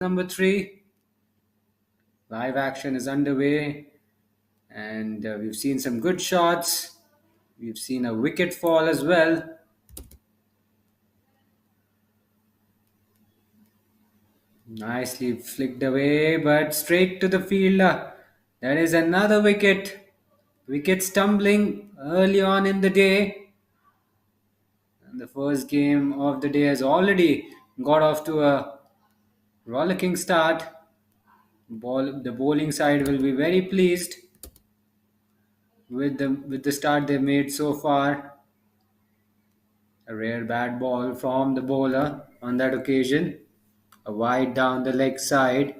Number 3. Live action is underway, and we've seen some good shots. We've seen a wicket fall as well. Nicely flicked away, but straight to the fielder. That is another wicket. Wicket stumbling early on in the day. And the first game of the day has already got off to a rollicking start. The bowling side will be very pleased with the start they've made so far. A rare bad ball from the bowler on that occasion. A wide down the leg side.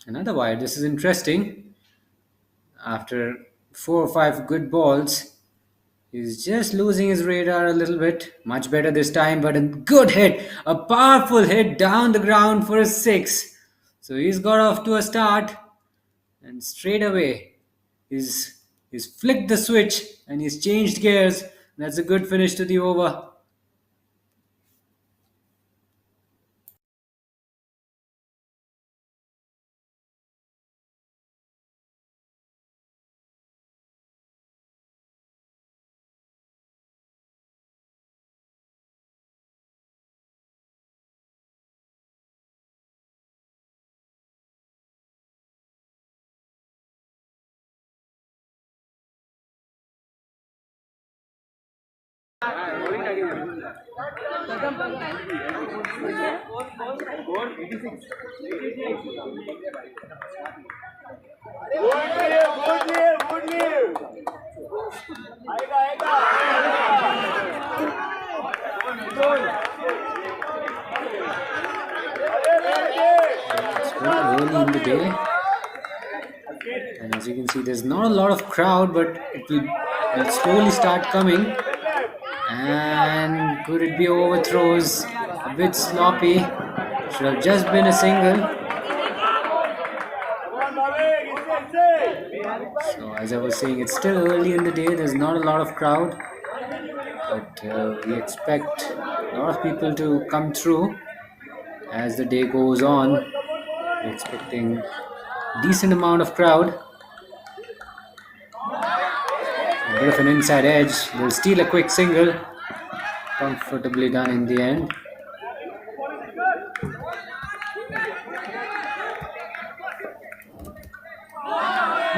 Another wide. This is interesting. After 4 or 5 good balls, he's just losing his radar a little bit. Much better this time, but a good hit. A powerful hit down the ground for a 6. So he's got off to a start, and straight away he's flicked the switch and he's changed gears. That's a good finish to the over. It's quite early in the day, and as you can see, there's not a lot of crowd, but it'll slowly start coming. And could it be overthrows? A bit sloppy. Should have just been a single. So as I was saying, it's still early in the day. There's not a lot of crowd, but we expect a lot of people to come through as the day goes on. We're expecting decent amount of crowd. A bit of an inside edge. They'll steal a quick single. Comfortably done in the end.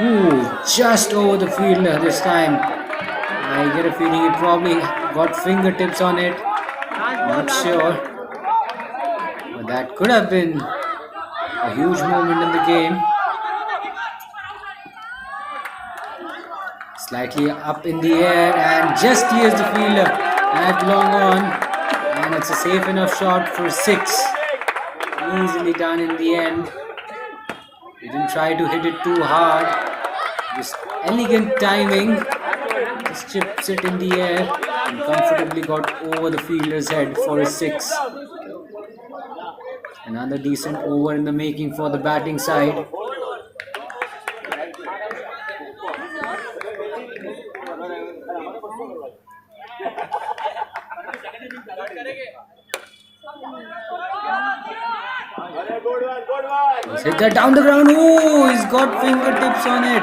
Ooh, just over the fielder this time. I get a feeling it probably got fingertips on it. Not sure. But that could have been a huge moment in the game. Slightly up in the air and just clears the fielder at long on, and it's a safe enough shot for 6. Easily done in the end. He didn't try to hit it too hard. Just elegant timing. Just chips it in the air and comfortably got over the fielder's head for a 6. Another decent over in the making for the batting side. He's hit that down the ground. Oh, he's got fingertips on it.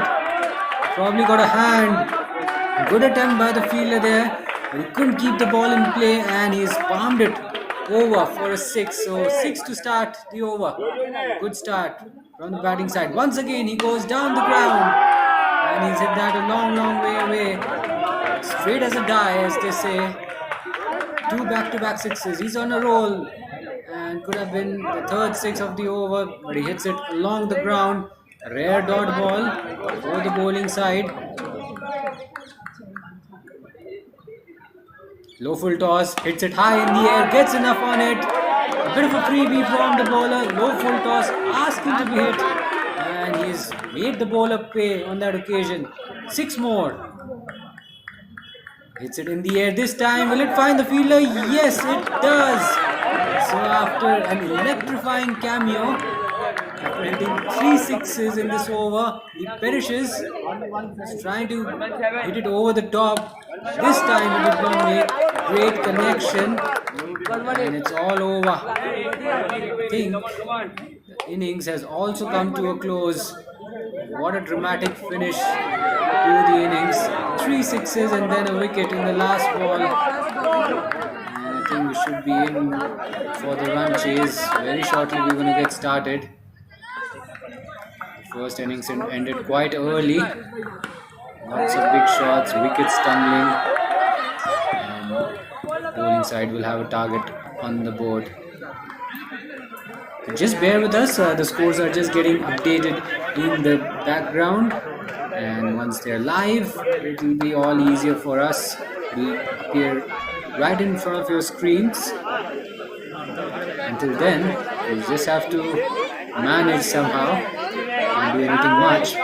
Probably got a hand. Good attempt by the fielder there. He couldn't keep the ball in play and he's palmed it over for a 6. So 6 to start the over. Good start from the batting side. Once again, he goes down the ground and he's hit that a long, long way away. Straight as a die, as they say. 2 back-to-back 6s. He's on a roll. And could have been the third 6 of the over, but he hits it along the ground. A rare dot ball for the bowling side. Low full toss, hits it high in the air, gets enough on it. A bit of a freebie from the bowler. Low full toss, asking to be hit, and he's made the bowler pay on that occasion. 6 more. Hits it in the air this time. Will it find the fielder? Yes, it does. So after an electrifying cameo, hitting 3 sixes in this over. He perishes. He's trying to hit it over the top. This time he did not make great connection. And it's all over. I think the innings has also come to a close. What a dramatic finish to the innings. 3 sixes and then a wicket in the last ball. And I think we should be in for the run chase. Very shortly we're going to get started. The first innings ended quite early. Lots of big shots, wickets tumbling. And the bowling side will have a target on the board. Just bear with us, the scores are just getting updated in the background, and once they're live it will be all easier for us. It will appear right in front of your screens. Until then, you just have to manage somehow and do anything much.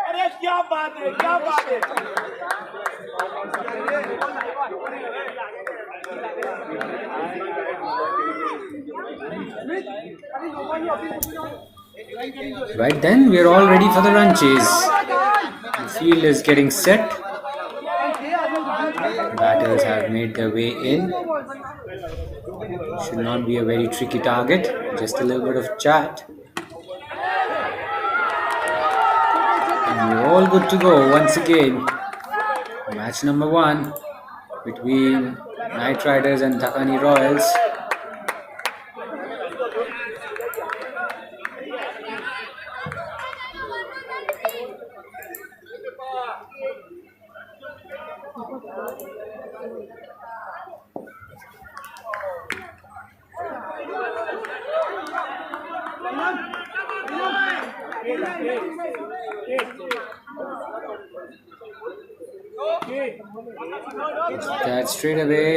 अरे क्या बात है, क्या बात है। Right then, we are all ready for the run chase. The field is getting set. Batters have made their way in. Should not be a very tricky target, just a little bit of chat. And we're all good to go once again. Match number 1 between Knight Riders and Thakani Royals. That straight away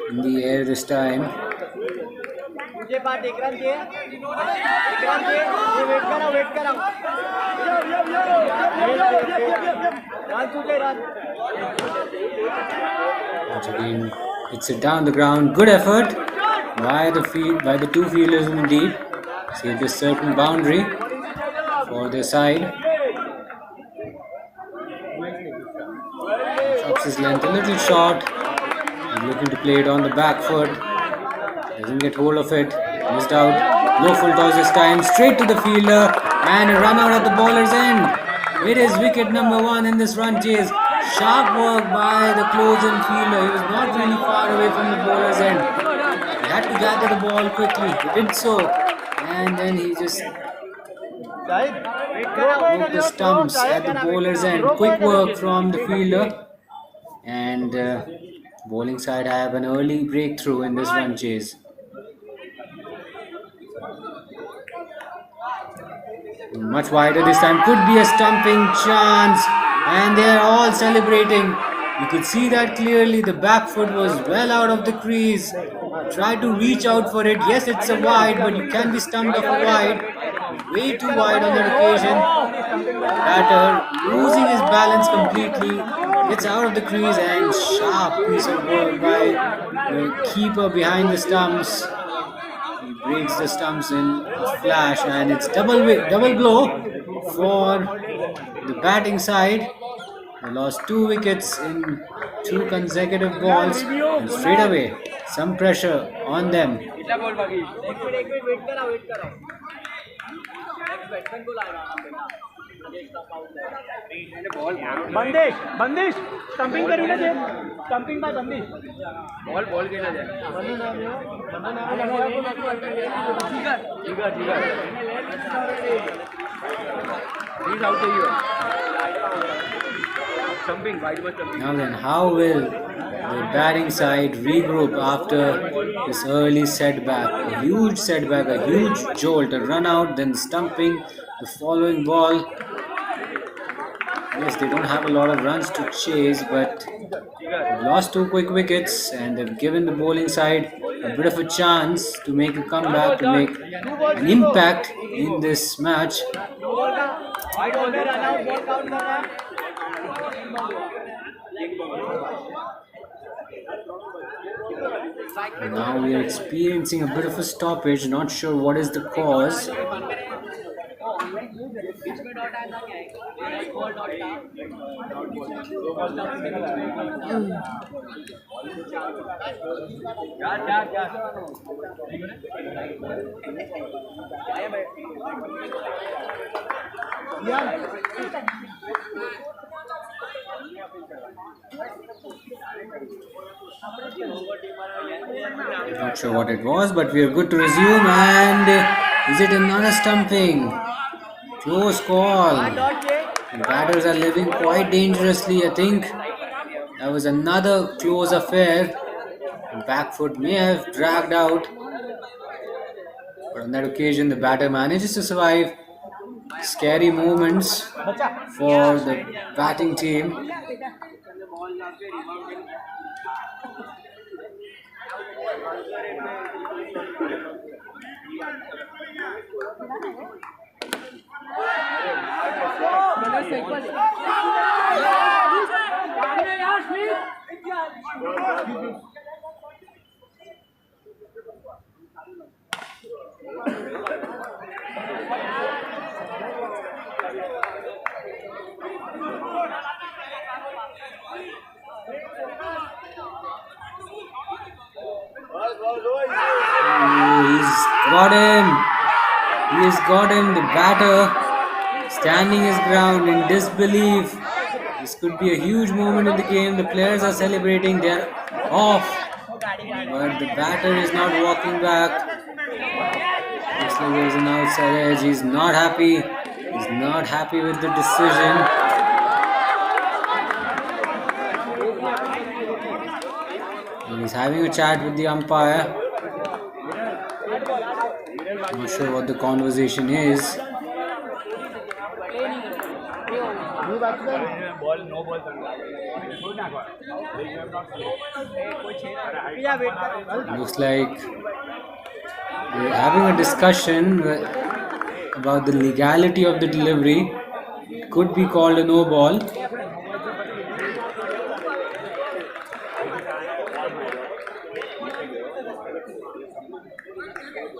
in the air this time. Once again, it's it down the ground. Good effort by the two fielders in the deep. Save this certain boundary for their side. Drops his length a little short. He's looking to play it on the back foot. Doesn't get hold of it. Missed out. No full toss this time. Straight to the fielder. And a run out at the bowler's end. It is wicket number 1 in this run chase. Sharp work by the close-in fielder. He was not really far away from the bowler's end. He had to gather the ball quickly. He did so. And then he just broke the stumps at the bowler's end. Quick work from the fielder. And bowling side have an early breakthrough in this run chase. Much wider this time. Could be a stumping chance. And they are all celebrating. You could see that clearly. The back foot was well out of the crease. Try to reach out for it. Yes, it's a wide, but you can be stumped off a wide. Way too wide on that occasion. Batter losing his balance completely. Gets out of the crease, and sharp piece of work by the keeper behind the stumps. He breaks the stumps in a flash, and it's double blow for the batting side. They lost 2 wickets in 2 consecutive balls, and straight away some pressure on them. बंदिश stumping करी ना जे stumping bye बंदिश ball केला जाए ठीक है please out चाहिए Stumping, wide was stumping. Now then, how will the batting side regroup after this early setback? A huge setback, a huge jolt, a run out, then stumping, the following ball. Yes, they don't have a lot of runs to chase, but they've lost 2 quick wickets and they've given the bowling side a bit of a chance to make a comeback, to make an impact in this match. Wide ball में run out, ball count कर रहा है. Now we are experiencing a bit of a stoppage, not sure what is the cause. Not sure what it was, but we are good to resume. And is it another stumping? Close call. The batters are living quite dangerously, I think. That was another close affair. The back foot may have dragged out, but on that occasion the batter manages to survive. Scary moments for the batting team. He's got him. He's got him. The batter standing his ground in disbelief. This could be a huge moment in the game. The players are celebrating. They're off. But the batter is not walking back. Looks like there's an outside edge. He's not happy. He's not happy with the decision. And he's having a chat with the umpire. Not sure what the conversation is. Looks like they're having a discussion about the legality of the delivery. It could be called a no ball.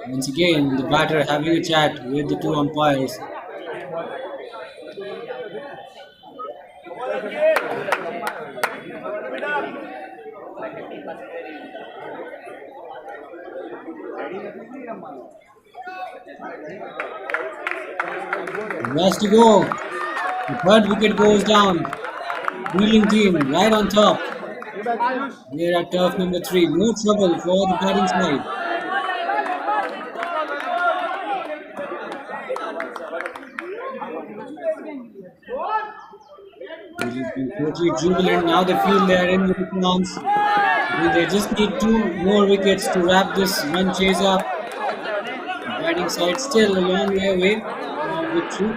Once again, the batter having a chat with the two umpires. Last to go. The third wicket goes down. Wheeling team right on top. We're at turf number 3. No trouble for the batting side. Totally jubilant. Now they feel they are in with the chance. They just need 2 more wickets to wrap this run chase up. The batting side still a long way away from victory.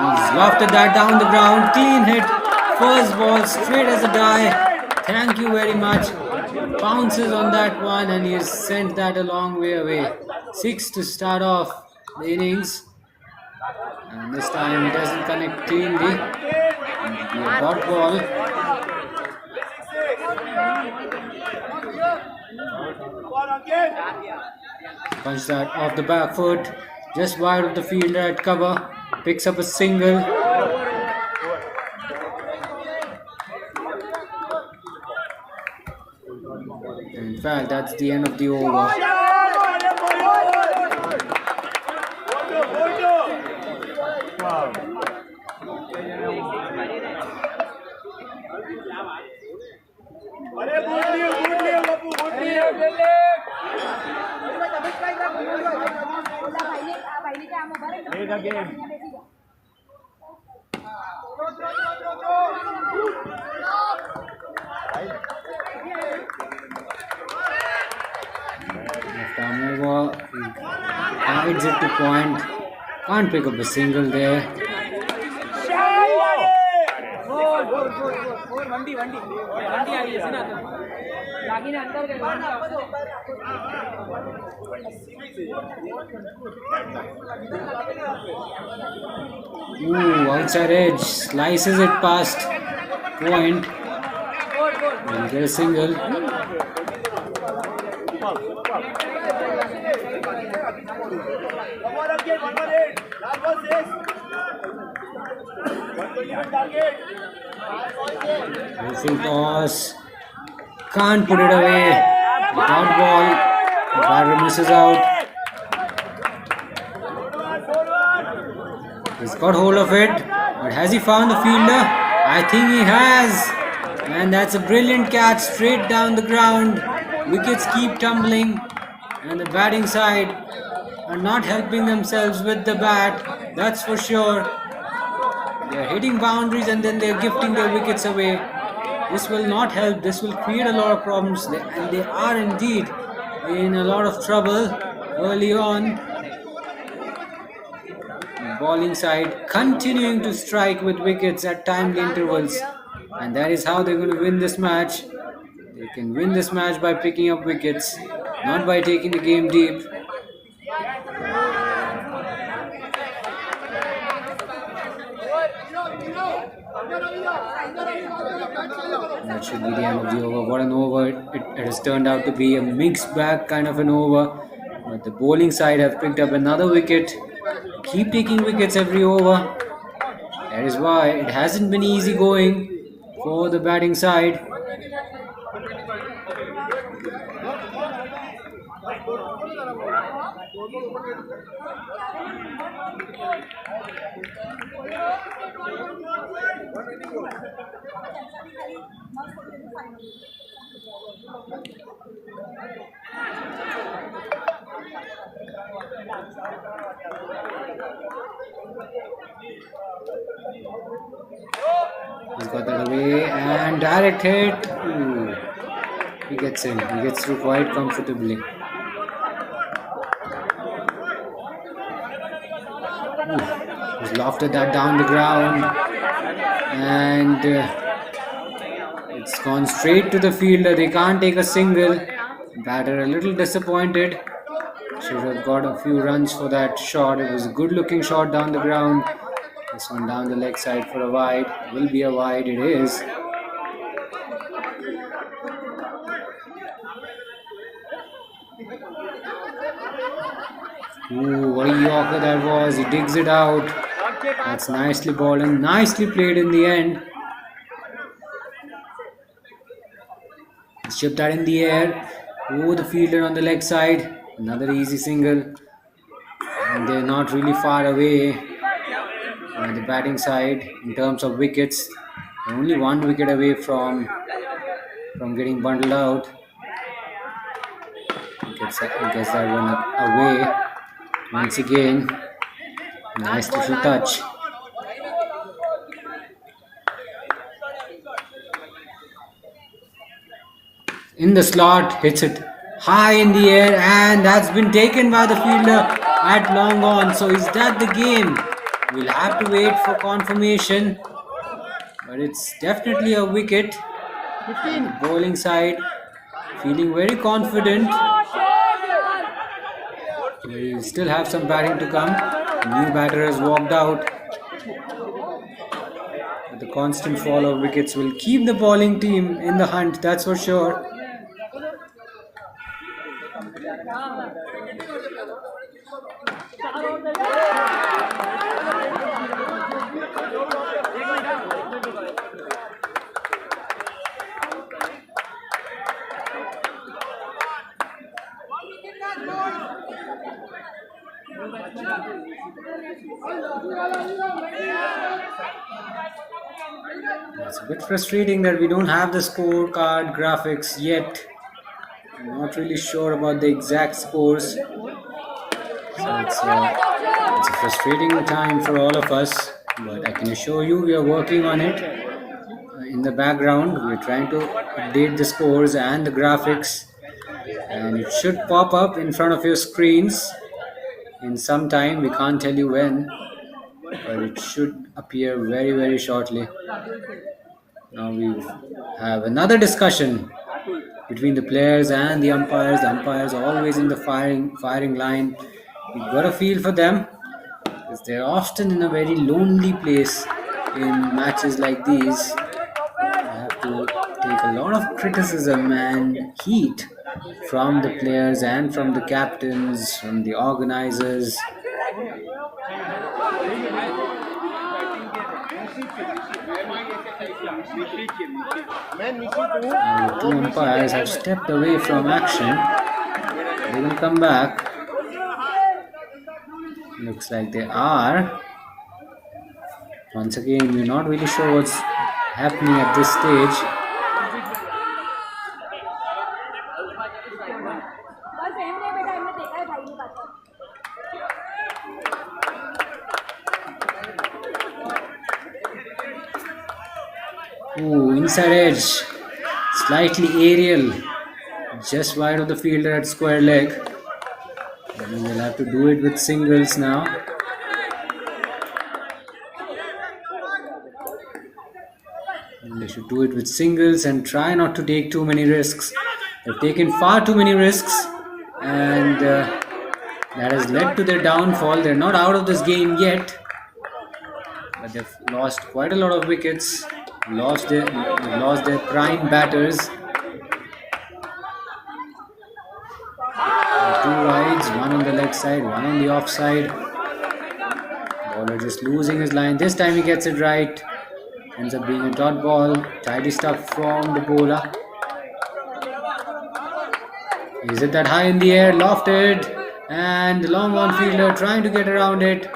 He's lofted that down the ground. Clean hit. First ball straight as a die. Thank you very much. Bounces on that one and he has sent that a long way away. 6 to start off the innings. And this time he doesn't connect cleanly. It'll be a dot ball. Punch that off the back foot. Just wide of the fielder at cover. Picks up a single. In fact, that's the end of the over. the game. Left arm over. He guides it to point. Can't pick up a single there. वंडी आ रही है ना लागी ने अंदर गई Ooh, outside edge, slices it past point. Will get a single. Beautiful toss. Can't put it away. Dot ball. The batter misses out. He's got hold of it. But has he found the fielder? I think he has. And that's a brilliant catch straight down the ground. Wickets keep tumbling. And the batting side are not helping themselves with the bat. That's for sure. They're hitting boundaries and then they're gifting their wickets away. This will not help. This will create a lot of problems. And they are indeed in a lot of trouble early on. The bowling side continuing to strike with wickets at timely intervals. And that is how they're going to win this match. They can win this match by picking up wickets, not by taking the game deep. That should be the end of the over. What an over it has turned out to be. A mixed bag kind of an over. But the bowling side have picked up another wicket. Keep taking wickets every over. That is why it hasn't been easy going for the batting side. He's got that away and direct hit. Ooh. He gets in. He gets through quite comfortably. He's lofted that down the ground and it's gone straight to the fielder. They can't take a single. Batter a little disappointed. Should have got a few runs for that shot. It was a good looking shot down the ground. This one down the leg side for a wide. Will be a wide. It is. Ooh, what a yorker that was. He digs it out. That's nicely bowled and nicely played in the end. Chipped that in the air. Oh, the fielder on the leg side. Another easy single. And they're not really far away on the batting side in terms of wickets. They're only one wicket away from getting bundled out. He gets that one away. Once again, nice little touch. In the slot, hits it high in the air, and that's been taken by the fielder at long on. So is that the game? We'll have to wait for confirmation, but it's definitely a wicket. The bowling side feeling very confident. We'll still have some batting to come. The new batter has walked out. But the constant fall of wickets will keep the bowling team in the hunt, that's for sure. It's a bit frustrating that we don't have the scorecard graphics yet. I'm not really sure about the exact scores. So it's It's a frustrating time for all of us, but I can assure you we are working on it. In the background, we're trying to update the scores and the graphics, and it should pop up in front of your screens in some time. We can't tell you when, but it should appear very, very shortly. Now we have another discussion between the players and the umpires. The umpires are always in the firing line. You've got a feel for them because they're often in a very lonely place in matches like these. You have to take a lot of criticism and heat from the players and from the captains, from the organizers. The two umpires have stepped away from action. They will come back. Looks like they are. Once again, we're not really sure what's happening at this stage. Ooh, inside edge, slightly aerial, just wide of the fielder at square leg. And they'll have to do it with singles now. And they should do it with singles and try not to take too many risks. They've taken far too many risks, and that has led to their downfall. They're not out of this game yet, but they've lost quite a lot of wickets. Lost their prime batters. Two wides, one on the leg side, one on the off side. Bowler just losing his line. This time he gets it right. Ends up being a dot ball. Tidy stuff from the bowler. Is it that high in the air? Lofted. And the long on fielder trying to get around it.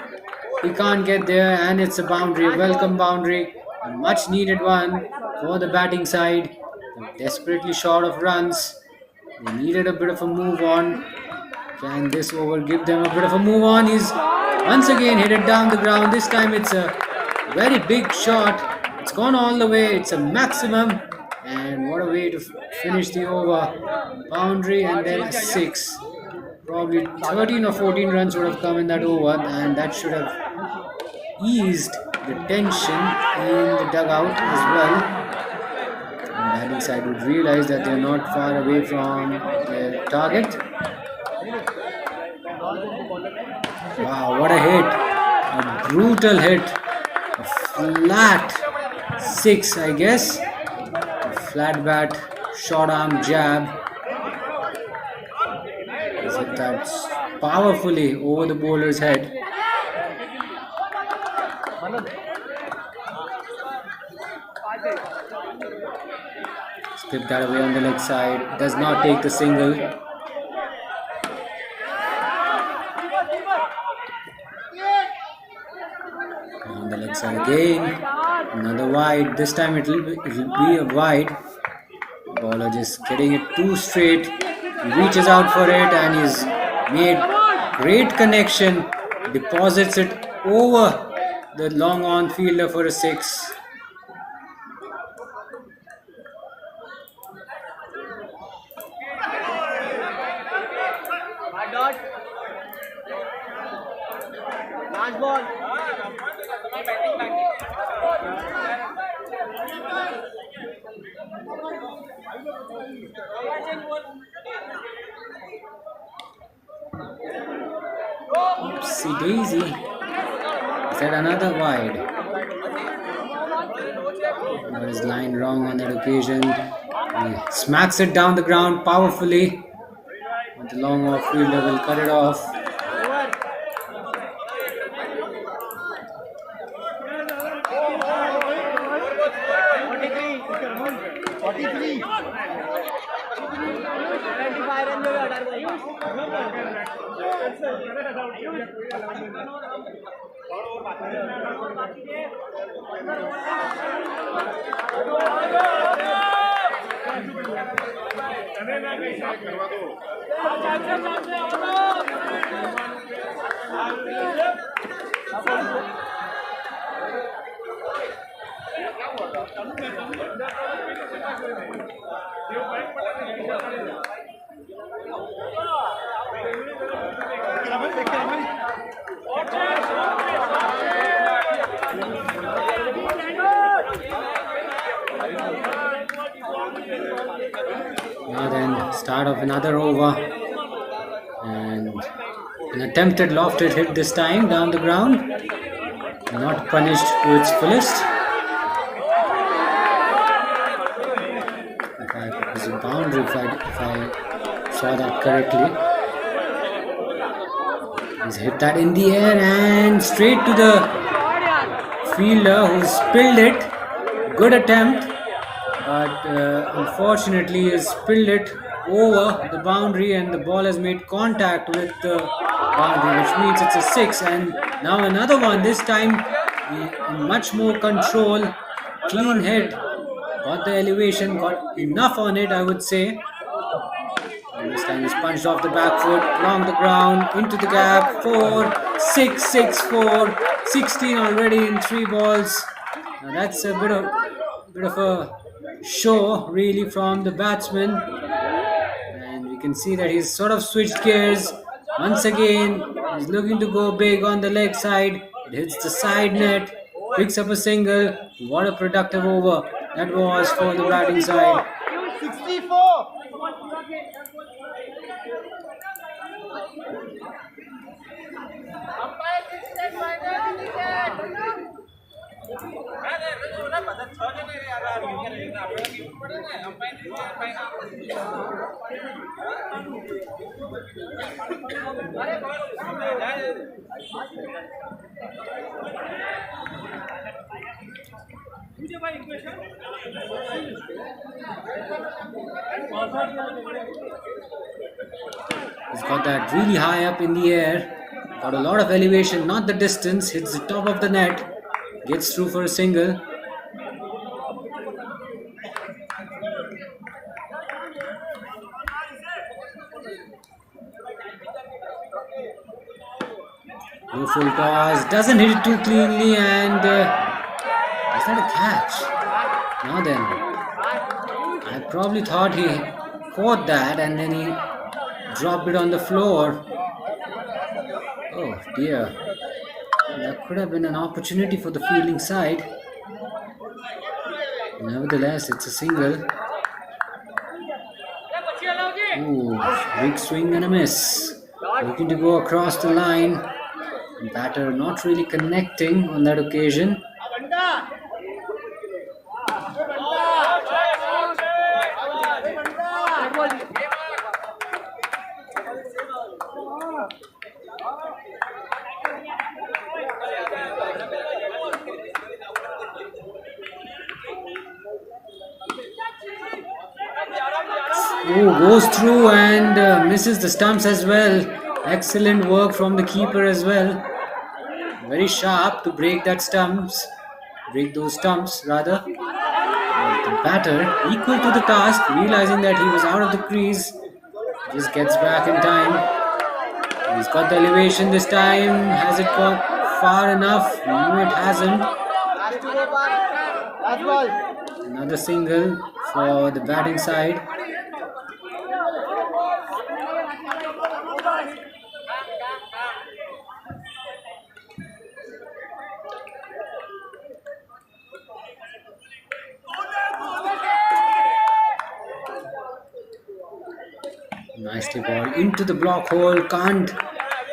He can't get there, and it's a boundary, a welcome boundary. A much needed one for the batting side. They're desperately short of runs. They needed a bit of a move on. Can this over give them a bit of a move on? He's once again hit it down the ground. This time it's a very big shot. It's gone all the way. It's a maximum. And what a way to finish the over. Boundary and then a 6. Probably 13 or 14 runs would have come in that over, and that should have eased the tension in the dugout as well. The batting side would realize that they're not far away from their target. Wow, what a hit! A brutal hit. A flat 6, I guess. A flat bat, short arm jab. That's powerfully over the bowler's head. Skip that away on the leg side. Does not take the single. On the leg side again. Another wide. This time it'll be a wide. Bowler just getting it too straight. He reaches out for it and he's made great connection. Deposits it over the long on fielder for a 6. Last ball. Oopsie daisy. Is that another wide? Got his line wrong on that occasion. He smacks it down the ground powerfully. But the long off fielder will cut it off. Now then, start of another over, and an attempted lofted hit this time down the ground, not punished to its fullest. It was a boundary if I saw that correctly. He's hit that in the air and straight to the fielder who spilled it. Good attempt, but unfortunately he spilled it over the boundary and the ball has made contact with the boundary, which means it's a 6. And now another one, this time in much more control, clean hit, got the elevation, got enough on it, I would say. And this time he's punched off the back foot, along the ground, into the gap, 4, 6, 6, 4, 16 already in 3 balls. Now that's a bit of a show really from the batsman, and we can see that he's sort of switched gears. Once again, he's looking to go big on the leg side. It hits the side net, picks up a single. What a productive over that was for the batting side. 64. He's got that really high up in the air, got a lot of elevation, not the distance, hits the top of the net, gets through for a single. No full toss, doesn't hit it too cleanly, and is that a catch? Now then, I probably thought he caught that and then he dropped it on the floor. Oh dear, that could have been an opportunity for the fielding side. Nevertheless, it's a single. Ooh, big swing and a miss. Looking to go across the line. Batter not really connecting on that occasion. Ooh, goes through and misses the stumps as well. Excellent work from the keeper as well. Very sharp to break those stumps rather. But the batter, equal to the task, realizing that he was out of the crease, just gets back in time. He's got the elevation this time. Has it got far enough? No, it hasn't. Another single for the batting side. Nicely ball into the block hole, can't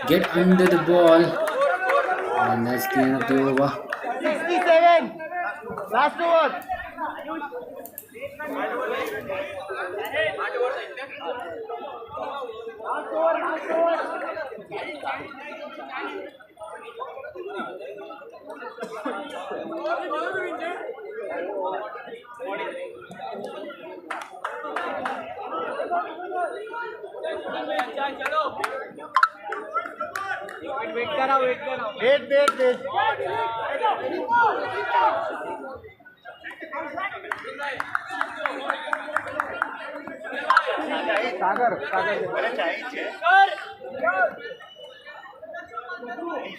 get under the ball, and that's the end of the over. 67. Last over. Wait. Sagar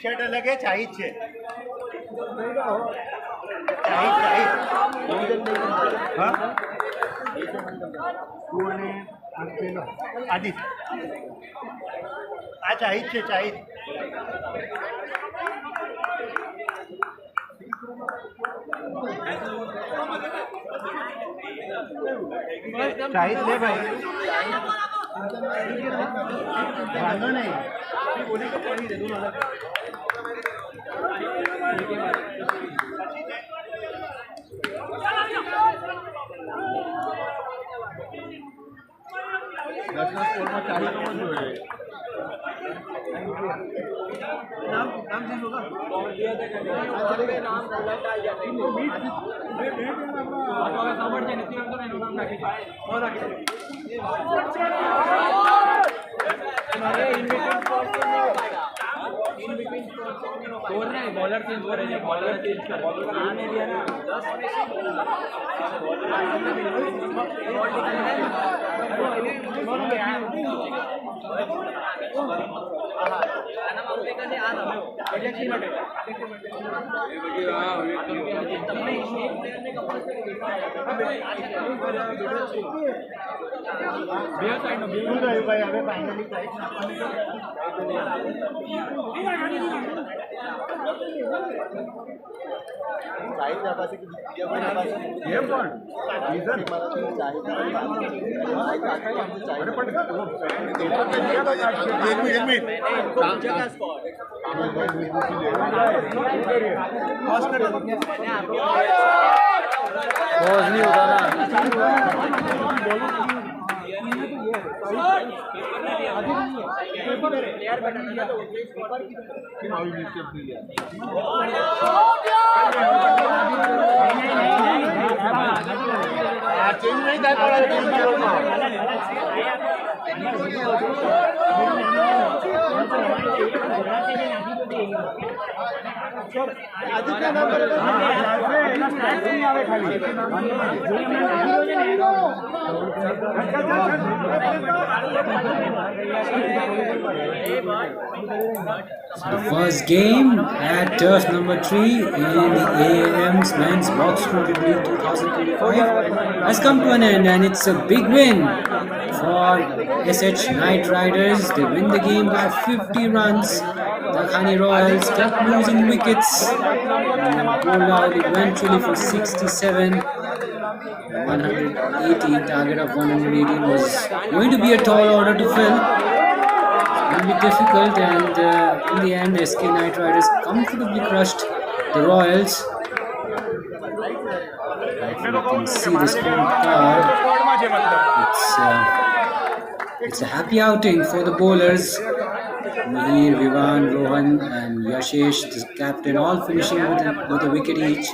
shirt અલગ હે ચાહી છે ચાહી હા તું અને આદિ આ ચાહી છે ચાહી ચાહી લે ભાઈ વાંધો નહીં बॉलर चेंज करेंगे बॉलर चेंज कर आने दिया ना 'First game at turf number 3 in the AMM's Men's Box Cricket League 2025 has come to an end, and it's a big win for SHRI Riders. They win the game by 50 runs. The Khani Royals kept losing wickets and pulled out eventually for 67. 118, target of 118 was going to be a tall order to fill. It's going to be difficult, and in the end SK Knight Riders comfortably crushed the Royals. You can see the scorecard. It's a happy outing for the bowlers. Mihir, Vivan, Rohan and Yashesh, the captain, all finishing with a wicket each.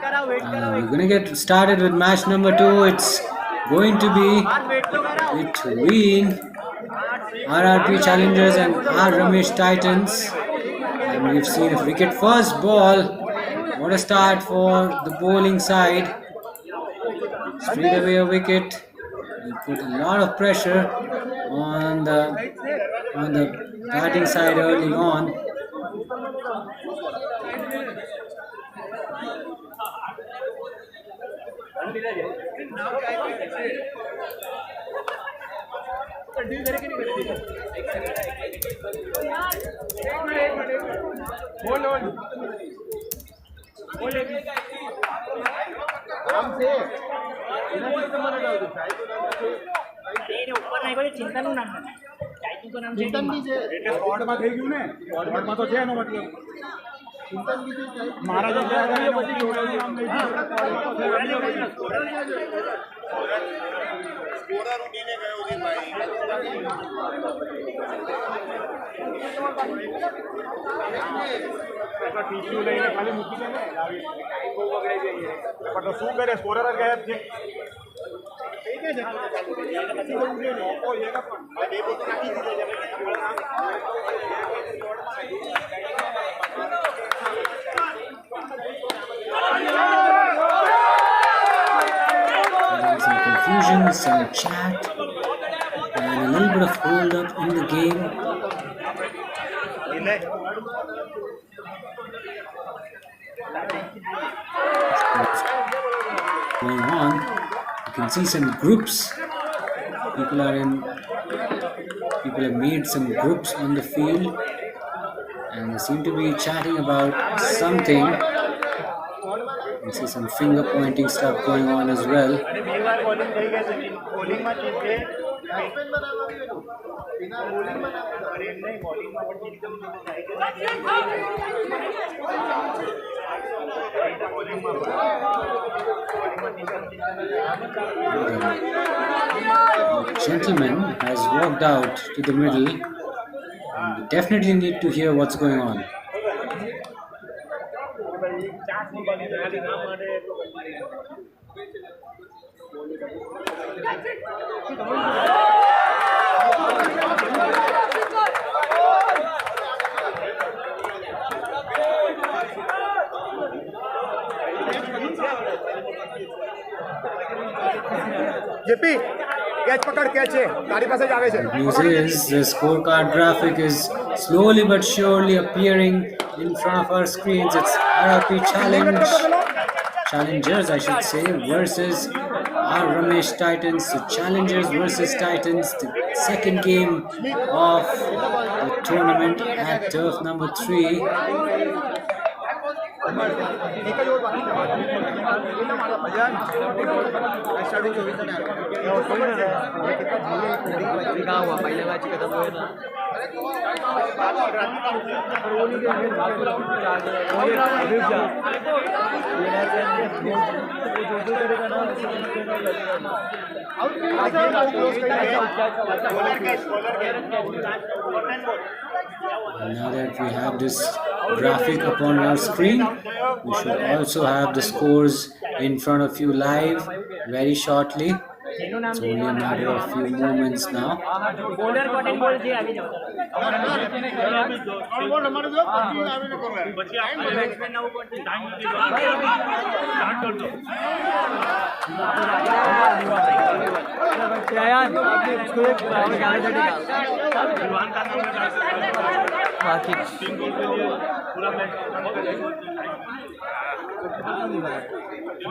We're going to get started with match number 2. It's going to be between RRP Challengers and R Ramesh Titans. And we've seen a wicket first ball. What a start for the bowling side. Straight away a wicket. He put a lot of pressure on the batting side early on. चिंता नाम स्पॉटમાં થઈ ગયું ને સ્પોટમાં તો છે એનો મતલબ મારા જે સ્કોરર ઉડીને ગયો છે ભાઈ એટલા ટીસ્યુ લઈને ખાલી મૂકી દે ને લાવી બહુ બગડી જઈએ પણ તો શું કરે સ્કોરર જ ગાયબ છે There's some confusion, some chat, and a little bit of hold up in the game. Going on, you can see some groups. People have made some groups on the field, and they seem to be chatting about something. You can see some finger pointing stuff going on as well. The gentleman has walked out to the middle. We definitely need to hear what's going on. JP catch पकड़ catch है तारी पास जावे छे News is the scorecard graphic is slowly but surely appearing in front of our screens. It's RRP challengers, I should say, versus our Ramesh Titans. So challengers versus Titans, the second game of the tournament at turf number 3. Now that we have this graphic upon our screen, we should also have the scores in front of you live very shortly. It's only a matter of few moments now.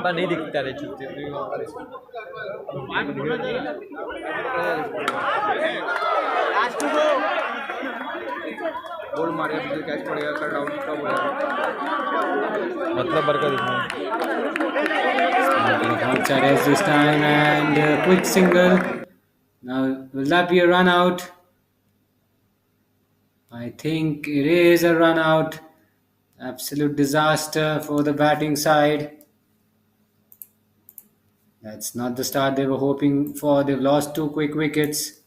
नहीं दिखता रे छुट्टी गोल मारे फिर catch पड़ेगा कर down का बोलेगा मतलब बरका दिखना Outside edge this time and a quick single. Now, will that be a run out? I think it is a run out. Absolute disaster for the batting side. That's not the start they were hoping for. They've lost 2 quick wickets.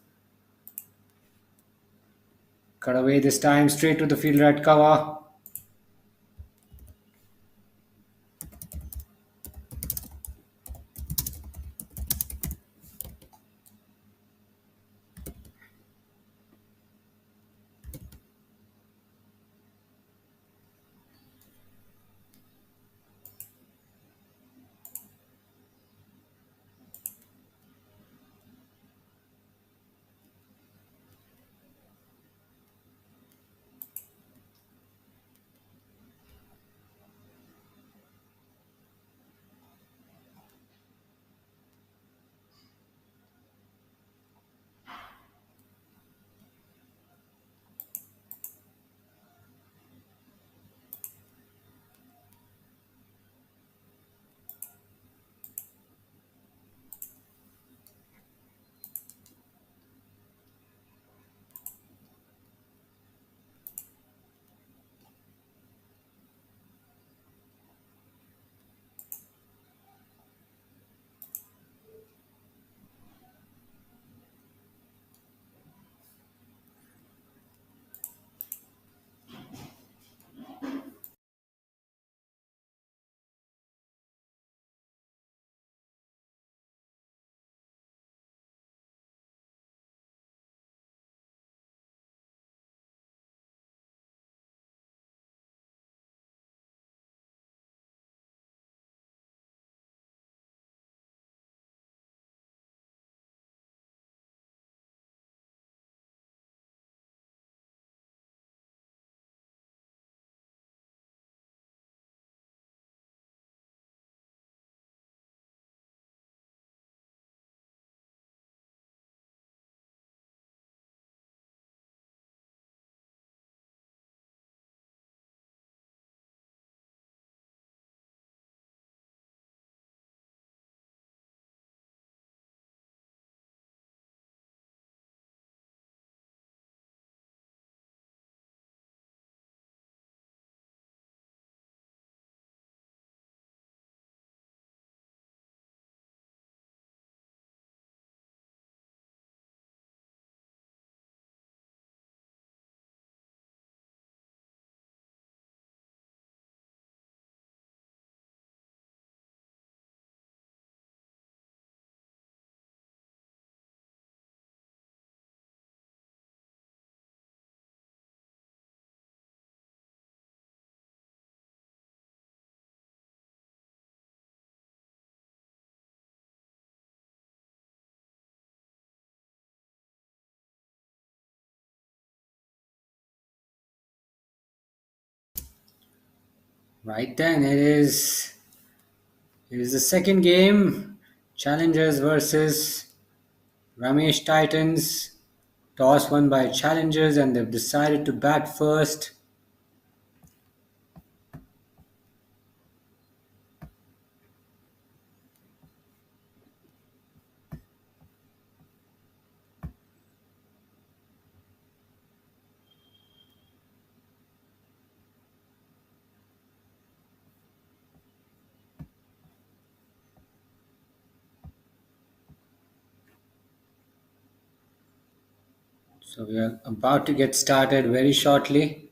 Cut away this time, straight to the fielder at cover. Right then, it is the second game. Challengers versus Ramesh Titans. Toss won by Challengers, and they've decided to bat first. So we are about to get started very shortly.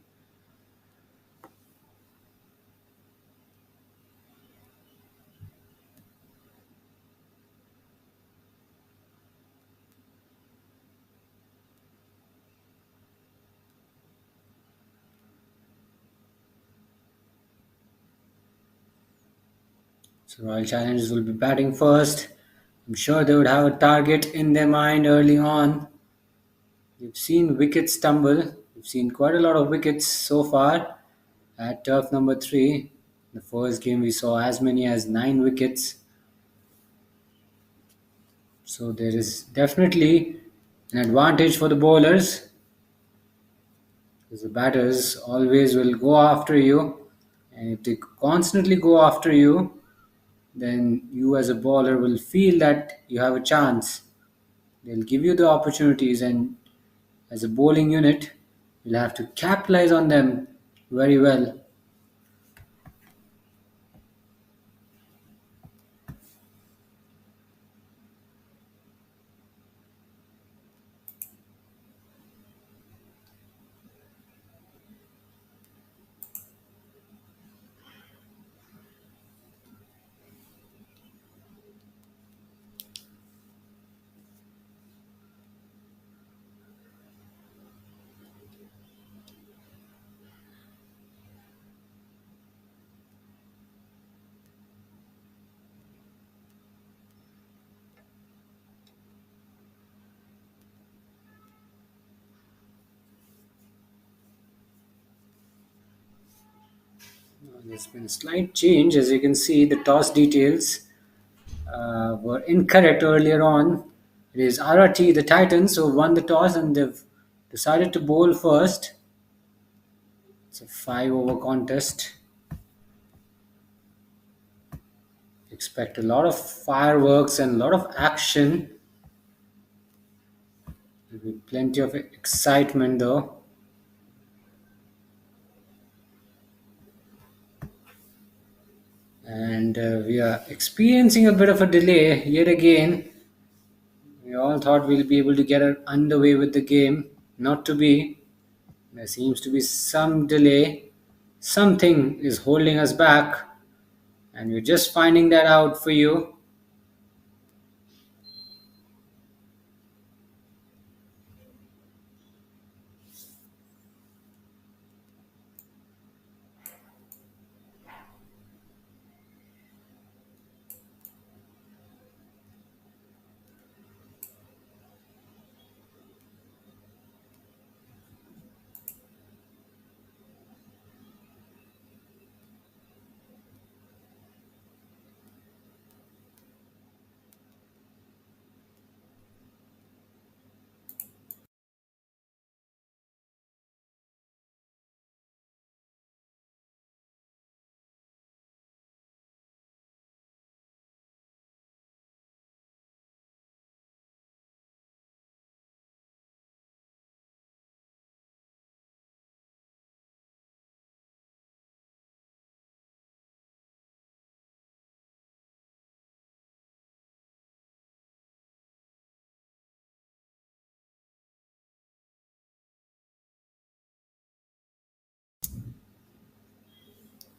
So Royal Challengers will be batting first. I'm sure they would have a target in their mind early on. We've seen wickets tumble. We've seen quite a lot of wickets so far at turf number 3. The first game we saw as many as 9 wickets. So there is definitely an advantage for the bowlers, because the batters always will go after you, and if they constantly go after you, then you as a bowler will feel that you have a chance. They'll give you the opportunities, and as a bowling unit, you'll have to capitalize on them very well. There's been a slight change. As you can see, the toss details were incorrect earlier on. It is RRT, the Titans, who won the toss, and they've decided to bowl first. It's a 5-over contest. Expect a lot of fireworks and a lot of action. There'll be plenty of excitement though. And we are experiencing a bit of a delay yet again. We all thought we'll be able to get underway with the game. Not to be. There seems to be some delay. Something is holding us back, and we're just finding that out for you.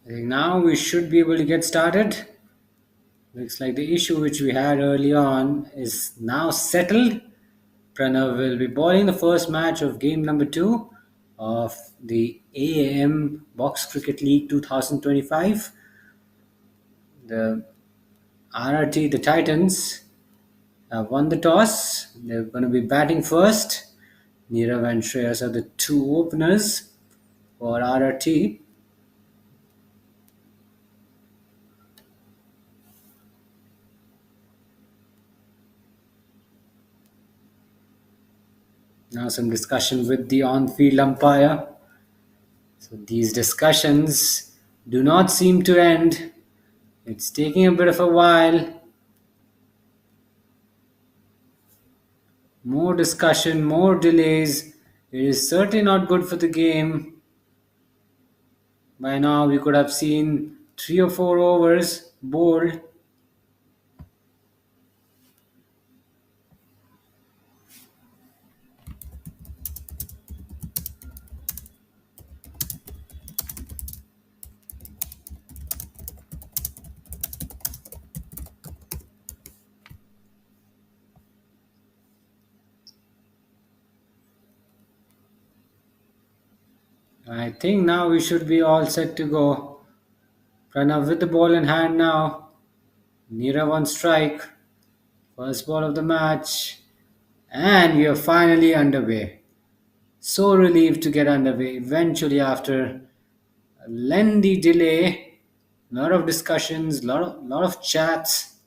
I think now we should be able to get started. Looks like the issue which we had early on is now settled. Pranav will be bowling the first match of game number 2 of the AAM Box Cricket League 2025. The RRT, the Titans, have won the toss. They're going to be batting first. Nirav and Shreyas are the 2 openers for RRT. Now some discussion with the on-field umpire. So these discussions do not seem to end. It's taking a bit of a while. More discussion, more delays. It is certainly not good for the game. By now, we could have seen 3 or 4 overs bowled. I think now we should be all set to go. Pranav with the ball in hand now. Neera one strike. First ball of the match. And we are finally underway. So relieved to get underway eventually after a lengthy delay. Lot of discussions, lot of chats.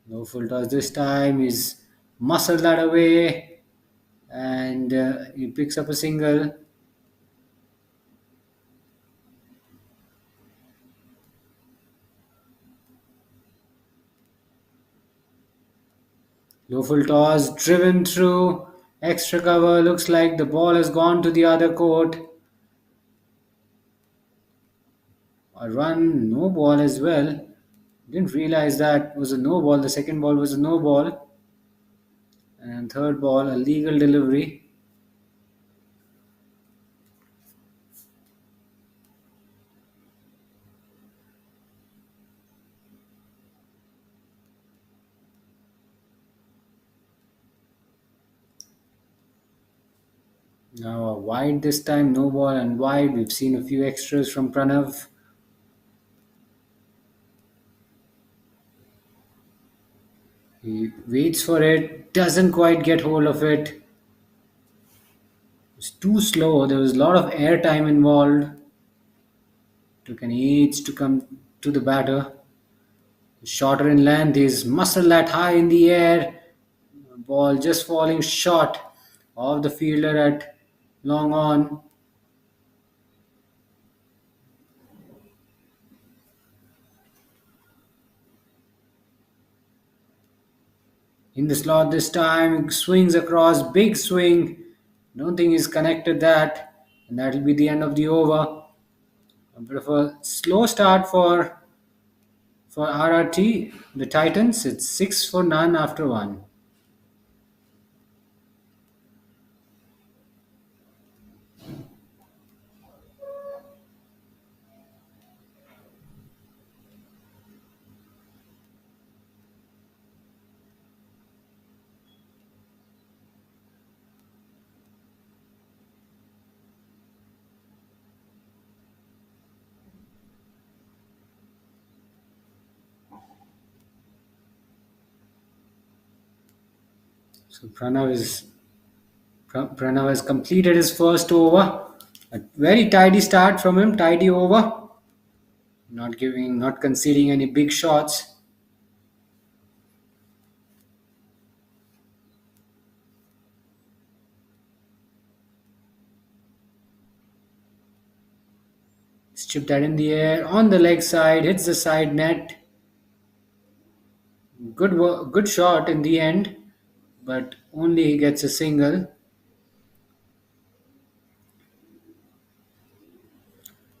No full toss this time. He's muscled that away and he picks up a single. Low full toss driven through. Extra cover. Looks like the ball has gone to the other court. A run, no ball as well. Didn't realize that was a no ball. The second ball was a no ball. And third ball, a legal delivery. Now a wide this time, no ball and wide. We've seen a few extras from Pranav. He waits for it, doesn't quite get hold of it. It's too slow. There was a lot of air time involved. Took an age to come to the batter. Shorter in length, he's muscled that high in the air. Ball just falling short of the fielder at long on. In the slot this time, swings across, big swing. Don't think he's connected that, and that'll be the end of the over. A bit of a slow start for RRT, the Titans. It's 6 for none after one. So Pranav has completed his first over. A very tidy start from him, tidy over. Not conceding any big shots. He's chipped that in the air on the leg side, hits the side net. Good shot in the end, but only he gets a single.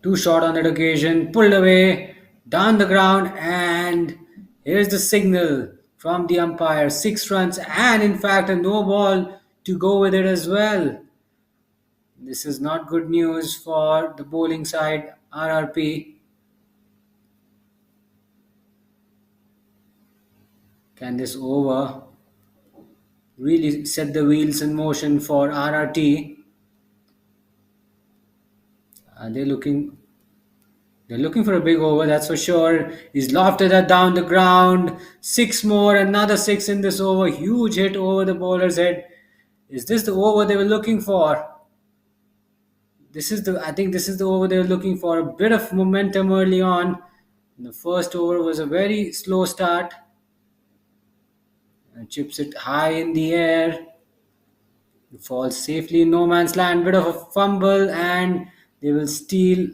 Too short on that occasion, pulled away, down the ground, and here's the signal from the umpire. 6 runs, and in fact, a no ball to go with it as well. This is not good news for the bowling side, RRP. Can this over really set the wheels in motion for RRT? They're looking for a big over, that's for sure. He's lofted that down the ground. 6 more, another 6 in this over. Huge hit over the bowler's head. Is this the over they were looking for? I think this is the over they were looking for. A bit of momentum early on. The first over was a very slow start. And chips it high in the air. It falls safely in no man's land. Bit of a fumble, and they will steal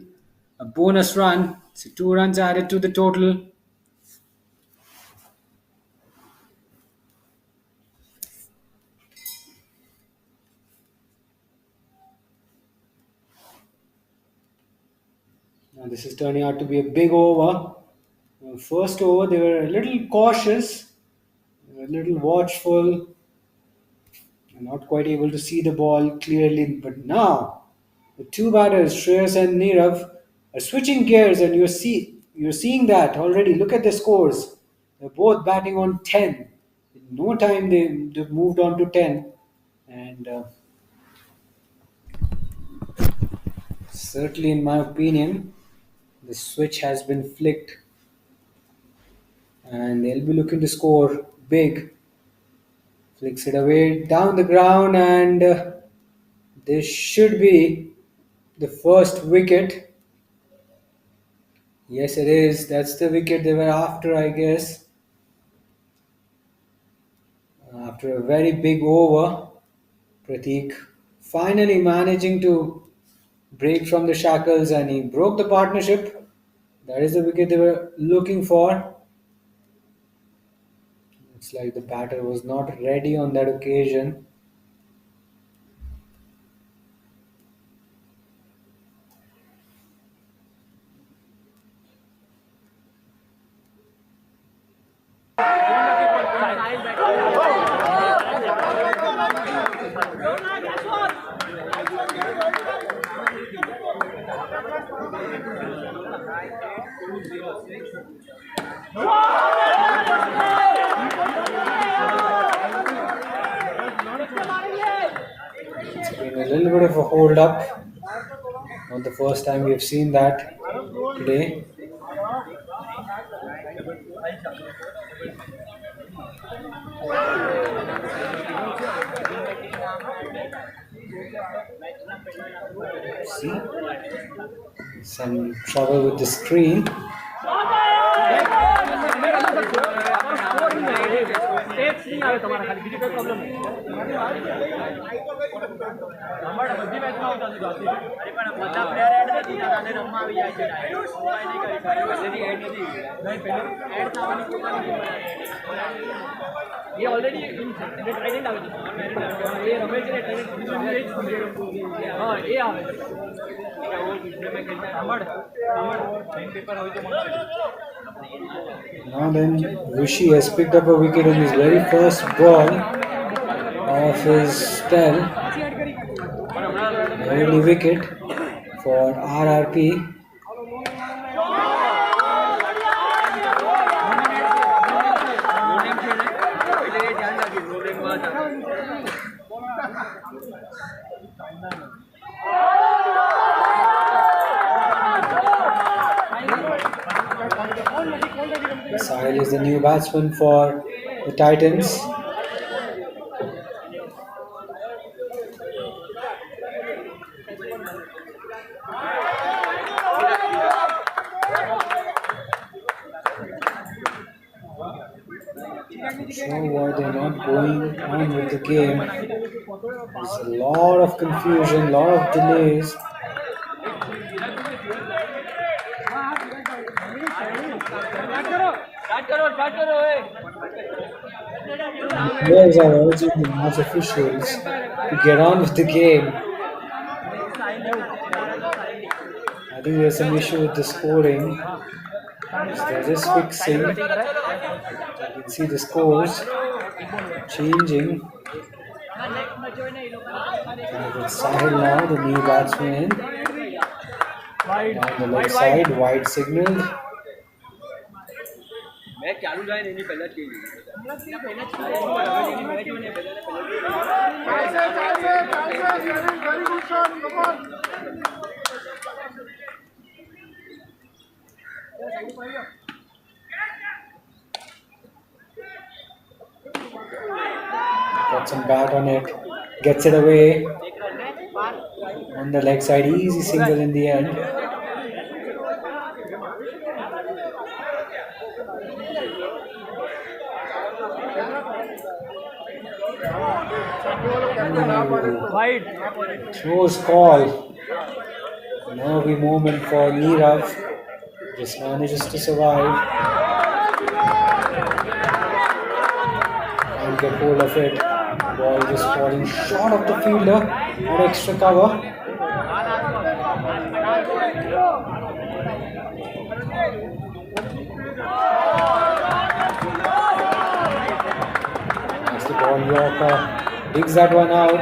a bonus run. So 2 runs added to the total. Now this is turning out to be a big over. First over, they were a little cautious, a little watchful, and not quite able to see the ball clearly. But now, the two batters, Shreyas and Nirav, are switching gears, and you're seeing that already. Look at the scores. They're both batting on 10. In no time, they've moved on to 10, and certainly, in my opinion, the switch has been flicked, and they'll be looking to score big. Flicks it away down the ground, and this should be the first wicket. Yes, it is. That's the wicket they were after, I guess. After a very big over, Pratik finally managing to break from the shackles, and he broke the partnership. That is the wicket they were looking for. Looks like the batter was not ready on that occasion. It's been a little bit of a hold up. Not the first time we've seen that today. See? Some trouble with the screen. Now then, Rishi has picked up a wicket in his very first ball of his spell. Early wicket for RRP. Sahil is the new batsman for the Titans. Not sure why they're not going on with the game. There's a lot of confusion, a lot of delays. Players are urging the match officials to get on with the game. I think there's some issue with the scoring. So they're just fixing. You can see the scores changing. It's Sahil now, the new batsman. Down the left side, wide signal. Got some bat on it, gets it away on the leg side, easy single in the end. Wide. Close call. Nervy moment for Nirav. Just manages to survive. Can't get hold of it. Ball just falling short of the fielder. Not extra cover. That's the ball. Yorker digs that one out.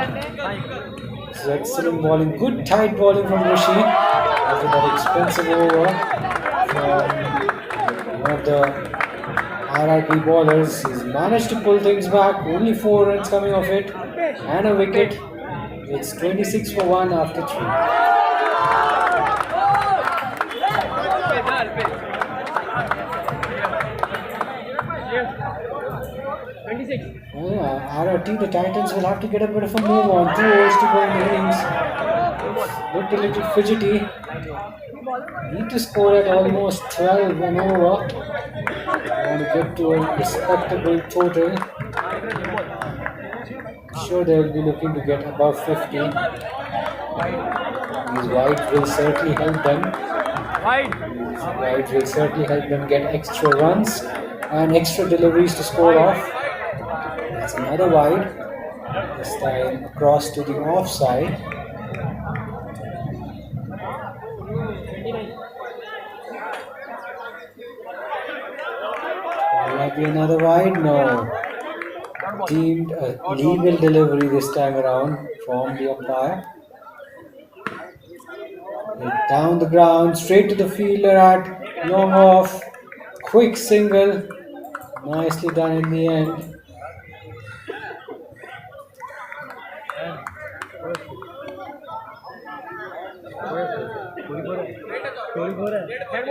This is excellent bowling. Good tight bowling from Rishi. After that expensive over from one of the RRP bowlers. He's managed to pull things back. Only 4 runs coming off it. And a wicket. It's 26 for 1 after 3. 26. RRT, the Titans will have to get a bit of a move on. 2 overs to go in the innings. Looked a little fidgety. Need to score at almost 12 and over. Want to get to a respectable total. Sure, they will be looking to get above 50. These wides will certainly help them. These wides will certainly help them get extra runs and extra deliveries to score off. That's another wide. This time across to the offside. Will that be another wide? No. Deemed a legal delivery this time around from the umpire. Down the ground, straight to the fielder at long off. Quick single. Nicely done in the end.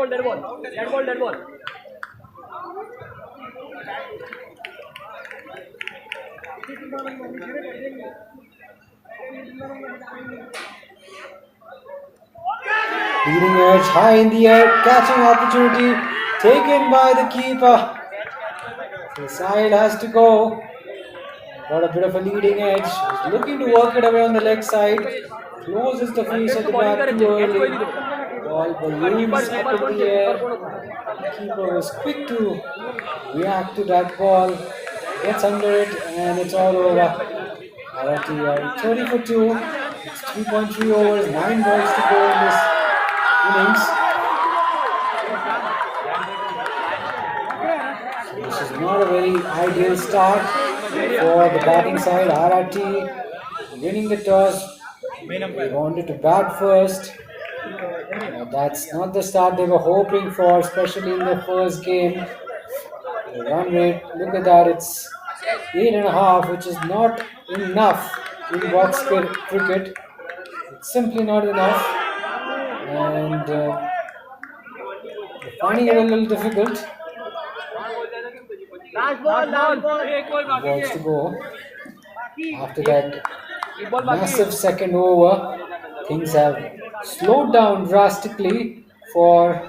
Dead ball. Leading edge, high in the air, catching opportunity, taken by the keeper. So the side has to go. Got a bit of a leading edge. He's looking to work it away on the leg side. Closes the face of the bat too early. Ball balloons up in the air. The keeper was quick to react to that ball. Gets under it and it's all over. RRT are 30 for 2. It's 3.3 overs, 9 balls to go in this innings. So this is not a very ideal start for the batting side. RRT winning the toss. They wanted to bat first. That's not the start they were hoping for, especially in the first game. The run rate, look at that, it's 8.5, which is not enough in box cricket. It's simply not enough. And they're finding it a little difficult. Last ball. Balls to go. After that massive second over, things have slowed down drastically for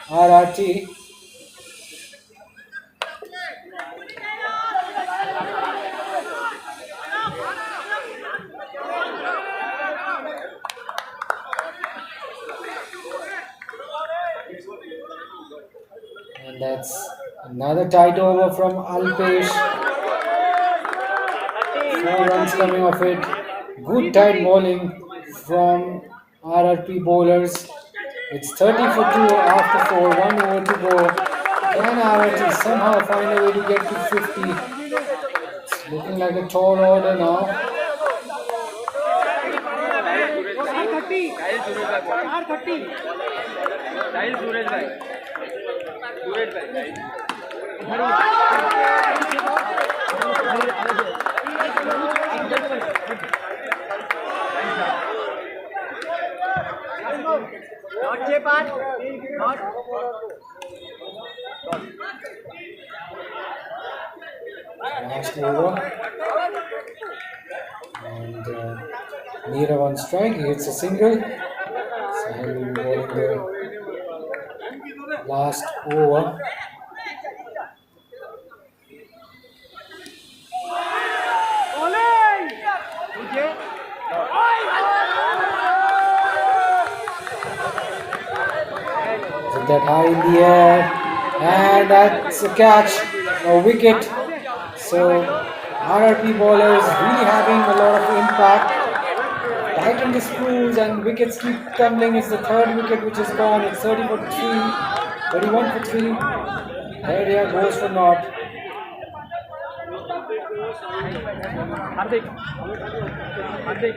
RRT. And that's another tight over from Alpesh. 4 runs coming off it. Good tight bowling from RRP bowlers. It's 30 for 2 after 4. 1 over to go. Can RRT somehow find a way to get to 50? It's looking like a tall order now. Last over. And Nirav on strike. He hits a single. So he will be bowling the last over. that high in the air, and that's a catch, a wicket. So RRP bowlers really having a lot of impact. Tighten the screws and wickets keep tumbling. It's the third wicket which is gone. It's 30 for 3, 31 for 3. Area goes for naught. Hardik. Hardik.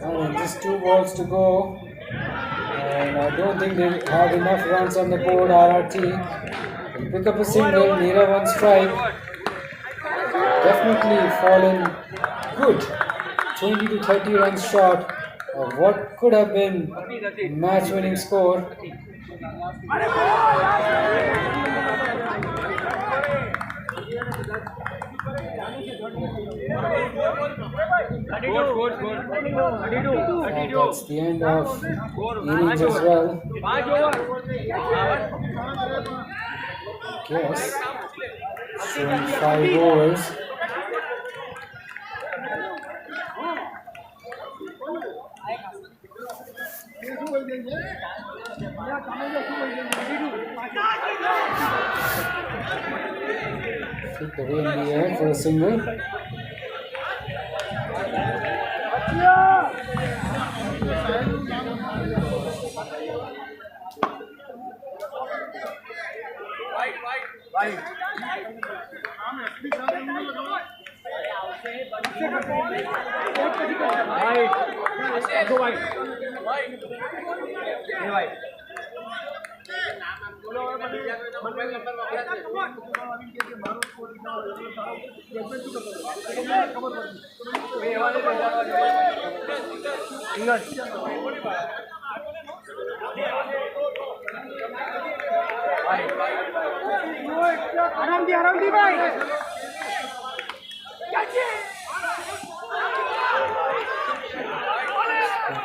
And just 2 balls to go. And I don't think they have enough runs on the board. RRT will pick up a single. Neera one strike. Definitely fallen good. 20 to 30 runs short of what could have been a match-winning score. And that's the end of innings as well. Yes, showing 5 overs. Flicked away in the air for a single. आराम दी भाई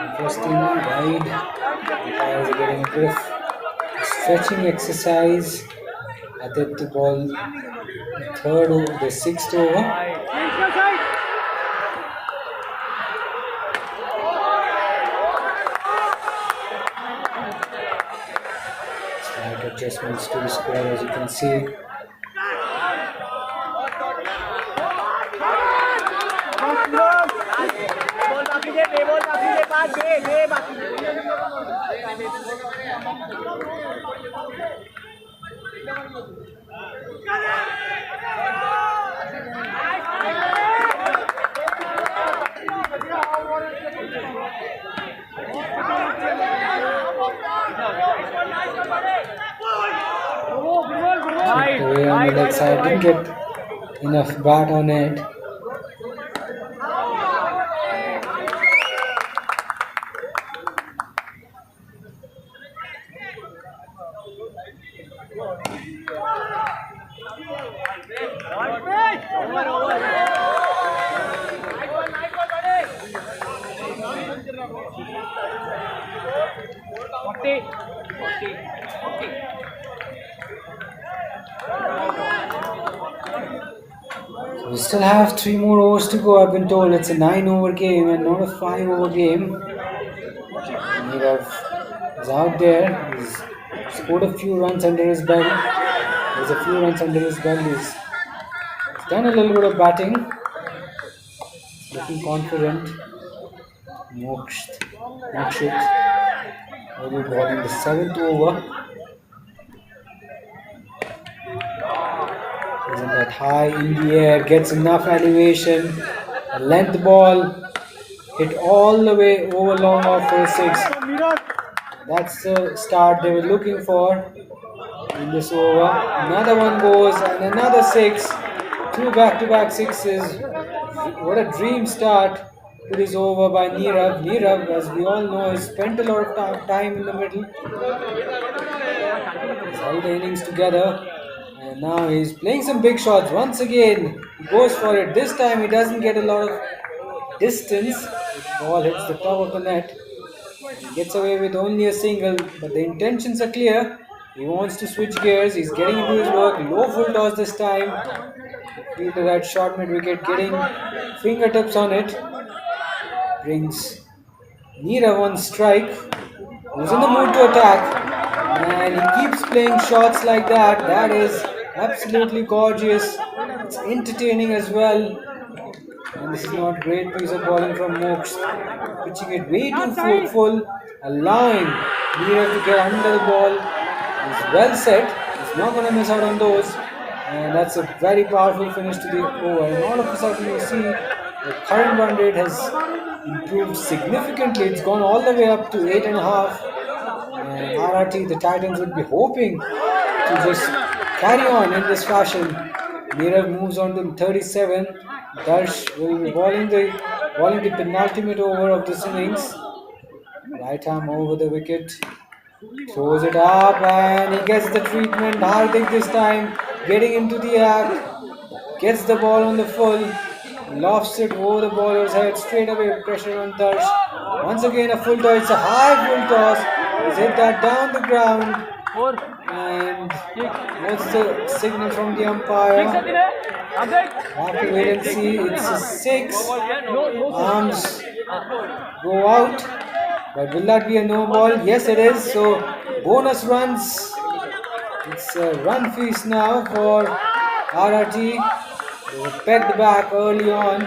Interesting wide. Umpires are getting a bit of stretching exercise at the ball. Third over, the 6th over. Slight adjustments to the score, as you can see. Away on the leg side, didn't get enough bat on it. We still have 3 more overs to go. I've been told it's a 9-over game and not a 5-over game. Nirav is out there. He's scored a few runs under his belt. There's a few runs under his belt. He's done a little bit of batting. Looking confident. Mokshit will be bowling the 7th over. Isn't that high in the air, gets enough elevation, a length ball, hit all the way over long off for a 6. That's the start they were looking for in this over. Another one goes and another 6. 2 back-to-back 6s. What a dream start to this over by Nirav. Nirav, as we all know, has spent a lot of time in the middle. He's held the innings together. And now he's playing some big shots. Once again, he goes for it. This time he doesn't get a lot of distance. The ball hits the top of the net. He gets away with only a single, but the intentions are clear. He wants to switch gears. He's getting into his work. Low full toss this time. Fielder at short mid wicket, getting fingertips on it. Brings Nirav on strike. Who's in the mood to attack. And he keeps playing shots like that. That is absolutely gorgeous. It's entertaining as well. And this is not great piece of bowling from Mox. Pitching it way too full, allowing Nirav to get under the ball. He's well set. He's not going to miss out on those. And that's a very powerful finish to the over. And all of a sudden you see the current run rate has improved significantly. It's gone all the way up to 8.5. And RRT, the Titans, would be hoping to just carry on in this fashion. Nirav moves on to 37. Darsh will be bowling the penultimate over of this innings. Right arm over the wicket. Throws it up and he gets the treatment. Hardik this time getting into the act. Gets the ball on the full. Lofts it over the bowler's head. Straight away pressure on Darsh. Once again a full toss. It's a high full toss. He's hit that down the ground. And what's the signal from the umpire? Have to wait and see. It's a 6. Arms go out. But will that be a no ball? Yes, it is. So bonus runs. It's a run feast now for RRT. They were pegged back early on.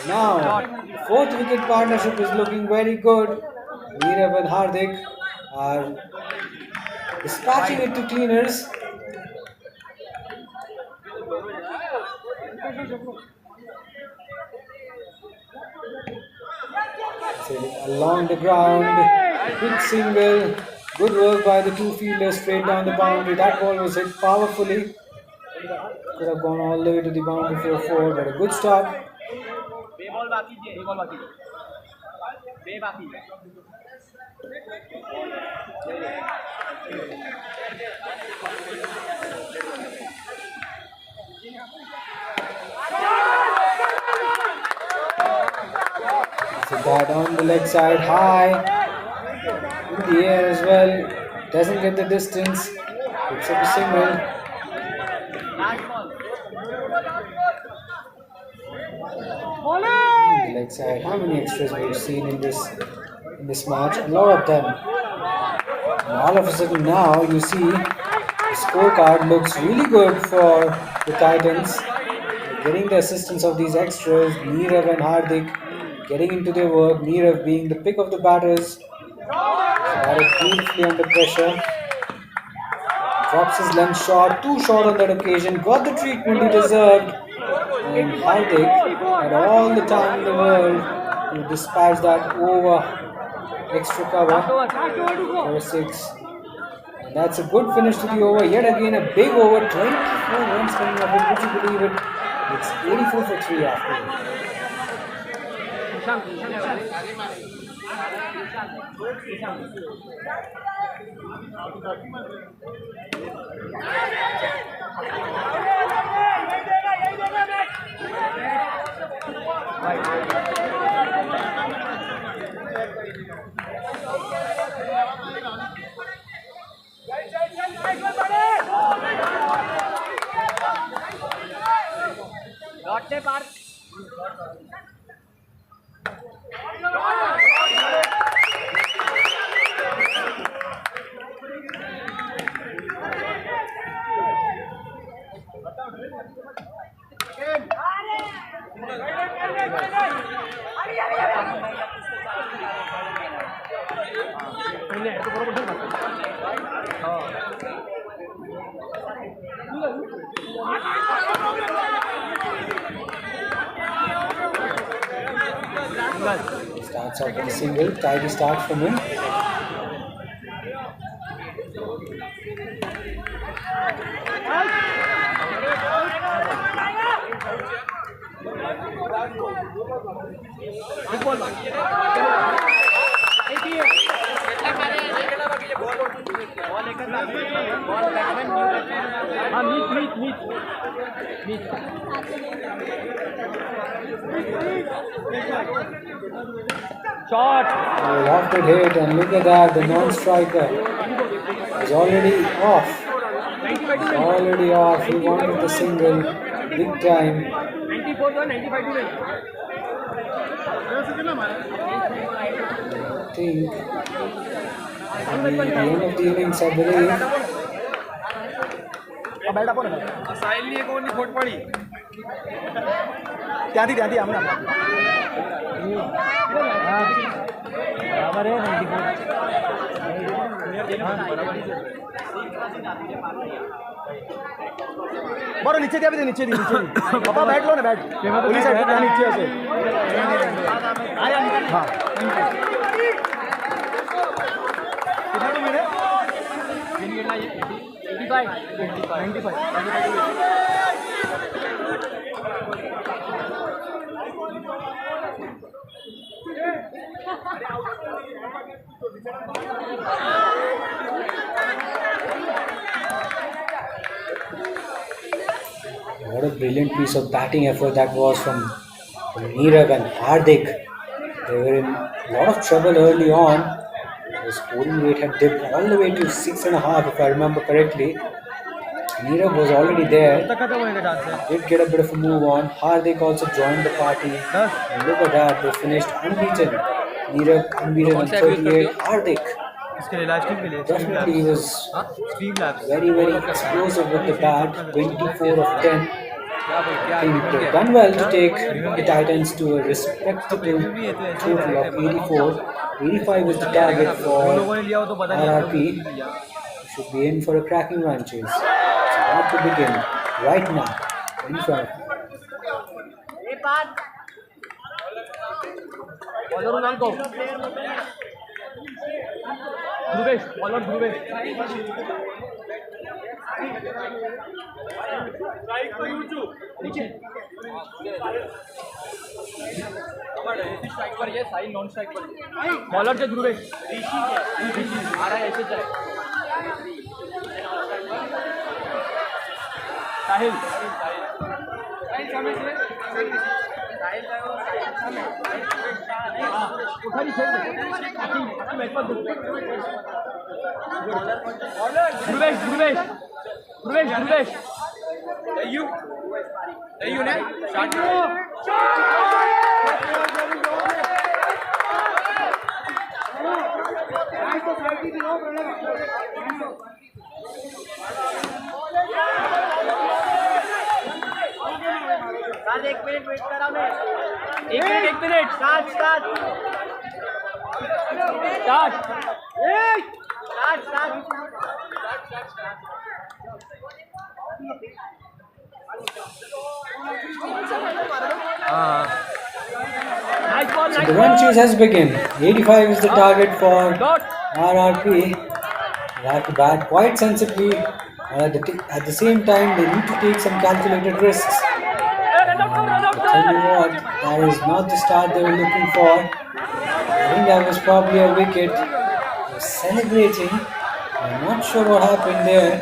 Now, fourth wicket partnership is looking very good. Nirav and Hardik are dispatching it to cleaners. Along the ground, quick single, good work by the two fielders straight down the boundary. That ball was hit powerfully. Could have gone all the way to the boundary for a 4, but a good stop. So that on the leg side, high, in the air as well, doesn't get the distance, picks up a single. On the leg side, how many extras we've seen in this match? A lot of them. And all of a sudden now you see the scorecard looks really good for the Titans. Getting the assistance of these extras, Nirav and Hardik getting into their work, Nirav being the pick of the batters. Started beautifully under pressure. Drops his length shot, too short on that occasion, got the treatment he deserved. And Hardik had all the time in the world to dispatch that over extra cover for a 6. And that's a good finish to the over. Yet again a big over, 24 runs coming up with, would you believe it? It's 84 for 3 after. Starts off with a single, tidy start from him. Shot! Lofted hit, and look at that, the non-striker He's already off. He's already off. He wanted the single. Big time. 94 to 95 to win. I think the end of the innings, I believe. साहिल एक over खोट पड़ी ત્યાંથી હમણાં બરાબર હે 94 બરો નીચે થી આપી દે નીચે પપ્પા બેટ લો ને બેટ ઓલી સાઈડ ત્યાં નીચે હશે હા कितना तो मिले 95. What a brilliant piece of batting effort that was from Nirav and Hardik. They were in a lot of trouble early on. The scoring rate had dipped all the way to 6.5 if I remember correctly. Nirav was already there. Did get a bit of a move on. Hardik also joined the party. And look at that, they finished unbeaten. Nirav unbeaten on 38. Hardik. Definitely he was very, very explosive with the bat. 24 of 10. I think they've done well to take the Titans to a respectable total of 84. 85 is the target for RRP. Should be in for a cracking run chase. It's about to begin right now. In front. Bowler से ध्रुवेश साहिल ध्रुवेश ने एक minute wait कराओ ने एक minute start So the run chase has begun. 85 is the target for RRP. They have to bat quite sensibly. At the same time, they need to take some calculated risks. Tell you what, that is not the start they were looking for. I think that was probably a wicket. They were celebrating. I'm not sure what happened there.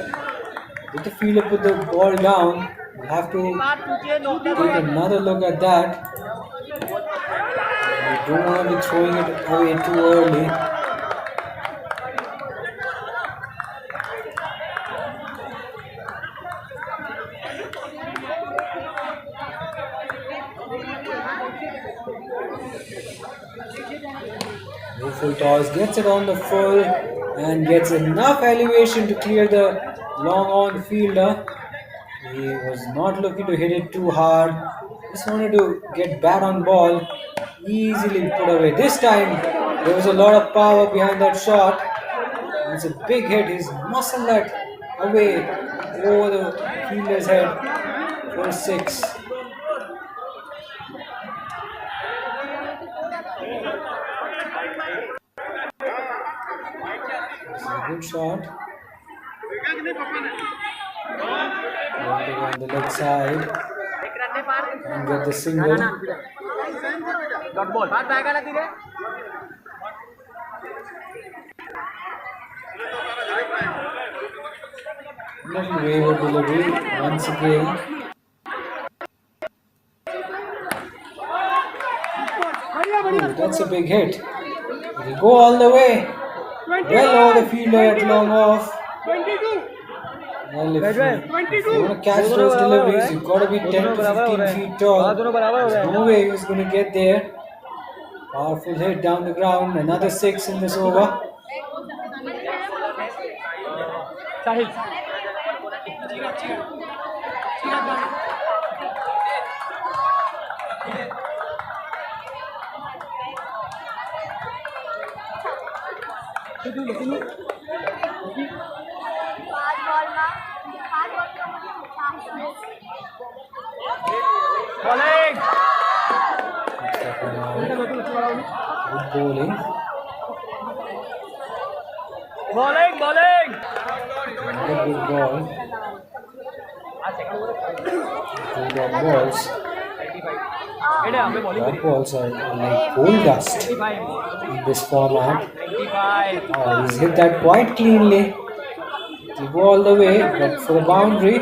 Did the fielder put the ball down? We'll have to take another look at that. We don't want to be throwing it away too early. Full toss, gets it on the full and gets enough elevation to clear the long on fielder. He was not looking to hit it too hard. Just wanted to get bat on ball. Easily put away. This time there was a lot of power behind that shot. It's a big hit. He's muscled that away over the fielder's head for a 6. It's a good shot. On the leg side and get the single. Little wayward delivery once again. Ooh, that's a big hit. It will go all the way. Well over the fielder at long off. Well, if you want to catch those deliveries, you've got to be 10 to 15 feet tall. There's no way he's going to get there. Powerful hit down the ground. Another 6 in this over. Sahil. Bowling. Good bowling. Bowling. Bowling. Another good ball. Good balls. Dot balls are like gold dust in this format. Oh, he's hit that quite cleanly. He'll go all the way, but for the boundary.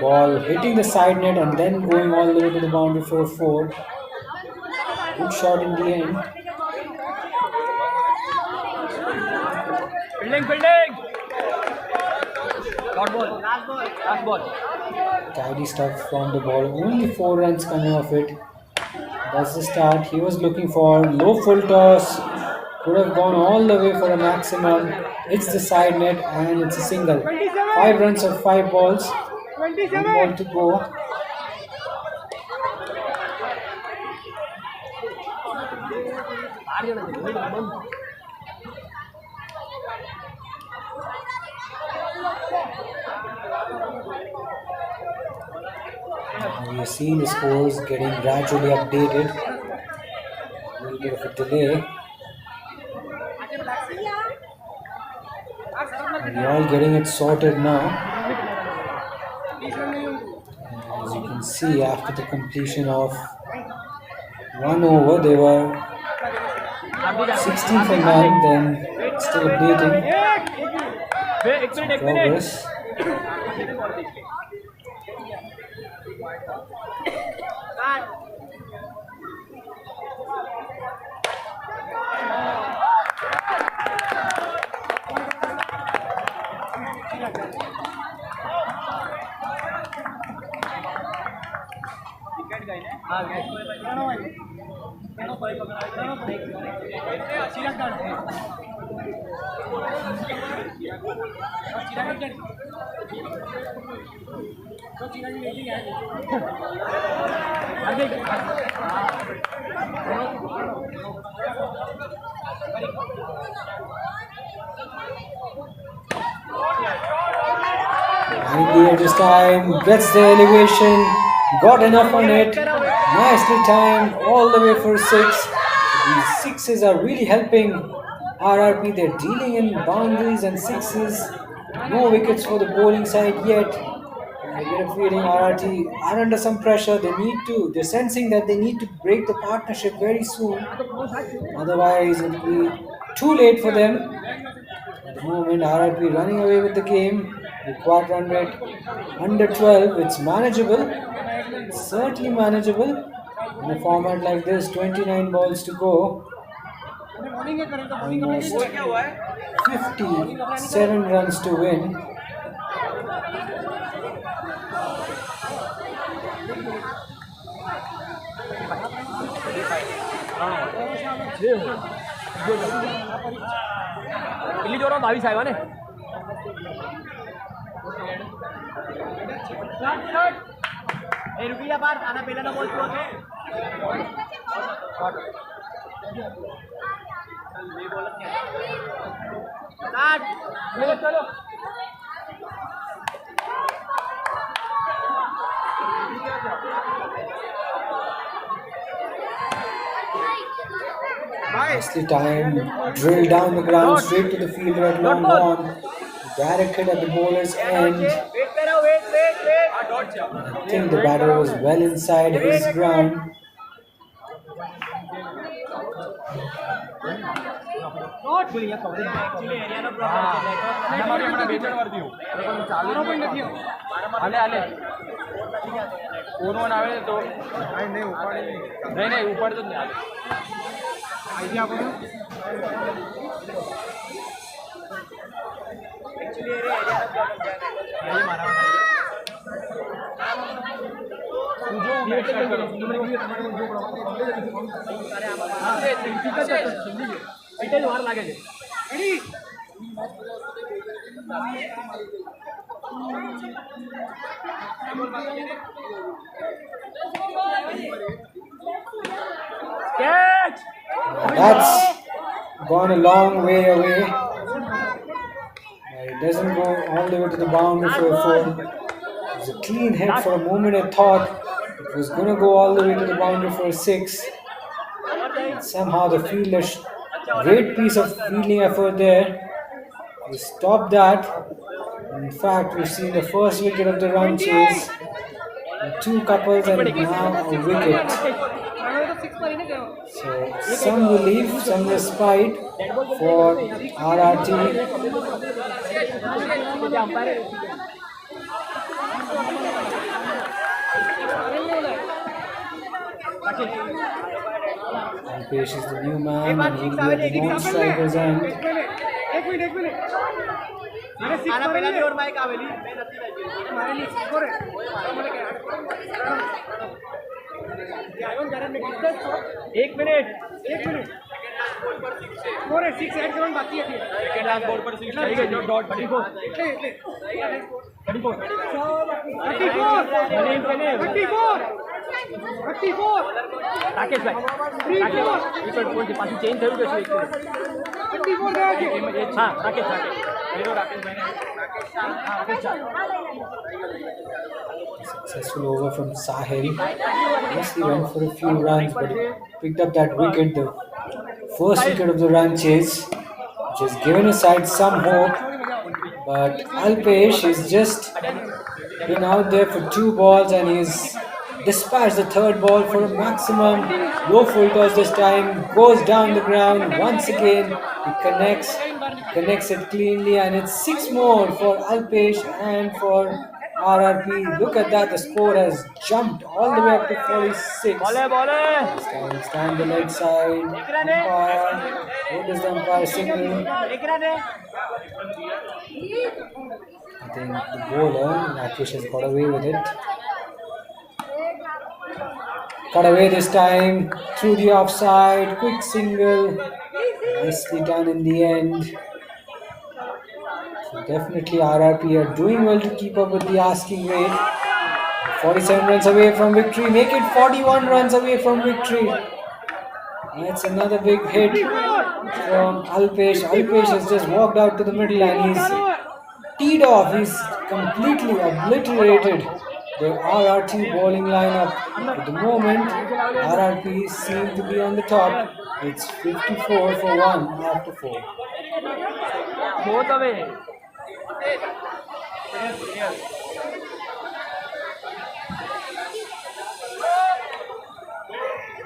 Ball hitting the side net and then going all the way to the boundary for a 4. Good shot in the end. Fielding. Dot ball. Last ball. Tidy stuff from the ball. Only 4 runs coming off it. That's the start. He was looking for low full toss. Could have gone all the way for a maximum. It's the side net and it's a single. 5 runs of 5 balls. 1 ball to go. We see the scores getting gradually updated. A little bit of a delay. We're all getting it sorted now. As you can see, after the completion of 1 over, they were 16 for 9, then still updating. Progress. Here this time gets the elevation, got enough on it, nicely timed all the way for 6. These 6s are really helping RRP. They're dealing in boundaries and 6s. No wickets for the bowling side yet. I get a feeling RRT are under some pressure. They're sensing that they need to break the partnership very soon. Otherwise it will be too late for them. At the moment, RRP running away with the game. Required run rate under 12. It's manageable. It's certainly manageable. In a format like this, 29 balls to go. Almost 57 runs to win. Delhi जोड़ा 22 आएगा ने रुपया बार आना पहले ना बोल चलो Nicely timed, drill down the ground, straight to the fielder at long on. Direct hit at the bowler's end. I think the batter was well inside his ground. नहीं ऊपर तो नहीं आइडिया आपको actually Catch! That's gone a long way away. It doesn't go all the way to the boundary for a 4. It was a clean hit. For a moment I thought it was going to go all the way to the boundary for a 6. And somehow the fielder, great piece of fielding effort there. We stopped that. In fact, we've seen the first wicket of the run chase. And 2 couples and now a wicket. So some relief, some respite for RRT. Alpesh is the new man and he'll be at the non-striker's end. एक minute score है 6 add करून बाकी आहे second last ball पर 6 ठीक है जो dot 34 Rakesh भाई विकेट कोणती पाછી चेंज થયું કે શું 34 ગયા છે હા રાકેશ હીરો રાકેશ ભાઈ હા Rakesh Successful over from Sahil. Yes, he went for a few runs, but he picked up that wicket, the first wicket of the run chase, which has given his side some hope. But Alpesh has just been out there for 2 balls and he's dispatched the third ball for a maximum. Low full toss this time, goes down the ground once again. He connects it cleanly, and it's 6 more for Alpesh and for RRP. Look at that, the score has jumped all the way up to 46. Stand the leg side. Umpire. What does the umpire signal? I think the bowler, Rakesh, has got away with it. Cut away this time, through the offside, quick single. Nicely done in the end. So definitely RRP are doing well to keep up with the asking rate. 47 runs away from victory. Make it 41 runs away from victory. That's another big hit from Alpesh. Alpesh has just walked out to the middle and he's teed off. He's completely obliterated the RRT bowling lineup. At the moment, RRP seem to be on the top. It's 54 for 1 after 4. both away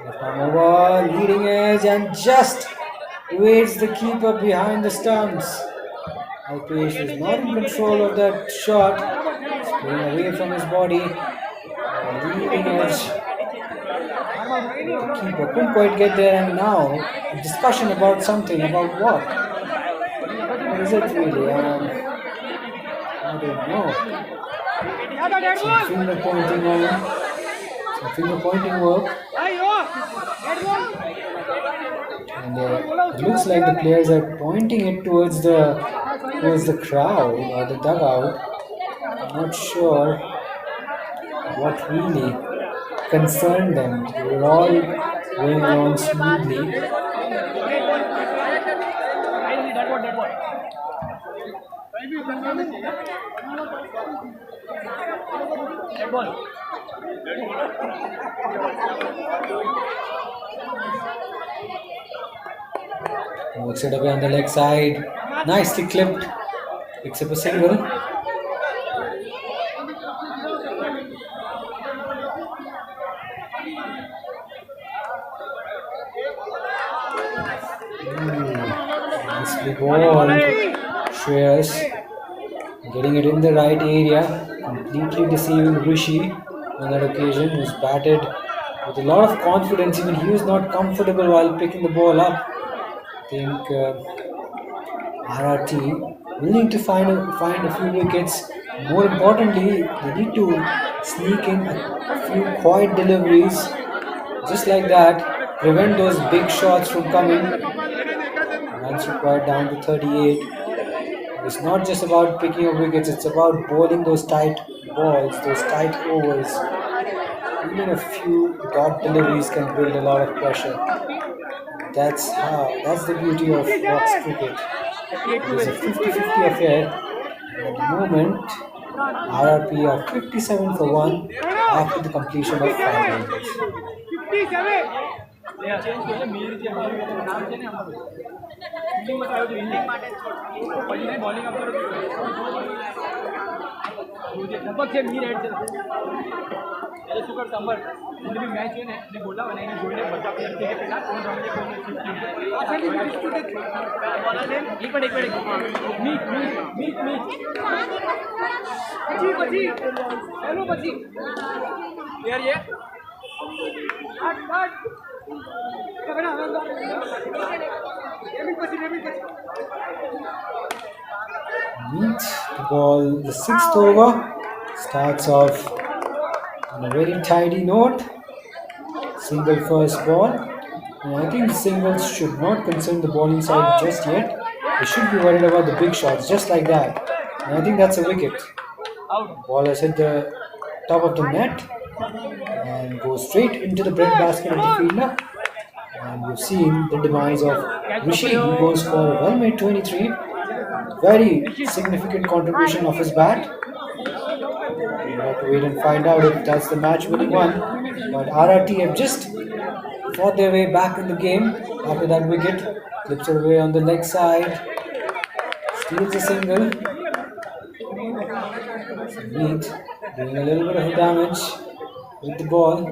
Left arm over, leading edge and just waits the keeper behind the stumps. Alpesh is not in control of that shot. It's playing away from his body. Leading edge. The keeper couldn't quite get there, and now a discussion about something. About what? What is it really? I don't know. Some finger pointing on. Some finger pointing work. And it looks like the players are pointing it towards the crowd or the dugout. I'm not sure what really concerned them. They were all going along smoothly. Works it away on the leg side. Nicely clipped. Picks up a single. Nicely bowled. Shreyas getting it in the right area. Completely deceiving Rishi on that occasion, who's batted with a lot of confidence. Even he was not comfortable while picking the ball up. I think RRT will need to find a few wickets. More importantly, they need to sneak in a few quiet deliveries, just like that, prevent those big shots from coming. Runs required down to 38. It's not just about picking up wickets, it's about bowling those tight balls, those tight overs. Even a few dot deliveries can build a lot of pressure. That's the beauty of box cricket. It is a 50-50 affair. At the moment, RRP are 57 for 1 after the completion of 5 overs. Meet to ball the 6th over. Starts off on a very tidy note. Single first ball. And I think the singles should not concern the bowling side just yet. They should be worried about the big shots, just like that. And I think that's a wicket. Ball has hit the top of the net and goes straight into the breadbasket of the fielder. And we've seen the demise of Rishi. He goes for a well-made 23. Very significant contribution of his bat. We'll have to wait and find out if that's the match-winning one. But RRT have just fought their way back in the game after that wicket. Clips it away on the leg side. Steals a single. Meet doing a little bit of damage with the ball.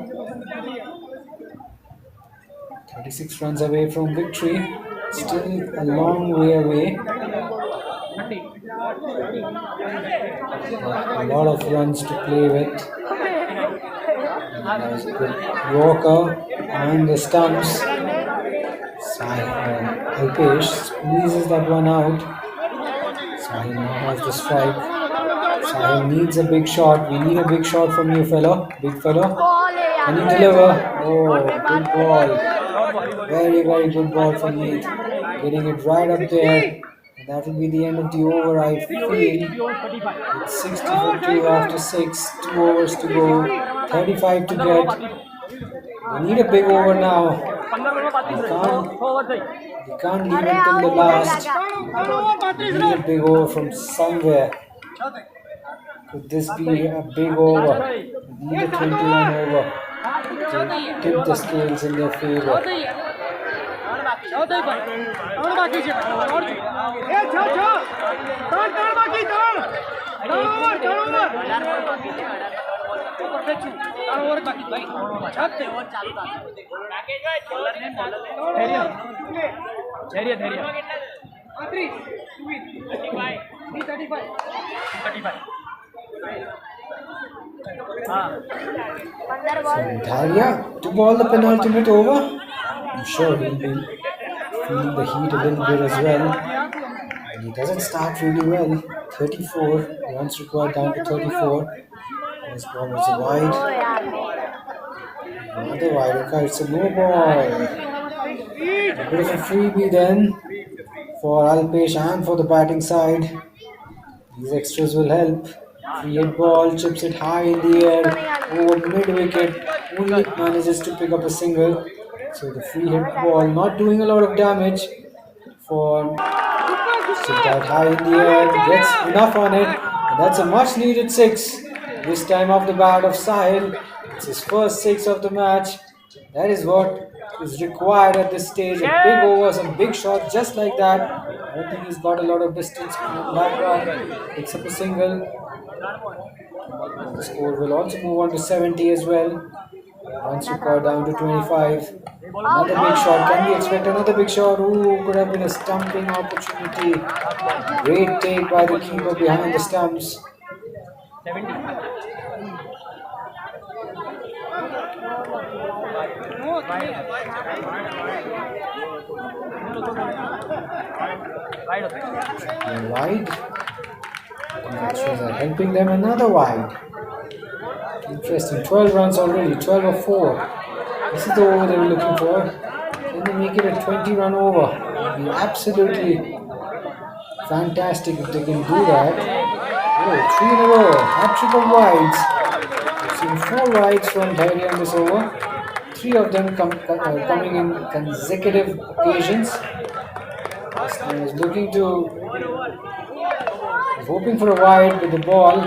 36 runs away from victory. Still a long way away. A lot of runs to play with. That was a good Yorker and the stumps. Alpesh squeezes that one out. Sahil now has the strike. Sahil needs a big shot. We need a big shot from you, fella. Big fella. Can you deliver? Oh, good ball. Very, very good ball from Meet. Getting it right up there. And that will be the end of the over, I feel. It's 60 for 2 after 6. 2 overs to go. 35 to get. We need a big over now. We can't leave it till the last. We need a big over from somewhere. Could this be a big over? We need a 21 over to tip the scales in their favor. Daria to ball the penultimate over. I'm sure he'll be feeling the heat a little bit as well. And he doesn't start really well. 34 runs required down to 34. This ball was a wide. Another wide. Okay, it's a no ball. A bit of a freebie then for Alpesh and for the batting side. These extras will help. Free hit ball, chips it high in the air, over mid-wicket, only manages to pick up a single. So the free hit ball not doing a lot of damage for chip that high in the air, gets enough on it, and that's a much needed 6. This time off the bat of Sahil. It's his first 6 of the match. That is what is required at this stage. A big over, some big shots just like that. I don't think he's got a lot of distance on that run. Picks up a single. The score will also move on to 70 as well. Runs required down to 25. Another big shot. Can we expect another big shot? Ooh, could have been a stumping opportunity. Great take by the keeper behind the stumps. 70. Wide. Congratulations are helping them. Another wide. Interesting. 12 runs already. 12 or 4. This is the over they were looking for. Can they make it a 20-run over? It would be absolutely fantastic if they can do that. Oh, 3 in a row. Hat-trick of wides. We've seen 4 wides from Dhairi on this over. 3 of them coming in consecutive occasions. I was hoping for a wide with the ball.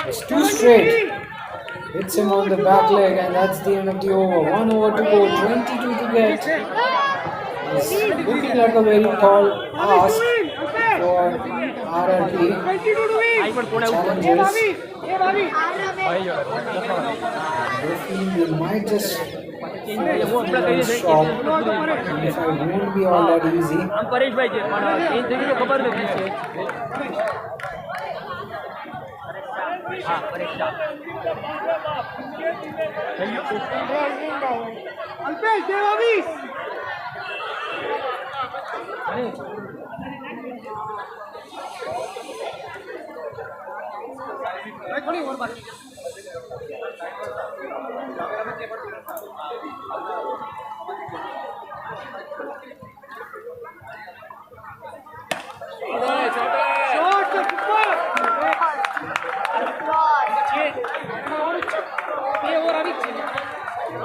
It's 2 straight. Hits him on the back leg, and that's the end of the over. 1 over to go, 22 to get. It's looking like a very tall ask for RRP. Challenges. They feel they might just shot. And if I won't be all that easy.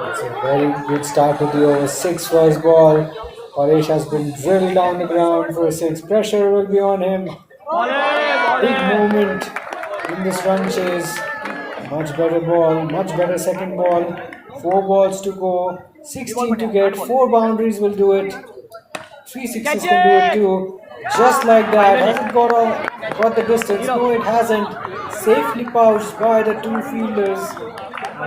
It's a very good start to the over. 6 first ball. Paresh has been drilled down the ground for a 6. Pressure will be on him. Big moment in this run chase. Much better ball, much better second ball. 4 balls to go. 16 to get. 4 boundaries will do it. 3 sixes can do it too. Just like that. Has it got the distance? No, it hasn't. Safely pouched by the 2 fielders.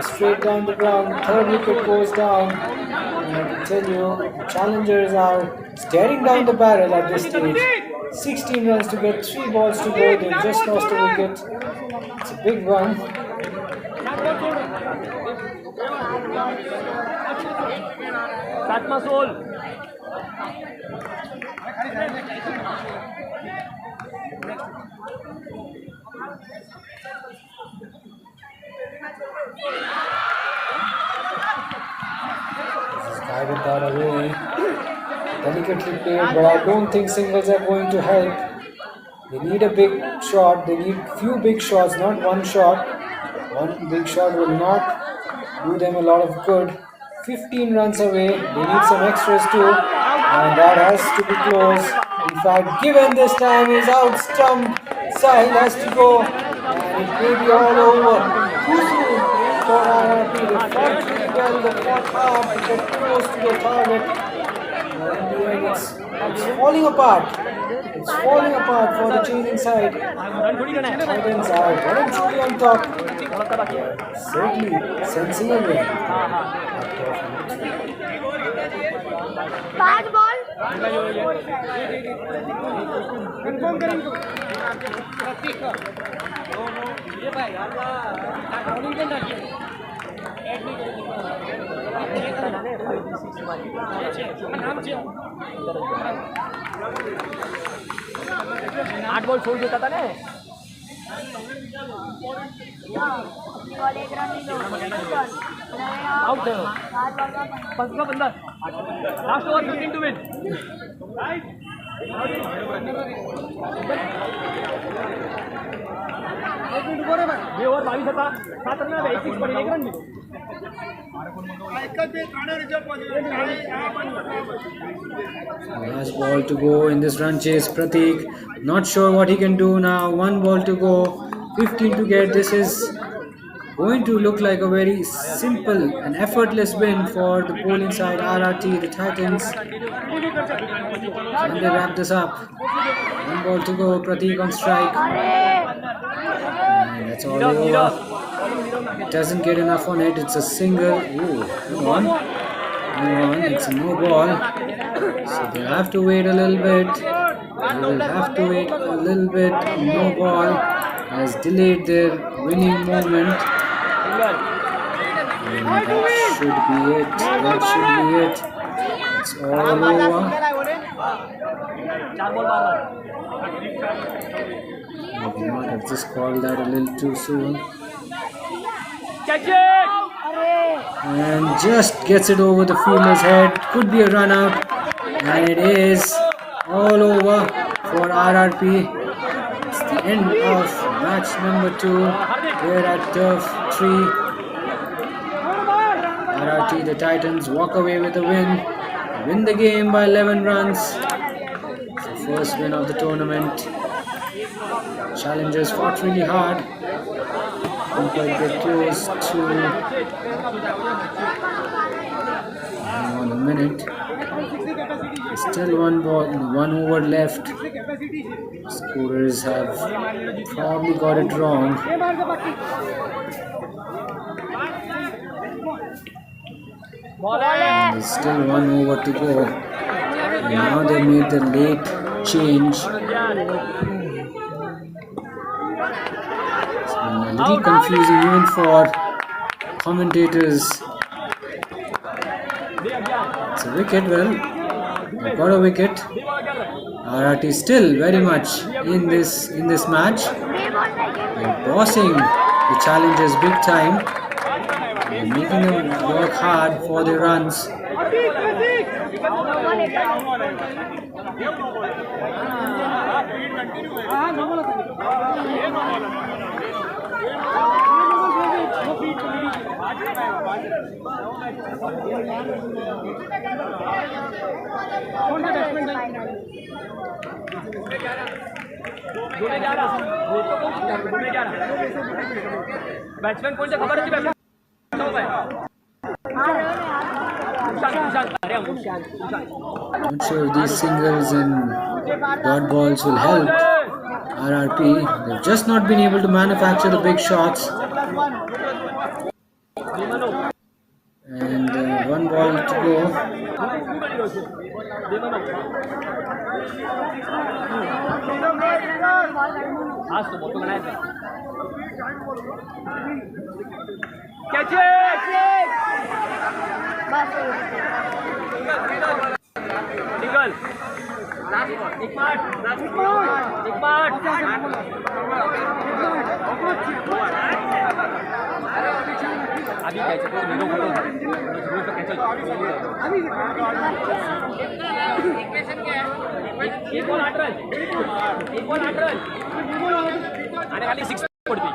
Straight down the ground. 3rd wicket goes down. And I can tell you, the challengers are staring down the barrel at this stage. 16 runs to get, 3 balls to go. They've just lost a wicket. It's a big one. This is guided that away. Delicately played, but I don't think singles are going to help. They need a big shot. They need few big shots, not one shot. One big shot will not do them a lot of good. 15 runs away. They need some extras too, and that has to be close. In fact, given this time is out stumped. Sahil has to go, and it may be all over. Too soon for RRP. They fought really well. They fought hard to get close to the target. But in the end, it's falling apart. It's falling apart for the chasing side. Titans are well and truly on top. Certainly sensing a win. Bad ball. आठ ball छोड़ देता था ना out है पंद्रह बंदा last over 15 to win ये over 22 था 7 रन में 1 पड़ी 1 run Last ball to go in this run chase. Pratik not sure what he can do now. 1 ball to go, 15 to get. This is going to look like a very simple and effortless win for the bowling side RRT, the Titans. And they wrap this up. 1 ball to go. Pratik on strike. And that's all over. It doesn't get enough on it. It's a single. Ooh, hang on. It's a no ball. So they'll have to wait a little bit. They will have to wait a little bit. No ball has delayed their winning moment. And that should be it. That should be it. It's all over. Maybe not have just called that a little too soon. Catch it! And just gets it over the fielder's head. Could be a run out. And it is all over for RRP. It's the end of match number 2 here at Turf 3. RRT, the Titans, walk away with a win. Win the game by 11 runs. It's the first win of the tournament. Challengers fought really hard. Couldn't quite get close to... Hang on a minute. There's still one over left. Scorers have probably got it wrong. And there's still one over to go. And now they made the late change. It's been a little confusing even for commentators. It's a wicket. Well, they got a wicket. RRT still very much in this match. They're bossing the challengers big time. They're making them work hard for their runs. Batsman कौन सा खबर है Not sure if these singles and dot balls will help RRP. They've just not been able to manufacture the big shots. And one ball to go. Catch it! Single. एक mart अभी कैसे तो Nero photo जरूर तो cancel equation क्या है एक ball 8 run आने वाली 6 पड़ती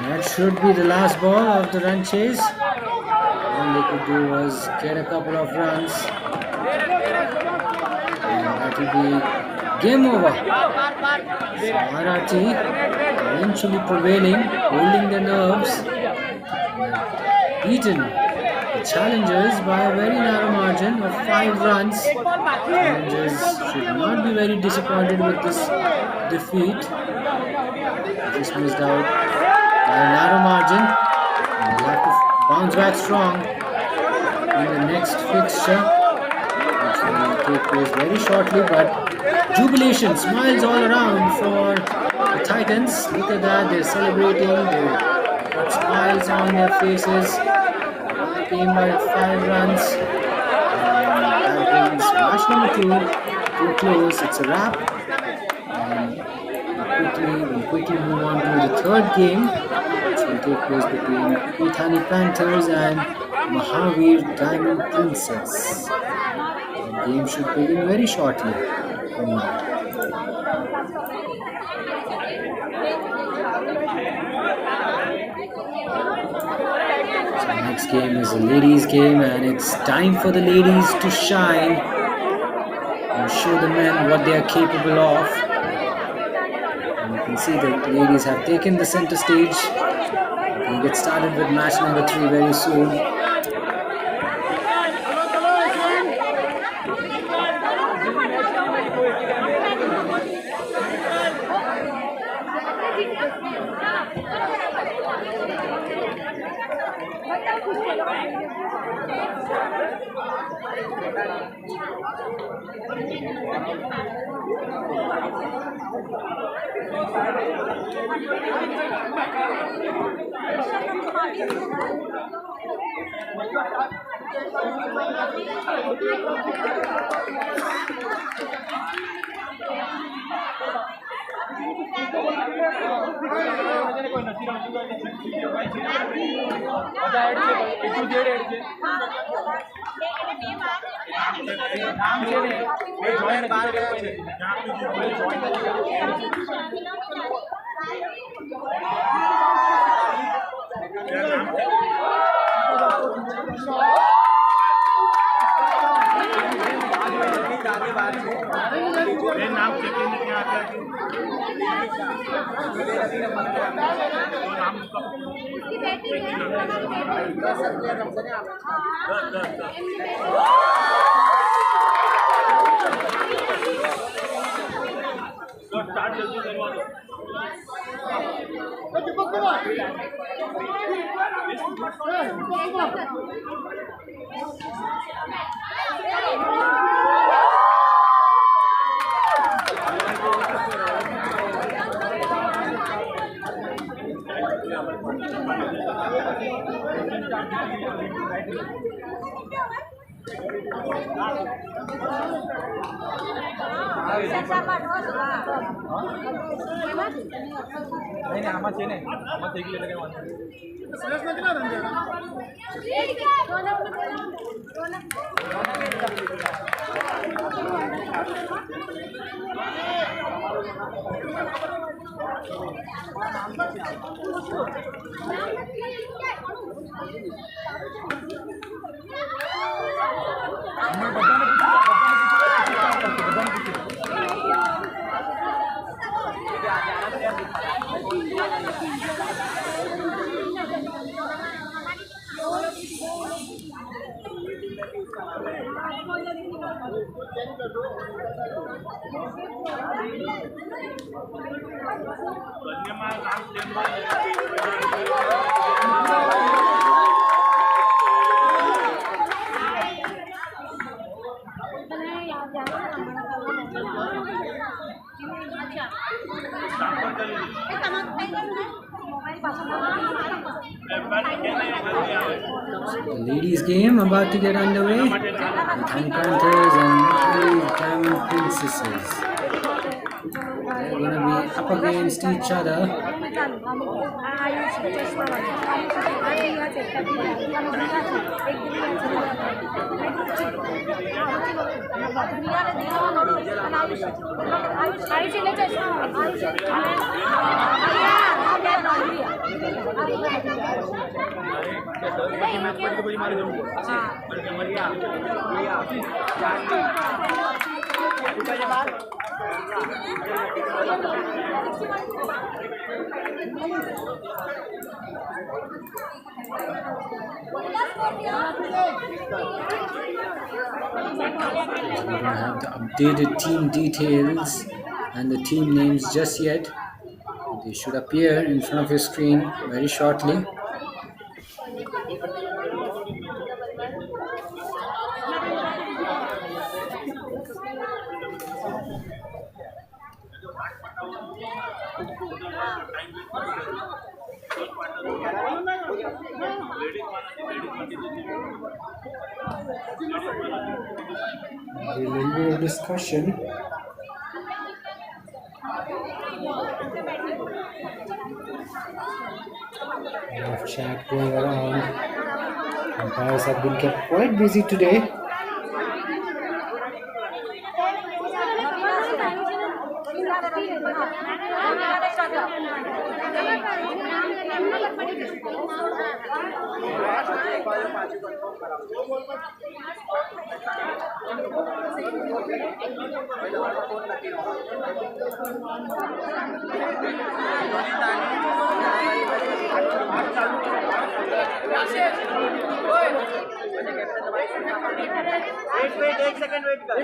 That should be the last ball of the run chase. All they could do was get a couple of runs. And that will be game over. So RRT eventually prevailing, holding their nerves. Beaten the challengers by a very narrow margin of 5 runs. Challengers should not be very disappointed with this defeat. Just missed out by a narrow margin. And they'll have to bounce back strong in the next fixture, which will take place very shortly. But jubilation, smiles all around for the Titans. Look at that, they're celebrating, they've got smiles on their faces. Came by 5 runs. And that brings match number 2 to a close. It's a wrap. And we'll quickly move on to the third game, which will take place between Ithani Panthers and Mahavir Diamond Princess. The game should begin very shortly from now. So the next game is a ladies' game, and it's time for the ladies to shine and show the men what they are capable of. And you can see the ladies have taken the center stage. We'll get started with match number 3 very soon. The ladies' game about to get underway with Honey Panthers and Diamond Princesses. They're going to be up against each other. We don't have the updated team details and the team names just yet. They should appear in front of your screen very shortly. A little bit of discussion. A lot of chat going around. Umpires have been kept quite busy today. Wait एक second wait कर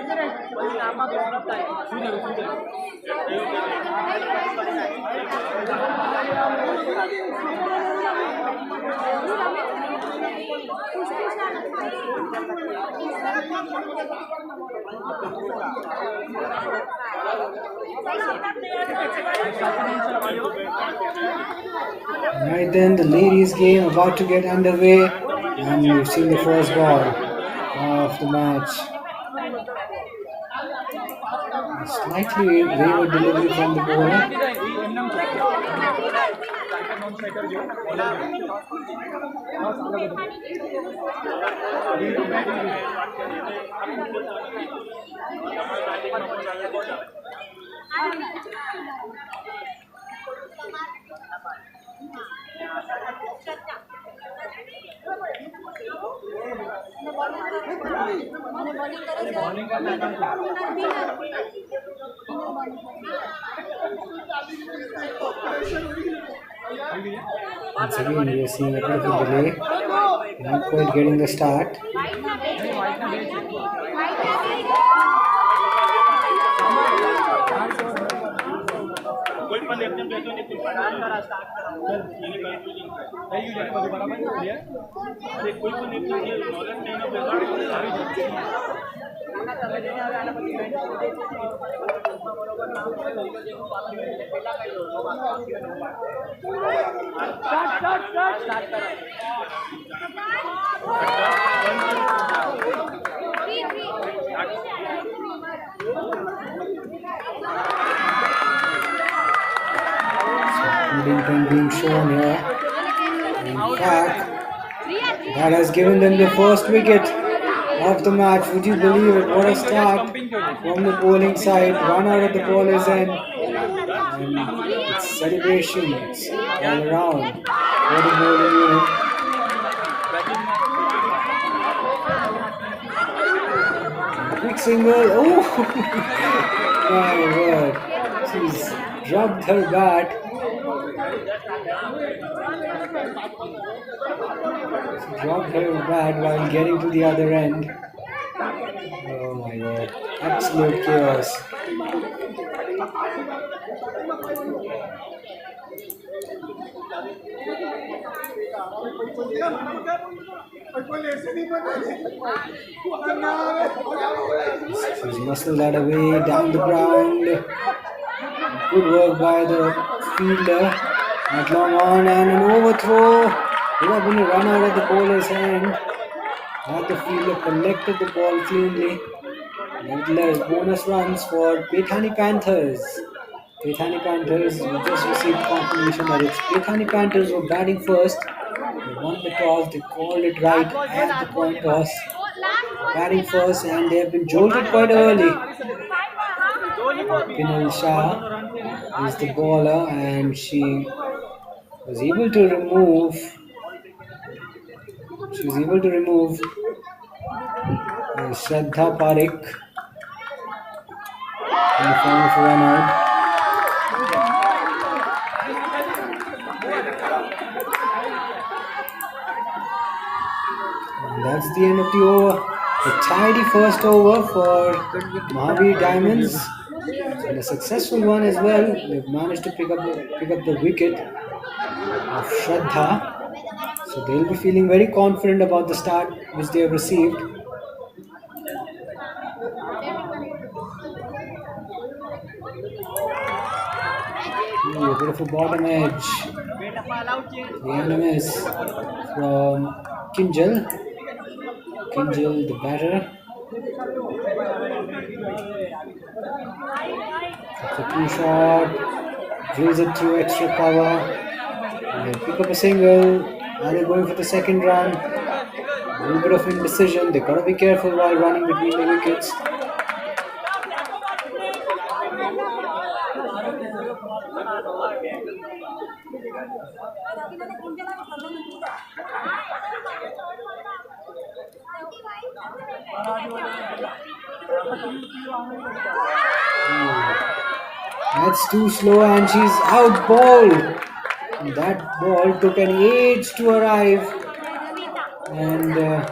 Right then, the ladies' game about to get underway. And we've seen the first ball of the match. A slightly wayward delivery from the bowler. Once again, we are seeing a bit of a delay. Not quite getting the start. कोई पण एकदम बेचो नहीं start करा ये confusing है ये जाने बराबर क्लियर अरे कोई पण एकदम ये नॉलेज नहीं ना बेचो सारी खाना चले देने वाले आना पड़ेगा बरोबर नाम से देखो बाकी पहला का ही हो स्टार्ट करा Intent being shown here. In fact, that has given them the first wicket of the match. Would you believe it? What a start from the bowling side. Run out of the bowler's end. And it's celebrations all around for the bowling unit. Quick single. Oh! My word. She's dropped her bat. She dropped her bat while getting to the other end. Oh my god. Absolute chaos. She's muscled that away down the ground. Good work by the fielder. Not long on and an overthrow. Would have been a run out of the bowler's hand. Had the fielder collected the ball cleanly. Nevertheless, bonus runs for Pethani Panthers. Pethani Panthers, we just received confirmation that it's Pethani Panthers were batting first. They won the toss, they called it right at the coin toss. Batting first and they have been jolted quite early. Pinal Shah is the bowler and she was able to remove Shraddha Parekh in the form of a run out. And that's the end of the over. A tidy first over for Mahavir Diamonds. And a successful one as well. They've managed to pick up the wicket of Shraddha. So they'll be feeling very confident about the start which they have received. A bit of a bottom edge. The NMS from Kinjal. Kinjal, the batter. It's a two shot. Drills it through extra cover. And they pick up a single. Now they're going for the second run. A little bit of indecision. They've got to be careful while running between the wickets. That's too slow and she's out bowled. That ball took an age to arrive. And well.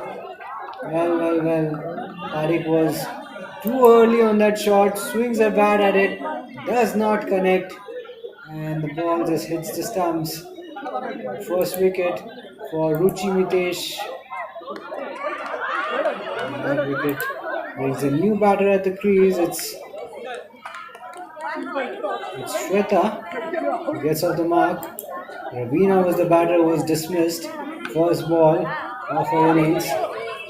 Tariq was too early on that shot. Swings a bat at it. Does not connect. And the ball just hits the stumps. First wicket for Ruchi Mitesh. And that wicket brings a new batter at the crease. It's Shweta who gets off the mark. Ravina was the batter who was dismissed. First ball. of her innings.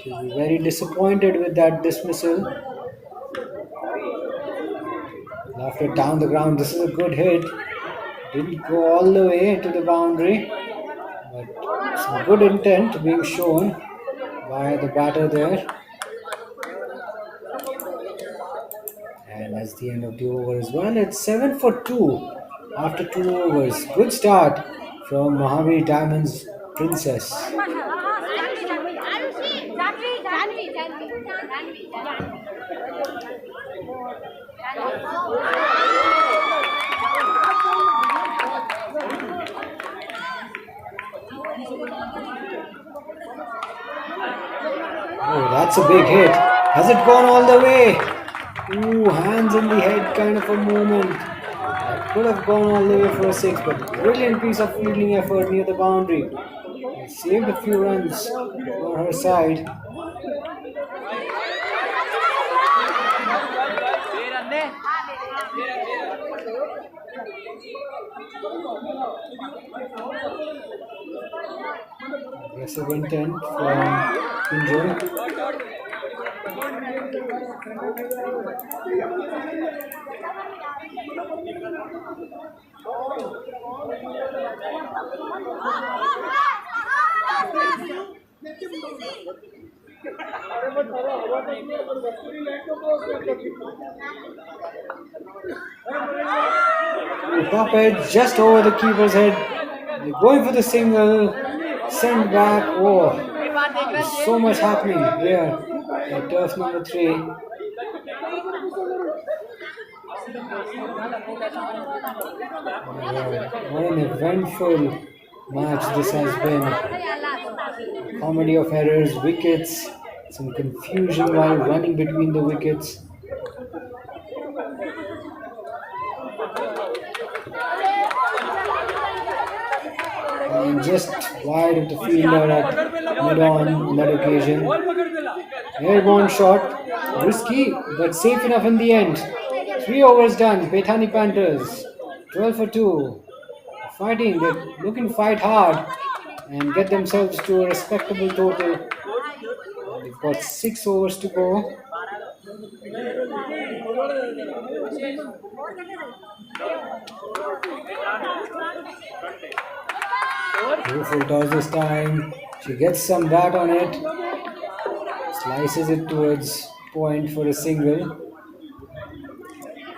She'll be very disappointed with that dismissal. Left it down the ground. This is a good hit. Didn't go all the way to the boundary, but some good intent being shown by the batter there. And that's the end of the over as well. It's 7 for 2 after 2 overs. Good start from Mahavir Diamonds Princess. Oh, that's a big hit. Has it gone all the way? Ooh, hands in the head kind of a moment. That could have gone all the way for a 6, but brilliant piece of fielding effort near the boundary. It saved a few runs for her side. Aggressive intent from Pinjal. Top edge just over the keeper's head. They're going for the single. Send back. Oh, there's so much happening here at turf number 3. What an eventful match this has been. Comedy of errors, wickets, some confusion while running between the wickets. And just wide of the fielder at mid-on that occasion. Airborne shot, risky but safe enough in the end. 3 overs done. Paithani Panthers 12 for 2. Fighting, they're looking to fight hard and get themselves to a respectable total. They've got 6 overs to go. Beautiful toss this time. She gets some bat on it. Slices it towards point for a single.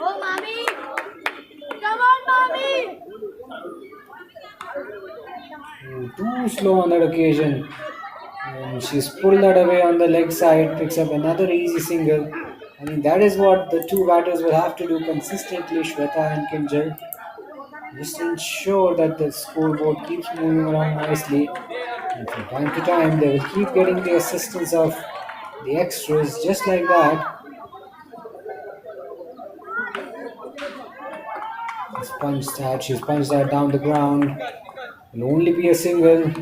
Oh, mommy! Come on, mommy! Too slow on that occasion. And she's pulled that away on the leg side. Picks up another easy single. I mean, that is what the two batters will have to do consistently, Shweta and Kinjal. Just ensure that the scoreboard keeps moving along nicely. And from time to time, they will keep getting the assistance of the extras just like that. She's punched that down the ground. Will only be a single.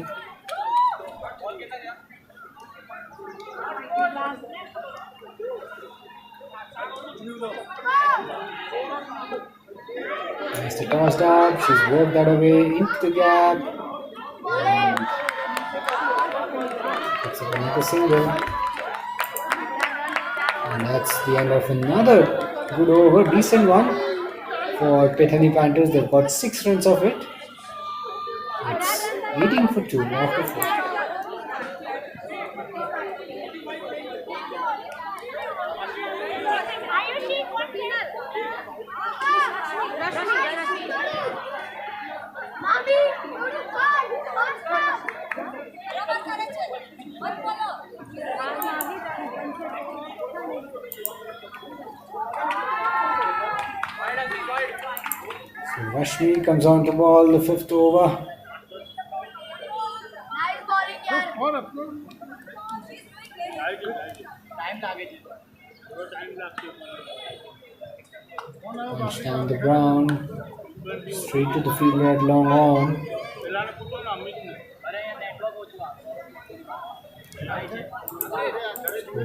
Nice to tossed up. She's worked that away into the gap. And it's another single. And that's the end of another good over, decent one for Paithani Panthers. They've got 6 runs of it. It's 18 for 2 after 4. So Rashmi comes on to ball the 5th over. Nice bowling, yaar. Punch down the ground. Straight to the fielder at long on.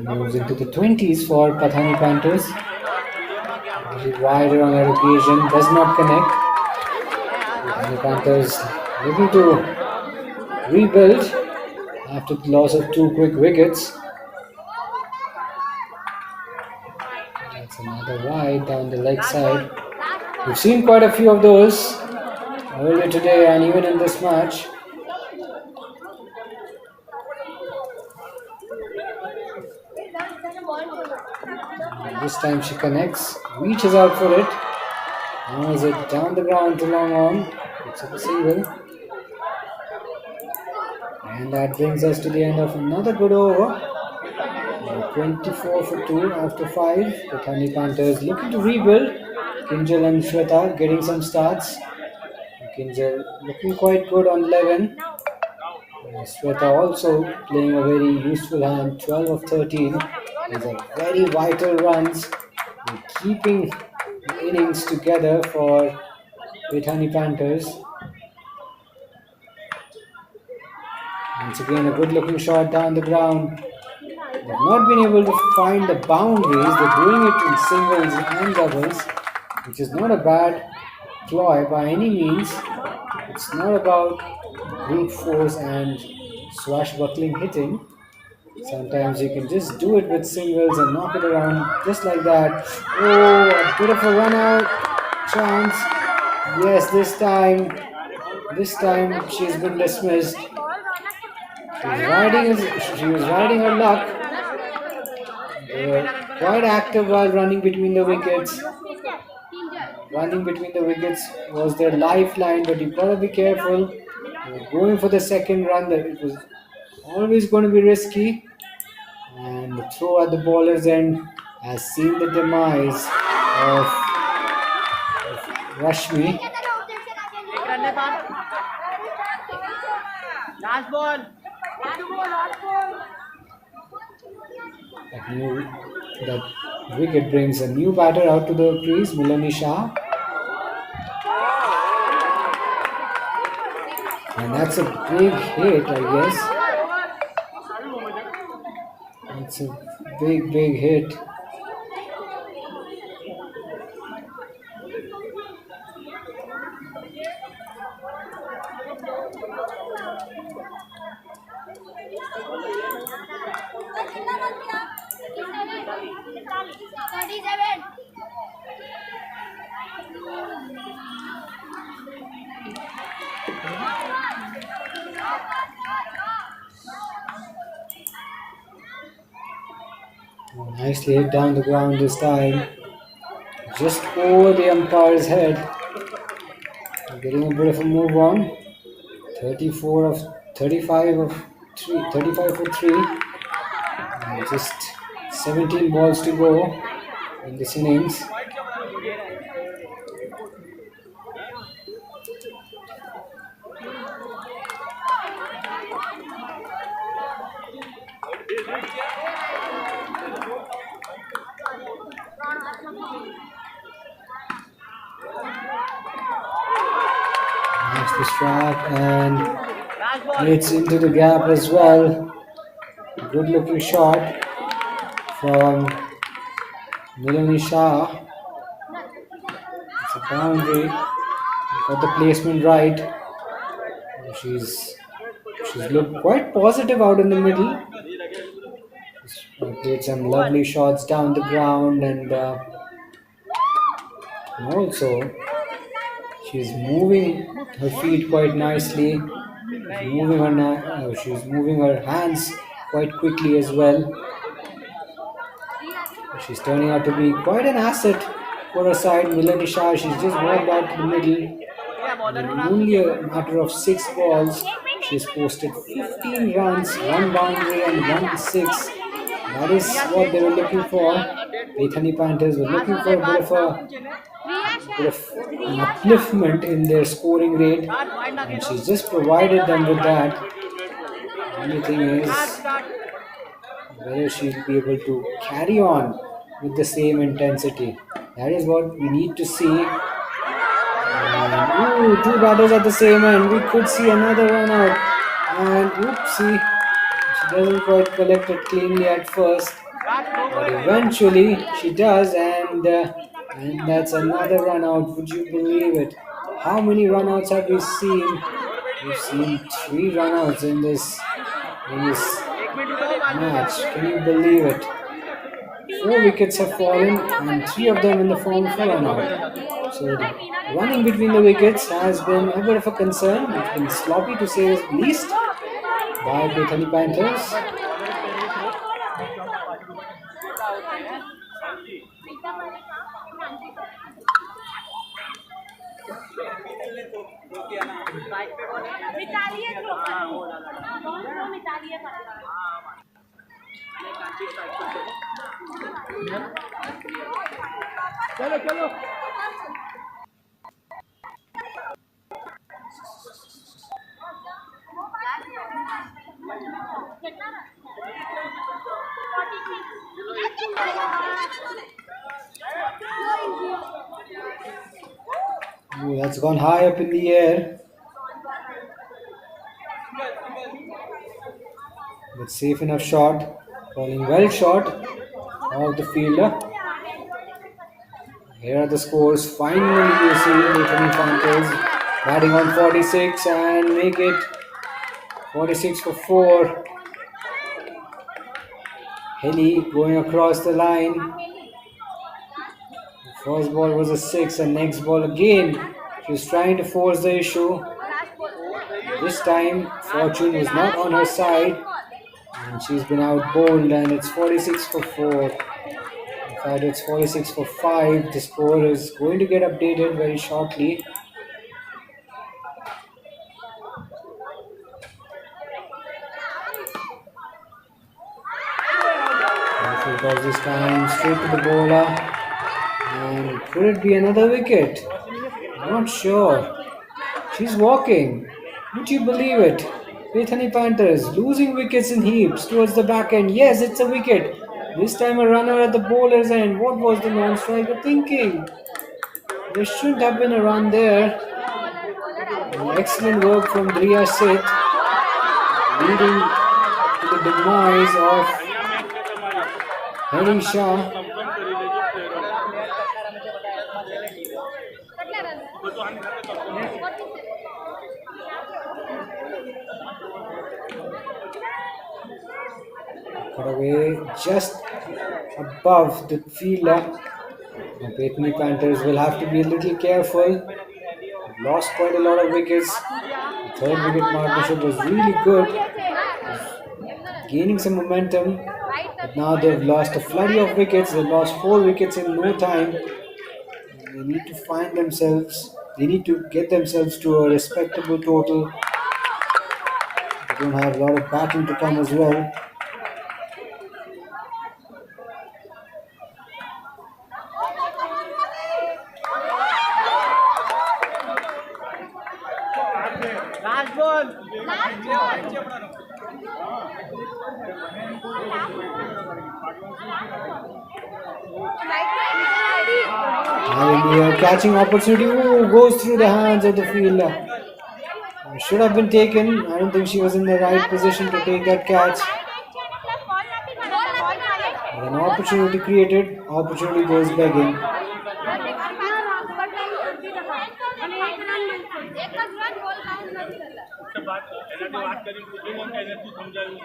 Moves into the 20s for Paithani Panthers. A little wider on that occasion. Does not connect. Paithani Panthers looking to rebuild after the loss of 2 quick wickets. That's another wide down the leg side. We've seen quite a few of those earlier today and even in this match. And this time she connects, reaches out for it. Now is it down the ground to long on? Picks up a single. And that brings us to the end of another good over. 24 for 2 after 5. The Thani Panthers looking to rebuild. Kinjal and Shweta getting some starts. Kinjal looking quite good on 11. Shweta also playing a very useful hand, 12 of 13. These are very vital runs. They're keeping the innings together for the Thani Panthers. Once again, a good looking shot down the ground. They've not been able to find the boundaries. They're doing it in singles and doubles, which is not a bad ploy by any means. It's not about brute force and swashbuckling hitting. Sometimes you can just do it with singles and knock it around just like that. Oh, a bit of a run out chance. Yes, this time she's been dismissed. She was riding her luck. They were quite active while running between the wickets. Running between the wickets was their lifeline, but you've got to be careful. They were going for the second run. That it was always going to be risky. And the throw at the bowler's end has seen the demise of Rashmi. Last ball. That wicket brings a new batter out to the crease, Milani Shah. And that's a big hit, I guess. It's a big hit. Nicely hit down the ground this time. Just over the umpire's head. Getting a bit of a move on. 35 for 3. And just 17 balls to go in this innings. Nice the strike and hits into the gap as well. Good looking shot from Milani Shah. It's a boundary. Got the placement right. She's looked quite positive out in the middle. She's played some lovely shots down the ground and also she's moving her feet quite nicely. She's moving her hands quite quickly as well. She's turning out to be quite an asset for her side. Milani Shah, she's just walked out to the middle. In only a matter of 6 balls, she's posted 15 runs, 1 boundary and 1 6. That is what they were looking for. The Thani Panthers were looking for a bit of an upliftment in their scoring rate, and she's just provided them with that. The only thing is whether she'll be able to carry on with the same intensity. That is what we need to see. And, 2 batters at the same end. We could see another run out. And oopsie, she doesn't quite collect it cleanly at first, but eventually she does, and that's another run out. Would you believe it? How many run outs have we seen? We've seen 3 run outs in this in this match. Can you believe it? 4 wickets have fallen and 3 of them in the form of a run out. So the running between the wickets has been a bit of a concern. It's been sloppy to say the least by the Bethany Panthers. चलो चलो Ooh, that's gone high up in the air. But safe enough shot. Falling well short of the fielder. Here are the scores. Finally, you see Bethany Panthers batting on 46 and make it 46 for 4. Henny going across the line. The first ball was a 6 and next ball again. She was trying to force the issue. This time, fortune was not on her side. And she's been out bowled and it's 46 for 4. In fact, it's 46 for 5. The score is going to get updated very shortly. Because this time straight to the bowler. And could it be another wicket? Not sure. She's walking. Would you believe it? Bethany Panthers losing wickets in heaps towards the back end. Yes, it's a wicket. This time a runner at the bowler's end. What was the non-striker thinking? There shouldn't have been a run there. And excellent work from Driya Seth, leading to the demise of Hari Shah. Cut away just above the fielder. The Bethany Panthers will have to be a little careful. They've lost quite a lot of wickets. The third wicket partnership was really good, gaining some momentum. But now they've lost a flurry of wickets. They've lost 4 wickets in no time. They need to find themselves. They need to get themselves to a respectable total. They don't have a lot of batting to come as well. Last ball Hallelujah. Catching opportunity. Ooh, goes through the hands of the fielder. Should have been taken. I don't think she was in the right position to take that catch. But an opportunity created. Opportunity goes begging. बात करी कुछ मन कहने तू समझाऊंगी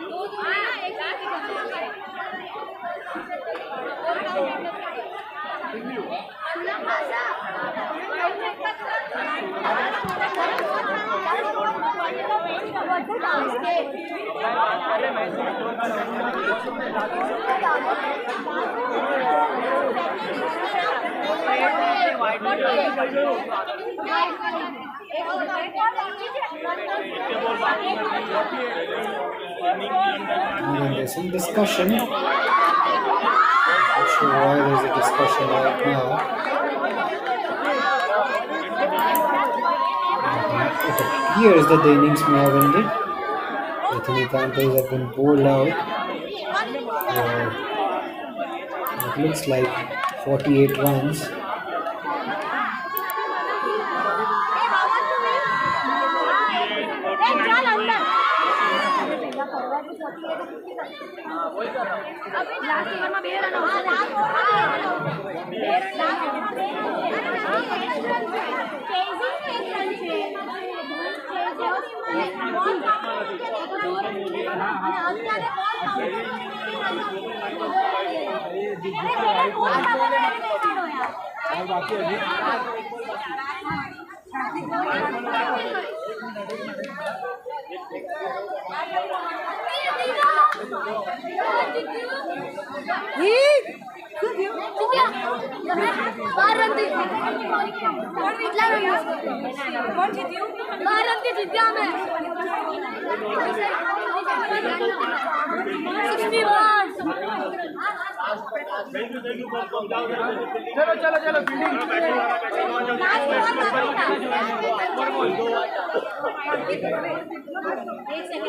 And there's some discussion. Not sure why there's a discussion right now. It appears that the innings may have ended. Bethany Panthers have been bowled out. It looks like 48 runs.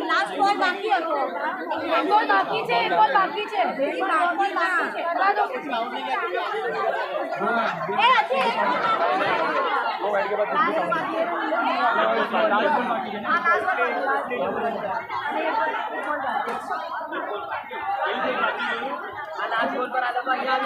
Last ball बाकी है एक ball बाकी है एक ball बाकी है करा दो ए अच्छे लास्ट बॉल पर आधा भाई याद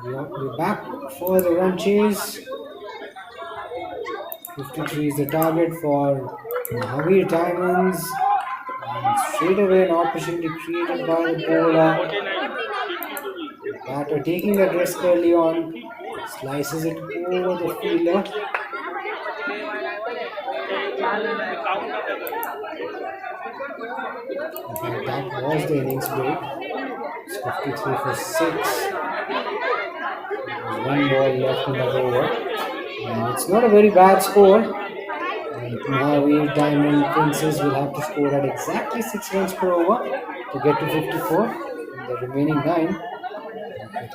We're back for the run chase. 53 is the target for Mahavir Diamonds. And straight away an opportunity created by the bowler. The batter taking that risk early on, slices it over the fielder. In fact, that was the innings break. It's 53 for 6. There's one ball left in the over. And it's not a very bad score. And Mahavir Diamond Princess will have to score at exactly 6 runs per over to get to 54. And the remaining 9.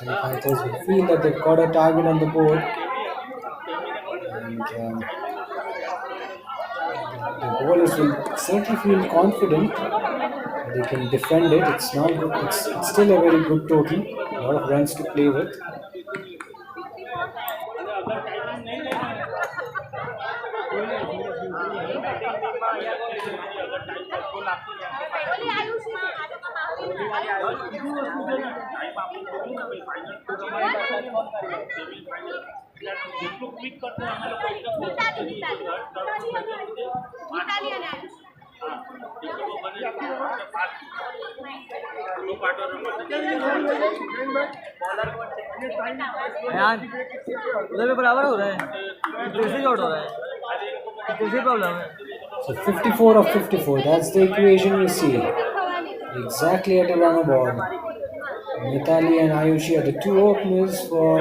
The Panthers will feel that they've got a target on the board. And the bowlers will certainly feel confident they can defend it. It's not good. It's still a very good total. A lot of runs to play with. यार उधर भी बराबर हो रहा है दूसरी चोट हो रहा है दूसरी प्रॉब्लम है So 54 of 54, that's the equation we see. Exactly at a run a ball. Mitali and Ayushi are the two openers for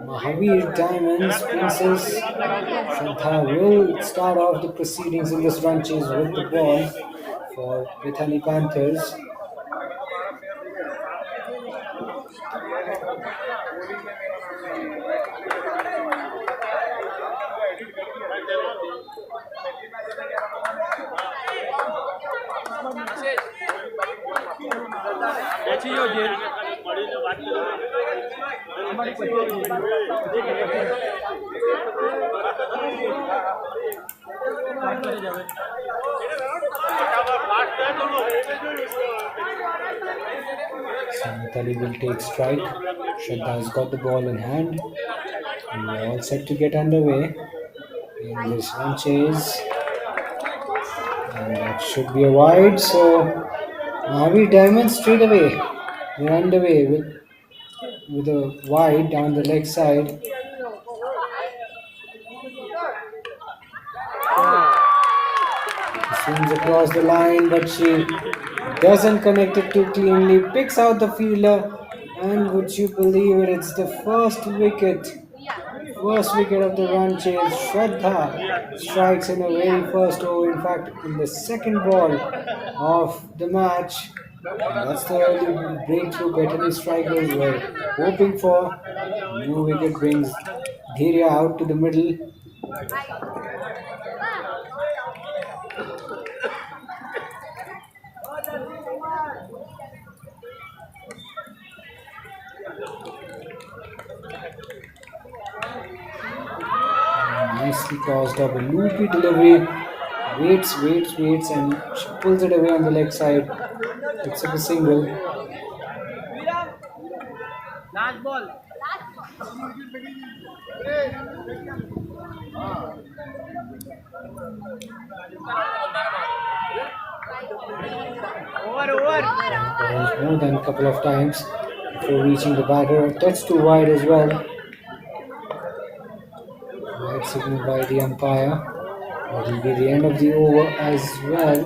Mahavir Diamonds. Princess Shraddha will start off the proceedings in this run chase with the ball for Mithani Panthers. Mitali will take strike. Shraddha has got the ball in hand. And we're all set to get underway in this run chase. And that should be a wide. So Mahavir Diamonds straight away. They're underway with a wide down the leg side. Swings across the line, but she doesn't connect it too cleanly. Picks out the fielder, and would you believe it? It's the first wicket of the run chase. Shraddha strikes in the very first over. In fact, in the second ball of the match. And that's the early breakthrough Bethany strikers were hoping for. New wicket brings Dhirya out to the middle. tossed up a loopy delivery. Waits, and she pulls it away on the leg side. Picks up a single. Last ball. Over. Bounce more than a couple of times before reaching the batter. A touch too wide as well. Wide signal by the umpire. That will be the end of the over as well.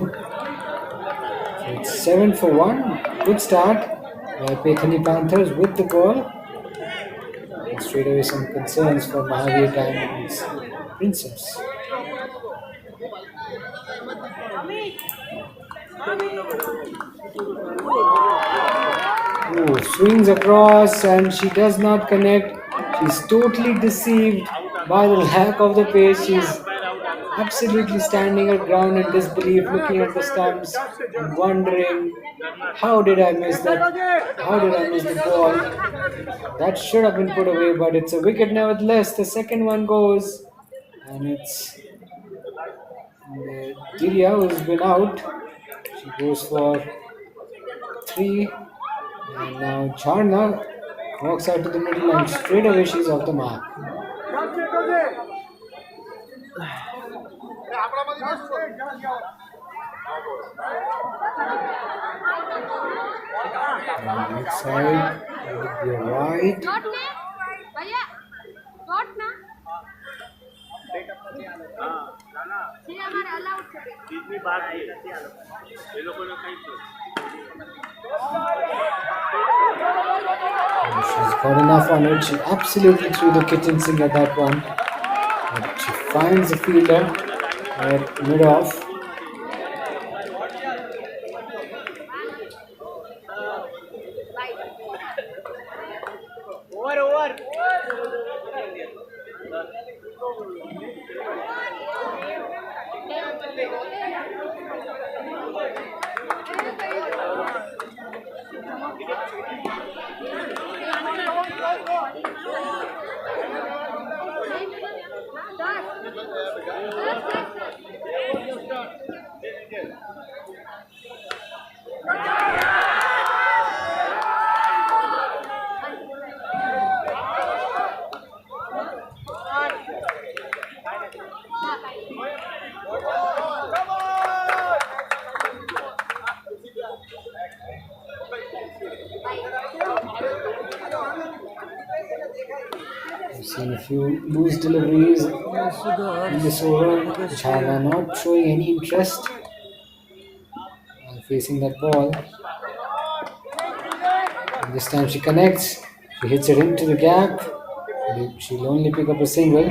So it's 7 for 1. Good start by Pethani Panthers with the ball. And straight away some concerns for Mahavir Diamonds Princess. Oh, swings across and she does not connect. She's totally deceived by the lack of the pace. She's absolutely standing her ground in disbelief, looking at the stumps and wondering, how did I miss that? How did I miss the ball? That should have been put away, but it's a wicket nevertheless. The second one goes, and it's Dilia who's been out. She goes for 3. And now Jharna walks out to the middle and straight away she's off the mark. On the next side, with your right. जितनी बात है ये लोगों ने कहीं She's got enough on it. She absolutely threw the kitchen sink at that one. But she finds the fielder at mid-off. Over. I've seen a few loose deliveries in this over, which are not showing any interest while facing that ball. And this time she connects, she hits it into the gap. She'll only pick up a single.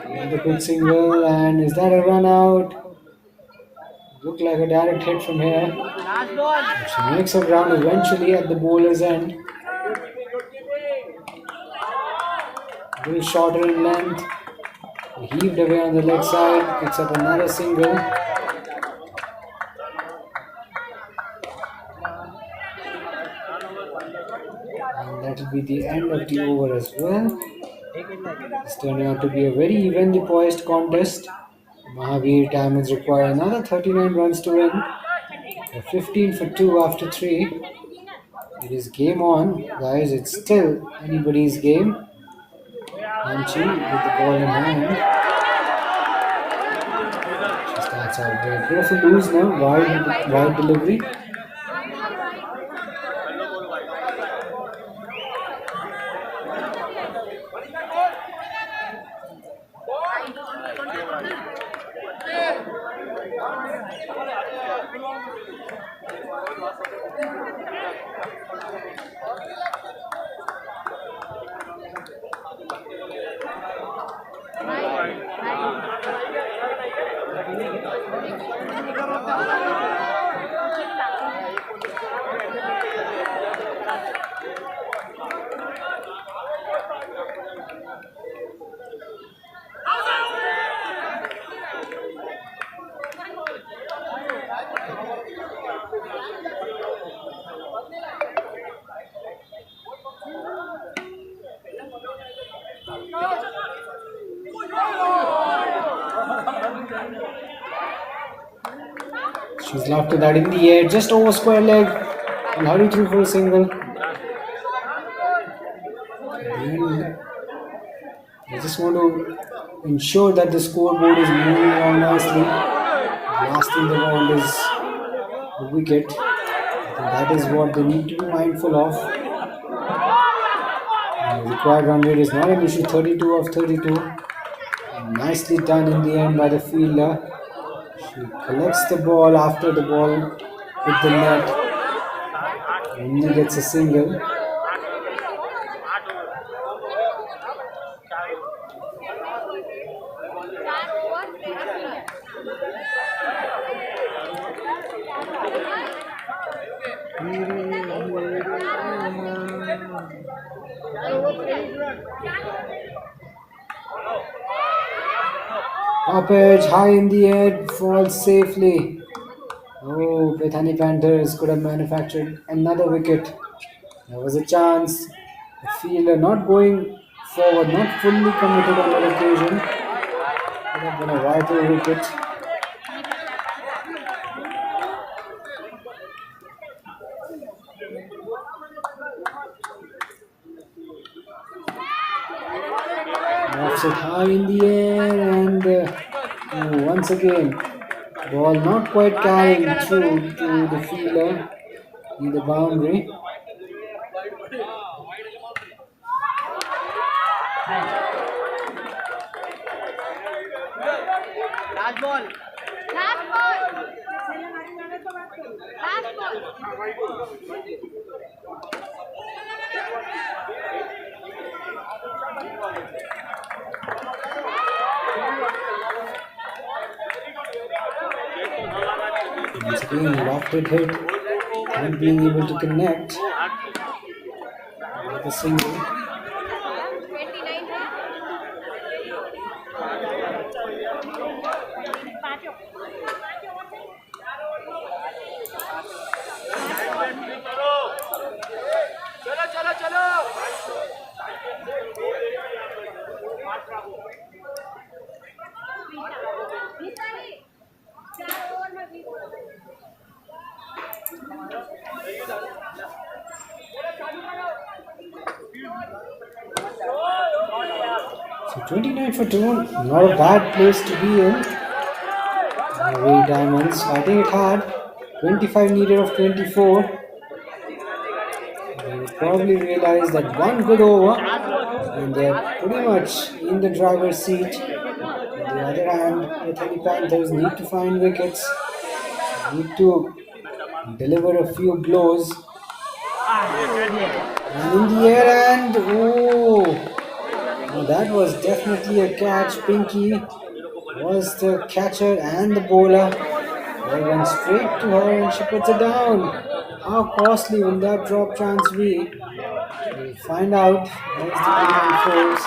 Another good single, and is that a run out? Look like a direct hit from here. Last ball. But she makes her ground eventually at the bowler's end. A little shorter in length. Heaved away on the leg side, picks up another single. And that will be the end of the over as well. It's turning out to be a very evenly poised contest. Mahavir Diamonds require another 39 runs to win. They're 15 for 2 after 3. It is game on, guys. It's still anybody's game. Anchi with the ball in hand. She starts out there. Bit of a lose now. Wide delivery. She's lofted that in the air, just over square leg, and hurry through for a single. And I just want to ensure that the scoreboard is moving along nicely. Blasting the ball is a wicket. I think that is what they need to be mindful of. The required run rate is not an issue, 32 of 32. Nicely done in the end by the fielder. She collects the ball after the ball hit the net. Only gets a single. Top edge, high in the air, falls safely. Oh, Bethany Panthers could have manufactured another wicket. There was a chance. The fielder not going forward, not fully committed on that occasion. Could have been a vital wicket. Knocks it high in the air and once again, ball not quite carrying through to the fielder in the boundary. Last ball. Last ball. Last ball. Once again, lofted hit and being able to connect with a single. 29. चलो चलो चलो So 29 for 2, not a bad place to be in. Away Diamonds, I think it had 25 needed of 24. They would probably realize that one good over and they're pretty much in the driver's seat. On the other hand, the Bethany Panthers need to find wickets, need to deliver a few blows. And in the air and that was definitely a catch. Pinky was the catcher and the bowler. They went straight to her and she puts it down. How costly will that drop chance be? We'll find out as the game unfolds.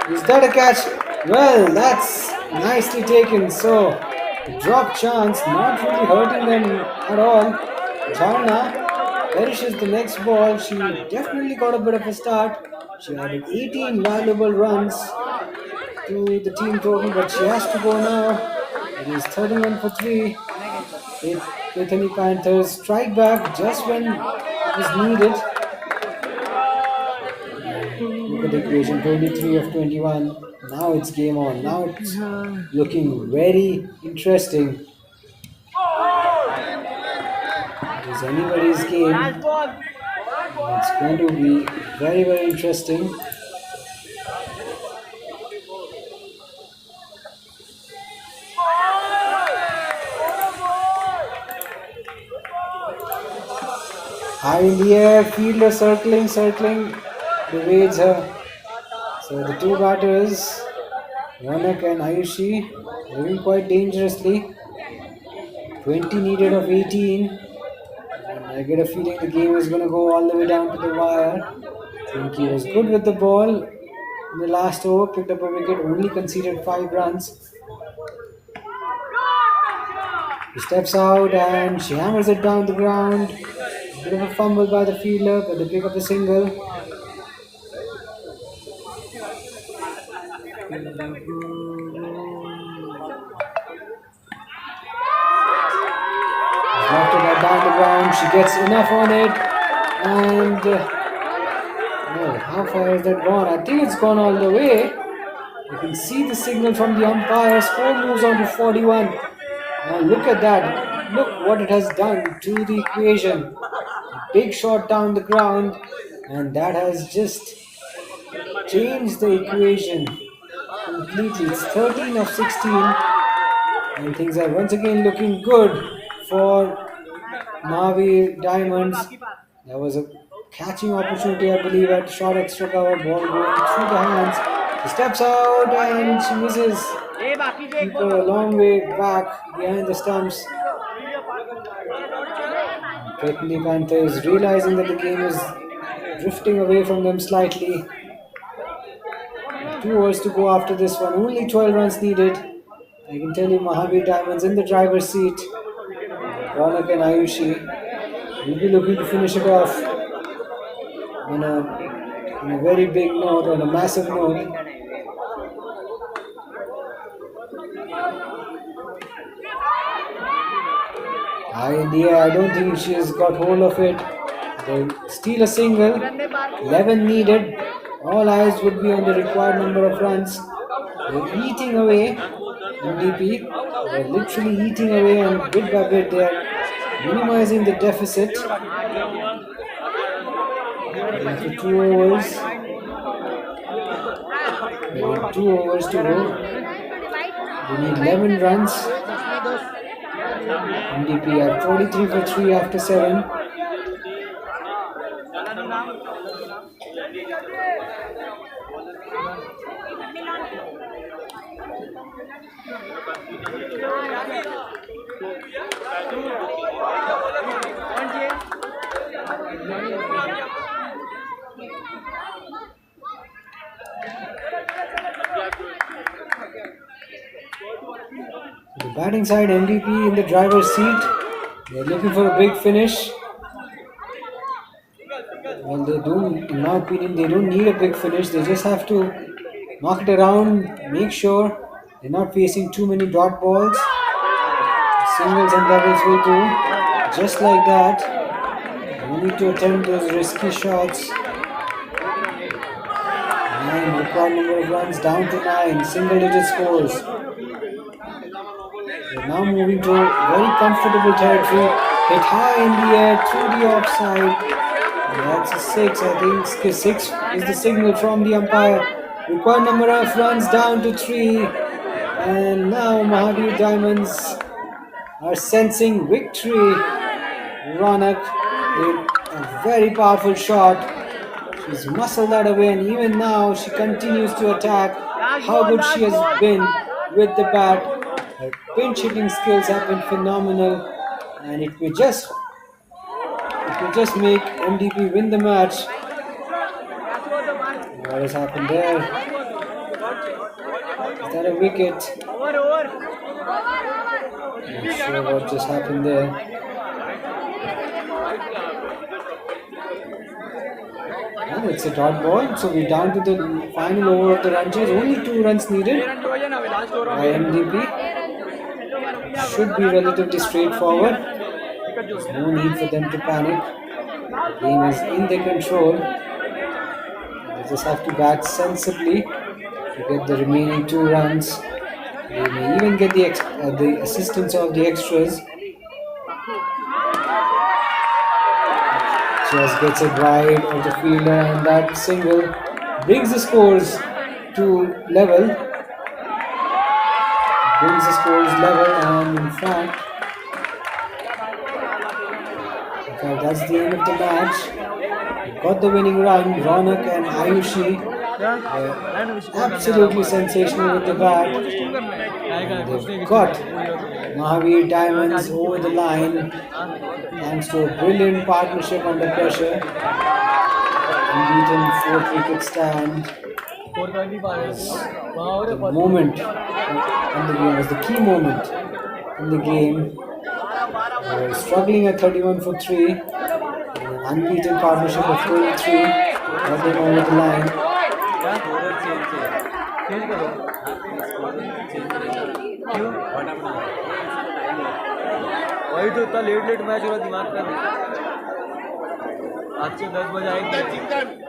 Is that a catch? Well, that's nicely taken. So, the drop chance not really hurting them at all. Jharna perishes the next ball. She definitely got a bit of a start. She added 18 valuable runs to the team total, but she has to go now. It is 31 for 3. Bethany Panthers strike back just when it was needed. Look at the equation, 23 of 21. Now it's game on. Now it's looking very interesting. It is anybody's game. It's going to be very, very interesting. High in the air, fielder circling, evades her. So the two batters, Ronak and Ayushi, moving quite dangerously. 20 needed of 18. And I get a feeling the game is going to go all the way down to the wire. Pinky was good with the ball in the last over, picked up a wicket, only conceded 5 runs. He steps out and she hammers it down the ground. Bit of a fumble by the fielder, but they pick up a single. the ground. She gets enough on it. And oh, how far has that gone? I think it's gone all the way. You can see the signal from the umpire. Score moves on to 41. Now look at that. Look what it has done to the equation. A big shot down the ground, and that has just changed the equation completely. It's 13 of 16, and things are once again looking good for Mavi Diamonds. There was a catching opportunity, I believe, at short extra cover. Ball going through the hands. She steps out and she misses. Keeper a long way back behind the stumps. Brittany Panthers realizing that the game is drifting away from them slightly. 2 overs to go after this one. Only 12 runs needed. I can tell you Mahavir Diamonds in the driver's seat. Ronak and Ayushi will be looking to finish it off on a very big note, on a massive note. High in the air, I don't think she has got hold of it. They steal a single, 11 needed. All eyes would be on the required number of runs. They're eating away, MDP. They're literally eating away, and bit by bit they are minimizing the deficit. After 2 overs, they need 2 overs to go. They need 11 runs. MDP at 43 for 3 after 7. The batting side, MVP in the driver's seat. They're looking for a big finish. Well, they don't, in my opinion, they don't need a big finish. They just have to knock it around, make sure they're not facing too many dot balls. Singles and doubles will do. Just like that. No need to attempt those risky shots. And required number of runs down to 9. Single digit scores. We're now moving to very comfortable territory. Hit high in the air through the offside. That's a 6, I think. 6 is the signal from the umpire. Required number of runs down to 3. And now Mahavir Diamonds are sensing victory. Ronak with a very powerful shot. She's muscled that away, and even now she continues to attack. How good she has been with the bat. Her pinch hitting skills have been phenomenal, and it will just make MDP win the match. What has happened there? Is that a wicket? Not sure what just happened there. And it's a dot ball, so we're down to the final over of the run chase. Only 2 runs needed by MDP. Should be relatively straightforward. There's no need for them to panic. The game is in their control. They just have to bat sensibly to get the remaining 2 runs. They may even get the assistance of the extras. Just gets it wide of the fielder, and that single brings the scores to level. Brings the scores level, and in fact, that's the end of the match. We got the winning run. Ronak and Ayushi absolutely sensational with the bat. They've got Mahavir Diamonds over the line thanks to a brilliant partnership under pressure. Unbeaten 4-wicket stand. The moment in the game was the key moment in the game. They were struggling at 31 for 3. An unbeaten partnership of 23 got them over the line. Change करो। क्यों? वही तो इतना late match हो रहा, दिमाग का आज से 10 बजे आएंगे।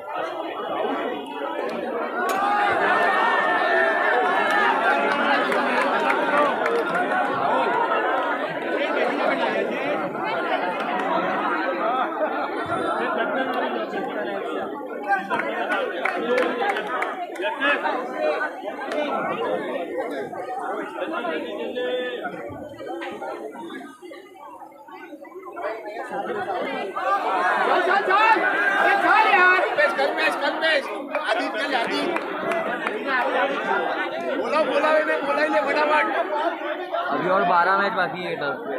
अभी और 12 मैच बाकी है टर्फ पे।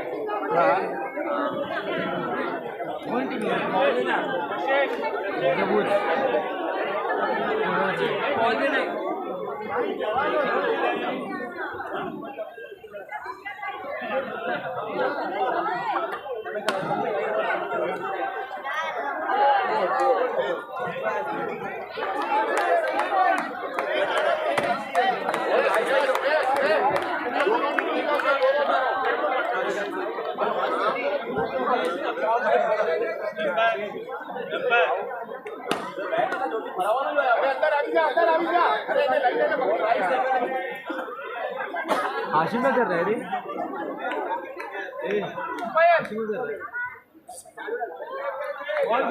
हाशिम में कर रहे हैं रे। हाशिम में कर रहे हैं। बॉल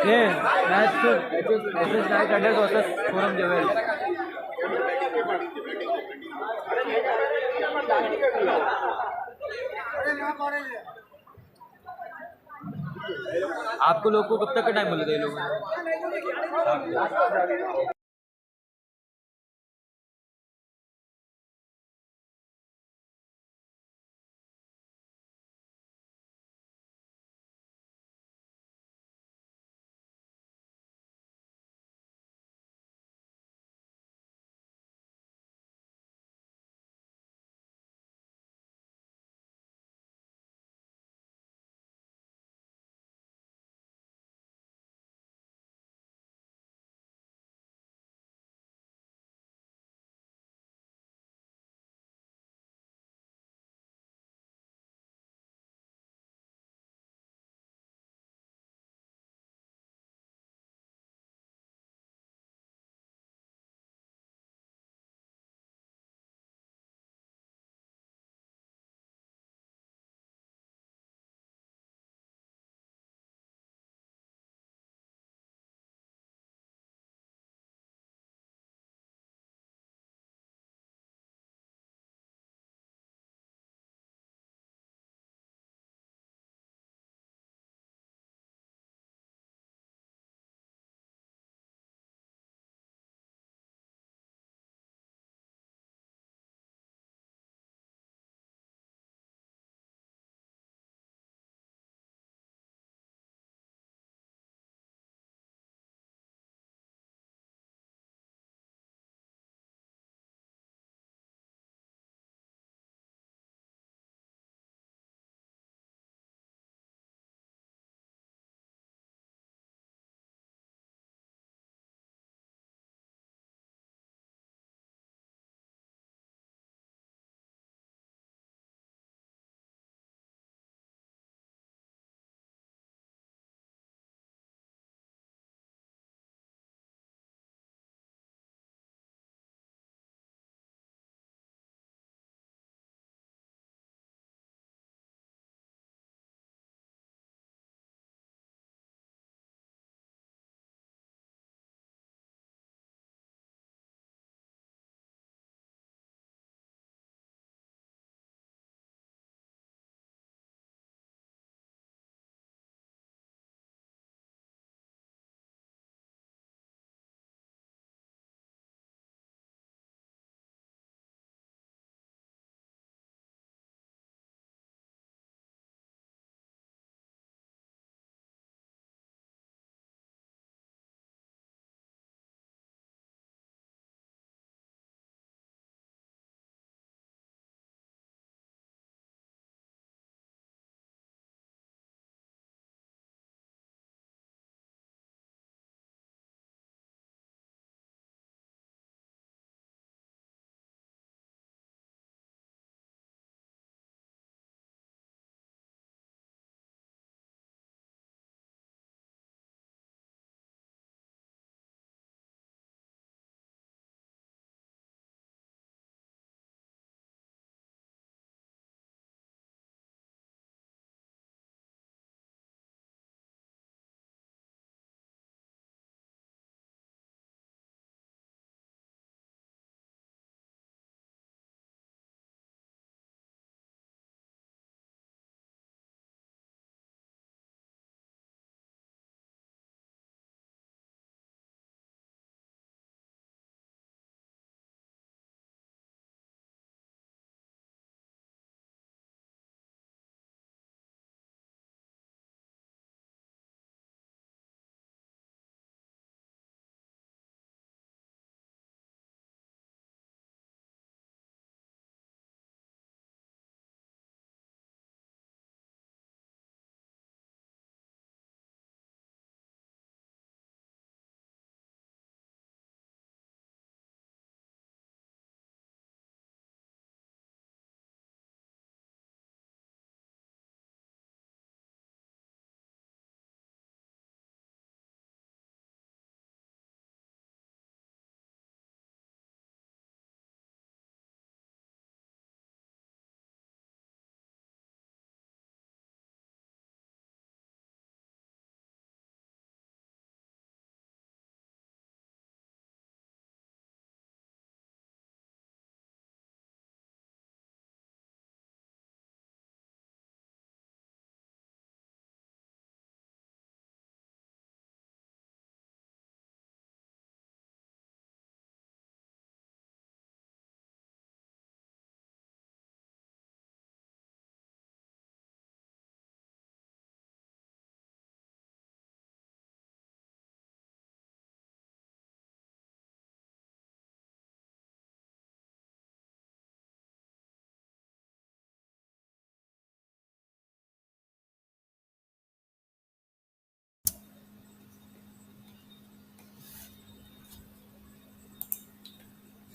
ये मैच तो SHRI कैडेट्स वर्सेस फोरम जवेल। आपको लोग को कब तक का टाइम मिलेगा ये लोग?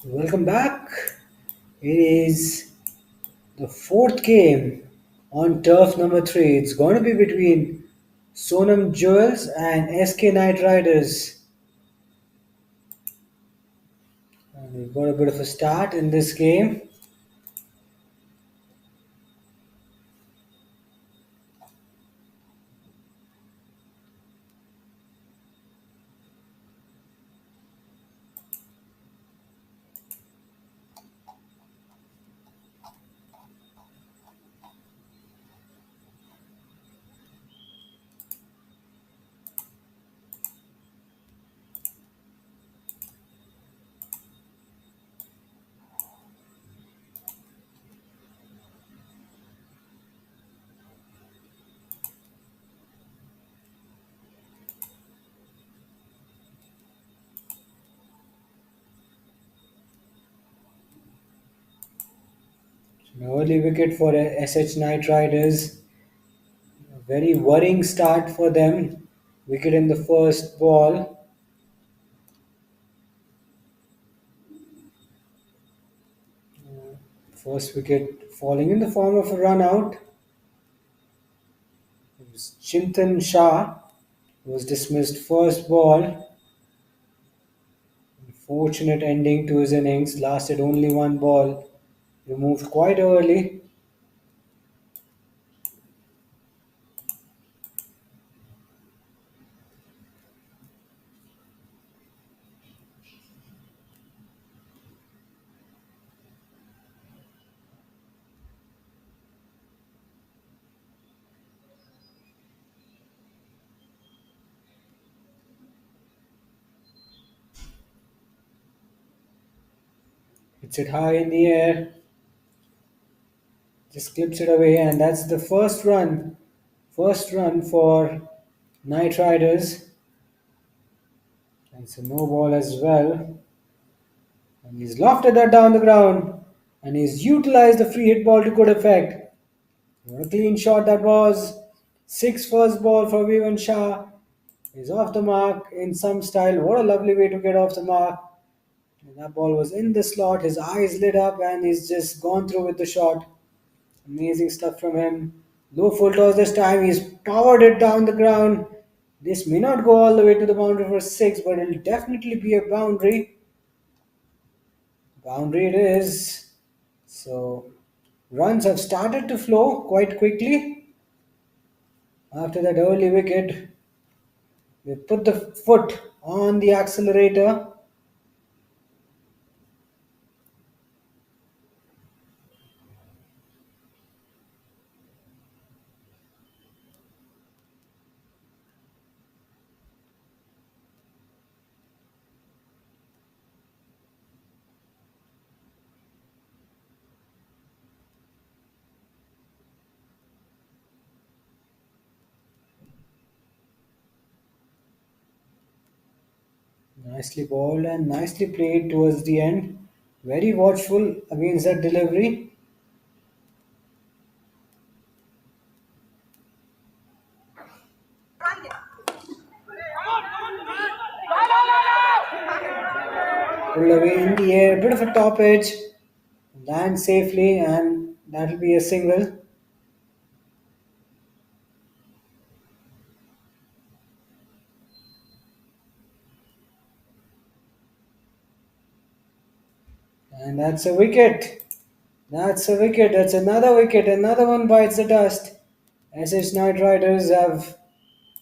Welcome back. It is the fourth game on turf number 3. It's going to be between Sonam Jewels and SK Knight Riders. And we've got a bit of a start in this game. An early wicket for SH Knight Riders. A very worrying start for them. Wicket in the first ball. First wicket falling in the form of a run out. It was Chintan Shah who was dismissed first ball. Unfortunate ending to his innings. Lasted only one ball. Removed quite early. Hits it high in the air. Just clips it away, and that's the first run. First run for Knight Riders. And it's a no ball as well. And he's lofted that down the ground. And he's utilized the free hit ball to good effect. What a clean shot that was. 6 first ball for Vivan Shah. He's off the mark in some style. What a lovely way to get off the mark. And that ball was in the slot. His eyes lit up and he's just gone through with the shot. Amazing stuff from him. Low full toss this time. He's powered it down the ground. This may not go all the way to the boundary for 6, but it'll definitely be a boundary. Boundary it is. So runs have started to flow quite quickly. After that early wicket, they put the foot on the accelerator. Nicely bowled and nicely played towards the end. Very watchful against that delivery. Pulled away in the air, bit of a top edge, land safely, and that'll be a single. And that's a wicket. That's a wicket. That's another wicket. Another one bites the dust. SH Knight Riders have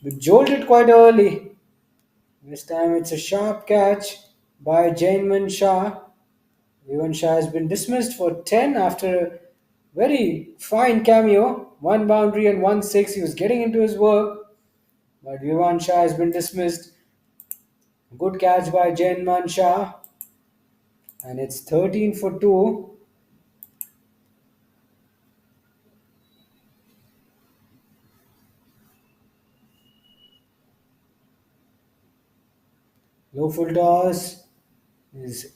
been jolted quite early. This time it's a sharp catch by Jainman Shah. Vivan Shah has been dismissed for 10 after a very fine cameo. 1 boundary and 1 6. He was getting into his work. But Vivan Shah has been dismissed. Good catch by Jainman Shah. And it's 13 for 2. Low full toss is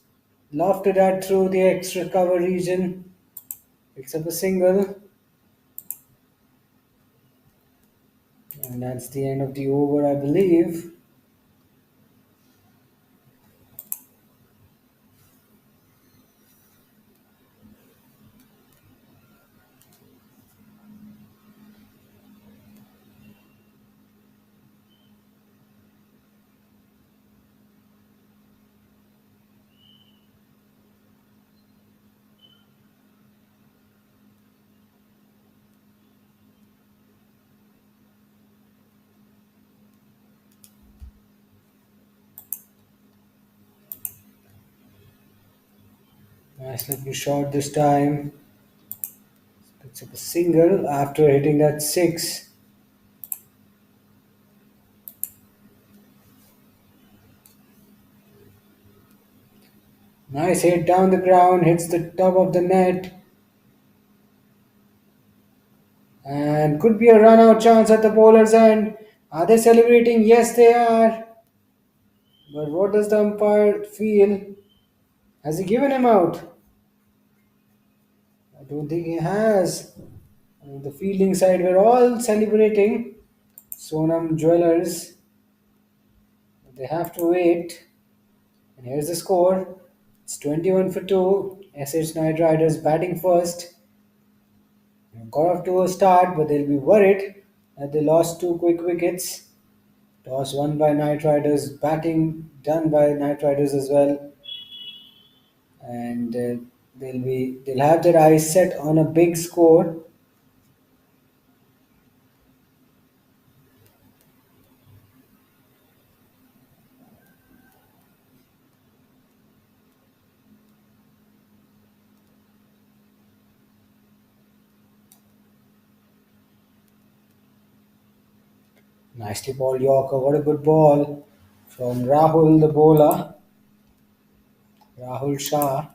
lofted at through the extra cover region. Picks up a single. And that's the end of the over, I believe. Nice looking shot this time. Picks up a single after hitting that six. Nice hit down the ground, hits the top of the net. And could be a run out chance at the bowler's end. Are they celebrating? Yes, they are. But what does the umpire feel? Has he given him out? I don't think he has. On the fielding side, we're all celebrating. Sonam Jewelers. They have to wait. And here's the score. It's 21 for 2. SH Knight Riders batting first. Got off to a start, but they'll be worried that they lost two quick wickets. Toss won by Knight Riders, batting done by Knight Riders as well, and they'll have their eyes set on a big score. Nicely balled Yorker. What a good ball from Rahul, the bowler. Rahul Shah.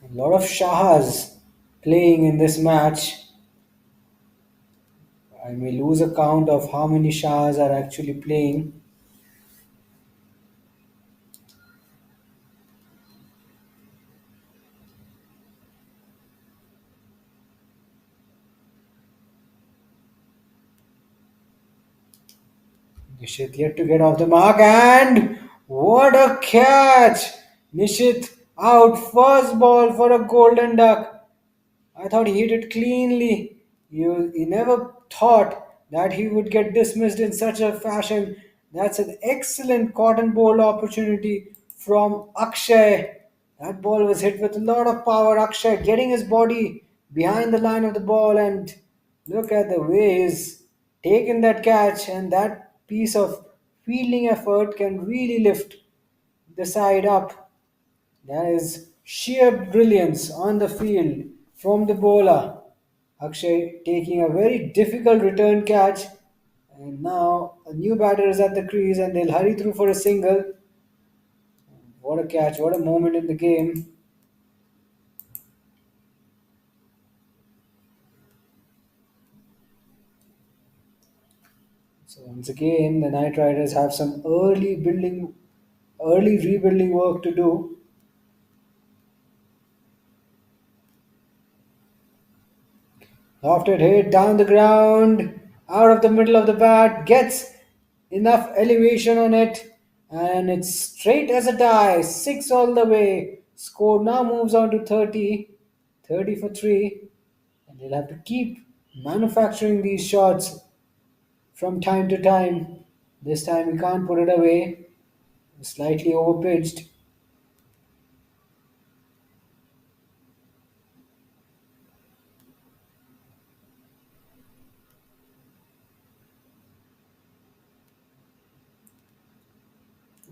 A lot of Shahas playing in this match. I may lose a count of how many Shahas are actually playing. Nishit yet to get off the mark, and what a catch! Nishit out, first ball for a golden duck. I thought he hit it cleanly. He never thought that he would get dismissed in such a fashion. That's an excellent cotton ball opportunity from Akshay. That ball was hit with a lot of power. Akshay getting his body behind the line of the ball, and look at the way he's taken that catch, and that piece of fielding effort can really lift the side up. That is sheer brilliance on the field from the bowler. Akshay taking a very difficult return catch, and now a new batter is at the crease and they'll hurry through for a single. What a catch, what a moment in the game. So once again, the Knight Riders have some early rebuilding work to do. Lofted hit down the ground, out of the middle of the bat, gets enough elevation on it, and it's straight as a die, 6 all the way. Score now moves on to 30 for 3, and they'll have to keep manufacturing these shots from time to time. This time we can't put it away, slightly overpitched.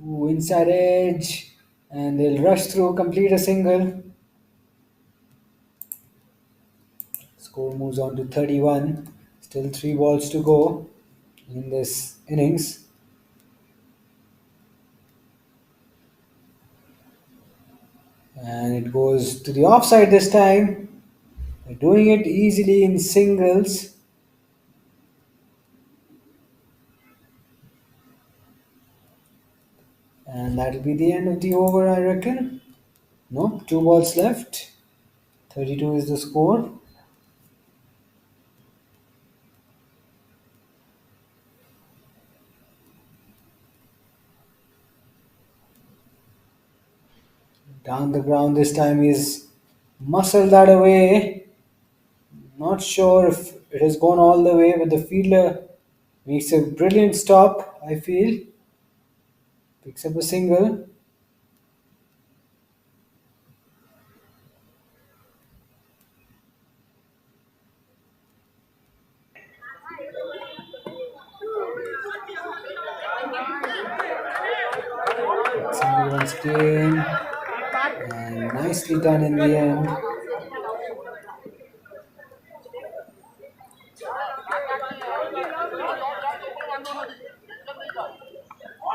Ooh, inside edge, and they'll rush through, complete a single. Score moves on to 31. Still 3 balls to go in this innings. And it goes to the offside this time. They're doing it easily in singles. And that'll be the end of the over, I reckon. Nope, 2 balls left. 32 is the score. Down the ground this time, he's muscled that away. Not sure if it has gone all the way, but the fielder makes a brilliant stop, I feel. Picks up a single. Single once again. And nicely done in the end.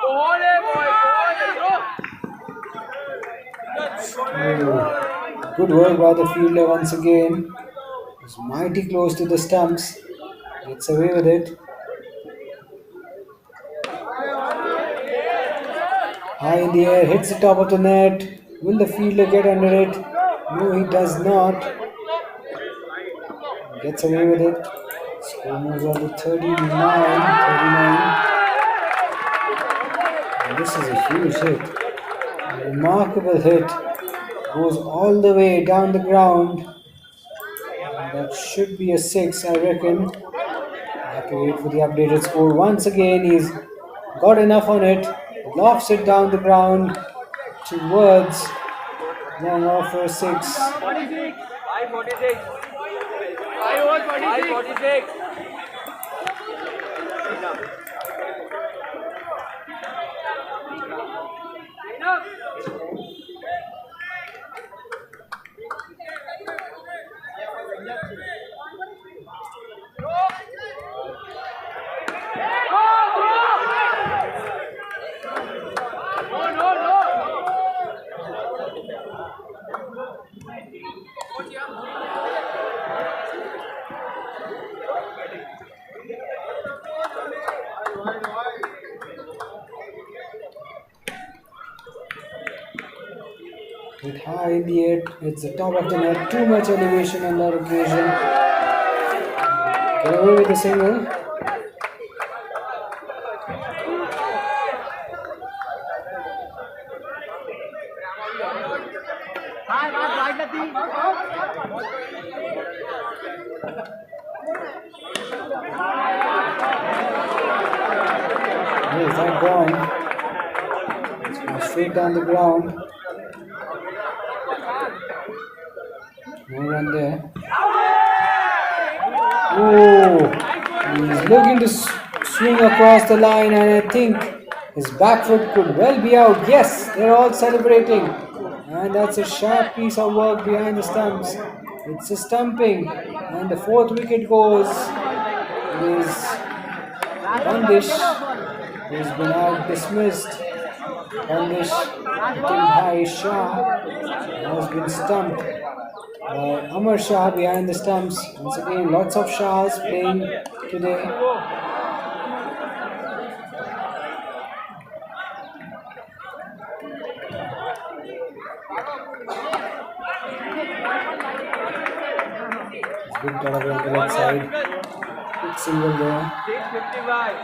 Oh, good work by the fielder once again. He's mighty close to the stumps. Gets away with it. High in the air, hits the top of the net. Will the fielder get under it? No, he does not. Gets away with it. Score moves on to 39. And this is a huge hit. A remarkable hit. Goes all the way down the ground. And that should be a 6, I reckon. I have to wait for the updated score. Once again, he's got enough on it. Lofts it down the ground towards long off for a 6. 46. 546. 546. Hit high in the air, it's the top of the net, too much elevation on that occasion. Get away with the single. Is that gone? It's going straight down the ground. No run there. Oh, he's looking to swing across the line, and I think his back foot could well be out. Yes, they're all celebrating, and that's a sharp piece of work behind the stumps. It's a stumping, and the 4th wicket goes is Bandish, who's been out dismissed. Bandish hitting high. Shah has been stumped by Amar Shah behind the stumps. Once again, lots of Shahs playing today. Good cut away on the left side. Quick single there. 655.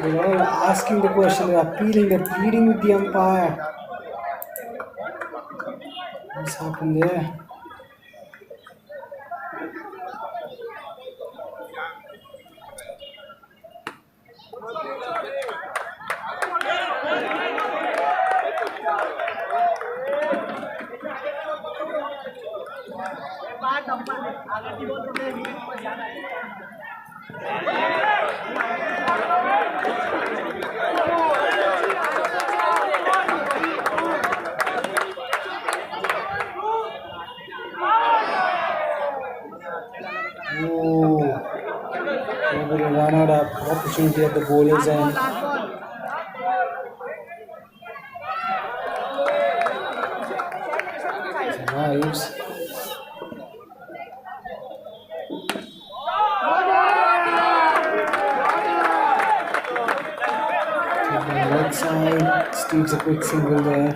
They're all asking the question, they're appealing, they're pleading with the umpire. What's happened there? Oh, they will run out of opportunity at the bowler's end. Survives. Taking the right side, steals a quick single there.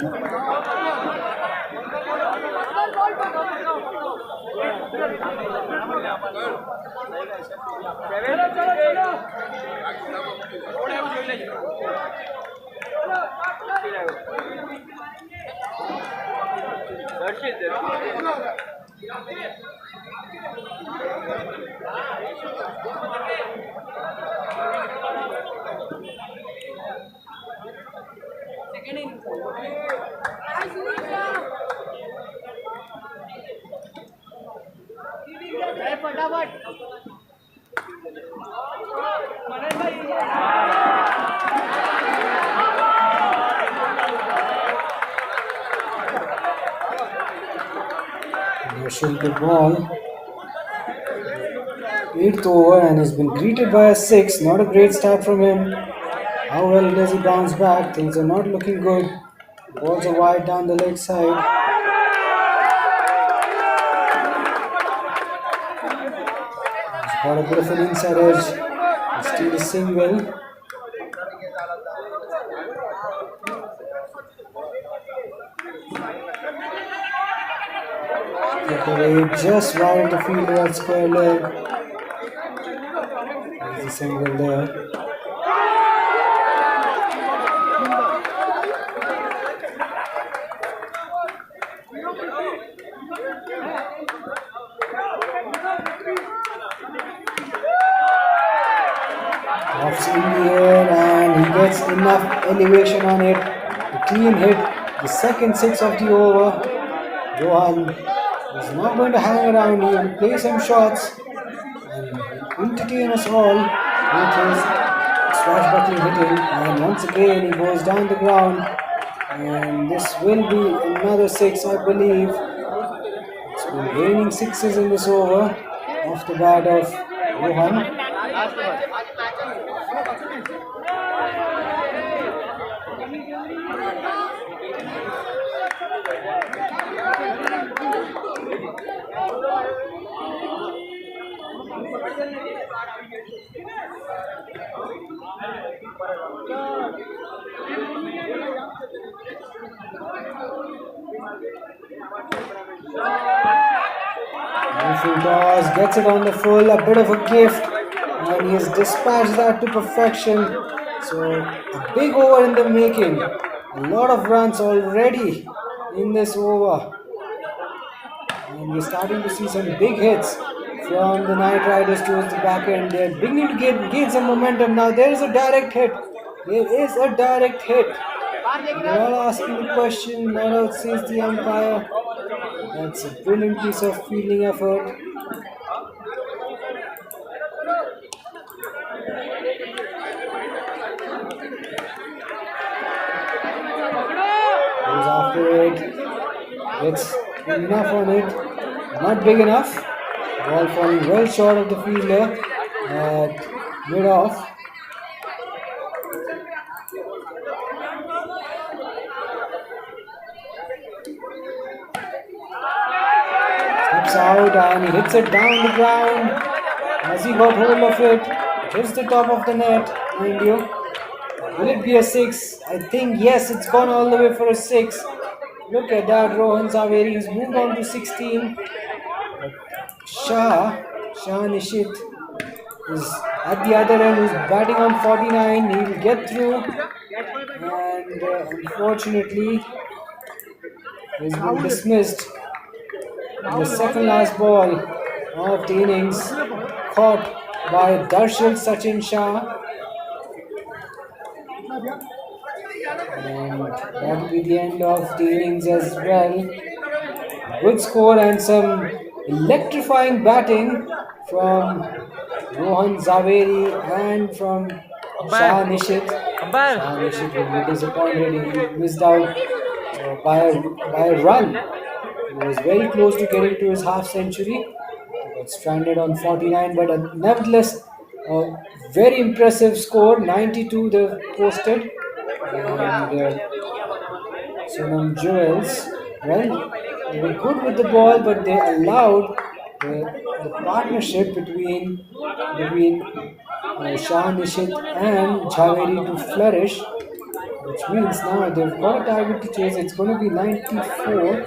Shilter ball. 8th over and has been greeted by a 6. Not a great start from him. How well does he bounce back? Things are not looking good. Balls are wide down the leg side. He's got a bit of an inside edge. Still a single. Just wide the fielder at square leg. There's a single there. Offs in the air and he gets enough elevation on it. The clean hit, the second 6 of the over. Rohan is not going to hang around, he will play some shots and entertain us all with his swashbuckling hitting. And once again he goes down the ground and this will be another 6, I believe. It's been raining 6s in this over off the bat of Rohan. Beautiful toss, gets it on the full, a bit of a gift, and he has dispatched that to perfection. So a big over in the making, a lot of runs already in this over, and we're starting to see some big hits from the Knight Riders towards the back end. They're beginning to gain some momentum now. There is a direct hit. There is a direct hit. They're all asking the question, not out says the umpire. That's a brilliant piece of fielding effort. Goes after it. Gets enough on it. Not big enough. Ball falling well short of the fielder at mid-off. Steps out and he hits it down the ground. Has he got hold of it? Hits the top of the net, mind you. Will it be a 6? I think yes, it's gone all the way for a 6. Look at that, Rohan Zaveri has moved on to 16. Shah Nishit is at the other end, who's batting on 49. He will get through, and unfortunately, he's been dismissed. And the second last ball of the innings, caught by Darshil Sachin Shah. And that will be the end of the innings as well. Good score and some electrifying batting from Rohan Zaveri and from Shah Nishit. Shah Nishit will be disappointed. He missed out by a run. He was very close to getting to his half century. He got stranded on 49, but nevertheless, a very impressive score. 92 they posted. And Sonam Jewels, well, they were good with the ball, but they allowed the partnership between Shah Nishit and Javeri to flourish, which means now they've got a target to chase. It's going to be 94.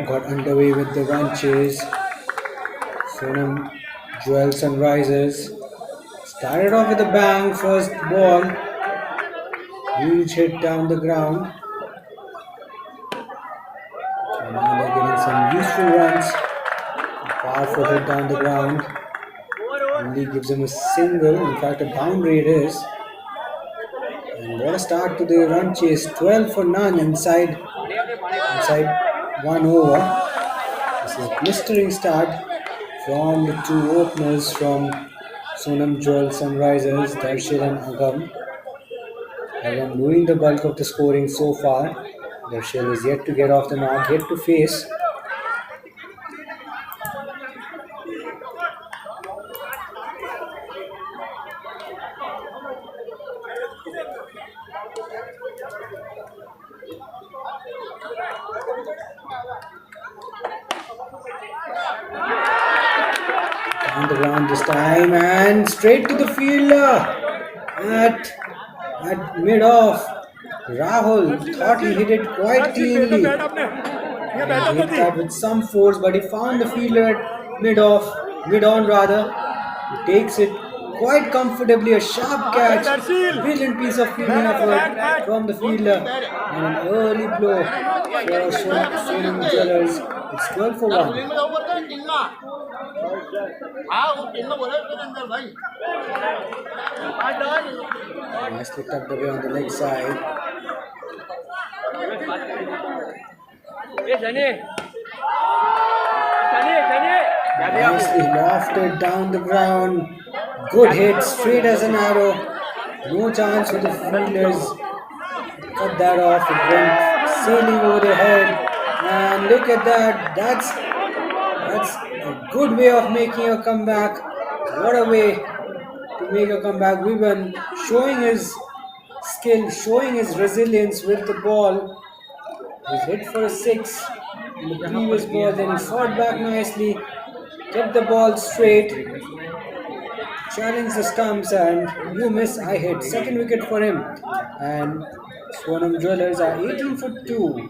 Got underway with the run chase. Sonam Jewel Sunrisers started off with a bang. First ball, huge hit down the ground. So now they're getting some useful runs. Powerful hit down the ground. Only gives them a single, in fact a boundary it is. And what a start to the run chase. 12 for none inside 1 over. This is a blistering start from the two openers from Sonam Jewel Sunrisers, Darshil and Agam. Agam doing the bulk of the scoring so far. Darshil is yet to get off the mark, yet to face. On the ground this time and straight to the fielder at mid-off. Rahul thought he hit it quite cleanly. He hit that with some force, but he found the fielder at mid-on rather. He takes it quite comfortably, a sharp catch, brilliant piece of fielding effort from the fielder, and an early blow for Sonam Jewelers. It's 12 for 1. Nicely tucked away on the leg side. Nicely lofted down the ground. Good hit, straight as an arrow. No chance for the fielders. Cut that off. It went sailing over their head. And look at that. That's a good way of making a comeback. What a way to make a comeback. Vivan showing his skill, showing his resilience with the ball. He's hit for a 6 in the previous ball. Then he fought back nicely, kept the ball straight, challenged the stumps, and you miss, I hit. Second wicket for him. And Sonam Jewelers are 18 for 2.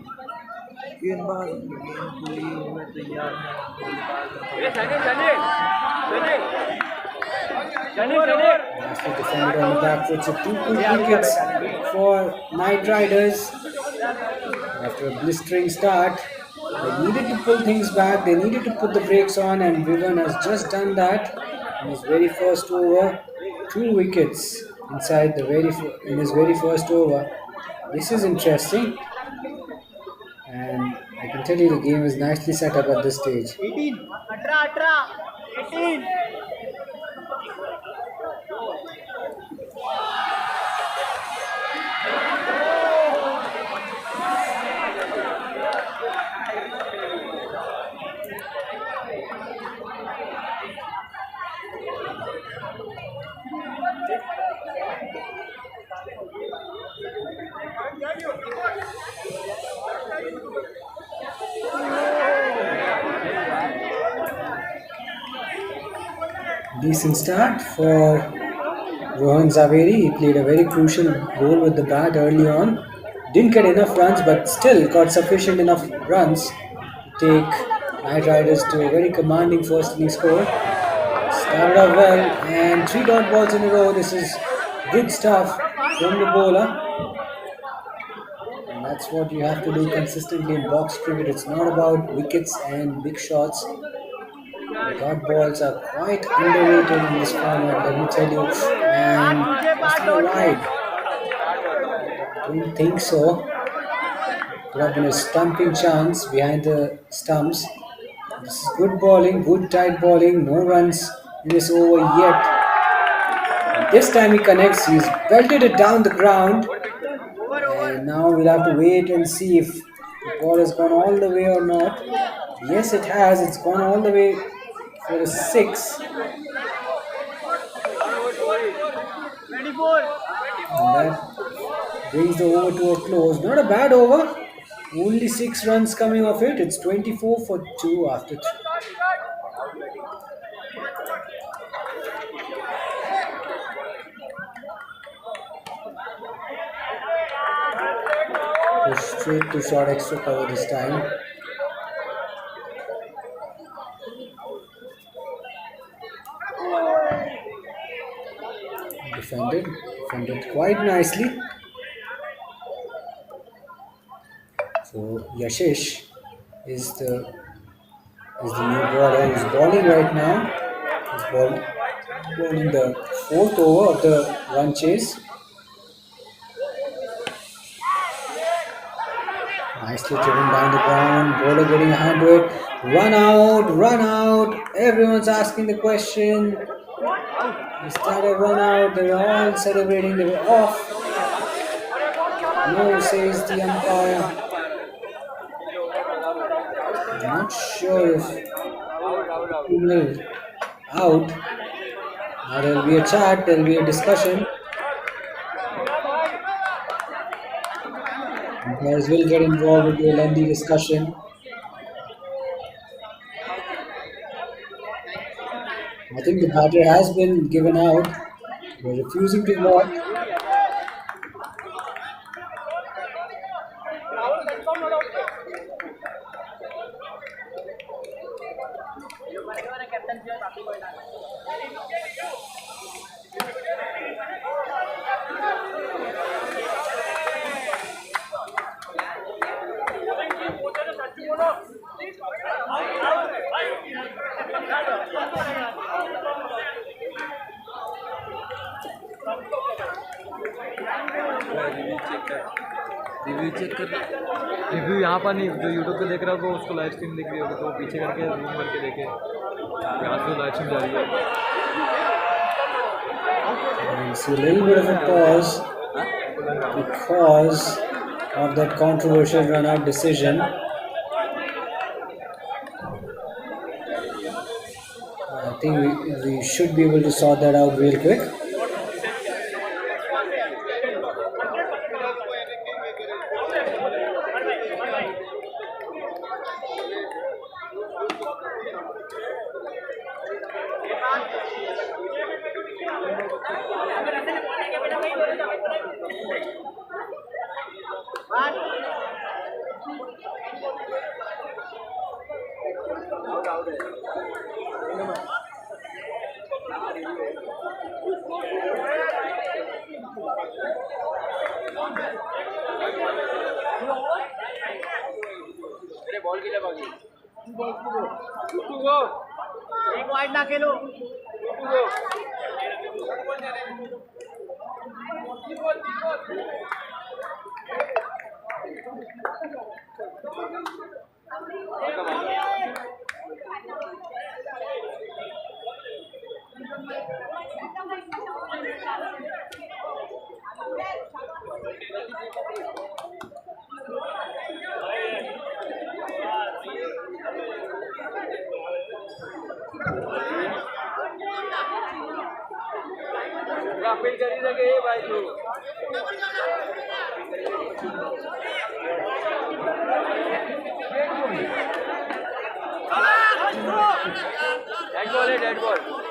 Nicely defended on the back foot. So 2 quick wickets for Night Riders. After a blistering start, they needed to pull things back. They needed to put the brakes on, and Vivan has just done that in his very first over. 2 wickets inside in his very first over. This is interesting, and I can tell you the game is nicely set up at this stage. 18. 18. Decent start for Rohan Zaveri. He played a very crucial role with the bat early on. Didn't get enough runs, but still got sufficient enough runs to take Knight Riders to a very commanding first inning score. Started off well, and 3 dot balls in a row. This is good stuff from the bowler. And that's what you have to do consistently in box cricket. It's not about wickets and big shots. The dot balls are quite underrated in this format, let me tell you. And just a wide. Don't think so. Could have been a stumping chance behind the stumps. This is good bowling, good tight bowling. No runs in this over yet. And this time he connects. He's belted it down the ground. And now we'll have to wait and see if the ball has gone all the way or not. Yes, it has. It's gone all the way for a 6. And that brings the over to a close. Not a bad over. Only 6 runs coming off it. It's 24 for 2 after 3. Push straight to short extra cover this time. Defended quite nicely. So Yashish is the new bowler who's bowling right now. He's bowling the 4th over of the run chase. Nicely driven down the ground. Bowler getting a hand to it. Run out. Everyone's asking the question. He started run out. They were all celebrating. They were off. No, says the umpire. I'm not sure if he will out. Now there will be a chat. There will be a discussion. Umpires will get involved with a lengthy discussion. I think the batter has been given out. They're refusing to walk. Review यहाँ पर नहीं, जो YouTube पे देख रहा होगा उसको live stream दिख रही होगी, तो पीछे करके जूम करके देखे। यहाँ से लाइव स्ट्रीम जा रही है। It's a little bit of a pause because of that controversial run-out decision. I think we should be able to sort that out real quick. एक वाइड ना खेलो। फील करी लगे भाई तू डेड बॉल है, dead ball.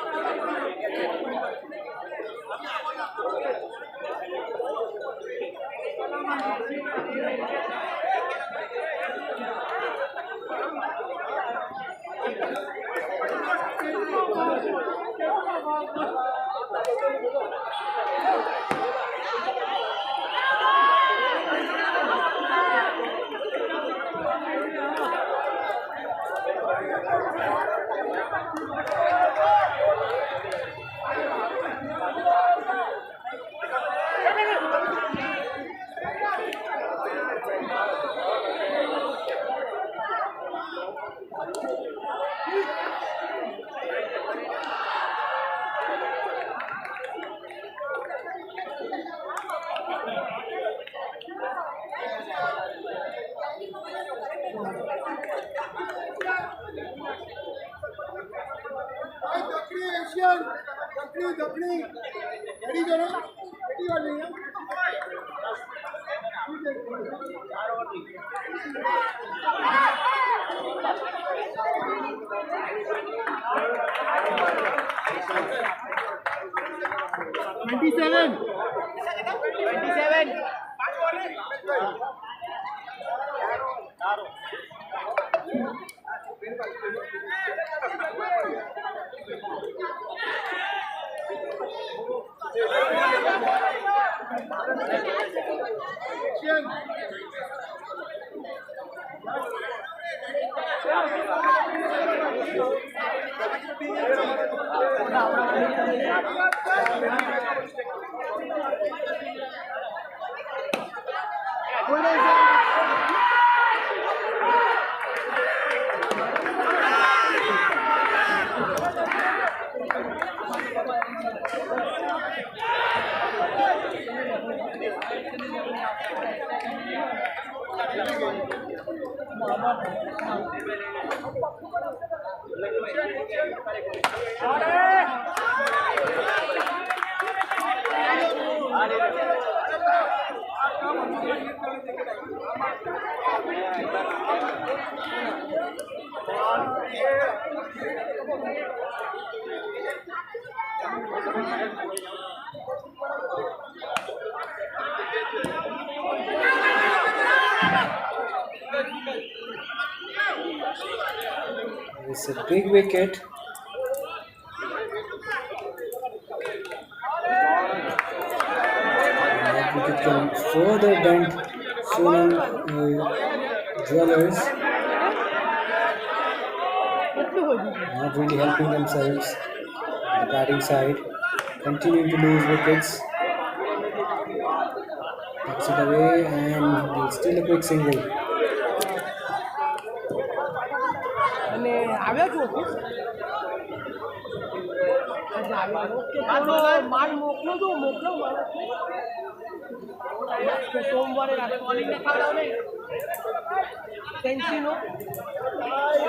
It's a big wicket. That wicket can further dent Sonam Dwellers. Not really helping themselves. The batting side continuing to lose wickets. Takes it away and we'll steal a quick single.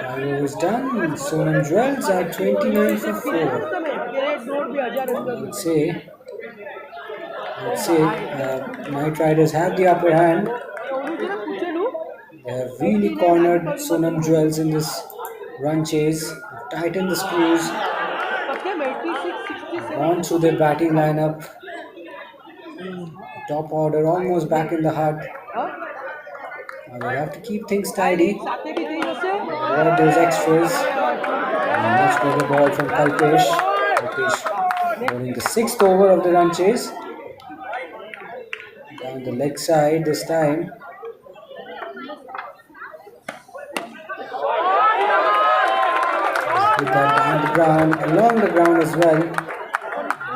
Five is done. Sonam Dwells at 29 for 4. Let's say Night Riders have the upper hand. They have really cornered Sonam Dwells in this run chase. Tightened the screws. Gone through their batting lineup. Top order almost back in the hut. Now they have to keep things tidy. Avoid those extras. And much better ball from Kalpesh. Kalpesh bowling the 6th over of the run chase. Down the leg side this time. Put that down the ground, along the ground as well.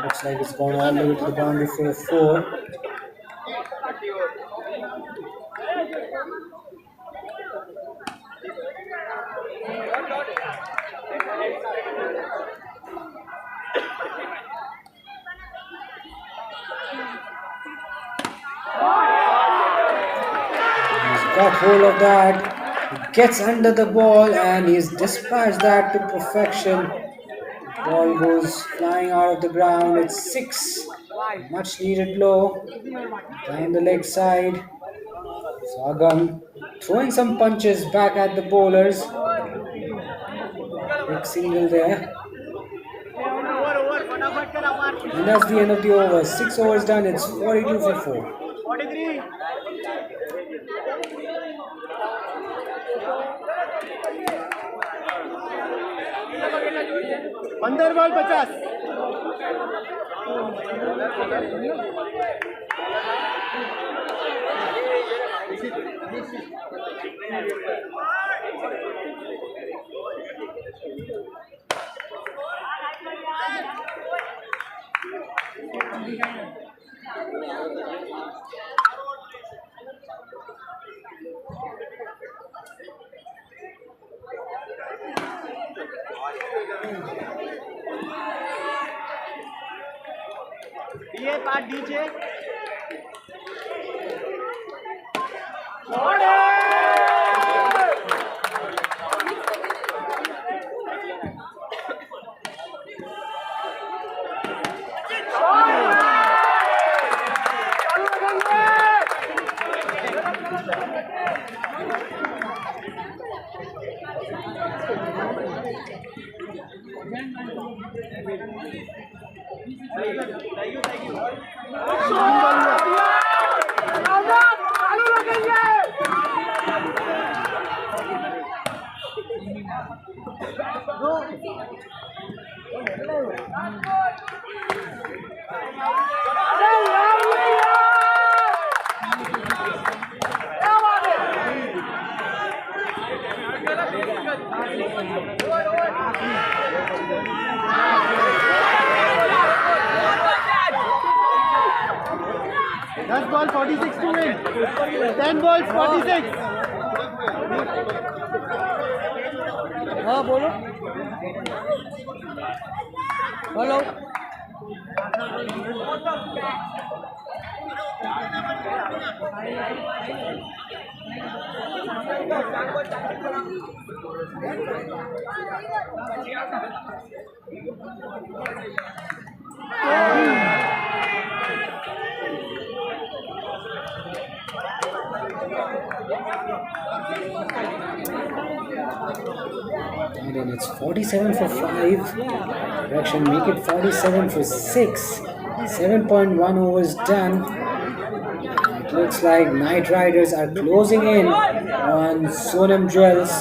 Looks like it's gone all the way to the boundary for a 4. Got hold of that, he gets under the ball and he's dispatched that to perfection. The ball goes flying out of the ground. It's 6, much needed blow down the leg side. Sagam throwing some punches back at the bowlers. Big single there. And that's the end of the over. 6 overs done. It's 42 for 4. 43. 15 ball 50. ये part DJ ball 46 to win. 10 balls 46. हाँ बोलो hello And then it's 47 for 5. Direction make it 47 for 6. 7.1 overs done. It looks like Night Riders are closing in on Sonam Jewels.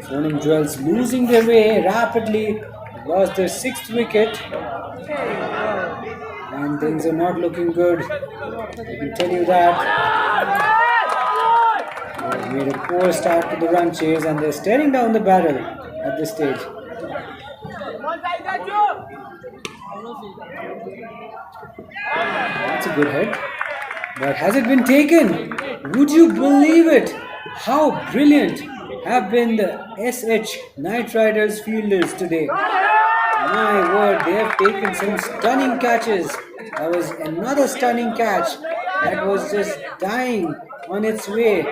Sonam Jewels losing their way rapidly. Lost their 6th wicket. And things are not looking good. I can tell you that. They made a poor start to the run chase and they're staring down the barrel at this stage. That's a good hit. But has it been taken? Would you believe it? How brilliant have been the SH Night Riders fielders today. My word, they have taken some stunning catches. That was another stunning catch that was just dying on its way.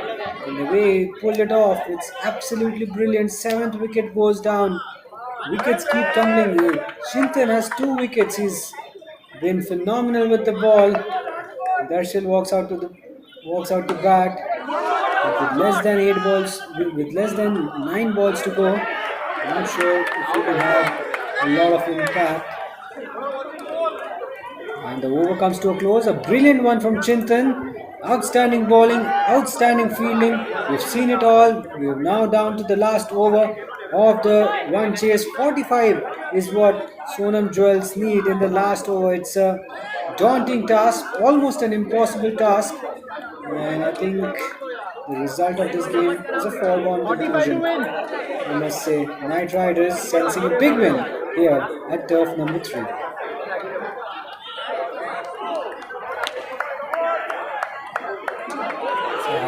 And the way he pulled it off, it's absolutely brilliant. 7th wicket goes down. Wickets keep tumbling. Chintan has 2 wickets. He's been phenomenal with the ball. Darshil walks out to bat. But with less than 8 balls, with less than 9 balls to go, I'm not sure if he can have a lot of impact. And the over comes to a close. A brilliant one from Chintan. Outstanding bowling, outstanding fielding. We've seen it all. We're now down to the last over of the run chase. 45 is what Sonam Jewels need in the last over. It's a daunting task, almost an impossible task. And I think the result of this game is a foregone conclusion. I must say, Night Riders sensing a big win here at turf number 3.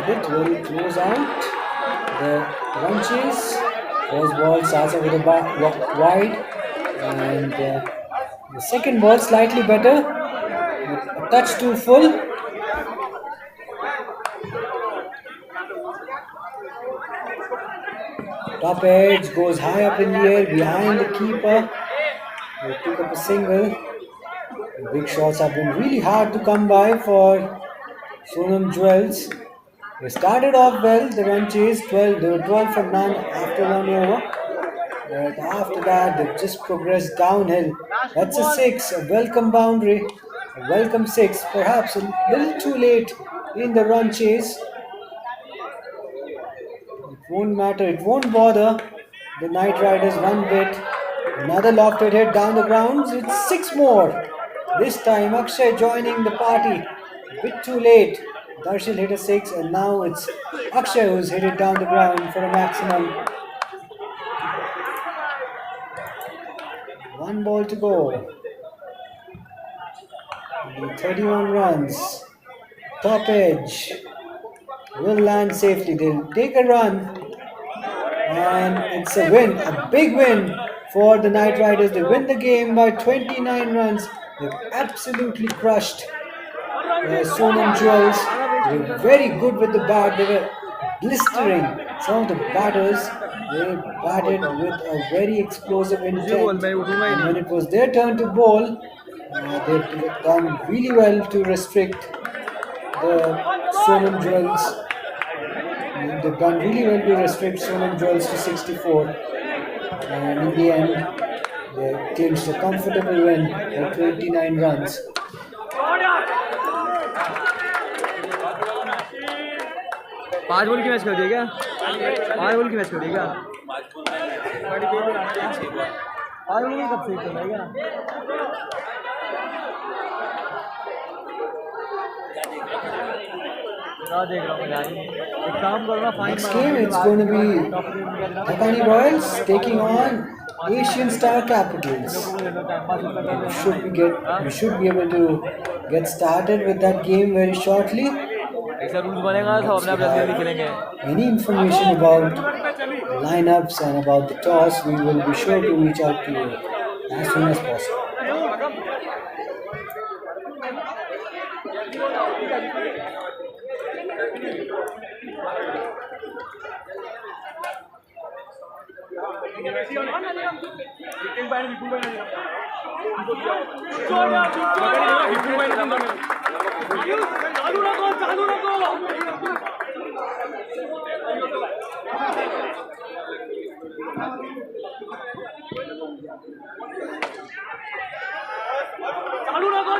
It will close out the run chase. First ball starts out with a wide, and the second ball slightly better, a touch too full. Top edge goes high up in the air behind the keeper. They pick up a single. The big shots have been really hard to come by for Sonam Jewels. They started off well, the run chase, 12. They were 12 for none after 1 over. But after that, they've just progressed downhill. That's a six, a welcome boundary, a welcome six. Perhaps a little too late in the run chase. It won't matter, it won't bother the Knight Riders one bit. Another lofted hit down the grounds. It's six more. This time, Akshay joining the party. A bit too late. Darshil hit a six, and now it's Akshay who's hit it down the ground for a maximum. One ball to go. 31 runs. Top edge. Will land safely. They'll take a run. And it's a win. A big win for the Knight Riders. They win the game by 29 runs. They've absolutely crushed Sonam Jewels. They were very good with the bat. They were blistering. Some of the batters, they batted with a very explosive intent. And when it was their turn to bowl, they've done really well to restrict the Sonam Jewels. They've done really well to restrict Sonam Jewels to 64. And in the end, they clinched a comfortable win for 29 runs. पाँच ball की match कर दिया क्या? पाँच ball की match कर दिया क्या? पाँच बॉल में कब से चल रहा है क्या? देख रहा हूँ यार, एक काम करो ना, fine Next game, it's going to be Dhakani Royals taking on Asian Star Capitals. We should be able to get started with that game very shortly. ऐसा रूल्स बनेगा सब अपने आप जल्दी खेलेंगे. Any information about lineups and about the toss, we will be sure to reach out to you as soon as possible.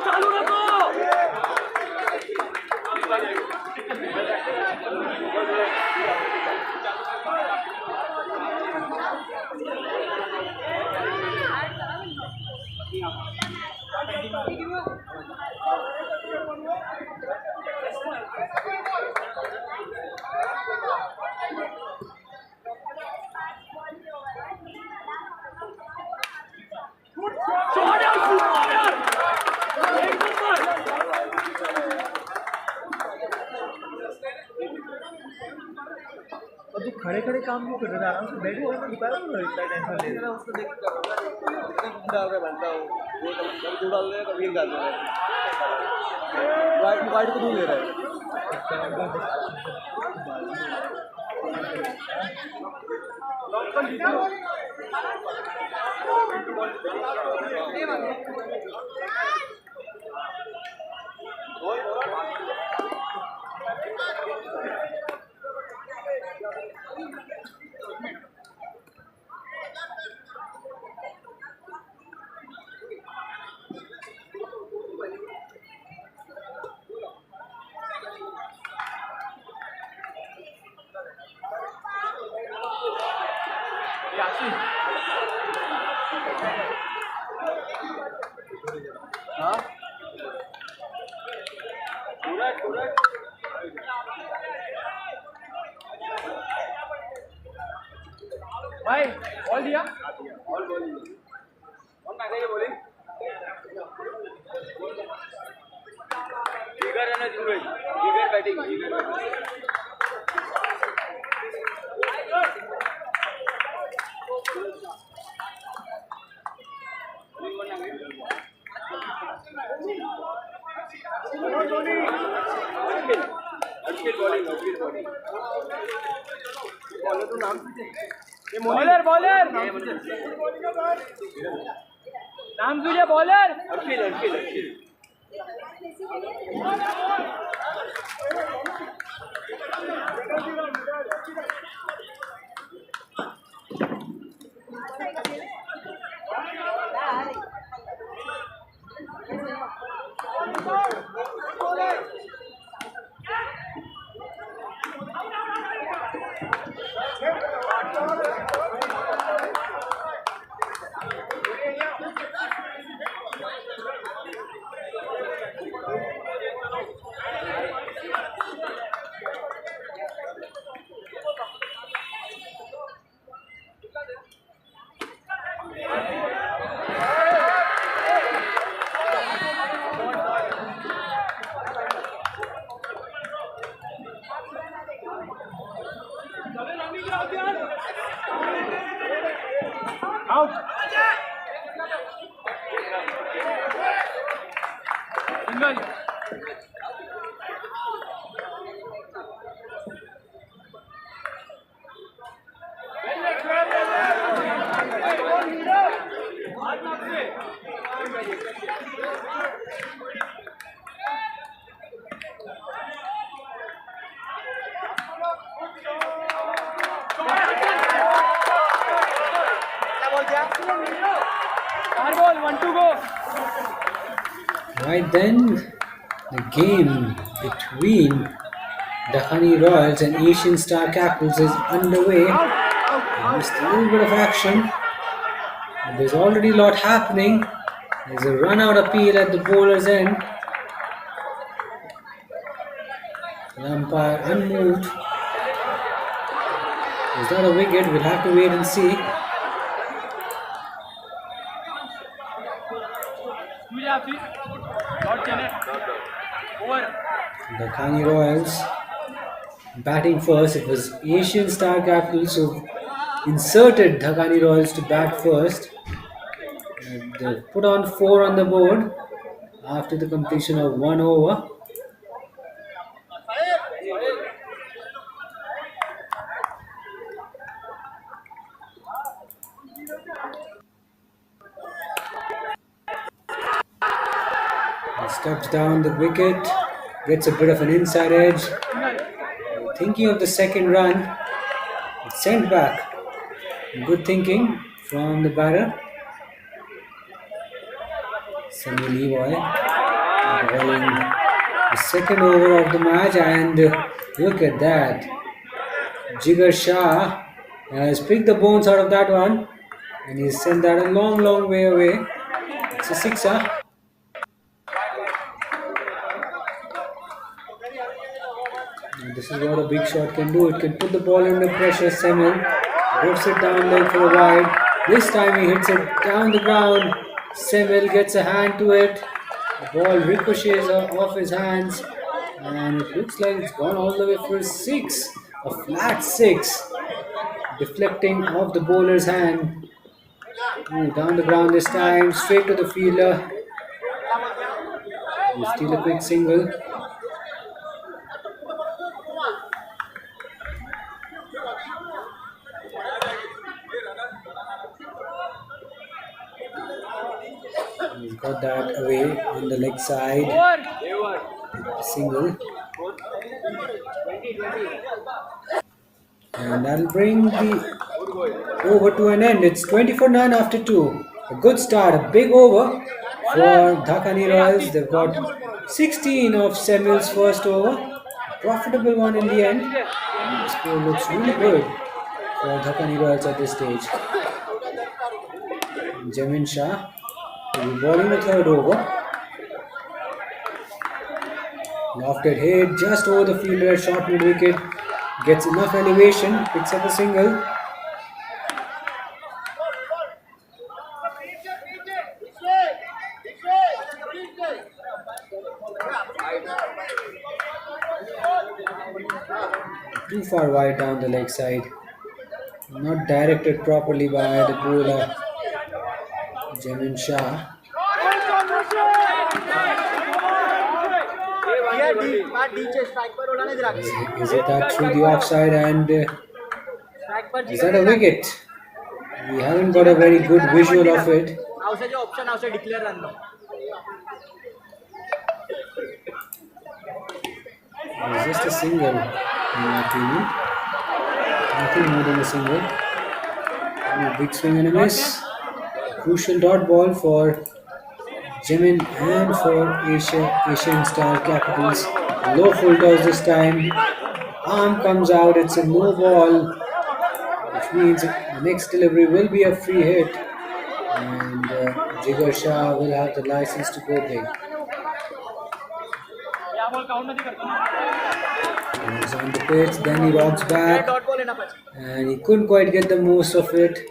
चालू रखो. और तू खड़े खड़े काम क्यों कर रहा है? आराम से बैठो, मैं बता रहा हूँ इतना टेंशन ले रहा हूँ. उसको देख कर डाल के बनता हूँ, वो कभी डाल दे कभी डाल दे. वाइट को दूर ले रहा है. भाई बॉल दिया, बॉल कौन मांगा ये बॉलिंग? ईगर है ना, ईगर बैटिंग, बॉलर बॉलर नाम सूर्य bowler. Right then, the game between the Honey Royals and Asian Star Capitals is underway. Just a little bit of action. There's already a lot happening. There's a run-out appeal at the bowler's end. The umpire unmoved. Is that a wicket? We'll have to wait and see. The Khani Royals batting first. It was Asian Star Capitals who inserted the Khani Royals to bat first. And they put on 4 on the board after the completion of 1 over. He steps down the wicket, gets a bit of an inside edge. Thinking of the second run, it's sent back. Good thinking from the batter. Sunny Levi bowling the second over of the match, and look at that. Jigar Shah has picked the bones out of that one, and he's sent that a long, long way away. It's a sixer. And this is what a big shot can do. It can put the ball under pressure. Semel whips it down leg for a wide. This time he hits it down the ground. Semel gets a hand to it. The ball ricochets off his hands, and it looks like it's gone all the way for a 6. A flat 6. Deflecting off the bowler's hand. Down the ground this time. Straight to the fielder. You steal a quick single. He's got that away on the leg side. Single. And that'll bring the over to an end. It's 24-9 after 2. A good start, a big over for Dhakani Royals. They've got 16 of Semel's first over. A profitable one in the end. The score looks really good for Dhakani Royals at this stage. Jamin Shah will be bowling the third over. Lofted hit just over the fielder, short mid wicket. Gets enough elevation, picks up a single. Too far wide down the leg side. Not directed properly by the bowler, Jamin Shah. Is it that through the offside, and is that a wicket? We haven't got a very good visual of it. It's just a single, in my opinion. Nothing more than a single. A big swing and a miss. Crucial dot ball for Jimin and for Asian Star Capitals. Low full toss this time. Arm comes out. It's a no ball, which means the next delivery will be a free hit, and Jigar Shah will have the license to go big. He's on the pitch, then he rocks back, and he couldn't quite get the most of it.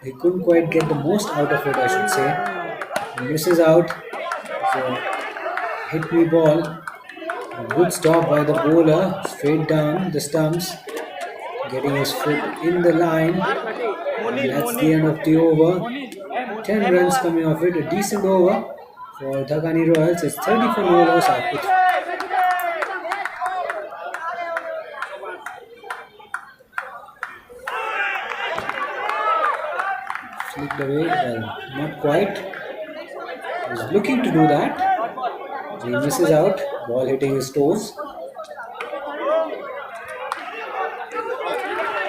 He couldn't quite get the most out of it, I should say. He misses out. So, hit me ball. A good stop by the bowler, straight down the stumps, getting his foot in the line. And that's the end of the over. 10 runs coming off it, a decent over for Dhakani Royals. It's 30 for no loss output. Flicked away, well, not quite. He was looking to do that. He misses out, ball hitting his toes.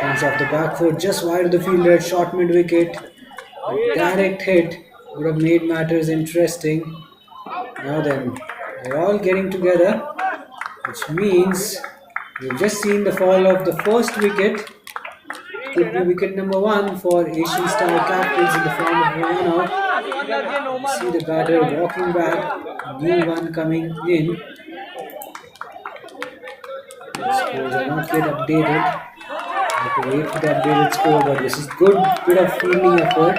Comes off the back foot, just wide of the fielder, short mid wicket. A direct hit would have made matters interesting. Now then, they're all getting together, which means we've just seen the fall of the first wicket. Could be wicket number 1 for Asian Star Capitals in the form of a run out. See the batter walking back, new one coming in. The scores are not yet updated. I have to wait for the updated score, but this is good bit of fielding effort.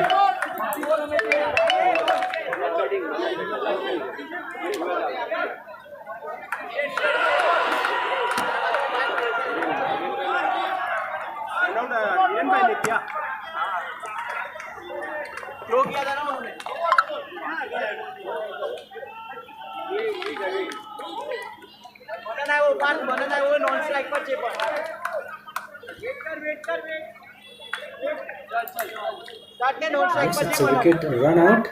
Yes, it's a wicket run out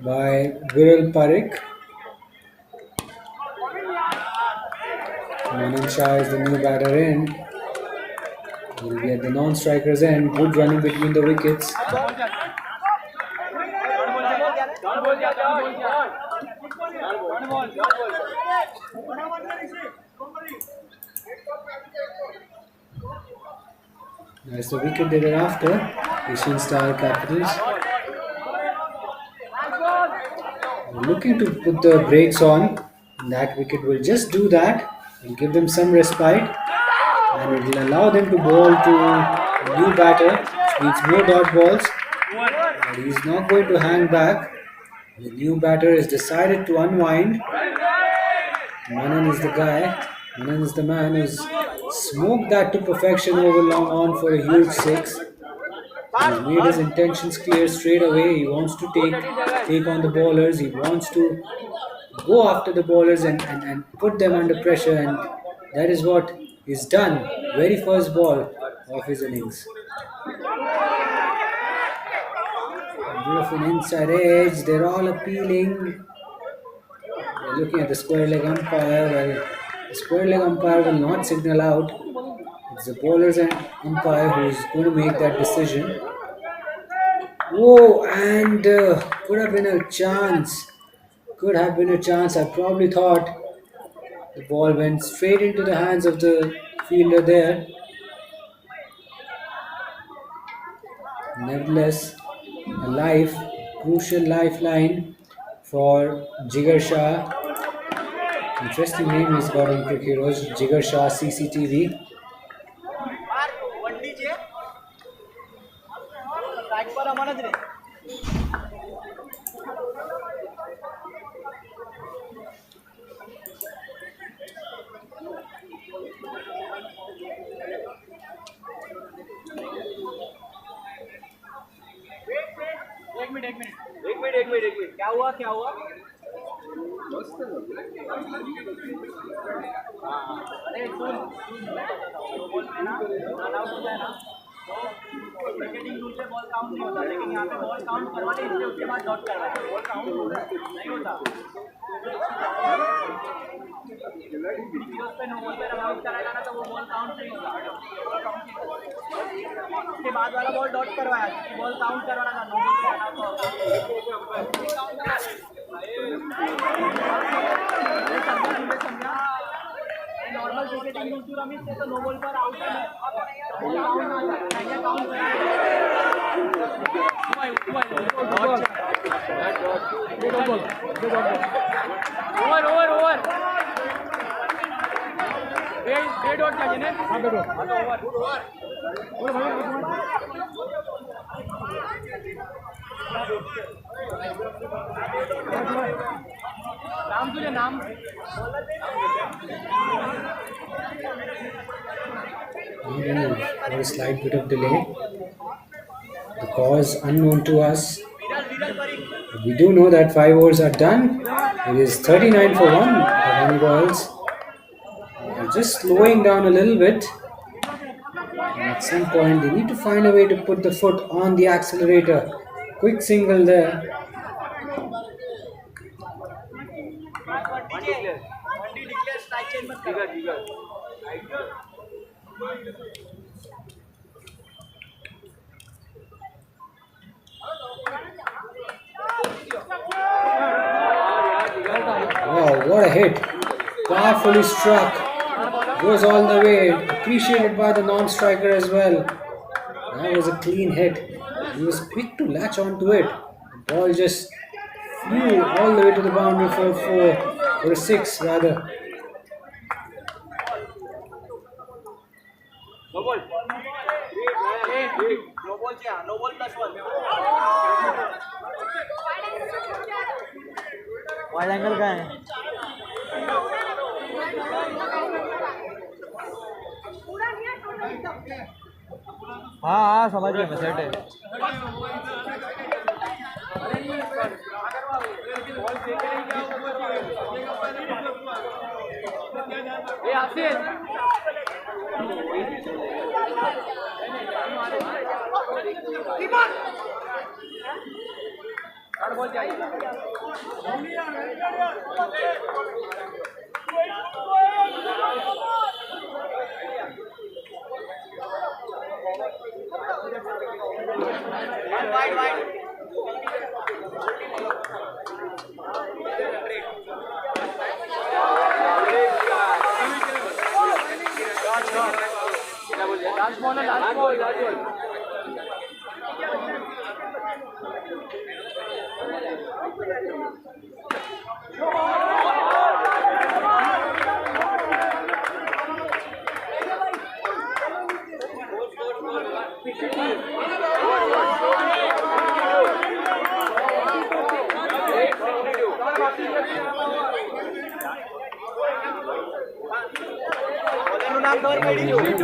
by Viral Parekh. Manan Shah is the new batter in. He'll be at the non-strikers end. Good running between the wickets. That's the wicket they were after. Asian Star Capitals. They're looking to put the brakes on. And that wicket will just do that. It'll give them some respite. And it will allow them to bowl to a new batter, which means more dot balls. But he's not going to hang back. The new batter has decided to unwind. Manan is the guy. Manan is the man who's smoked that to perfection over long on for a huge 6. He's made his intentions clear straight away. He wants to take on the bowlers. He wants to go after the bowlers and put them under pressure, and that is what he's done. Very first ball of his innings. Beautiful inside edge. They're all appealing. They're looking at the square leg umpire. Well, the square leg umpire will not signal out. It's the bowlers and umpire who's going to make that decision. Whoa, and could have been a chance. Could have been a chance. I probably thought the ball went straight into the hands of the fielder there. Nevertheless, a crucial lifeline for Jigar Shah. Interesting name he's got on Cricket Heroes, Jigar Shah CCTV. एक minute क्या हुआ अरे सुन cricketing rule से ball count नहीं होता, लेकिन यहाँ पे बॉल काउंट करवा दे, इसलिए उसके बाद डॉट करवाया। बॉल काउंट नहीं होता, पे नो बॉल पे रन आउट कराएगा ना तो वो बॉल काउंट नहीं होता। उसके बाद वाला बॉल डॉट करवाया, बॉल काउंट करवाना था, नो बॉल पे रन आउट होगा। नॉर्मल क्रिकेटिंग रूल टू रमिस से तो नो बॉल पर आउट है, बॉल काउंट ना जाए, ये काउंट ओवर ओवर ओवर डेढ़ डॉट चाहिए ना। हाँ डेढ़ नाम तुझे नाम A slight bit of delay. The cause unknown to us. We do know that 5 overs are done. It is 39 for 1. The Bengal Royals are just slowing down a little bit. And at some point, they need to find a way to put the foot on the accelerator. Quick single there. Wow, what a hit. Powerfully struck. Goes all the way. Appreciated by the non-striker as well. That was a clean hit. He was quick to latch onto it. The ball just flew all the way to the boundary for a 6 rather. No ball. No ball, no ball +1. Wide angle का है हाँ हाँ समझ गया मैं set है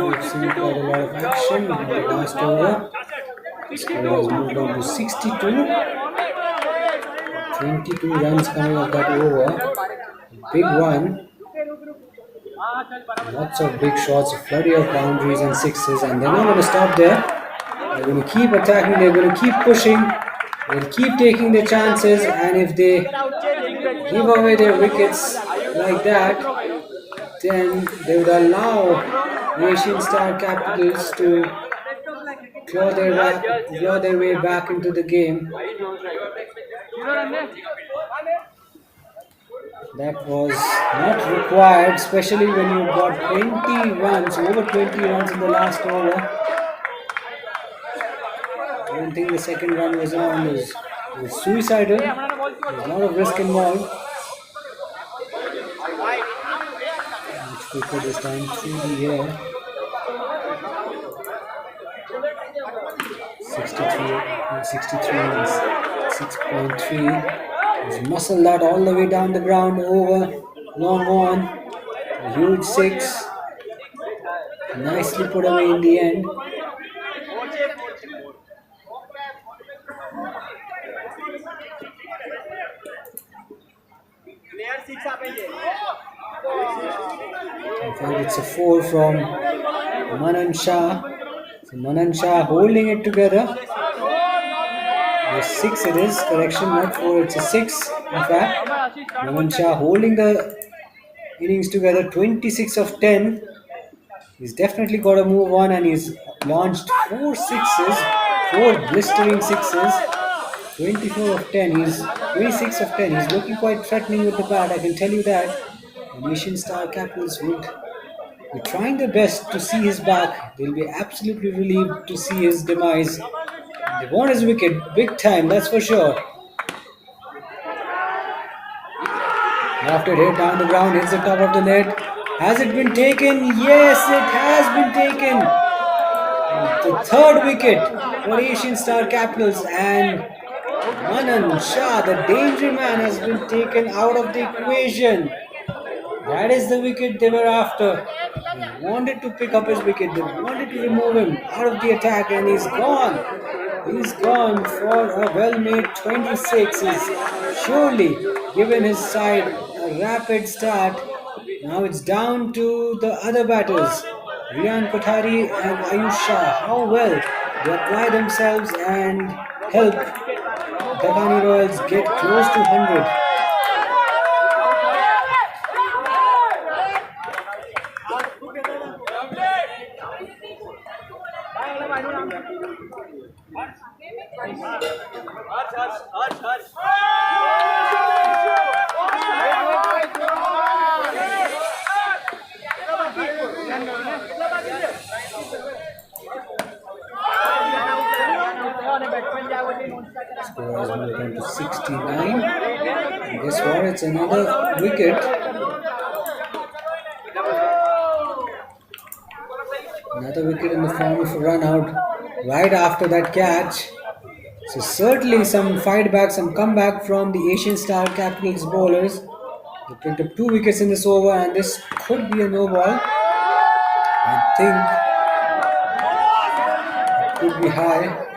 We've seen quite a lot of action in the last over. The score has moved on to 62. 22 runs coming off that over. Big one. Lots of big shots, a flurry of boundaries and sixes, and they're not going to stop there. They're going to keep attacking, they're going to keep pushing, they'll keep taking their chances, and if they give away their wickets like that, then they would allow the Asian Star Capitals to claw their way back into the game. That was not required, especially when you got 20 runs, over 20 runs in the last over. I don't think the second run was on. It was suicidal. There was a lot of risk involved. Much quicker this time through the air. 63 and 6.3. He's muscled that all the way down the ground, over, long on. A huge 6. Nicely put away in the end. In fact, it's a 4 from Manan Shah. So Manan Shah holding it together. A 6 it is, correction, not 4, it's a 6 in fact. Manan Shah holding the innings together, 26 of 10. He's definitely got to move on, and he's launched 4 sixes, 4 blistering sixes. 24 of 10, he's 26 of 10. He's looking quite threatening with the bat, I can tell you that. The Asian Star Capitals would be trying their best to see his back. They'll be absolutely relieved to see his demise. They want his wicket big time, that's for sure. After hit down the ground, hits the top of the net. Has it been taken? Yes, it has been taken. The third wicket for Asian Star Capitals, and Manan Shah, the danger man, has been taken out of the equation. That is the wicket they were after. They wanted to pick up his wicket. They wanted to remove him out of the attack, and he's gone. He's gone for a well-made 26. He's surely given his side a rapid start. Now it's down to the other batters, Riyan Kothari and Ayush Shah. How well they apply themselves and help Deccani Royals get close to 100. Score has moved on to 69. And guess what? It's another wicket. Another wicket in the form of a run out right after that catch. So certainly some fight back, some comeback from the Asian Star Capitals bowlers. They picked up 2 wickets in this over, and this could be a no ball. I think it could be high.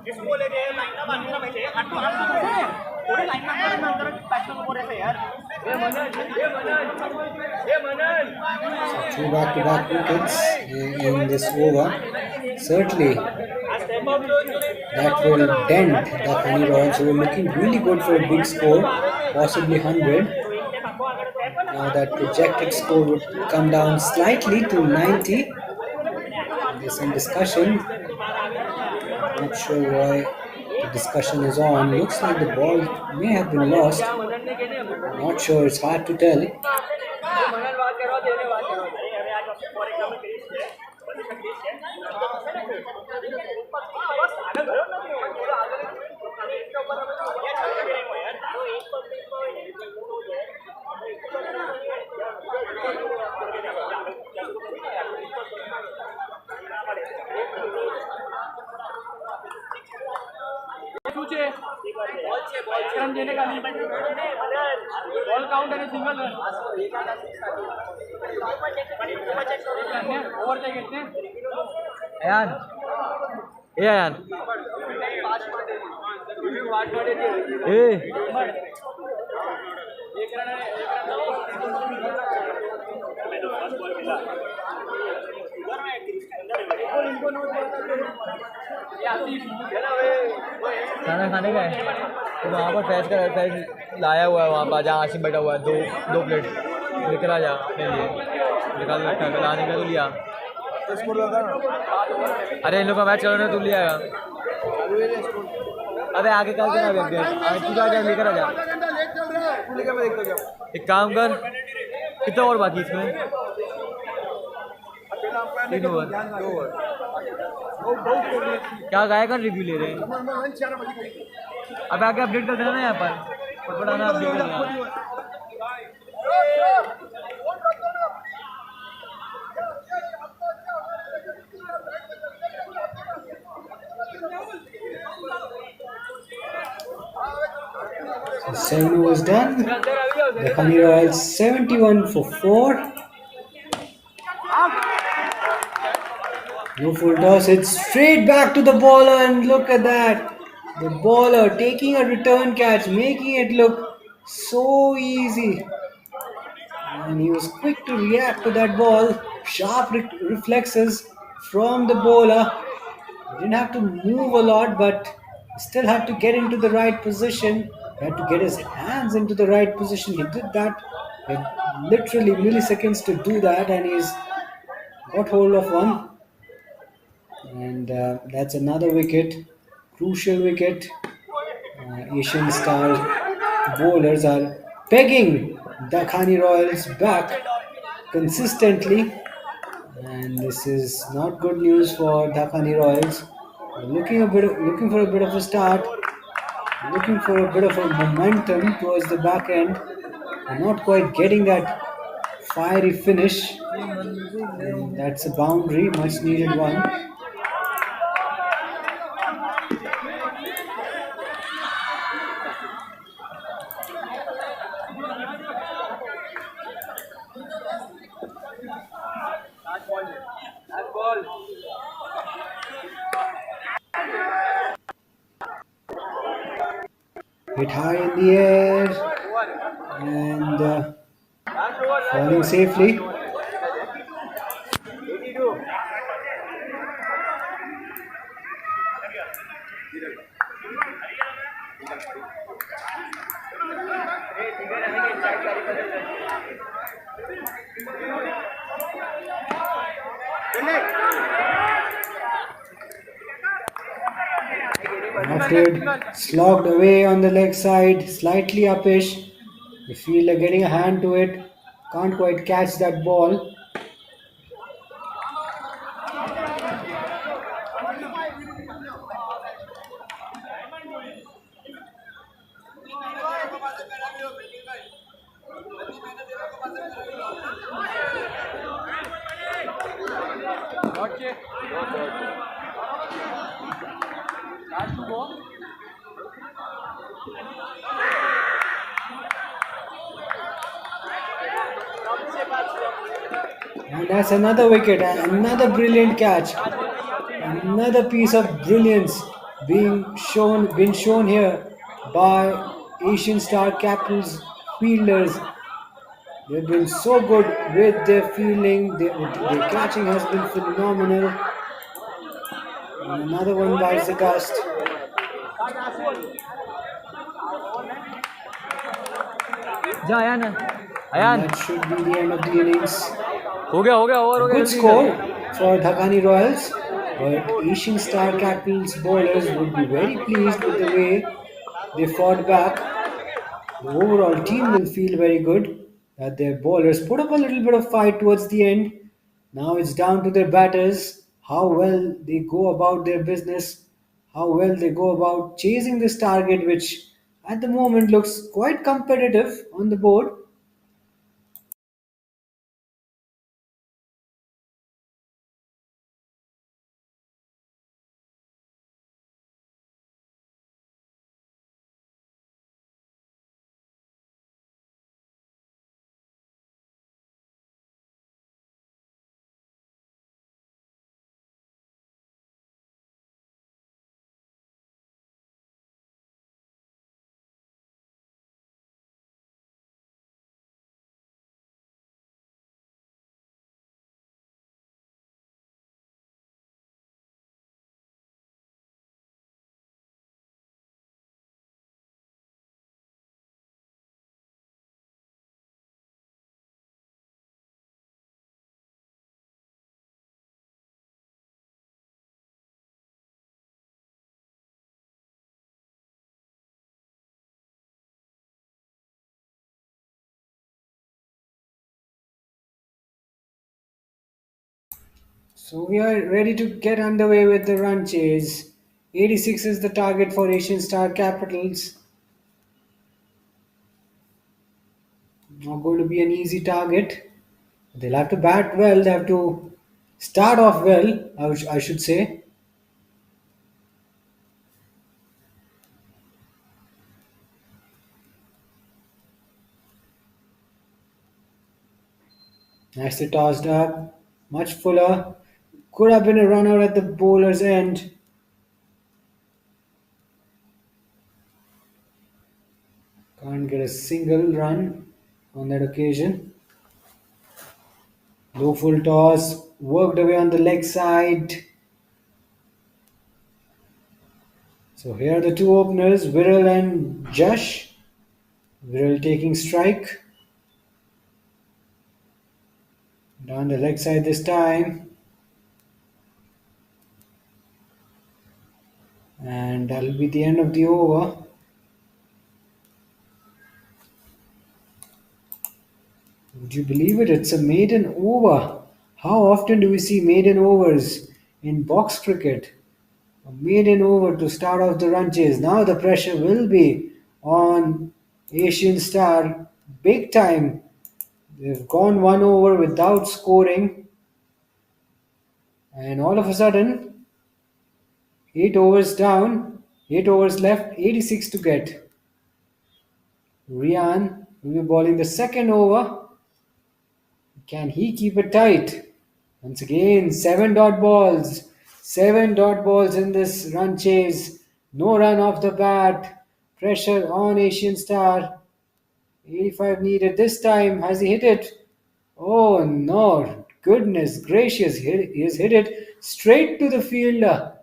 इसको लेके line ना बांधना पहले हट तो थोड़ी line ना बांधना अंदर बैट्समैन ऊपर ऐसे यार ये मनन So 2 back-to-back wickets in this over. Certainly that will dent the Deccani Royals, who were looking really good for a big score, possibly 100. Now that projected score would come down slightly to 90. There's some discussion. Not sure why the discussion is on. Looks like the ball may have been lost. Not sure, it's hard to tell. Run देने का नहीं ball count है single run over चाहिए कितने Ayan. Ayan. एक run खाना खाने का है तो वहाँ पर फैज लाया हुआ है, वहाँ पर जहाँ आशिम बैठा हुआ है, दो प्लेट लेकर आ जा अपने लिए, निकाल रखा है, लाने का तो लिया। अरे इन लोग का मैच चल रहा है, तू ले आया। अबे आगे कर के ना आगे तू जा लेकर आ जा। एक काम कर, कितना और बाकी इसमें? 3 ओवर। क्या गाय का रिव्यू ले रहे हैं? अब आगे अपडेट कर देना ना यहाँ पर, बड़ा ना अपडेट कर देना। Sainu was done. Deccani Royals 71 for 4. No full toss. It's straight back to the bowler, and look at that. The bowler taking a return catch, making it look so easy. And he was quick to react to that ball. Sharp reflexes from the bowler. He didn't have to move a lot, but still had to get into the right position. He had to get his hands into the right position. He did that. He had literally milliseconds to do that, and he's got hold of one. And that's another wicket, crucial wicket. Asian Star bowlers are pegging the Deccani Royals back consistently. and this is not good news for Dhakani Royals. Looking for a bit of a start, looking for a bit of a momentum towards the back end, and not quite getting that fiery finish. And that's a boundary, much needed one. Hit high in the air and falling safely. Drafted, slogged away on the leg side, slightly upish. The fielder getting a hand to it, can't quite catch that ball. And that's another wicket, and another brilliant catch. Another piece of brilliance been shown here by Asian Star Capital's fielders. They've been so good with their fielding. Their catching has been phenomenal. And another one bites the dust. जा Ayan And Ayan that should be the end of the innings. हो गया over हो गया Good score for Dhakani Royals, but Asian Star Capital's bowlers would be very pleased with the way they fought back. The overall team will feel very good that their bowlers put up a little bit of fight towards the end. Now it's down to their batters how well they go about their business, how well they go about chasing this target, which at the moment looks quite competitive on the board. So we are ready to get underway with the run chase. 86 is the target for Asian Star Capitals. Not going to be an easy target. They'll have to bat well. They have to start off well, I should say. Nicely tossed up. Much fuller. Could have been a runner at the bowler's end. Can't get a single run on that occasion. Low full toss. Worked away on the leg side. So here are the two openers, Viral and Josh. Viral taking strike. Down the leg side this time. And that'll be the end of the over. Would you believe it? It's a maiden over. How often do we see maiden overs in box cricket? A maiden over to start off the run chase. Now the pressure will be on Asian Star big time. They've gone one over without scoring, and all of a sudden, 8 overs down, 8 overs left, 86 to get. Rian will be bowling the second over. Can he keep it tight? Once again, 7 dot balls. 7 dot balls in this run chase. No run off the bat. Pressure on Asian Star. 85 needed this time. Has he hit it? Oh no. Goodness gracious. He has hit it straight to the fielder.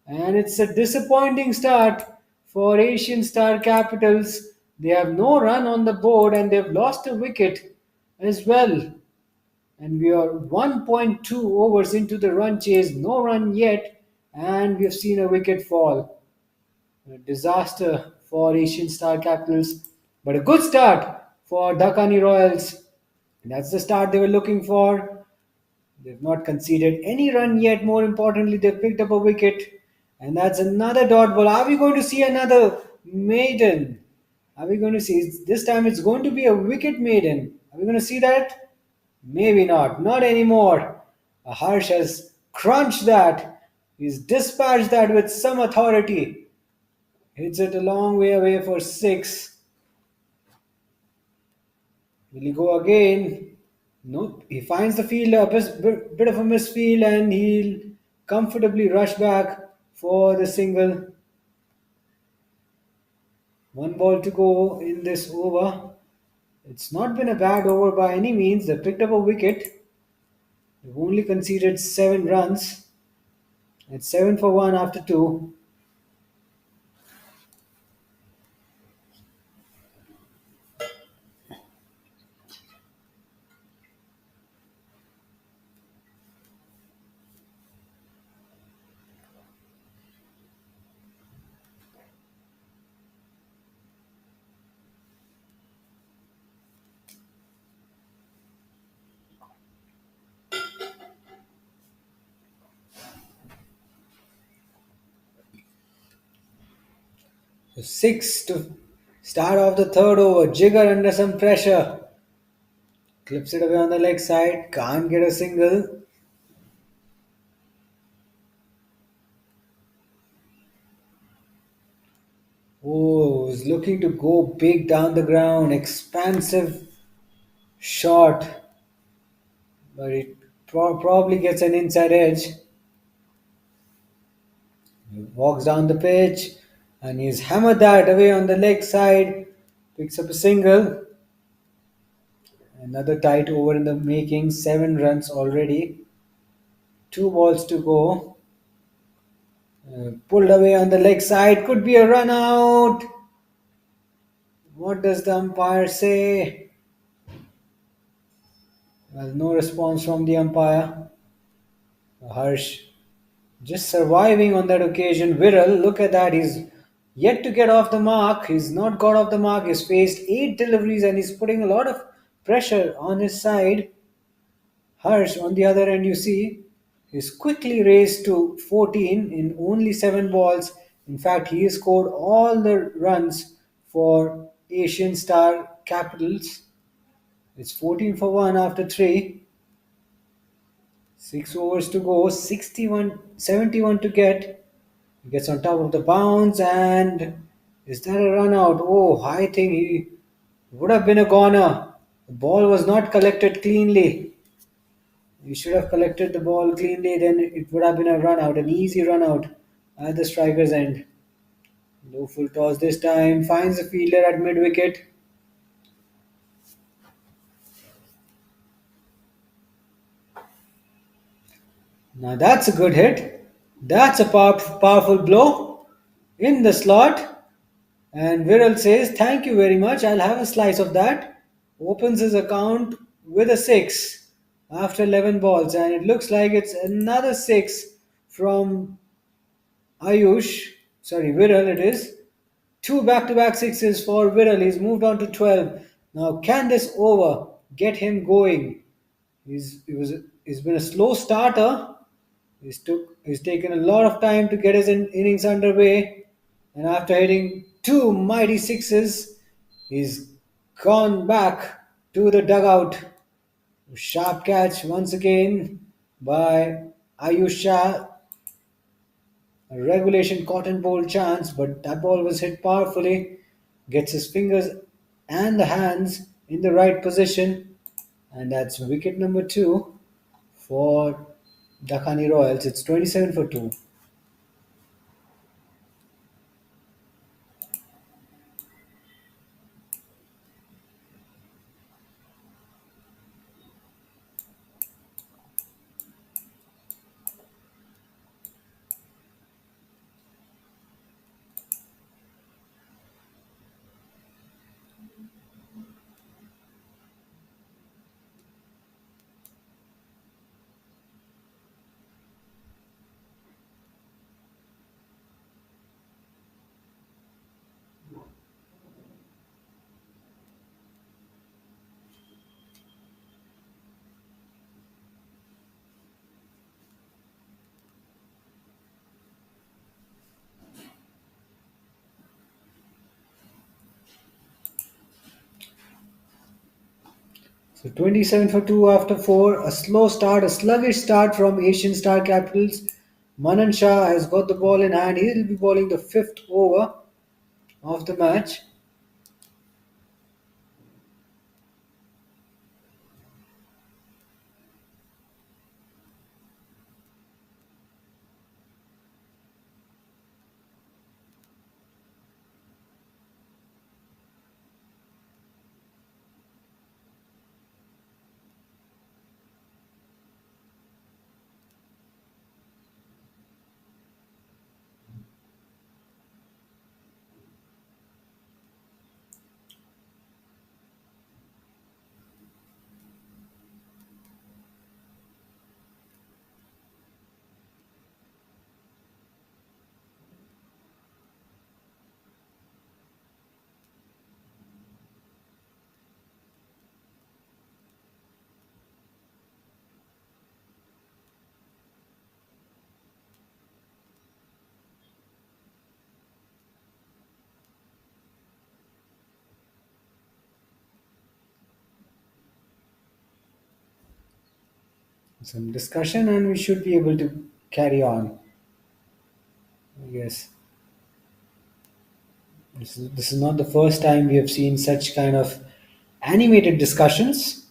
And it's a disappointing start for Asian Star Capitals. They have no run on the board and they've lost a wicket as well. And we are 1.2 overs into the run chase, no run yet, and we have seen a wicket fall. A disaster for Asian Star Capitals, but a good start for Dakani Royals. That's the start they were looking for. They've not conceded any run yet. More importantly, they've picked up a wicket, and that's another dot ball. Are we going to see another maiden? Are we going to see this time? It's going to be a wicket maiden. Are we going to see that? Maybe not. Not anymore. Harsh has crunched that. He's dispatched that with some authority. Hits it a long way away for 6. Will he go again? Nope. He finds the fielder, a bit of a misfield, and he'll comfortably rush back for the single. 1 ball to go in this over. It's not been a bad over by any means. They picked up a wicket. They've only conceded 7 runs. It's 7 for 1 after 2. So 6 to start off the third over. Jigger under some pressure. Clips it away on the leg side. Can't get a single. Oh, is looking to go big down the ground. Expansive shot. But it probably gets an inside edge. He walks down the pitch and he's hammered that away on the leg side. Picks up a single. Another tight over in the making. 7 runs already. 2 balls to go. Pulled away on the leg side. Could be a run out. What does the umpire say? Well, no response from the umpire. Harsh just surviving on that occasion. Viral, look at that. He's yet to get off the mark. He's not got off the mark. He's faced 8 deliveries and he's putting a lot of pressure on his side. Harsh, on the other end, you see, is quickly raised to 14 in only 7 balls. In fact, he has scored all the runs for Asian Star Capitals. It's 14 for 1 after 3. 6 overs to go, 71 to get. He gets on top of the bounce and is that a run out? Oh, I think he would have been a goner. The ball was not collected cleanly. He should have collected the ball cleanly, then it would have been a run out, an easy run out at the striker's end. Low full toss this time, finds the fielder at mid wicket. Now that's a good hit. That's a powerful blow in the slot. And Viral says, "Thank you very much. I'll have a slice of that." Opens his account with a 6 after 11 balls. And it looks like it's another 6 from Viral it is. 2 back-to-back sixes for Viral. He's moved on to 12. Now, can this over get him going? He's been a slow starter. He's taken a lot of time to get his innings underway, and after hitting two mighty sixes, he's gone back to the dugout. Sharp catch once again by Ayusha. A regulation cotton bowl chance, but that ball was hit powerfully. Gets his fingers and the hands in the right position, and that's wicket number two for Dakhani Royals. It's 27 for 2. So 27 for 2 after 4. A slow start, a sluggish start from Asian Star Capitals. Manan Shah has got the ball in hand. He'll be bowling the fifth over of the match. Some discussion, and we should be able to carry on. Yes. This is not the first time we have seen such kind of animated discussions.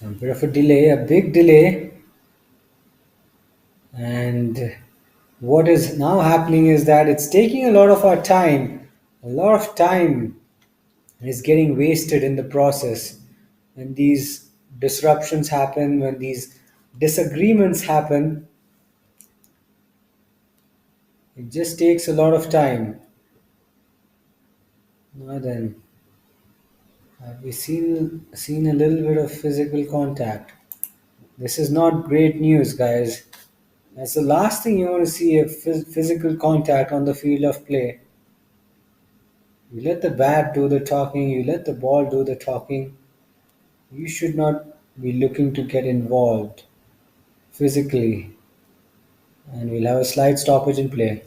A bit of a delay, a big delay. And what is now happening is that it's taking a lot of our time. A lot of time is getting wasted in the process. When these disruptions happen, when these disagreements happen, it just takes a lot of time. Now then, have we seen a little bit of physical contact? This is not great news, guys. That's the last thing you want to see, a physical contact on the field of play. You let the bat do the talking, you let the ball do the talking. You should not be looking to get involved physically. And we'll have a slight stoppage in play.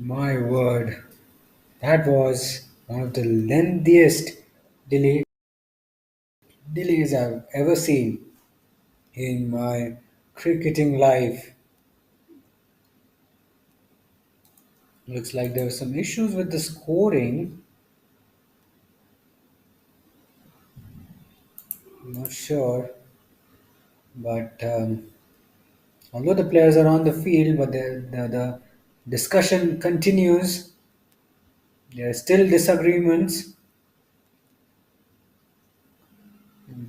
My word, that was one of the lengthiest delay, delays I've ever seen in my cricketing life. Looks like there were some issues with the scoring. I'm not sure, but although the players are on the field, but the discussion continues. There are still disagreements.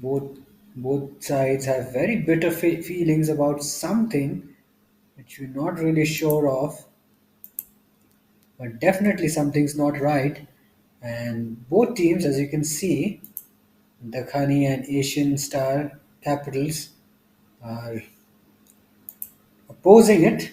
Both both sides have very bitter feelings about something which we're not really sure of, but definitely something's not right. And both teams, as you can see, Dakhani and Asian Star Capitals, are opposing it.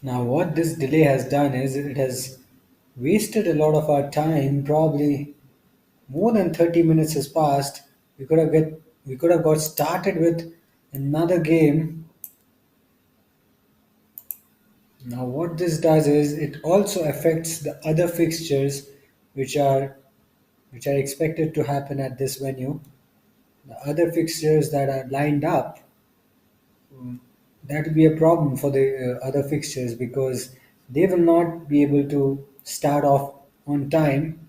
Now, what this delay has done is it has wasted a lot of our time. Probably more than 30 minutes has passed. We could have got started with another game. Now, what this does is it also affects the other fixtures, which are which are expected to happen at this venue. The other fixtures that are lined up, that will be a problem for the other fixtures because they will not be able to start off on time,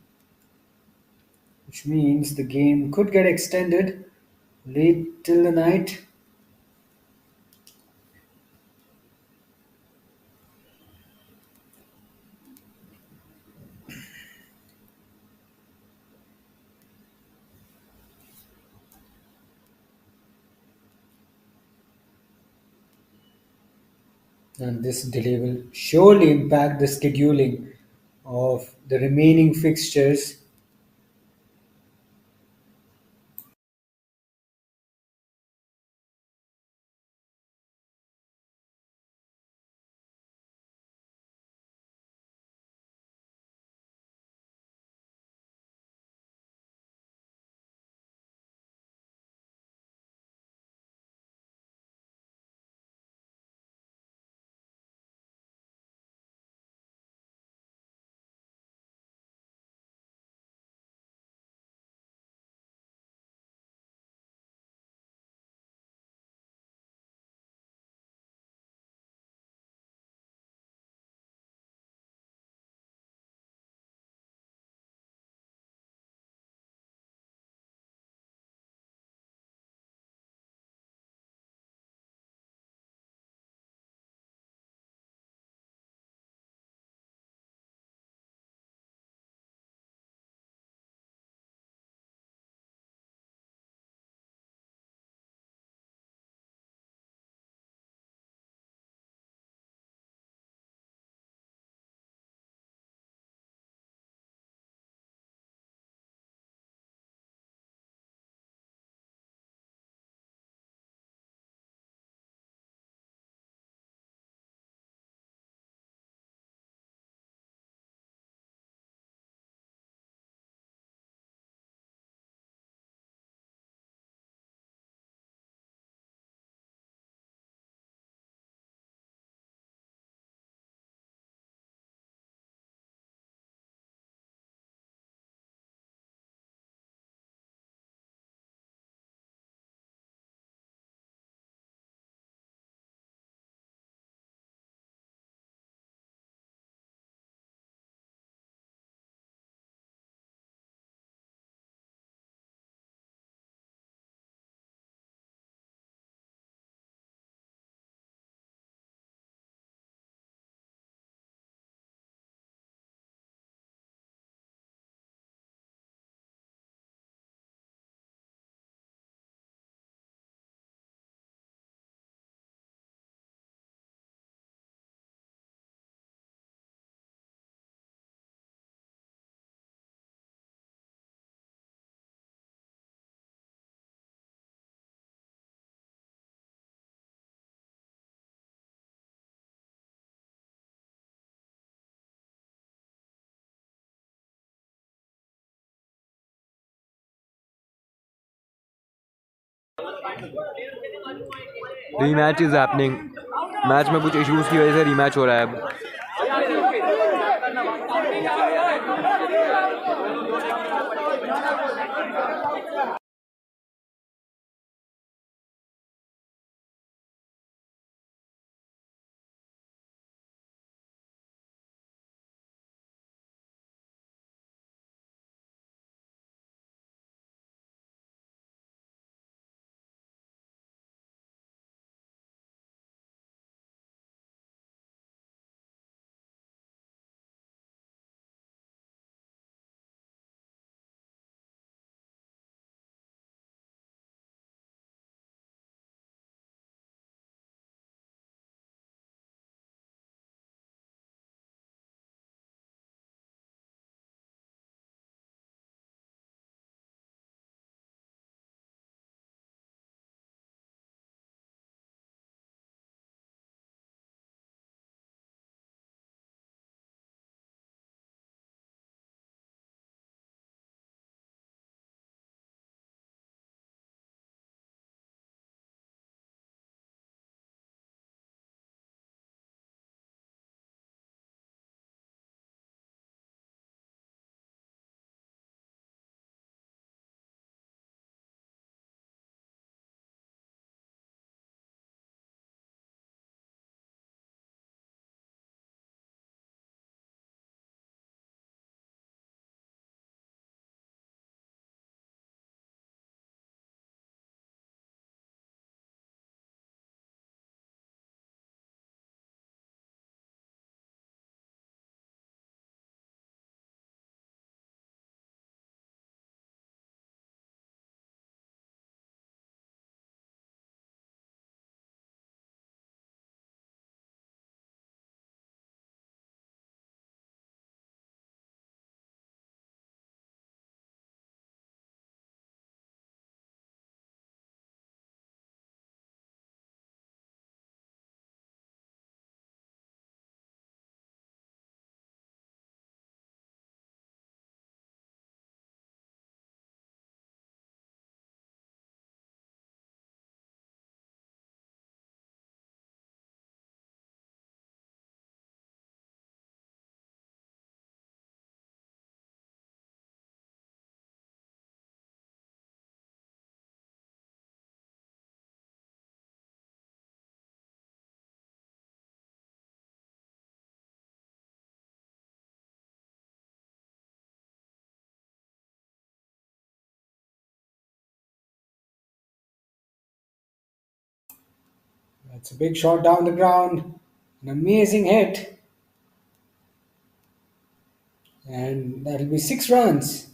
which means the game could get extended late till the night. And this delay will surely impact the scheduling of the remaining fixtures. Rematch is happening. Match में कुछ issues की वजह से rematch हो रहा है अब. That's a big shot down the ground. An amazing hit. And that'll be 6 runs.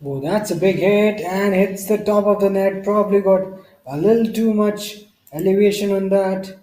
Oh, that's a big hit and hits the top of the net. Probably got a little too much elevation on that.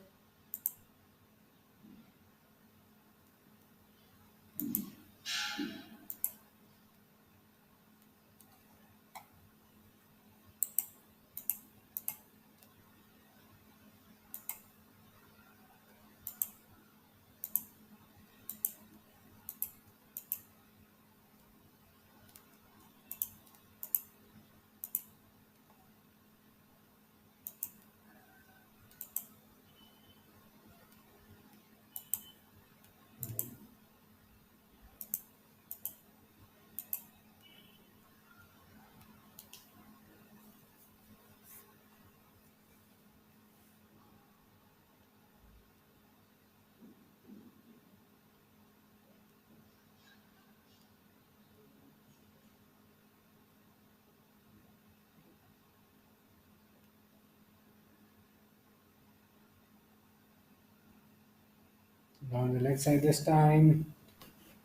Down the leg side this time.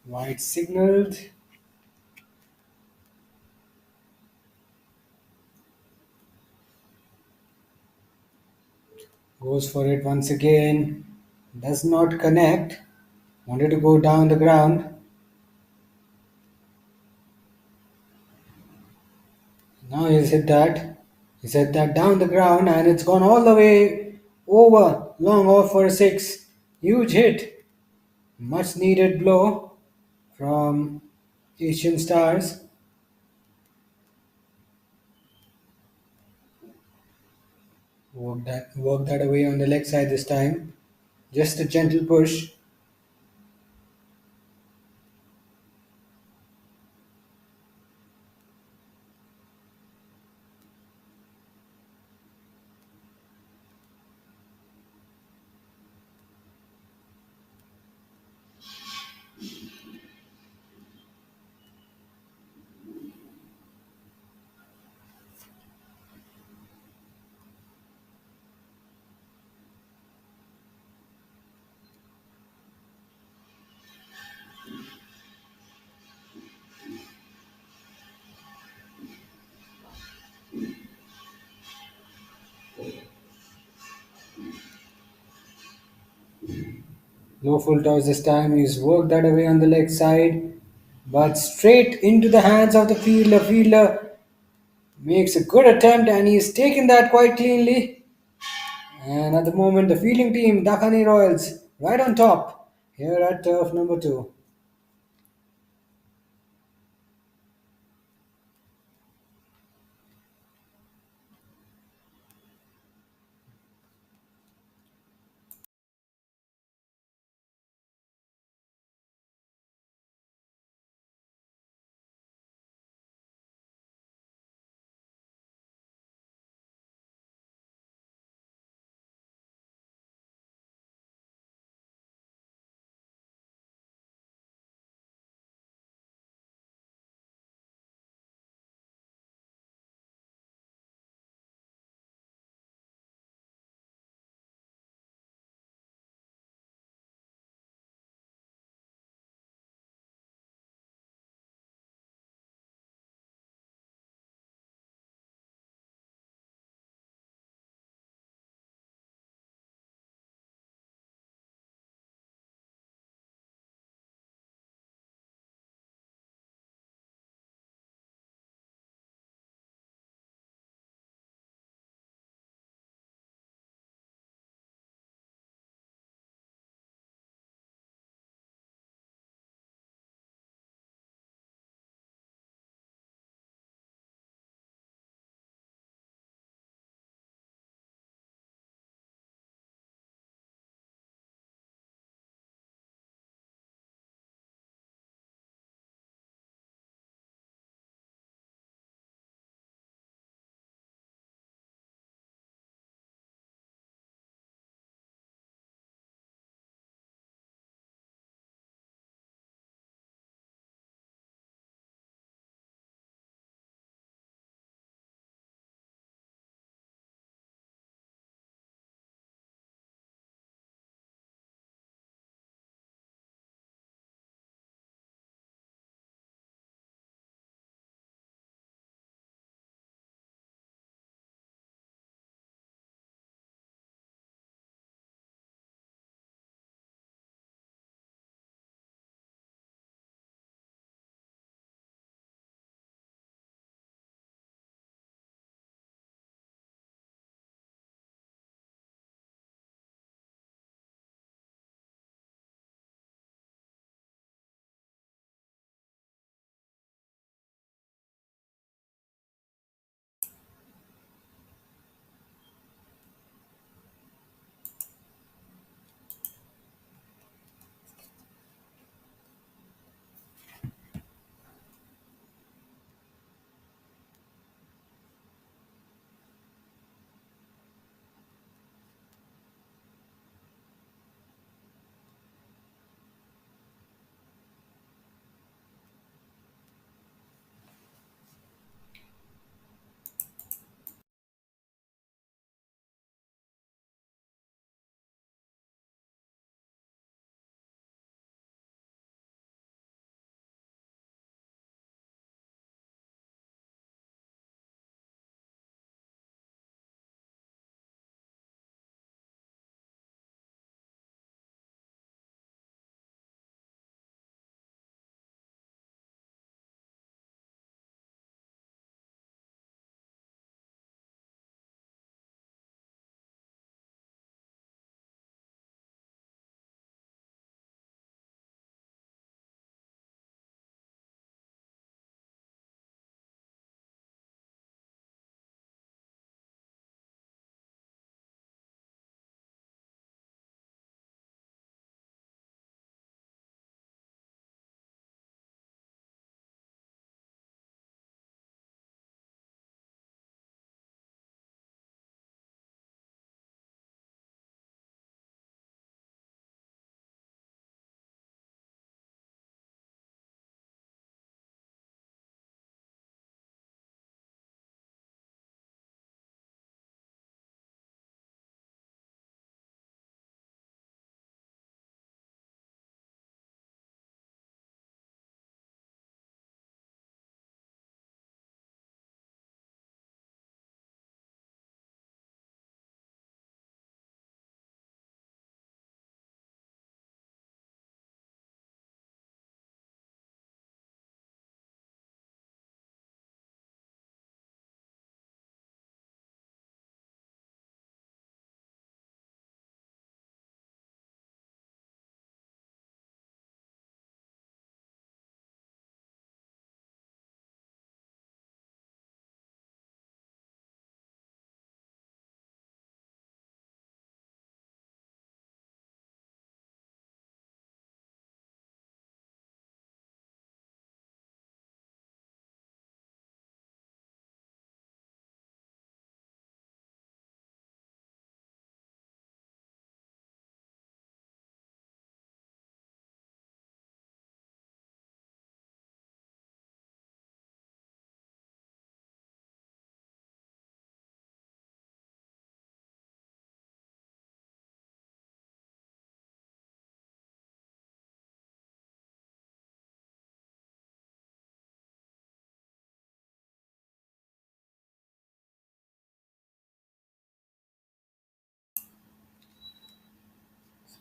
White signaled. Goes for it once again. Does not connect. Wanted to go down the ground. Now he's hit that. He's hit that down the ground and it's gone all the way over. Long off for a six. Huge hit. Much needed blow from Asian Stars. Work that away on the leg side this time. Just a gentle push. No full toss this time. He's worked that away on the leg side. But straight into the hands of the fielder. Fielder makes a good attempt and he's taken that quite cleanly. And at the moment, the fielding team, Dakhani Royals, right on top here at turf number 2.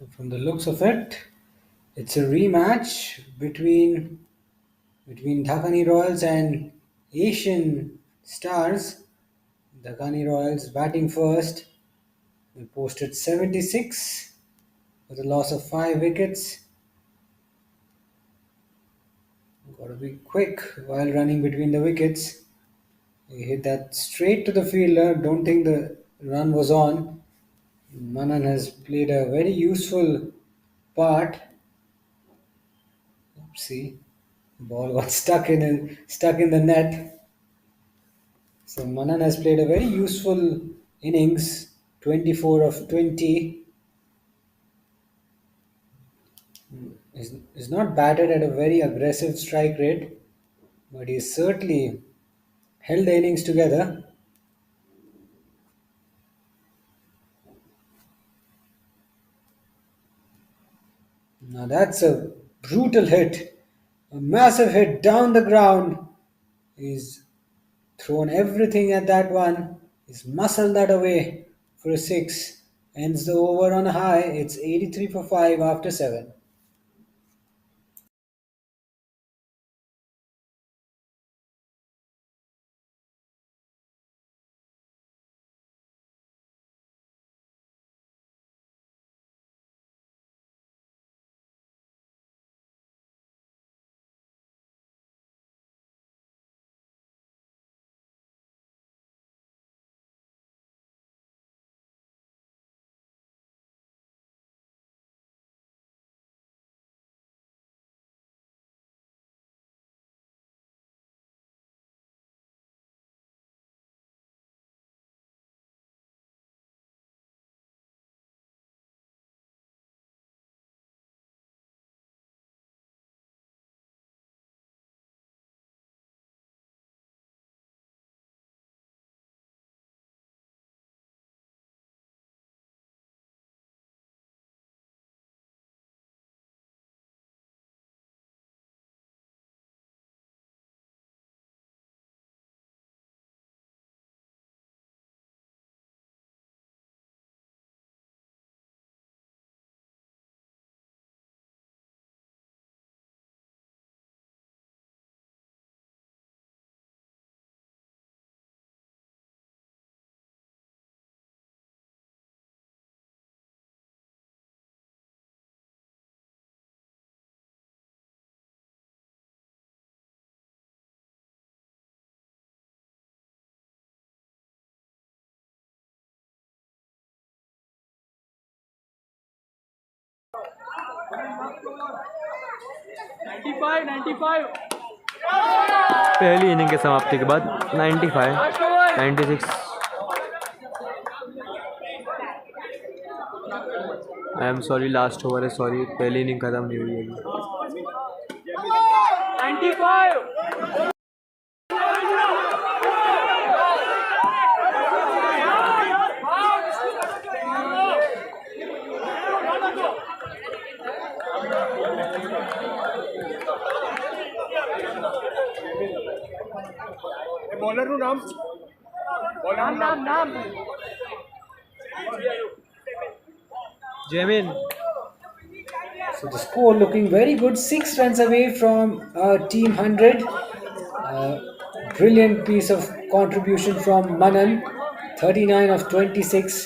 So from the looks of it, it's a rematch between Dhakkani Royals and Asian Stars. Dhakkani Royals batting first. They posted 76 with a loss of 5 wickets. Got to be quick while running between the wickets. He hit that straight to the fielder. Don't think the run was on. Manan has played a very useful part. See, the ball got stuck in the net. So Manan has played a very useful innings, 24 of 20. He's not batted at a very aggressive strike rate, but he's certainly held the innings together. Now that's a brutal hit, a massive hit down the ground. He's thrown everything at that one. He's muscled that away for a six. Ends the over on a high. It's 83 for 5 after 7. पहली inning के समाप्ति के बाद 95, 96। I am sorry, last over है, sorry, पहली inning खत्म नहीं हुई है। 95। बॉलर નું નામ નામ Jamin. So the score looking very good. 6 runs away from team 100. Brilliant piece of contribution from Manan. 39 of 26.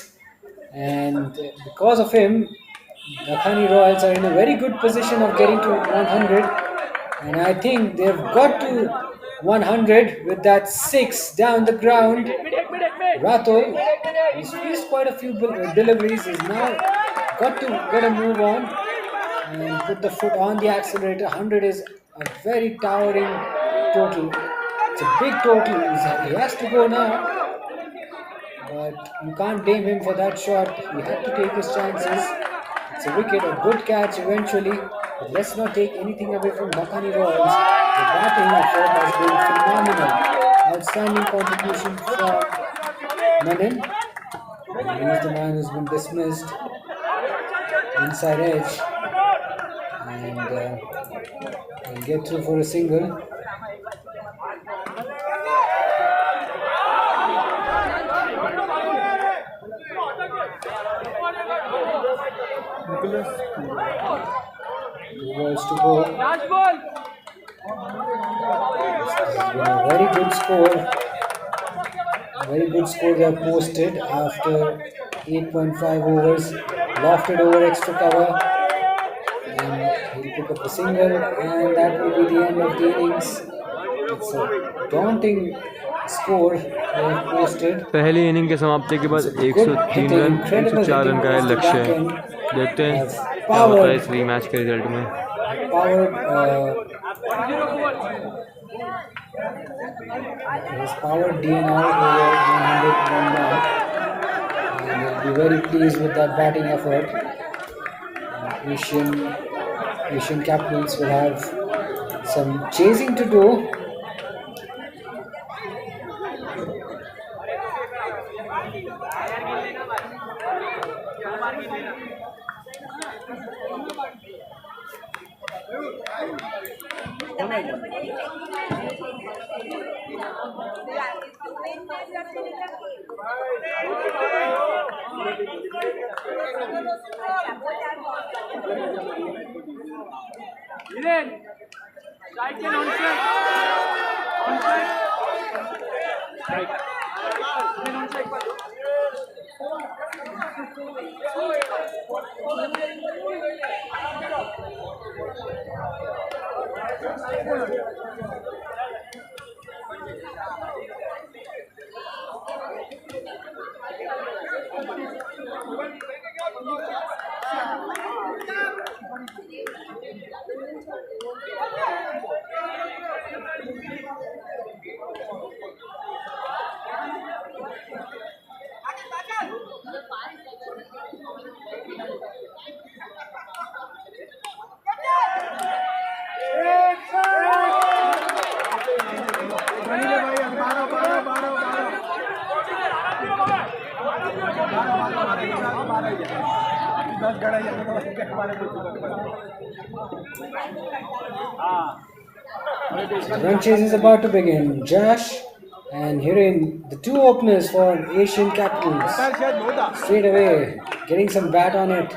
And because of him, the Dhakkani Royals are in a very good position of getting to 100. And I think they've got to 100 with that 6 down the ground. Rathol, he's faced quite a few deliveries. He's now got to move on and put the foot on the accelerator. 100 is a very towering total. It's a big total. He has to go now. But you can't blame him for that shot. He had to take his chances. It's a wicket, a good catch eventually. But let's not take anything away from Dhakkani Royals. The batting effort has been phenomenal. Outstanding contribution from Manan. He is the man who's been dismissed. Inside edge. And he'll get through for a single. निकल 2 balls to go. This has been a very good score. Very good score they have posted after 8.5 overs. Lofted over extra cover. And he'll pick up a single, and that will be the end of the innings. It's a daunting score they have posted. पहली inning के समाप्ति के बाद It's a 103 hitting, run incredible 104 run का है hitting off the लक्ष्य back है। end. देखते हैं Have क्या होता है powered, इस रीमैच के रिजल्ट में। powered, has powered DNR over 100 run mark, and he'll be very pleased with that batting effort. Asian captains will have some chasing to do. The run chase is about to begin. Josh and Hiren, the two openers for Asian captains. Straight away, getting some bat on it.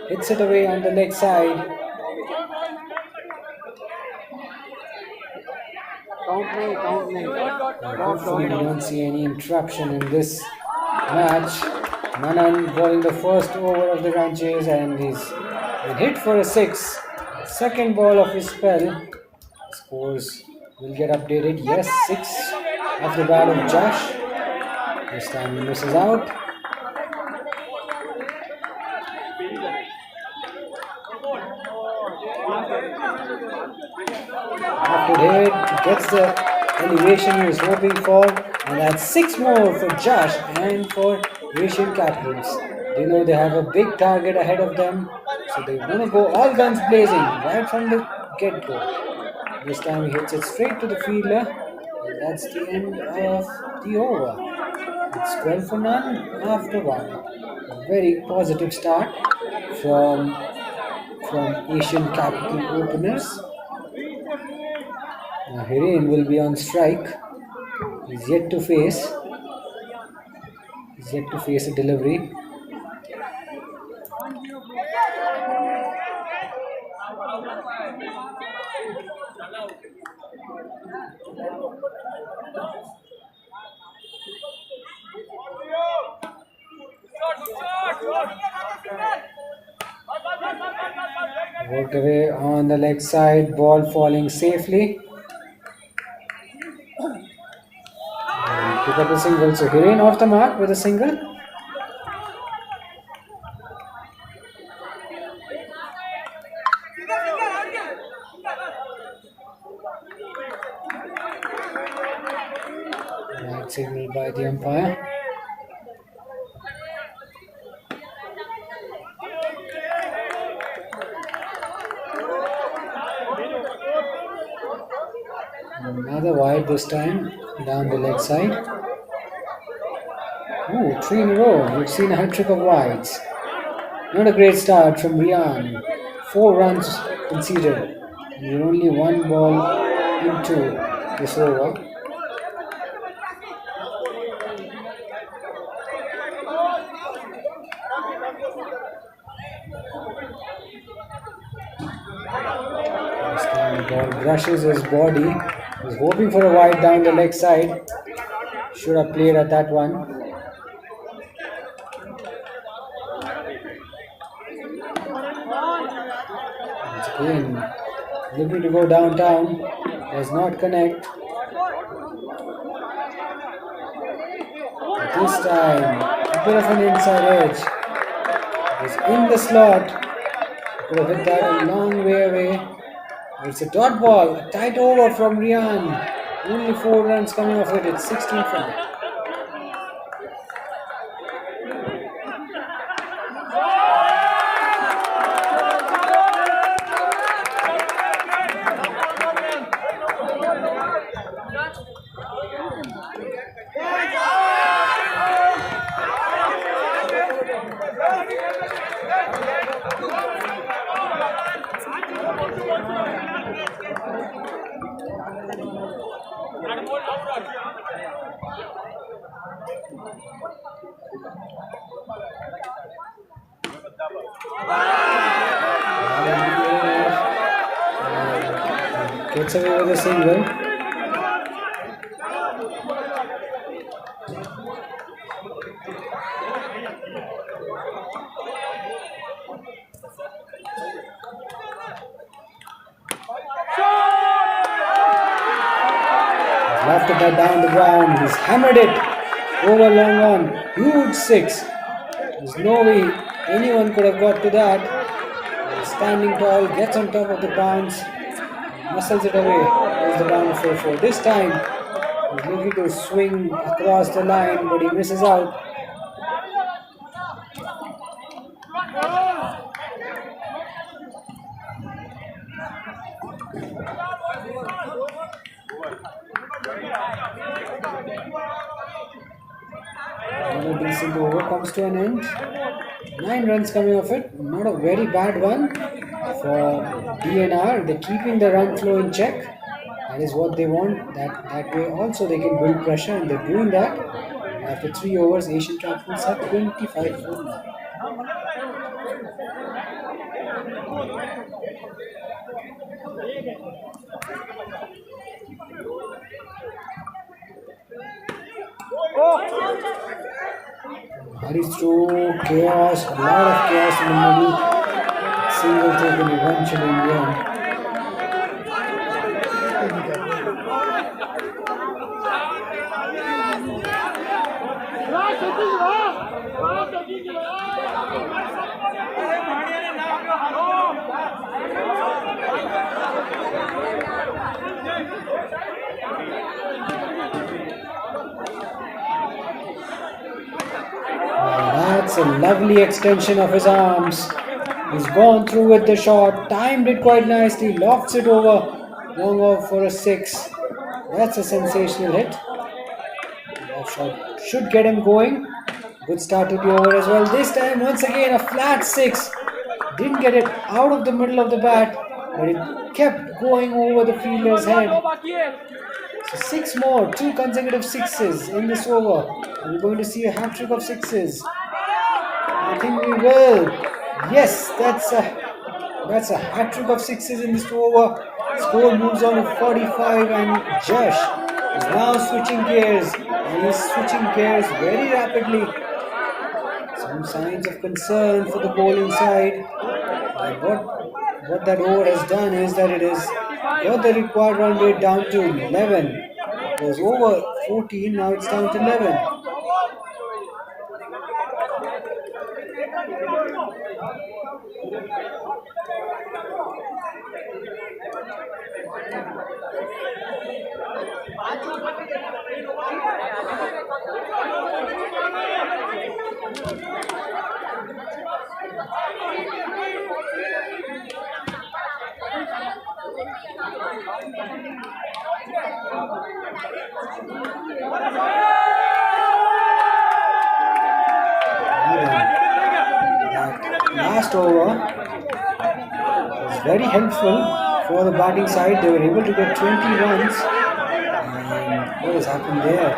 Hits it away on the leg side. Hopefully we don't see any interruption in this match. Manan bowling the first over of the run chase, and he's been hit for a 6. Second ball of his spell. Scores will get updated. Yes, 6 off the bat of Josh. This time he misses out. After hit, gets the elevation he was hoping for, and that's 6 more for Josh and for Asian captains. They know they have a big target ahead of them, so they want to go all guns blazing right from the get-go. This time he hits it straight to the fielder, and that's the end of the over. It's 12 for none after 1. A very positive start from Asian capital openers. Now Hiren will be on strike. He's yet to face a delivery. Worked away on the leg side, ball falling safely. And pick up a single. So Hiren off the mark with a single. Right signal by the umpire. Another wide this time, down the leg side. Oh, 3 in a row. We've seen a hat-trick of wides. Not a great start from Rian. 4 runs conceded. And we're only 1 ball into this over. brushes his body. He's hoping for a wide down the leg side. Should have played at that one. Once again, looking to go downtown. Does not connect. But this time, a bit of an inside edge. It's in the slot. Could have hit that a long way away. It's a dot ball. A tight over from Rian. Only 4 runs coming off it. It's 16-5. Gets away with a single. Lofted that down the ground. He's hammered it over long on. Huge 6. There's no way anyone could have got to that. Standing tall, gets on top of the bounce, muscles it away. There's the bound 4-4. This time, he's looking to swing across the line, but he misses out. Another decent over comes to an end. 9 runs coming off it. Not a very bad one for DNR. They're keeping the run flow in check. That is what they want. That way also they can build pressure, and they're doing that. After 3 overs, Asian Capitals have 25 runs. Hurries through chaos, a lot of chaos in the middle. Single taken eventually in the end. That's a lovely extension of his arms. He's gone through with the shot, timed it quite nicely, lofts it over, long off for a 6. That's a sensational hit. That shot should get him going. Good start to the over as well. This time, once again, a flat 6. Didn't get it out of the middle of the bat, but it kept going over the fielder's head. So 6 more, 2 consecutive 6s in this over. We're going to see a hat trick of 6s. I think we will. Yes, that's a hat trick of 6s in this over. Score moves on to 45, and Josh is now switching gears. And he's switching gears very rapidly. Some signs of concern for the bowling side. And what that over has done is that it has got the required run rate down to 11. It was over 14, now it's down to 11. Last over was very helpful for the batting side. They were able to get 20 runs. And what has happened there?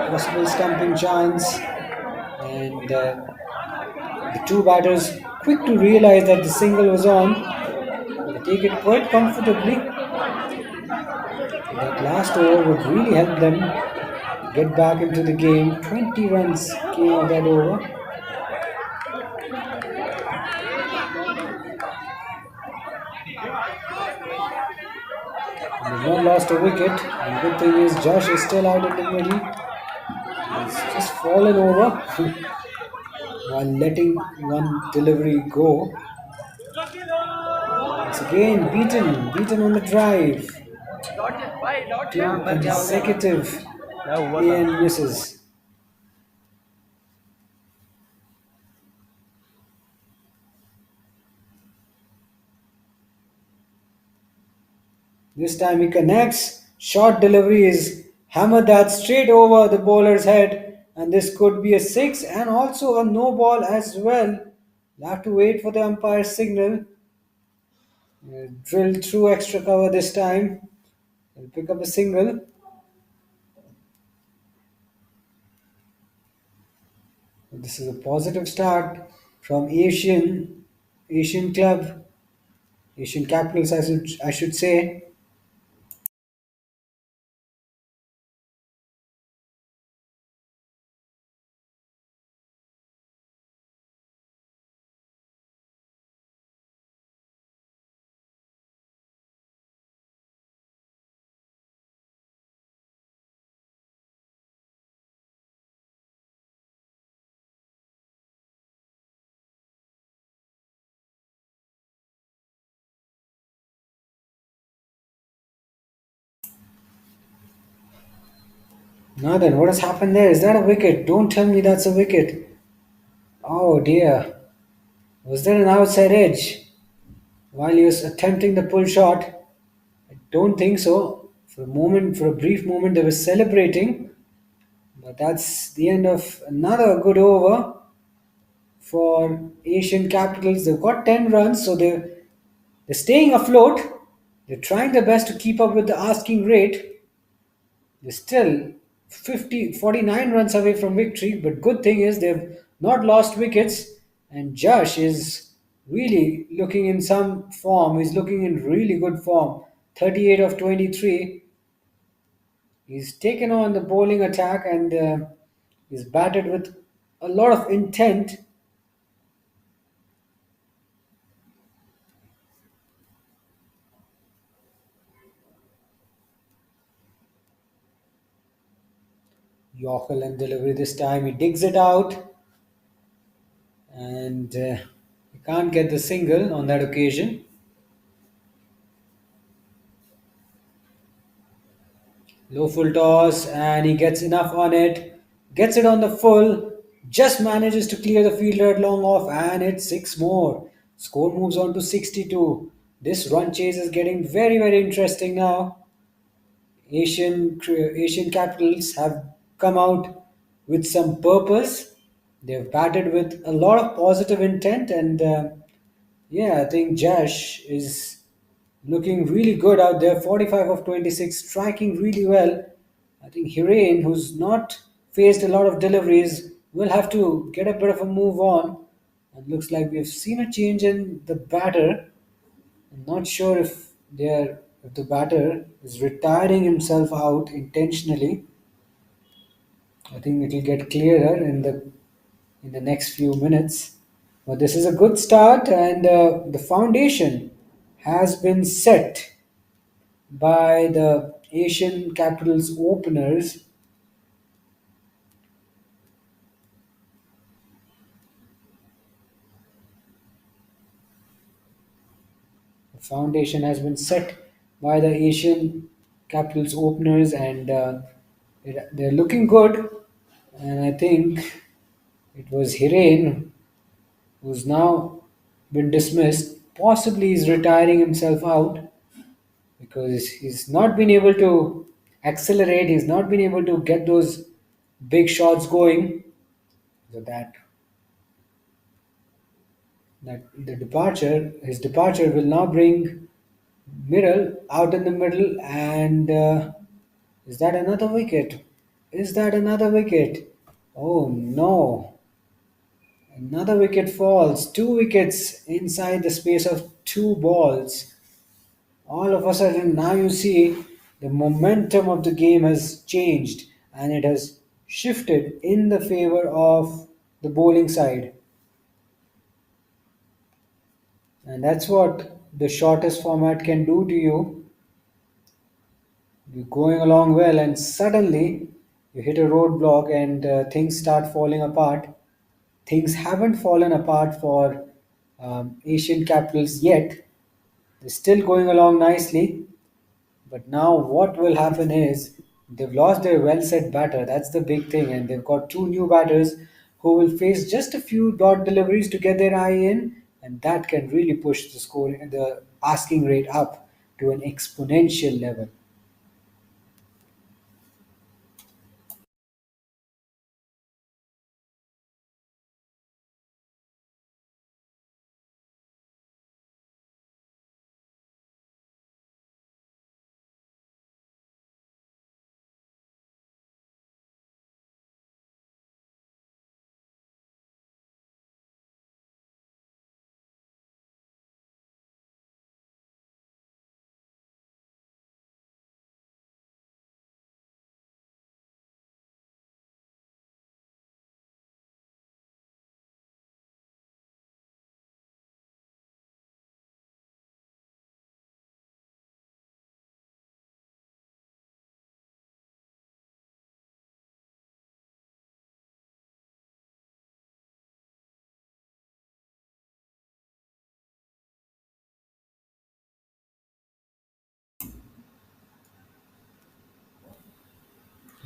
Possible stumping chance. And the 2 batters quick to realize that the single was on. They take it quite comfortably. That last over would really help them get back into the game. 20 runs came out that over. They've not lost a wicket. And good thing is Josh is still out in the middle. He's just fallen over while letting one delivery go. It's again beaten on the drive. Two consecutive AN misses. This time he connects. Short delivery is hammered that straight over the bowler's head, and this could be a six and also a no ball as well. We'll have to wait for the umpire's signal. Drilled through extra cover this time. He'll pick up a single. This is a positive start from Asian club, Asian Capitals, I should say. Now then, what has happened there? Is that a wicket? Don't tell me that's a wicket. Oh dear. Was there an outside edge while he was attempting the pull shot? I don't think so. For a brief moment, they were celebrating. But that's the end of another good over for Asian Capitals. They've got 10 runs, so they're staying afloat. They're trying their best to keep up with the asking rate. They're still 49 runs away from victory, but good thing is they've not lost wickets, and Josh is really looking in some form. He's looking in really good form. 38 of 23. He's taken on the bowling attack and he's batted with a lot of intent. Yorker and delivery this time. He digs it out and he can't get the single on that occasion. Low full toss and he gets enough on it. Gets it on the full. Just manages to clear the fielder at long off and it's six more. Score moves on to 62. This run chase is getting very, very interesting now. Asian Capitals have come out with some purpose. They've batted with a lot of positive intent, and yeah, I think Josh is looking really good out there. 45 of 26, striking really well. I think Hiren, who's not faced a lot of deliveries, will have to get a bit of a move on. It looks like we've seen a change in the batter. I'm not sure if the batter is retiring himself out intentionally. I think it will get clearer in the next few minutes. But this is a good start, and the foundation has been set by the Asian Capitals openers. The foundation has been set by the Asian Capitals openers, and they're looking good. And I think it was Hiren who's now been dismissed. Possibly he's retiring himself out because he's not been able to accelerate. He's not been able to get those big shots going. So that his departure will now bring Miral out in the middle, and is that another wicket? Is that another wicket? Oh no! Another wicket falls. Two wickets inside the space of two balls. all of a sudden now you see the momentum of the game has changed and it has shifted in the favor of the bowling side. And that's what the shortest format can do to you. You're going along well, and suddenly you hit a roadblock and things start falling apart. Things haven't fallen apart for Asian capitals yet. They're still going along nicely. But now what will happen is they've lost their well set batter. That's the big thing. And they've got two new batters who will face just a few dot deliveries to get their eye in. And that can really push the score, the asking rate up to an exponential level.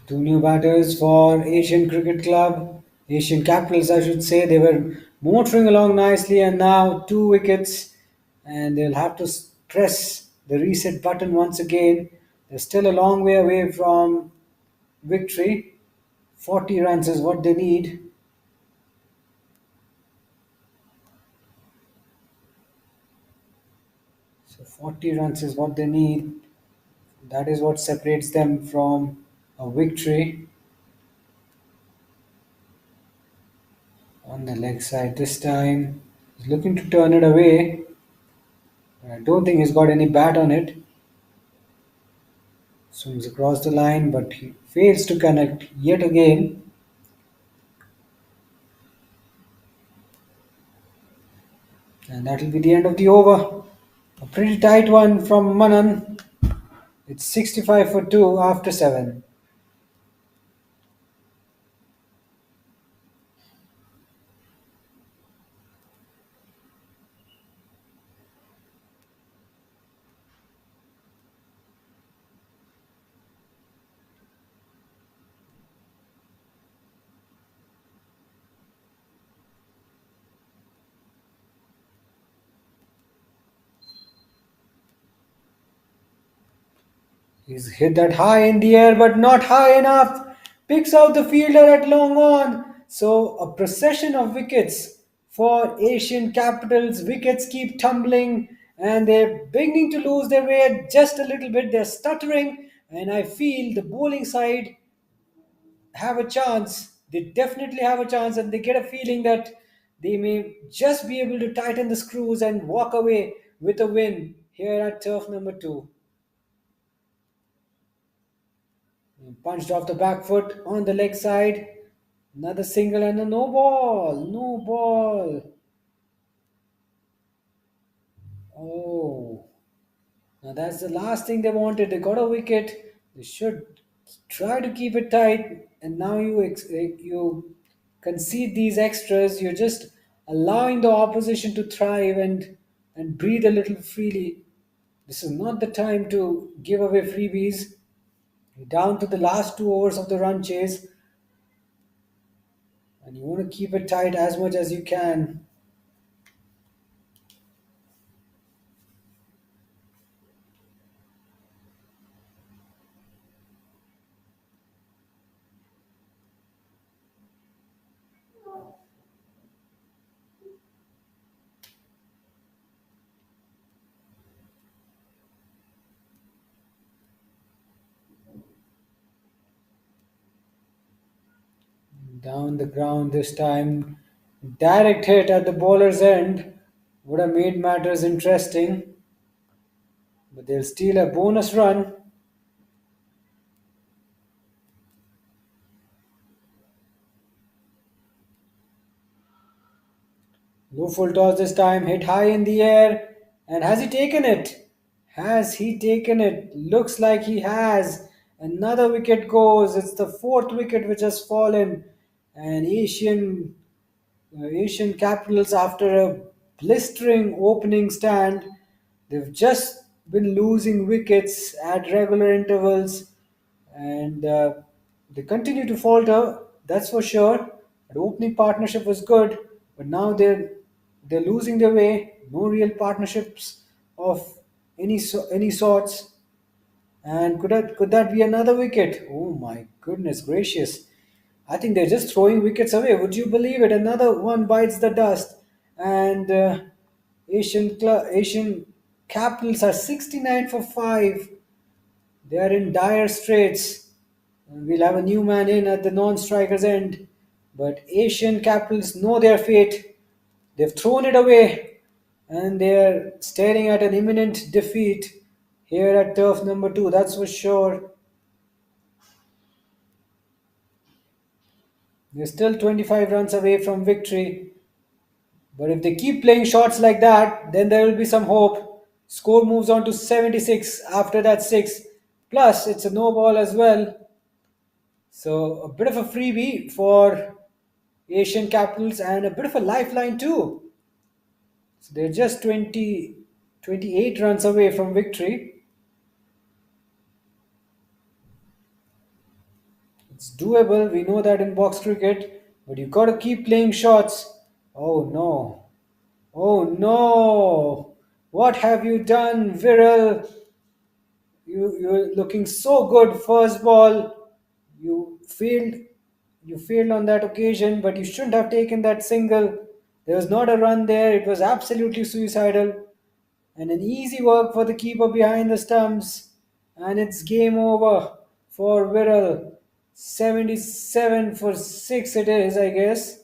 Two new batters for Asian Cricket Club, Asian Capitals, I should say. They were motoring along nicely, and now two wickets, and they'll have to press the reset button once again. They're still a long way away from victory. 40 runs is what they need. So 40 runs is what they need. That is what separates them from a victory. On the leg side this time. He's looking to turn it away. I don't think he's got any bat on it. Swings across the line, but he fails to connect yet again. And that will be the end of the over. A pretty tight one from Manan. It's 65 for 2 after 7. He's hit that high in the air, but not high enough. Picks out the fielder at long on. So a procession of wickets for Asian capitals. Wickets keep tumbling and they're beginning to lose their way just a little bit. They're stuttering, and I feel the bowling side have a chance. They definitely have a chance, and they get a feeling that they may just be able to tighten the screws and walk away with a win here at turf number 2. Punched off the back foot on the leg side. Another single and a no ball. No ball. Oh. Now that's the last thing they wanted. They got a wicket. They should try to keep it tight. And now you concede these extras. You're just allowing the opposition to thrive and breathe a little freely. This is not the time to give away freebies. You're down to the last 2 overs of the run chase, and you want to keep it tight as much as you can. Down the ground this time. Direct hit at the bowler's end would have made matters interesting. but they'll steal a bonus run. Low full toss this time, hit high in the air. And has he taken it? Has he taken it? Looks like he has. Another wicket goes. It's the fourth wicket which has fallen. And Asian Capitals, after a blistering opening stand, they've just been losing wickets at regular intervals, and they continue to falter. That's for sure. The opening partnership was good, but now they're losing their way. No real partnerships of any sorts. And could that be another wicket? Oh my goodness gracious! I think they're just throwing wickets away. Would you believe it? Another one bites the dust, and Asian Capitals are 69 for 5. They are in dire straits. We'll have a new man in at the non-strikers end, but Asian Capitals know their fate. They've thrown it away, and they're staring at an imminent defeat here at turf number 2. That's for sure. They're still 25 runs away from victory. But if they keep playing shots like that, then there will be some hope. Score moves on to 76 after that 6. Plus, it's a no ball as well. So, a bit of a freebie for Asian Capitals and a bit of a lifeline too. So, they're just 28 runs away from victory. It's doable. We know that in box cricket. But you've got to keep playing shots. Oh no. Oh no! What have you done, Viral? You're looking so good. First ball, you failed. You failed on that occasion, but you shouldn't have taken that single. There was not a run there. It was absolutely suicidal, and an easy work for the keeper behind the stumps. And it's game over for Viral. 77 for 6 it is, I guess.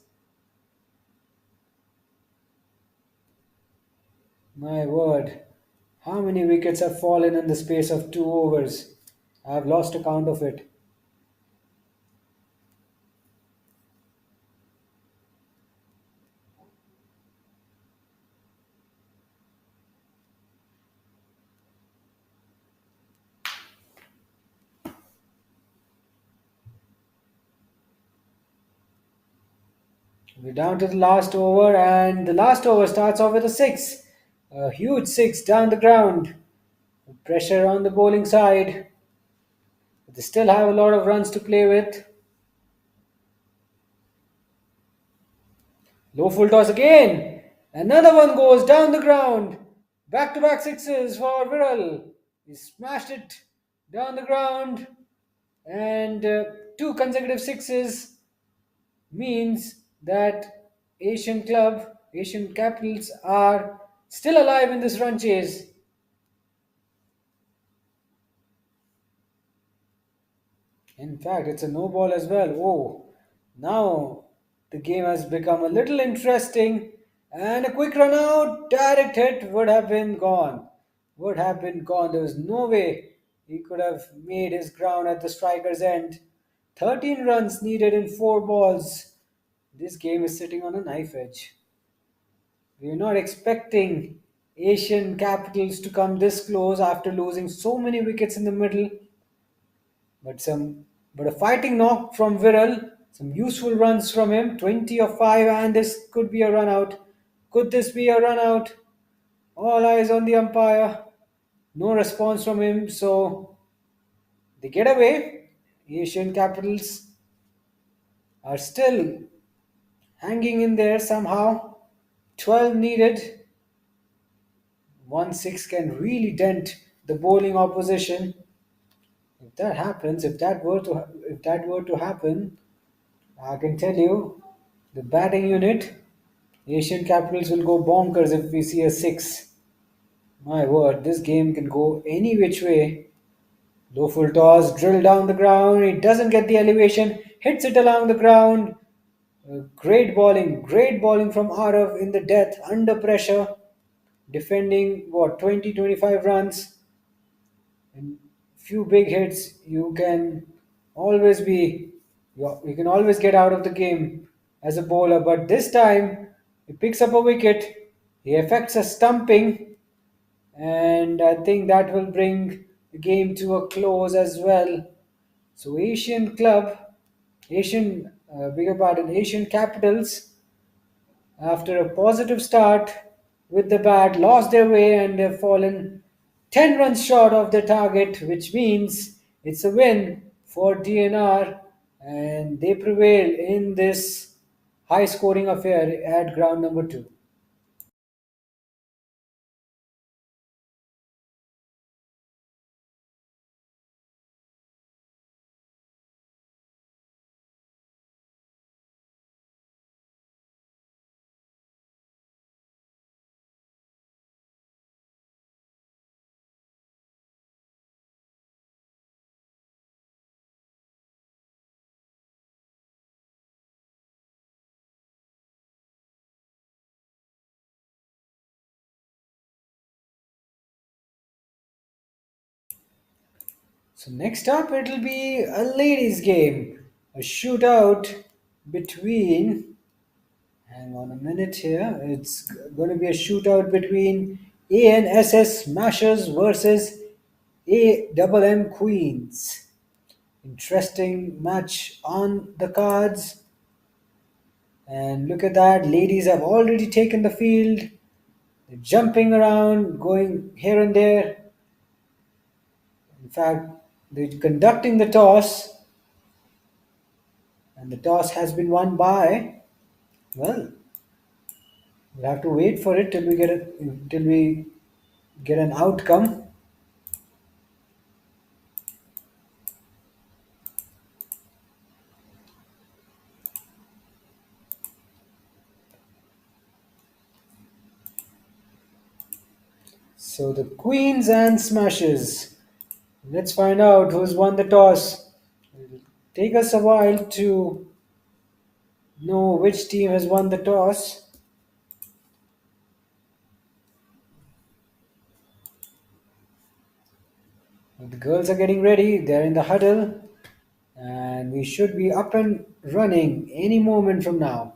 My word. How many wickets have fallen in the space of 2 overs? I have lost a count of it. We're down to the last over, and the last over starts off with a 6. A huge 6 down the ground. Pressure on the bowling side. But they still have a lot of runs to play with. Low full toss again. Another one goes down the ground. Back to back sixes for Viral. He smashed it down the ground. And 2 consecutive sixes means that Asian Capitals are still alive in this run chase. In fact, it's a no ball as well. Oh, now the game has become a little interesting. And a quick run out, direct hit would have been gone. Would have been gone. There was no way he could have made his ground at the striker's end. 13 runs needed in 4 balls. This game is sitting on a knife edge. We're not expecting Asian Capitals to come this close after losing so many wickets in the middle. But a fighting knock from Viral, some useful runs from him, 20 of 5, and this could be a run out. Could this be a run out? All eyes on the umpire. No response from him, so they get away. Asian Capitals are still hanging in there somehow. 12 needed. 1-6 can really dent the bowling opposition. If that happens, if that were to happen, I can tell you, the batting unit, Asian Capitals will go bonkers if we see a 6. My word, this game can go any which way. Low full toss, drill down the ground. It doesn't get the elevation, hits it along the ground. Great bowling from Arav in the death under pressure, defending 20-25 runs. In few big hits, you can always you can always get out of the game as a bowler. But this time, he picks up a wicket. He effects a stumping, and I think that will bring the game to a close as well. So Asian Capitals, after a positive start with the bat, lost their way and have fallen 10 runs short of their target, which means it's a win for DNR and they prevail in this high scoring affair at ground number 2. So next up, it'll be a ladies' game, a shootout between. Hang on a minute here. It's going to be a shootout between ANSS Smashers versus AMM Queens. Interesting match on the cards. And look at that, ladies have already taken the field. They're jumping around, going here and there. In fact, they're conducting the toss, and the toss has been won by, well, we'll have to wait for it till we get an outcome. So the Queens and Smashers. Let's find out who's won the toss. It'll take us a while to know which team has won the toss. The girls are getting ready. They're in the huddle. And we should be up and running any moment from now.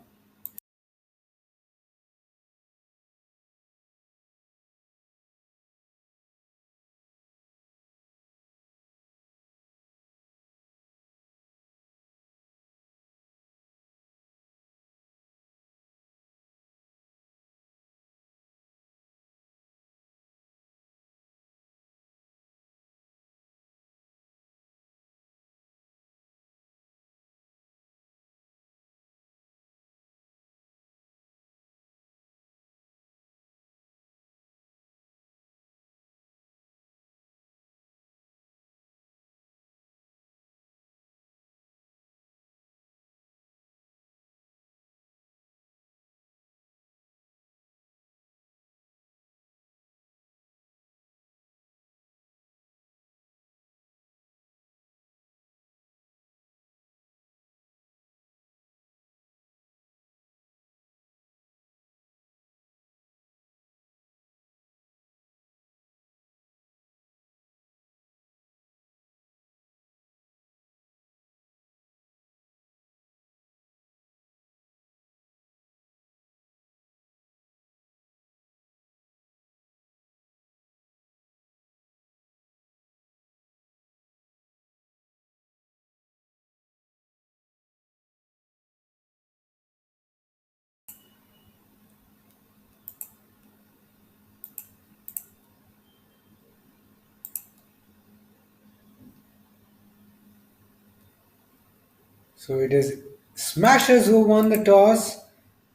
So it is Smashers who won the toss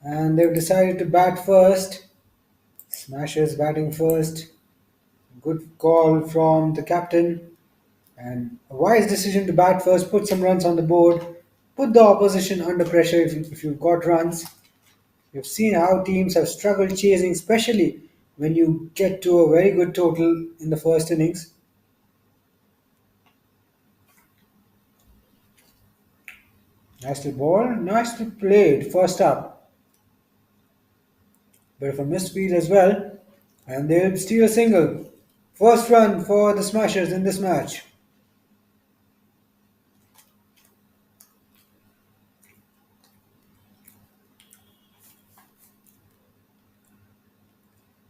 and they've decided to bat first. Smashers batting first. Good call from the captain and a wise decision to bat first, put some runs on the board, put the opposition under pressure if you've got runs. You've seen how teams have struggled chasing, especially when you get to a very good total in the first innings. Nicely ball, nicely played first up. Bit of a misfield as well, and they'll steal a single. First run for the Smashers in this match.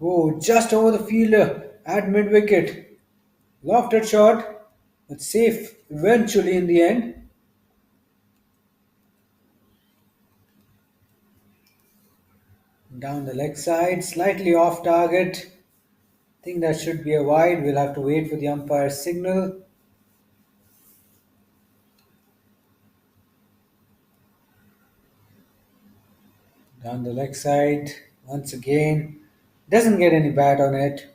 Oh, just over the fielder at mid wicket. Lofted shot, but safe eventually in the end. Down the leg side, slightly off target. Think that should be a wide. We'll have to wait for the umpire's signal. Down the leg side, once again. Doesn't get any bat on it.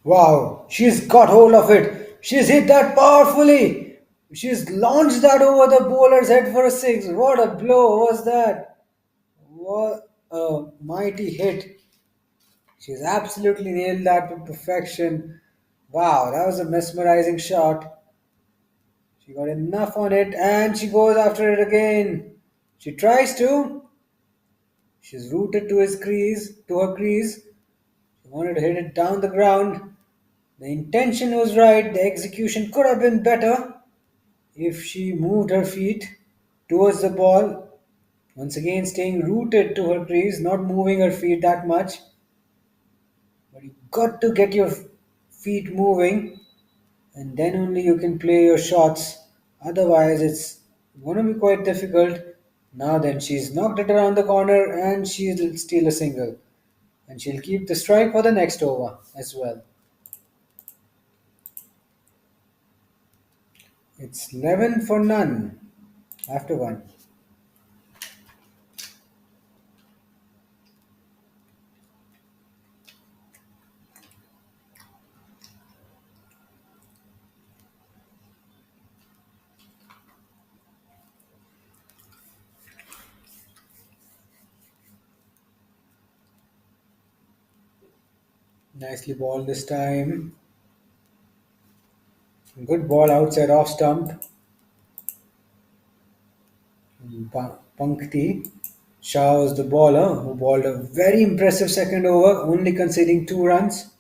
Wow, she's got hold of it. She's hit that powerfully. She's launched that over the bowler's head for a six. What a blow was that! What a mighty hit. She's absolutely nailed that to perfection. Wow, that was a mesmerizing shot. She got enough on it and she goes after it again. She tries to. She's rooted to her crease. She wanted to hit it down the ground. The intention was right, the execution could have been better if she moved her feet towards the ball. Once again, staying rooted to her crease, not moving her feet that much. But you got to get your feet moving, and then only you can play your shots. Otherwise, it's going to be quite difficult. Now then, she's knocked it around the corner and she'll steal a single. And she'll keep the strike for the next over as well. It's 11 for none after one. Nicely balled this time. Good ball outside off stump. Pankti Shah was the bowler who bowled a very impressive second over, only conceding 2 runs.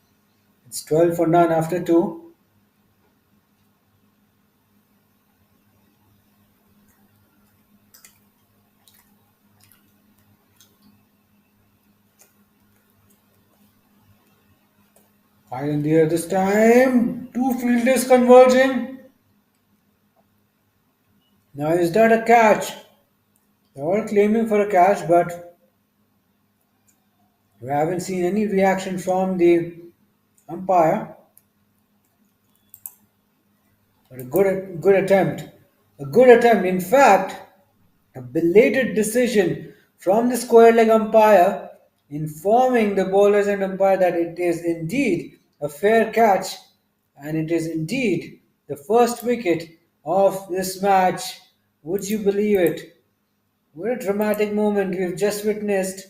It's 12 for none after two. High in the air this time. Two fielders converging. Now is that a catch? They're all claiming for a catch, but we haven't seen any reaction from the umpire. But a good attempt. A good attempt. In fact, a belated decision from the square leg umpire informing the bowlers and umpire that it is indeed a fair catch and it is indeed the first wicket of this match. Would you believe it? What a dramatic moment we've just witnessed.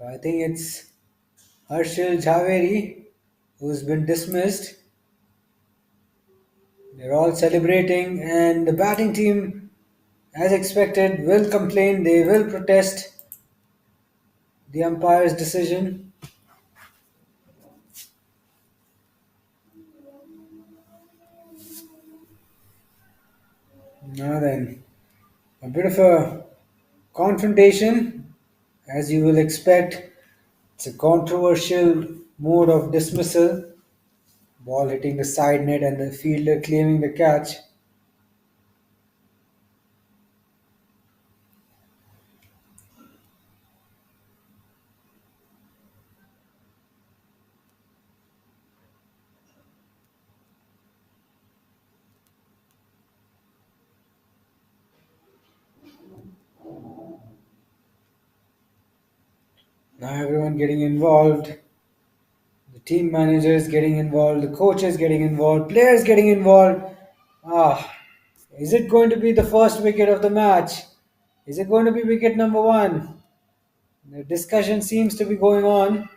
I think it's Harshil Jhaveri who's been dismissed. They're all celebrating, and the batting team, as expected, will complain. They will protest the umpire's decision. Now then, a bit of a confrontation, as you will expect. It's a controversial mode of dismissal. Ball hitting the side net and the fielder claiming the catch. Now everyone getting involved. The team manager is getting involved, the coach is getting involved, players getting involved. Ah, is it going to be the first wicket of the match? Is it going to be wicket number one? The discussion seems to be going on.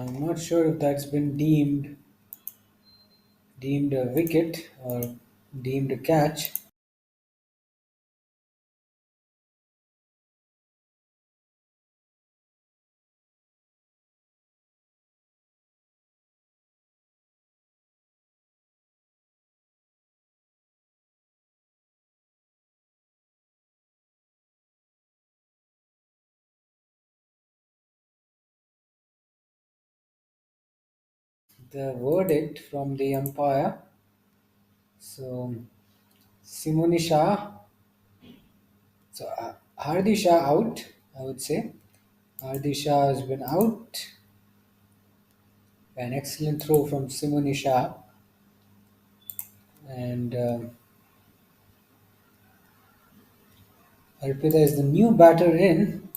I'm not sure if that's been deemed a wicket or deemed a catch. The verdict from the umpire. So Simoni Shah, Hardi Shah out, I would say. Hardi Shah has been out. An excellent throw from Simoni Shah. And Arpita is the new batter in.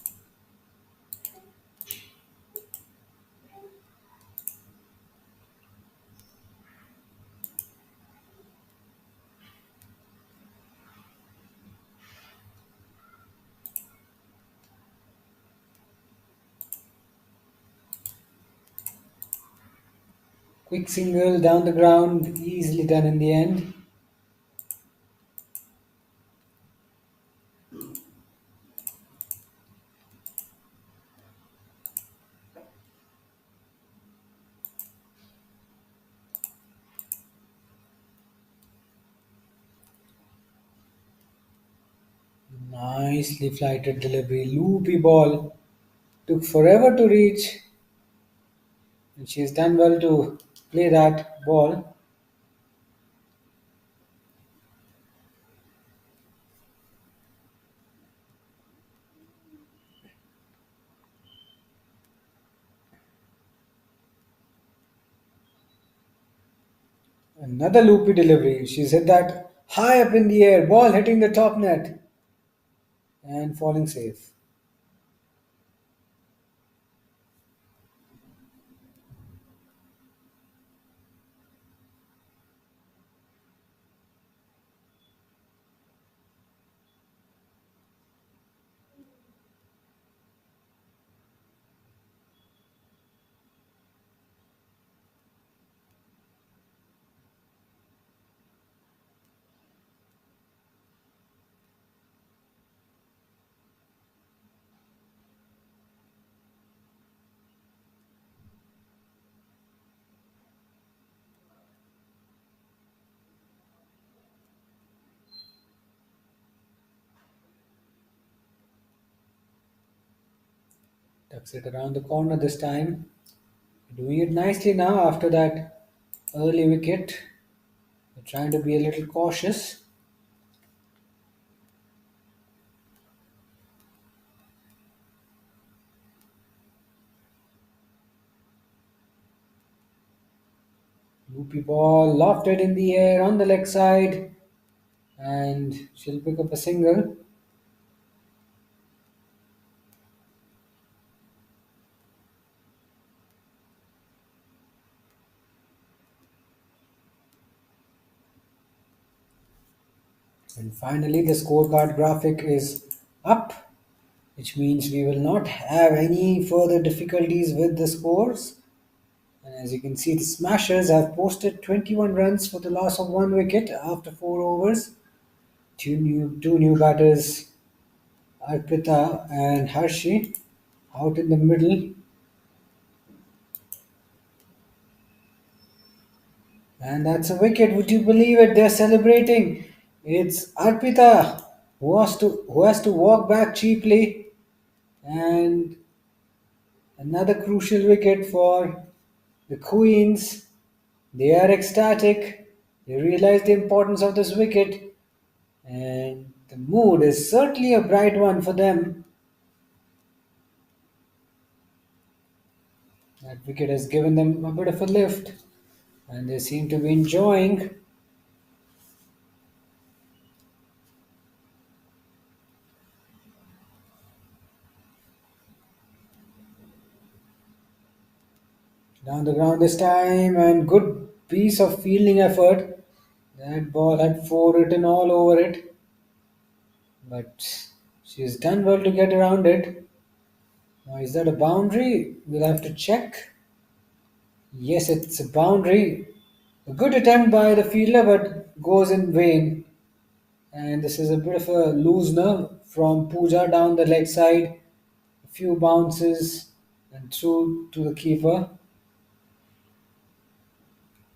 Quick single down the ground, easily done in the end. Nicely flighted delivery, loopy ball. Took forever to reach, and she's done well to play that ball. Another loopy delivery. She's hit that high up in the air, ball hitting the top net and falling safe. Tucks it around the corner this time. Doing it nicely now after that early wicket. They're trying to be a little cautious. Loopy ball lofted in the air on the leg side, and she'll pick up a single. And finally, the scorecard graphic is up, which means we will not have any further difficulties with the scores. And as you can see, the Smashers have posted 21 runs for the loss of one wicket after 4 overs. Two new batters, Arpita and Harshi, out in the middle. And that's a wicket. Would you believe it? They're celebrating. It's Arpita who has to walk back cheaply, and another crucial wicket for the Queens. They are ecstatic. They realize the importance of this wicket, and the mood is certainly a bright one for them. That wicket has given them a bit of a lift, and they seem to be enjoying. Down the ground this time, and good piece of fielding effort. That ball had four written all over it, but she's done well to get around it. Now, is that a boundary? We'll have to check. Yes, it's a boundary. A good attempt by the fielder, but goes in vain. And this is a bit of a loosener from Pooja down the leg side. A few bounces and through to the keeper.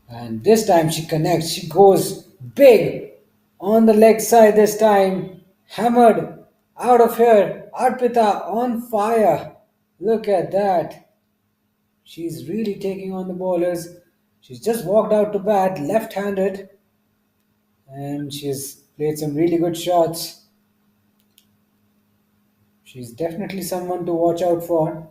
And this time she connects. She goes big on the leg side this time. Hammered out of here. Arpita on fire. Look at that. She's really taking on the bowlers. She's just walked out to bat left handed and she's played some really good shots. She's definitely someone to watch out for.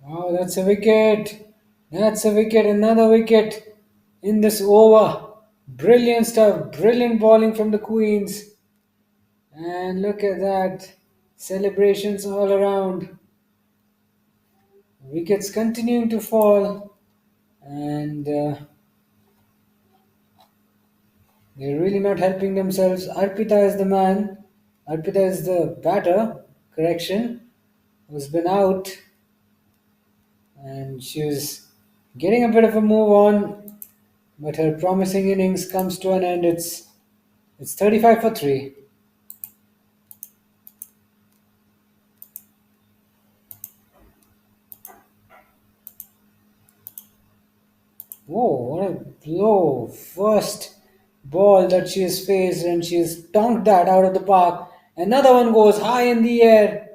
Wow, that's a wicket. That's a wicket. Another wicket in this over. Brilliant stuff. Brilliant bowling from the Queens. And look at that. Celebrations all around. Wickets continuing to fall. And they're really not helping themselves. Arpita is the man. Arpita is the batter. Correction. Who's been out. And she was getting a bit of a move on. But her promising innings comes to an end. It's 35 for 3. Whoa, what a blow. First ball that she has faced and she has tonked that out of the park. Another one goes high in the air.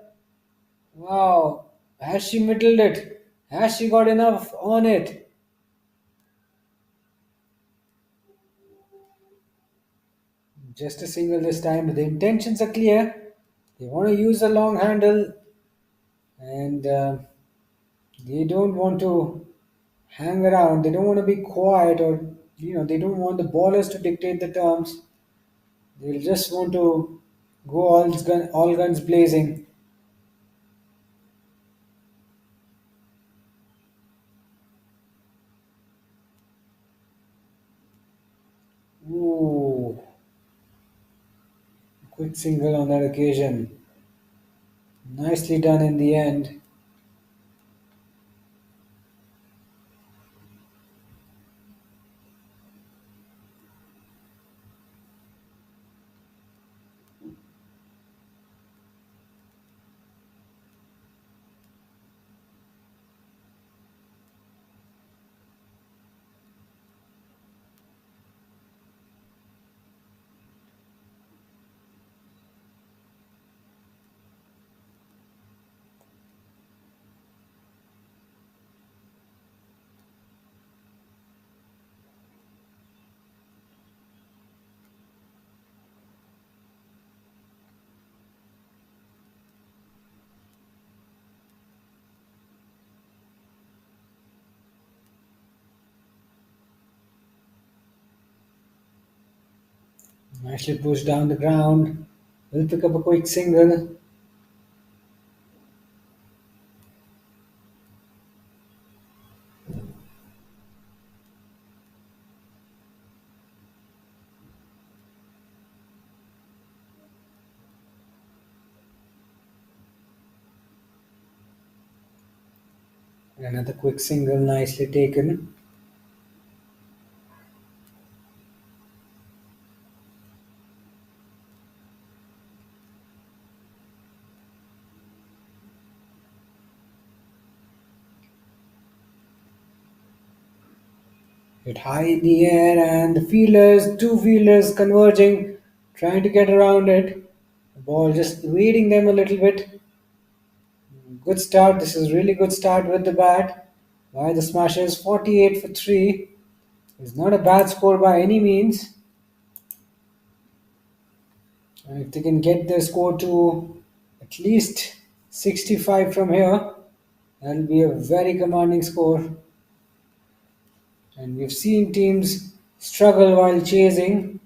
Wow. Has she middled it? Has she got enough on it? Just a single this time, but the intentions are clear. They want to use a long handle and they don't want to hang around. They don't want to be quiet or, they don't want the ballers to dictate the terms. They'll just want to go all guns blazing. Ooh, quick single on that occasion. Nicely done in the end. Nicely pushed down the ground. Will pick up a quick single. Another quick single, nicely taken. Hit high in the air, and the two fielders converging, trying to get around it. The ball just evading them a little bit. Good start. This is really good start with the bat by the Smashers. 48 for 3. It's not a bad score by any means. And if they can get their score to at least 65 from here, that'll be a very commanding score. And we've seen teams struggle while chasing.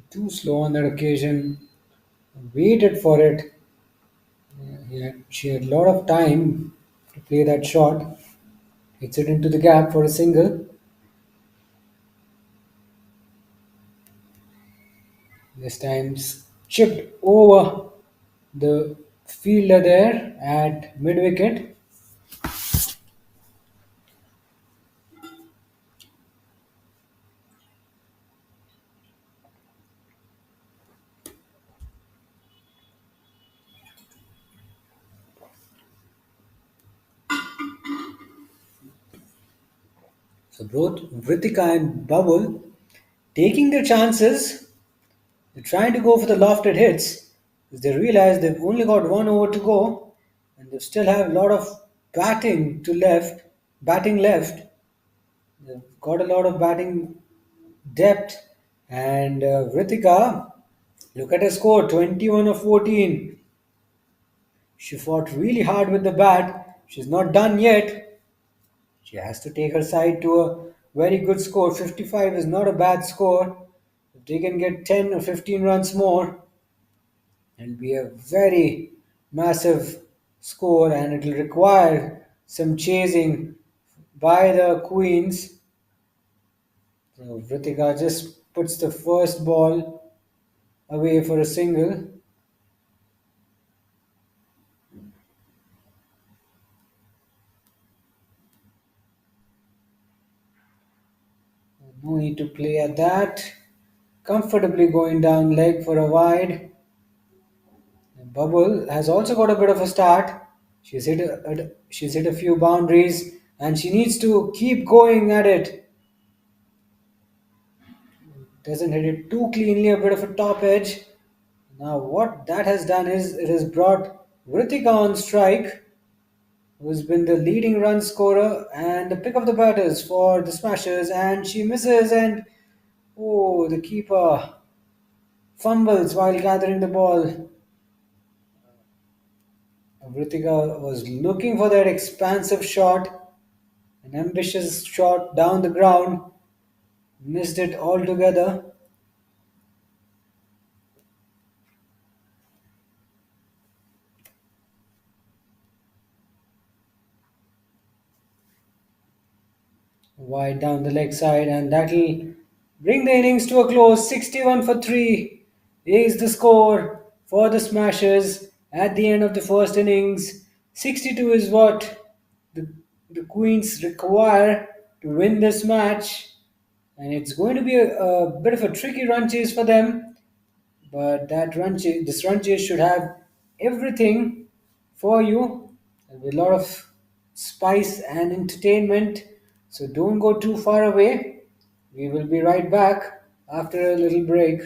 Too slow on that occasion. Waited for it. She had a lot of time to play that shot. Hits it into the gap for a single. This time's chipped over the fielder there at mid wicket. So both Vritika and Bubble taking their chances. They're trying to go for the lofted hits because they realize they've only got 1 over to go and they still have a lot of batting left. They've got a lot of batting depth. And Vritika, look at her score, 21 of 14. She fought really hard with the bat. She's not done yet. She has to take her side to a very good score. 55 is not a bad score. If they can get 10 or 15 runs more, it'll be a very massive score and it'll require some chasing by the Queens. So Vritika just puts the first ball away for a single. No need to play at that. Comfortably going down leg for a wide. Bubble has also got a bit of a start. She's hit a few boundaries and she needs to keep going at it. Doesn't hit it too cleanly, a bit of a top edge. Now what that has done is it has brought Vritika on strike, who's been the leading run scorer and the pick of the batters for the Smashers, and she misses and oh, the keeper fumbles while gathering the ball. Vritika was looking for that expansive shot, an ambitious shot down the ground, missed it altogether. Wide down the leg side, and that'll bring the innings to a close. 61 for 3 is the score for the Smashers at the end of the first innings. 62 is what the Queens require to win this match, and it's going to be a bit of a tricky run chase for them. But this run chase should have everything for you. There'll be a lot of spice and entertainment. So don't go too far away. We will be right back after a little break.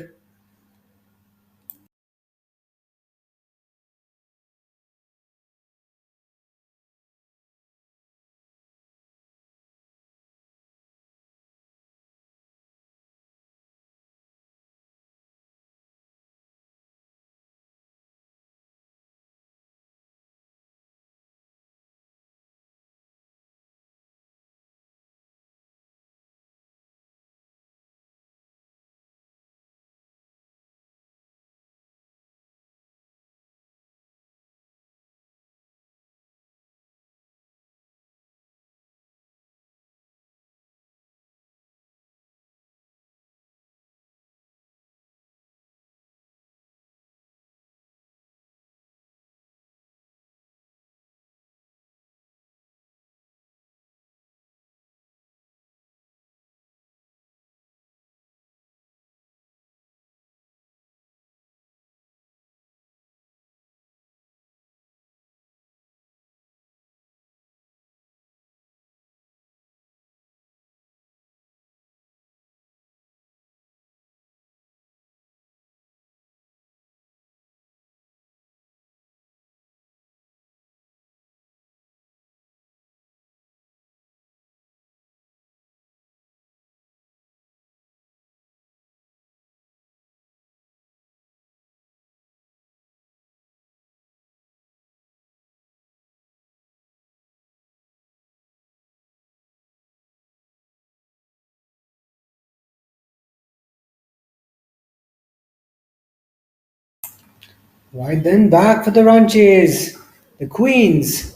Right then, back for the run chase. The Queens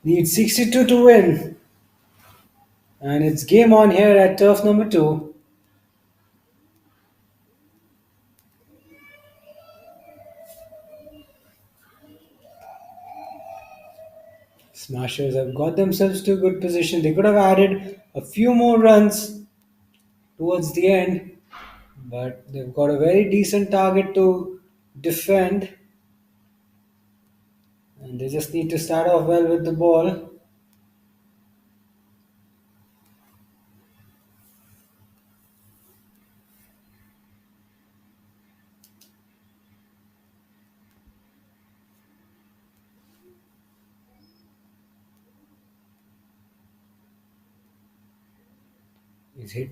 need 62 to win. And it's game on here at turf number 2. Smashers have got themselves to a good position. They could have added a few more runs towards the end, but they've got a very decent target to defend. And they just need to start off well with the ball.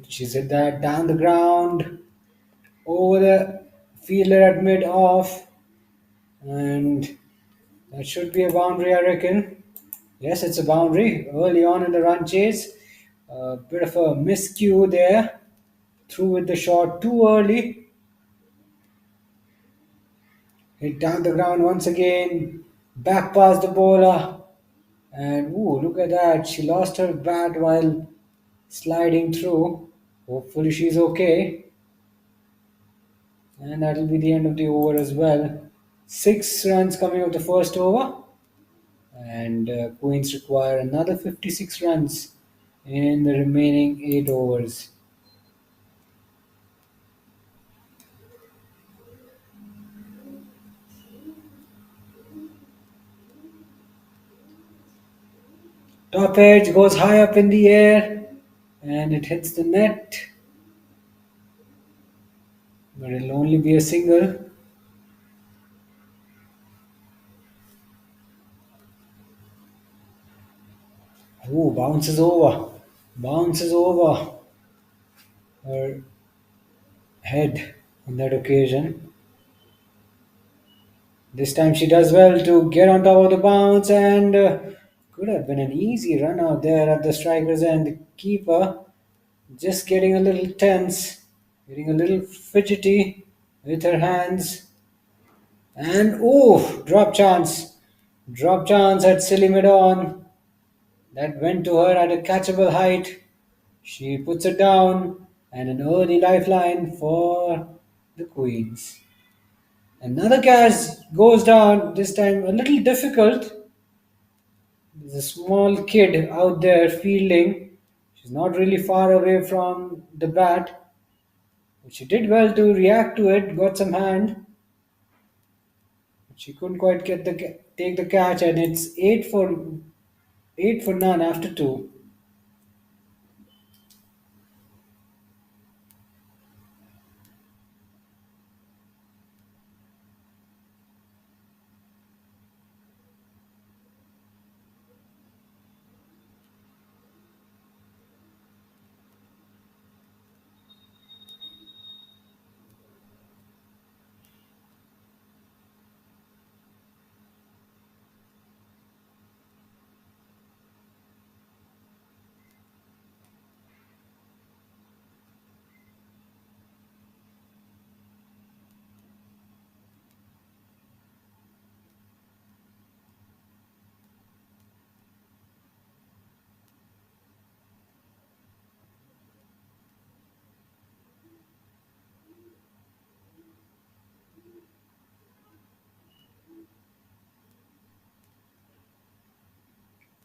She's hit that down the ground, over the fielder at mid off, and that should be a boundary, I reckon. Yes, it's a boundary early on in the run chase. A bit of a miscue there. Through with the shot too early. Hit down the ground once again. Back past the bowler. And ooh, look at that. She lost her bat while sliding through. Hopefully she's okay. And that'll be the end of the over as well. 6 runs coming of the first over. And Queens require another 56 runs in the remaining 8 overs. Top edge goes high up in the air and it hits the net. But it'll only be a single. Ooh, bounces over. Bounces over her head on that occasion. This time she does well to get on top of the bounce and could have been an easy run out there at the striker's end. The keeper just getting a little tense, getting a little fidgety with her hands. And oh, drop chance. Drop chance at silly mid on. That went to her at a catchable height. She puts it down and an early lifeline for the Queens. Another catch goes down, this time a little difficult. There's a small kid out there fielding. She's not really far away from the bat. But she did well to react to it, got some hand. But she couldn't quite take the catch, and it's 8 for none after 2.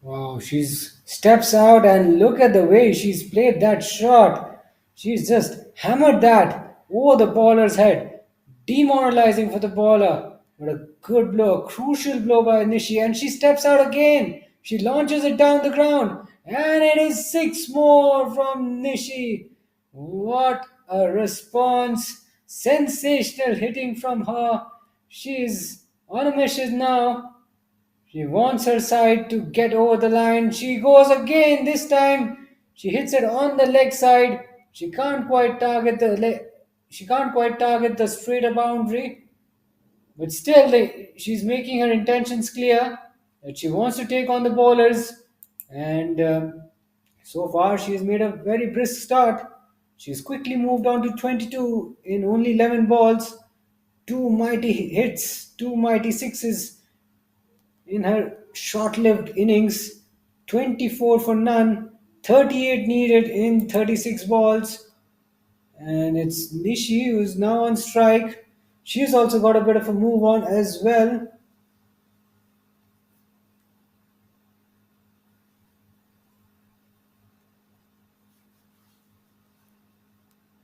Wow, she's steps out and look at the way she's played that shot. She's just hammered that over the bowler's head. Demoralizing for the bowler. But a good blow, a crucial blow by Nishi, and she steps out again. She launches it down the ground, and it is 6 more from Nishi. What a response! Sensational hitting from her. She's on a mission now. She wants her side to get over the line. She goes again. This time she hits it on the leg side. She can't quite target the she can't quite target the straighter boundary. But still, she's making her intentions clear that she wants to take on the bowlers. And so far, she's made a very brisk start. She's quickly moved on to 22 in only 11 balls. two mighty hits, two mighty sixes in her short-lived innings. 24 for none, 38 needed in 36 balls. And it's Nishi who's now on strike. She's also got a bit of a move on as well.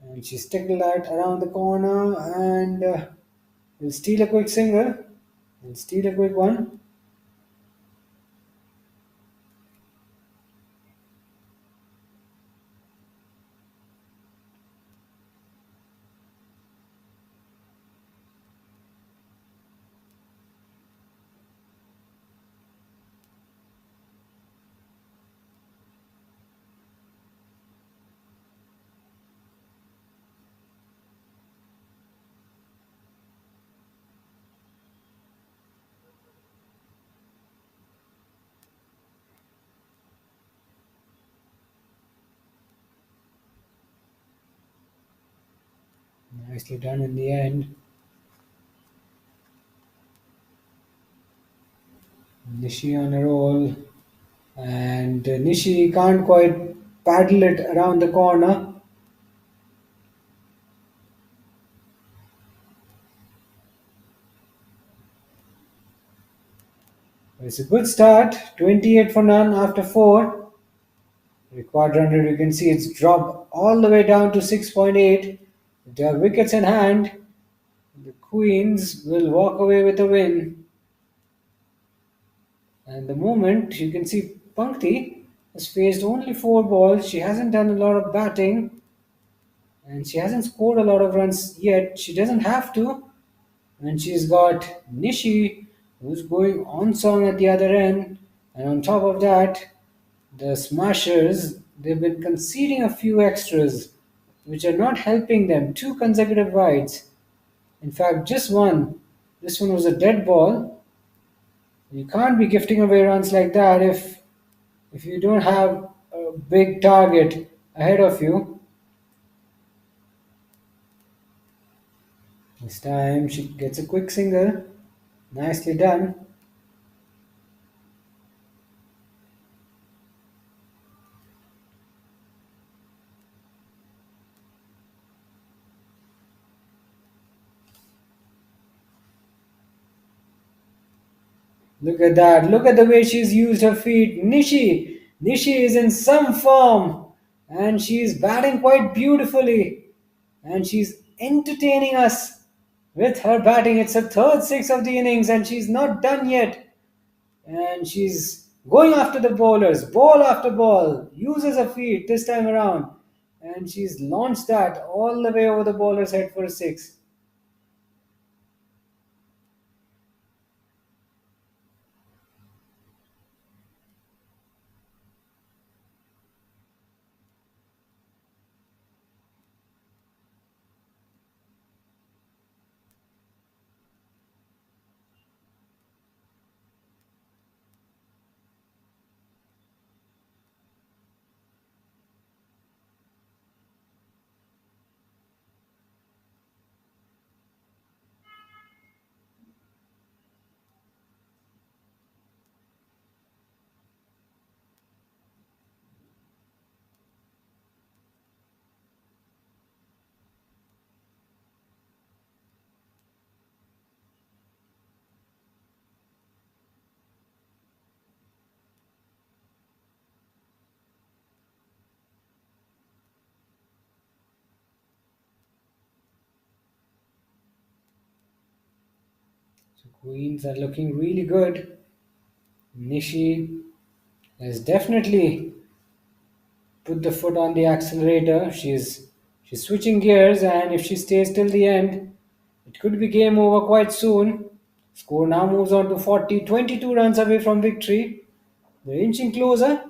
And she's tackled that around the corner and will steal a quick single. Will steal a quick one. Nicely done in the end. Nishi on a roll. And Nishi can't quite paddle it around the corner. It's a good start. 28 for none after 4. Required run rate, you can see it's dropped all the way down to 6.8. They have wickets in hand. The Queens will walk away with a win. And the moment you can see Pankti has faced only 4 balls. She hasn't done a lot of batting and she hasn't scored a lot of runs yet. She doesn't have to. And she's got Nishi who's going on song at the other end. And on top of that, the Smashers, they've been conceding a few extras which are not helping them. 2 consecutive wides. In fact, just one. This one was a dead ball. You can't be gifting away runs like that if you don't have a big target ahead of you. This time she gets a quick single. Nicely done. Look at that. Look at the way she's used her feet. Nishi. Nishi is in some form. And she's batting quite beautifully. And she's entertaining us with her batting. It's her third six of the innings and she's not done yet. And she's going after the bowlers, ball after ball, uses her feet this time around. And she's launched that all the way over the bowler's head for a 6. So Queens are looking really good. Nishi has definitely put the foot on the accelerator. She's switching gears, and if she stays till the end, it could be game over quite soon. Score now moves on to 40, 22 runs away from victory. They're inching closer.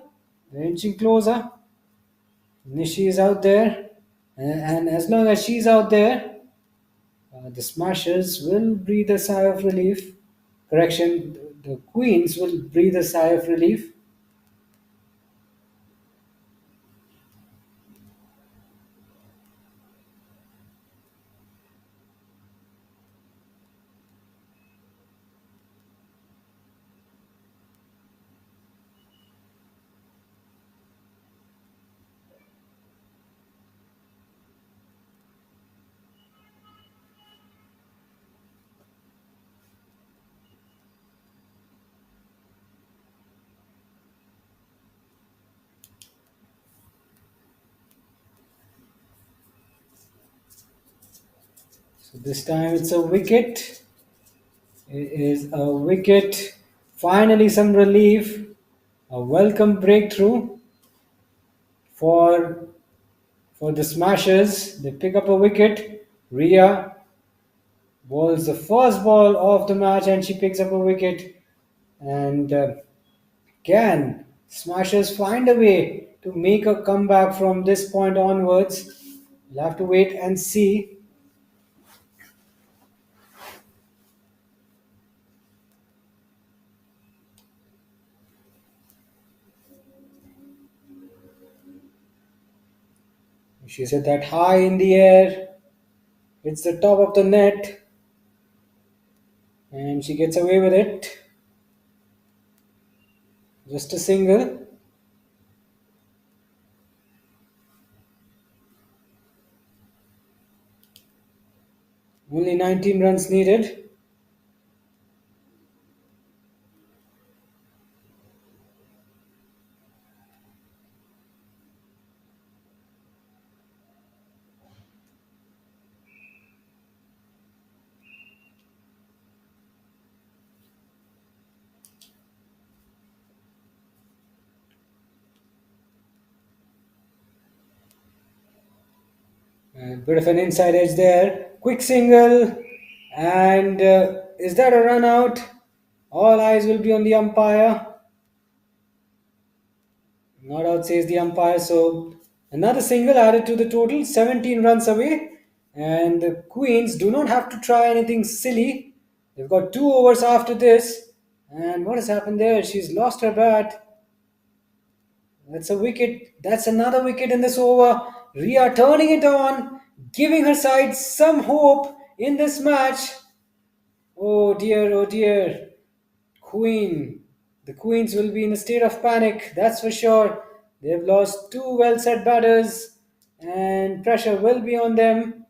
They're inching closer. Nishi is out there, and as long as she's out there, the Smashers will breathe a sigh of relief. Correction, the Queens will breathe a sigh of relief. This time it's a wicket. It is a wicket. Finally, some relief. A welcome breakthrough for the Smashers. They pick up a wicket. Ria bowls the first ball of the match and she picks up a wicket. And can Smashers find a way to make a comeback from this point onwards? We'll have to wait and see. She said that high in the air. It's the top of the net. And she gets away with it. Just a single. Only 19 runs needed. A bit of an inside edge there. Quick single. And is that a run out? All eyes will be on the umpire. Not out, says the umpire. So another single added to the total. 17 runs away. And the Queens do not have to try anything silly. They've got 2 overs after this. And what has happened there? She's lost her bat. That's a wicket. That's another wicket in this over. Ria turning it on, giving her side some hope in this match. Oh dear, oh dear. The Queens will be in a state of panic, that's for sure. They've lost 2 well set batters and pressure will be on them.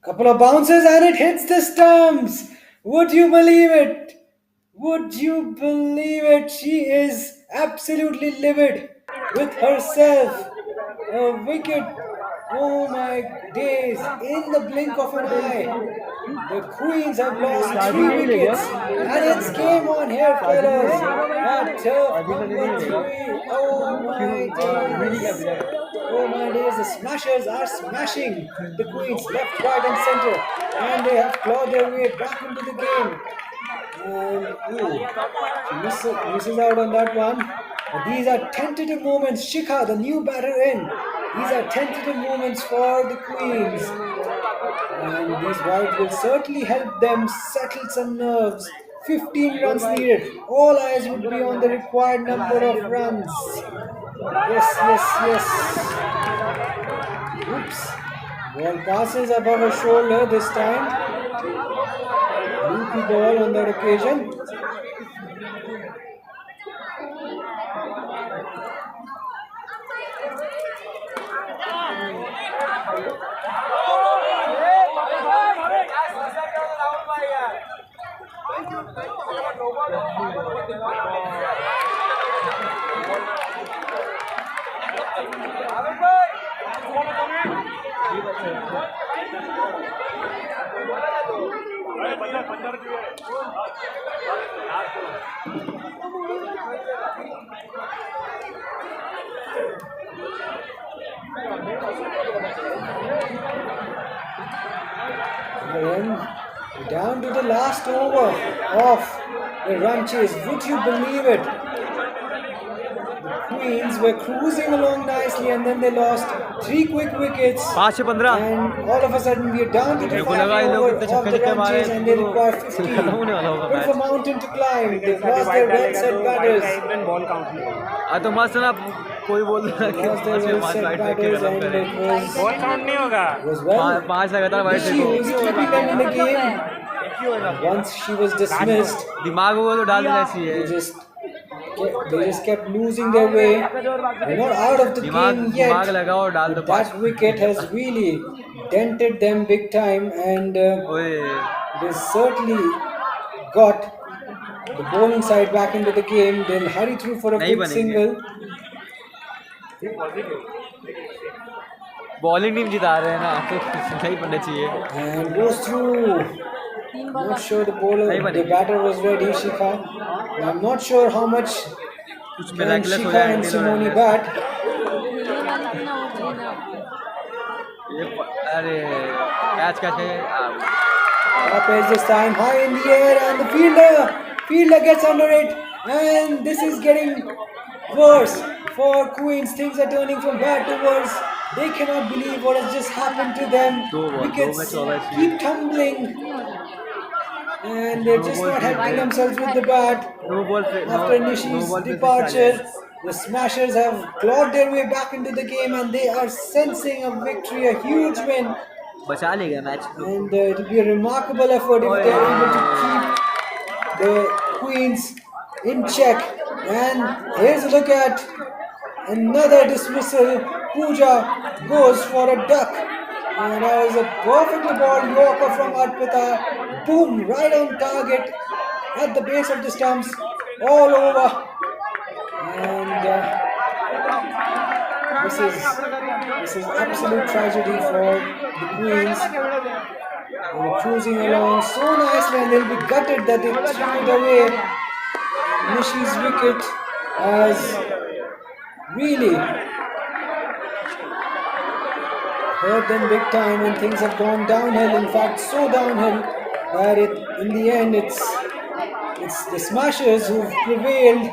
Couple of bounces and it hits the stumps. Would you believe it? Would you believe it? She is absolutely livid with herself. A wicket. Oh my days. In the blink of an eye. The Queens have lost 3 wickets. And it's game on here, fellas. A tough number 3. Oh my days. Oh my days, the Smashers are smashing the Queens left, right and centre. And they have clawed their way back into the game. And she misses out on that one. But these are tentative moments. Shikha, the new batter in. These are tentative moments for the Queens. And these wides will certainly help them settle some nerves. 15 runs needed. All eyes would be on the required number of runs. Yes. Oops. Ball passes above her shoulder this time. Loopy ball on that occasion. And down to the last over of the run chase. Would you believe it? The Queens were cruising along nicely, and then they lost 3 quick wickets. 5 से 15 And all of a sudden, we are down to the मेरे को final लगा ये लोग over इतने of छक्के the छक्के run मारे chase, and they तो require खत्म 50. होने वाला होगा Bit of a match. mountain to climb. They've lost their well-set batters. Ball count नहीं होगा तो मस्त ना कोई बोल रहा है कि Lost their 5 में 5 well-set वाइट देख के batters, खत्म and करें। it was, बॉल काउंट नहीं होगा well. 5 लगातार वाइट She देखो। was keeping them in the game. Once she was dismissed, दिमाग होगा तो डाल देना चाहिए। they just kept losing their way. They're not out of the game दिमाग yet. लगाओ और डाल दो But that wicket has really dented them big time, and ओए they certainly got the bowling side back into the game. They'll hurry through for a नहीं quick बनेंगे। single. Bowling team जिता रहे हैं ना तो नहीं बनना चाहिए। And goes through. Not sure the bowler, the batter was ready, Shikha. I'm not sure how much कुछ can miraculous हो Shikha and जाएगा Simone bat. ये अरे catch Up is this time, high in the air, and the fielder gets under it, and this is getting worse for Queens. Things are turning from bad to worse. They cannot believe what has just happened to them. दो Wickets match हो गए। keep tumbling, and they're just not helping themselves with the bat. No ball After Nishi's departure, the Smashers have clawed their way back into the game, and they are sensing a victory, a huge win. बचा लेगा match. And it will be a remarkable effort if they are able to keep the Queens in check. And here's a look at another dismissal. Pooja goes for a duck. And that was a perfectly balled Yorker from Arpita. Boom, right on target at the base of the stumps, all over. And this is absolute tragedy for the Queens. They were cruising along so nicely, and they'll be gutted that they threw it away. Nishi's wicket has really hurt them big time, and things have gone downhill. In fact, so downhill that in the end it's the Smashers who've prevailed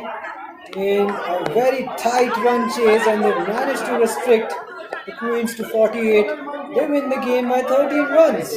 in a very tight run chase, and they've managed to restrict the Queens to 48. They win the game by 13 runs.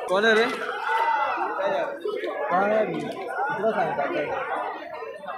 कौन है रे? कहाँ है अभी? कितना sign था?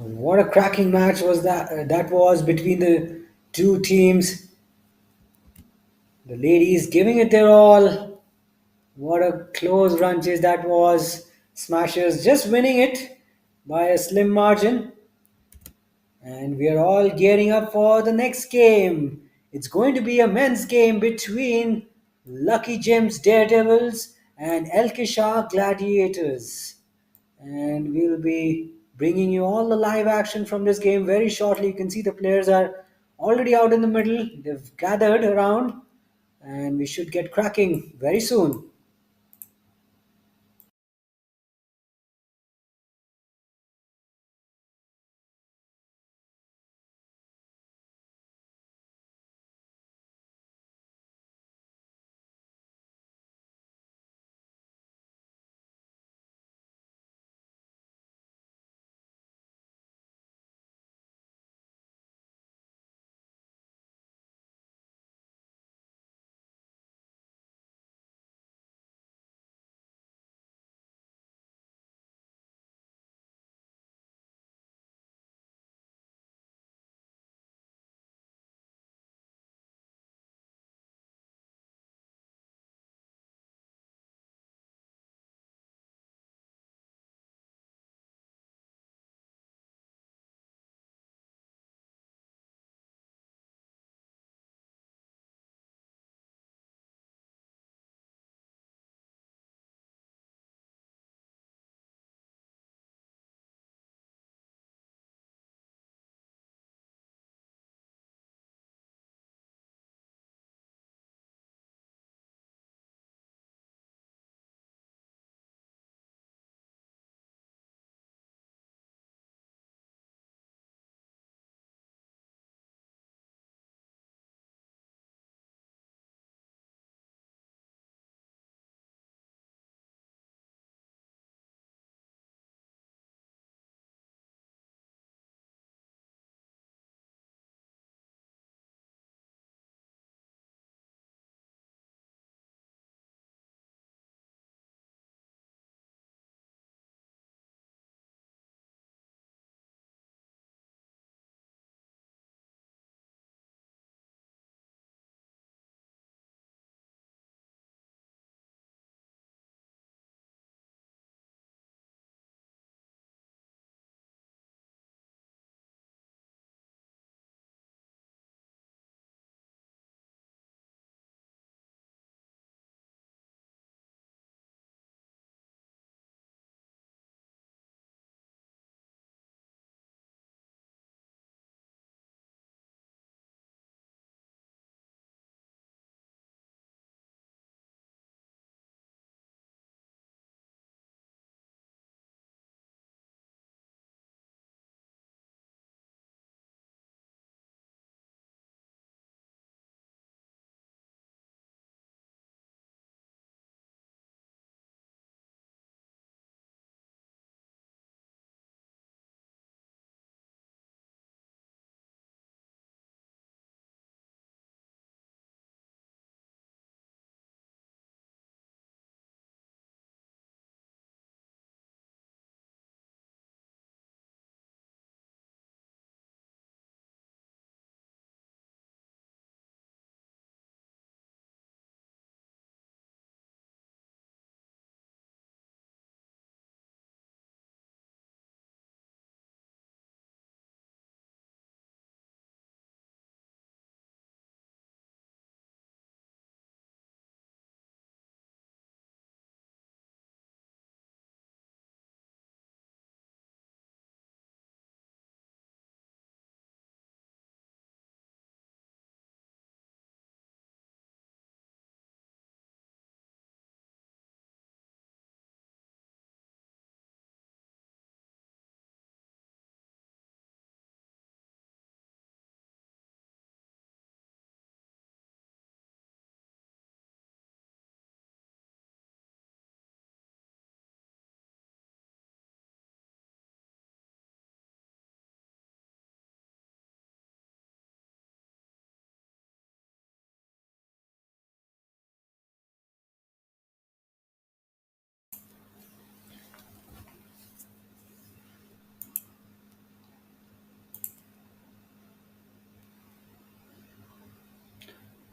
What a cracking match was that was between the two teams. The ladies giving it their all. What a close run chase that was. Smashers just winning it by a slim margin. And we are all gearing up for the next game. It's going to be a men's game between Lucky Gems Daredevils and Elkishar Gladiators. And we'll be bringing you all the live action from this game very shortly. You can see the players are already out in the middle, they've gathered around, and we should get cracking very soon.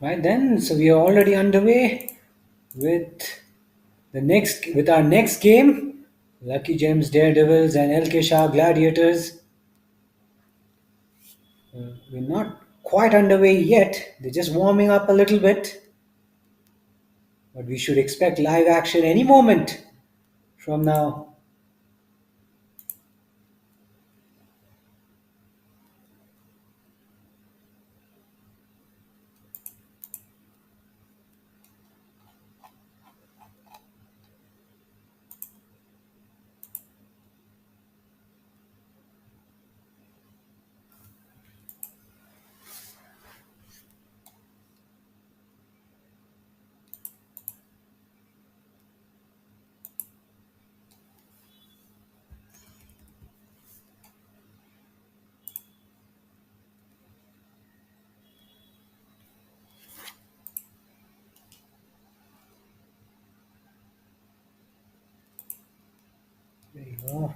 Right then, so we are already underway with with our next game. Lucky Gems Daredevils and LK Shah Gladiators. We're not quite underway yet. They're just warming up a little bit. But we should expect live action any moment from now. There you go.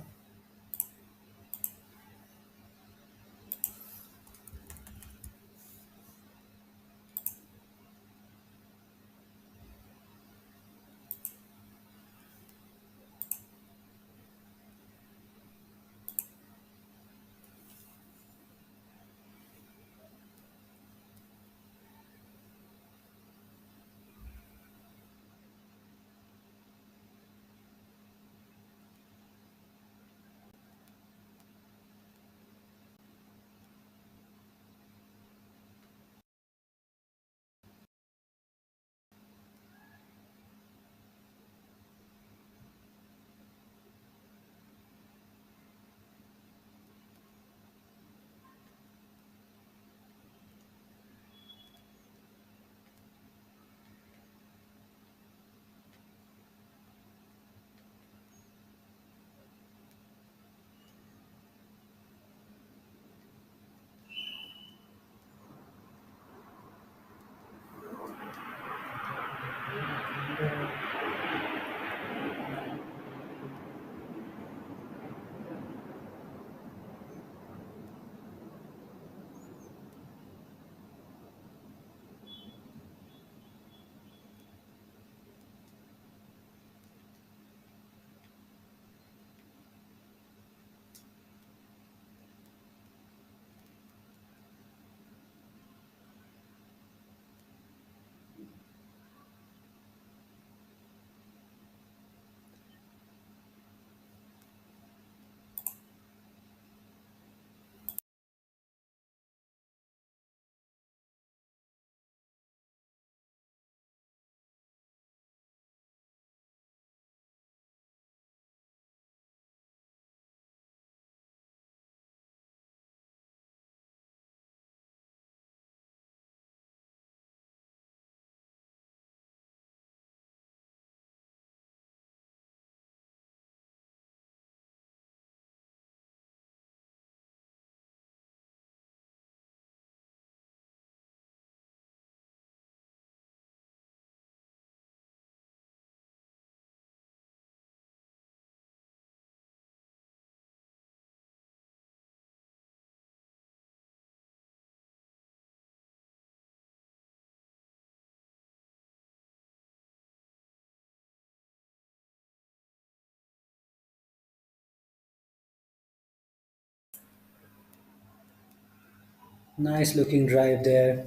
Nice looking drive there.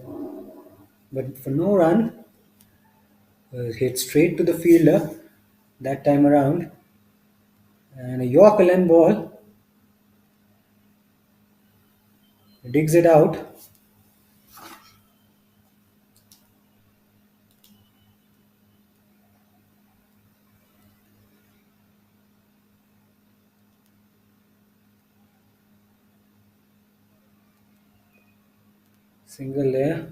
But for no run, hit straight to the fielder that time around. And a Yorker Len ball digs it out. Single there.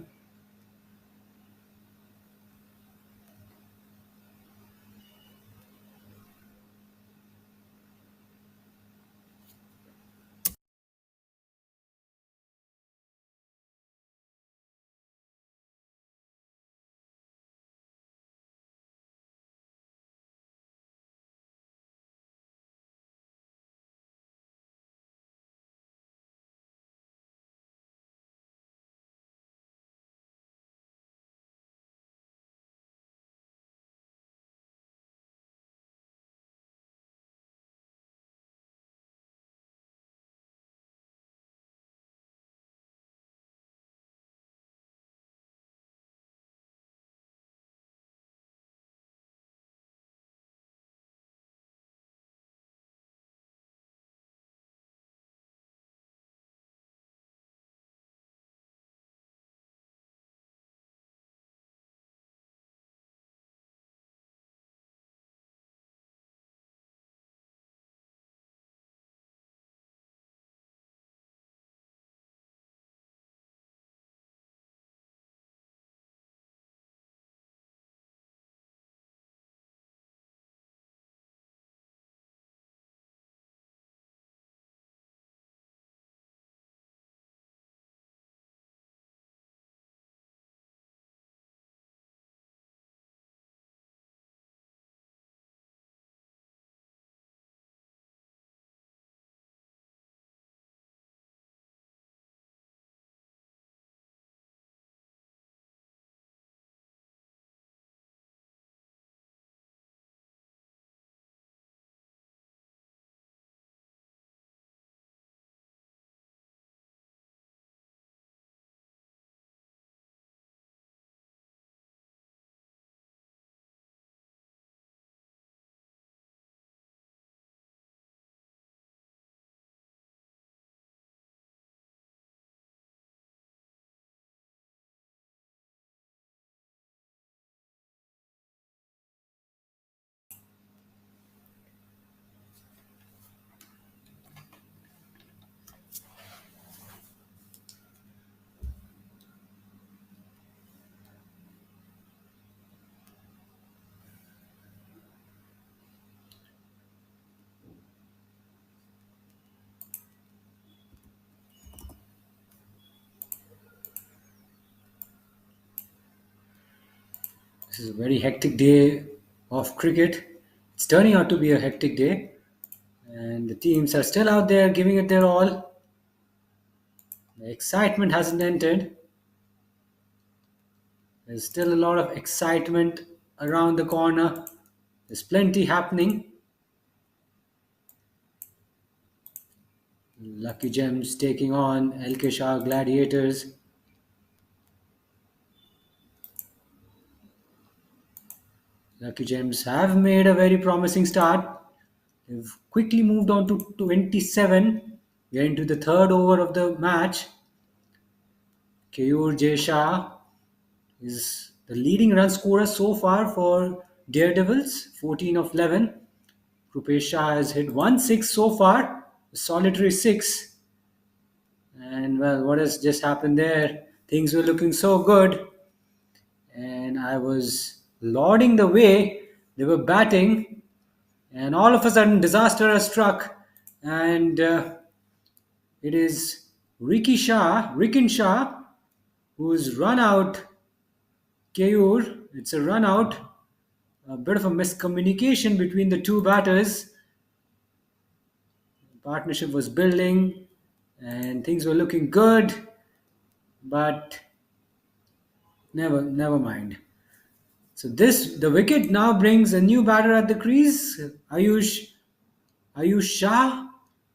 This is a very hectic day of cricket. It's turning out to be a hectic day, and the teams are still out there giving it their all. The excitement hasn't ended. There's still a lot of excitement around the corner. There's plenty happening. Lucky Gems taking on LK Gladiators. Lucky Gems have made a very promising start. They've quickly moved on to 27. We're into the third over of the match. Keyur J. Shah is the leading run scorer so far for Daredevils, 14 of 11. Rupesh Shah has hit 1 6 so far, a solitary 6. And well, what has just happened there? Things were looking so good, and I was lauding the way they were batting, and all of a sudden, disaster has struck, and it is Rikin Shah, who's run out Keyur. It's a run out, a bit of a miscommunication between the two batters. The partnership was building, and things were looking good, but never mind. So the wicket now brings a new batter at the crease, Ayush Shah,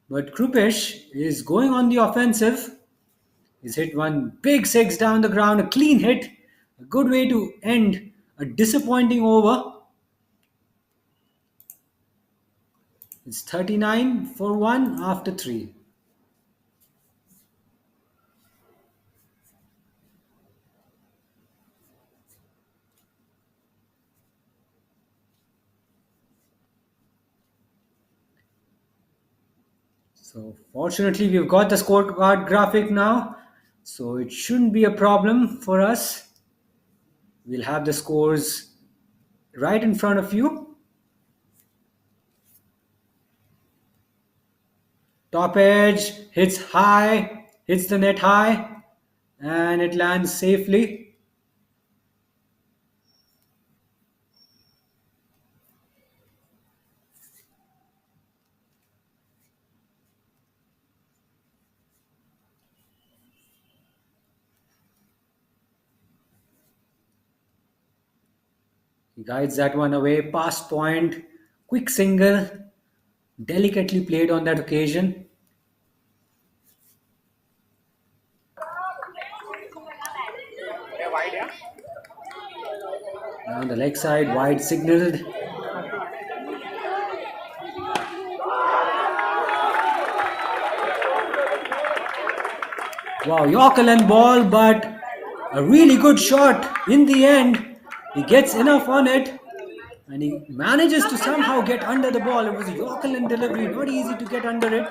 but Krupesh is going on the offensive. He's hit one big 6 down the ground, a clean hit, a good way to end a disappointing over. It's 39 for 1 after 3. So fortunately we've got the scorecard graphic now, so it shouldn't be a problem for us. We'll have the scores right in front of you. Top edge hits high, hits the net high, and it lands safely. He guides that one away, past point, quick single, delicately played on that occasion. Now on the leg side, wide signaled. Wow, Yorker length ball, but a really good shot in the end. He gets enough on it, and he manages to somehow get under the ball. It was a Yorker length delivery, not easy to get under it.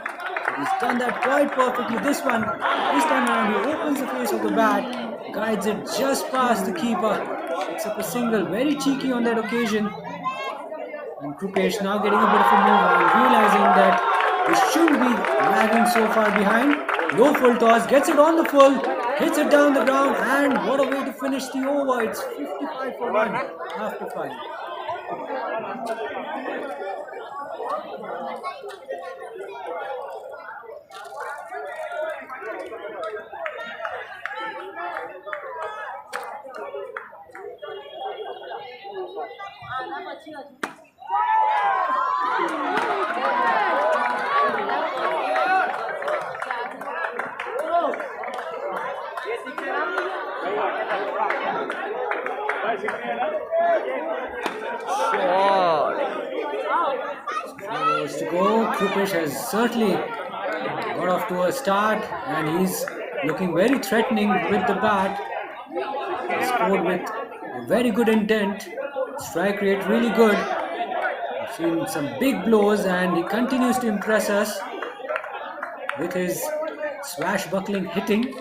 He's done that quite perfectly. This time around, he opens the face of the bat, guides it just past the keeper, picks up a single, very cheeky on that occasion. And Krupesh now getting a bit of a move on, realizing that he shouldn't be lagging so far behind. Low full toss, gets it on the full, hits it down the ground, and what a way to finish the over. It's 55 for 1 after 5. To go. Krupesh has certainly got off to a start, and he's looking very threatening with the bat. He scored with a very good intent. Strike rate really good. I've seen some big blows, and he continues to impress us with his swashbuckling hitting.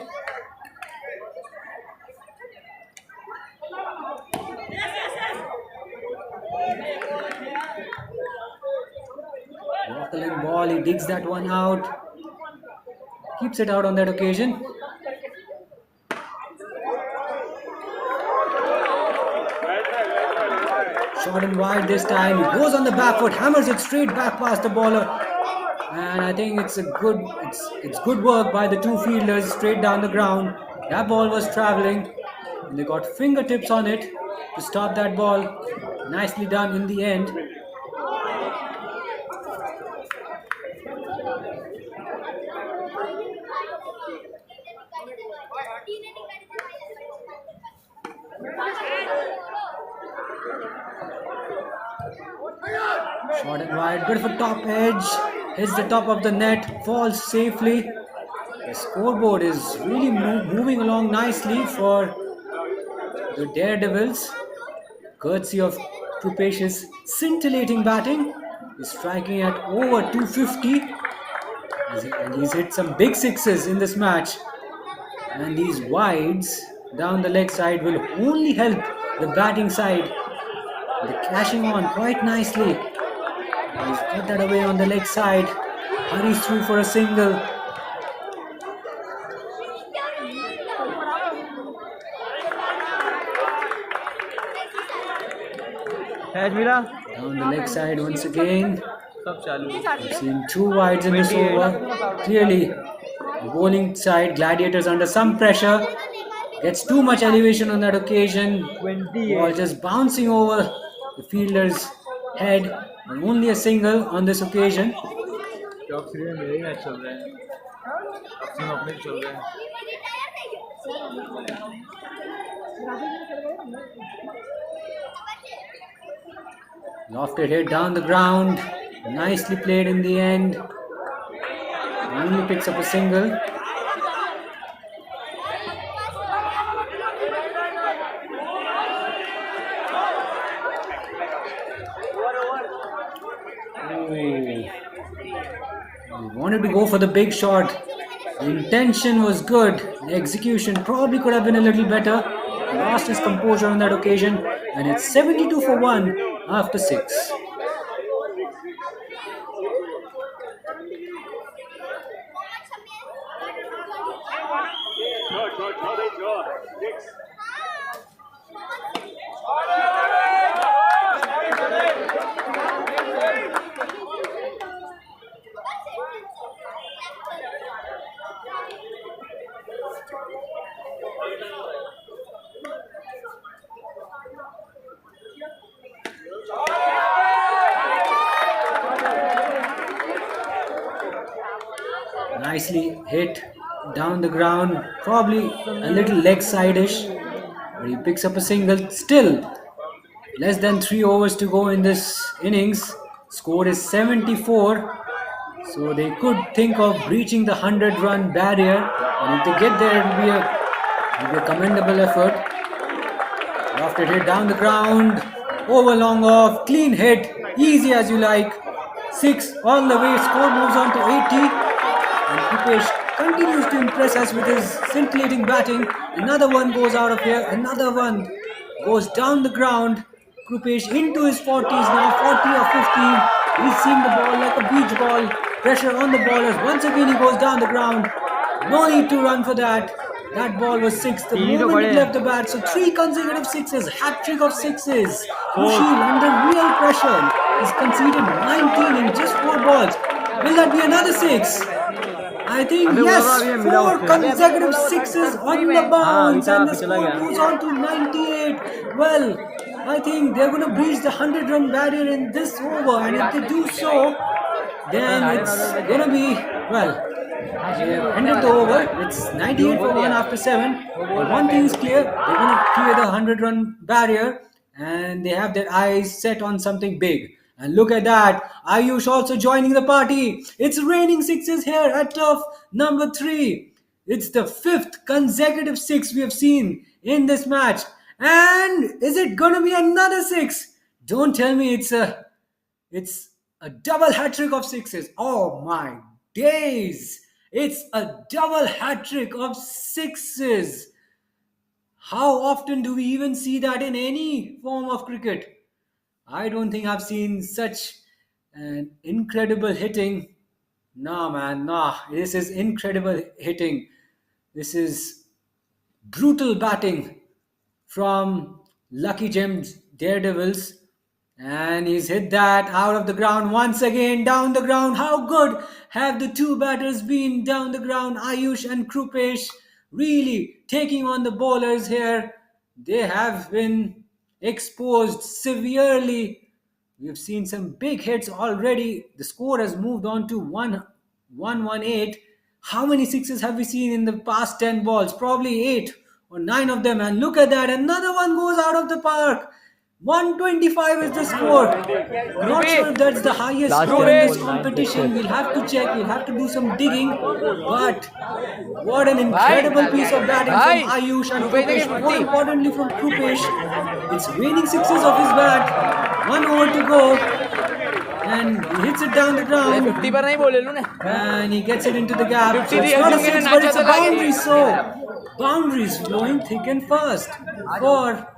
Walker ball, he digs that one out, keeps it out on that occasion. Short and wide this time. He goes on the back foot, hammers it straight back past the bowler. And I think it's good work by the two fielders straight down the ground. That ball was travelling, and they got fingertips on it to stop that ball. Nicely done in the end. Short and wide, bit of a top edge, hits the top of the net, falls safely. The scoreboard is really moving along nicely for the Daredevils, courtesy of Krupesh's scintillating batting. He's striking at over 250, and he's hit some big sixes in this match. And these wides down the leg side will only help the batting side. They're cashing on quite nicely. He's got that away on the leg side. Hurries through for a single. Has Mila? Down the leg side once again. सब चालू We've seen two wides in this over. Clearly, the bowling side, Gladiators under some pressure. Gets too much elevation on that occasion. 28. Ball just bouncing over the fielder's head. But only a single on this occasion. Top series में मेरे ही match चल रहे हैं अब सिर्फ अपने चल रहे हैं Lofted hit down the ground. Nicely played in the end. Only picks up a single. He wanted to go for the big shot. The intention was good. The execution probably could have been a little better. He lost his composure on that occasion. And it's 72 for 1 after 6. Nicely hit down the ground, probably a little leg side-ish, but he picks up a single. Still, less than 3 overs to go in this innings. Score is 74, so they could think of breaching the 100-run barrier, and if they get there, it will be a commendable effort. Lofted hit down the ground, over long off, clean hit, easy as you like. 6 all the way, score moves on to 80. And Krupesh continues to impress us with his scintillating batting. Another one goes out of here. Another one goes down the ground. Krupesh into his 40s now, 40 or 50. He's seeing the ball like a beach ball. Pressure on the ballers. Once again he goes down the ground. No need to run for that. That ball was 6 the moment he left the bat. So 3 consecutive sixes. Hat-trick of sixes. Kushil under real pressure. He's conceded 19 in just 4 balls. Will that be another 6? I think yes, 4 consecutive sixes on the bounce and the score goes on to 98. Well, I think they're going to breach the 100-run barrier in this over, and if they do so, then it's going to be, well, they have ended the over. It's 98 for 1 after 7. But one thing is clear, they're going to clear the 100-run barrier, and they have their eyes set on something big. And look at that, Ayush also joining the party. It's raining sixes here at turf number 3. It's the 5th consecutive 6 we have seen in this match. And is it going to be another 6? Don't tell me it's a double hat-trick of sixes. Oh my days. It's a double hat-trick of sixes. How often do we even see that in any form of cricket? I don't think I've seen such an incredible hitting. Nah, man, nah. This is incredible hitting. This is brutal batting from Lucky Gems Daredevils. And he's hit that out of the ground once again, down the ground. How good have the two batters been down the ground? Ayush and Krupesh really taking on the bowlers here. They have been exposed severely. We've seen some big hits already. The score has moved on to 118. How many sixes have we seen in the past 10 balls? Probably 8 or 9 of them. And look at that. Another one goes out of the park. 125 is the score. Not sure if that's the highest score in this competition. We'll have to check. We'll have to do some digging. But what an incredible piece of batting from Ayush and Krupesh. More importantly from Krupesh. It's raining sixes off his bat. 1 over to go. And he hits it down the ground. 50 पर नहीं बोले लूँ And he gets it into the gap. So it's not a six, but it's a boundary. So boundaries flowing thick and fast for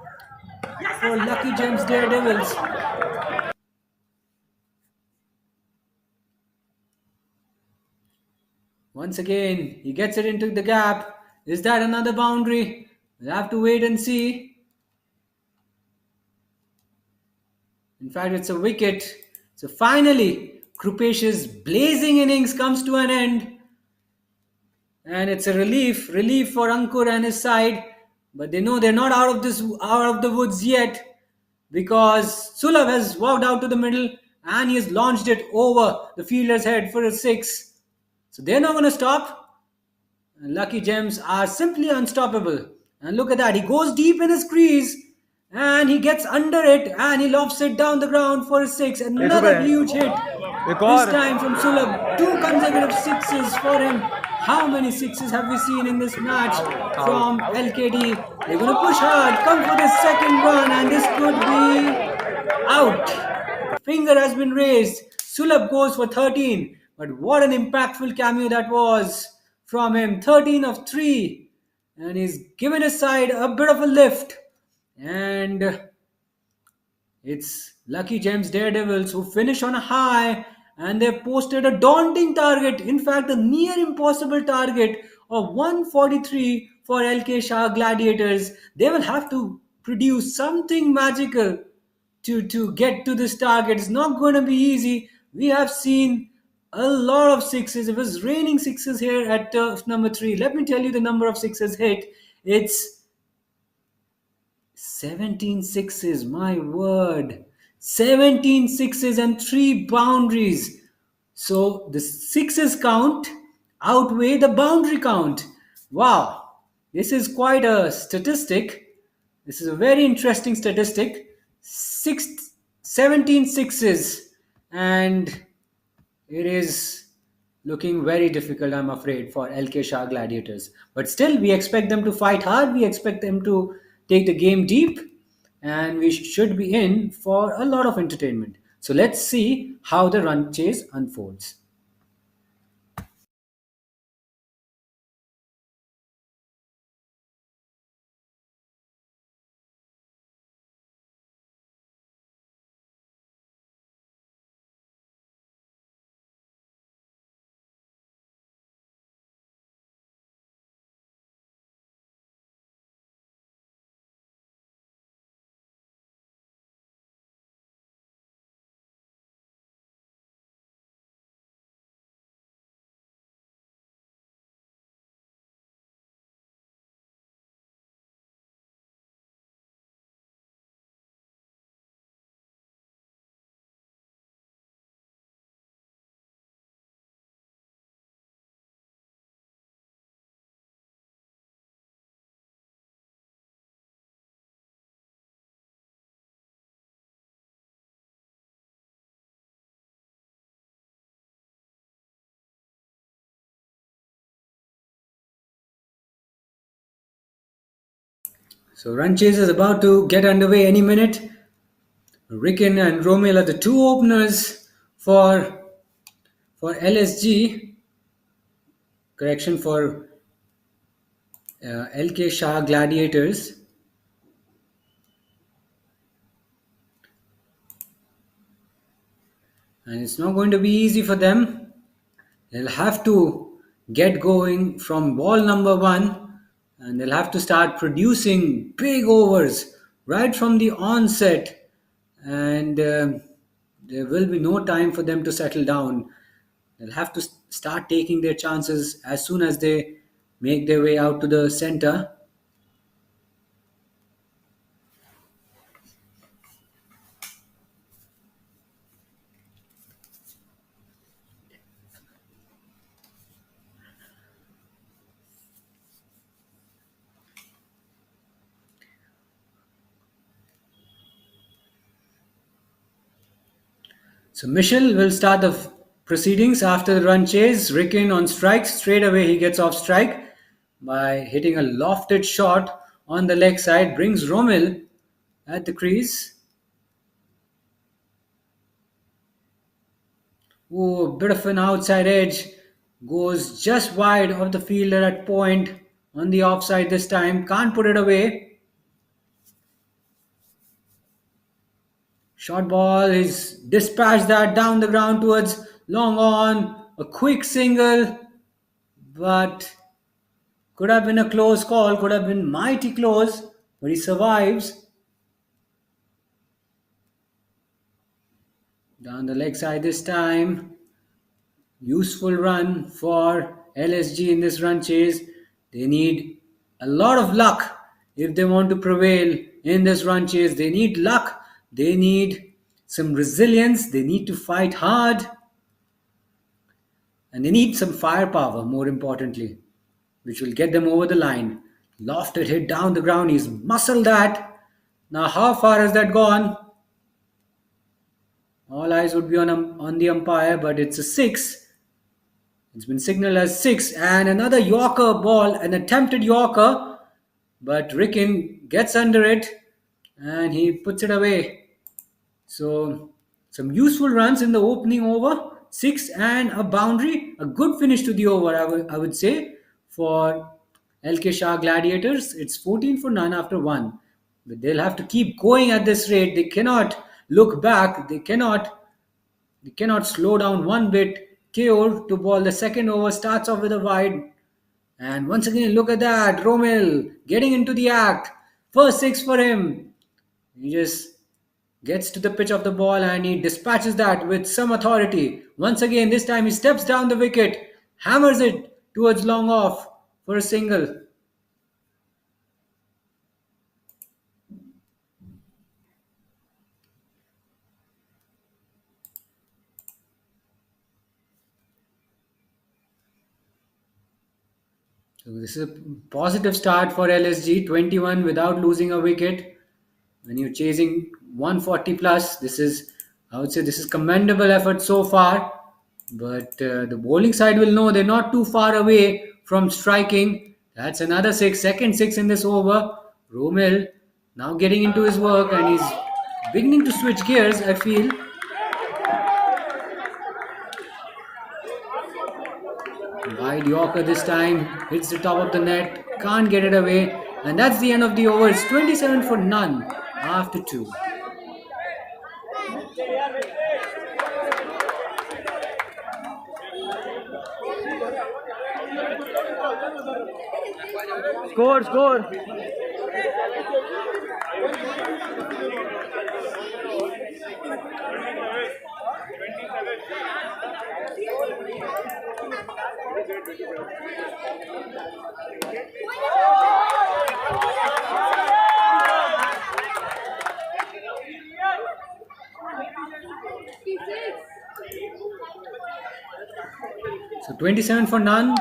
Lucky Gems Daredevils. Once again, he gets it into the gap. Is that another boundary? We'll have to wait and see. In fact, it's a wicket. So finally, Krupesh's blazing innings comes to an end. And it's a relief for Ankur and his side. But they know they're not out of the woods yet, because Sulabh has walked out to the middle and he has launched it over the fielder's head for a 6. So they're not going to stop. And Lucky Gems are simply unstoppable. And look at that. He goes deep in his crease and he gets under it and he lofts it down the ground for a 6. Another huge hit. This time from Sulabh. 2 consecutive sixes for him. How many sixes have we seen in this match from LKD? They're going to push hard, come for the second run, and this could be out. Finger has been raised. Sulabh goes for 13. But what an impactful cameo that was from him. 13 of 3. And he's given his side a bit of a lift. And it's Lucky Gems Daredevils who finish on a high. And they've posted a daunting target, in fact, a near impossible target of 143 for LK Shah Gladiators. They will have to produce something magical to get to this target. It's not going to be easy. We have seen a lot of sixes. It was raining sixes here at turf number 3. Let me tell you the number of sixes hit. It's 17 sixes, my word. 17 sixes and 3 boundaries. So the sixes count outweigh the boundary count. Wow, this is quite a statistic. This is a very interesting statistic. 17 sixes, and it is looking very difficult, I'm afraid, for LK Shah Gladiators. But still, we expect them to fight hard. We expect them to take the game deep. And we should be in for a lot of entertainment. So let's see how the run chase unfolds. So run chase is about to get underway any minute. Ricken and Romel are the 2 openers for LSG. Correction, for LK Shah Gladiators. And it's not going to be easy for them. They'll have to get going from ball number 1. And they'll have to start producing big overs right from the onset. and there will be no time for them to settle down. They'll have to start taking their chances as soon as they make their way out to the center. So Michel will start the proceedings after the run chase. Ricken on strike. Straight away he gets off strike by hitting a lofted shot on the leg side. Brings Romil at the crease. Oh, a bit of an outside edge. Goes just wide of the fielder at point on the offside this time. Can't put it away. Short ball is dispatched that down the ground towards long on. A quick single, but could have been a close call, could have been mighty close, but he survives. Down the leg side this time. Useful run for LSG in this run chase. They need a lot of luck if they want to prevail in this run chase. They need luck. They need some resilience. They need to fight hard. And they need some firepower, more importantly, which will get them over the line. Lofted hit down the ground. He's muscled that. Now, how far has that gone? All eyes would be on the umpire, but it's a 6. It's been signaled as 6. And another Yorker ball, an attempted Yorker. But Ricken gets under it and he puts it away. So, some useful runs in the opening over. 6 and a boundary. A good finish to the over, I would say, for LK Shah Gladiators. It's 14 for none after 1. But they'll have to keep going at this rate. They cannot look back. They cannot slow down one bit. KO to ball. The second over starts off with a wide. And once again, look at that. Romil getting into the act. First 6 for him. He just gets to the pitch of the ball and he dispatches that with some authority. Once again, this time he steps down the wicket, hammers it towards long off for a single. So this is a positive start for LSG. 21 without losing a wicket. When you're chasing 140 plus, I would say this is commendable effort so far. But the bowling side will know they're not too far away from striking. That's another 6, second 6 in this over. Romil now getting into his work and he's beginning to switch gears, I feel. Wide Yorker this time, hits the top of the net, can't get it away. And that's the end of the over. It's 27 for none after 2. Score. So 27 for none,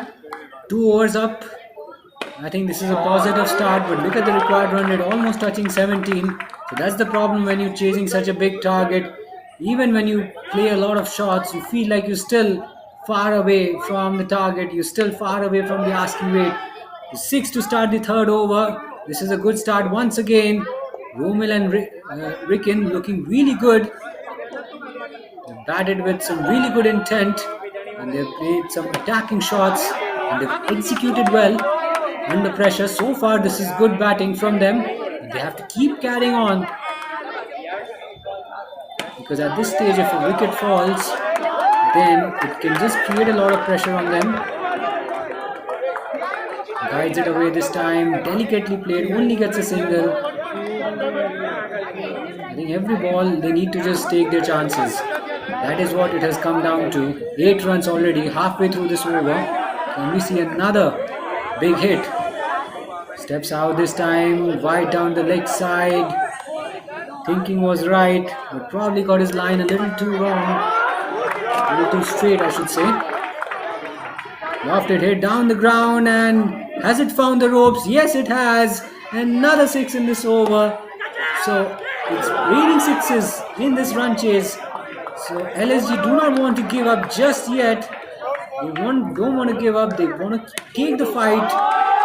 2 overs up. I think this is a positive start, but look at the required run rate, almost touching 17. So that's the problem when you're chasing such a big target. Even when you play a lot of shots, you feel like you're still far away from the target. You're still far away from the asking rate. 6 to start the third over. This is a good start once again. Romil and Ricken looking really good. They batted with some really good intent and they've played some attacking shots and they've executed well under pressure. So far, this is good batting from them. They have to keep carrying on because at this stage, if a wicket falls, then it can just create a lot of pressure on them. Guides it away this time, delicately played, only gets a single. I think think every ball they need to just take their chances. That is what it has come down to. 8 runs already, halfway through this over. Can we see another big hit? Steps out this time, wide down the leg side. Thinking was right, but probably got his line a little too wrong. A little too straight, I should say. Lofted hit down the ground, and has it found the ropes? Yes, it has. Another 6 in this over. So it's raining sixes in this run chase. So LSG do not want to give up just yet. They don't want to give up. They want to take the fight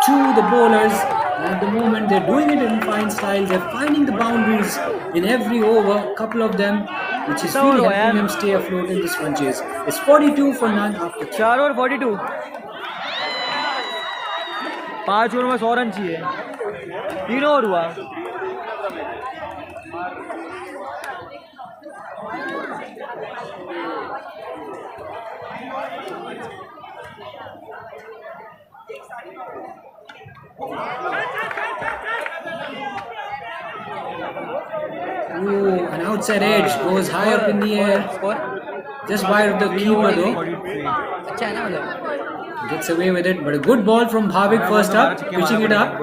to the bowlers. And at the moment, they're doing it in fine style. They're finding the boundaries in every over. A couple of them, which is really helping them stay afloat in this run chase. It's 42 for none after 4 और 42 5 over में 100 run चाहिए 3 over हुआ Ooh, an outside edge goes high up in the air. Just wide of the keeper though. अच्छा है ना मतलब Gets away with it, but a good ball from Bhavik first up, pitching it up,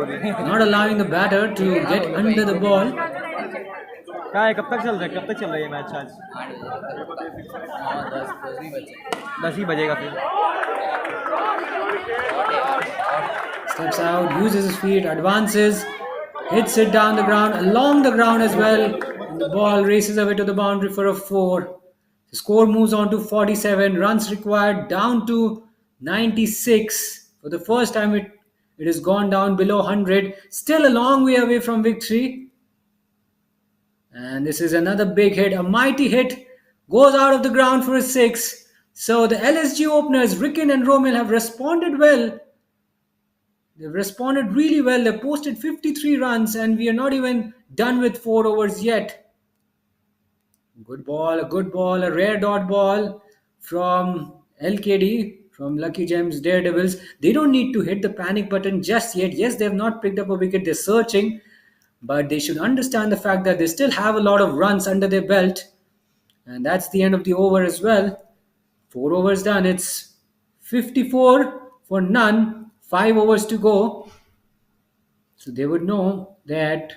not allowing the batter to get under the ball. क्या है कब तक चल रहा है कब तक चल रहा है ये मैच आज 10 ही बजेगा फिर Steps out, uses his feet, advances, hits it down the ground, along the ground as well. And the ball races away to the boundary for a 4. The score moves on to 47. Runs required down to 96. For the first time, it has gone down below 100. Still a long way away from victory. And this is another big hit. A mighty hit goes out of the ground for a 6. So the LSG openers, Ricken and Romil, have responded well. They've responded really well. They've posted 53 runs and we are not even done with 4 overs yet. Good ball, a rare dot ball from LKD, from Lucky Gems Daredevils. They don't need to hit the panic button just yet. Yes, they have not picked up a wicket. They're searching. But they should understand the fact that they still have a lot of runs under their belt. And that's the end of the over as well. 4 overs done. It's 54 for none. 5 overs to go. So they would know that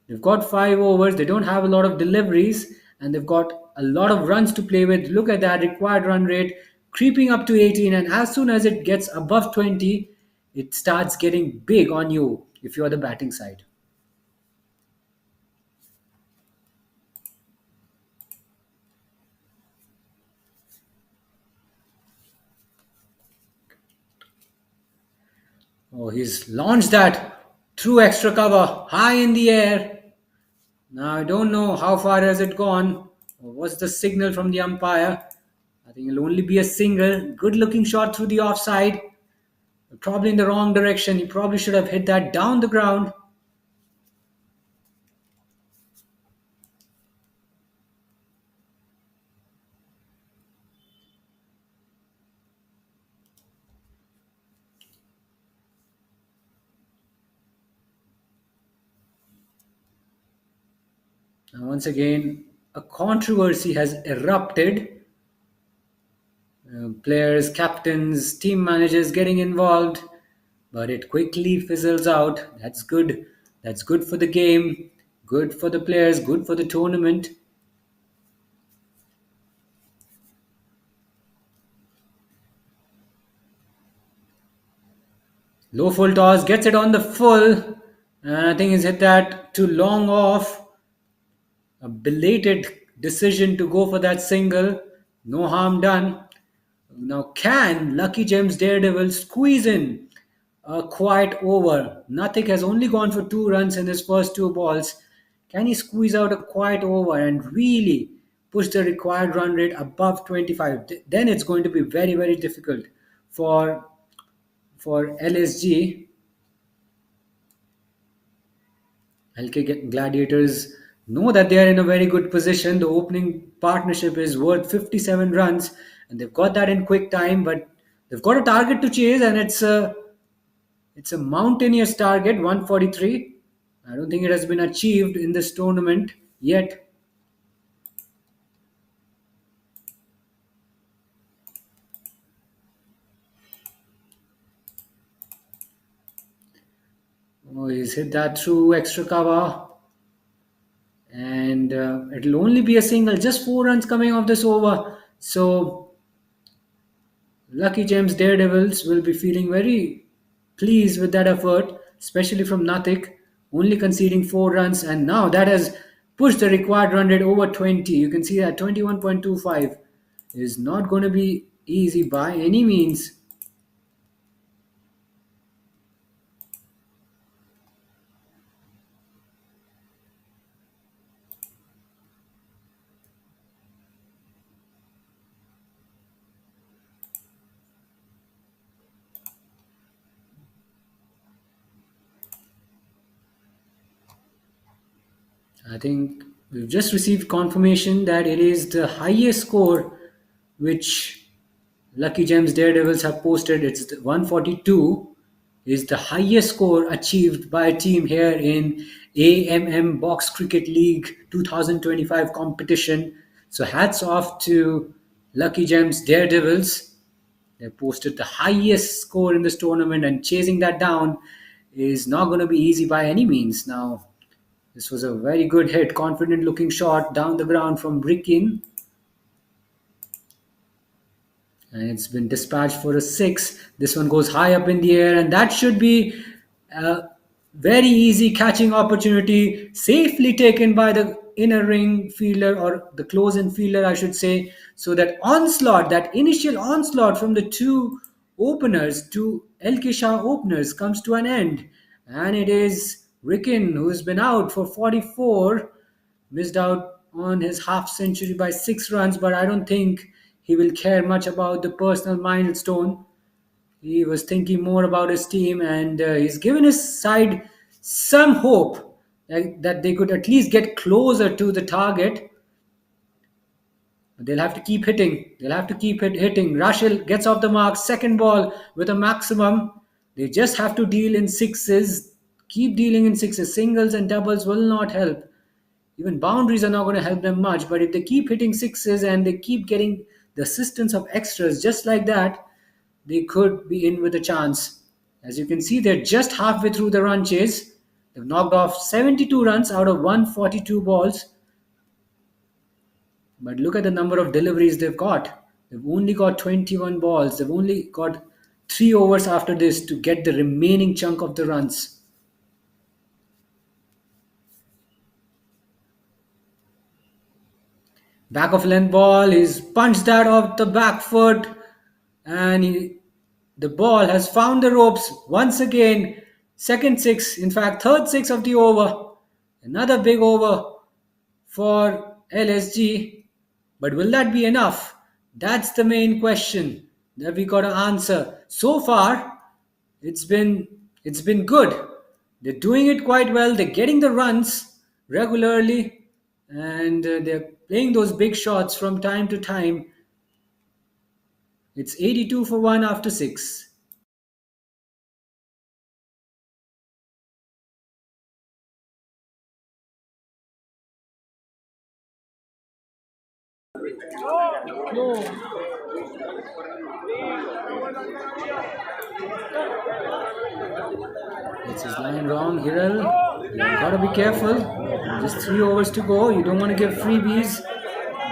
they've got 5 overs. They don't have a lot of deliveries. And they've got a lot of runs to play with. Look at that required run rate creeping up to 18. And as soon as it gets above 20, it starts getting big on you if you're the batting side. Oh, he's launched that through extra cover, high in the air. Now, I don't know how far has it gone. What's the signal from the umpire? I think it'll only be a single. Good looking shot through the offside. Probably in the wrong direction. He probably should have hit that down the ground. Now, once again, a controversy has erupted. Players, captains, team managers getting involved, but it quickly fizzles out. That's good. That's good for the game, good for the players, good for the tournament. Low full toss, gets it on the full, and I think he's hit that too long off. A belated decision to go for that single. No harm done. Now, can Lucky Gems Daredevil squeeze in a quiet over? Nathik has only gone for 2 runs in his first 2 balls. Can he squeeze out a quiet over and really push the required run rate above 25? Then it's going to be very, very difficult for LSG. LK Gladiators know that they are in a very good position. The opening partnership is worth 57 runs and they've got that in quick time, but they've got a target to chase and it's a mountainous target, 143. I don't think it has been achieved in this tournament yet. he's hit that through extra cover. And it'll only be a single, just 4 runs coming off this over. So Lucky Gems Daredevils will be feeling very pleased with that effort, especially from Natik, only conceding 4 runs. And now that has pushed the required run rate over 20. You can see that 21.25 is not going to be easy by any means. I think we've just received confirmation that it is the highest score which Lucky Gems Daredevils have posted. It's 142 is the highest score achieved by a team here in AMM Box Cricket League 2025 competition. So hats off to Lucky Gems Daredevils. They posted the highest score in this tournament, and chasing that down is not going to be easy by any means. Now, this was a very good hit, confident looking shot down the ground from Rickin. And it's been dispatched for a 6. This one goes high up in the air, and that should be a very easy catching opportunity, safely taken by the inner ring fielder, or the close-in fielder I should say. So that onslaught, that initial onslaught from the two openers, two LK Shah openers, comes to an end. And it is Rickin who's been out for 44, missed out on his half century by 6 runs, but I don't think he will care much about the personal milestone. He was thinking more about his team, and he's given his side some hope that they could at least get closer to the target. But they'll have to keep hitting. They'll have to keep hitting. Rashil gets off the mark, second ball with a maximum. They just have to deal in sixes. Keep dealing in sixes. Singles and doubles will not help. Even boundaries are not going to help them much. But if they keep hitting sixes and they keep getting the assistance of extras just like that, they could be in with a chance. As you can see, they're just halfway through the run chase. They've knocked off 72 runs out of 142 balls. But look at the number of deliveries they've got. They've only got 21 balls. They've only got 3 overs after this to get the remaining chunk of the runs. Back of length ball, he's punched that off the back foot, and the ball has found the ropes once again. Second 6, in fact third 6 of the over. Another big over for LSG, but will that be enough? That's the main question that we got to answer. So far, it's been good. They're doing it quite well. They're getting the runs regularly, and they're playing those big shots from time to time. It's 82 for 1 after 6. It's his line wrong, Hiral. You gotta be careful. Just 3 overs to go. You don't want to give freebies.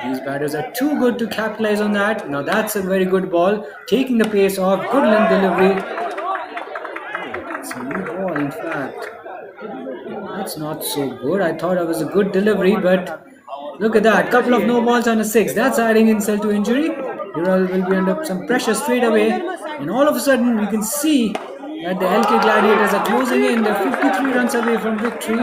These batters are too good to capitalize on that. Now that's a very good ball. Taking the pace off. Good length delivery. It's a new ball, in fact. That's not so good. I thought it was a good delivery, but look at that. Couple of no balls and a 6. That's adding insult to injury. Hiral will be under some pressure straight away. And all of a sudden, we can see that the LK Gladiators are closing in. They're 53 runs away from victory.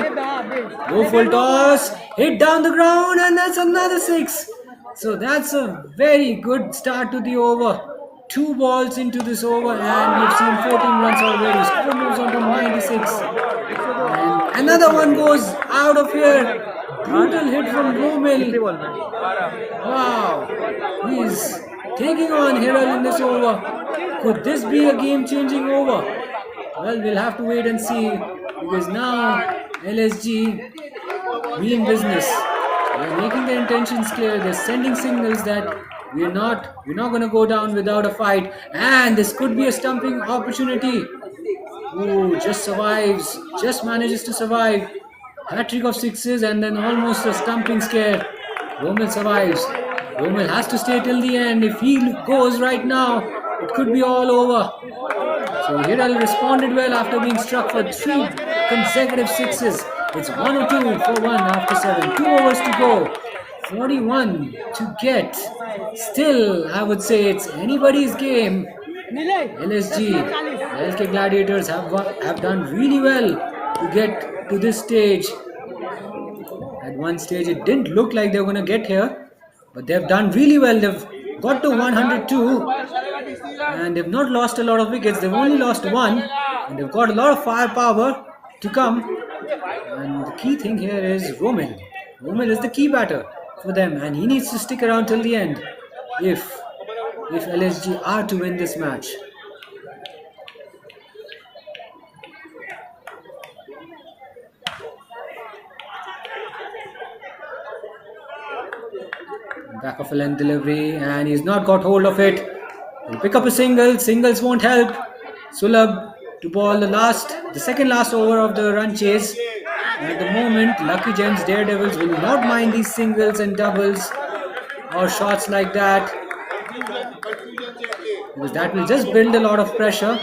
Low full toss, hit down the ground, and that's another 6. So that's a very good start to the over. 2 balls into this over, and we've seen 14 runs already. Score moves on to 96. And another one goes out of here. Brutal hit from Romil. Wow. He's taking on Hiral in this over. Could this be a game-changing over? Well, we'll have to wait and see, because now LSG mean business. They're making their intentions clear. They're sending signals that we're not going to go down without a fight, and this could be a stumping opportunity. Ooh, just survives, just manages to survive. Hat-trick of sixes and then almost a stumping scare. Romil survives. Romil has to stay till the end. If he goes right now, it could be all over. So Hiral responded well after being struck for 3 consecutive sixes. It's 102 for 1 after 7. 2 overs to go. 41 to get. Still, I would say it's anybody's game. LSG, LK Gladiators have done really well to get to this stage. At one stage, it didn't look like they were going to get here, but they've done really well. They've got to 102 and they've not lost a lot of wickets. They've only lost one and they've got a lot of firepower to come. And the key thing here is Romil. Romil is the key batter for them and he needs to stick around till the end if LSG are to win this match. Back of a length delivery and he's not got hold of it. He'll pick up a single. Singles won't help. Sulabh to ball the second last over of the run chase. At the moment, Lucky Gems Daredevils will not mind these singles and doubles or shots like that, because that will just build a lot of pressure.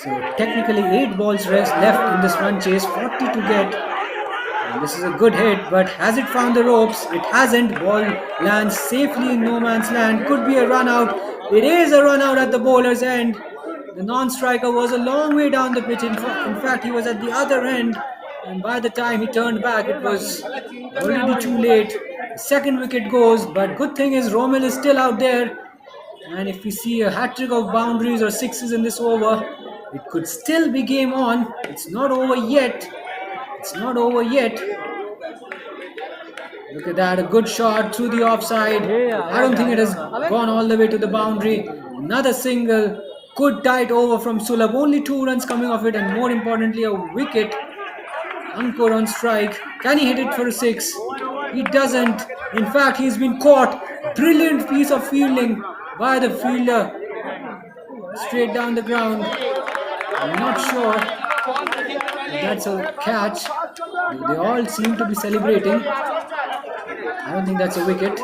So technically 8 balls left in this run chase, 40 to get. And this is a good hit, but has it found the ropes? It hasn't. Ball lands safely in no man's land. Could be a run out. It is a run out at the bowler's end. The non-striker was a long way down the pitch. In fact, he was at the other end. And by the time he turned back, it was already too late. The second wicket goes, but good thing is Romil is still out there. And if we see a hat-trick of boundaries or sixes in this over, it could still be game on. It's not over yet. It's not over yet. Look at that, a good shot through the offside. I don't think it has gone all the way to the boundary. Another single. Good tight over from Sulabh. Only 2 runs coming off it and more importantly a wicket. Ankur on strike. Can he hit it for a 6? He doesn't. In fact, he's been caught. Brilliant piece of fielding by the fielder. Straight down the ground. I'm not sure that's a catch. They all seem to be celebrating. I don't think that's a wicket.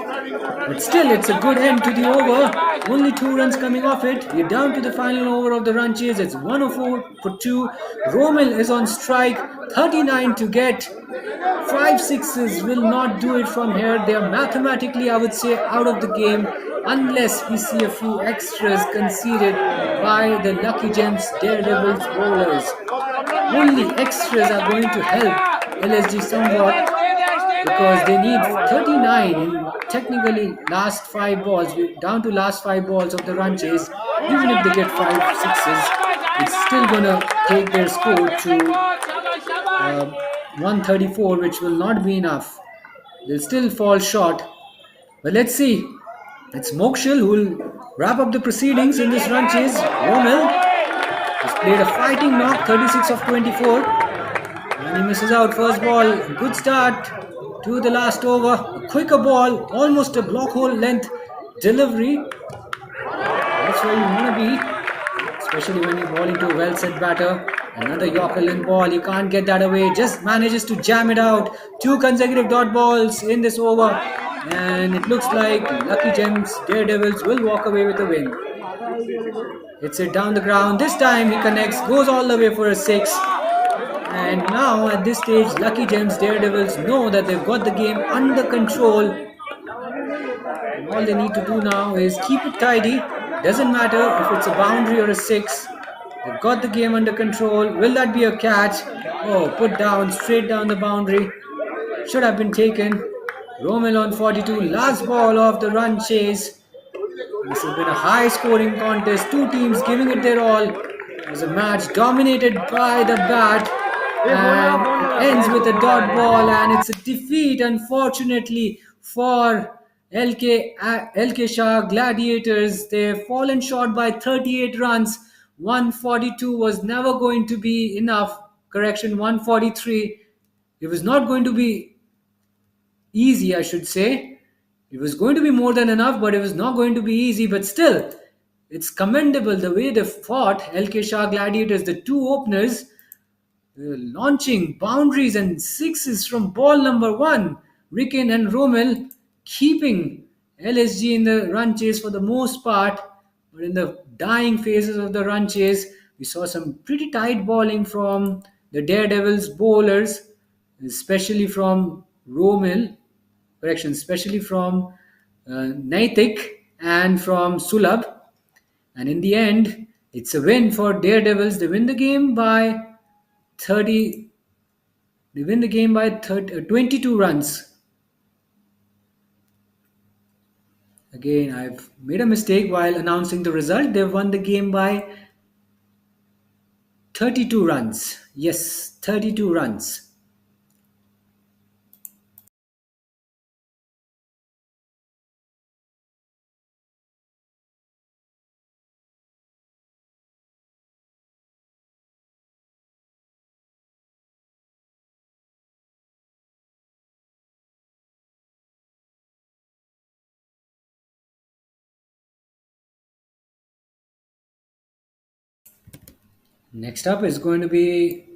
But still, it's a good end to the over. Only 2 runs coming off it. We're down to the final over of the run chase. It's 104 for 2. Romil is on strike. 39 to get. 5 sixes will not do it from here. They are mathematically, I would say, out of the game. Unless we see a few extras conceded by the Lucky Gems Daredevils bowlers. Only extras are going to help LSG somewhat, because they need 39 in technically last 5 balls. We're down to last 5 balls of the run chase. Even if they get 5 sixes, it's still gonna take their score to 134, which will not be enough. They'll still fall short. But let's see. It's Mokshil who will wrap up the proceedings in this run chase. Romil has played a fighting knock, 36 of 24. And he misses out first ball. Good start to the last over. A quicker ball, almost a block hole length delivery. That's where you want to be, especially when you're bowling to a well set batter. Another Yorker length ball, you can't get that away. Just manages to jam it out. 2 consecutive dot balls in this over. And it looks like Lucky Gems Daredevils will walk away with a win. Hits it down the ground. This time he connects, goes all the way for a 6. And now at this stage, Lucky Gems Daredevils know that they've got the game under control. And all they need to do now is keep it tidy. Doesn't matter if it's a boundary or a 6. They've got the game under control. Will that be a catch? Oh, put down, straight down the boundary. Should have been taken. Romil on 42, last ball of the run chase. This has been a high scoring contest. 2 teams giving it their all. It was a match dominated by the bat. And it ends with a dot ball, and it's a defeat, unfortunately, for LK Shah Gladiators. They've fallen short by 38 runs. 142 was never going to be enough. Correction, 143. It was not going to be easy, I should say. It was going to be more than enough, but it was not going to be easy. But still, It's commendable the way they fought. LK Shah Gladiators, the two openers, launching boundaries and sixes from ball number one. Ricken and Rommel keeping LSG in the run chase for the most part, but in the dying phases of the run chase, we saw some pretty tight bowling from the Daredevils bowlers, especially from Rommel, correction, especially from Naitik and from Sulabh. And in the end, it's a win for Daredevils. They win the game by 30. They win the game by 22 runs. Again, I've made a mistake while announcing the result. They've won the game by 32 runs. Yes, 32 runs. Next up is going to be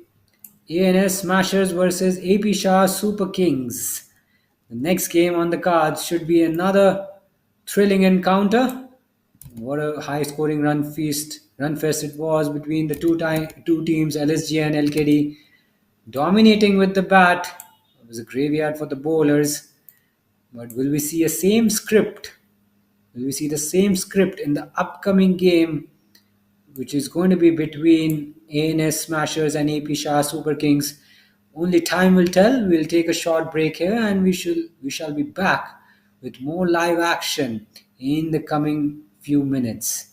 ANS Smashers versus AP Shah Super Kings. The next game on the cards should be another thrilling encounter. What a high-scoring run fest it was between the two teams, LSG and LKD, dominating with the bat. It was a graveyard for the bowlers. But will we see a same script? Will we see the same script in the upcoming game, which is going to be between ANS Smashers and AP Shah Super Kings? Only time will tell. We'll take a short break here, and we shall be back with more live action in the coming few minutes.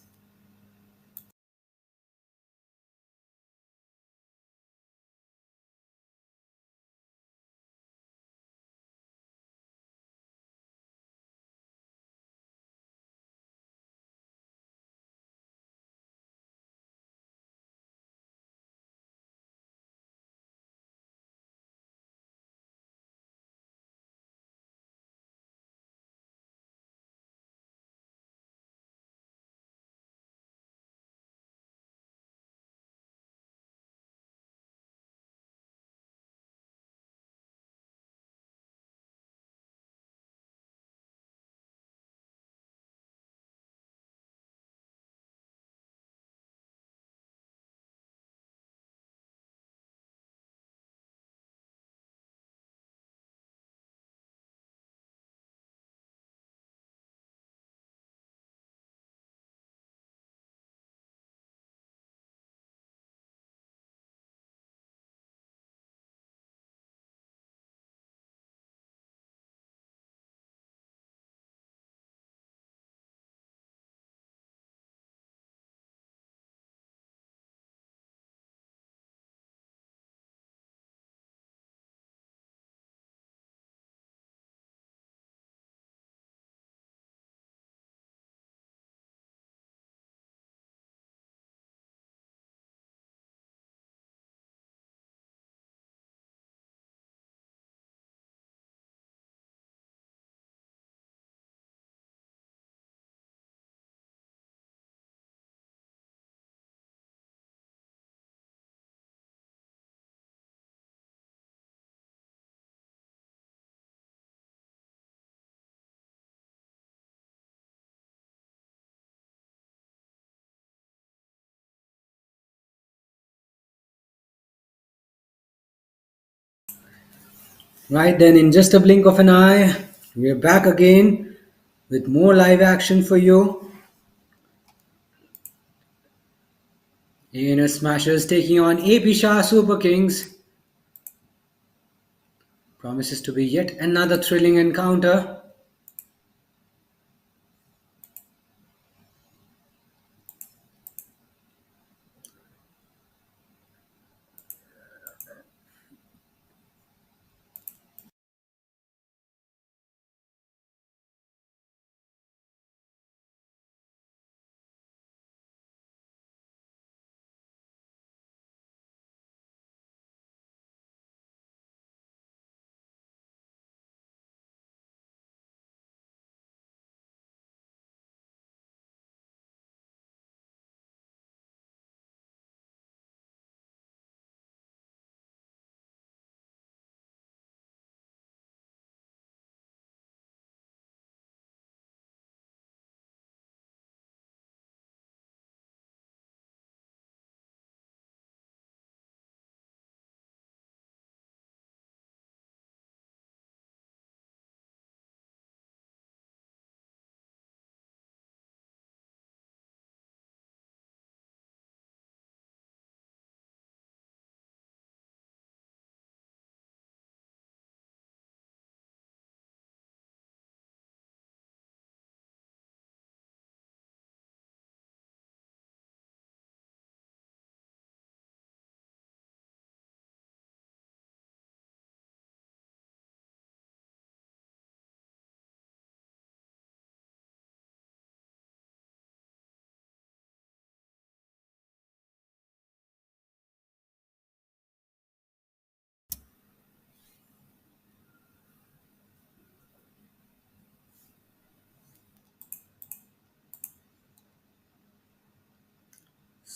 Right then, in just a blink of an eye, we're back again with more live action for you. ANS Smashers taking on AP Shah Super Kings. Promises to be yet another thrilling encounter.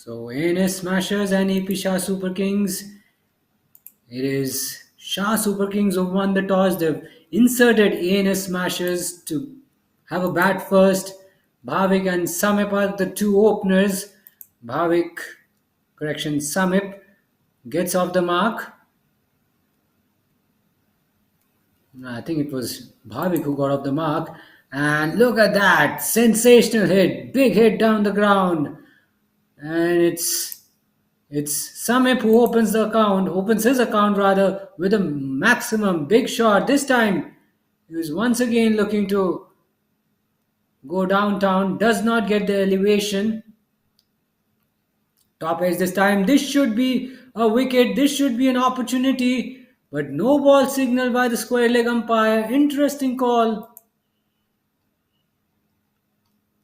So ANS Smashers and AP Shah Super Kings. It is Shah Super Kings who won the toss. They've inserted ANS Smashers to have a bat first. Bhavik and Samip are the two openers. Samip gets off the mark. I think it was Bhavik who got off the mark. And look at that. Sensational hit. Big hit down the ground. And it's Samip who opens his account rather, with a maximum big shot. This time he was once again looking to go downtown, does not get the elevation. Top edge this time. This should be a wicket. This should be an opportunity. But no ball signal by the square leg umpire. Interesting call.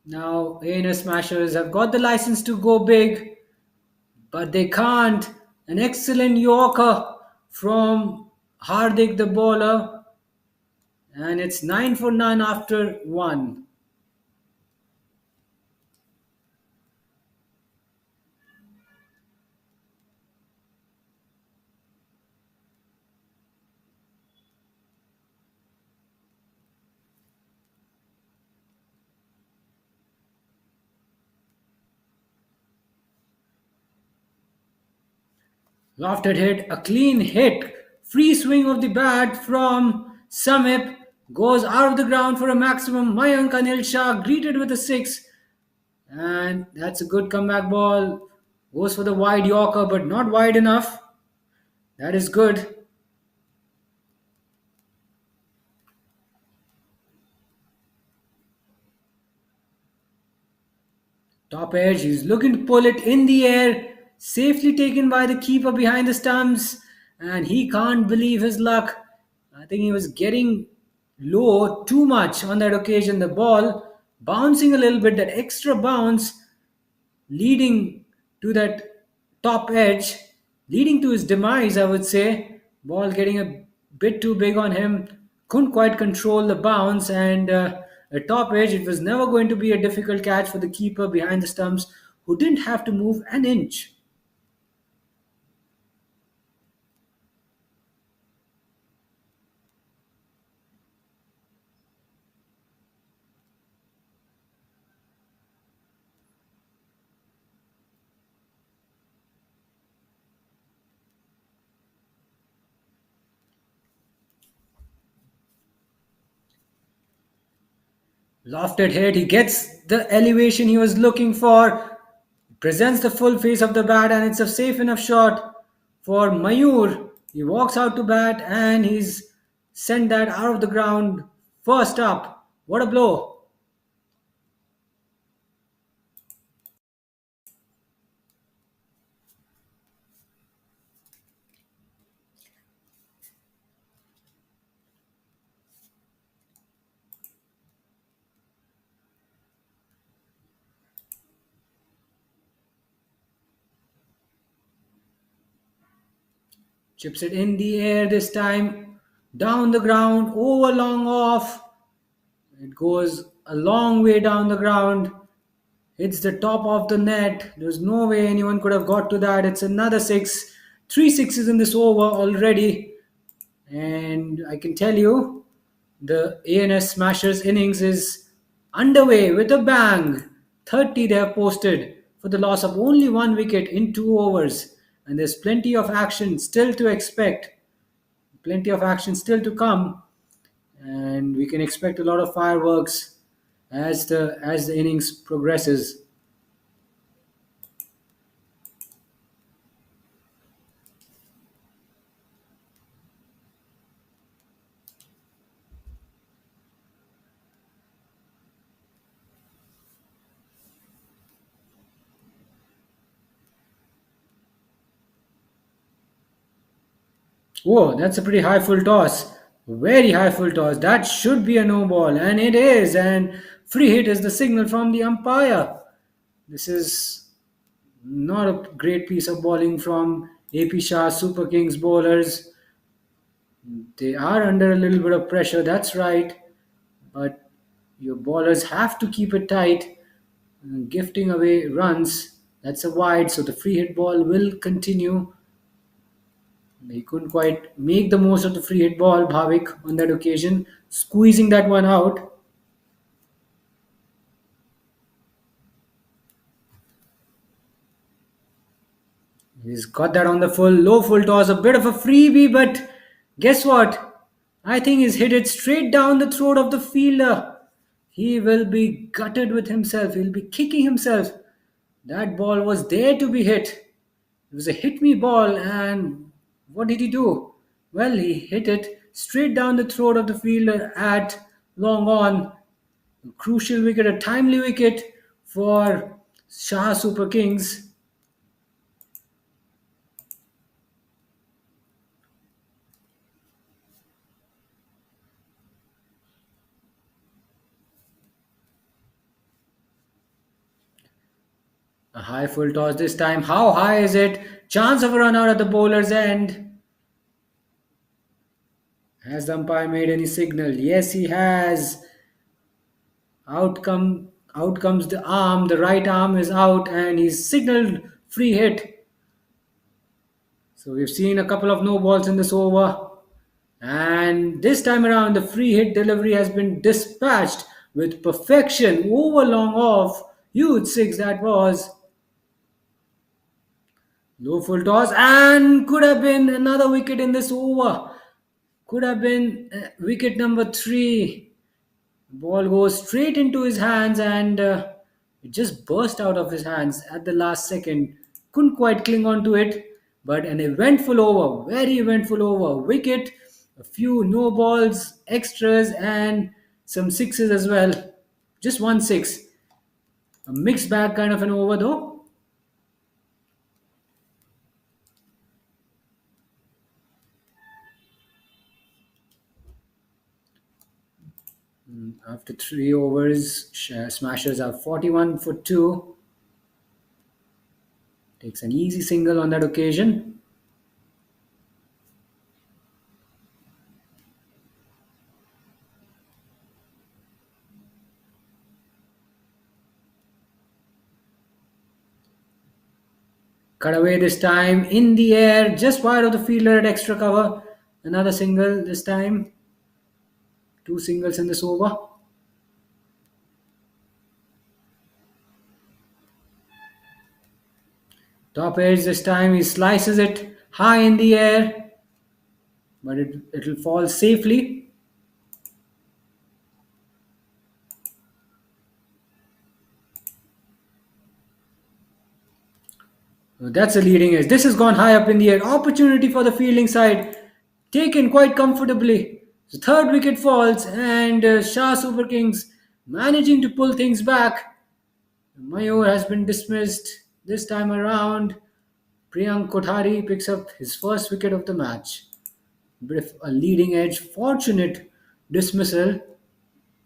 Now ANS Smashers have got the license to go big, but they can't. An excellent Yorker from Hardik the bowler. And it's 9 for none after 1. Lofted hit, a clean hit. Free swing of the bat from Samip. Goes out of the ground for a maximum. Mayank Anil Shah greeted with a 6. And that's a good comeback ball. Goes for the wide Yorker, but not wide enough. That is good. Top edge, he's looking to pull it in the air. Safely taken by the keeper behind the stumps. And he can't believe his luck. I think he was getting low too much on that occasion. The ball bouncing a little bit, that extra bounce leading to that top edge, leading to his demise, I would say. Ball getting a bit too big on him, couldn't quite control the bounce, and a top edge. It was never going to be a difficult catch for the keeper behind the stumps, who didn't have to move an inch. Lofted hit, he gets the elevation he was looking for, presents the full face of the bat, and it's a safe enough shot for Mayur. He walks out to bat and he's sent that out of the ground first up. What a blow! Chips it in the air this time, down the ground, over long off. It goes a long way down the ground, hits the top of the net. There's no way anyone could have got to that. It's another 6. 3 sixes in this over already. And I can tell you, the ANS Smashers innings is underway with a bang. 30 they have posted for the loss of only 1 wicket in 2 overs. And there's plenty of action still to expect. Plenty of action still to come. And we can expect a lot of fireworks as the innings progresses. Whoa, that's a pretty high full toss. Very high full toss. That should be a no ball, and it is. And free hit is the signal from the umpire. This is not a great piece of bowling from AP Shah Super Kings bowlers. They are under a little bit of pressure, that's right. But your bowlers have to keep it tight, gifting away runs That's a wide, so the free hit ball will continue. He couldn't quite make the most of the free hit ball, Bhavik, on that occasion, squeezing that one out. He's got that on the low full toss, a bit of a freebie, but guess what? I think he's hit it straight down the throat of the fielder. He will be gutted with himself. He'll be kicking himself. That ball was there to be hit. It was a hit me ball, and what did he do? Well, he hit it straight down the throat of the fielder at long on. A crucial wicket, a timely wicket for Shah Super Kings. A high full toss this time. How high is it? Chance of a run out at the bowler's end. Has the umpire made any signal? Yes, he has. Out comes the arm. The right arm is out, and he's signaled free hit. So we've seen a couple of no balls in this over. And this time around, the free hit delivery has been dispatched with perfection. Over long off. Huge six that was. Low full toss, and could have been another wicket in this over. Could have been wicket number 3. The ball goes straight into his hands, and it just burst out of his hands at the last second. Couldn't quite cling on to it, but an eventful over, very eventful over. Wicket, a few no balls, extras, and some sixes as well. Just 1 6. A mixed bag kind of an over though. After 3 overs, Smashers are 41 for 2. Takes an easy single on that occasion. Cut away this time, in the air, just wide of the fielder at extra cover. Another single this time. 2 singles in this over. Top edge this time, he slices it high in the air, but it'll fall safely. That's a leading edge. This has gone high up in the air. Opportunity for the fielding side. Taken quite comfortably. The third wicket falls, and Shah Super Kings managing to pull things back. Mayur has been dismissed this time around. Priyank Kothari picks up his first wicket of the match. Bit of a leading edge, fortunate dismissal.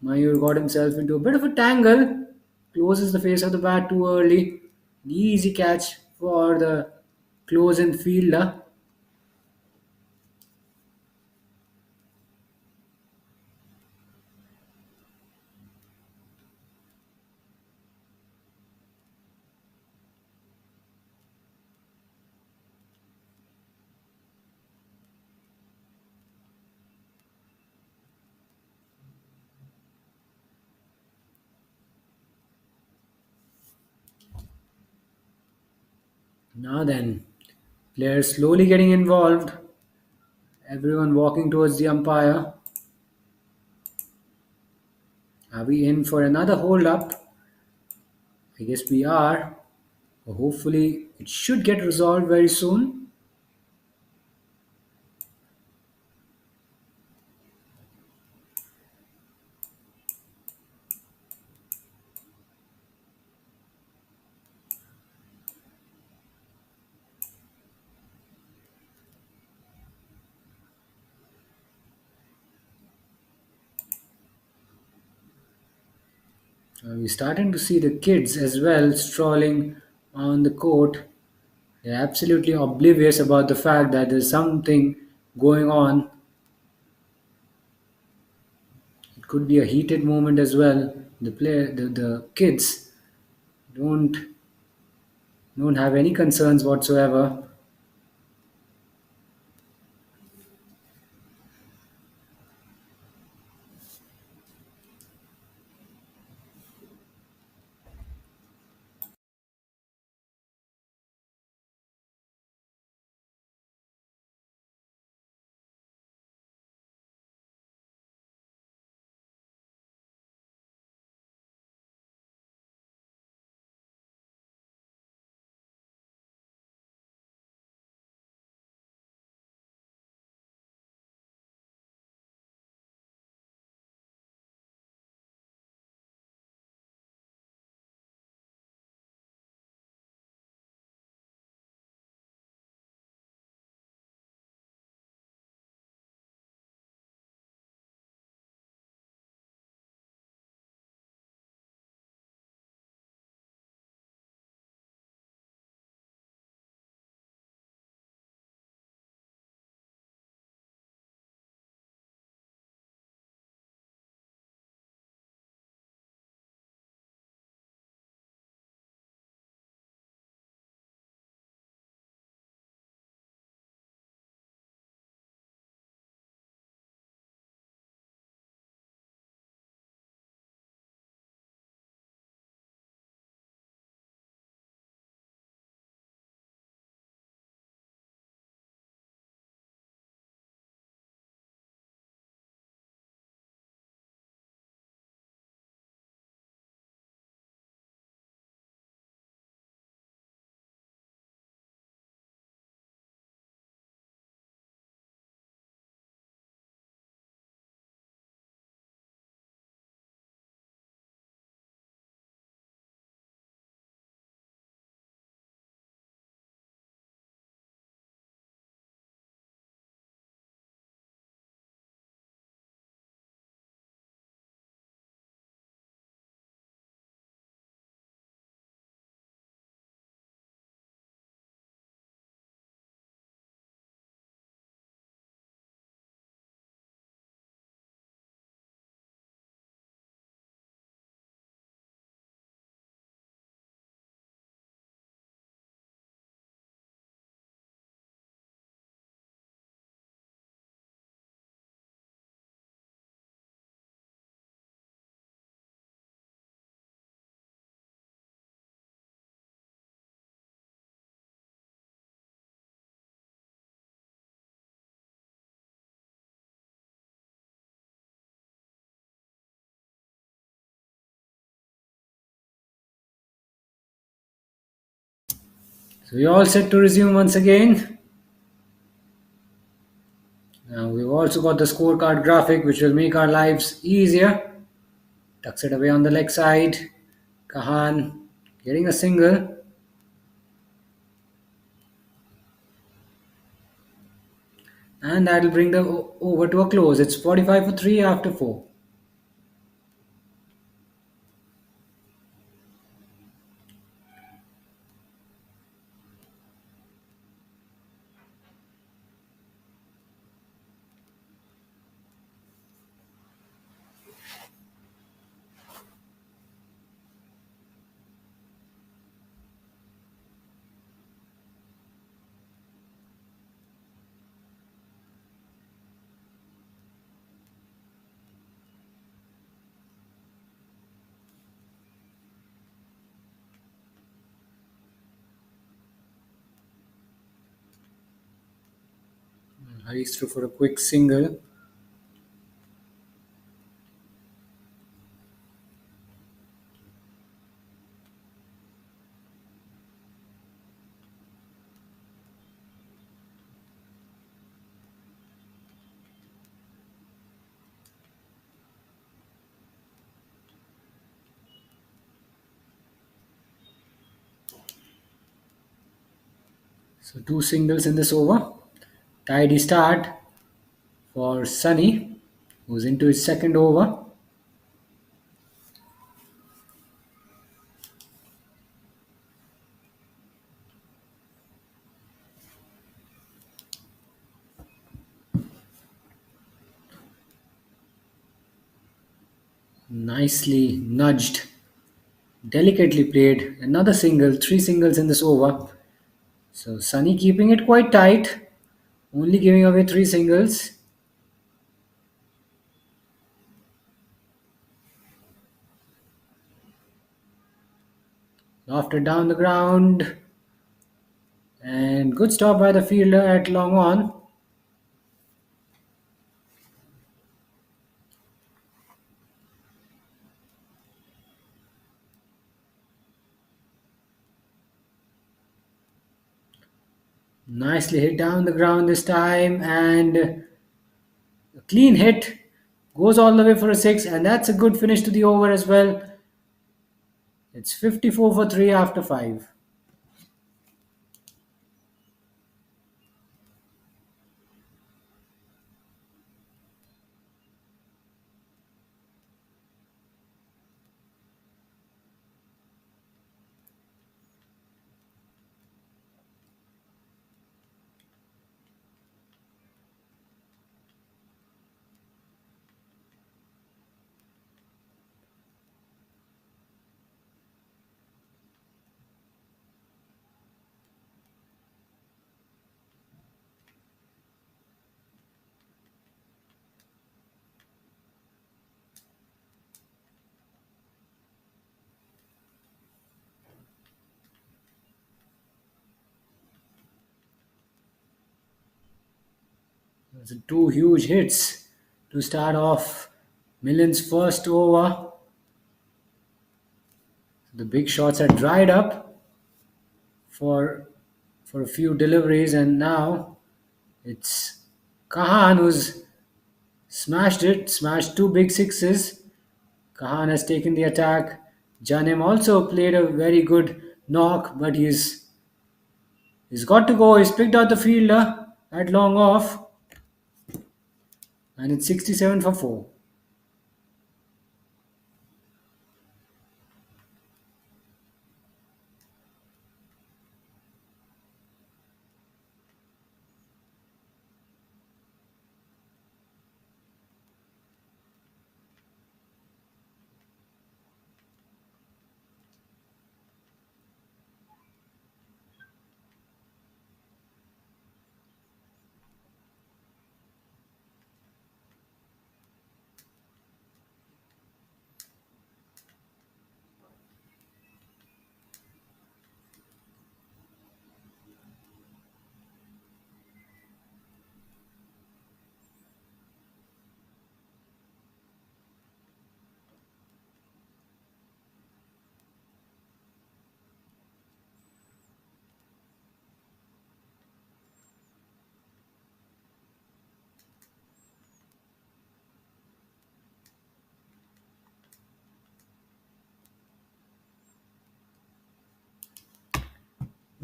Mayur got himself into a bit of a tangle. Closes the face of the bat too early. Easy catch for the close-in fielder. Now then, players slowly getting involved. Everyone walking towards the umpire. Are we in for another hold up? I guess we are. Hopefully, it should get resolved very soon. We're starting to see the kids as well strolling on the court. They're absolutely oblivious about the fact that there's something going on. It could be a heated moment as well. The kids don't Don't have any concerns whatsoever. So we all set to resume once again. Now we've also got the scorecard graphic which will make our lives easier. Tucks it away on the leg side. Kahan getting a single. And that'll bring the over to a close. It's 45 for 3 after 4. Hurries through for a quick single. So two singles in this over. Tidy start for Sunny, who's into his second over. Nicely nudged Delicately played. Another single, three singles in this over. So Sunny keeping it quite tight, only giving away three singles. Lofted down the ground. And good stop by the fielder at long on. Nicely hit down the ground this time, and a clean hit goes all the way for a six, and that's a good finish to the over as well. It's 54 for 3 after 5. It's two huge hits to start off Millen's first over. The big shots had dried up for a few deliveries, and now it's Kahan who's smashed two big sixes. Kahan has taken the attack. Janem also played a very good knock, but he's got to go. He's picked out the fielder at long off, and it's 67 for 4.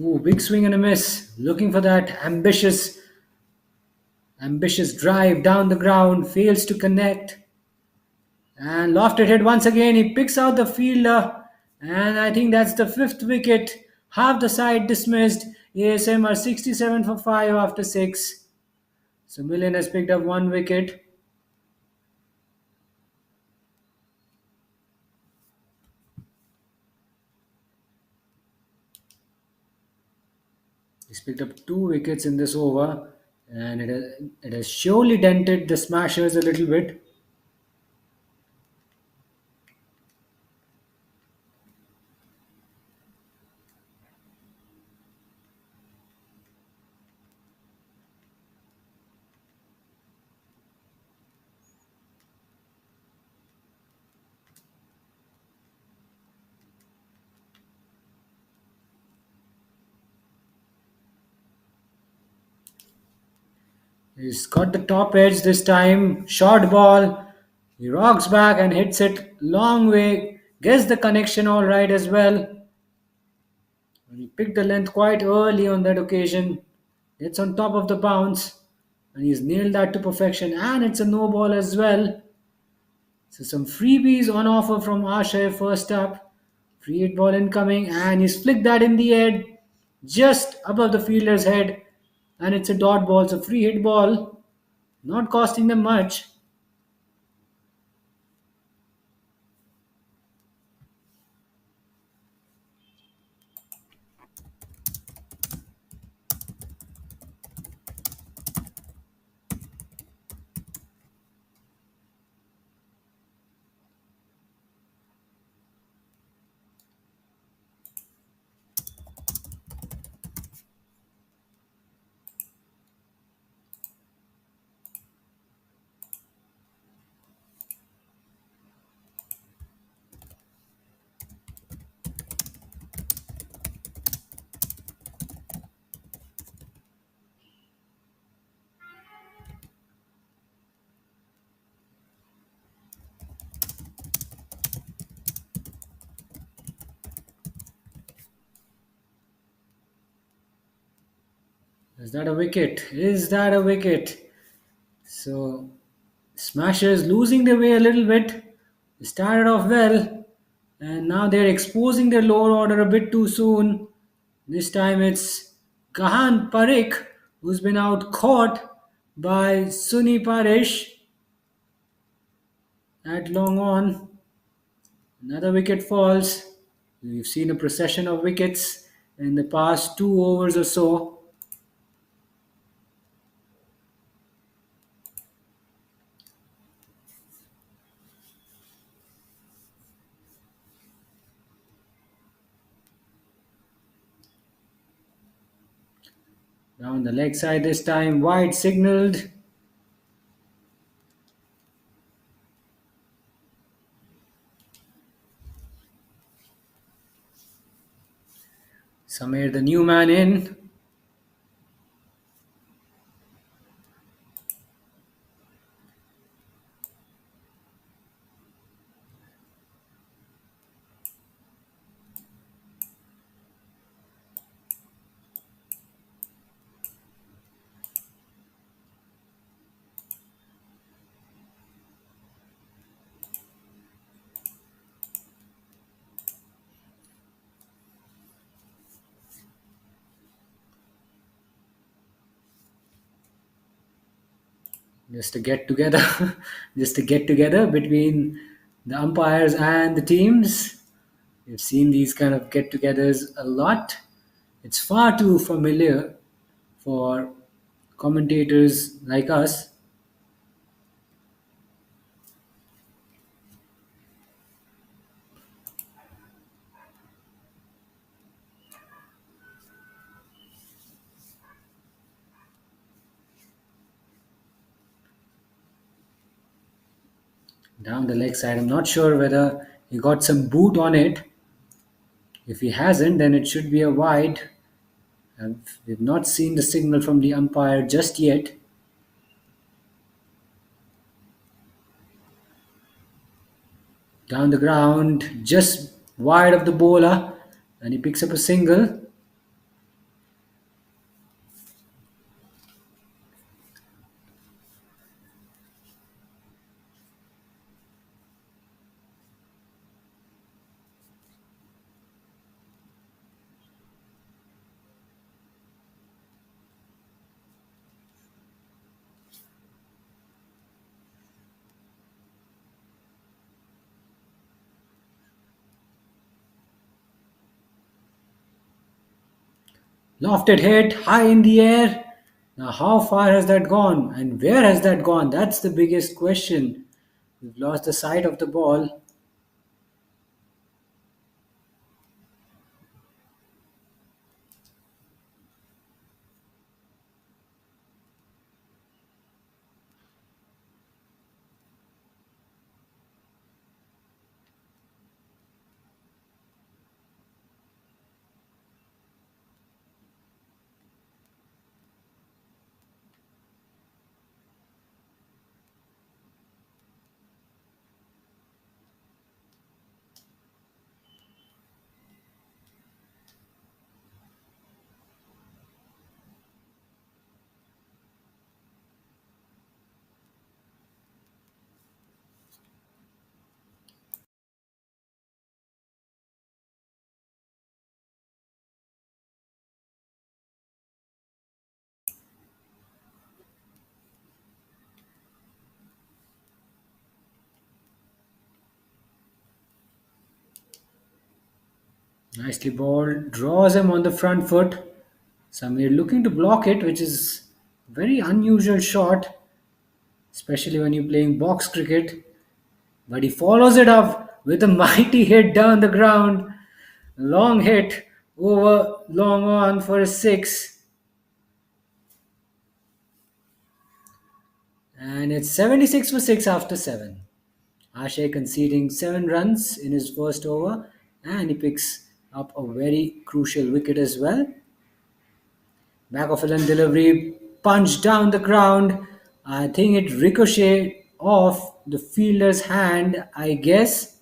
Ooh, big swing and a miss. Looking for that ambitious drive down the ground. Fails to connect. And lofted hit once again. He picks out the fielder. And I think that's the fifth wicket. Half the side dismissed. ASM are 67 for 5 after 6. So Millen has picked up one wicket. He's picked up two wickets in this over. And it has surely dented the Smashers a little bit. He's got the top edge this time. Short ball. He rocks back and hits it long way. Gets the connection all right as well. And he picked the length quite early on that occasion. Gets on top of the bounce. And he's nailed that to perfection. And it's a no ball as well. So some freebies on offer from Ashay first up. Free hit ball incoming. And he's flicked that in the air. Just above the fielder's head. And it's a dot ball. So free hit ball. Not costing them much. Is that a wicket? Is that a wicket? So, Smashers losing their way a little bit. They started off well, and now they're exposing their lower order a bit too soon. This time it's Kahan Parikh who's been out caught by Suni Parish at long on. Another wicket falls. We've seen a procession of wickets in the past 2 overs or so. Down the leg side this time, wide signalled. Samir, the new man in. Just a get together, just a get together between the umpires and the teams. We've seen these kind of get togethers a lot. It's far too familiar for commentators like us. Down the leg side, I'm not sure whether he got some boot on it. If he hasn't, then it should be a wide. And we've not seen the signal from the umpire just yet. Down the ground, just wide of the bowler, and he picks up a single. Lofted hit, high in the air. Now, how far has that gone? And where has that gone? That's the biggest question. We've lost the sight of the ball. Nicely bowled, draws him on the front foot. Samir looking to block it, which is a very unusual shot, especially when you're playing box cricket. But he follows it up with a mighty hit down the ground. Long hit over long on for a six. And it's 76 for 6 after 7. Ashay conceding 7 runs in his first over, and he picks up a very crucial wicket as well. Back of a delivery, punch down the ground. I think it ricocheted off the fielder's hand, I guess,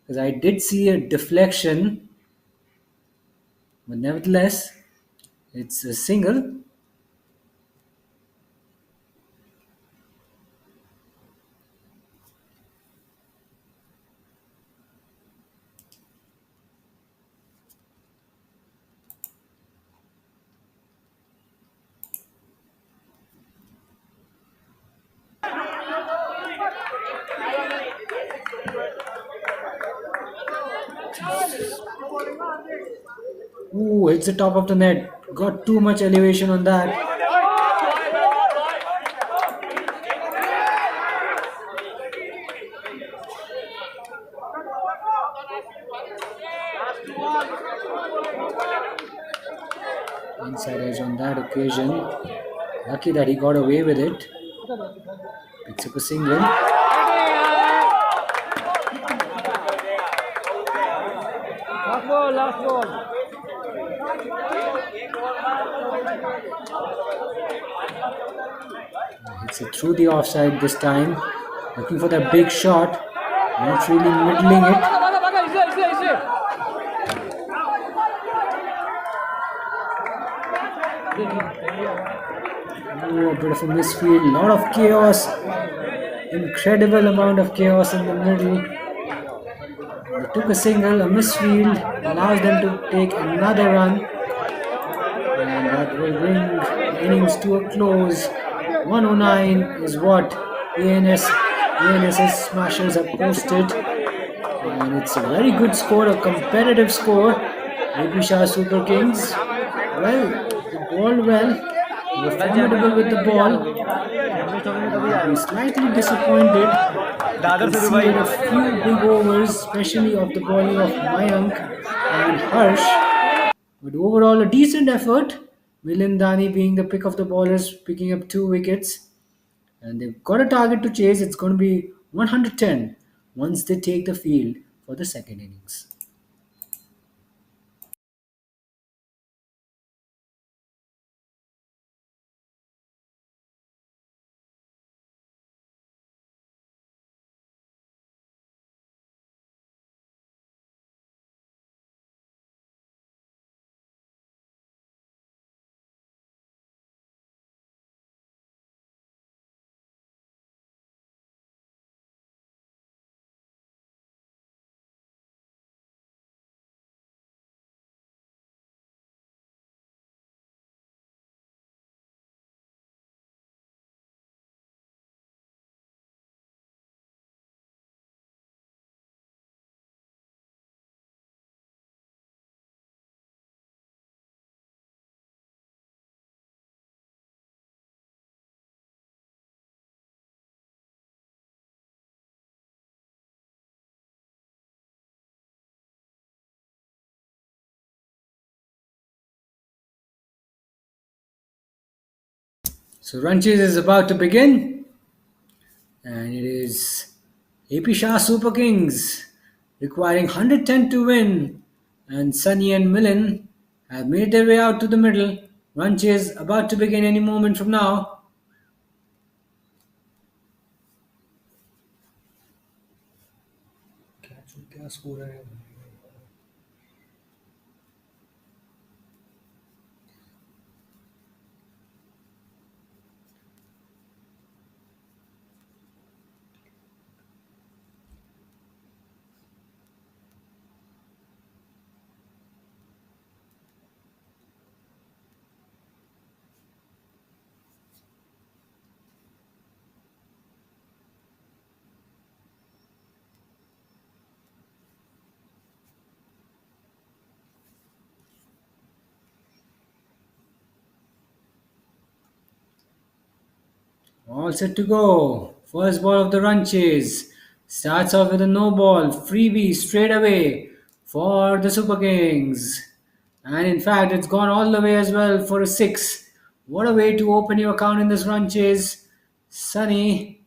because I did see a deflection. But nevertheless, It's a single. Ooh, hits the top of the net. Got too much elevation on that. Inside edge on that occasion. Lucky that he got away with it. Picks up a single. Last ball. Hits it through the offside this time. Looking for that big shot. Not really middling it. Oh, a bit of a misfield. Lot of chaos. Incredible amount of chaos in the middle. They took a single, a misfield, allows them to take another run. And that will bring the innings to a close. 109 is what ANS's Smashers have posted. And it's a very good score, a competitive score. AP Shah Super Kings. Well, they bowled well. They were formidable with the ball. I'm slightly disappointed. Conceded a few big overs, especially of the bowling of Mayank and Harsh. But overall, a decent effort. Milind Dani being the pick of the bowlers, picking up 2 wickets. And they've got a target to chase. It's going to be 110 once they take the field for the second innings. So run chase is about to begin. And it is AP Shah Super Kings requiring 110 to win. And Sunny and Millen have made their way out to the middle. Run chase about to begin any moment from now. All set to go. First ball of the run chase. Starts off with a no ball. Freebie straight away for the Super Kings. And in fact, it's gone all the way as well for a 6. What a way to open your account in this run chase. Sunny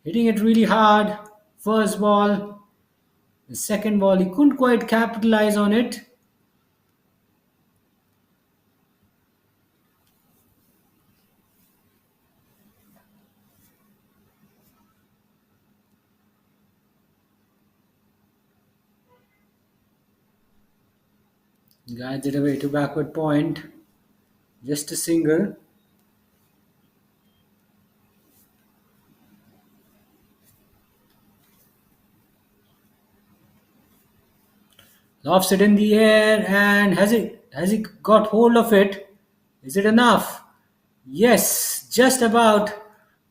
hitting it really hard. First ball. The second ball, he couldn't quite capitalize on it. Guides it away to backward point. Just a single. Lofts it in the air, and has he got hold of it? Is it enough? Yes, just about.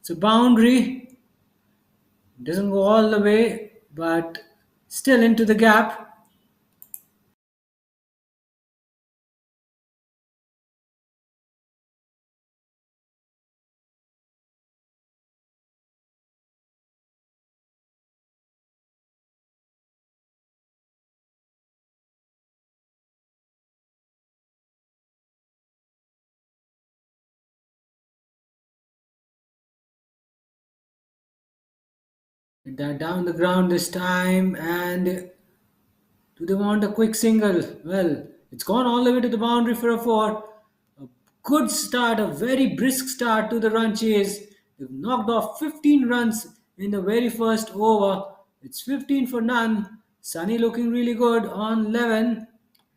It's a boundary. Doesn't go all the way, but still into the gap. Hit that down the ground this time, and do they want a quick single? Well, it's gone all the way to the boundary for a four. A good start, a very brisk start to the run chase. They've knocked off 15 runs in the very first over. It's 15 for none. Sunny looking really good on 11.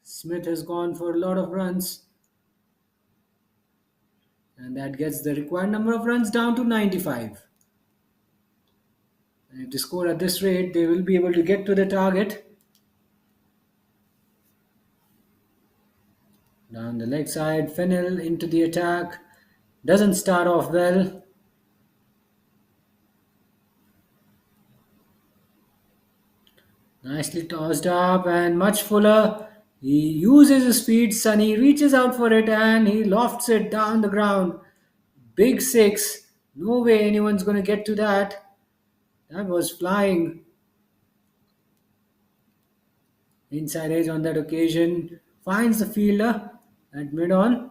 Smith has gone for a lot of runs. And that gets the required number of runs down to 95. And if they score at this rate, they will be able to get to the target. Down the leg side, Fennell into the attack. Doesn't start off well. Nicely tossed up and much fuller. He uses his speed. Sunny reaches out for it and he lofts it down the ground. Big six. No way anyone's going to get to that. That was flying. Inside edge on that occasion. Finds the fielder at mid on.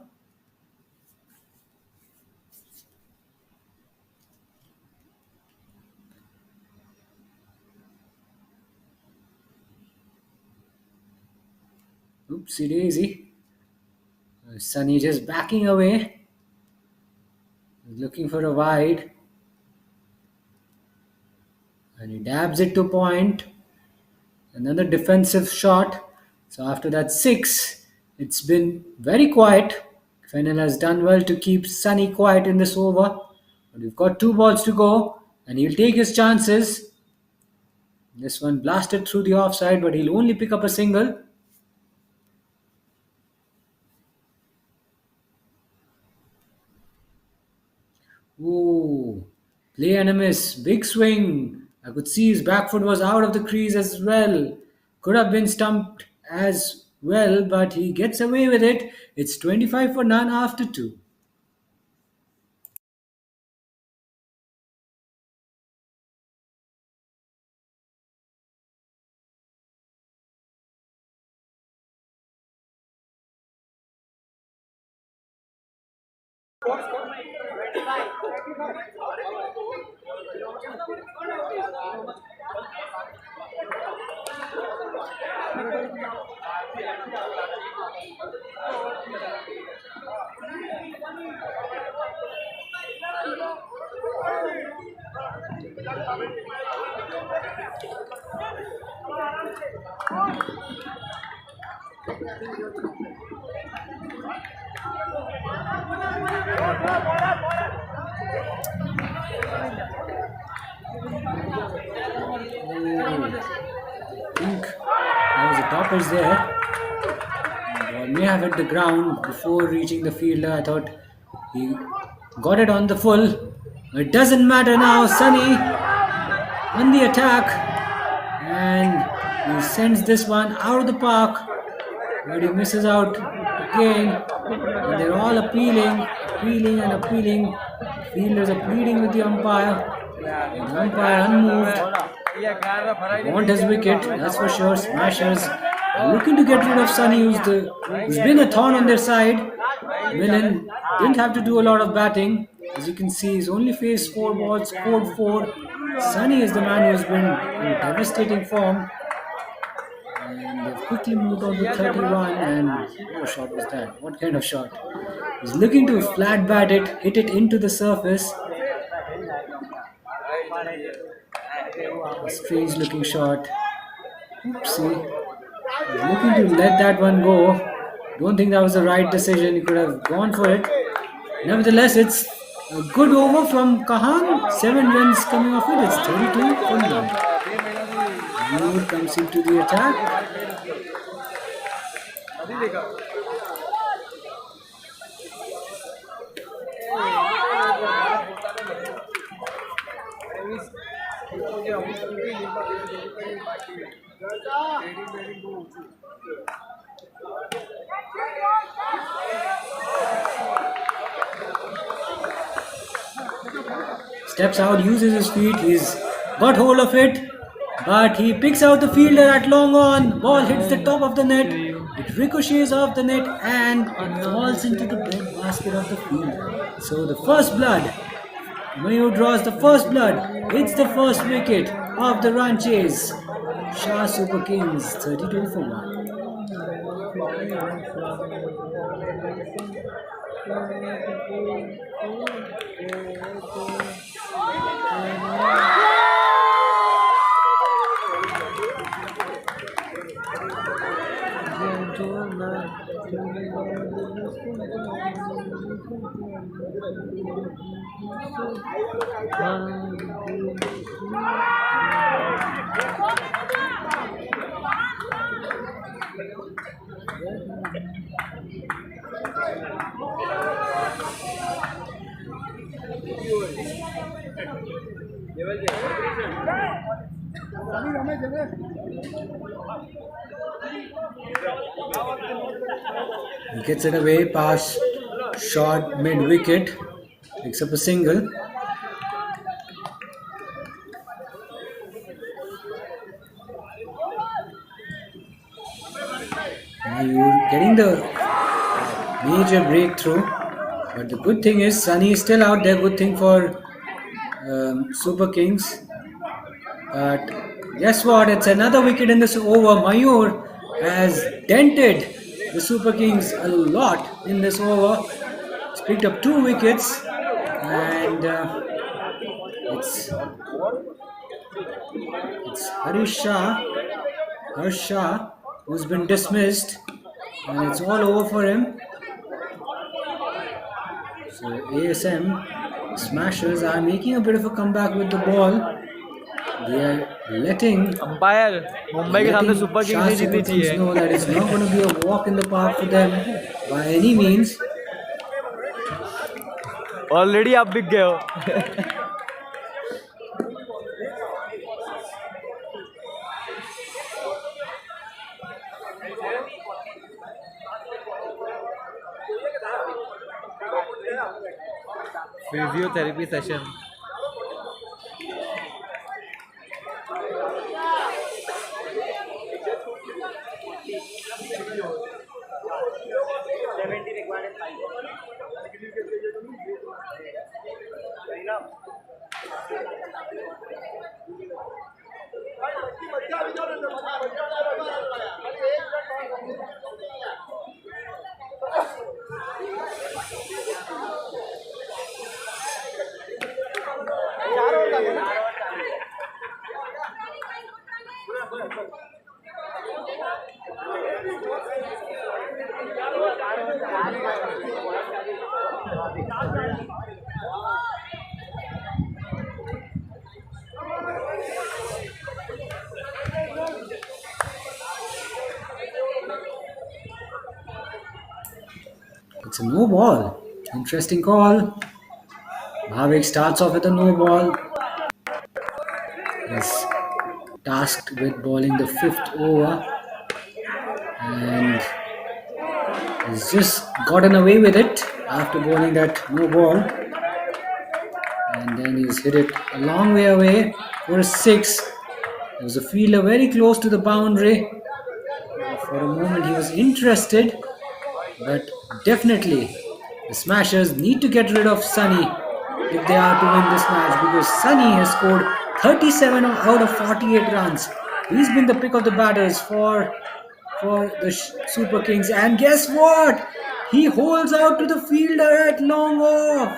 Oopsie daisy. Sunny just backing away. Looking for a wide. And he dabs it to point. Another defensive shot. So after that six, it's been very quiet. Fennell has done well to keep Sunny quiet in this over. But we've got 2 balls to go. And he'll take his chances. This one blasted through the offside, but he'll only pick up a single. Ooh, play and a miss. Big swing. I could see his back foot was out of the crease as well. Could have been stumped as well, but he gets away with it. It's 25 for none after 2. I think there was a toppers there. Ball may have hit the ground before reaching the fielder. I thought he got it on the full. It doesn't matter now. Sunny on the attack. And he sends this one out of the park. But he misses out again. And they're all appealing. Fielders are pleading with the umpire. The umpire unmoved. Want his wicket, that's for sure. Smashers looking to get rid of Sunny, who's been a thorn on their side. Millen didn't have to do a lot of batting. As you can see, he's only faced 4 balls, scored 4. Sunny is the man who's been in devastating form. And they've quickly moved on to 31. And what shot was that? What kind of shot? He's looking to flat bat it, hit it into the surface. A strange looking shot. Oopsie. He's looking to let that one go. Don't think that was the right decision. He could have gone for it. Nevertheless, it's a good over from Kahan. 7 runs coming off it. It's 32 for none. Noor comes into the attack. Steps out, uses his feet. He's got hold of it, but he picks out the fielder at long on. Ball hits the top of the net. It ricochets off the net and falls into the bread basket of the fielder. So the first blood. Mayur draws the first blood. Hits the first wicket of the run chase. Shah Super Kings 32 for 1. He gets it away past short mid wicket, picks up a single. Mayur getting the major breakthrough, but the good thing is Sunny is still out there. Good thing for Super Kings. But guess what? It's another wicket in this over. Mayur has dented the Super Kings a lot in this over. He's picked up 2 wickets, and it's Harsh Shah, who's been dismissed, and it's all over for him. So ASM Smashers are making a bit of a comeback with the ball. They are letting umpire Mumbai के सामने super Kings नहीं जीतनी चाहिए know that it's not going to be a walk in the park for them by any means. Already आप बिक गए हो physiotherapy session It's a no ball. Interesting call. Bhavik starts off with a no ball. He's tasked with bowling the 5th over, and he's just gotten away with it after bowling that no ball. And then he's hit it a long way away for a 6. There was a fielder very close to the boundary. For a moment he was interested, but definitely the Smashers need to get rid of Sunny if they are to win this match, because Sunny has scored 37 out of 48 runs. He's been the pick of the batters for the Super Kings, and guess what? He holds out to the fielder at long off.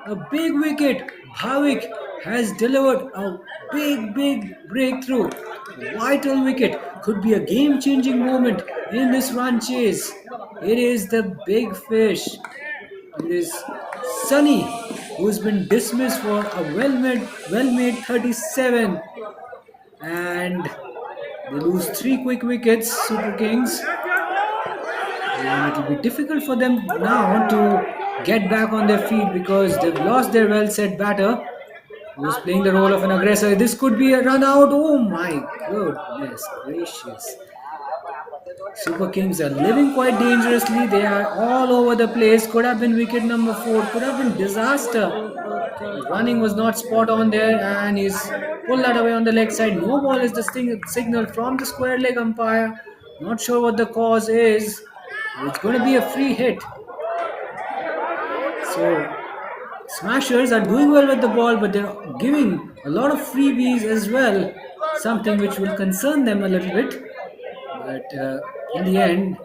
A big wicket. Bhavik has delivered a big breakthrough. Vital wicket could be a game-changing moment in this run chase. It is the big fish. It is Sunny, who's been dismissed for a well-made 37, and they lose 3 quick wickets, Super Kings, and it will be difficult for them now to get back on their feet because they've lost their well-set batter who's playing the role of an aggressor. This could be a run out. Oh my goodness gracious. Super Kings are living quite dangerously. They are all over the place. Could have been wicket number 4. Could have been disaster. Running was not spot on there, and he's pulled that away on the leg side. No ball is the signal from the square leg umpire. Not sure what the cause is. It's going to be a free hit. So Smashers are doing well with the ball, but they're giving a lot of freebies as well. Something which will concern them a little bit. But in the end,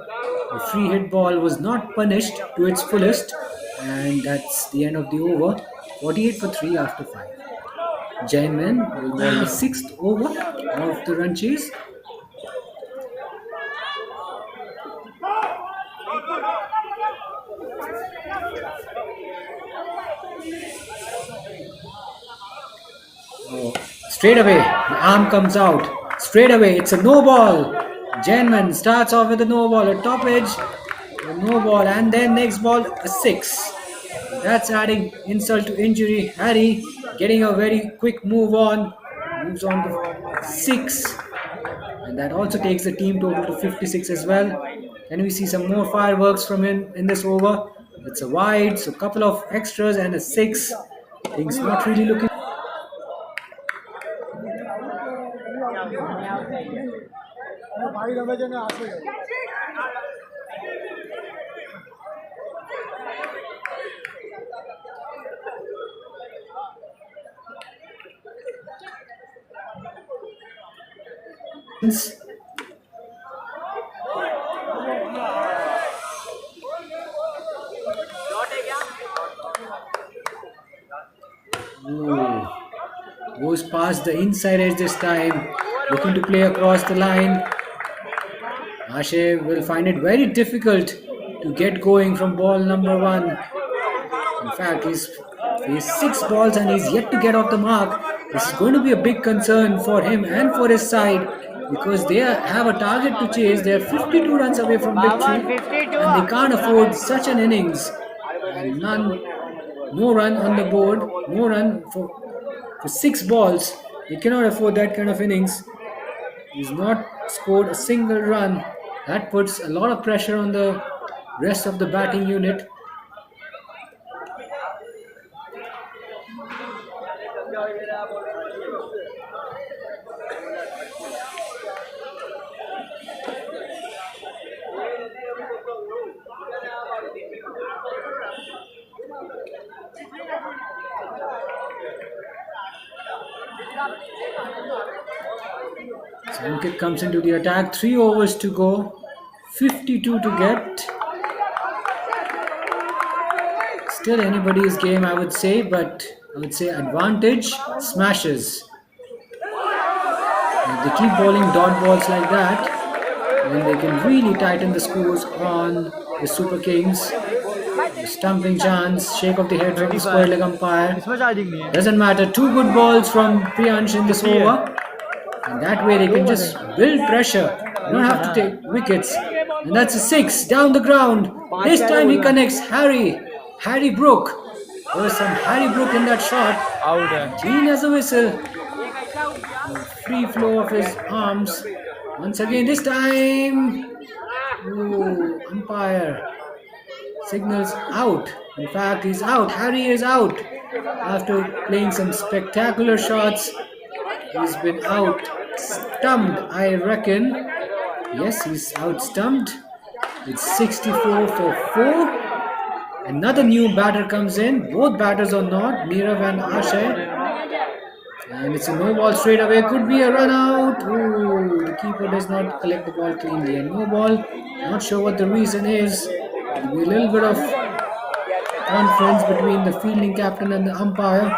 the free hit ball was not punished to its fullest, and that's the end of the over. 48 for 3 after 5. Jainman will bowl the 6th over of the run chase. Straight away, the arm comes out. Straight away, it's a no ball. Jainman starts off with a no ball, a top edge, a no ball, and then next ball, a 6. That's adding insult to injury. Harry getting a very quick moves on to 6. And that also takes the team total to 56 as well. Can we see some more fireworks from him in this over? It's a wide, so a couple of extras and a 6. Things not really looking. Ooh. Goes past the inside edge this time, looking to play across the line. Ashe will find it very difficult to get going from ball number 1. In fact, he's 6 balls and he's yet to get off the mark. This is going to be a big concern for him and for his side because they have a target to chase. They are 52 runs away from victory and they can't afford such an innings. And no run on the board, no run for 6 balls. They cannot afford that kind of innings. He's not scored a single run. That puts a lot of pressure on the rest of the batting unit. Sankit comes into the attack. 3 overs to go. 52 to get. Still anybody's game, I would say, but I would say advantage Smashers. If they keep bowling dot balls like that, then they can really tighten the scores on the Super Kings. The stumping chance, shake of the head from the square leg umpire. Doesn't matter. 2 good balls from Priyansh in this over. And that way they can just build pressure. You don't have to take wickets. And that's a 6 down the ground. This time he connects Harry Brook. There was some Harry Brook in that shot. Clean as a whistle. Free flow of his arms. Once again, this time. Ooh, umpire signals out. In fact, he's out. Harry is out. After playing some spectacular shots, he's been out stumped, I reckon. Yes, he's out stumped. It's 64 for 4. Another new batter comes in. Both batters are not, Nirav and Ashay. And it's a no ball straight away. Could be a run out. Ooh, the keeper does not collect the ball cleanly. And no ball. Not sure what the reason is. There'll be a little bit of conference between the fielding captain and the umpire.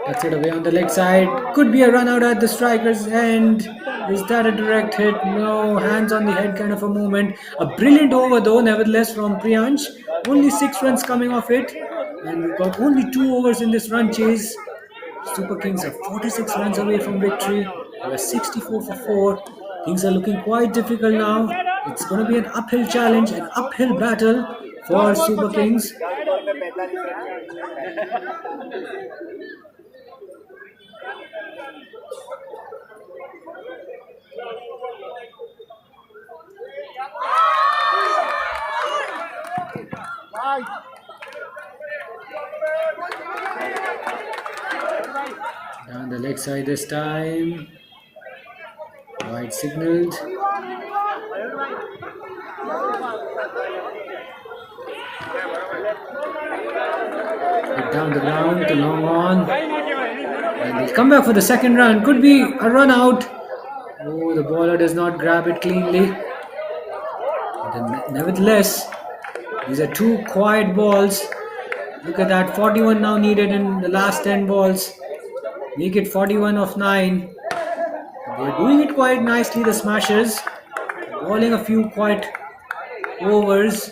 Tucks it away on the leg side. Could be a run out at the striker's end. Is that a direct hit? No. Hands on the head kind of a movement. A brilliant over though, nevertheless, from Priyansh. Only 6 runs coming off it. And we've got only 2 overs in this run chase. Super Kings are 46 runs away from victory. We're 64 for 4. Things are looking quite difficult now. It's going to be an uphill challenge, an uphill battle for Super Kings. Down the leg side this time. Wide signaled. Hit down the ground to long on. And they'll come back for the second run. Could be a run out. Oh, the bowler does not grab it cleanly. But nevertheless, these are 2 quiet balls. Look at that, 41 now needed in the last 10 balls. Make it 41 of 9. They're doing it quite nicely, the Smashers. Bowling a few quiet overs.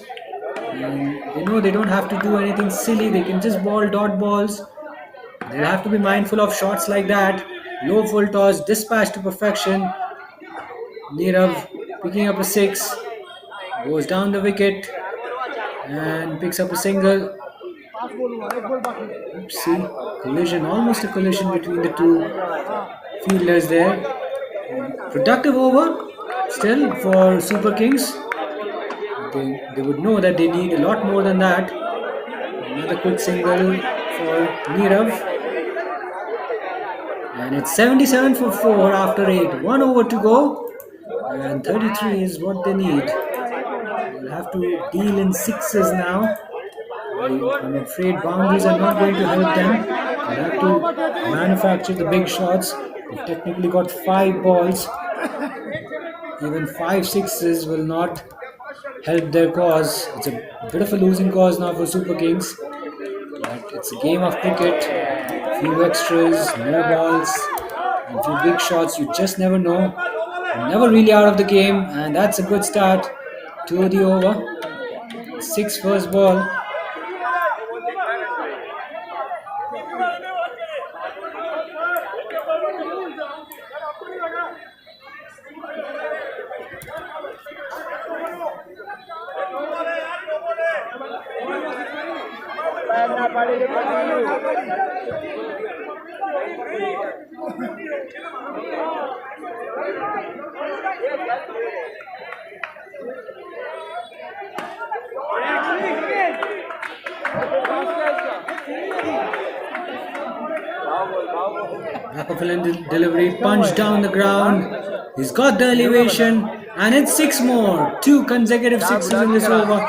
And they know they don't have to do anything silly. They can just bowl dot balls. They'll have to be mindful of shots like that. Low full toss, dispatch to perfection. Nirav picking up a 6. Goes down the wicket. And picks up a single. Oopsie, collision, almost a collision between the 2 fielders there. Productive over still for Super Kings. They would know that they need a lot more than that. Another quick single for Nirav. And it's 77 for 4 after 8. 1 over to go. And 33 is what they need. They'll have to deal in 6s now. I'm afraid boundaries are not going to help them. They have to manufacture the big shots. They've technically got 5 balls. Even 5 6s will not help their cause. It's a bit of a losing cause now for Super Kings. But it's a game of cricket. Few extras, no balls, and few big shots. You just never know. You're never really out of the game, and that's a good start to the over. 6 first ball. Rockefeller delivery, punch down the ground. He's got the elevation, and it's 6 more. 2 consecutive 6s in this over.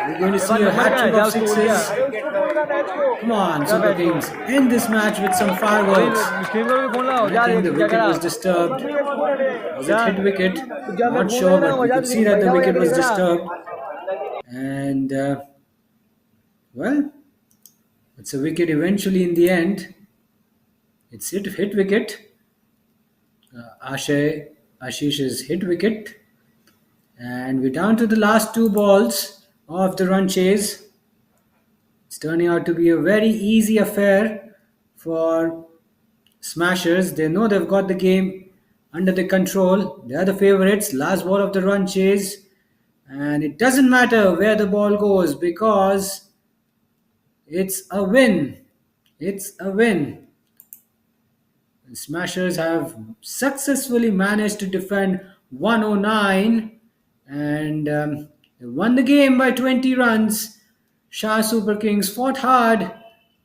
We're going to see a hat trick of 6s. Come on, Super Kings, end this match with some fireworks. I think the wicket was disturbed. Was it hit wicket? Not sure, but we could see that the wicket was disturbed. And, well, it's a wicket eventually in the end. It's hit wicket. Ashish's hit wicket. And we're down to the last 2 balls of the run chase. It's turning out to be a very easy affair for Smashers. They know they've got the game under the control. They are the favourites. Last ball of the run chase. And it doesn't matter where the ball goes because it's a win. It's a win. The Smashers have successfully managed to defend 109 and they won the game by 20 runs. Shah Super Kings fought hard.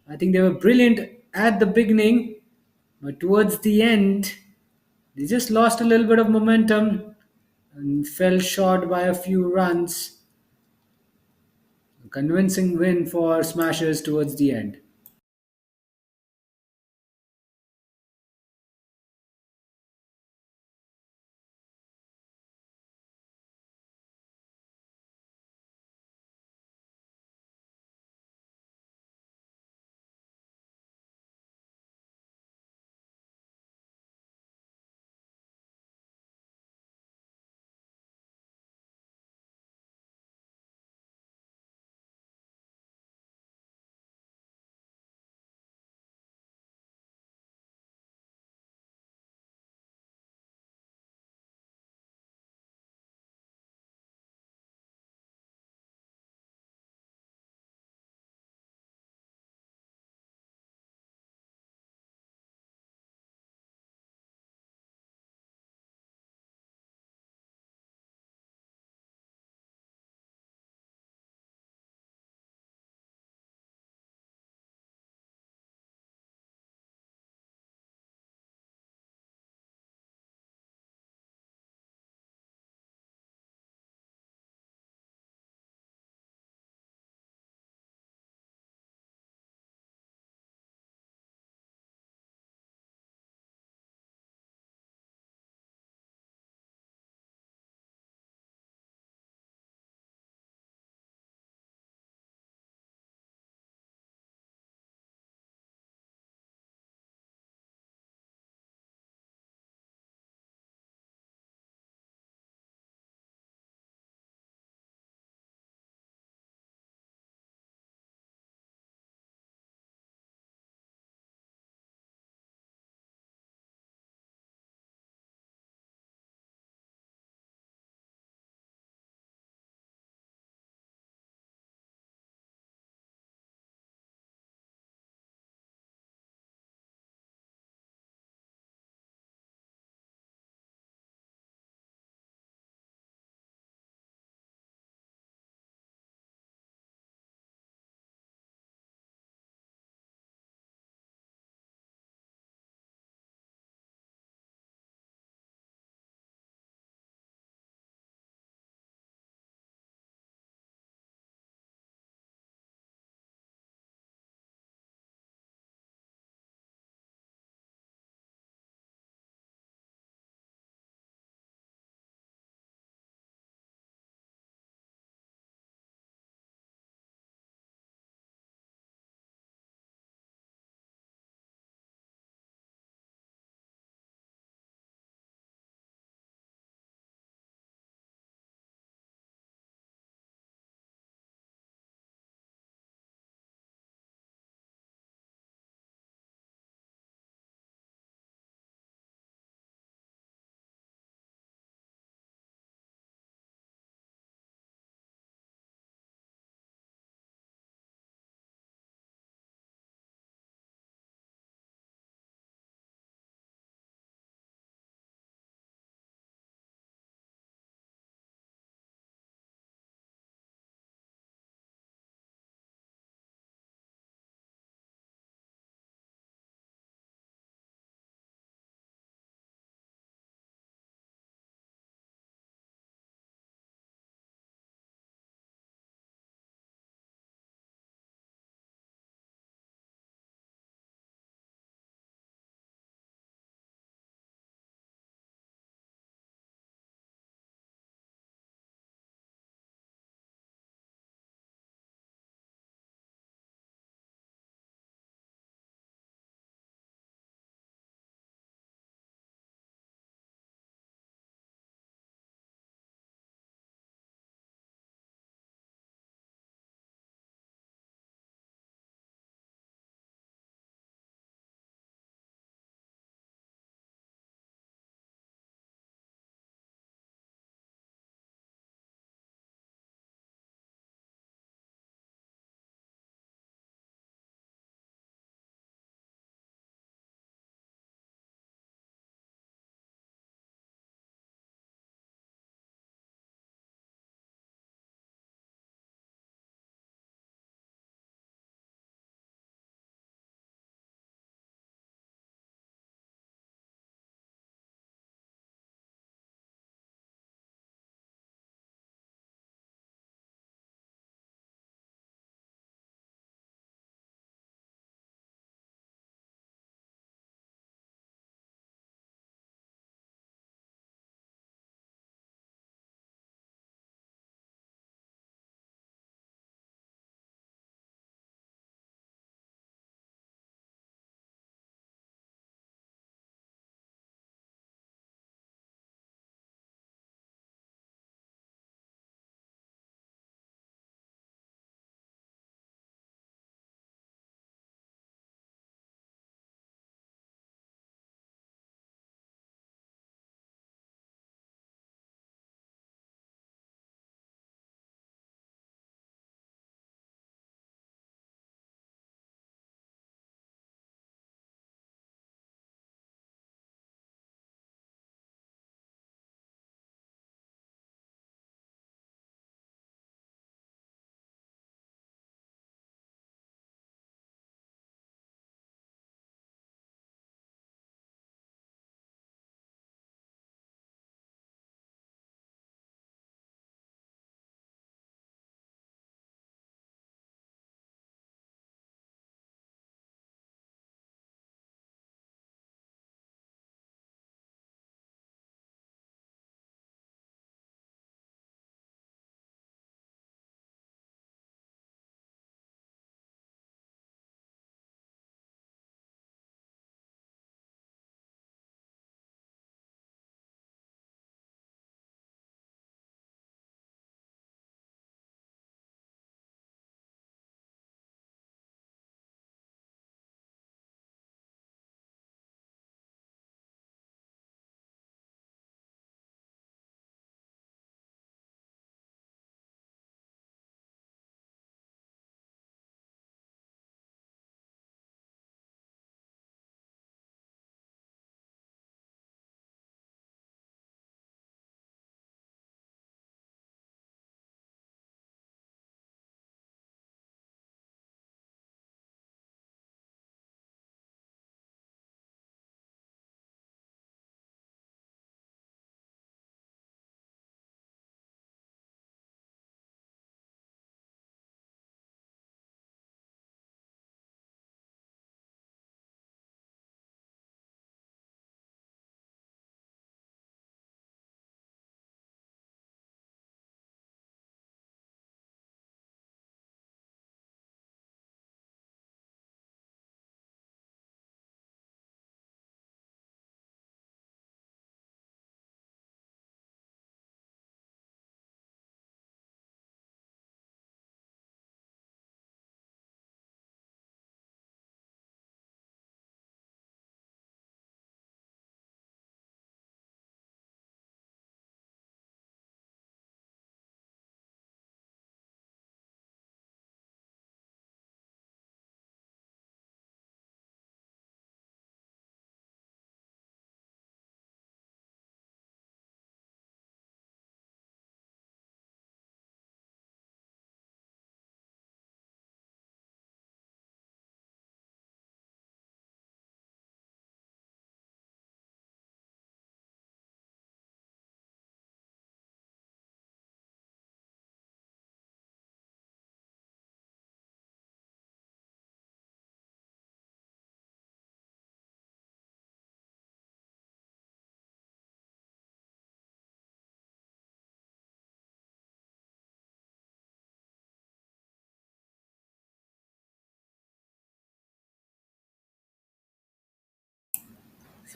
I think they were brilliant at the beginning, but towards the end, they just lost a little bit of momentum and fell short by a few runs. A convincing win for Smashers towards the end.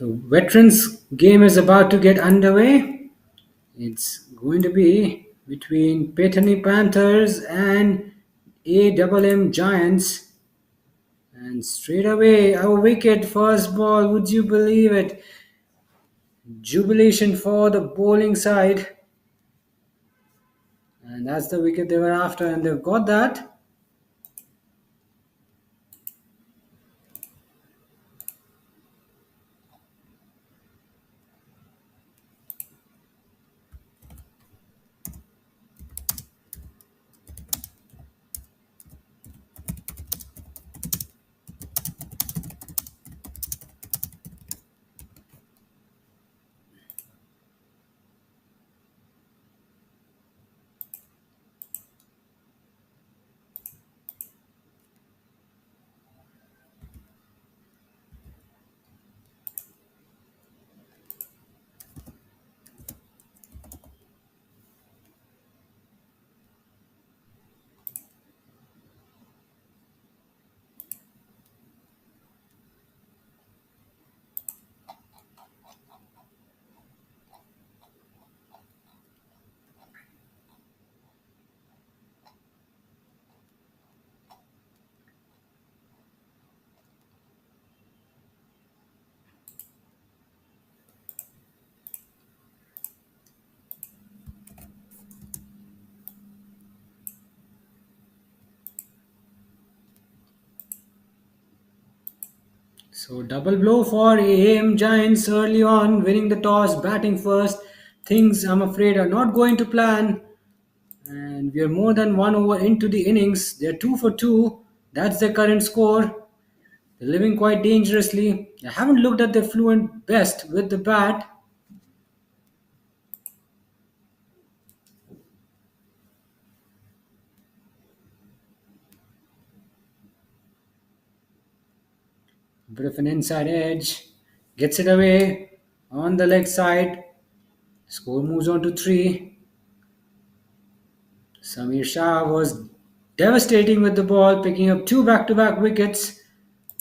So veterans game is about to get underway. It's going to be between Petani Panthers and AMM Giants. And straight away, our wicket, first ball, would you believe it? Jubilation for the bowling side. And that's the wicket they were after, and they've got that. So double blow for AM Giants early on, winning the toss, batting first. Things, I'm afraid, are not going to plan. And we are more than 1 over into the innings. They're 2 for 2. That's their current score. They're living quite dangerously. I haven't looked at their fluent best with the bat. A bit of an inside edge. Gets it away on the leg side. Score moves on to 3. Samir Shah was devastating with the ball, picking up 2 back-to-back wickets.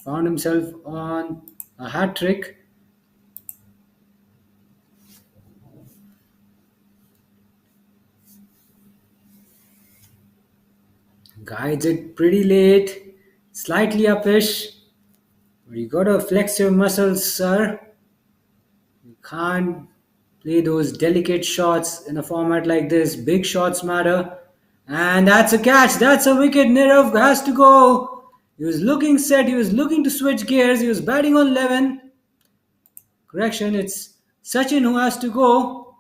Found himself on a hat trick. Guides it pretty late, slightly upish. But you gotta flex your muscles, sir. You can't play those delicate shots in a format like this. Big shots matter. And that's a catch. That's a wicket. Nirav has to go. He was looking set. He was looking to switch gears. He was batting on 11. Correction, it's Sachin who has to go.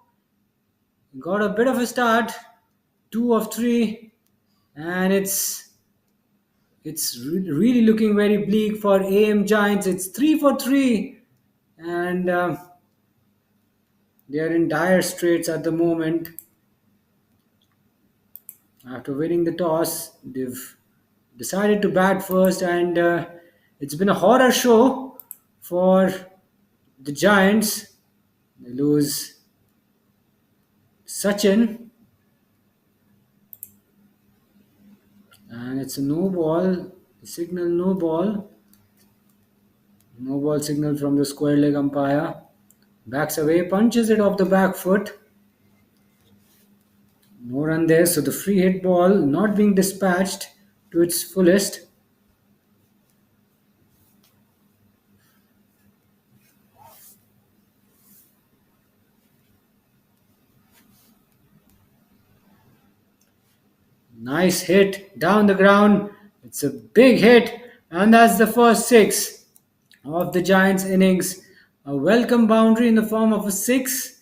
Got a bit of a start. 2 of 3. And it's really looking very bleak for AM Giants. It's 3 for 3. And they are in dire straits at the moment. After winning the toss, they've decided to bat first, and it's been a horror show for the Giants. They lose Sachin, and it's a no ball. Signal no ball. No ball signal from the square leg umpire. Backs away, punches it off the back foot. No run there, so the free hit ball not being dispatched to its fullest. Nice hit down the ground. It's a big hit, and that's the first 6 of the Giants' innings. A welcome boundary in the form of a 6,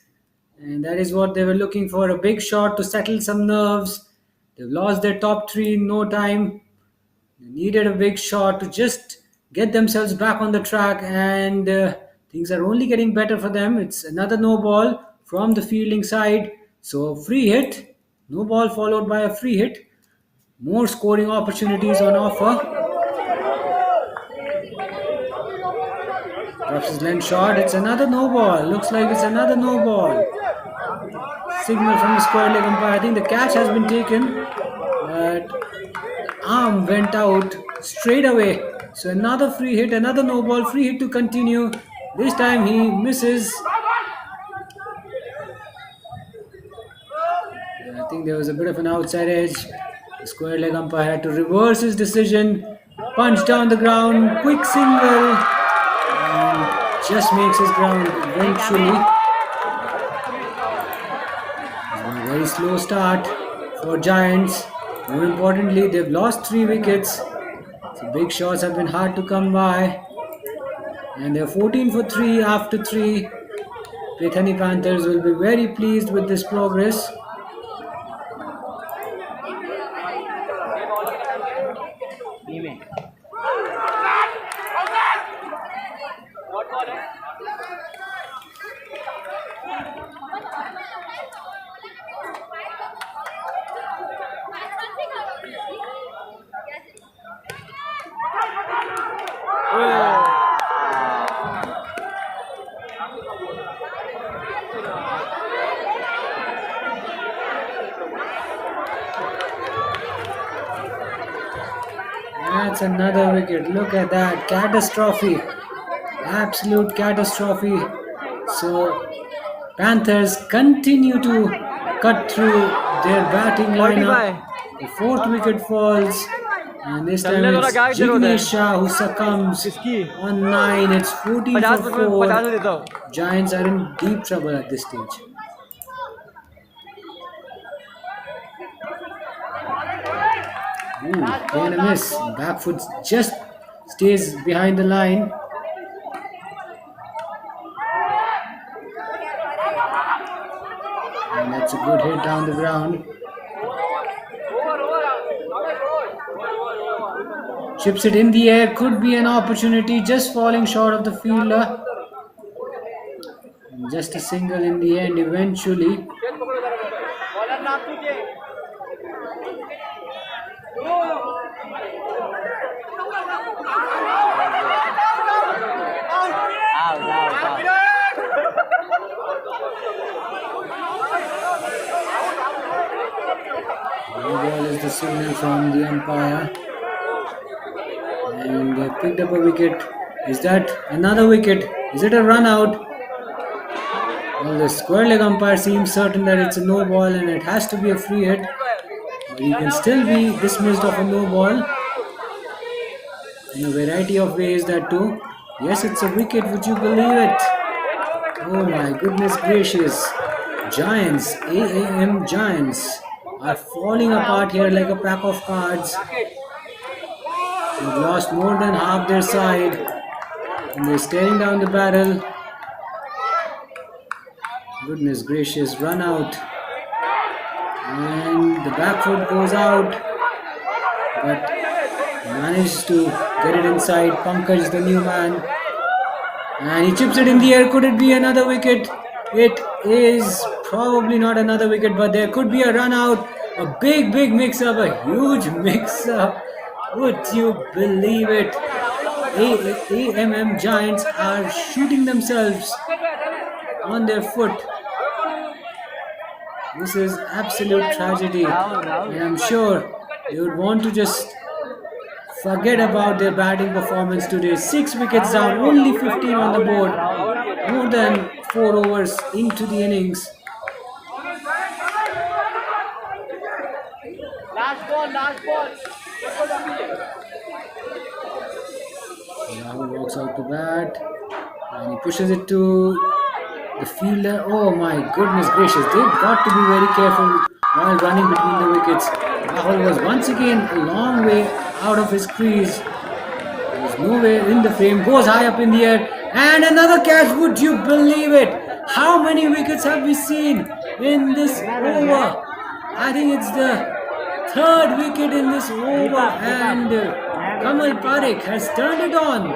and that is what they were looking for, a big shot to settle some nerves. They've lost their top 3 in no time. They needed a big shot to just get themselves back on the track, and things are only getting better for them. It's another no ball from the fielding side. So a free hit, no ball followed by a free hit. More scoring opportunities on offer. Drops his length shot. It's another no ball. Looks like it's another no ball. Signal from the square leg umpire. I think the catch has been taken, but the arm went out straight away. So another free hit, another no ball, free hit to continue. This time he misses. I think there was a bit of an outside edge. The square leg umpire had to reverse his decision. Punch down the ground, quick single, and just makes his ground eventually. A very slow start for Giants. More importantly, they've lost 3 wickets. So big shots have been hard to come by. And they're 14 for 3 after 3. Bethany Panthers will be very pleased with this progress. That's another wicket. Look at that. Catastrophe. Absolute catastrophe. So Panthers continue to cut through their batting lineup. The 4th wicket falls. And this time it's Jignesh Shah who succumbs on 9. It's 14 for 4. Giants are in deep trouble at this stage. Ooh, again a miss. Back foot just stays behind the line. And that's a good hit down the ground. Chips it in the air, could be an opportunity, just falling short of the fielder. And just a single in the end eventually. No ball is the signal from the umpire. And they picked up a wicket. Is that another wicket? Is it a run out? Well, the square leg umpire seems certain that it's a no ball and it has to be a free hit. But he can still be dismissed of a no ball. In a variety of ways that too. Yes, it's a wicket, would you believe it? Oh my goodness gracious. Giants, AAM Giants are falling apart here like a pack of cards. They've lost more than half their side and they're staring down the barrel. Goodness gracious, run out. And the back foot goes out, but managed to get it inside. Pankaj, the new man. And he chips it in the air. Could it be another wicket? It is probably not another wicket, but there could be a run out. A big mix-up, a huge mix-up. Would you believe it? AMM Giants are shooting themselves on their foot. This is absolute tragedy. And I'm sure they would want to just forget about their batting performance today. 6 wickets down, only 15 on the board. More than 4 overs into the innings. Last ball. Rahul walks out to bat and he pushes it to the fielder. Oh my goodness gracious, they've got to be very careful while running between the wickets. Rahul was once again a long way out of his crease. There was nowhere in the frame, goes high up in the air and another catch. Would you believe it? How many wickets have we seen in this over? I think it's the 3rd wicket in this over and Kamal Parekh has turned it on.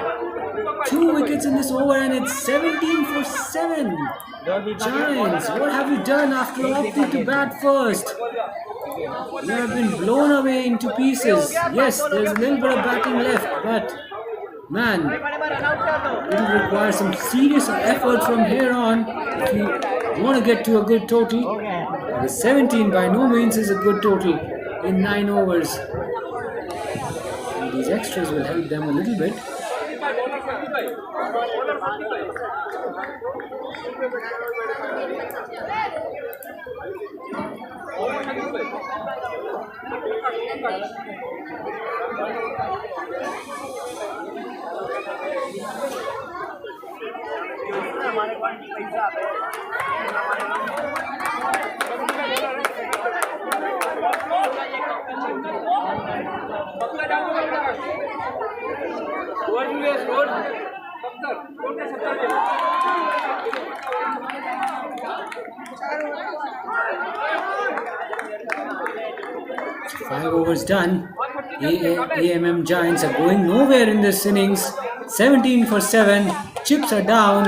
2 wickets in this over and it's 17 for 7. Giants, what have you done after opting to bat first? You have been blown away into pieces. Yes, there's a little bit of batting left, but man, it will require some serious effort from here on if you want to get to a good total. The 17 by no means is a good total in 9 overs. And these extras will help them a little bit. Five overs done. AMM Giants are going nowhere in this innings. 17 for 7. Chips are down.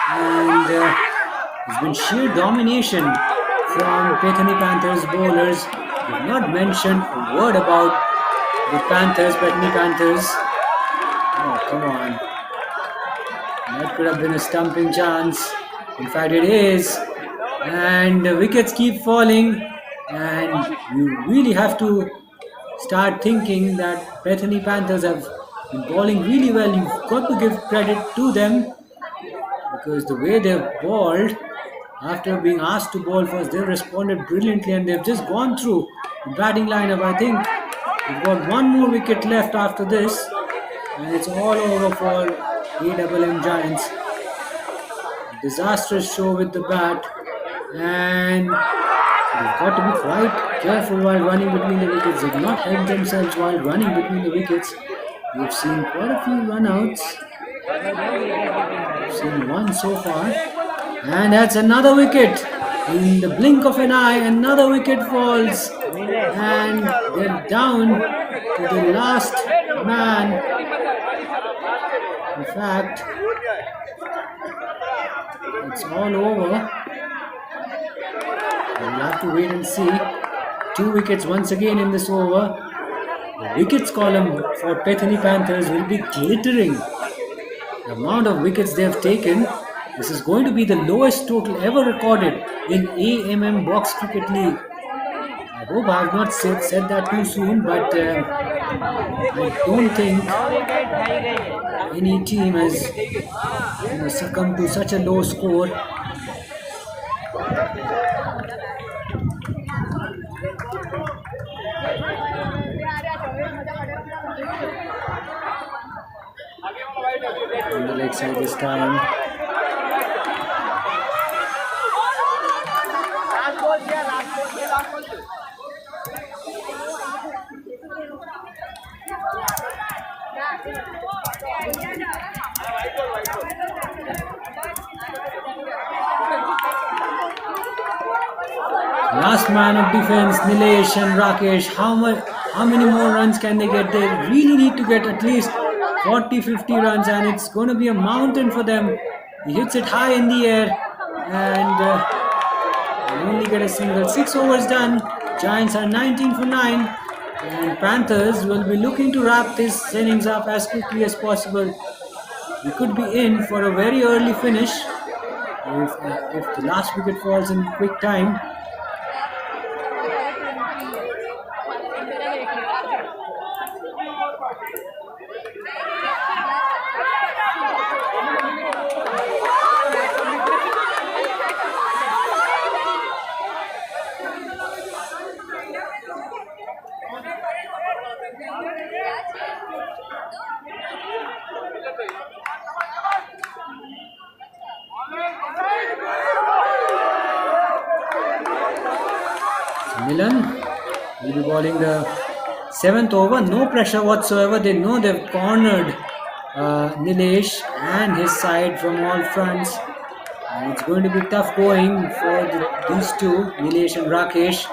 And there's been sheer domination from Bethany Panthers bowlers. They've not mentioned a word about the Bethany Panthers. Oh, come on. That could have been a stumping chance. In fact, it is. And the wickets keep falling. And you really have to start thinking that Bethany Panthers have been bowling really well. You've got to give credit to them, because the way they've bowled, after being asked to bowl first, they've responded brilliantly and they've just gone through the batting lineup. I think we've got one more wicket left after this, and it's all over for AMM Giants. Disastrous show with the bat, and they've got to be quite careful while running between the wickets. They've not helped themselves while running between the wickets. We've seen quite a few run-outs. We've seen one so far. And that's another wicket. In the blink of an eye, another wicket falls. And they're down to the last man. In fact, it's all over. We'll have to wait and see. 2 wickets once again in this over. The wickets column for Bethany Panthers will be glittering. The amount of wickets they have taken, this is going to be the lowest total ever recorded in AMM Box Cricket League. I hope I have not said that too soon, but I don't think any team has succumbed to such a low score. On the leg side this time. Last man of defense, Nilesh and Rakesh. How many more runs can they get? They really need to get at least 40-50 runs, and it's going to be a mountain for them. He hits it high in the air, and they only get a single. 6 overs done. Giants are 19 for 9, and Panthers will be looking to wrap this innings up as quickly as possible. We could be in for a very early finish if the last wicket falls in quick time. Milan will be bowling the 7th over. No pressure whatsoever. They know they've cornered Nilesh and his side from all fronts. And it's going to be tough going for these two, Nilesh and Rakesh.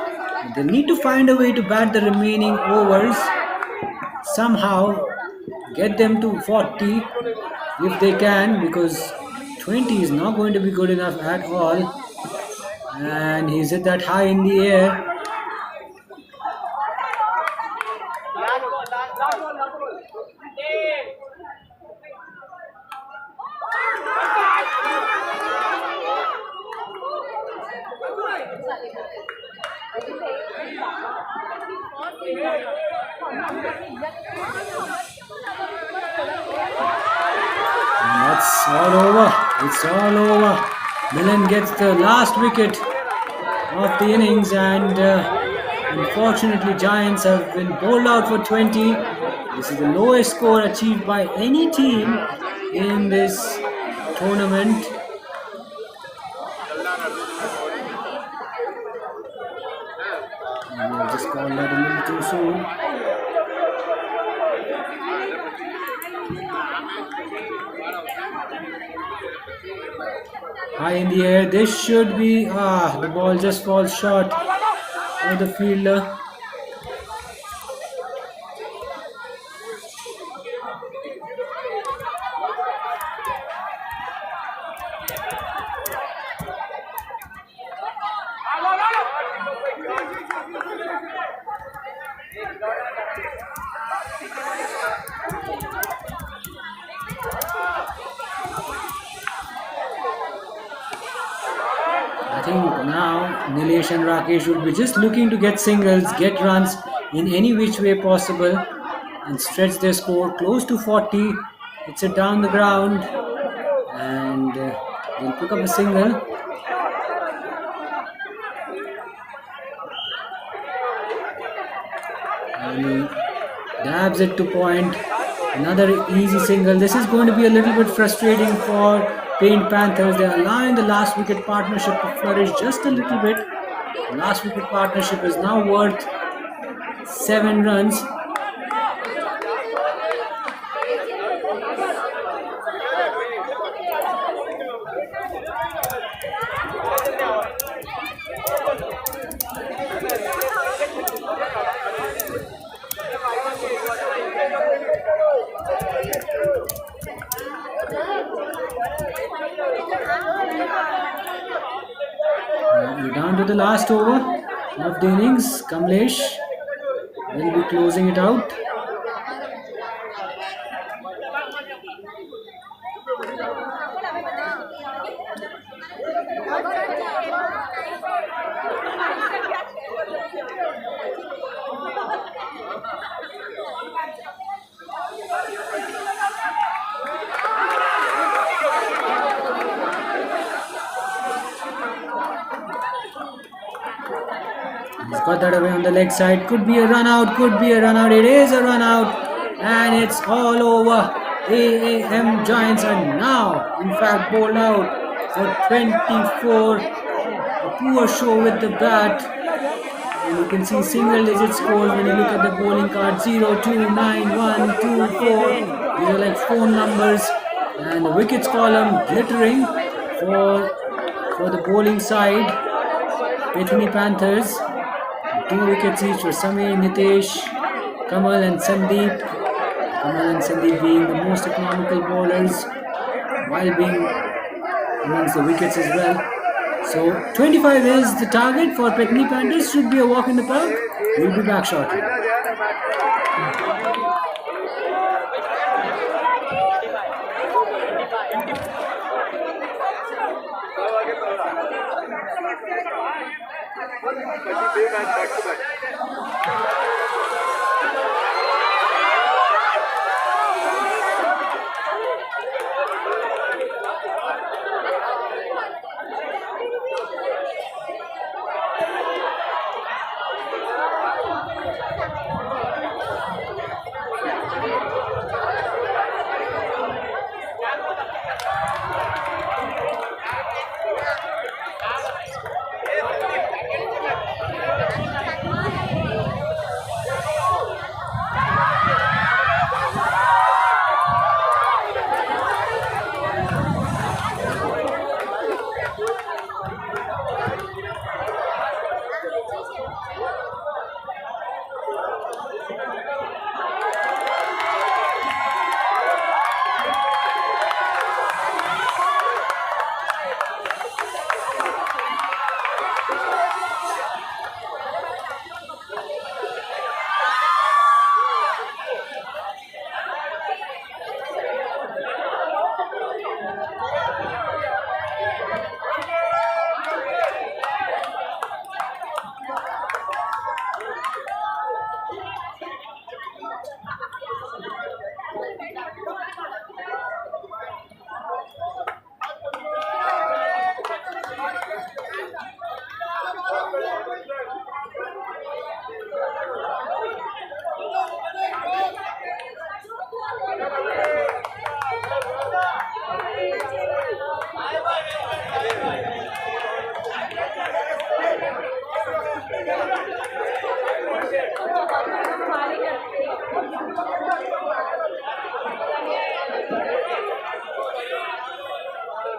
They need to find a way to bat the remaining overs. Somehow get them to 40 if they can, because 20 is not going to be good enough at all. And he's hit that high in the air. It's all over. It's all over. Milan gets the last wicket of the innings, and unfortunately Giants have been bowled out for 20. This is the lowest score achieved by any team in this tournament. And I've just called that a little too soon. High in the air, this should be, the ball just falls short of the fielder. I think now Nilesh and Rakesh would be just looking to get singles, get runs in any which way possible, and stretch their score close to 40. It's it down the ground, and they'll pick up a single. And he dabs it to point. Another easy single. This is going to be a little bit frustrating for Paint Panthers. They are allowing the last wicket partnership to flourish just a little bit. The last wicket partnership is now worth 7 runs. We're down to the last over of the innings. Kamlesh will be closing it out. He's got that away on the leg side. Could be a run out. Could be a run out. It is a run out. And it's all over. AAM Giants are now, in fact, bowled out for 24. A poor show with the bat. And you can see single digit scores when you look at the bowling card. 0, 2, 9, 1, 2, 4. These are like phone numbers. And the wickets column glittering for the bowling side. Bethany Panthers. 2 wickets each for Sami, Nitesh, Kamal and Sandeep. Kamal and Sandeep being the most economical bowlers while being amongst the wickets as well. So 25 is the target for Bethany Panthers. Should be a walk in the park. We'll be back shortly.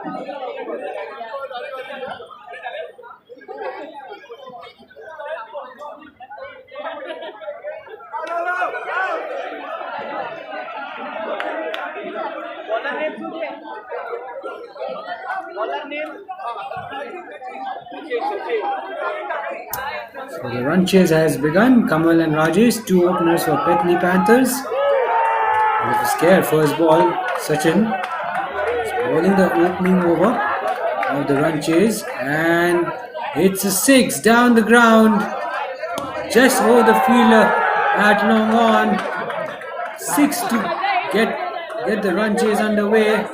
So the run chase has begun. Kamal and Rajesh, two openers for Petni Panthers. Bit of a scare. First ball, Sachin is bowling the opening over of the run chase, and it's a 6 down the ground, just over the fielder at long on. 6 to get the run chase underway.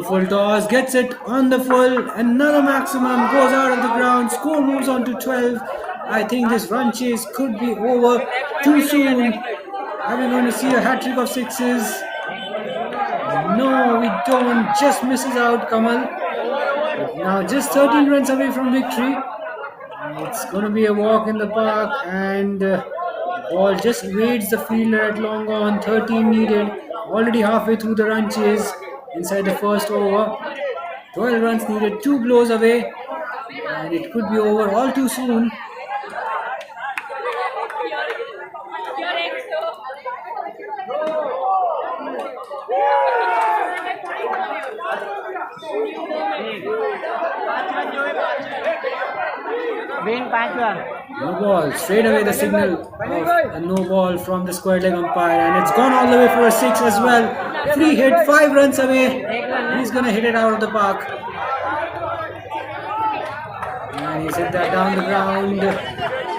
Full toss, gets it on the full. Another maximum goes out of the ground. Score moves on to 12. I think this run chase could be over too soon. Are we going to see a hat trick of sixes? No, we don't. Just misses out, Kamal. Now just 13 runs away from victory. It's going to be a walk in the park, and ball just evades the fielder at long on. 13 needed. Already halfway through the run chase. Inside the first over, 12 runs needed, 2 blows away, and it could be over all too soon. No ball, straight away the signal of a no ball from the square leg umpire, and it's gone all the way for a 6 as well. Free hit, 5 runs away. He's gonna hit it out of the park. And he's hit that down the ground,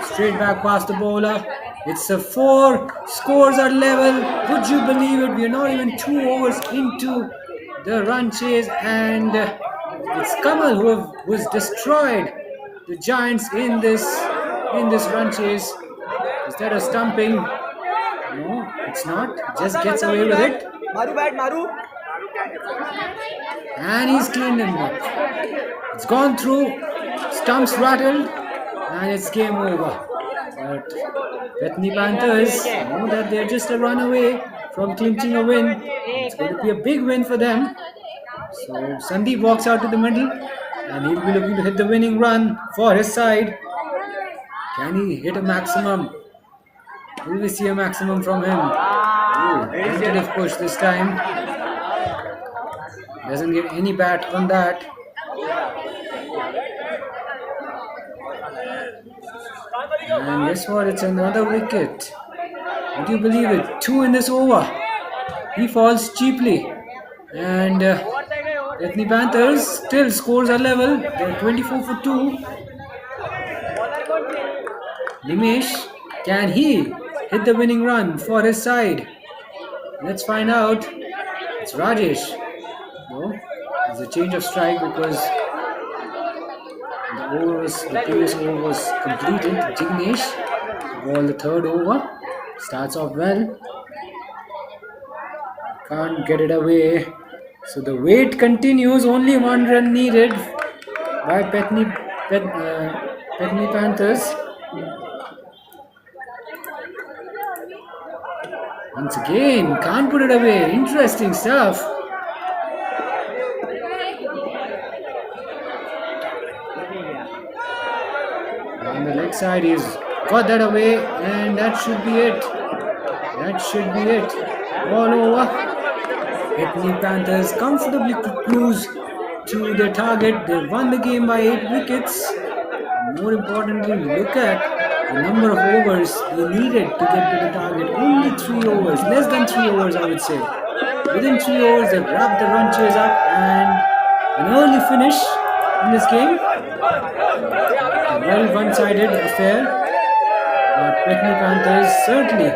straight back past the bowler. It's a 4. Scores are level. Would you believe it? We are not even 2 overs into the run chase, and it's Kamal who was destroyed the Giants in this run chase. Instead of stumping, no, it's not. Just gets away with it. And he's cleaned him up. It's gone through. Stumps rattled, and it's game over. But Petni Panthers know that they're just a run away from clinching a win. It's going to be a big win for them. So Sandeep walks out to the middle, and he'll be looking to hit the winning run for his side. Can he hit a maximum? Will we see a maximum from him? Ooh, tentative push this time. Doesn't get any bat on that. And guess what? It's another wicket. Would you believe it? 2 in this over. He falls cheaply. And Petni Panthers still scores are level. They're 24 for 2. Nimesh, can he hit the winning run for his side? Let's find out. It's Rajesh. No, it's a change of strike because the previous over was completed. Jignesh, ball the third over. Starts off well. Can't get it away. So the wait continues. Only 1 run needed by Petni Panthers. Once again, can't put it away. Interesting stuff. On the leg side, he's got that away, and that should be it. That should be it. All over. Petni Panthers comfortably cruise to their target. They won the game by 8 wickets. More importantly, look at the number of overs they needed to get to the target. Only 3 overs, less than 3 overs, I would say. Within 3 overs, they wrapped the run chase up, and an early finish in this game. A very one-sided affair. But Petni Panthers certainly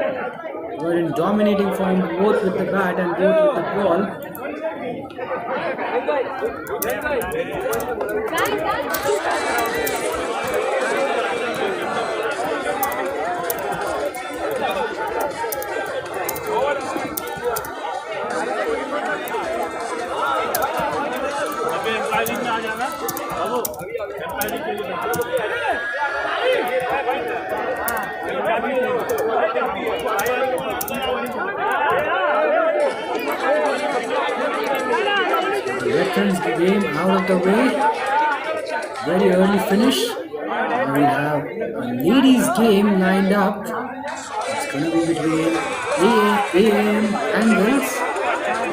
were in dominating form, both with the bat and both with the ball. veterans game out of the way. Very early finish. Now we have a ladies game lined up. It's going to be between AMM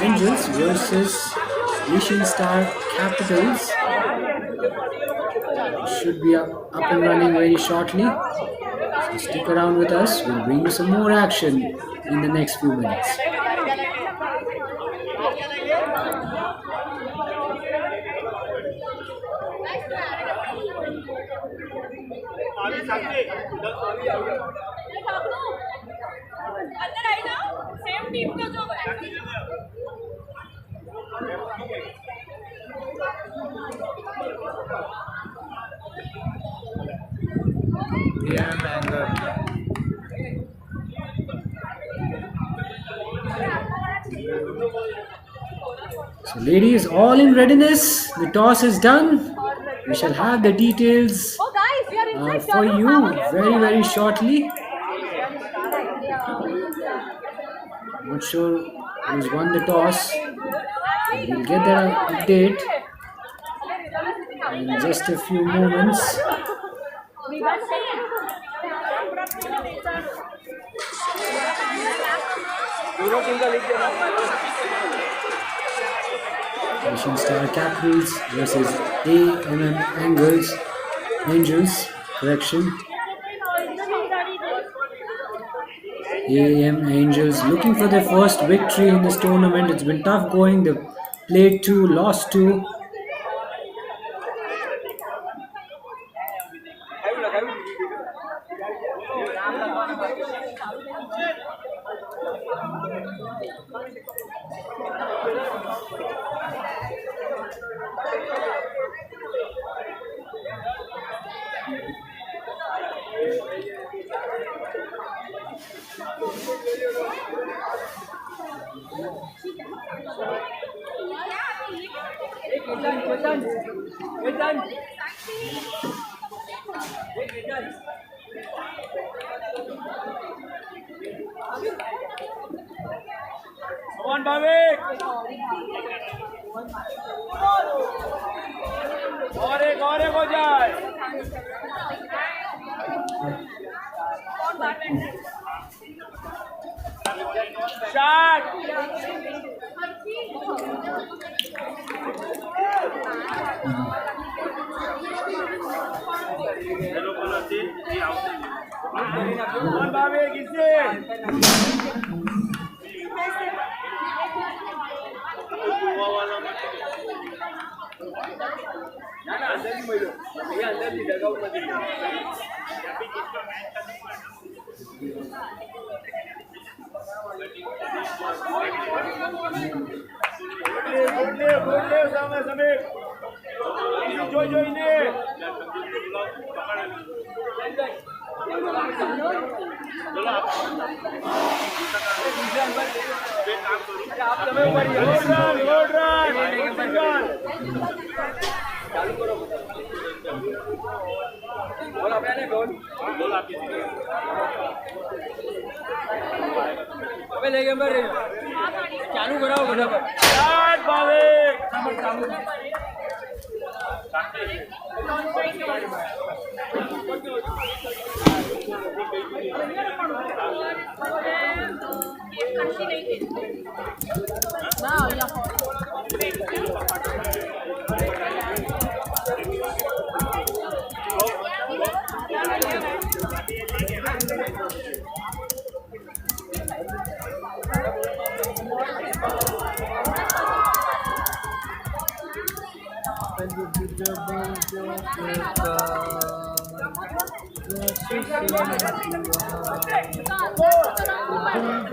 Angels versus Asian Star Capitals. Should be up and running very shortly. So stick around with us. We'll bring you some more action in the next few minutes. अंदर आई ना same team का जो So ladies, all in readiness. The toss is done. We shall have the details Oh guys, we are inside. for you very shortly. Not sure who's won the toss. We'll get that update in just a few moments. Asian Star Capitals versus AMM Angels. Correction. AMM Angels looking for their first victory in this tournament. It's been tough going. They've played 2, lost 2. Come on, Bhavik! और एक हो जाए shot Bhavik इससे चालू कराओ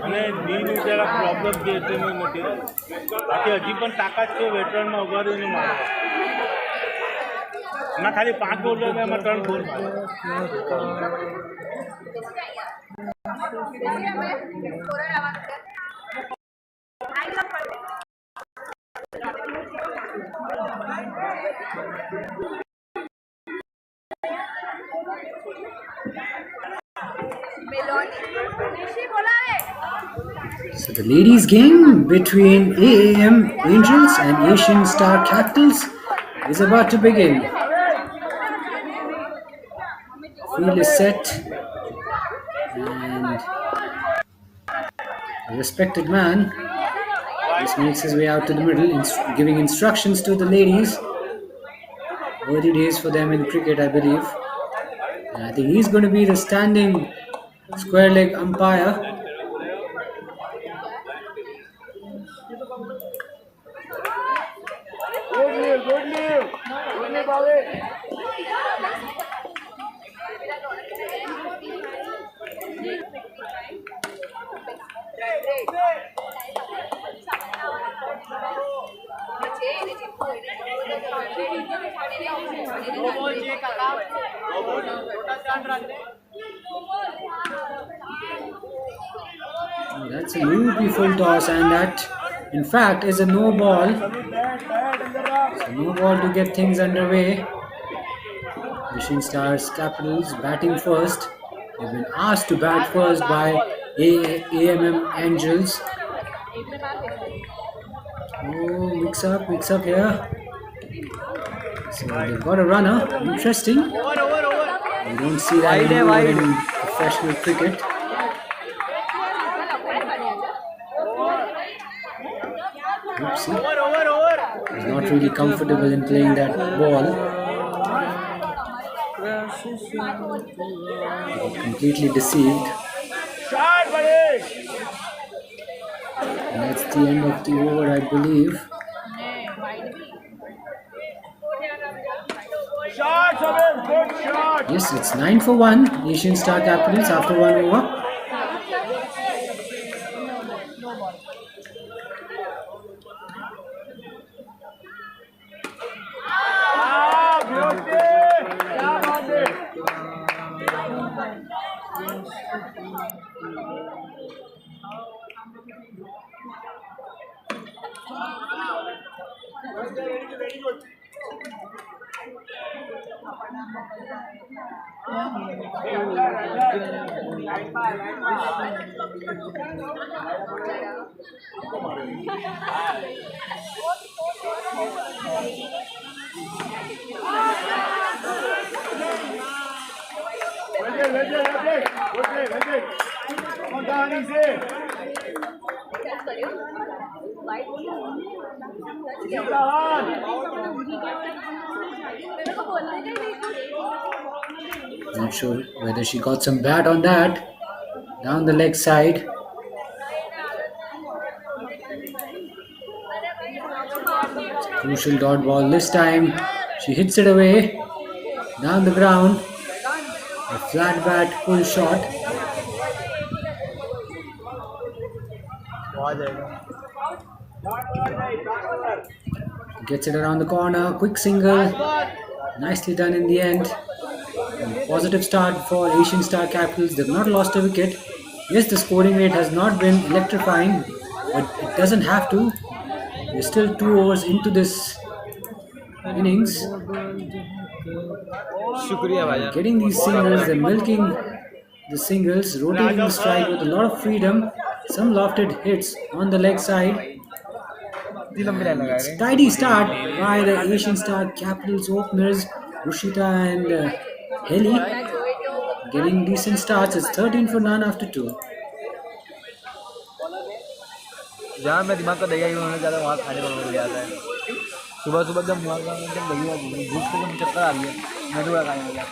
અને નીનું જરા problem જે છે એનું નથી બાકી હજી પણ તાકાત છે વેટરનમાં ઉગાડીને મારે ના ખાલી 5 બોલ લે એમાં 3 બોલ મારે So the ladies' game between AAM Angels and Asian Star Capitals is about to begin. Field is set, and the respected man just makes his way out to the middle, giving instructions to the ladies. Early days for them in cricket, I believe. And I think he's going to be the standing square leg umpire. Oh, that's a loopy full toss, and that in fact is a no ball. So no ball to get things underway. Asian Stars Capitals batting first. They've been asked to bat first by AMM Angels. Oh, mix up here. So they've got a runner. Interesting. You don't see that anymore in professional cricket. Oopsie. He's not really comfortable in playing that ball. Completely deceived. And that's the end of the over, I believe. Yes, it's 9 for 1. Asian Star Capitals after 1 over. Not sure whether she got some bat on that. Down the leg side. Crucial dot ball this time. She hits it away. Down the ground. A flat bat pull shot. Gets it around the corner. Quick single. Nicely done in the end. Positive start for Asian Star Capitals. They've not lost a wicket. Yes, the scoring rate has not been electrifying, but it doesn't have to. We're still 2 overs into this innings. Getting these singles, they're milking the singles, rotating the strike with a lot of freedom. Some lofted hits on the leg side. Tidy start by the Asian Star Capitals openers, Rushita and Heli. Getting decent starts. It's 13 for none after 2. जहाँ मैं दिमाग का दही उन्होंने ज़्यादा वहाँ खाने वालों को जाता है सुबह सुबह जब वहाँ जब दही भूख से जब चक्कर आ रही है मैं तो खाने लगा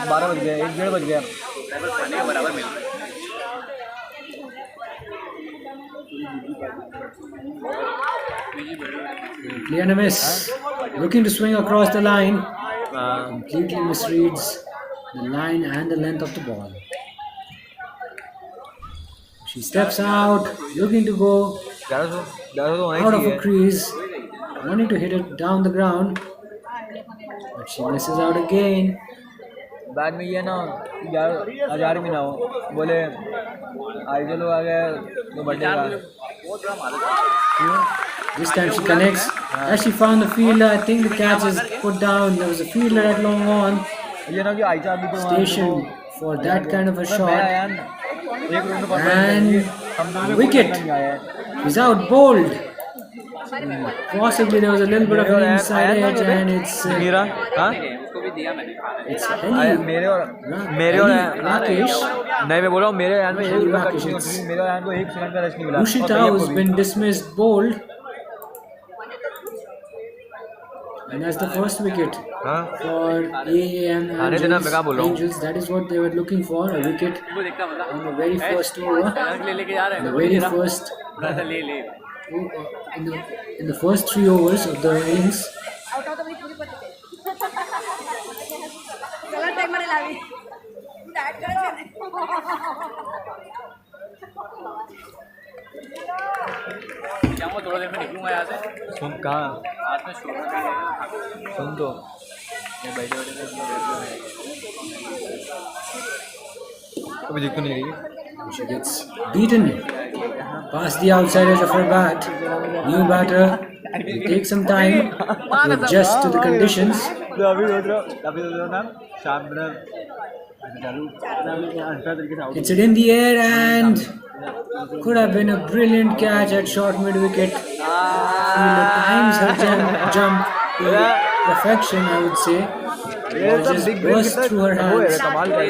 12 बज गया 1-1:30 बज गया खाने के बराबर मिल Clear and a miss. Looking to swing across the line. Completely misreads the line and the length of the ball. She steps out, looking to go out of a crease, wanting to hit it down the ground, but she misses out again. बाद में ये ना 11,000 में ना हो बोले आई चलो आ गया तो बर्थडे का This time she connects. As she found the fielder, I think the catch is put down. There was a fielder at long on station for that kind of a shot. And Wicket. He's out bowled. Possibly there was a little bit of an inside edge, and it's Meera हाँ it's Heli मेरे और Rakesh. नहीं मैं बोल रहा हूँ मेरे hand में Heli एक Rakesh. It's मेरे हैंड को 1 सेकंड का रेस्ट नहीं मिला Ushita, who's been dismissed bowled. And that's the first wicket हाँ for AAM आने देना मैं कहाँ बोल रहा हूँ Angels. That is what they were looking for, a wicket on the very first over. The very first in the first 3 overs of the innings. Out of the पूरी पत्ती चला टैग मारे लावी डाट करे क्या मैं थोड़ा देर में निकलूंगा यहाँ से सुन कहाँ हाथ में शोर सुन तो मैं बैठे बैठे अभी दिख तो नहीं रही She gets beaten past the outside edge of her bat. New batter will take some time to adjust to the conditions. अभी सोच रहा ना शाम में Hits it in the air and could have been a brilliant catch at short mid wicket. Fielder times her jump to perfection, I would say. Ball just burst through her hands. कमाल कर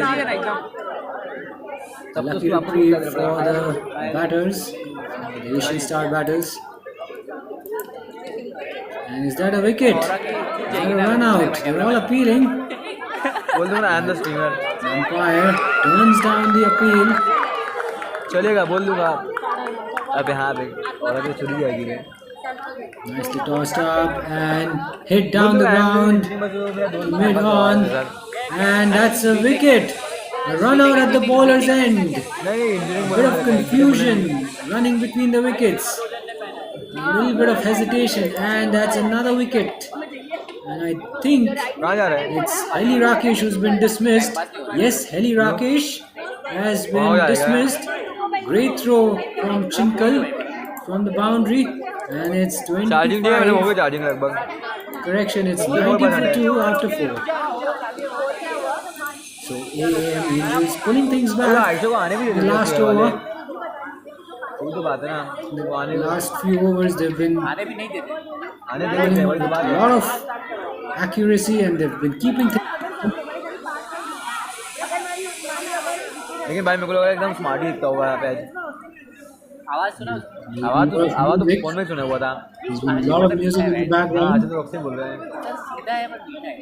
A lucky reprieve for the batters, the Asian Star batters. And is that a wicket? Is that a run out? They're all appealing. बोल दूँ ना I am the steamer The umpire turns down the appeal. चलेगा बोल दूँगा अबे हाँ भाई और अभी छुड़ी जाएगी मैं Nicely tossed up and hit down the ground mid on. And that's a wicket. A run out at the bowler's end. नहीं engineering A bit of confusion running between the wickets. A little bit of hesitation, and that's another wicket. And I think कहाँ जा रहा है it's Heli Rakesh who's been dismissed. Yes, Heli Rakesh has been dismissed. Great throw from Chinkal from the boundary, and it's charging दिया मैंने हो 25. गई charging लगभग Correction, it's 90 for 2 after 4. So AAM Angels pulling things back. ऐसे को आने भी The last over. वही तो बात है ना वो आने The last few overs they've been आने भी नहीं देते आने pulling देंगे a वही तो बात है lot of accuracy, and they've been keeping things. लेकिन भाई मेरे को लगा एकदम स्मार्ट ही दिखता हुआ है यहाँ पे आवाज सुना आवाज तो फोन में सुना हुआ था There's been a lot of music in the हाँ background. आज तो रॉक्सी बोल रहे हैं सीधा है पर मीठा है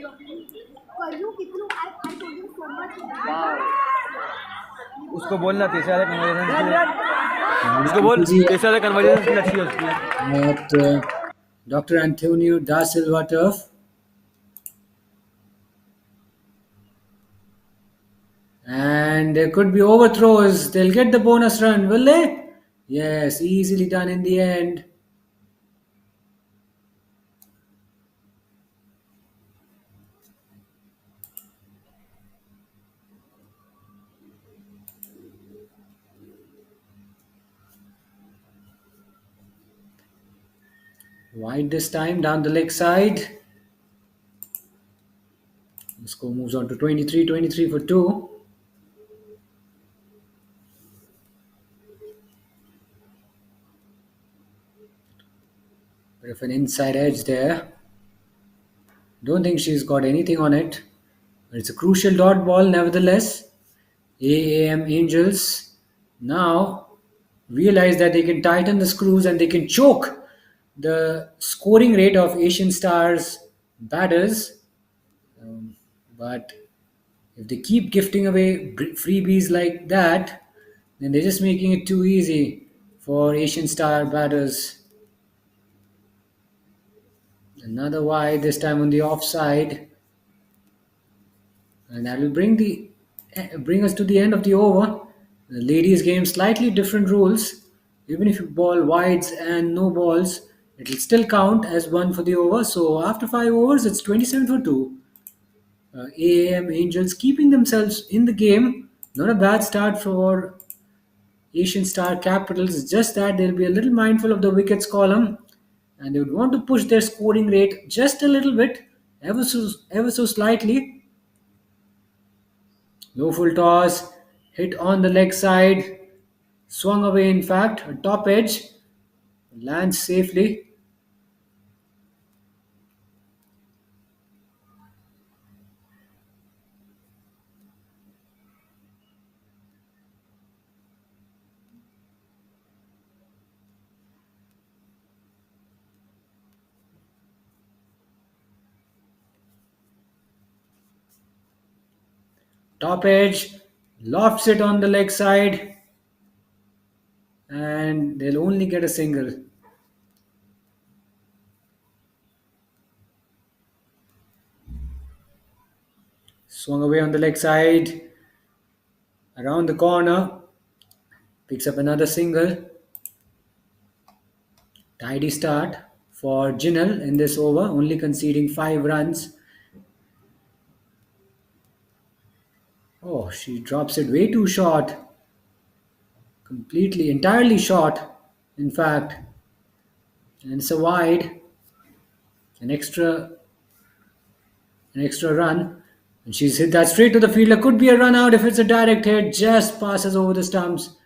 उसको बोलना तीसरा वाला कन्वर्जेशन उसको बोल तीसरा वाला कन्वर्जेशन अच्छी है उसकी At Dr. Antonio Da Silva turf. And there could be overthrows. They'll get the bonus run, will they? Yes, easily done in the end. Wide this time down the leg side. The score moves on to 23 for 2. Bit of an inside edge there. Don't think she's got anything on it. But it's a crucial dot ball nevertheless. AAM Angels now realize that they can tighten the screws and they can choke the scoring rate of Asian Stars batters. But if they keep gifting away freebies like that, then they're just making it too easy for Asian Star batters. Another wide, this time on the offside. And that will bring us to the end of the over. The ladies' game, slightly different rules. Even if you ball wides and no balls, it will still count as one for the over. So after 5 overs, it's 27 for 2. AAM Angels keeping themselves in the game. Not a bad start for Asian Star Capitals. It's just that they'll be a little mindful of the wickets column, and they would want to push their scoring rate just a little bit, ever so slightly. Low full toss, hit on the leg side. Swung away, in fact, a top edge, lands safely. Top edge, lofts it on the leg side, and they'll only get a single. Swung away on the leg side, around the corner, picks up another single. Tidy start for Jinal in this over, only conceding 5 runs. Oh, she drops it way too short. Completely, entirely short, in fact. And it's a wide, an extra, an extra run. And she's hit that straight to the fielder. Could be a run out if it's a direct hit. Just passes over the stumps.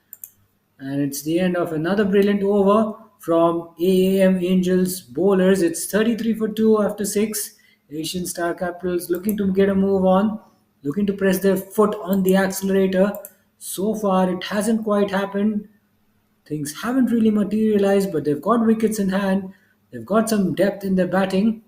And it's the end of another brilliant over from AAM Angels bowlers. It's 33 for 2 after 6. Asian Star Capitals looking to get a move on, looking to press their foot on the accelerator. So far, it hasn't quite happened. Things haven't really materialized, but they've got wickets in hand. They've got some depth in their batting.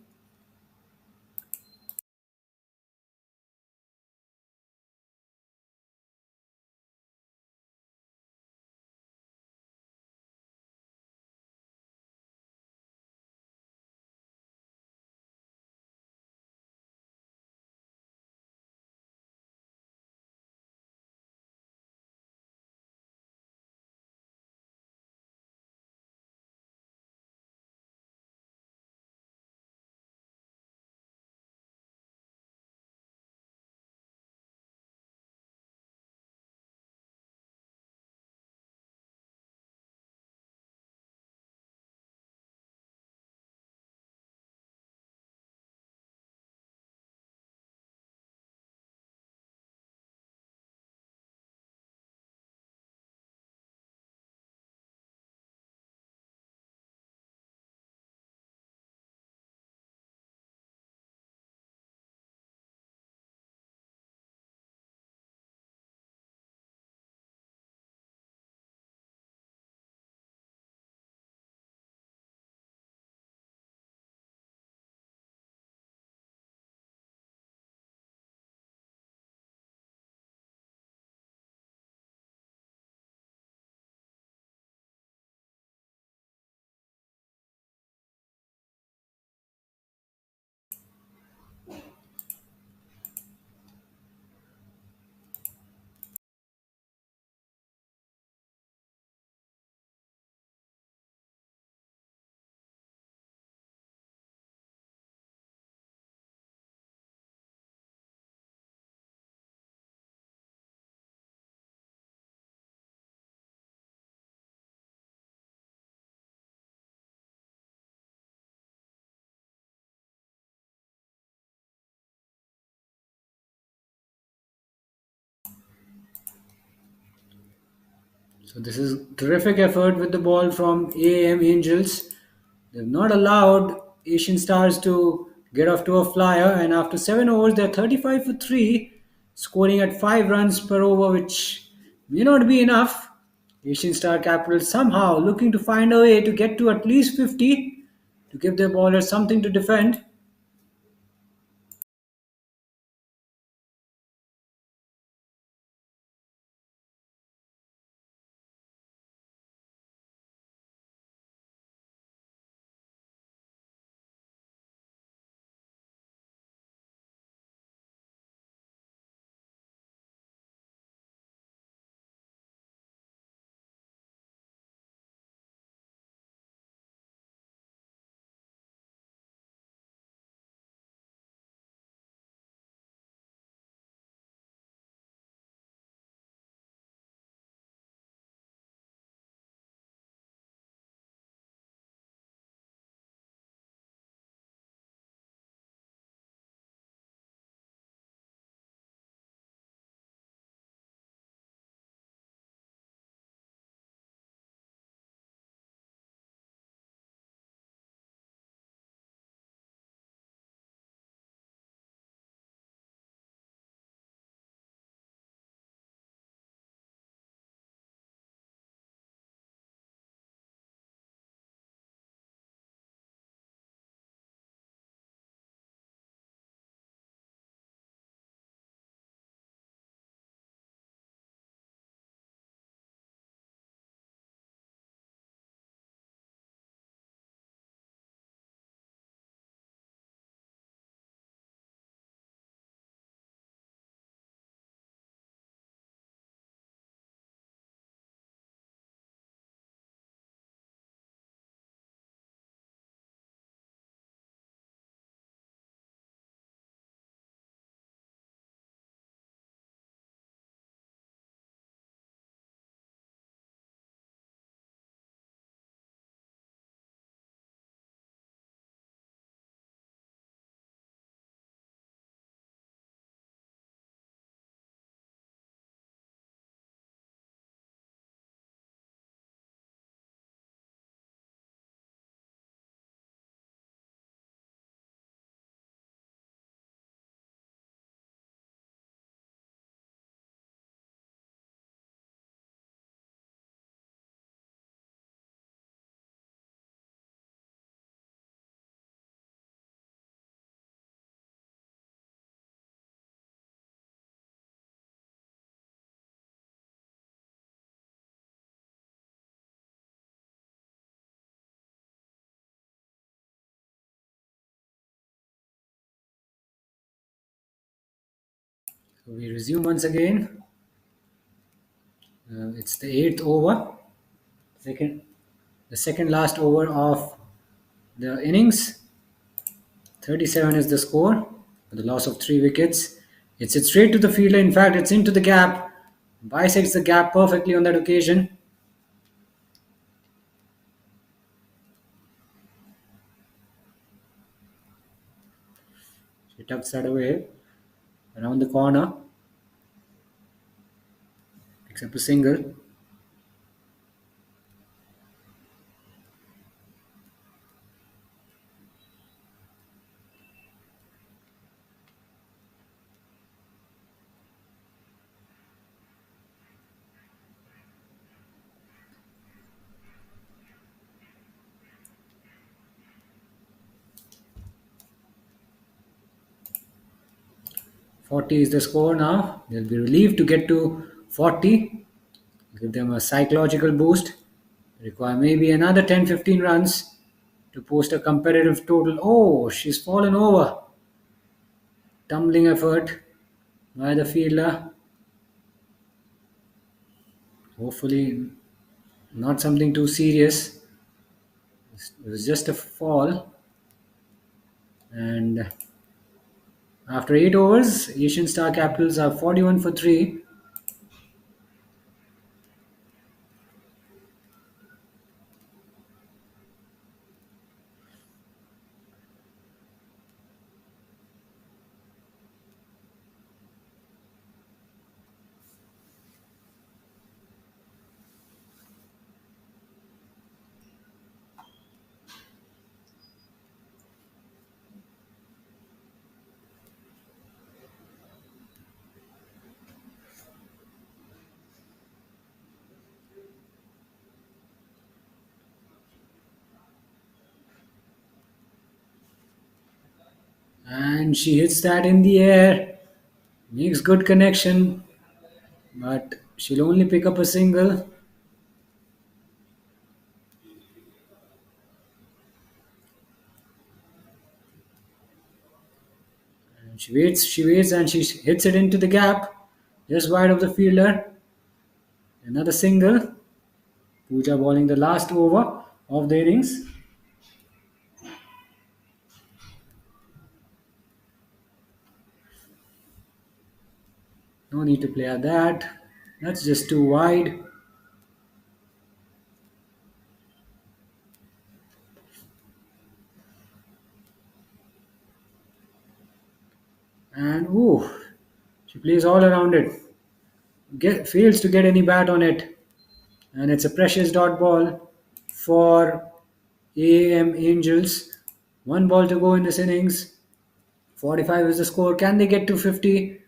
So this is terrific effort with the ball from AAM Angels. They've not allowed Asian Stars to get off to a flyer, and after 7 overs, they're 35 for 3, scoring at 5 runs per over, which may not be enough. Asian Star Capital somehow looking to find a way to get to at least 50 to give their bowlers something to defend. So we resume once again. It's the eighth over, second, the second last over of the innings. 37 is the score with the loss of 3 wickets. It's hit straight to the fielder. In fact, it's into the gap. Bisects the gap perfectly on that occasion. She tucks that away around the corner. Picks up a single. Forty is the score now. They'll be relieved to get to 40. Give them a psychological boost. Require maybe another 10-15 runs to post a competitive total. Oh, she's fallen over. Tumbling effort by the fielder. Hopefully, not something too serious. It was just a fall. And after 8 overs, Asian Star Capitals are 41 for 3. And she hits that in the air. Makes good connection. But she'll only pick up a single. And she waits, and she hits it into the gap. Just wide of the fielder. Another single. Pooja bowling the last over of the innings. No need to play at that. That's just too wide. And ooh, she plays all around it. Fails to get any bat on it. And it's a precious dot ball for AAM Angels. One ball to go in this innings. 45 is the score. Can they get to 50?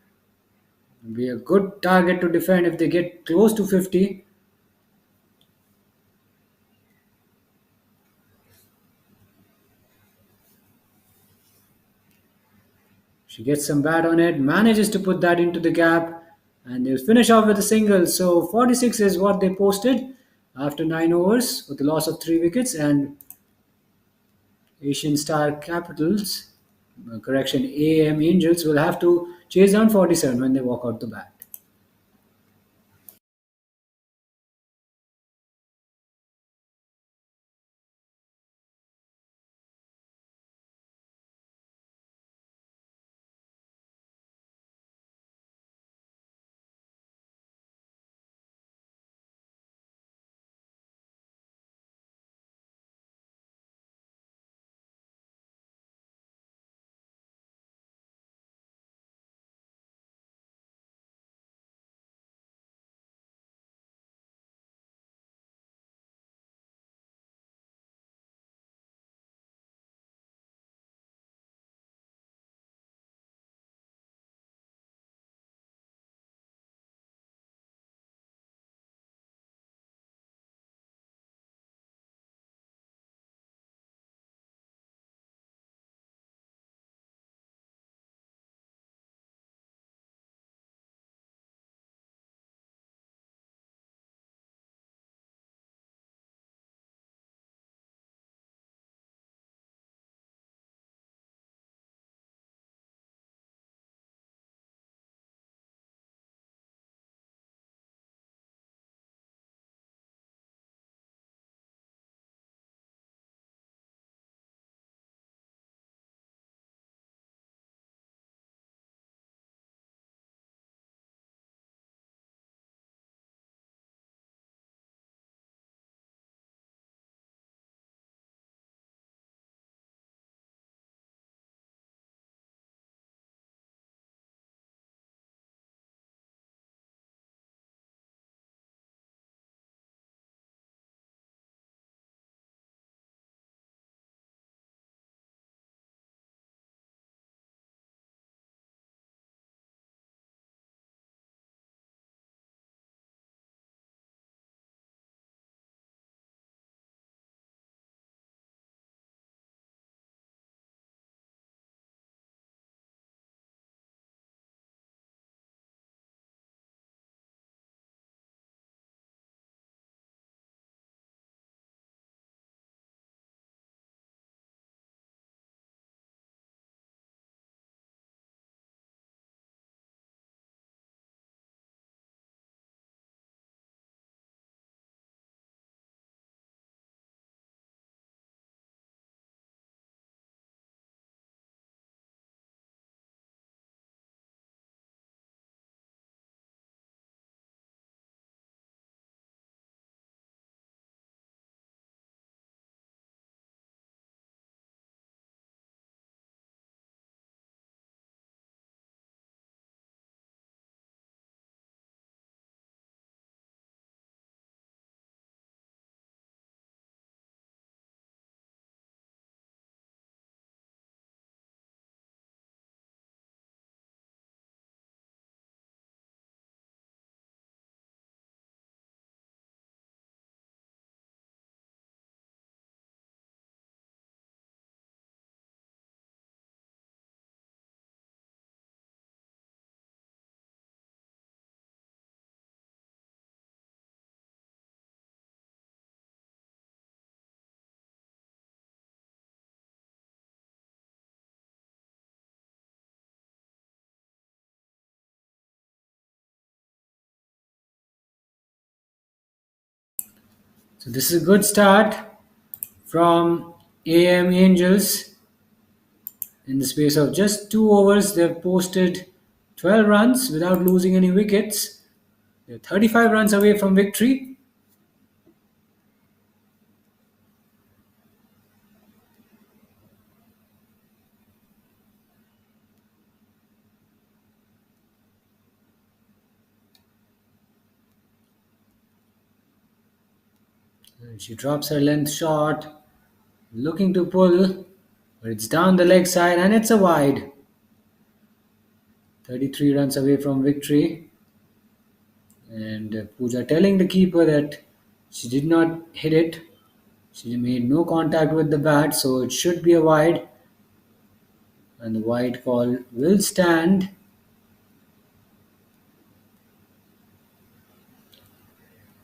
Be a good target to defend if they get close to 50. She gets some bat on it, manages to put that into the gap, and they'll finish off with a single. So 46 is what they posted after 9 overs with the loss of 3 wickets. And Asian Star Capitals, correction, AM Angels will have to chase down 47 when they walk out the bat. So this is a good start from AM Angels. In the space of just 2 overs, they've posted 12 runs without losing any wickets. They're 35 runs away from victory. And she drops her length shot, looking to pull, but it's down the leg side and it's a wide. 33 runs away from victory. And Pooja telling the keeper that she did not hit it. She made no contact with the bat, so it should be a wide. And the wide call will stand.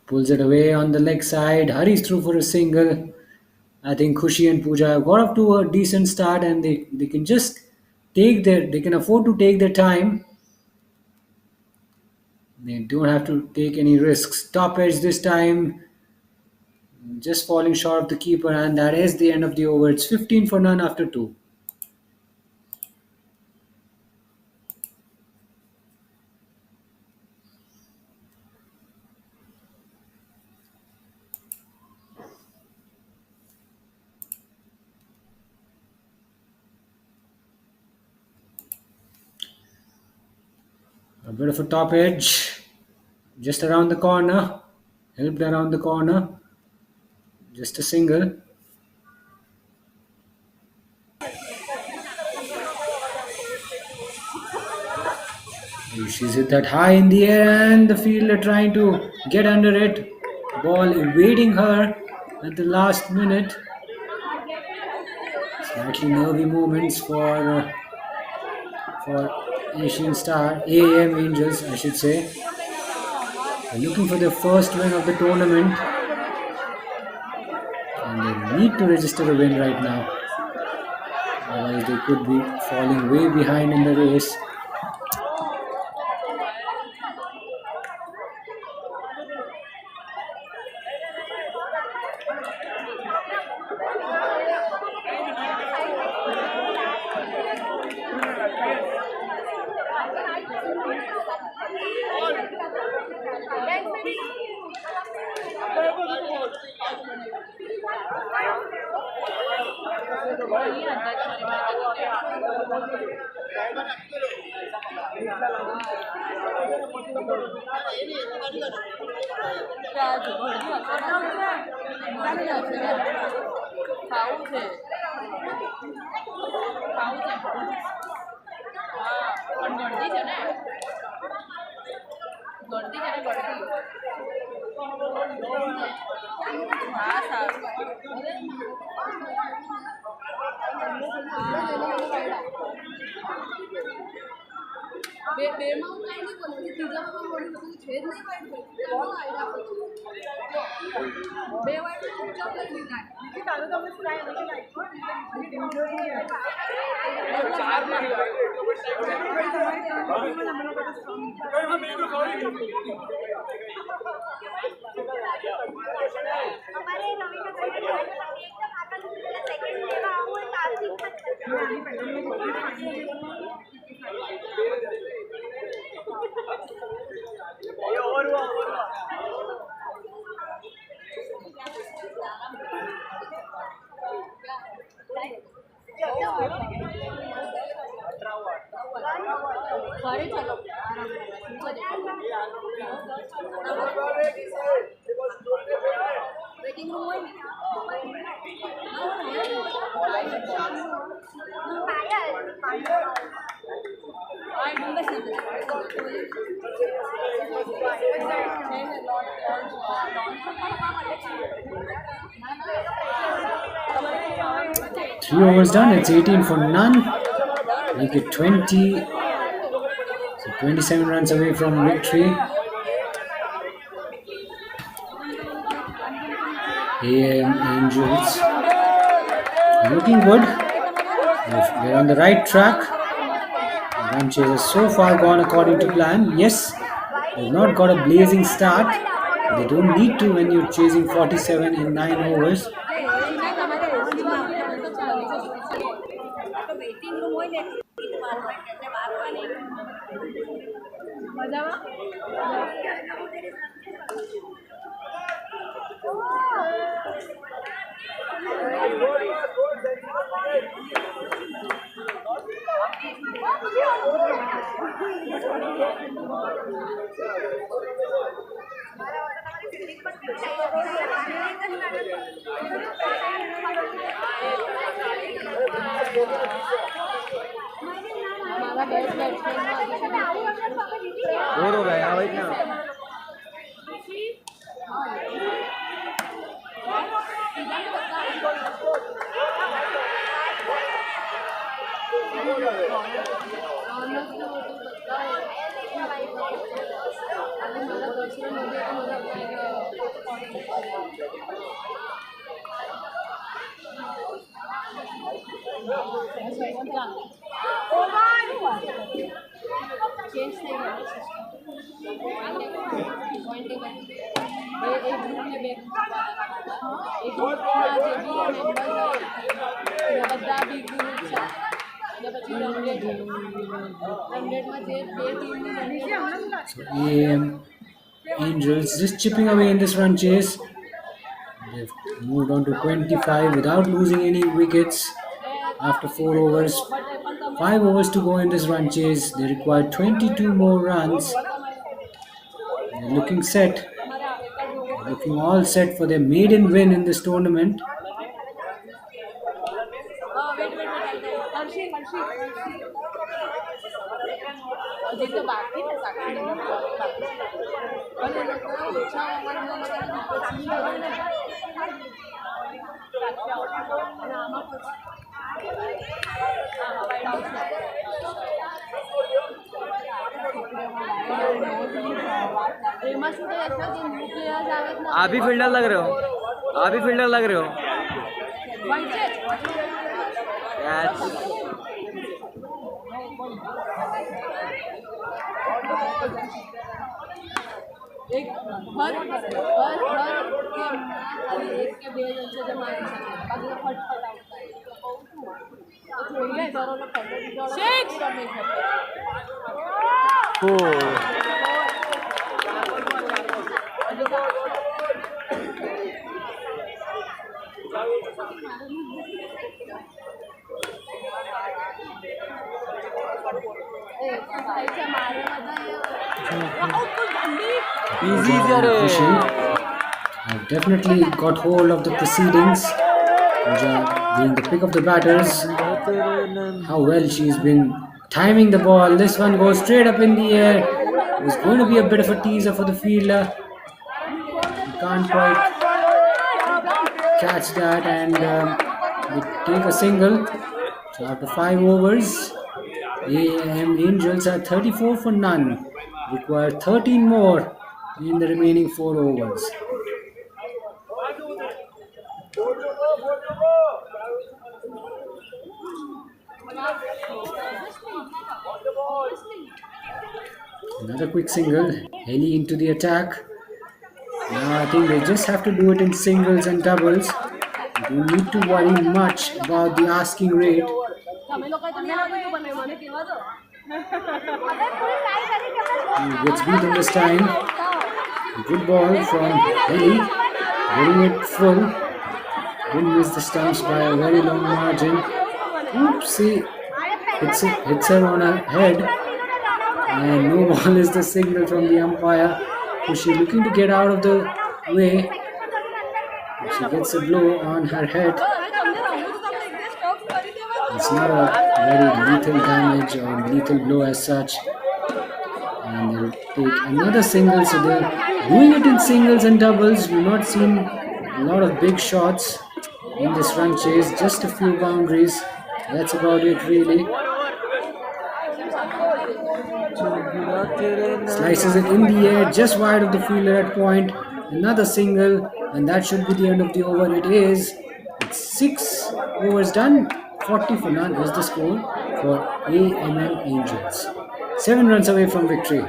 Pulls it away on the leg side, hurries through for a single. I think Khushi and Pooja have got off to a decent start and they can just they can afford to take their time. They don't have to take any risks. Top edge this time, just falling short of the keeper, and that is the end of the over. It's 15 for none after 2. A bit of a top edge, just around the corner, helped around the corner, just a single. She's hit that high in the air and the fielder trying to get under it. Ball evading her at the last minute. Slightly nervy moments for Asian Star, AM Angels, I should say. They're looking for their first win of the tournament. And they need to register a win right now. Otherwise, they could be falling way behind in the race. Three overs done, it's 18 for none. Make it 20. So 27 runs away from victory. AM Angels looking good. They're on the right track. The run chase has so far gone according to plan. Yes, they've not got a blazing start, They don't need to when you're chasing 47 in 9 overs. Waiting room હોય ને એટલે બારવાની મજામાં bore हो रहा है यहाँ भाई ना चेंज नहीं है एक ग्रुप में एक ग्रुप બધા બી ગ્રુપ છે ને પછી રનરેટમાં જે બે ટીમની બની છે So AM Angels just chipping away in this run chase. They've moved on to 25 without losing any wickets after 4 overs. 5 overs to go in this run chase. They require 22 more runs. They're looking set. They're looking all set for their maiden win in this tournament. હજી તો બાકી ને સાક્ષી અને ઓછા ઓવરમાં પછી આમાં એમાં શું થાય છે કે ન્યૂ પ્લેયર્સ આવે ને आप ही फील्डर लग रहे हो आप ही फील्डर लग रहे हो कैच એક હર એક કે બે જણ છે જે મારી શકે બાકી તો ફટફટ આઉટ થાય તો જોઈએ સરોનો પહેલો બીજો રમી શકે easy Rishi have definitely got hold of the proceedings, which are being the pick of the batters. How well she's been timing the ball. This one goes straight up in the air. It's going to be a bit of a teaser for the fielder. He can't quite catch that, and they take a single. So after 5 overs, AM Angels are 34 for none. Require 13 more in the remaining 4 overs. Another quick single, Helly into the attack. Now I think they just have to do it in singles and doubles. You don't need to worry much about the asking rate. તમે લોકો તો ના આવ્યું પણ મને કહેવા દો He gets beaten this time. Good ball from Helly, hitting it full. Didn't miss the stumps by a very long margin. Oopsie, hits her on her head. And no ball is the signal from the umpire. So she's looking to get out of the way. She gets a blow on her head. It's not a very lethal damage or lethal blow as such. And they'll take another single. So they're doing it in singles and doubles. We've not seen a lot of big shots in this run chase. Just a few boundaries. That's about it really. Slices it in the air, just wide of the fielder at point. Another single, and that should be the end of the over. It is. It's 6 overs done. 40 for none is the score for AMM Angels. 7 runs away from victory.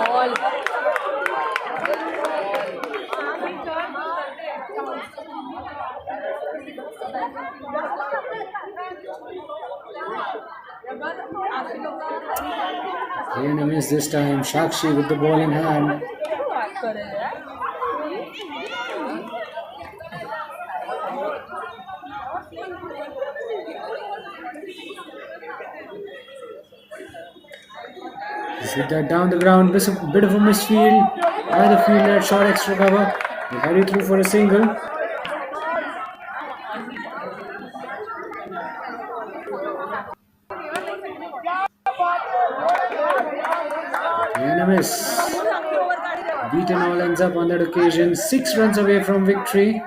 Ball. Again a miss this time. SHRI with the ball in hand. He's hit that down the ground. Bit of a misfield by the fielder at short extra cover. They hurry through for a single. And a miss. Beaten all ends up on that occasion. 6 runs away from victory.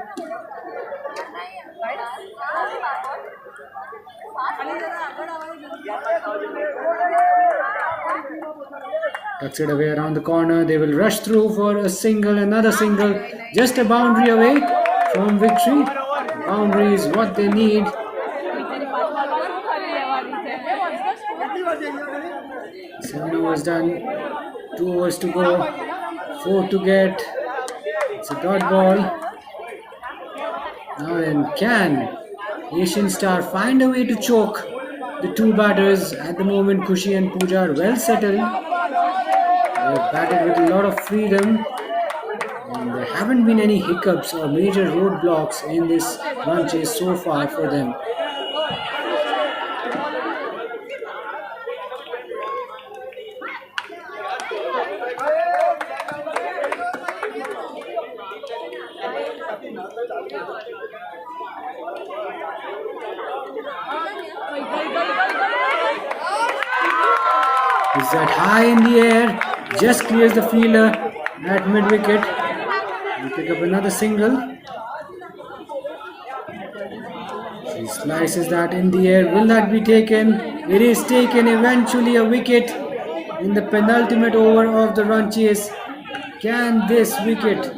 Tucks it away around the corner. They will rush through for a single, another single. Just a boundary away from victory. Boundary is what they need. 7 overs done. 2 overs to go. 4 to get. It's a dot ball. Now then, can Asian Star find a way to choke the two batters? At the moment, Khushi and Pooja are well settled. They've batted with a lot of freedom. And there haven't been any hiccups or major roadblocks in this run chase so far for them. Is that high in the air? Just clears the fielder at mid-wicket. We pick up another single. She slices that in the air. Will that be taken? It is taken. Eventually a wicket in the penultimate over of the run chase. Can this wicket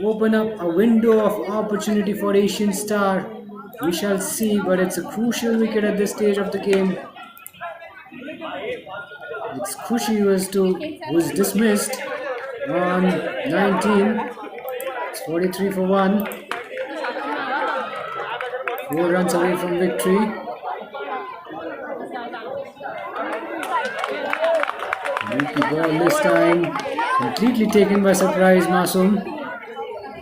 open up a window of opportunity for Asian Star? We shall see, but it's a crucial wicket at this stage of the game. It's Khushi was dismissed on 19. It's 43 for 1. 4 runs away from victory. Milky ball this time. Completely taken by surprise, Masoom.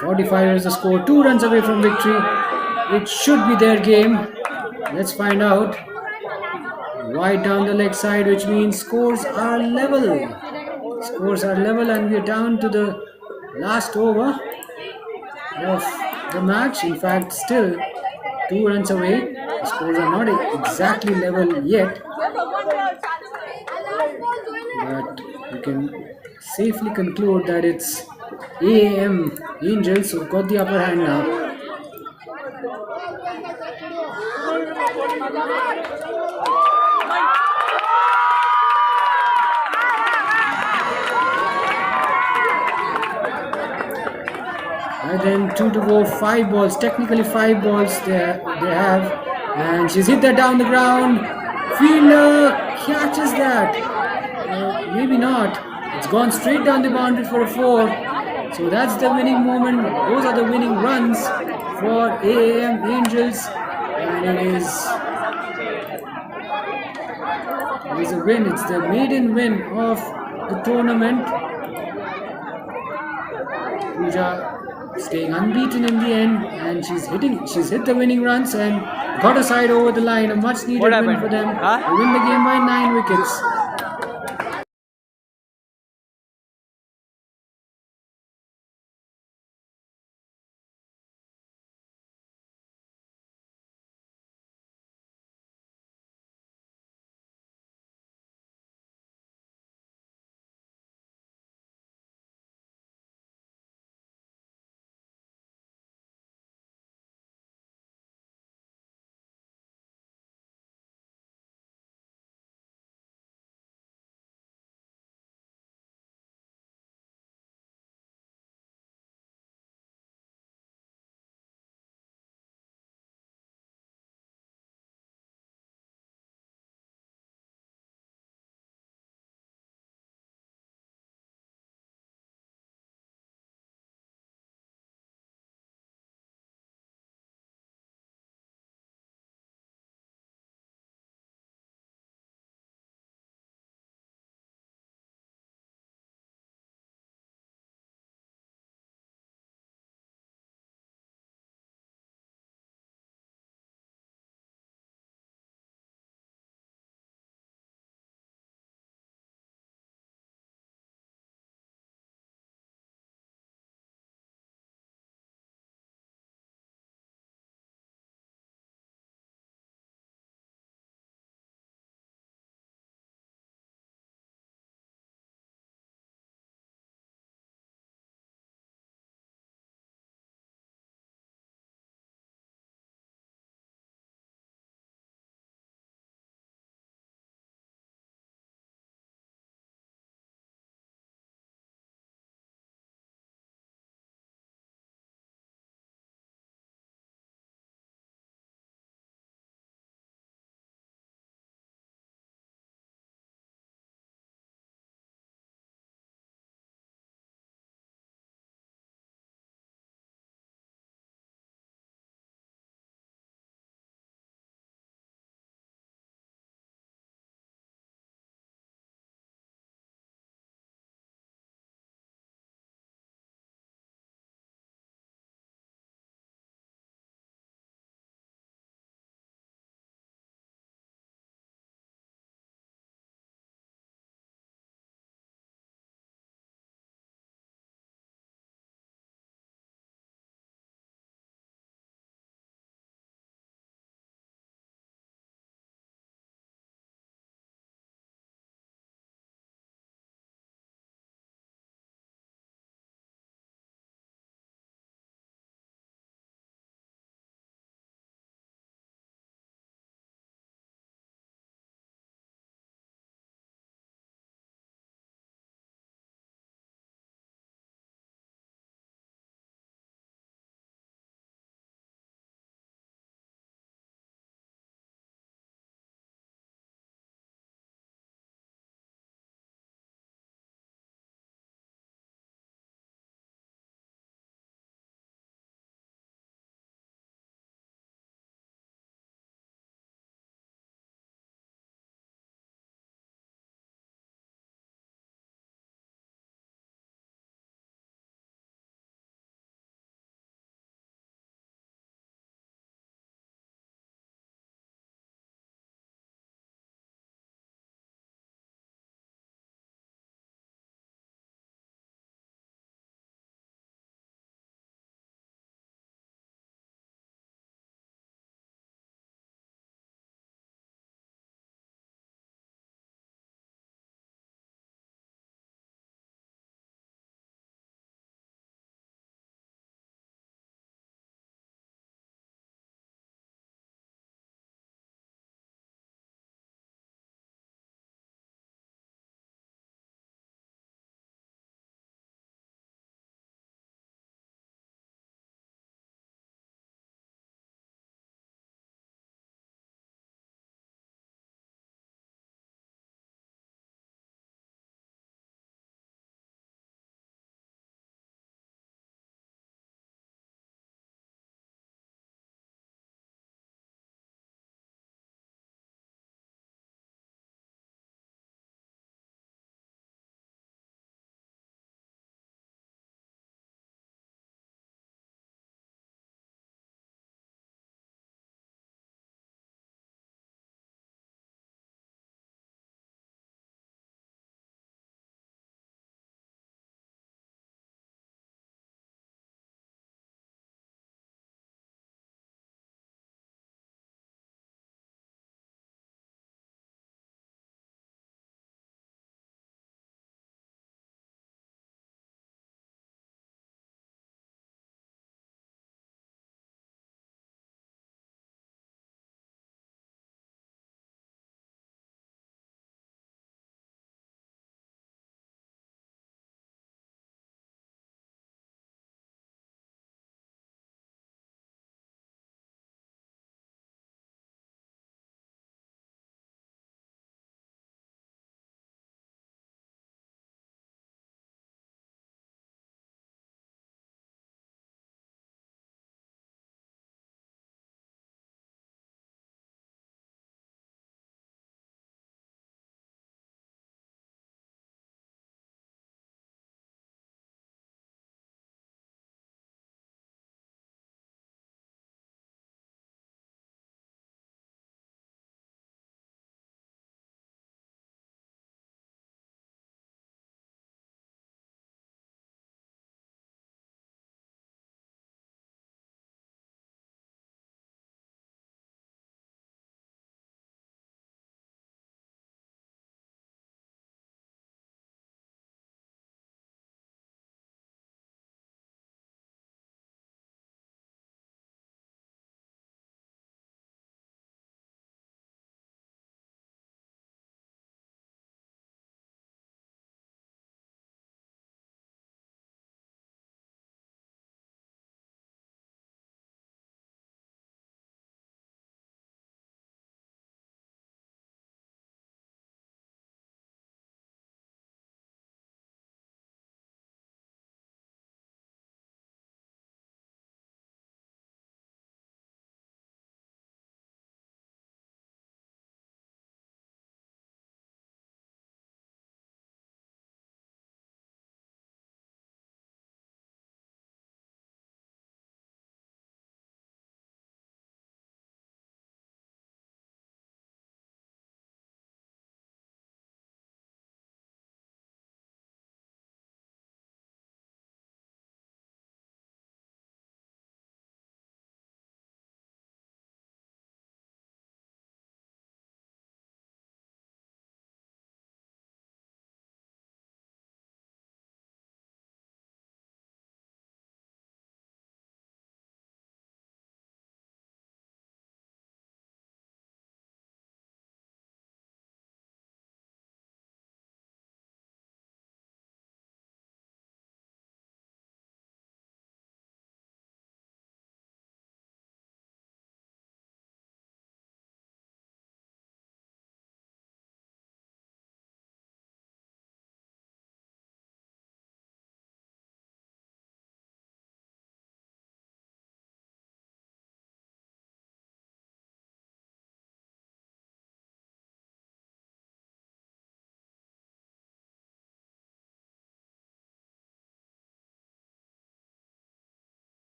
45 is the score. 2 runs away from victory. It should be their game. Let's find out. Wide down the leg side, which means scores are level. Scores are level, and we're down to the last over of the match. In fact, still 2 runs away. The scores are not exactly level yet, but you can safely conclude that it's AMM Angels who've got the upper hand now. And then 2 to go, 5 balls, technically 5 balls they have, and she's hit that down the ground. Fielder catches that. Maybe not. It's gone straight down the boundary for a 4. So that's the winning moment. Those are the winning runs for AAM Angels, and it is a win. It's the maiden win of the tournament. Pooja staying unbeaten in the end, and she's hit the winning runs and got a side over the line. A much needed win for them. They win the game by 9 wickets.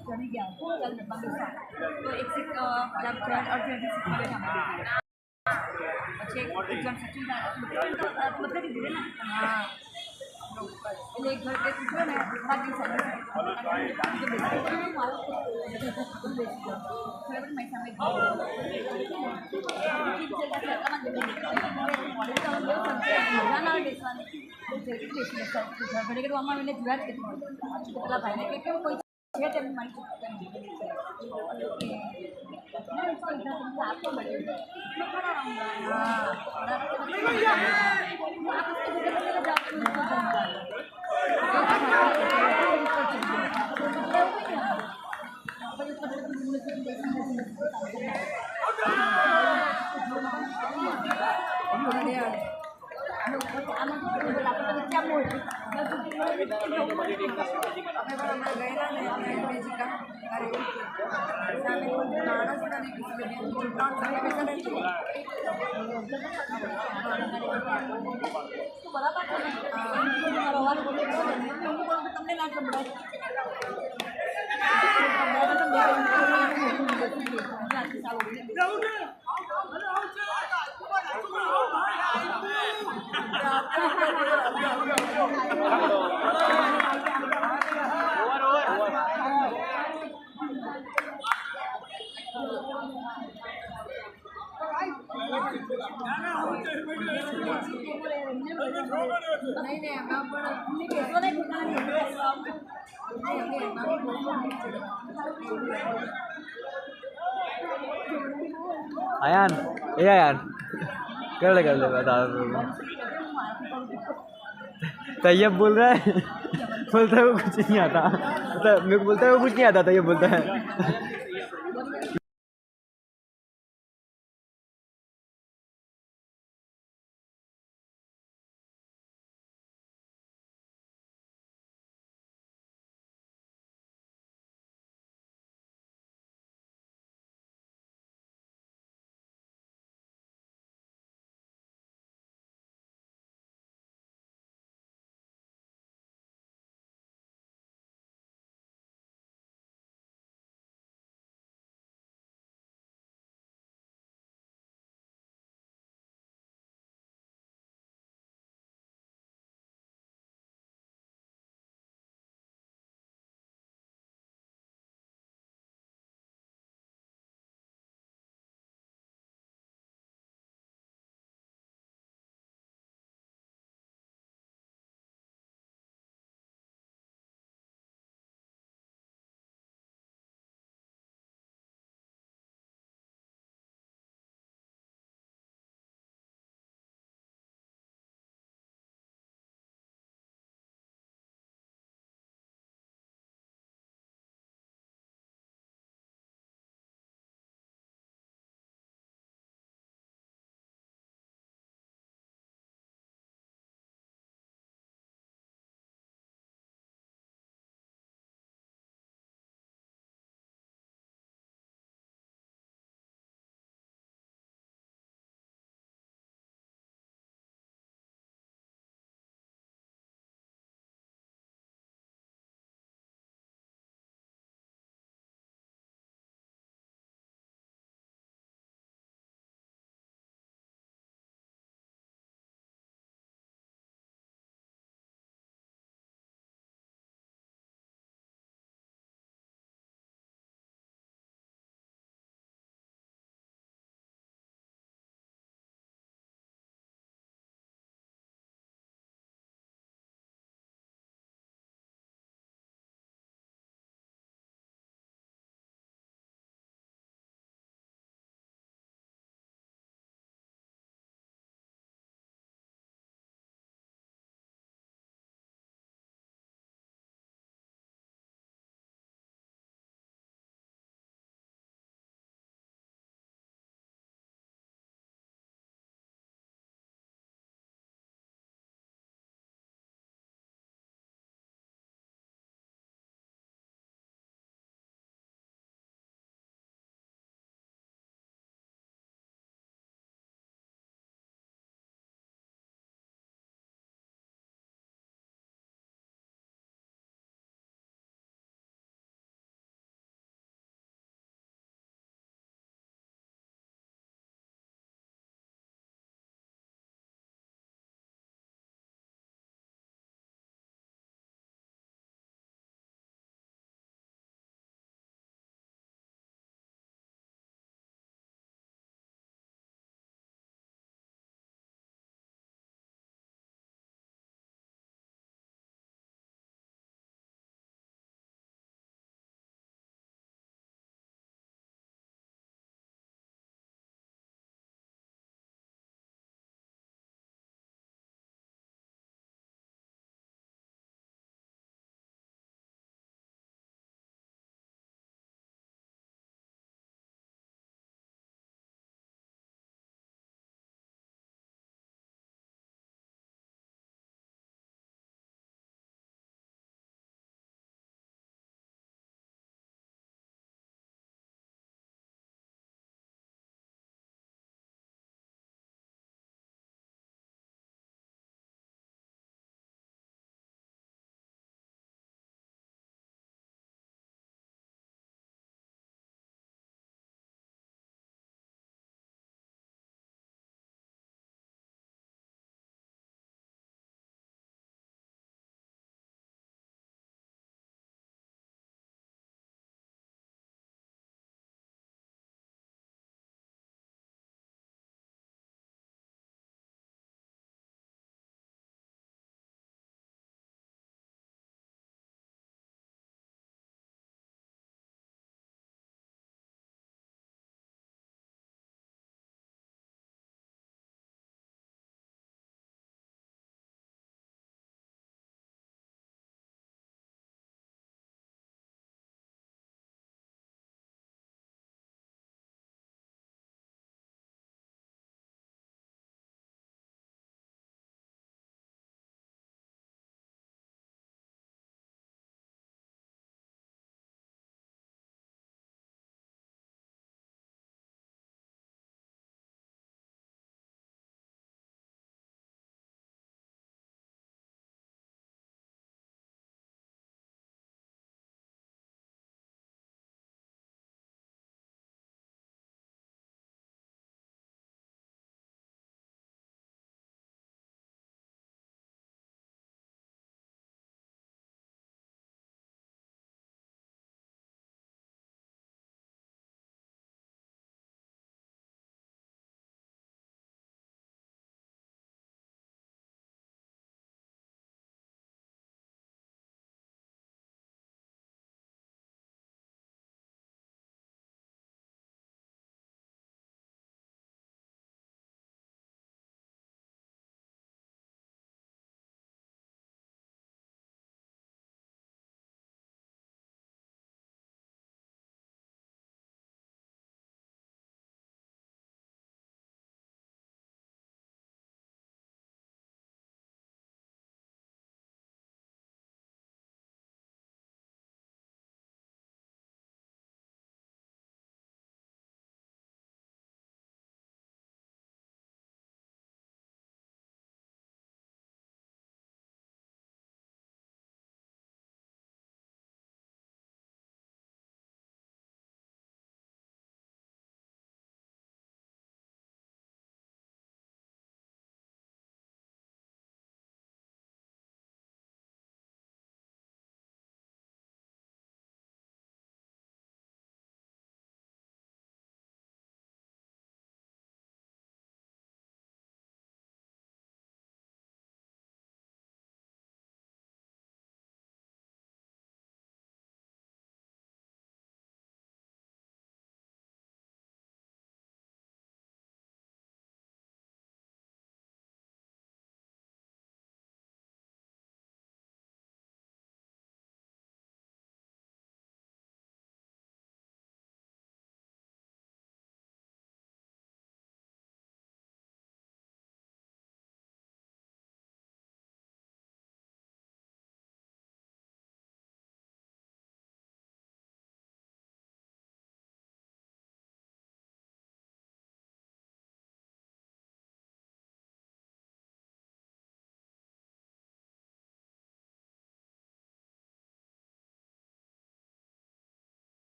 चढ़ी गया चल तो एक seat जब और 26 में बैठा પછી એક જણ સચિન બધા દીધે ને હા એટલે એક ઘર કે પૂછ્યો ને થોડા દિવસ ઘડી કે આમાં એને જુવાર કે પેલા ભાઈને કે કેવું કોઈ છે તેમ મારી आपको बढ़ेगा તમને ના સંભળાય आयान ए आयान कर ले बता तैयब बोल रहा है बोलता है वो कुछ नहीं आता मतलब मेरे को बोलता है वो कुछ नहीं आता तैयब बोलता है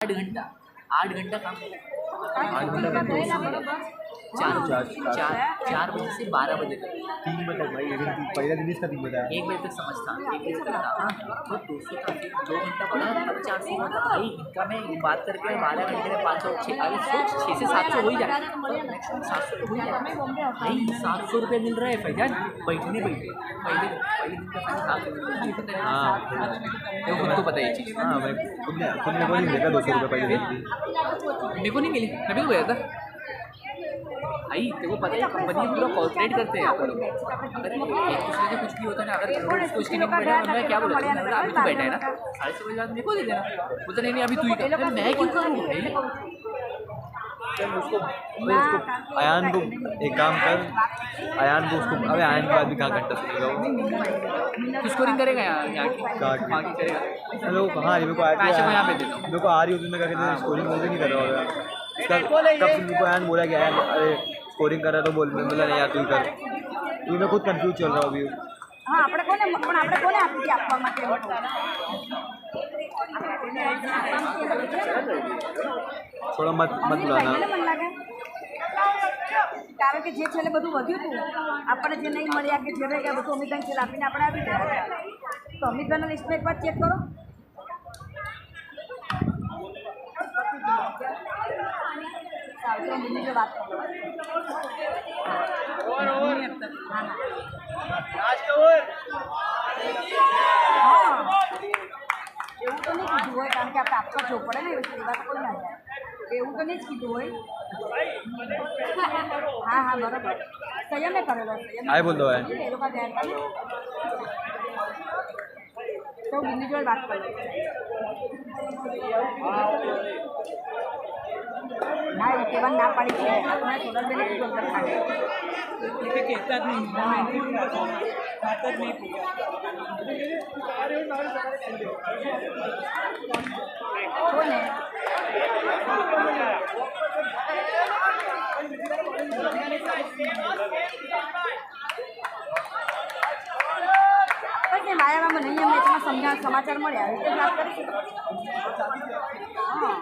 8 घंटा काम बरोबर 4 बजे से 12 बजे तक 3 बजे तक भाई, पहले दिन इसका 3 बजे 1 बजे तक समझता 1 बजे तक था तो 200 था 2 घंटा बना तब 400 हुआ था भाई। इनका मैं बात करके 12 घंटे में 500 अरे सोच 6 से 700 हो ही जाए, 700 तो हो ही जाए भाई। 700 रुपये मिल रहा है फैजान बैठने पहले दिन का खाली 700 रुपये पता है। हाँ खुद को पता है ये चीज़। हाँ भाई, खुद मेरे को नहीं मिलेगा 200 रुपये पहले दिन। मेरे को नहीं मिली, मैं भी तो गया था भाई। तेरे को पता है कंपनी पूरा कॉर्पोरेट करते हैं अगर एक दूसरे से कुछ भी होता है ना, अगर उसको उसकी नहीं बैठा मैं क्या बोला अभी तू बैठा है ना 6:30 बजे बाद मेरे को दे देना, बोलता नहीं अभी तू ही कर। मैं क्यों करूँ उसको अयान को एक काम कर, अयान को उसको, अबे अयान के बाद भी कहाँ घंटा सुनेगा वो, स्कोरिंग करेगा यहाँ की आगे करेगा। हेलो कहाँ आ रही, मेरे को यहाँ पे देता हूँ मेरे को आ रही होती, मैं क्या कहते हैं स्कोरिंग मुझे नहीं कर रहा होगा। कब से मेरे को अयान बोला कि अयान अरे स्कोरिंग कर रहा तो बोल, बोला नहीं यार तू ही कर, क्योंकि मैं खुद कंफ्यूज चल रहा हूँ अभी। हाँ આપણે કોને આપી હતી આપવા માટે थोड़ा मत बुलाना। મને લાગે કારણ કે જે છેલ્લે બધું વધ્યું હતું આપણને જે નહીં મળ્યા કે જે રહી ગયા બધું અમિતભાઈ છેલ્લે આપીને આપણે આવી ગયા તો અમિતભાઈના લિસ્ટમાં એક વાર ચેક કરો। સારું તો મમ્મી જો વાત કરો હા એવું તો નહીં કીધું હોય કારણ કે આપણે આપવા જવું પડે ને એ વાત કોઈ ના જાય એવું તો નહીં જ કીધું હોય। હા હા બરાબર સંયમે કરેલો આય બોલ દો એ લોકો ધ્યાન કરે તો બીજી જોડે વાત કરો ના એવું કહેવા ના પાડી છે તમારે થોડા બેને કીધું અંદર ખાડે એટલે કહેતા જ નહીં વાત જ નહીં કોને કંઈ માયામાં નહીં એમ મેચમાં સમાચાર મળ્યા એટલે વાત કરી હા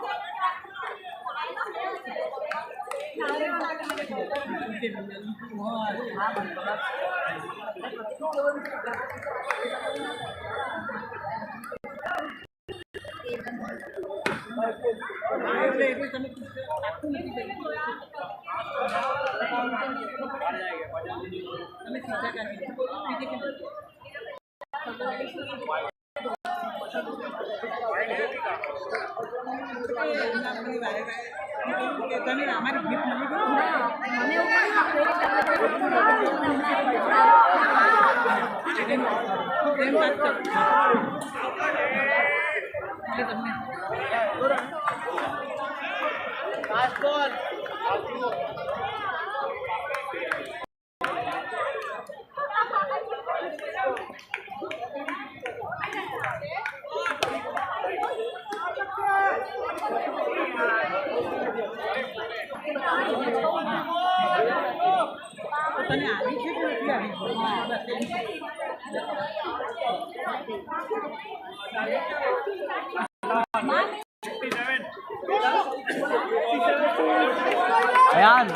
अयान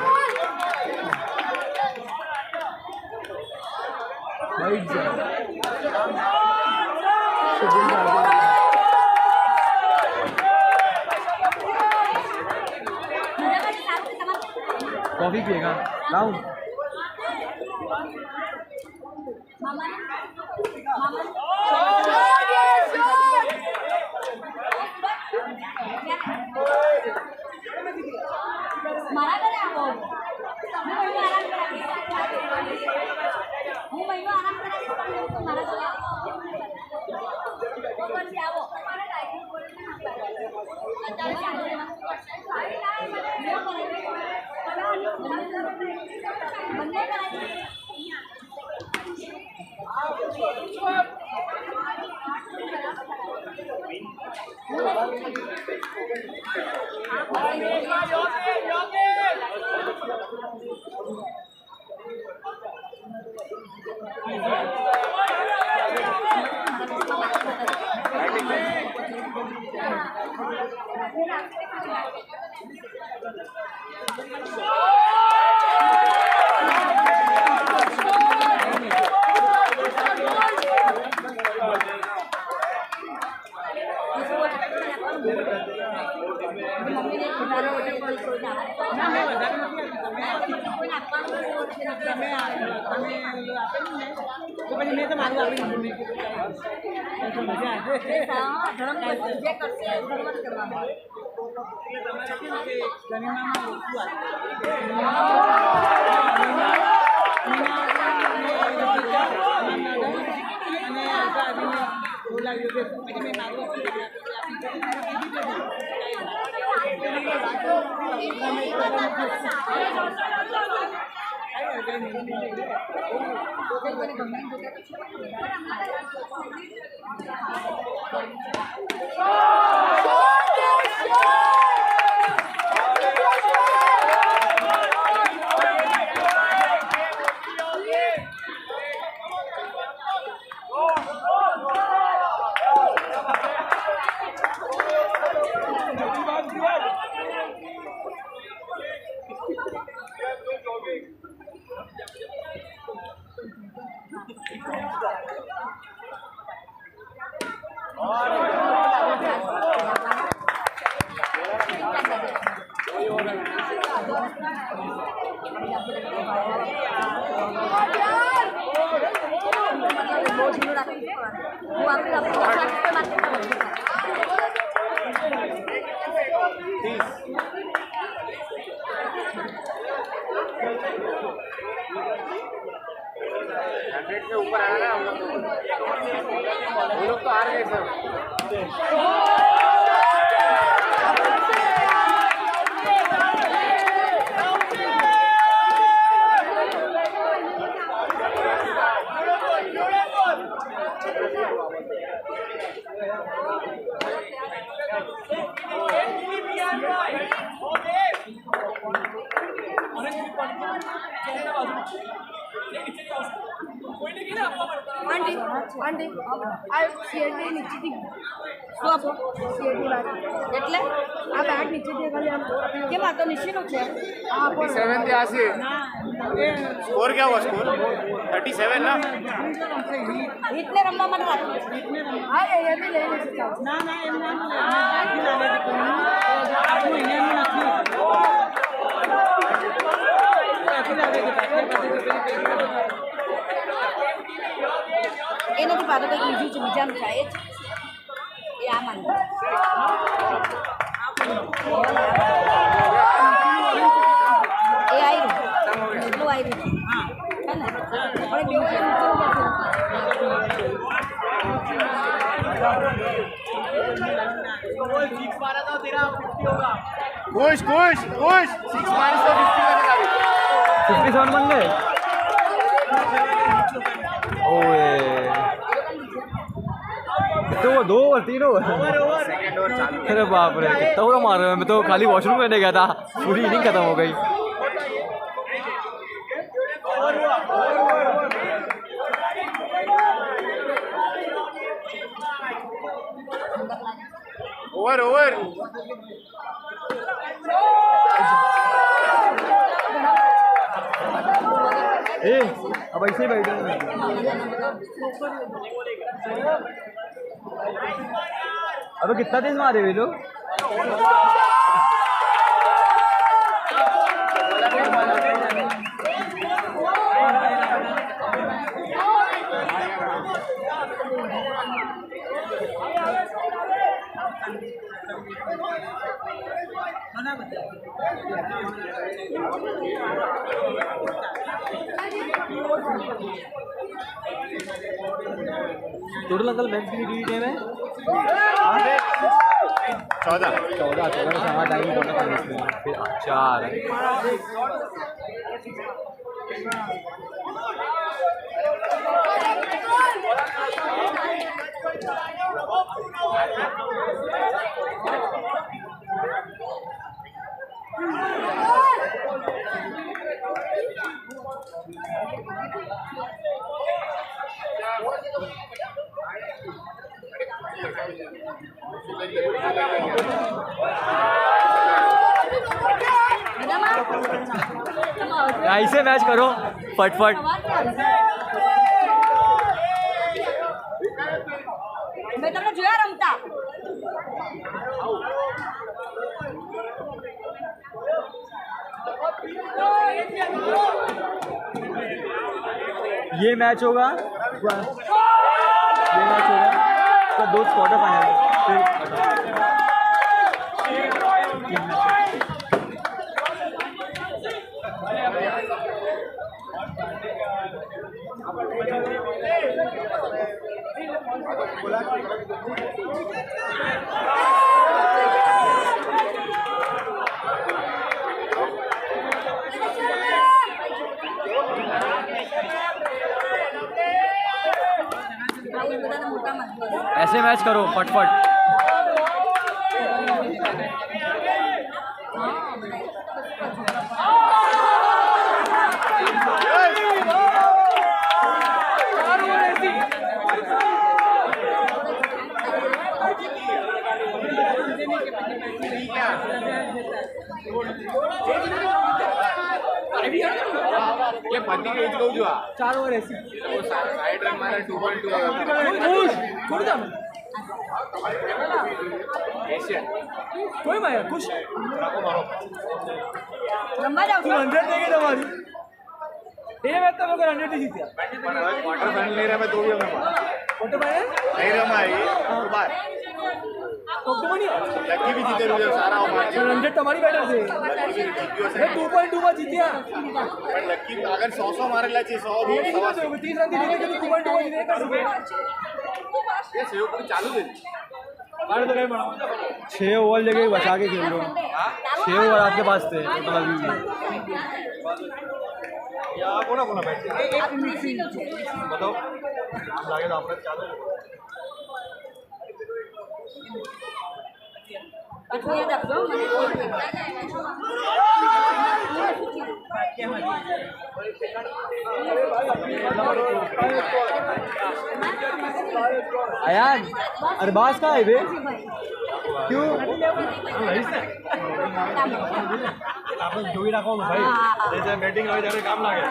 बैठ जा कॉफी पिएगा लाऊं મારા ઘરે આવો હું મહિનો આરામ કરાવીશ પણ મારા ઘરે આવો પછી આવો બંને કરાવી हंड्रेड के ऊपर आया ना हम लोग तो हार गए सर। आंटी आ सीएडी नीचे थी શું આપો सीएडी બેટ એટલે આ બેટ નીચેથી ખાલી આમ કેમ આ તો નીચેનો છે આ આપો 37 થી આસી સ્કોર क्या हुआ स्कोर 37 ना એટલે રમવા માટે રાખો હા એ બી લઈ લેશે ના ના એમ ના આપણું ઇન્ડિયાનું નથી એ નથી પાછું કંઈક બીજું છે બીજાનું થાય એ આ માન એ આવી રહ્યું એટલું આવી રહ્યું હે ને खुश खुश खुश 6 माइनस तो 50 57 बन गए। ओए तो वो 2 ओवर 3 ओवर सेकंड ओवर चालू। अरे बाप रे कितना ओवर मार रहे हैं। मैं तो खाली वॉशरूम करने गया था, पूरी इनिंग खत्म हो गई। ओवर ओवर ए अब ऐसे ही बैठे अबे कितना तेज मारे वे लोग। टोटल अंकल मैच की टीम है 14 14 का सारा टाइम फिर 4 14 ऐसे मैच करो फटफट। मैं તમને જોયા રમતા ये मैच होगा, ये मैच होगा तो 2 क्वार्टर फाइनल फिर ऐसे मैच करो फटफट। ये पति के कहूँ जो 4 ओवर ऐसी साइड रन मारा 2.2 छोड़ दो एशियन कोई माया खुश રમવા જાવ तू 100 देगी तुम्हारी ये मैच तो लोग 100 ही जीते क्वार्टर फाइनल नहीं रहा मैं तो भी हमें फोटो पाए नहीं रहा मैं बार तो नहीं लकी भी जीते रुझे सारा हो मैच 100 तुम्हारी बैटर से ये 2.2 में जीतिया पर लकी अगर 100 मारे ला चाहिए 100 भी 30 रन जीते तो 2.2 में जीते ये सेव पर चालू दे 6 ओवर लेके बचा के खेल रहे हो 6 ओवर आपके पास थे तो अभी या कोना कोना बैठ बताओ लागे तो आपने चालू પાછું યાદ આપજો મને अयान अरबाज का है बे क्यों आपने जोड़ी रखो भाई जैसे बैटिंग हो जाए काम लागे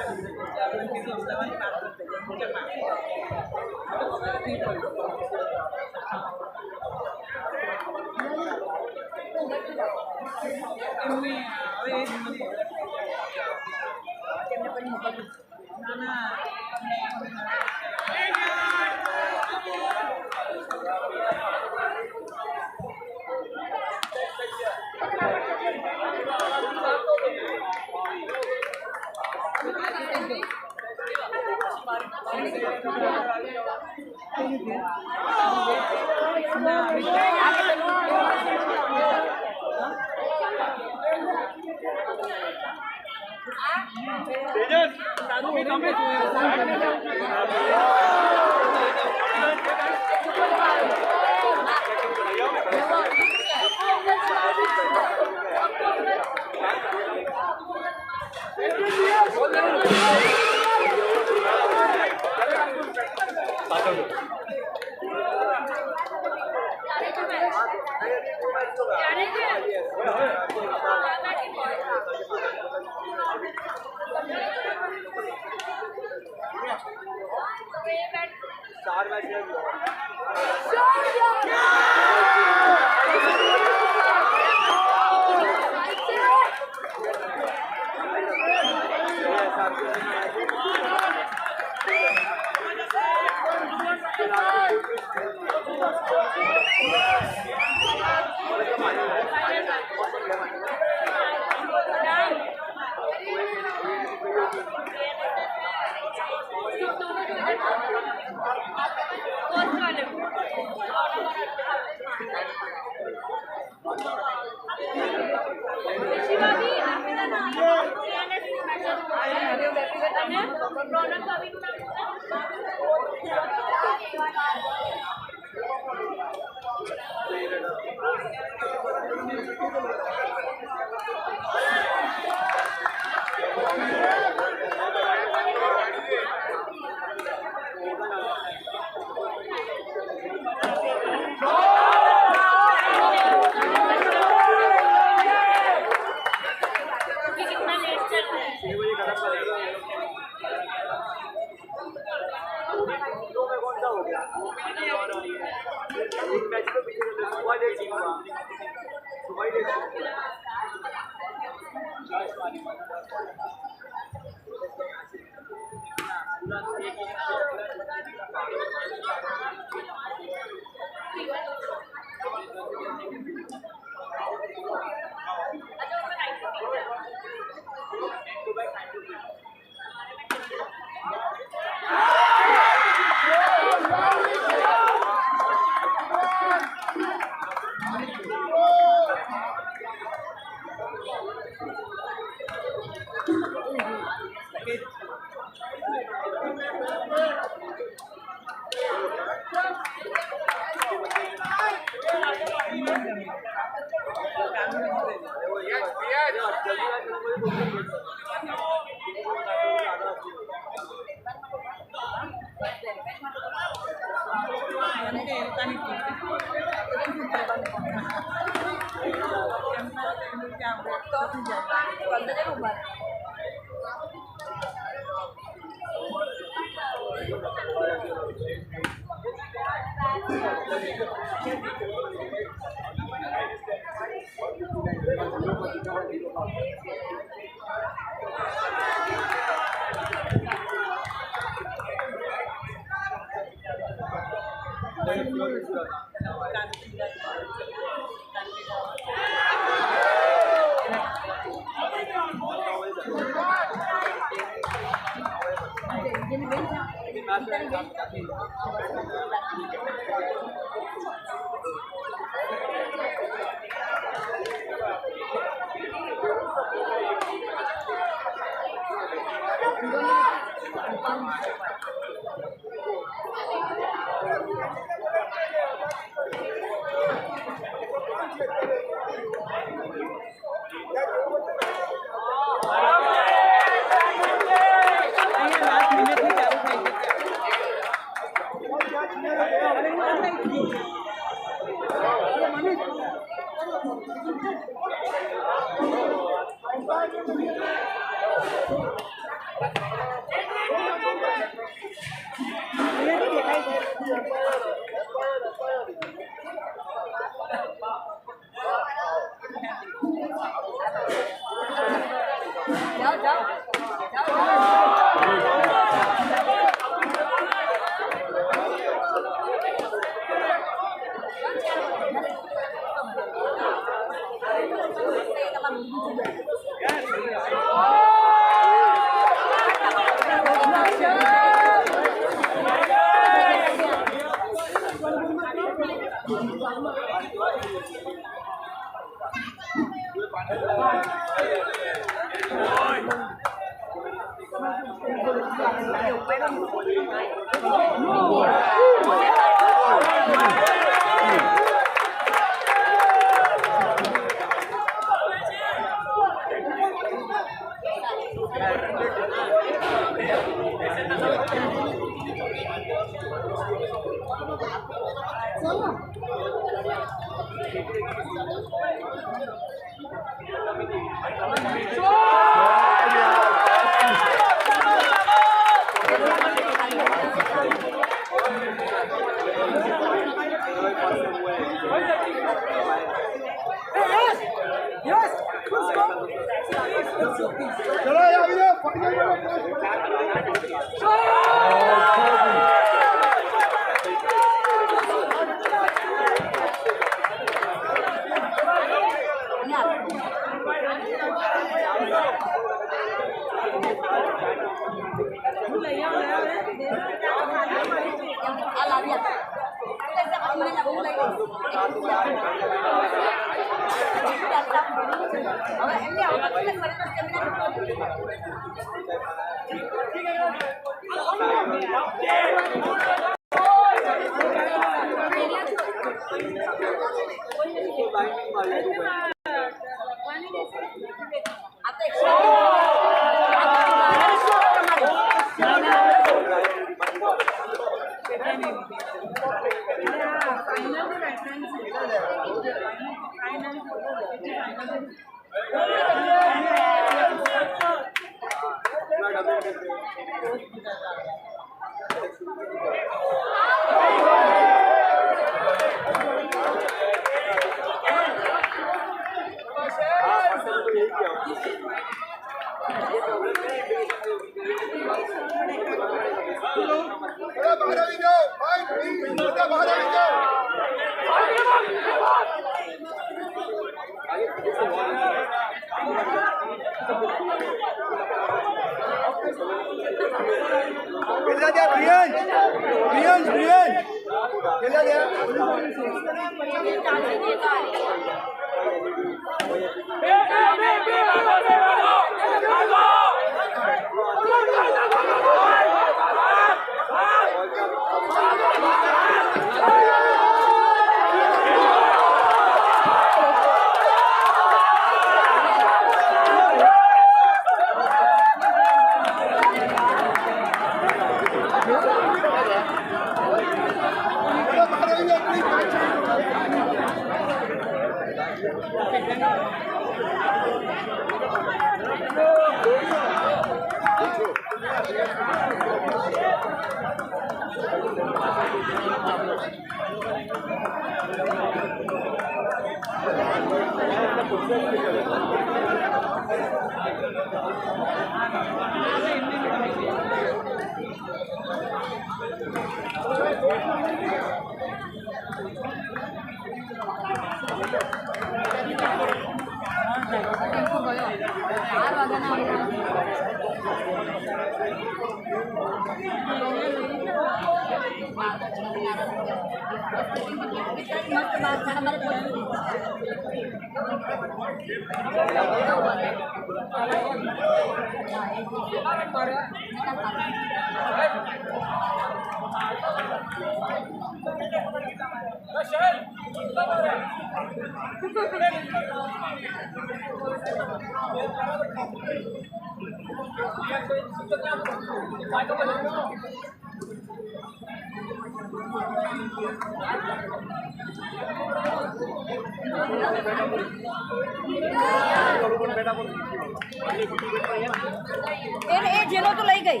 એ જેલો તો લઈ ગઈ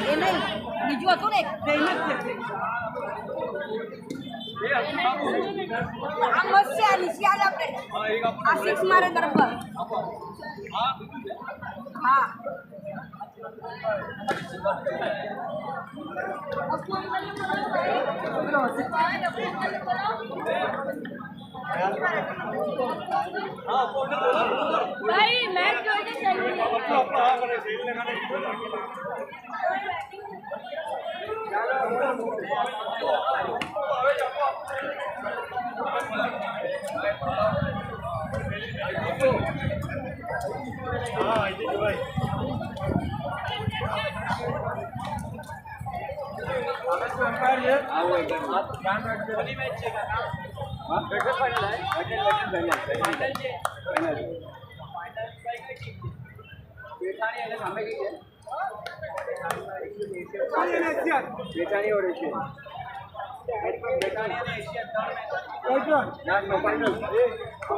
એ નહીં બીજું હતું ને આ મસ્ત છે આ નીચે આજ આપણે આ સિક્સ મારે બરાબર હા ભાઈ મેચ જોઈને ચાલીએ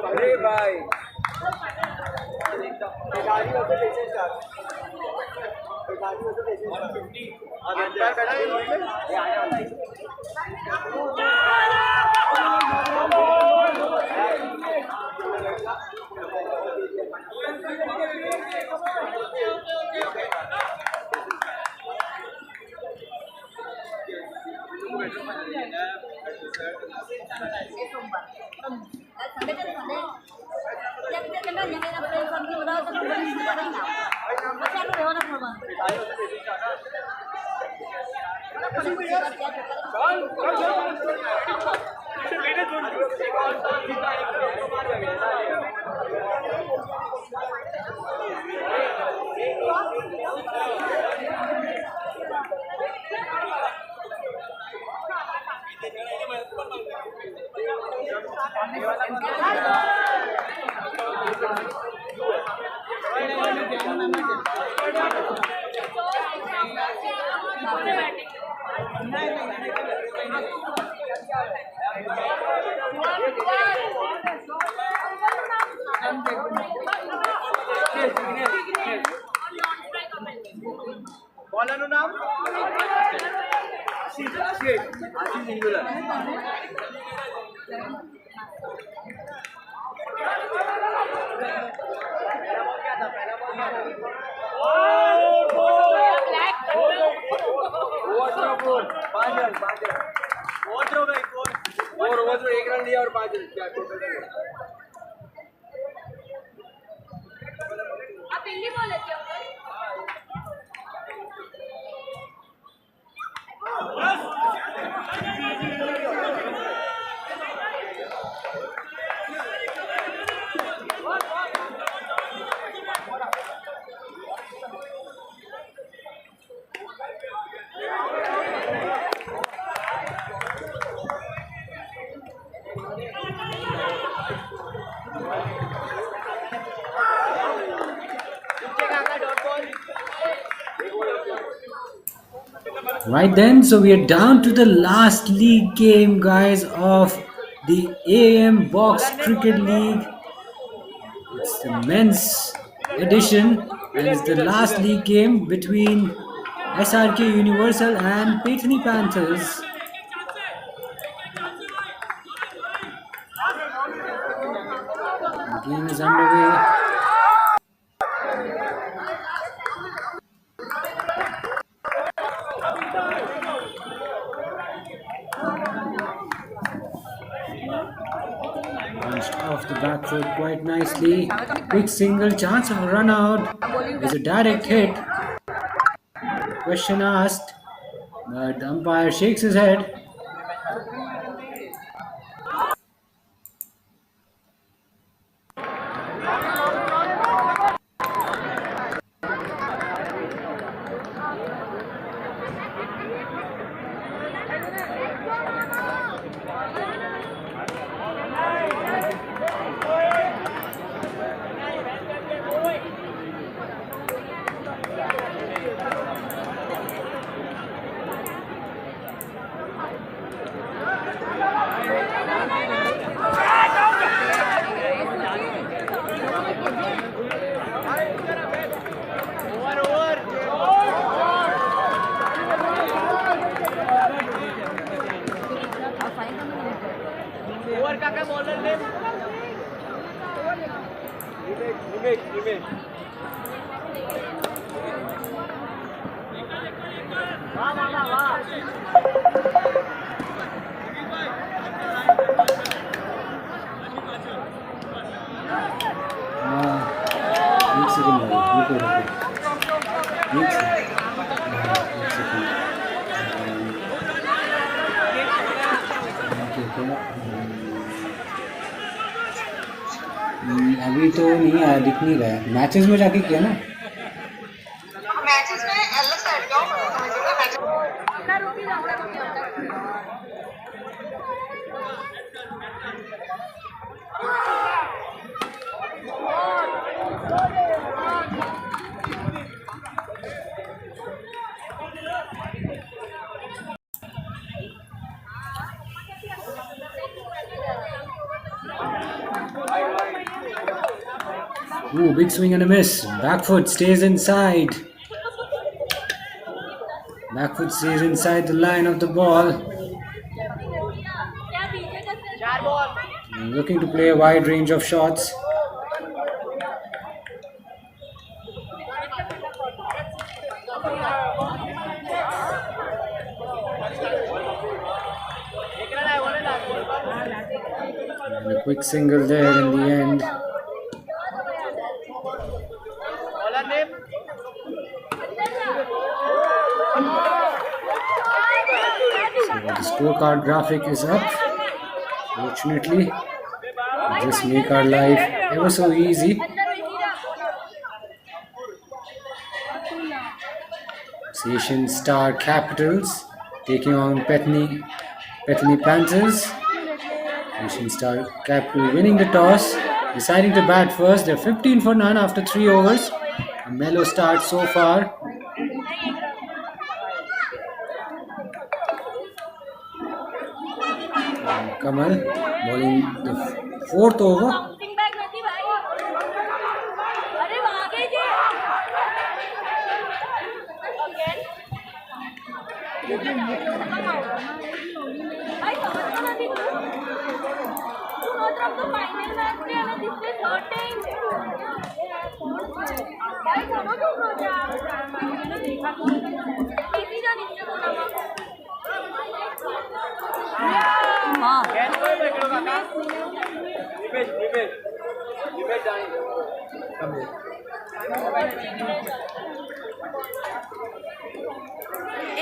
अरे भाई संडे का संडे जब तक मैं नहीं ना प्ले करके बताओ तो मैं नहीं करेंगे बच्चा को रहना पड़ेगा बॉलरનું નામ આશીષ સિંગુલર ओवर एक रन लिया और 5 रन क्या टोटल आप हिंदी बोल लेते हो Right then, so we are down to the last league game, guys, of the AMM Box Cricket League. It's the men's edition, and it's the last league game between SRK Universal and Paithani Panthers. The game is underway. Off the back foot quite nicely. Big single, chance of a run out. There's a direct hit. Question asked, but the umpire shakes his head. अभी तो नहीं आया, दिख नहीं रहा है। Matches में जाके किया ना, मैचेस में अलग साइड का Ooh, big swing and a miss. Back foot stays inside. Back foot stays inside the line of the ball. Looking to play a wide range of shots. And a quick single there in the end. So the scorecard graphic is up. Fortunately, it just make our life ever so easy. Asian Star Capitals taking on Petni Panthers. Asian Star Capital winning the toss, deciding to bat first. They're 15 for none after 3 overs. A mellow start so far. And Kamal bowling the 4th over.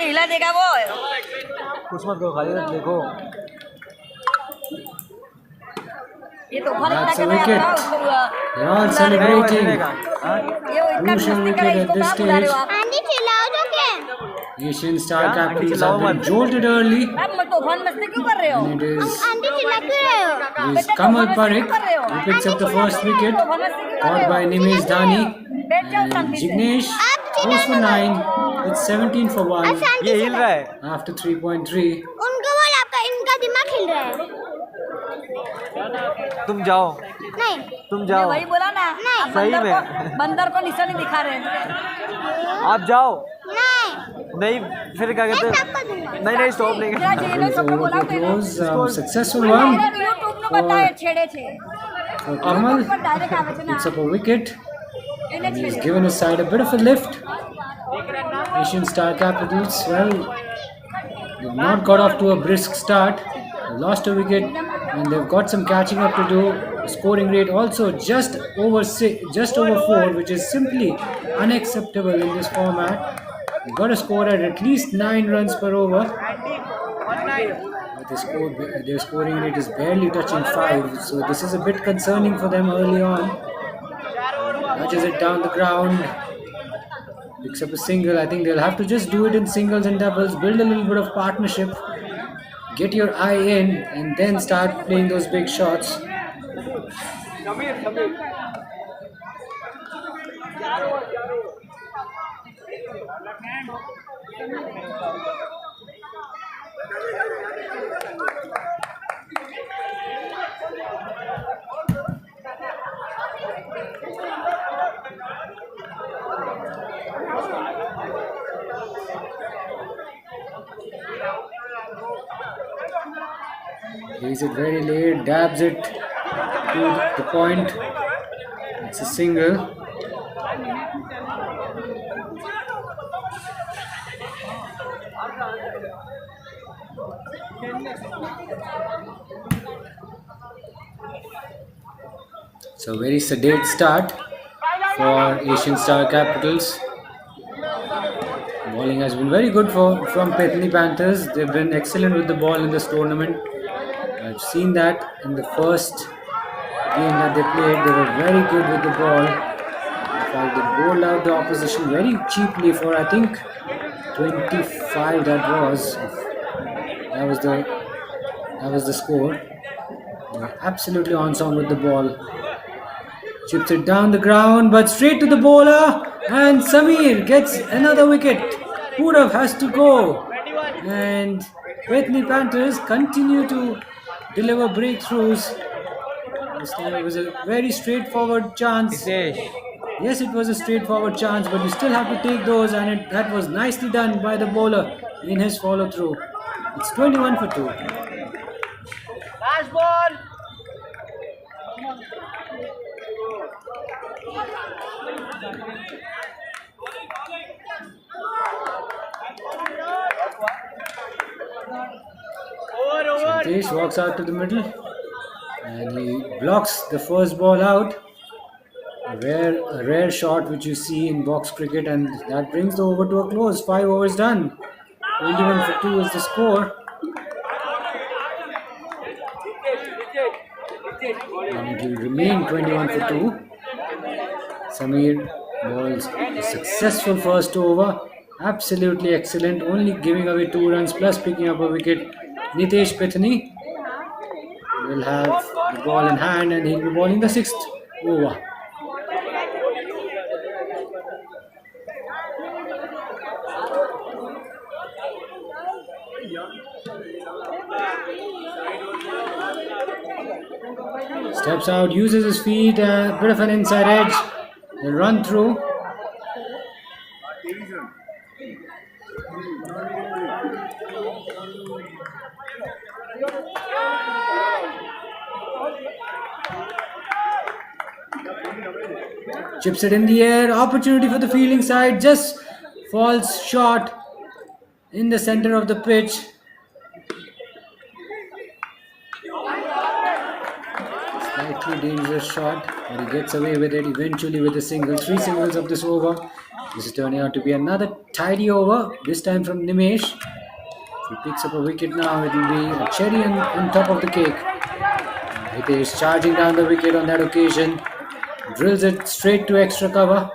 हिला देगा वो कुछ मत करो, खाली देखो। ये तो बहुत That's अच्छा a खेला wicket. था उसको They're all celebrating. ये वो इतना Crucial मस्ती wicket करा at इसको this कहाँ बुला रहे हो stage. आप आंटी चिल्लाओ तो क्या Asian Star Yeah, Capitals Aunty, have been jolted early. आप तूफान मस्ती क्यों कर रहे हो And it is आंटी चिल्ला क्यों रहे हो is Kamal Parikh who picks up the first wicket, caught by Nimesh Dhani. बैठ जाओ And शांति से Jignesh goes for 9 with 17 for 1 ये हिल रहा है। after 3.3. उनको बोल आपका इनका दिमाग हिल रहा है तुम जाओ, नहीं तुम जाओ, वही बोला ना आप सही बंदर में। बंदर को निशानी दिखा रहे हैं आप जाओ। नहीं नहीं, फिर क्या कहते मैं सबको दूंगा हैं? नहीं स्टॉप नहीं क्या करना। जेलों It's सबको over बोला to close. Successful one YouTube ने बताया छेड़े छे for Kamal. पर डायरेक्ट आवे छे ना Picks up a wicket. એને And he's छेड़े given his side a bit of a lift. Asian Star Capitals, well, they've not got off to a brisk start. They lost a wicket and they've got some catching up to do. The scoring rate also just over 4, which is simply unacceptable in this format. You've got to score at least 9 runs per over. But their scoring rate is barely touching 5, so this is a bit concerning for them early on. Nudges it down the ground, picks up a single. I think they'll have to just do it in singles and doubles, build a little bit of partnership, get your eye in, and then start playing those big shots. Plays it very late, dabs it to the point. It's a single. So very sedate start for Asian Star Capitals. Bowling has been very good from Petni Panthers. They've been excellent with the ball in this tournament. I've seen that in the first game that they played. They were very good with the ball. In fact, they bowled out the opposition very cheaply for I think 25. That was the score. They were absolutely on song with the ball. Chips it down the ground, but straight to the bowler, and Samir gets another wicket. Purav has to go, and Petni Panthers continue to deliver breakthroughs. This time it was a very straightforward chance. Yes, it was a straightforward chance, but you still have to take those, and that was nicely done by the bowler in his follow through. It's 21 for 2. Last ball. Sandesh walks out to the middle and he blocks the first ball out. A rare shot which you see in box cricket, and that brings the over to a close. 5 overs done. 21 for 2 is the score. And it will remain 21 for 2. Samir bowls a successful first over. Absolutely excellent. Only giving away 2 runs plus picking up a wicket. Nitesh Pithani will have the ball in hand and he'll be bowling the 6th over. Steps out, uses his feet, a bit of an inside edge. They'll run through. Chips it in the air. Opportunity for the fielding side. Just falls short in the center of the pitch. Slightly dangerous shot, but he gets away with it eventually with a single. 3 singles of this over. This is turning out to be another tidy over, this time from Nimesh. If he picks up a wicket now, it will be a cherry on top of the cake. Hitesh charging down the wicket on that occasion. Drills it straight to extra cover.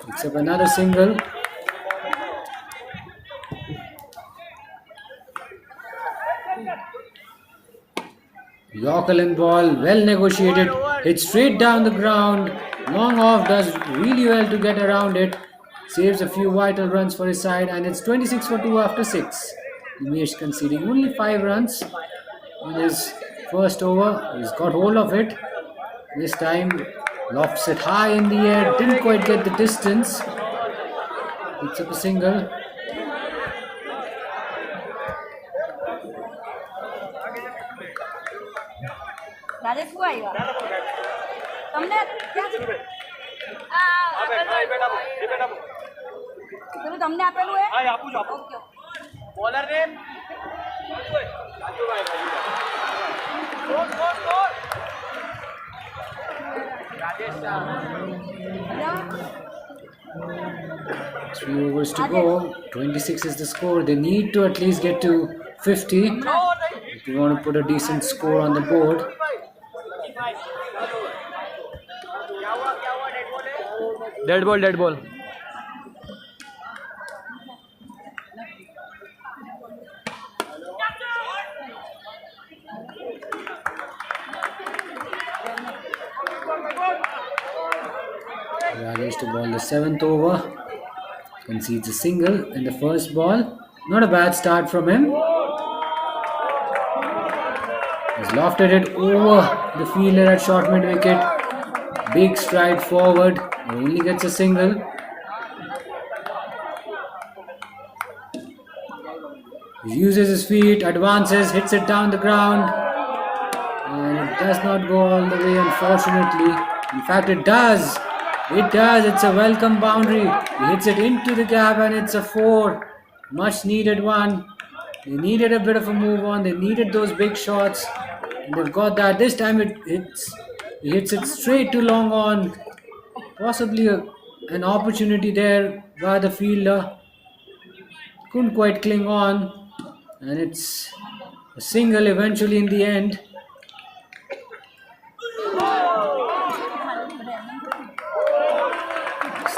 Picks up another single. Yorker ball, well negotiated, hits straight down the ground. Long off, does really well to get around it. Saves a few vital runs for his side, and it's 26 for 2 after 6. Nimesh conceding only 5 runs in his first over. He's got hold of it. This time lofts it high in the air, didn't quite get the distance. Picks up a single. Rajesh શું આવ્યા તમને તમને આપેલું okay bowler ने Three overs to go. 26 is the score. They need to at least get to 50 if you want to put a decent score on the board. Dead ball. Rajesh to bowl the 7th over. Concedes a single in the first ball. Not a bad start from him. He's lofted it over the fielder at short mid wicket. Big stride forward. He only gets a single. He uses his feet, advances, hits it down the ground. And it does not go all the way, unfortunately. In fact, it does. It does. It's a welcome boundary. He hits it into the gap and it's a 4. Much needed one. They needed a bit of a move on. They needed those big shots. And they've got that. This time he hits it straight to long on. Possibly an opportunity there by the fielder. Couldn't quite cling on. And it's a single eventually in the end.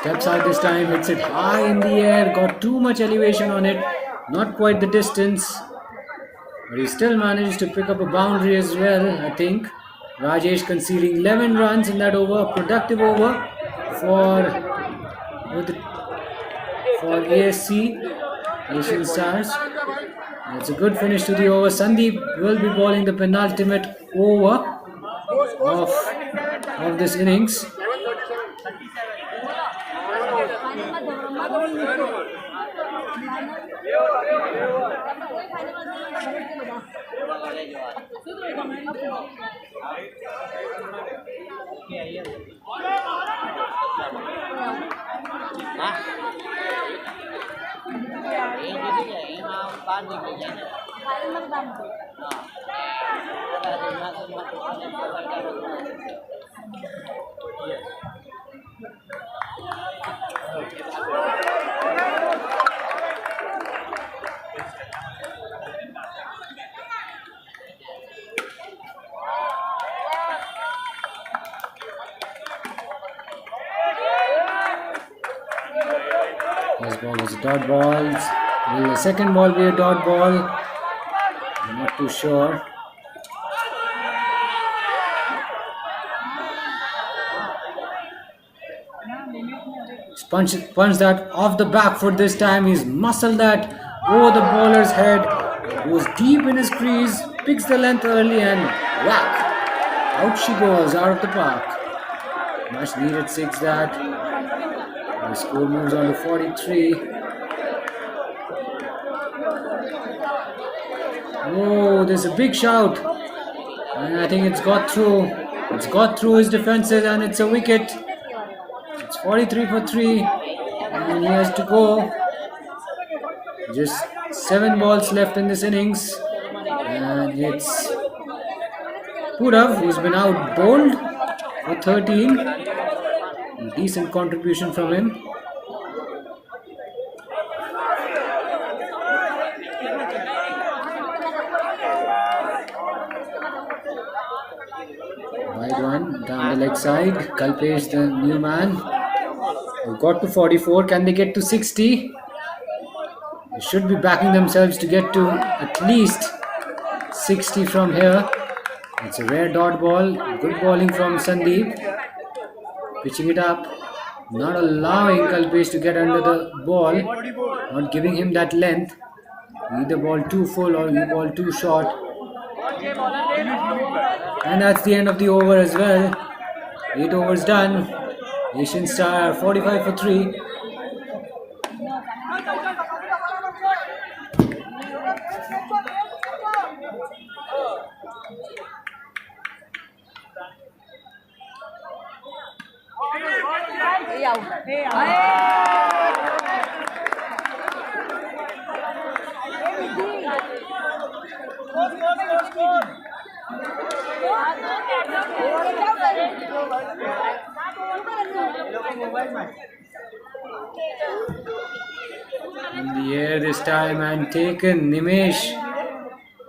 Steps out this time, hits it high in the air, got too much elevation on it, not quite the distance, but he still managed to pick up a boundary as well, I think. Rajesh conceding 11 runs in that over, a productive over for ASC, Asian Stars. It's a good finish to the over. Sandeep will be bowling the penultimate over. of this innings. First ball was a dot ball. Will the second ball be a dot ball? I'm not too sure. Punch that off the back foot this time. He's muscled that over the bowler's head. Goes deep in his crease. Picks the length early and whack. Out she goes, out of the park. Much needed 6 that. The score moves on to 43. Oh, there's a big shout. And I think it's got through. It's got through his defenses and it's a wicket. It's 43 for 3. And he has to go. Just 7 balls left in this innings. And it's Pranav who's been out bowled for 13. Decent contribution from him. Wide one down the leg side. Kalpesh, the new man. They've got to 44. Can they get to 60? They should be backing themselves to get to at least 60 from here. It's a rare dot ball. Good bowling from Sandeep. Pitching it up. Not allowing Kalpesh to get under the ball. Not giving him that length. Either ball too full or you ball too short. And that's the end of the over as well. 8 overs done. Asian Star 45 for 3. In the air this time and taken. Nimesh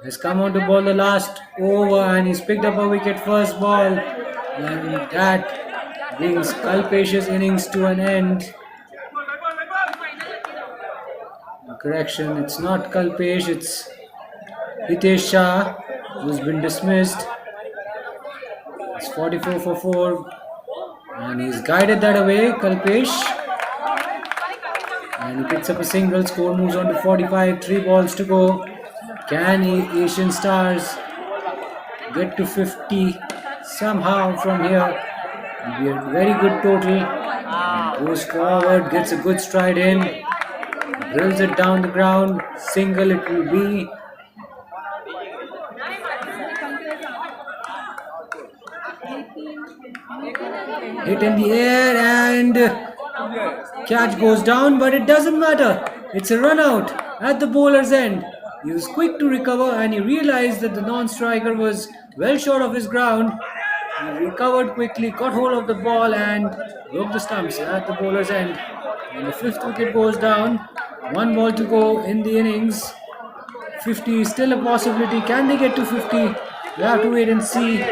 has come on to bowl the last over and he's picked up a wicket first ball, and that brings Kalpesh's innings to an end. Correction, it's not Kalpesh, it's Hitesh Shah who's been dismissed. It's 44 for 4 and he's guided that away, Kalpesh. And he picks up a single. Score moves on to 45. 3 balls to go. Can Asian Stars get to 50 somehow from here? It'll be a very good total. Goes forward, gets a good stride in, drills it down the ground. Single it will be. Hit in the air and catch goes down, but it doesn't matter. It's a run out at the bowler's end. He was quick to recover and he realized that the non-striker was well short of his ground. He recovered quickly, got hold of the ball and broke the stumps at the bowler's end. And the 5th wicket goes down. 1 ball to go in the innings. 50 is still a possibility. Can they get to 50? We have to wait and see.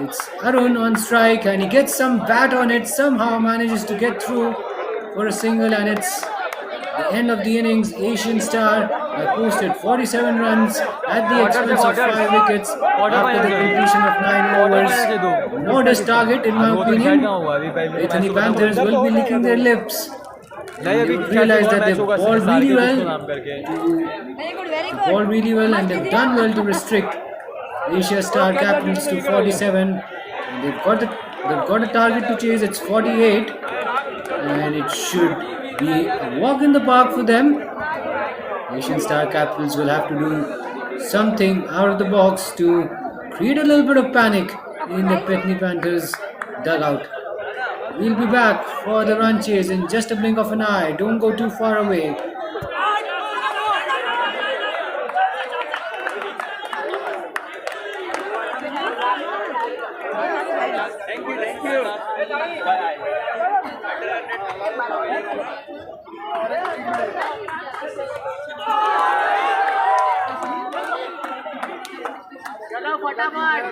It's Arun on strike and he gets some bat on it. Somehow manages to get through for a single, and it's the end of the innings. Asian Star posted 47 runs at the expense of 5 wickets after the completion of 9 overs. Modest target in my opinion. Bethany Panthers will be licking their lips. They will realize that they've bowled really well. They bowled really well and they've done well to restrict Asia Star Capitals to 47. And they've got a target to chase. It's 48, and it should be a walk in the park for them. Asian Star Capitals will have to do something out of the box to create a little bit of panic in the Petni Panthers dugout. We'll be back for the run chase in just a blink of an eye. Don't go too far away. चलो फटाफट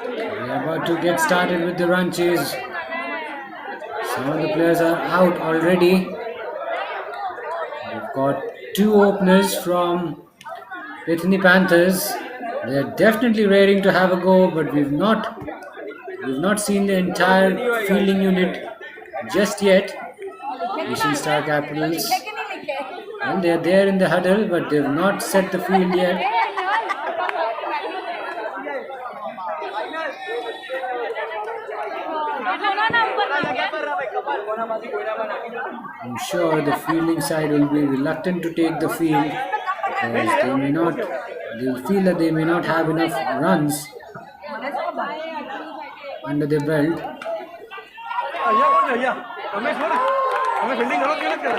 We're about to get started with the run chase. Some of the players are out already. We've got two openers from Petni Panthers. They're definitely raring to have a go, but we've not seen the entire fielding unit just yet. Asian Star Capitals. Well, they're there in the huddle, but they've not set the field yet. I'm sure the fielding side will be reluctant to take the field because they'll feel that they may not have enough runs under their belt. भैया कौन है भैया रमेश हो ना हमें fielding करो क्यों नहीं कर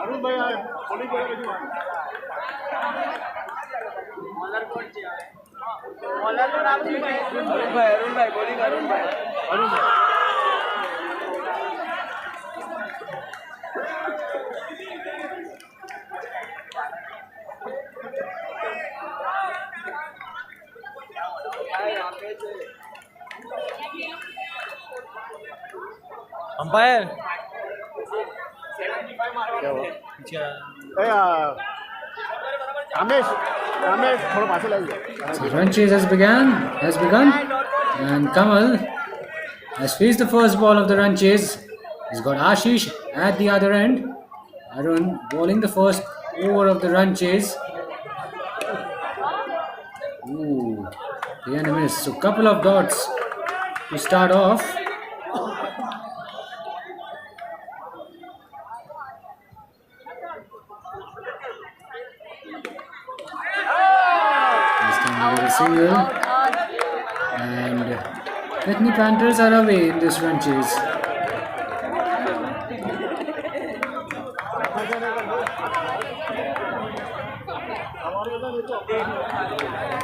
अरुण भाई आए बॉलिंग करो बॉलर कौन चाहिए बॉलर तो अरुण भाई बॉलिंग अरुण भाई अंपायर रमेश रमेश थोड़ा पास लाइए So run chase has begun, and Kamal has faced the first ball of the run chase. He's got Ashish at the other end. Arun bowling the first over of the run chase. Ooh, the enemy. So couple of dots to start off. This time we get a single, and Petni Panthers are away in this run chase.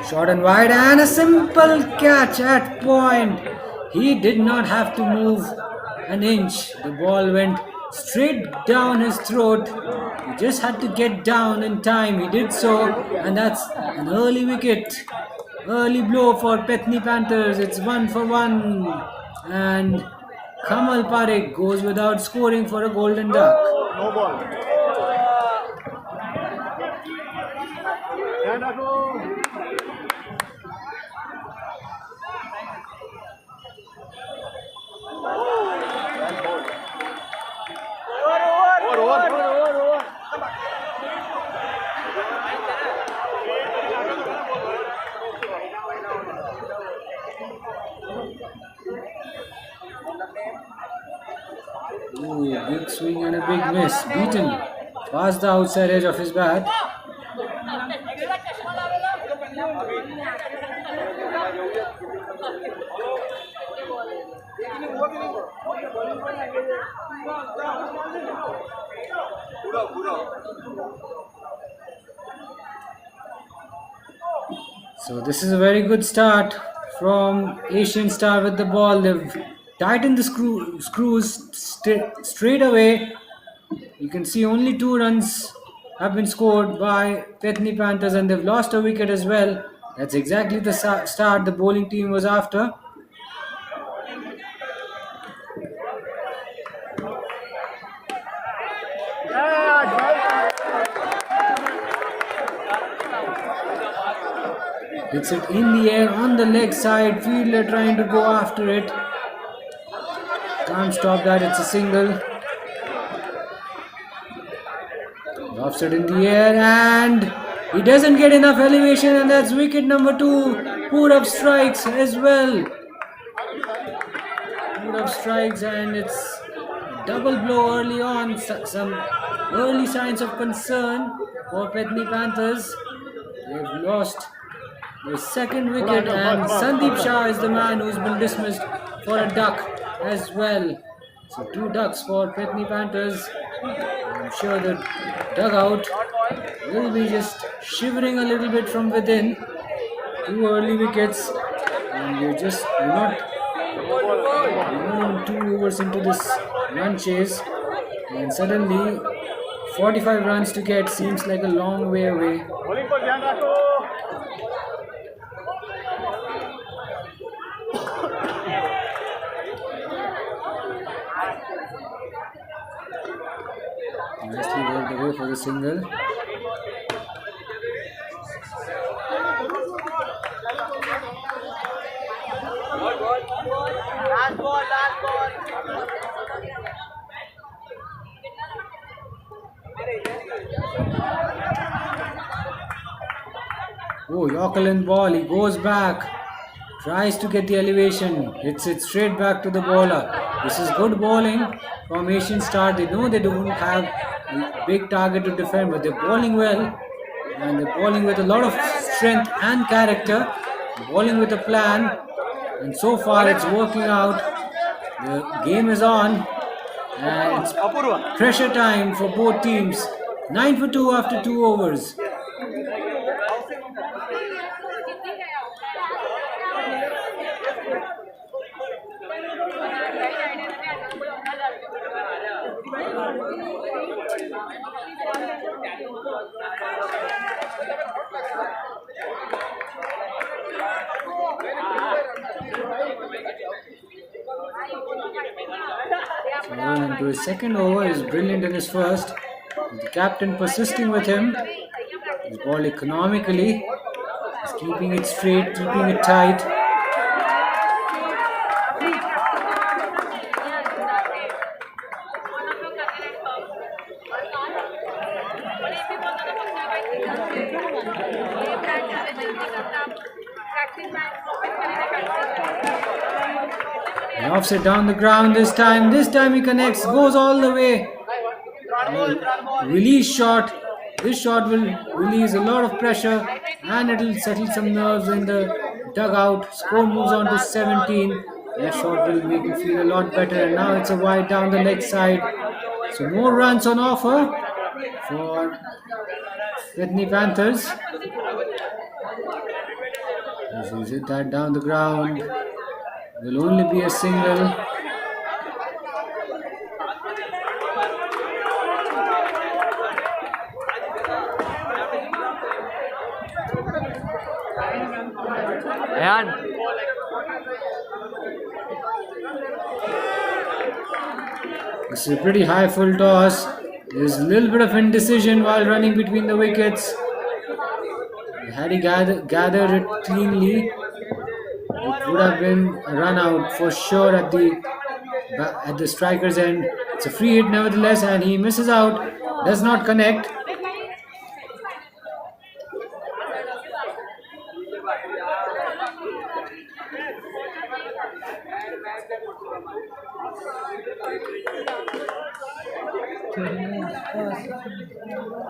Short and wide, and a simple catch at point. He did not have to move an inch. The ball went straight down his throat. He just had to get down in time. He did so, and that's an early wicket. Early blow for Petni Panthers. It's 1 for 1. And Kamal Parekh goes without scoring for a golden duck. No ball ध्यान रखो Ooh, big swing and a big miss. Beaten past the outside edge of his bat. So this is a very good start from Asian Star with the ball. They've tightened the screws straight away. You can see only 2 runs have been scored by Petni Panthers, and they've lost a wicket as well. That's exactly the start the bowling team was after. Hits it in the air on the leg side. Fielder trying to go after it. Can't stop that. It's a single. Drops it in the air and he doesn't get enough elevation, and that's wicket number 2. Put up strikes as well. Put up strikes, and it's a double blow early on. Some early signs of concern for Petni Panthers. They've lost the second wicket, and Sandeep Shah is the man who's been dismissed for a duck as well. So 2 ducks for Petni Panthers. I'm sure the dugout will be just shivering a little bit from within. 2 early wickets, and we're not even 2 overs into this run chase, and suddenly 45 runs to get seems like a long way away. Nicely worked away for the single. Oh, Yorkerland ball. He goes back. Tries to get the elevation. Hits it straight back to the bowler. This is good bowling from Asian Star. They know they don't have a big target to defend, but they're bowling well. And they're bowling with a lot of strength and character. Bowling with a plan. And so far it's working out. The game is on. And it's pressure time for both teams. 9 for 2 after 2 overs. Going into his second over is brilliant in his first. The captain persisting with him. He's balled economically. He's keeping it straight, keeping it tight. He offs it down the ground this time. This time he connects, goes all the way. Release shot. This shot will release a lot of pressure and it will settle some nerves in the dugout. Score moves on to 17. That shot will make him feel a lot better. And now it's a wide down the leg side. So more runs on offer for Petni Panthers. He's hit that down the ground. Will only be a single. This is a pretty high full toss. There's a little bit of indecision while running between the wickets. Had he gathered it cleanly, it would have been a run out for sure at the striker's end. It's a free hit nevertheless, and he misses out, does not connect.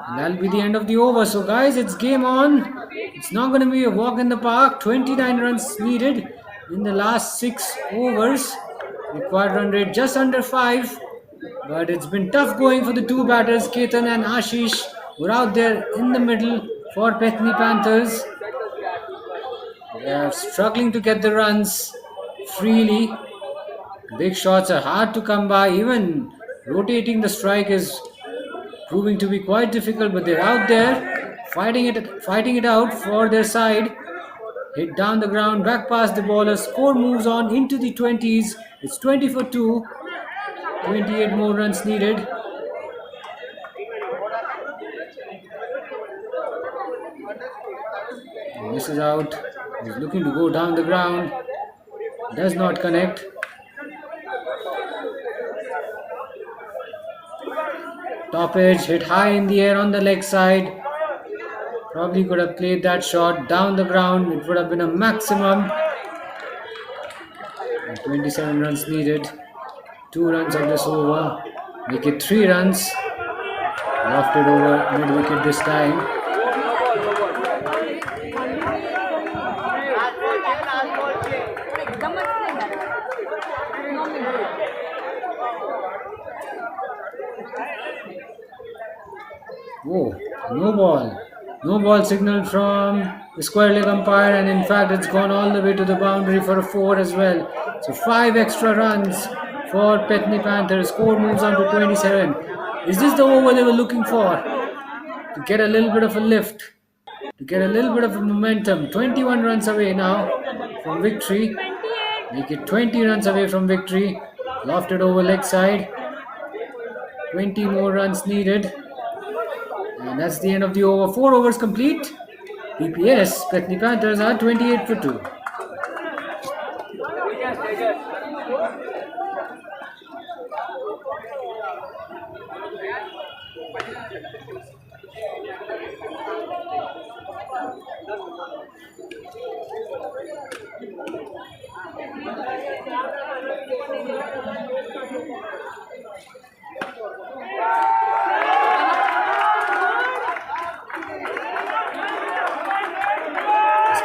And that'll be the end of the over. So guys, it's game on. It's not going to be a walk in the park. 29 runs needed in the last 6 overs. Required run rate just under 5. But it's been tough going for the two batters, Ketan and Ashish, who are out there in the middle for Petni Panthers. They are struggling to get the runs freely. Big shots are hard to come by. Even rotating the strike is proving to be quite difficult, but they're out there fighting it out for their side. Hit down the ground, back past the bowler. Score moves on into the 20s. It's 20 for 2. 28 more runs needed. Misses out. He's looking to go down the ground. Does not connect. Top edge hit high in the air on the leg side. Probably could have played that shot down the ground. It would have been a maximum. And 27 runs needed. 2 runs on this over. Make it 3 runs. Lofted over mid wicket this time. एकदम Whoa, no ball. No ball signal from the square leg umpire, and in fact it's gone all the way to the boundary for a 4 as well. So 5 extra runs for Petni Panthers. Score moves on to 27. Is this the over they were looking for? To get a little bit of a lift, to get a little bit of a momentum. 21 runs away now from victory. Make it 20 runs away from victory. Lofted over leg side. 20 more runs needed. And that's the end of the over. 4 overs complete. PPS, Petni Panthers are 28 for 2.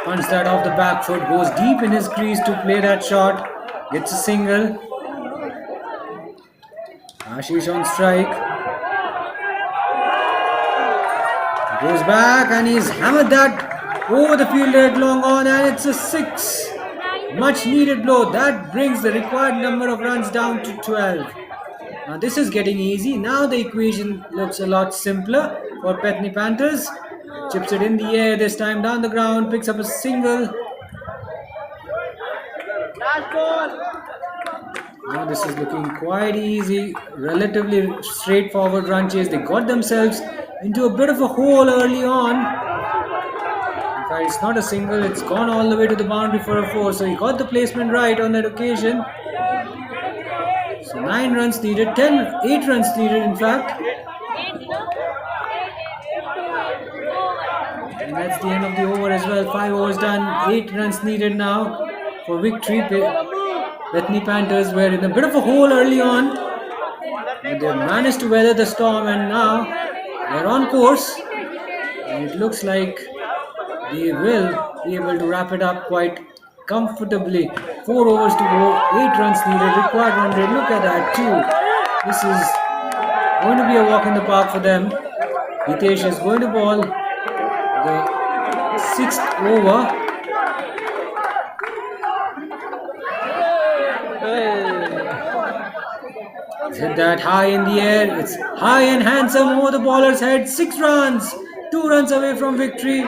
Punch that off the back foot, goes deep in his crease to play that shot, gets a single. Ashish on strike. Goes back and he's hammered that over the fielder at long on, and it's a 6. Much needed blow. That brings the required number of runs down to 12. Now this is getting easy. Now the equation looks a lot simpler for Petni Panthers. Chips it in the air, this time down the ground, picks up a single. Now this is looking quite easy, relatively straightforward run chase. They got themselves into a bit of a hole early on. In fact, it's not a single, it's gone all the way to the boundary for a 4. So he got the placement right on that occasion. So 9 runs needed, 8 runs needed in fact. And that's the end of the over as well. 5 overs done, 8 runs needed now for victory. Petni Panthers were in a bit of a hole early on, but they managed to weather the storm, and now they're on course. And it looks like they will be able to wrap it up quite comfortably. 4 overs to go, 8 runs needed, required run rate. Look at that too. This is going to be a walk in the park for them. Hitesh is going to ball the 6th over. Hit that high in the air. It's high and handsome over the bowler's head. 6 runs. 2 runs away from victory.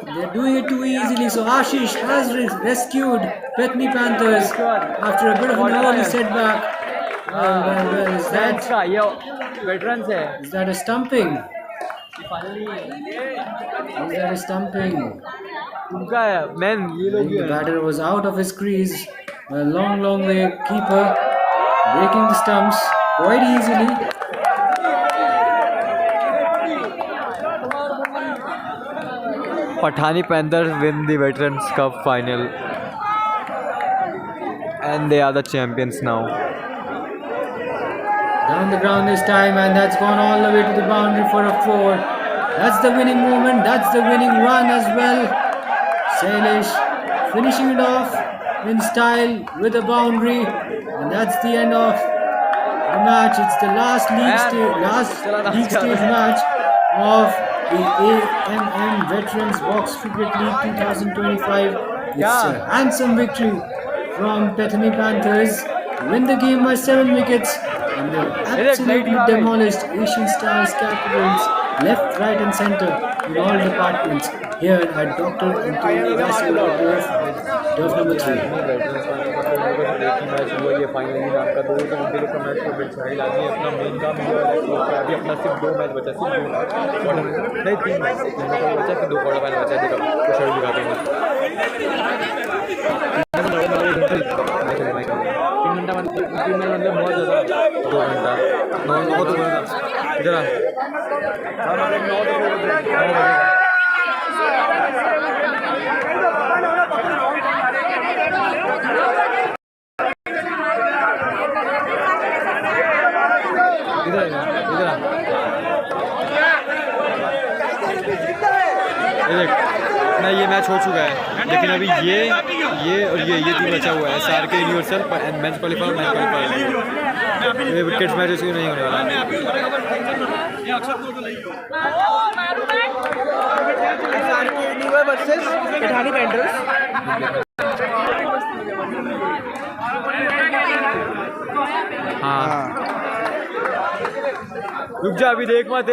They're doing it too easily. So Ashish has rescued Petni Panthers after a bit of an early setback. Well, is that a stumping? Is that a stumping? The batter was out of his crease. A long way. Keeper breaking the stumps quite easily. Pathani Panthers win the Veterans Cup final, and they are the champions now. Down the ground this time, and that's gone all the way to the boundary for a 4. That's the winning moment. That's the winning run as well. Sailesh finishing it off in style with a boundary, and that's the end of the match. It's the last league stage match of the AMM Veterans Box Cricket League 2025. It's a handsome victory from Bethany Panthers. Win the game by 7 wickets, and they absolutely demolished Asian Stars Capitals left, right, and centre in all departments here at Dr. Antonio Vascular Turf number 3. Match हुआ ये finally नाम का 2 घंटे का match को बिल्कुल आदमी अपना मेन काम हुआ है अभी अपना सिर्फ 2 मैच बचा सिर्फ 2 मैच नहीं 3 मैच बचा फिर 2 क्वार्टर फाइनल बचा देखो कुछ और दिखाते हैं 3 घंटा मतलब बहुत ज़्यादा 2 घंटा 9 तो इधर ये मैच हो चुका है लेकिन अभी ये और ये तीन बचा हुआ है SRK universal match qualifier match qualifier ये विकेट्स मैच इसको नहीं होने वाला SRK universal versus Pathani panthers हाँ रुक जा अभी देख मत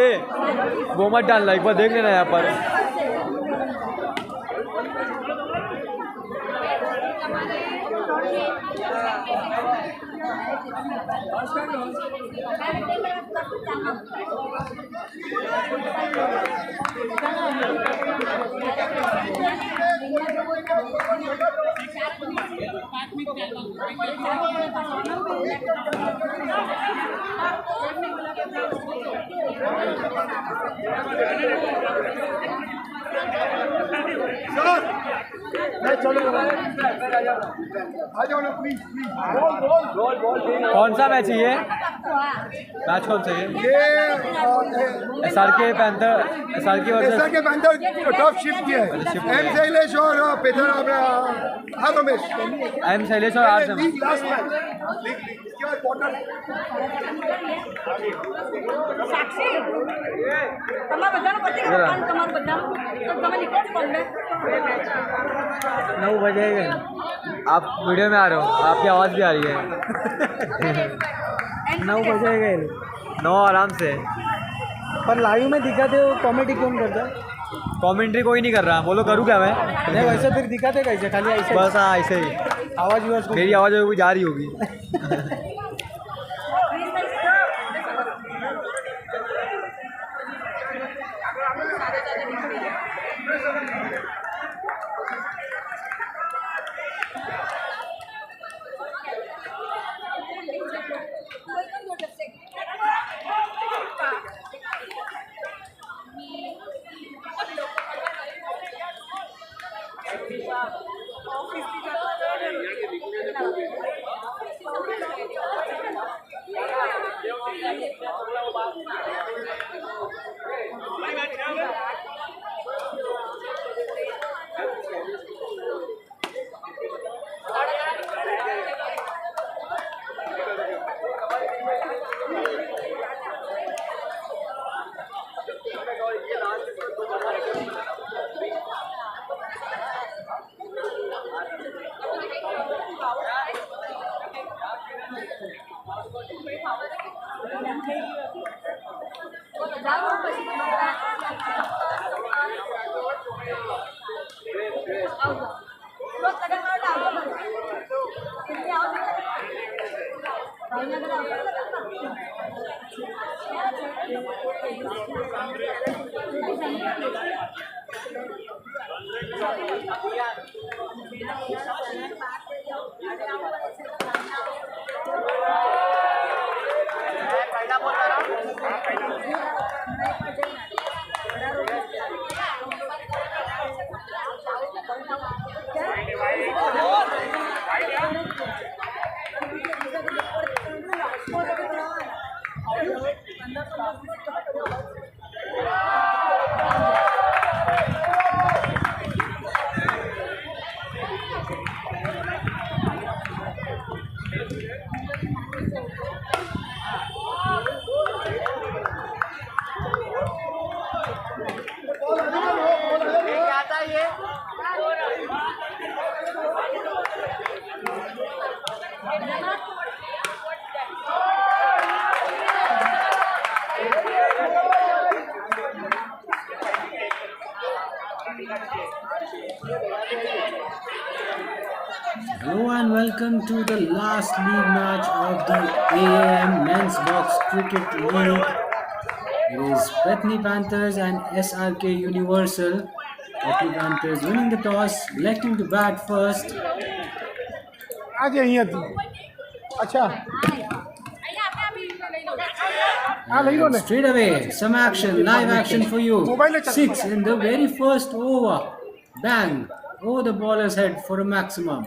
वो मत डालना एक बार देख लेना यहाँ पर कौन सा मैच है ये मैच कौन सा है SRK पैंथर टॉप शिफ्ट किया है एम शैलेश और पेथर रमेश एम शैलेश और आर लास्ट मैच साक्षी તમારે બધાનું પતી ગયું તમારું બધાનું તો તમે નીકળો છો બોમ્બે 9 बजे आप वीडियो में आ रहे हो आपकी आवाज़ भी आ रही है 9 बजे गए 9 आराम से पर लाइव में दिखाते हो कॉमेडी कौन करता है कमेंट्री कोई नहीं कर रहा बोलो करूँ क्या मैं नहीं वैसे फिर दिखाते कैसे खाली ऐसे बस हाँ ऐसे ही आवाज़ मेरी आवाज़ जा रही होगी Hello and welcome to the last league match of the AAM Men's Box Cricket League. It is Bethany Panthers and SRK Universal. Bethany Panthers winning the toss, electing to bat first. आज यहीं थी अच्छा And straight away, some action, live action for you. 6 in the very first over. Bang! Over the bowler's head for a maximum.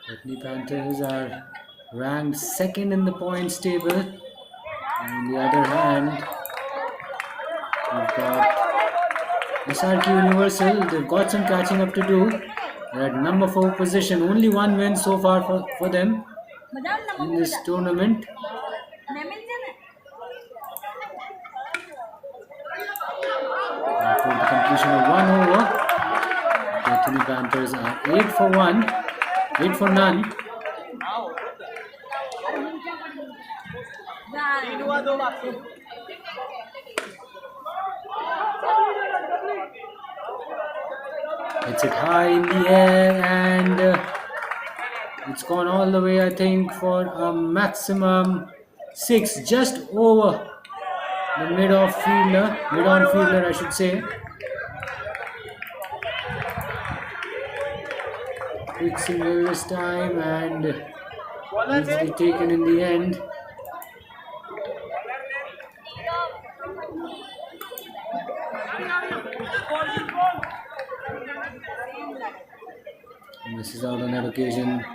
Bethany Panthers are ranked second in the points table. On the other hand, we've got SRK Universal. They've got some catching up to do. They're at number 4 position. Only one win so far for them in this tournament. After the completion of one over, Bethany Panthers are 8 for 1, 8 for none. Hits it high in the air and it's gone all the way, I think, for a maximum 6, just over the mid-on fielder, I should say. Quick single this time and easily taken in the end. Misses out on that occasion.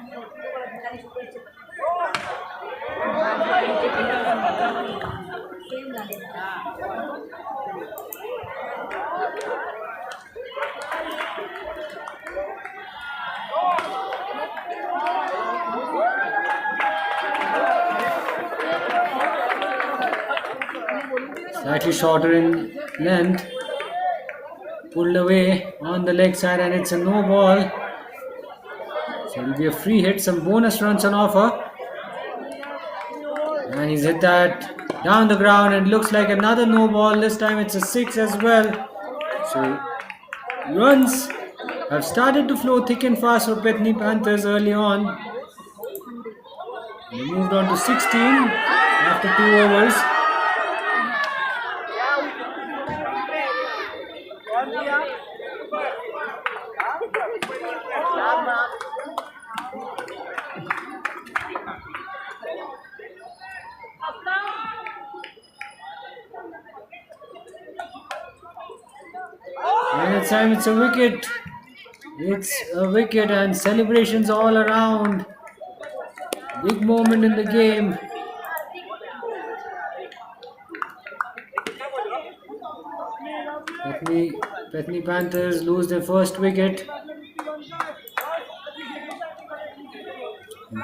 Slightly shorter in length, pulled away on the leg side, and it's a no ball. So it'll be a free hit, some bonus runs on offer. And he's hit that down the ground and looks like another no ball. This time it's a 6 as well. So runs have started to flow thick and fast for Bethany Panthers early on. They moved on to 16 after 2 overs. And this time it's a wicket. It's a wicket and celebrations all around. Big moment in the game. Bethany Panthers lose their first wicket.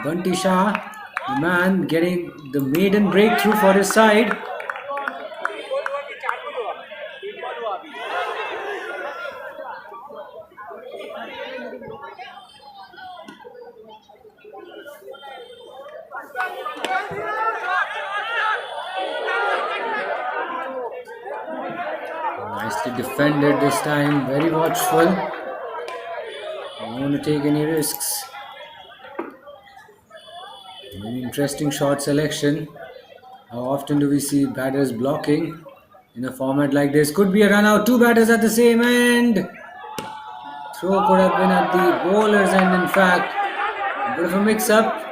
Bunty Shah, the man getting the maiden breakthrough for his side. Nicely defended this time, very watchful. Don't want to take any risks. An interesting shot selection. How often do we see batters blocking in a format like this? Could be a run out, 2 batters at the same end. Throw could have been at the bowler's end, in fact. A bit of a mix-up.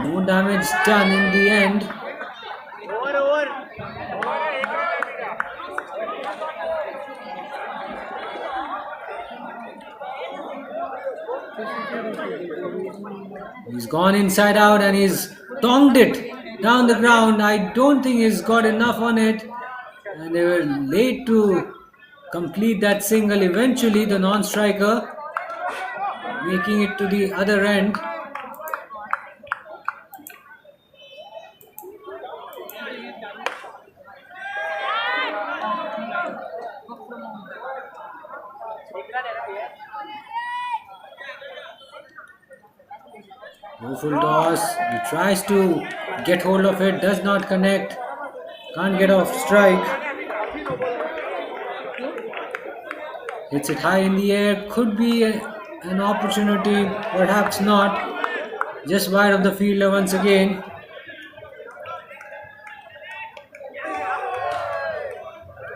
No damage done in the end. He's gone inside out and he's tonged it down the ground. I don't think he's got enough on it. And they were late to complete that single. Eventually, the non-striker making it to the other end. No full toss. He tries to get hold of it, does not connect. Can't get off strike. Hits it high in the air. Could be an opportunity, perhaps not. Just wide of the fielder once again.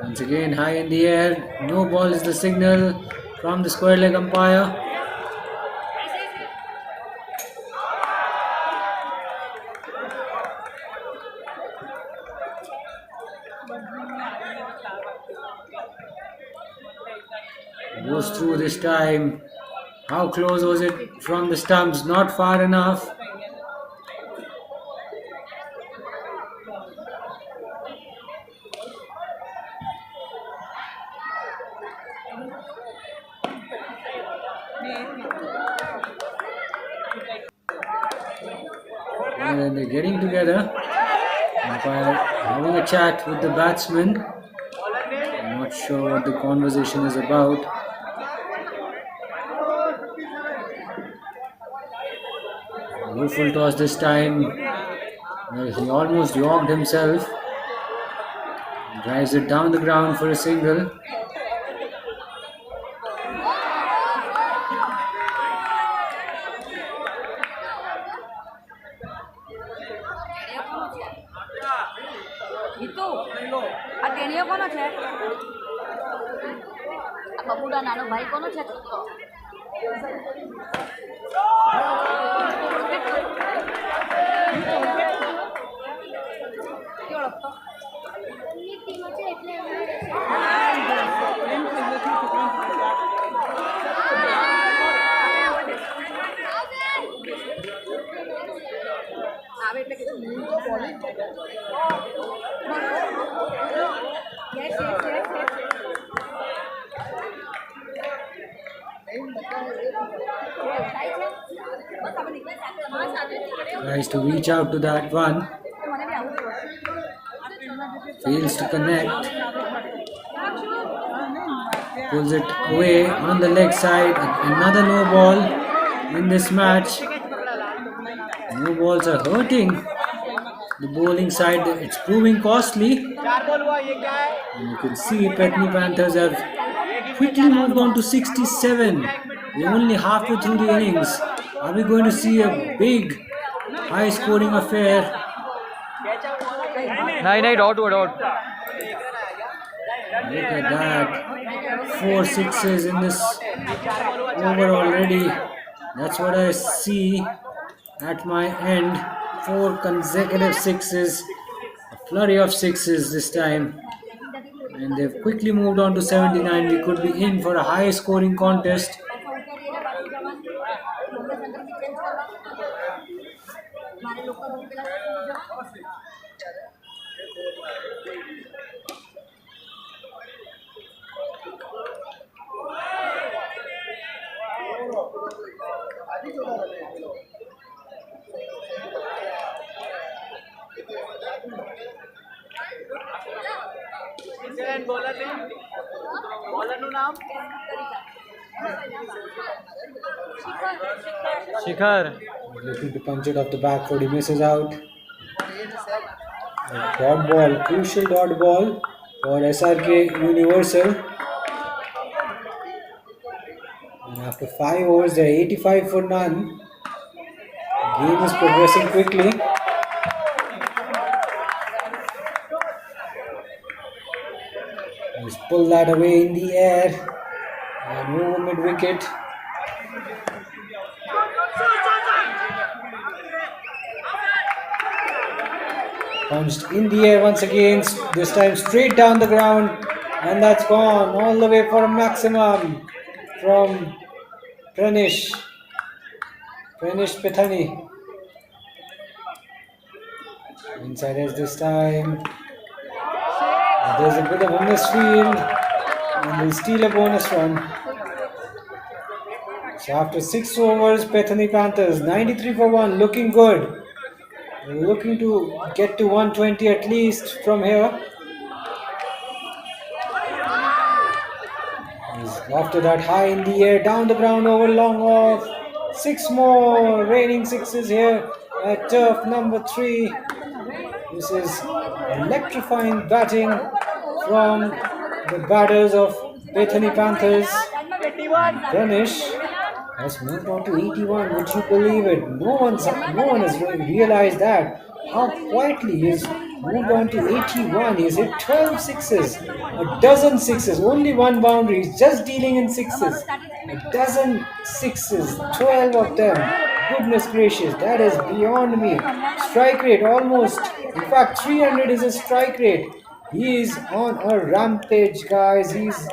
Once again, high in the air. No ball is the signal from the square leg umpire. Goes through this time. How close was it from the stumps? Not far enough. And then they're getting together. Umpire having a chat with the batsman. I'm not sure what the conversation is about. No full toss this time. He almost yogged himself. Drives it down the ground for a single. બબુડા નાનો ભાઈ કોનો છે છોકરો આવે એટલે કે bowling yes yes yes Tries to reach out to that one. Fails to connect. Pulls it away on the leg side. Another no ball in this match. No balls are hurting the bowling side. It's proving costly. And you can see Petni Panthers have quickly moved on to 67. We're only halfway through the innings. Are we going to see a big, high-scoring affair? नहीं dot हुआ dot Look at that. 4 sixes in this over already. That's what I see at my end. 4 consecutive sixes. A flurry of sixes this time. And they've quickly moved on to 79. We could be in for a high-scoring contest. બોલરનું નામ शिखर Looking to punch it off the back foot. He misses out. Dot ball, crucial dot ball for SRK Universal. And after 5 overs, they're 85 for none. Game is progressing quickly. He's pulled that away in the air and over mid wicket. Punched in the air once again, this time straight down the ground, and that's gone all the way for a maximum from Pranish Pethani. Inside edge this time. There's a bit of a misfield, and we'll steal a bonus run. So after 6 overs, Pethani Panthers 93 for 1, looking good. They're looking to get to 120 at least from here. After that, high in the air, down the ground, over long off. 6 more raining sixes here at turf number 3. This is electrifying batting from the batters of Pethani Panthers. Pranish has moved on to 81. Would you believe it? No one has realized that. How quietly he's moved on to 81. He's hit 12 sixes, a dozen sixes, only one boundary. He's just dealing in sixes. A dozen sixes, 12 of them. Goodness gracious, that is beyond me. Strike rate almost, in fact 300 is a strike rate. He is on a rampage, guys. He's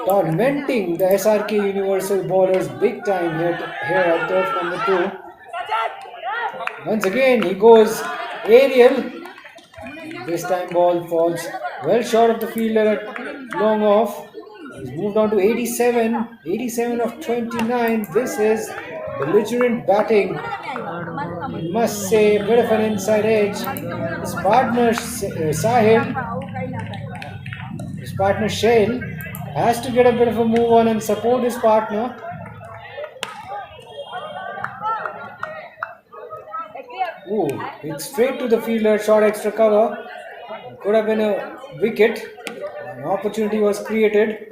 tormenting the SRK Universal bowlers big time here at turf number 2. Once again he goes aerial. This time ball falls well short of the fielder at long off. He's moved on to 87. 87 of 29. This is belligerent batting. I must say, a bit of an inside edge. His partner his partner Shale has to get a bit of a move on and support his partner. Ooh, it's straight to the fielder, short extra cover. Could have been a wicket. An opportunity was created.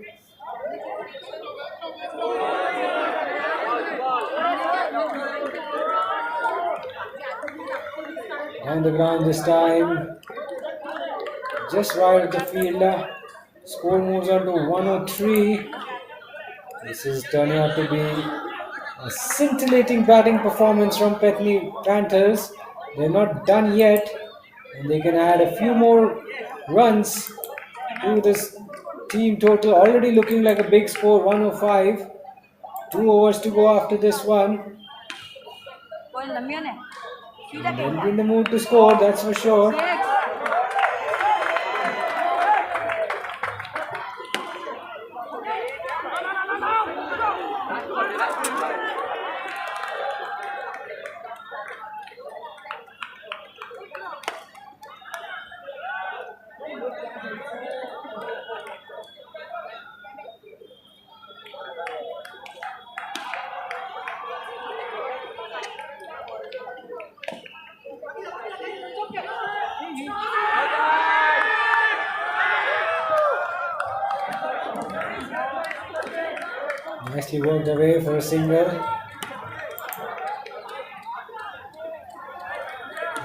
Down the ground this time. Just wide of the fielder. Score moves on to 103. This is turning out to be a scintillating batting performance from Pethani Panthers. They're not done yet, and they can add a few more runs to this team total. Already looking like a big score, 105. 2 overs to go after this one. They'll be in the mood to score, that's for sure. Nicely worked away for a single.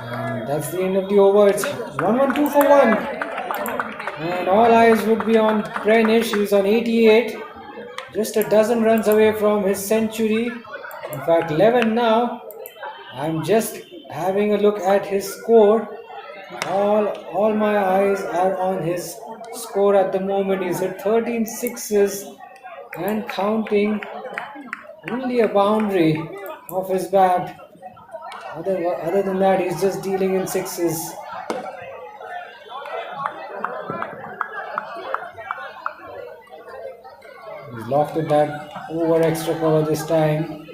And that's the end of the over. It's 1-1-2 for 1. And all eyes would be on Pranish. He's on 88. Just a dozen runs away from his century. In fact, 11 now. I'm just having a look at his score. All my eyes are on his score at the moment. He's hit 13 sixes and counting. Only a boundary off his bat. Other than that, he's just dealing in sixes. He's lofted that over extra cover this time.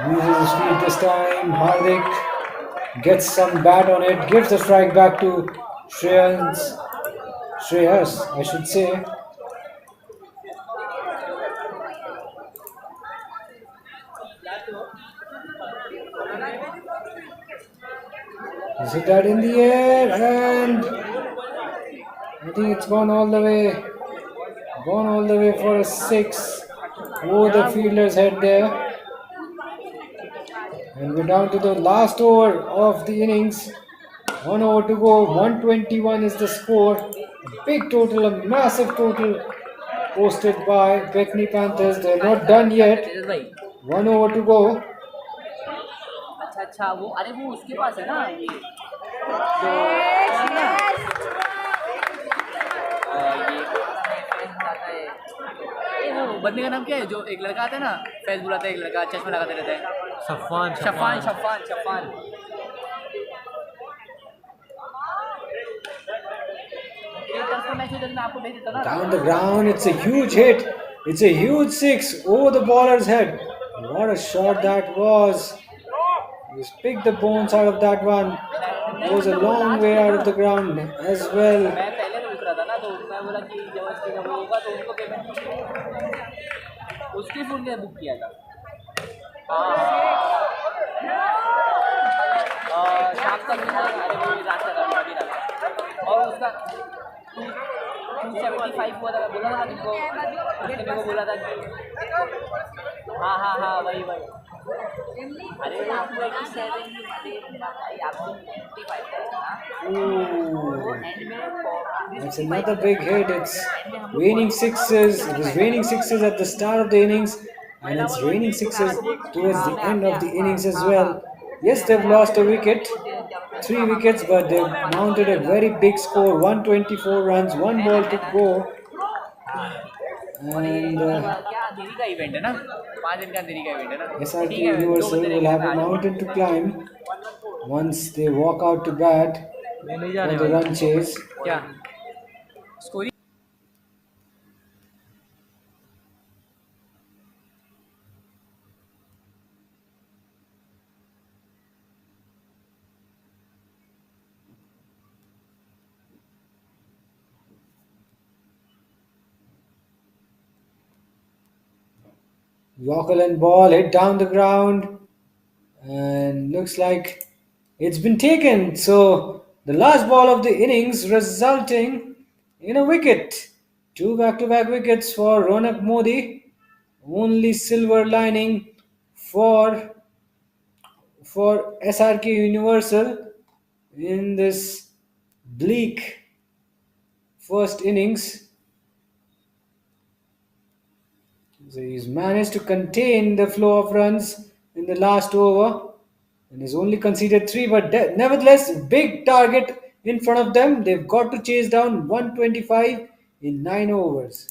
Uses his feet this time. Hardik gets some bat on it, gives the strike back to Shreyas, I should say. Is it that in the air? And I think it's gone all the way. Gone all the way for a 6. Over the fielder's head there. And we're down to the last over of the innings. 1 over to go. 121 is the score. Big total, a massive total posted by Beckney Panthers. They're not done yet. तेजस भाई 1 over to go. अच्छा अच्छा वो अरे वो उसके पास है ना ये ये आता है ये वो बंदे का नाम क्या है जो एक लड़का आता है ना फैज बुलाता है एक लड़का चश्मा लगाते रहता है शफान शफान शफान शफान एक तरफ का मैच हो जाता मैं आपको भेज देता ना Down the ground, it's a huge hit. It's a huge six over the bowler's head. What a shot that was. He's picked the bones out of that one. Goes a long way out of the ground as well. मैं पहले तो रुक रहा था ना तो मैं बोला कि जब उसके जब वो होगा तो उनको पेमेंट उसके फोन में बुक किया था शाम तक अरे वो रात तक अभी रात और उसका 275 हुआ था बोला था तुमको उसने मेरे को बोला था हाँ हाँ हाँ वही वही अरे आपको 87 आपको 95 था Ooh, that's another big hit. It's raining sixes. It was raining sixes at the start of the innings, and it's raining sixes towards the end of the innings as well. Yes, they've lost a wicket, 3 wickets, but they've mounted a very big score 124 runs, 1 ball to go. And क्या देरी का event है ना 5 दिन का देरी का event है ना SRK Universal will have a mountain to climb once they walk out to bat for the run chase. क्या scoring Yorker and ball hit down the ground, and looks like it's been taken. So the last ball of the innings resulting in a wicket. 2 back-to-back wickets for Ronak Modi. Only silver lining for SRK Universal in this bleak first innings. So he's managed to contain the flow of runs in the last over and has only conceded 3, but nevertheless, big target in front of them. They've got to chase down 125 in 9 overs.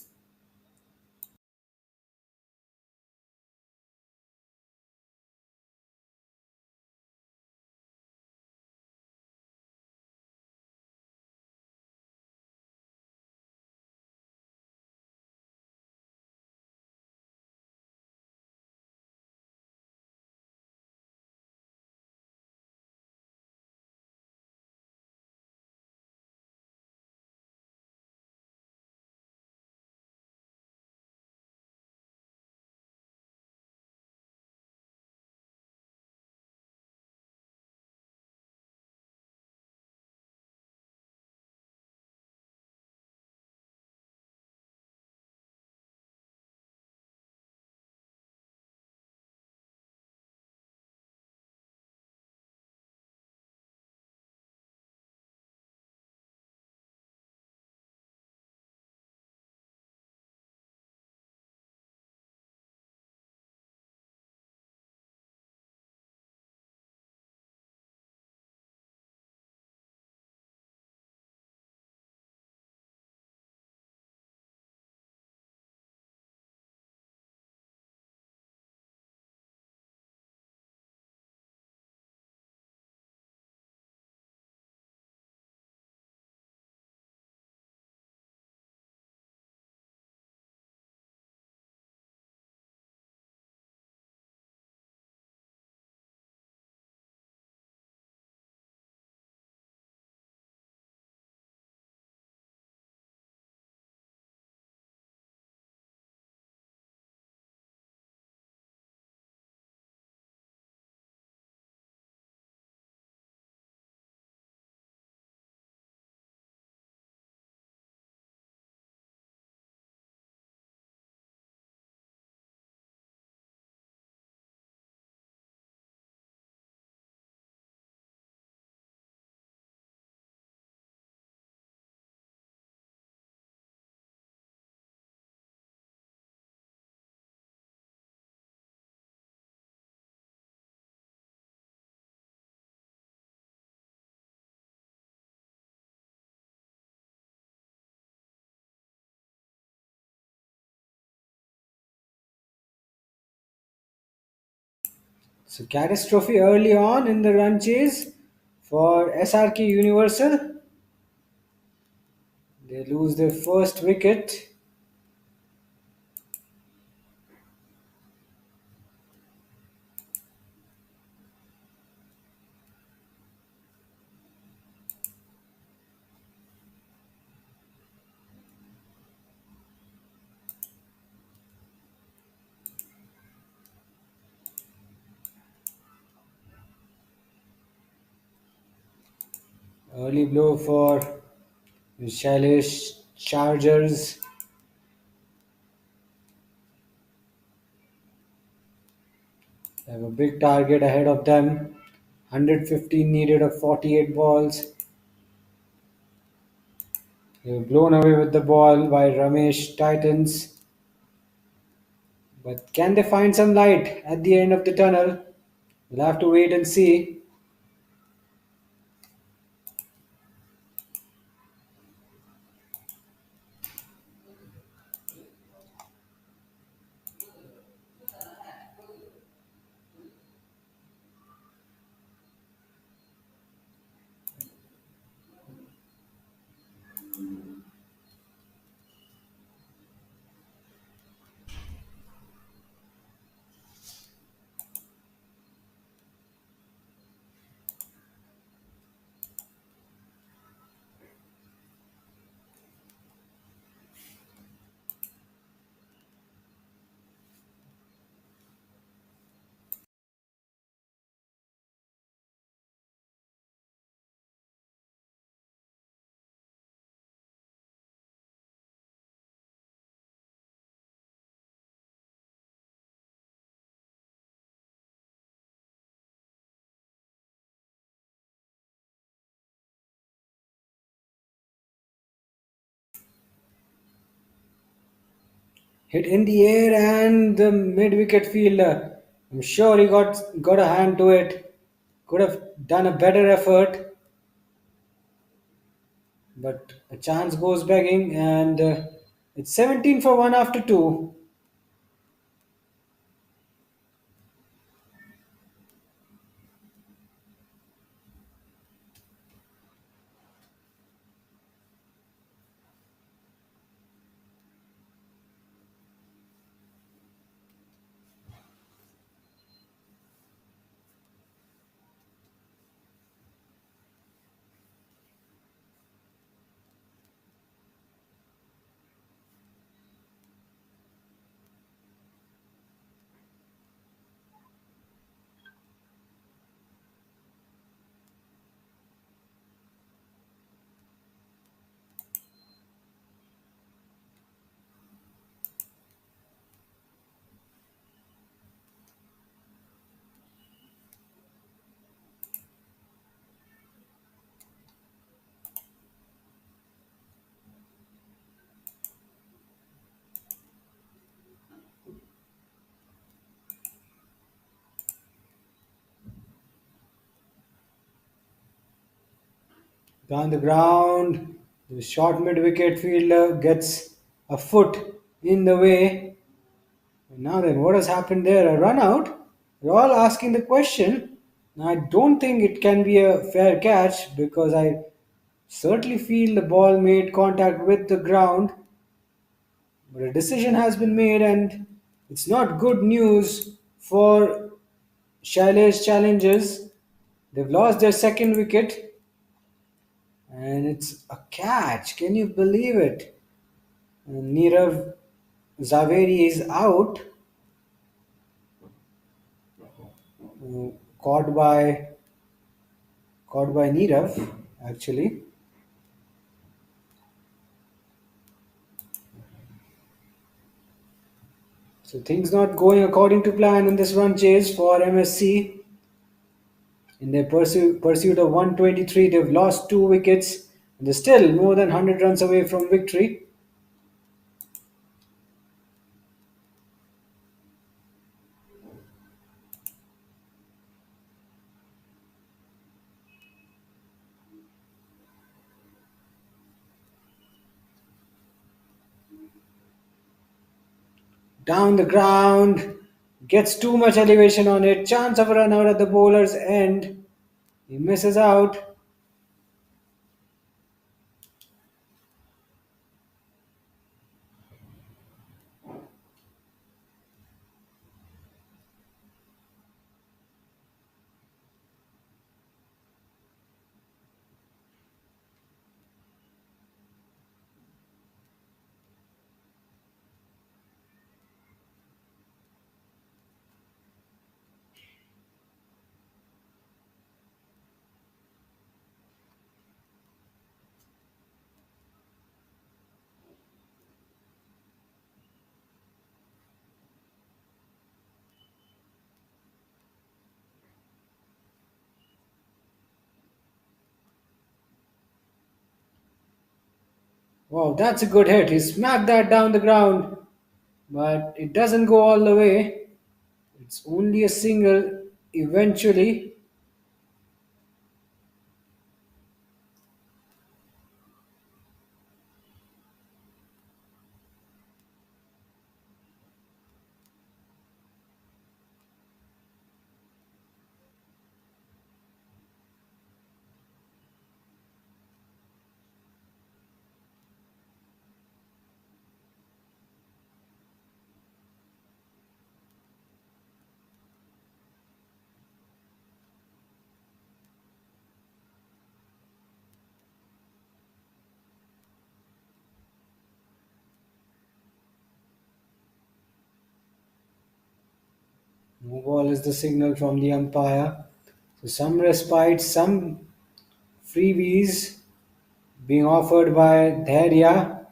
So catastrophe early on in the run chase for SRK Universal. They lose their first wicket. Early blow for the Shailesh Chargers. They have a big target ahead of them. 115 needed of 48 balls. They were blown away with the ball by Ramesh Titans. But can they find some light at the end of the tunnel? We'll have to wait and see. Hit in the air and the mid-wicket fielder. I'm sure he got a hand to it. Could have done a better effort, but a chance goes begging, and it's 17 for 1 after 2. Down the ground, the short mid-wicket fielder gets a foot in the way. Now then, what has happened there? A run out? We're all asking the question. Now, I don't think it can be a fair catch because I certainly feel the ball made contact with the ground. But a decision has been made, and it's not good news for Shailesh Challengers. They've lost their second wicket, and it's a catch. Can you believe it? Nirav Zaveri is out, uh, caught by Nirav actually. So things not going according to plan in this run chase for MSC. In their pursuit of 123, they've lost 2 wickets and they're still more than 100 runs away from victory. Down the ground, Gets too much elevation on it. Chance of a run out at the bowler's end. He misses out. Wow, that's a good hit. He smacked that down the ground, but it doesn't go all the way. It's only a single eventually. No ball is the signal from the umpire. So some respite, some freebies being offered by Dhairya.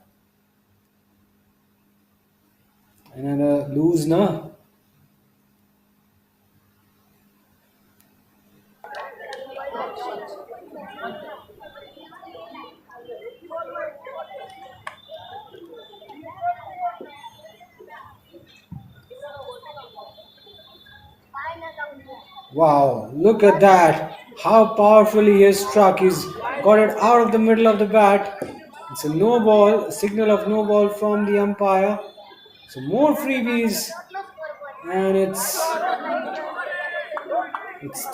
Another loosener. Wow, look at that. How powerfully he has struck. He's got it out of the middle of the bat. It's a no ball, a signal of no ball from the umpire. So more freebies. And it's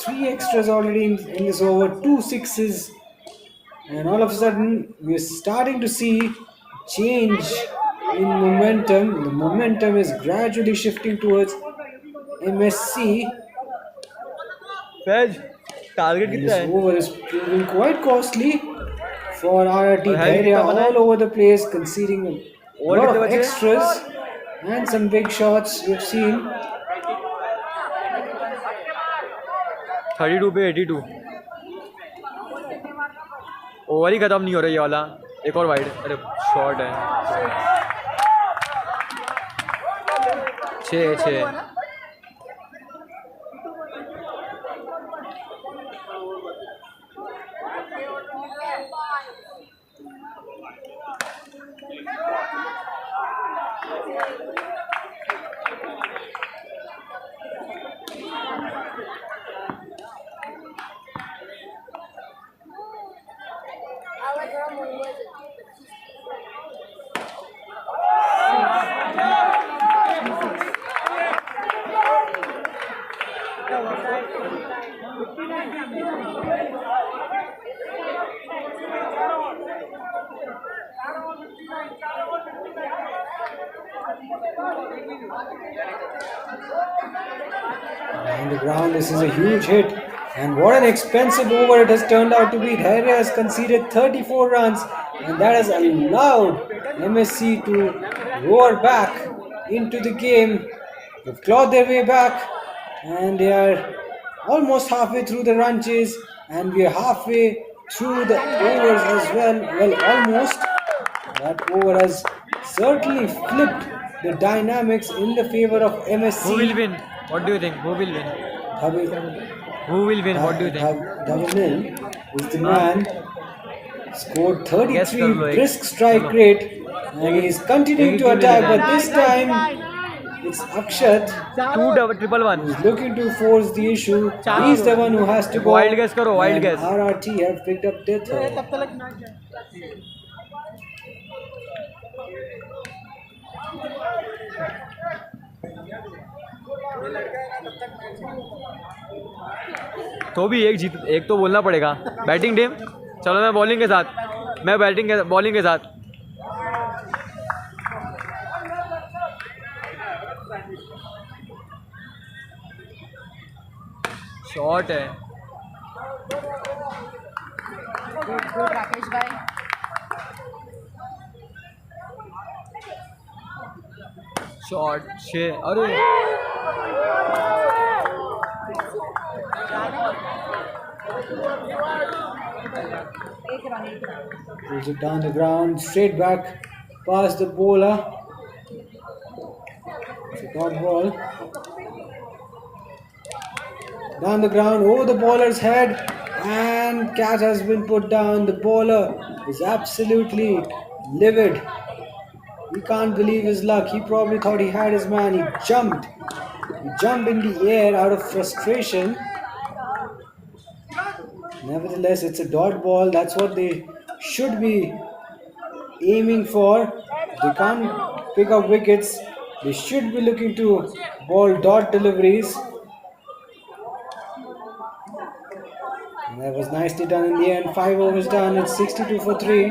three extras already in this over, two sixes. And all of a sudden, we're starting to see change in momentum. The momentum is gradually shifting towards MSC. Faiz target And कितना this है over is proving quite costly for RRT. और है Dhairya कितना बना है all over the place, conceding a और lot कितने of बचे हैं extras and some big shots we've seen. 32 पे 82 ओवर ही खत्म नहीं हो रहा ये वाला एक और वाइड अरे शॉट है 6 On the ground, this is a huge hit. And what an expensive over it has turned out to be. Dhairya has conceded 34 runs, and that has allowed MSC to roar back into the game. They've clawed their way back, and they are almost halfway through the run chase, and we are halfway through the overs as well. Well, almost. That over has certainly flipped the dynamics in the favor of MSC. Who will win? What do you think? Who will win? Who will win? What do you think? Dhavanil is the man. Scored Guess 33 कर लो एक. brisk strike rate, and he's continuing to attack. But this time, it's Akshat 2 double triple one who's looking to force the issue. He's the one who has to go. Wild guess करो wild And guess RRT have picked up their third. तो भी एक तो बोलना पड़ेगा। Batting team, चलो मैं bowling के साथ, मैं बॉलिंग के साथ। शॉट है, गुड राकेश भाई। शॉट 6। अरे Pulls it down the ground, straight back past the bowler. It's a dot ball. Down the ground, over the bowler's head, and catch has been put down. The bowler is absolutely livid. He can't believe his luck. He probably thought he had his man. He jumped in the air out of frustration. Nevertheless, it's a dot ball. That's what they should be aiming for. They can't pick up wickets. They should be looking to ball dot deliveries. And that was nicely done in the end. 5 overs done. It's 62 for 3.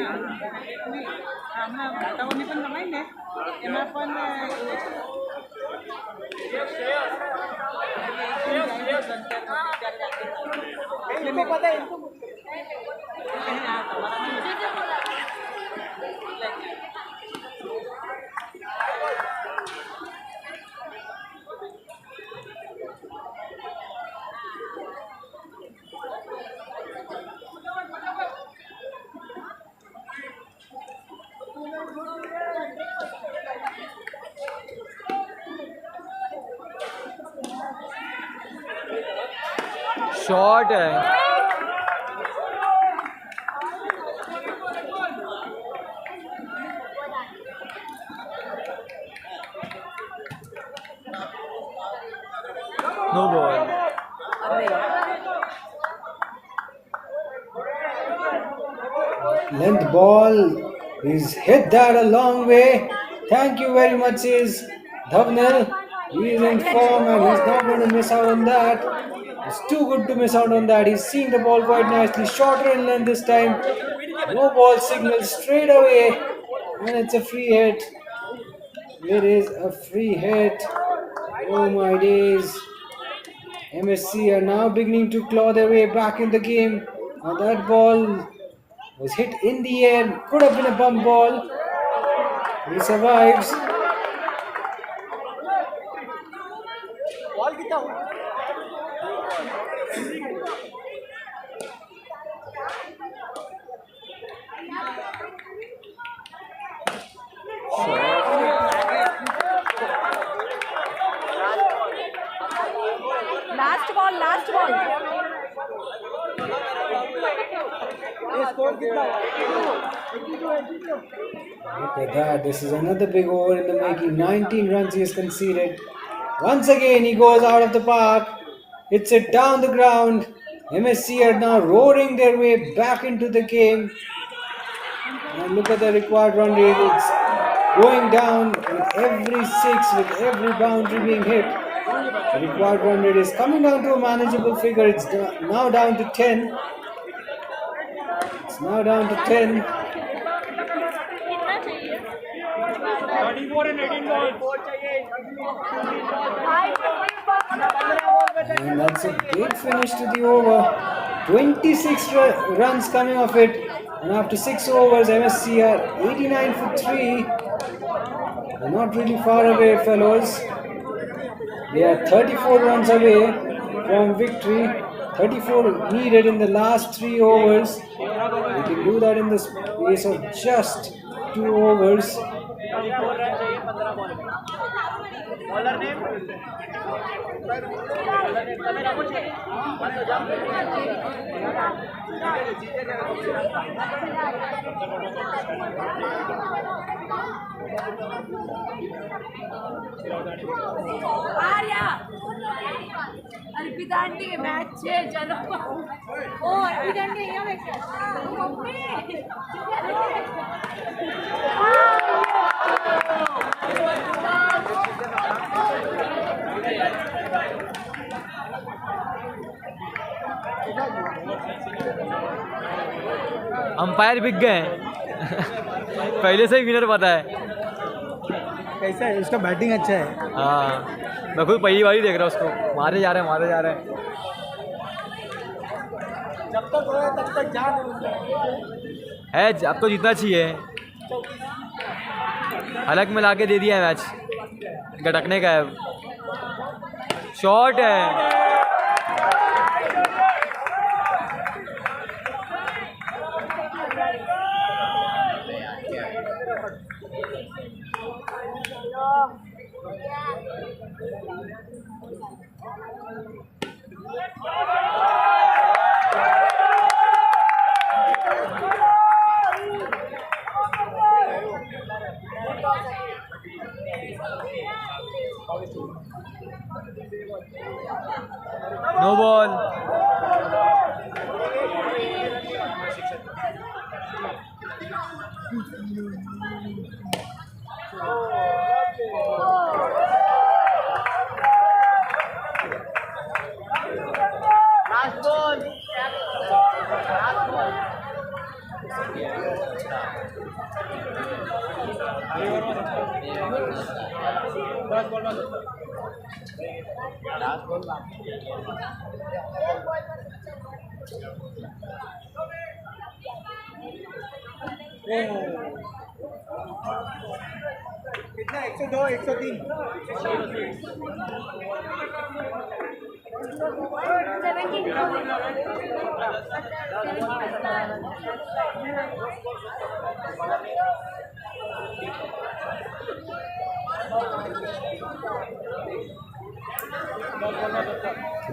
Shot है, no ball. Length ball. He's hit that a long way. Thank you very much, says Dhavnil. He is in form and he's not going to miss out on that. It's too good to miss out on that. He's seeing the ball quite nicely. Shorter in length this time. No ball signal straight away. And it's a free hit. It is a free hit. Oh my days. MSC are now beginning to claw their way back in the game. Now that ball was hit in the air. Could have been a bump ball. He survives. Last ball. Look at that. This is another big over in the making. 19 runs he has conceded. Once again, he goes out of the park. Hits it down the ground. MSC are now roaring their way back into the game. And look at the required run rate. It's going down with every six, with every boundary being hit. The required run rate is coming down to a manageable figure. It's now down to 10. It's now down to 10. 34 and 18 balls. And that's a great finish to the over. 26 runs coming off it. And after 6 overs, MSC are 89 for 3. They're not really far away, fellows. They are 34 runs away from victory. 34 needed in the last 3 overs. They can do that in the space of just 2 overs. Arpita aunty match है चलो ओ Arpita aunty यहाँ बैठ mummy umpire बिक गए हैं पहले से ही winner पता है। कैसा है उसका बैटिंग अच्छा है। हाँ मैं खुद पहली बार ही देख रहा हूँ उसको, मारे जा रहे हैं मारे जा रहे हैं। जब तक हो तब तक जान है अब तो जीतना चाहिए, हलक में लाके दे दिया है मैच, गटकने का है। शॉट है, नो बॉल। कितना 102 103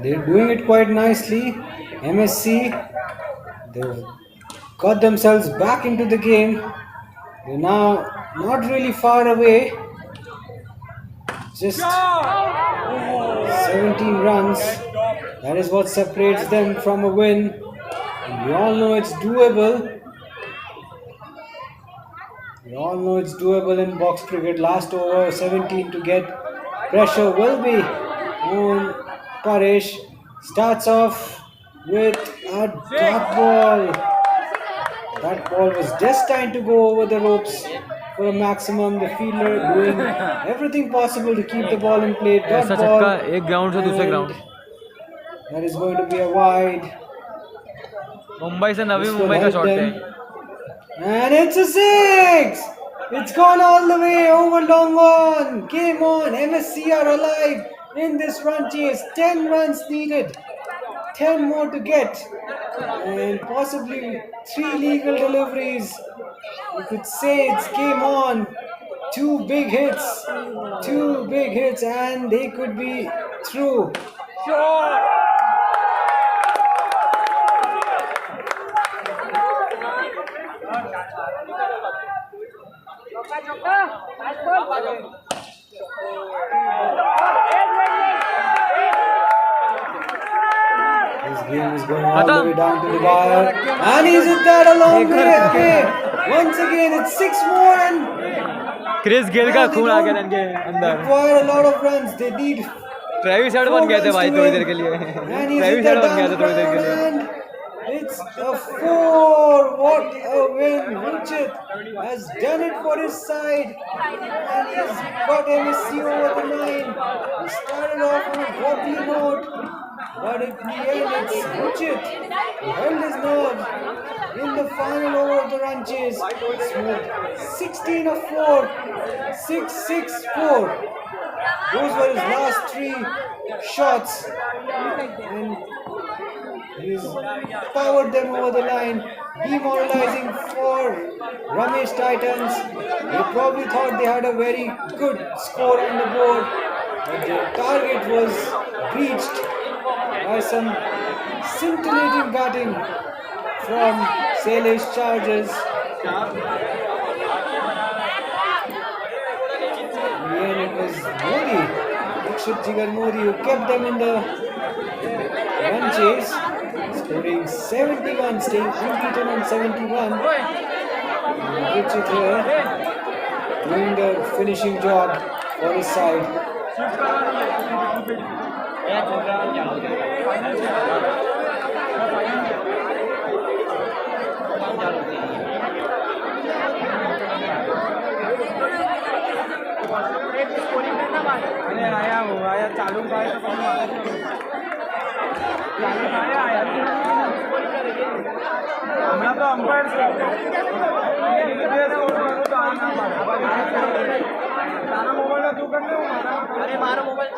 They're doing it quite nicely. MSC, they've got themselves back into the game. They're now not really far away. Just 17 runs. That is what separates them from a win. And we all know it's doable. We all know it's doable in box cricket. Last over 17 to get pressure will be on Paresh. Starts off with a dot ball. That ball was destined to go over the ropes for a maximum. The fielder doing everything possible to keep the ball in play. Dot ऐसा ball. छक्का एक ground से दूसरे ground. That is going to be a wide. Mumbai से नवी This will Mumbai का help shot है। them. And it's a six! It's gone all the way over long on. Game on. MSC are alive in this run chase. 10 runs needed. 10 more to get. And possibly 3 legal deliveries. You could say it's game on. 2 big hits. 2 big hits and they could be through. This game is going all the way down to the wire. And he's hit that a long way away. Once again, it's 6 more and Chris Gayle का खून आ गया इनके अंदर। require a lot of runs. They need Travis head बन गए थे भाई थोड़ी देर के लिए। and he's hit Travis that head बन down गया the था थोड़ी देर के लिए। ground and it's a 4. What a win. Ruchit has done it for his side and he's got MSC over the line. He started off on a wobbly note, but in the end it's Ruchit who held his nerve in the final over of the run chase. Smooth 16 of 4, 6-6-4. Those were his last 3 shots and he's powered them over the line. Demoralizing for Ramesh Titans. They probably thought they had a very good score on the board, but their target was breached by some scintillating batting from Salish Chargers. In the end, it was Modi, Dikshit Jigar Modi, who kept them in the run chase, scoring 71, staying unbeaten on 71. And Dikshit here doing the finishing job for his side. अरे आया वो आया चालू का है तो कौन चालू आया आया हमारा तो अंपायर मोबाइल तू करने अरे मारा मोबाइल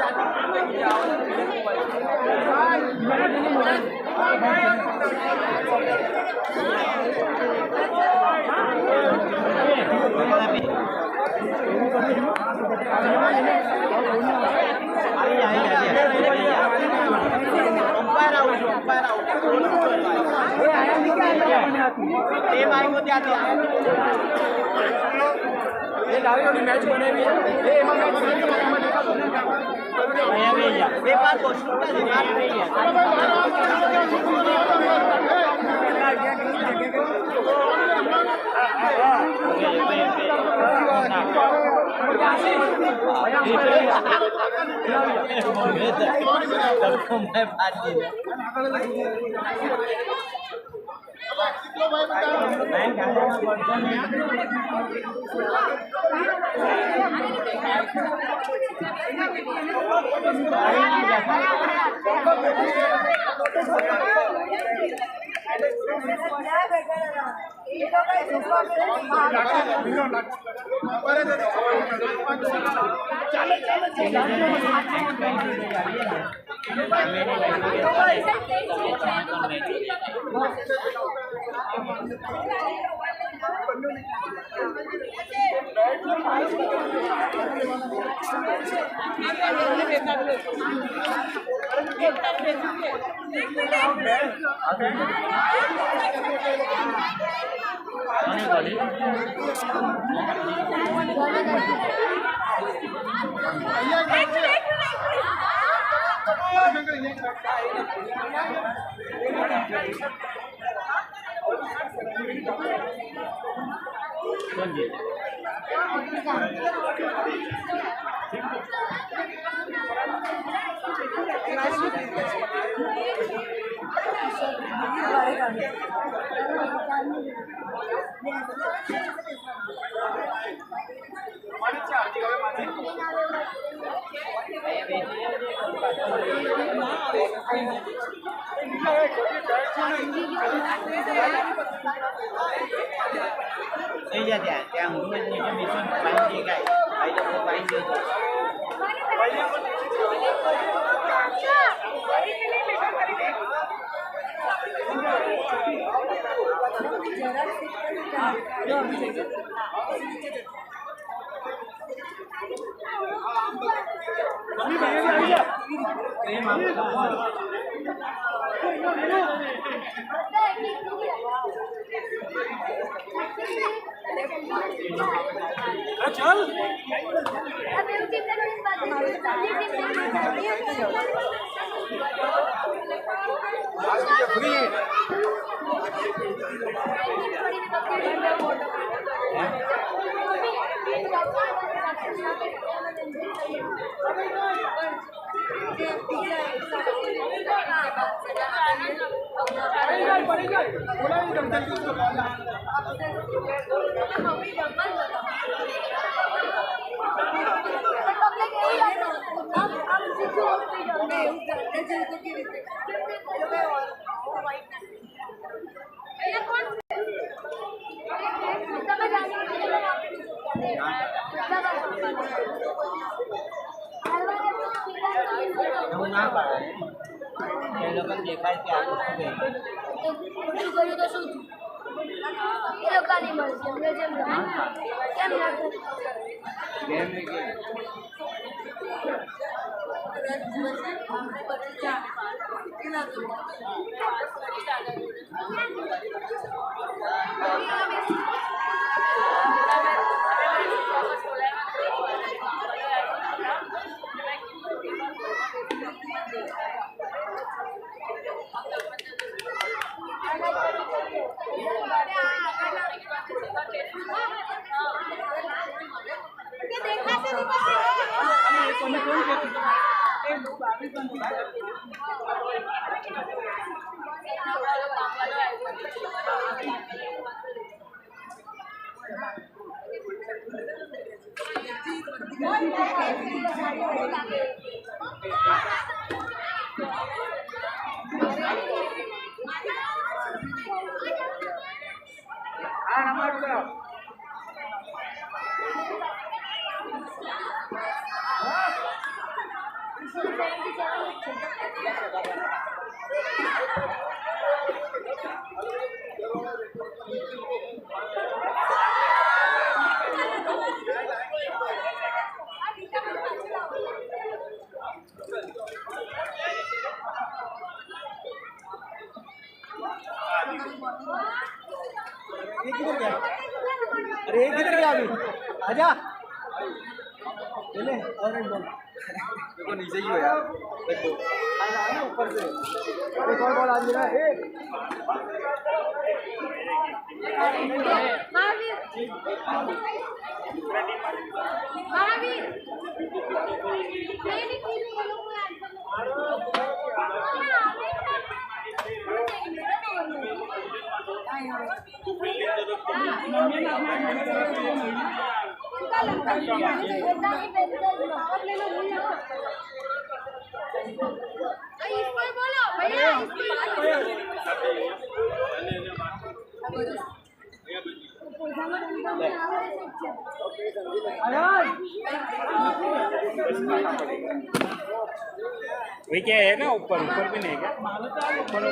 मैच बने एक किधर गया? अरे एक किधर गया अभी? आजा। ले और एक बॉल। देखो नीचे ही हो यार, देखो आना ऊपर से। एक और बॉल आज मेरा। वही क्या है ना, ऊपर ऊपर भी नहीं है क्या? ऊपर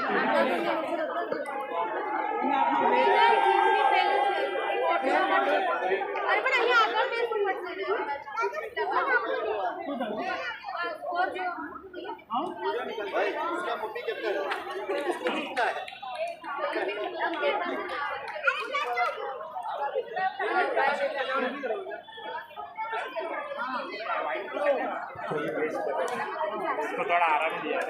अरे पण हे आता तेच इसको थोड़ा आराम दिया है।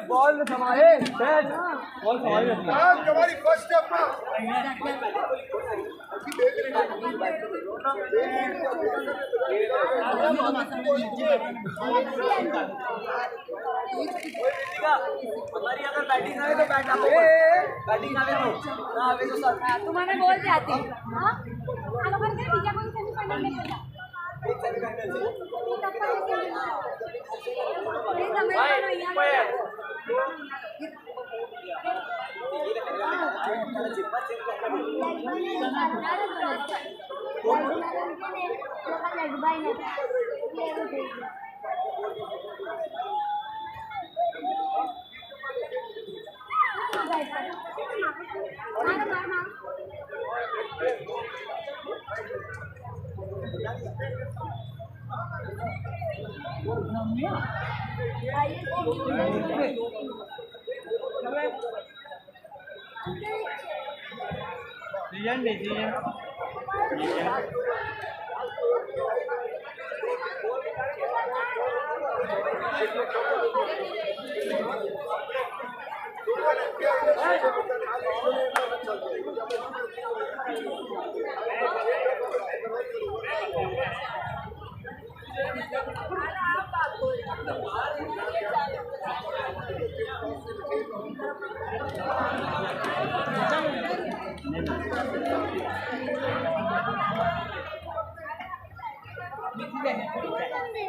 बॉल संभाले, बॉल संभाले। तुम्हारी फर्स्ट स्टेप हमारी अगर बैटिंग आवे तो बैट आपको बैटिंग आवे तो ना आवे तो सर तुम्हाला बोलते आती हां आलो पण ते बीजा कोणी सेमीफायनल में खेला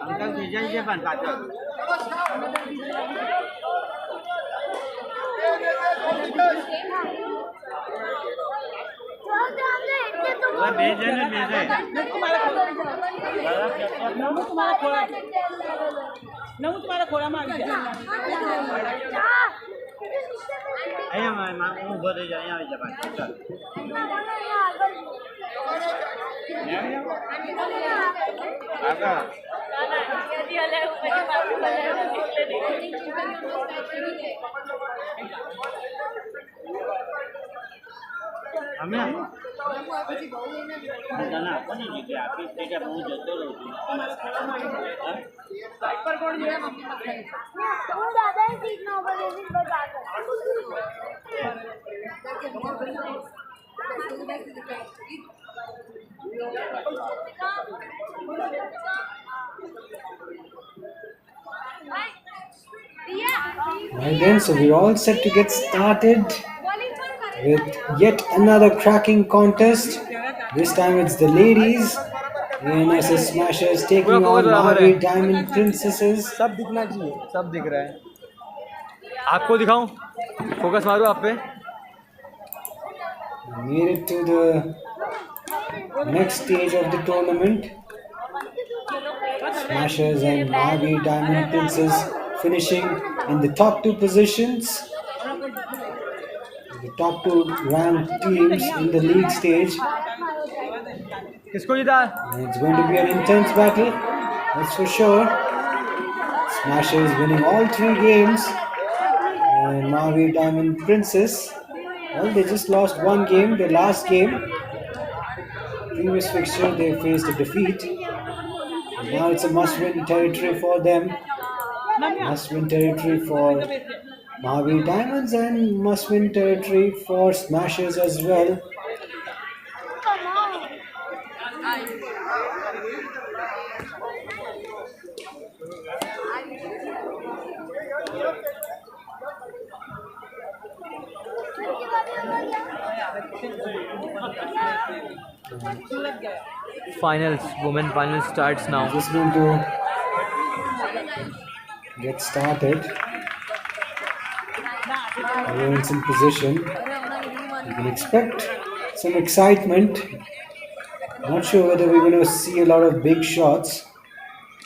अंकल विजय जे बनता तुम्हारा खोला मार અહીંયા હું ઊભો થઈ જાય અહીંયા આવી જા પાછો ચાલ આગળ અમે તને આપવાની જગ્યા આપી જગ્યા હું જતો રહું છું હું દાદાની સીટમાં ઉભો રહીશ બસ Right then, so we're all set to get started with yet another cracking contest. This time it's the ladies. ANSS Smashers taking on Mavi Diamond Princesses. सब दिखना चाहिए, सब दिख रहा है. आपको दिखाऊं? फोकस मारूं आप पे. Made it to the next stage of the tournament. Smashers and Mavi Diamond Princess finishing in the top two positions. The top two ranked teams in the league stage. किसको जीता? And it's going to be an intense battle, that's for sure. Smashers winning all 3 games. And Mavi Diamond Princess, well, they just lost 1 game, their last game. Previous fixture, they faced a defeat. And now it's a must-win territory for them. Must-win territory for Mavi Diamonds and must-win territory for Smashers as well. Finals, women finals starts now. Just going to get started. Everyone's in position. You can expect some excitement. Not sure whether we're going to see a lot of big shots.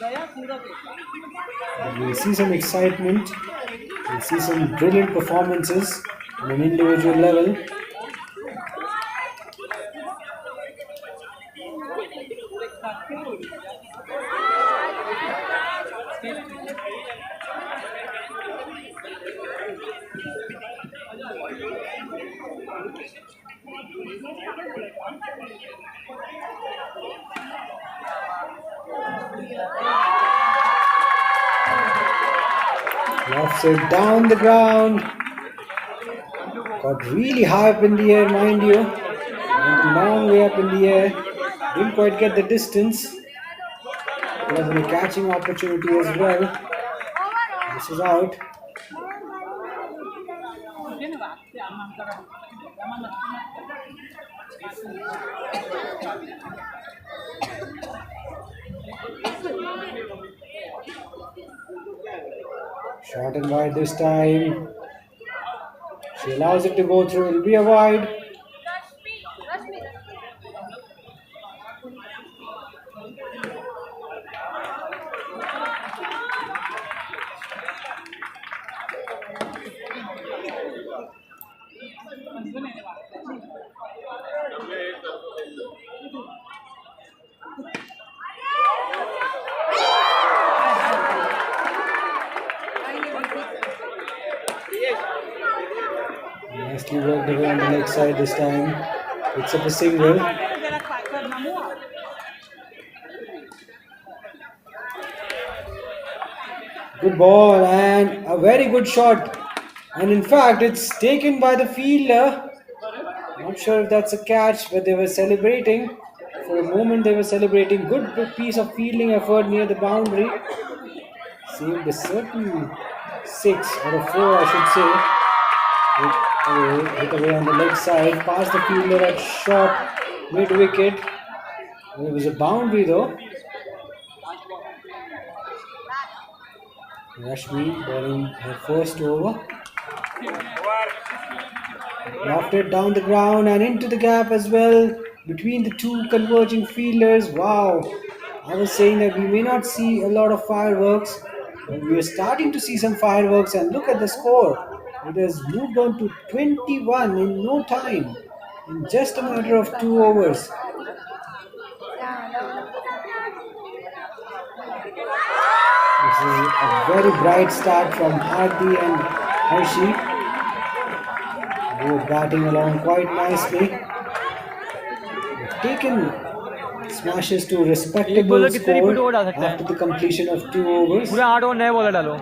But we'll see some excitement. We'll see some brilliant performances on an individual level. Lofts it down the ground. Got really high up in the air, mind you. Went a long way up in the air. Didn't quite get the distance. There was a catching opportunity as well. This is out. Short and wide this time. She allows it to go through. It'll be a wide. Nicely worked away on the leg side this time. Picks up a single. Good ball and a very good shot. And in fact, it's taken by the fielder. Not sure if that's a catch, but they were celebrating. For a moment, they were celebrating. Good piece of fielding effort near the boundary. Saved a certain 6 out of 4, I should say. Hit away on the leg side, past the fielder at short mid wicket. It was a boundary though. Rashmi bowling her first over. Lofted down the ground and into the gap as well between the two converging fielders. Wow! I was saying that we may not see a lot of fireworks, but we are starting to see some fireworks, and look at the score. It has moved on to 21 in no time, in just a matter of 2 overs. This is a very bright start from Hardy and Hershey. Both batting along quite nicely. They've taken smashes to respectable score after the completion of 2 overs. पूरे 8 over नए bowler डालो.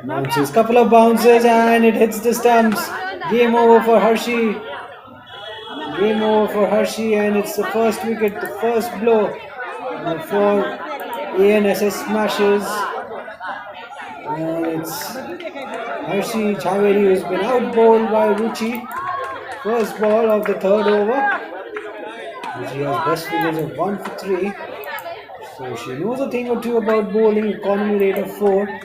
Bounces, couple of bounces, and it hits the stumps. Game over for Hershey. Game over for Hershey, and it's the first wicket, the first blow for ANSS smashes. And it's Hershey Chaveri who's been out-bowled by Ruchi. First ball of the third over. Ruchi has best figures of 1 for 3. So she knows a thing or two about bowling, economy rate of 4.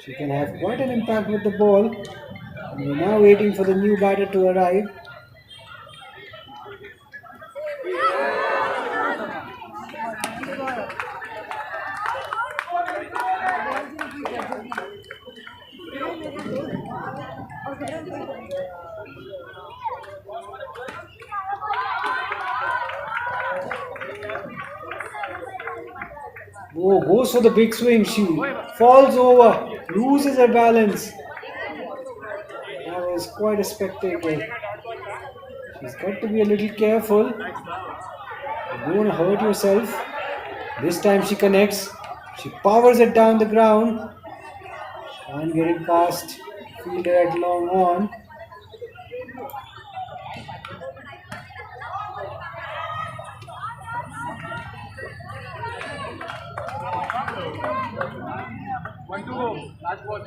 She can have quite an impact with the ball. And we're now waiting for the new batter to arrive. Oh, goes for the big swing. She falls over, loses her balance. That was quite a spectacle. She's got to be a little careful. You don't want to hurt yourself. This time she connects. She powers it down the ground. And getting past fielder at long on. One to go. Last ball.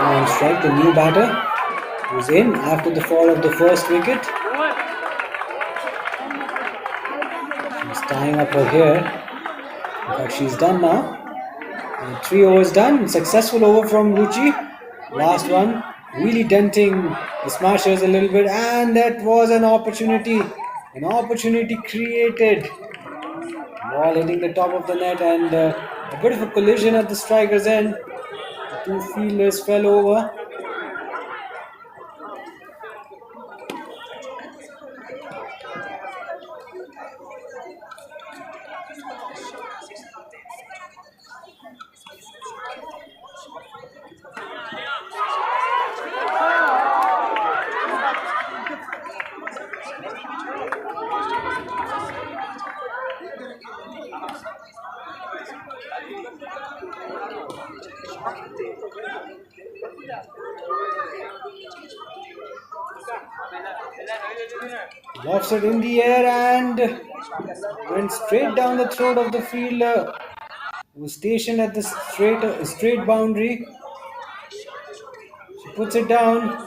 On strike, the new batter who's in after the fall of the first wicket. She's tying up her hair. In fact, she's done now. And 3 overs done. Successful over from Ruchi. Last one, really denting the smashers a little bit, and that was an opportunity. An opportunity created. Ball hitting the top of the net, and a bit of a collision at the striker's end. The two fielders fell over. Lofts it in the air and went straight down the throat of the fielder who was stationed at the straight boundary. She puts it down,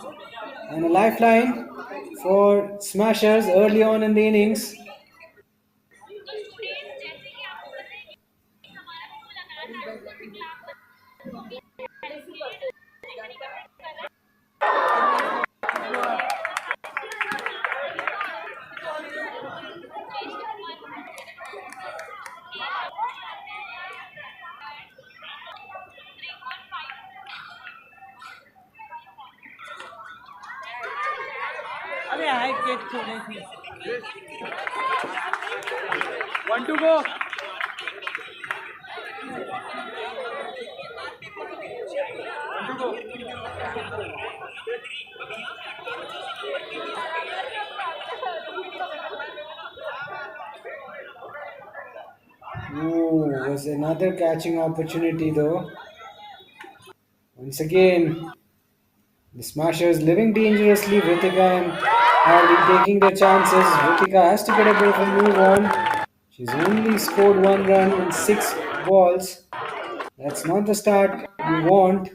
and a lifeline for smashers early on in the innings. One to go. Ooh, was another catching opportunity though. Once again, the smashers living dangerously. Ritika and Hardy taking their chances. Ritika has to get a bit of a move on. She's only scored 1 run in 6 balls. That's not the start you want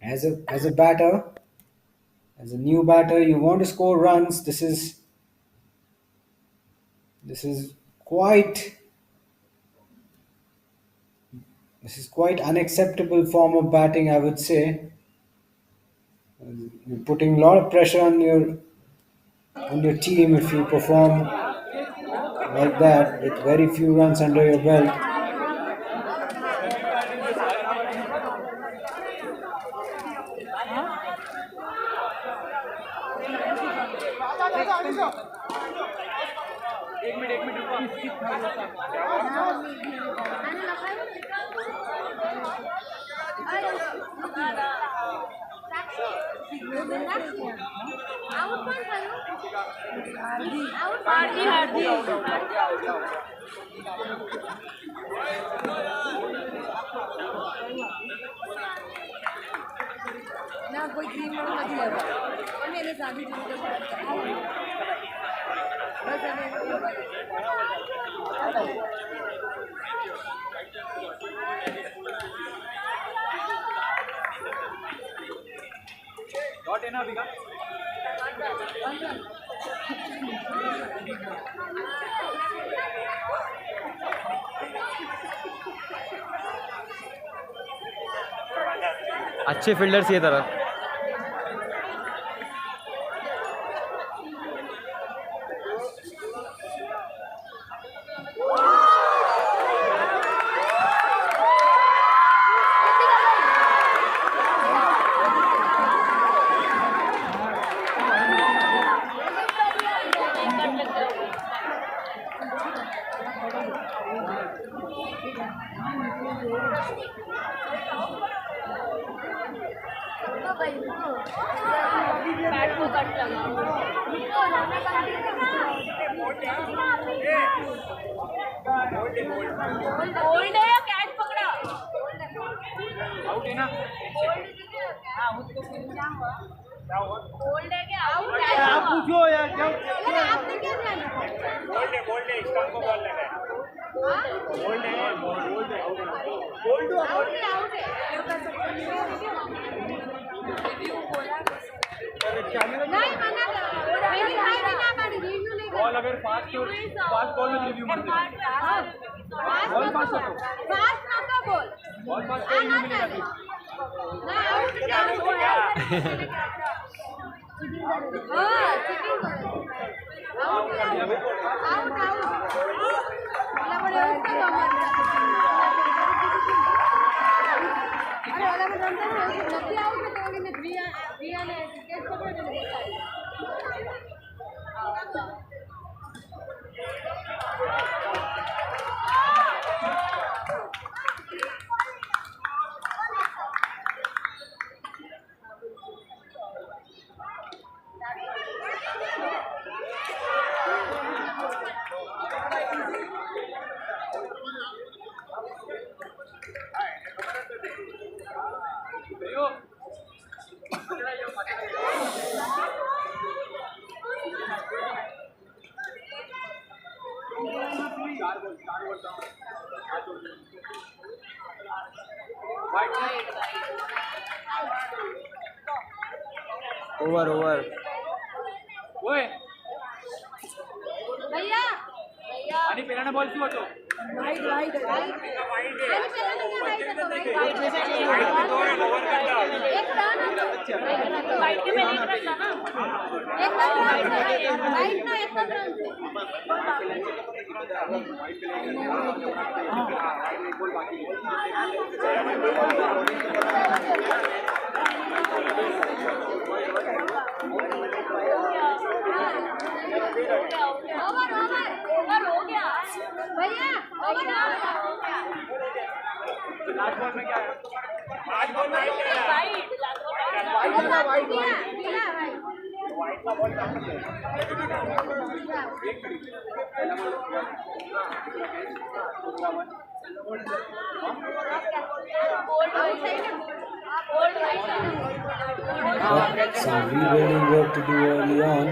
as a batter. As a new batter, you want to score runs. This is quite this is quite unacceptable form of batting, I would say. You're putting a lot of pressure on your team if you perform like that with very few runs under your belt. ना कोई cream नहीं लगा और मैंने शादी की dot है ना अभी का अच्छे फील्डर्स ये तरह बैट को कट लगा होल्ड है या कैच पकड़ा आउट है ना हाँ उसको क्या हुआ होल्ड है क्या आउट है आप पूछो यार क्या आपने क्या जाना बोल्ड है स्टंप को बॉल लगा बोल्ड है बोल्ड है आउट है आउट है नहीं मना मेरी भाई भी ना मारी रिव्यू नहीं बॉल अगर फास्ट बॉल में रिव्यू मत बॉल फास्ट करो फास्ट ना तो बोल बॉल फास्ट कर रिव्यू मिलेगा ना आउट क्या हां चीटिंग करो आउट आउट आउट वाला बड़े उसका मारना अरे वाला में जानते हो नब्बे आउट में तो उन्होंने रिया ने कैच पकड़ के देखा ओवर ओवर ओए भैया आणि पेलाने बॉल શું હતો वाइड वाइड वाइड एक टर्न वाइड के में नहीं रखता ना एक वाइड ना एक ओवर ओवर ओवर हो गया भैया ओवर हो गया लास्ट बॉल में क्या है आज बॉल में वाइड वाइड वाइड का ball Got some rebuilding work to do early on.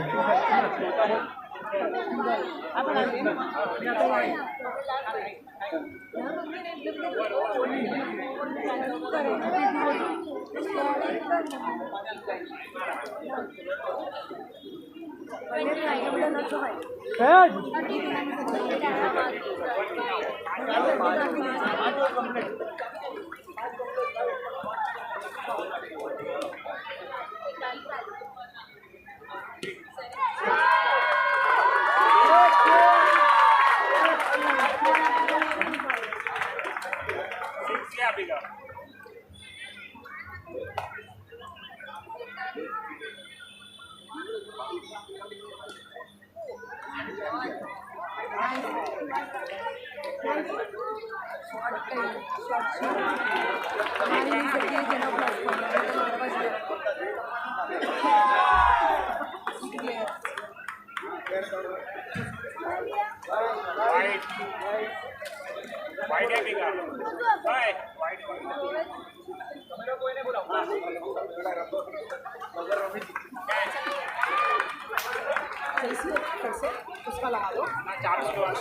फिर से उसका लगा दो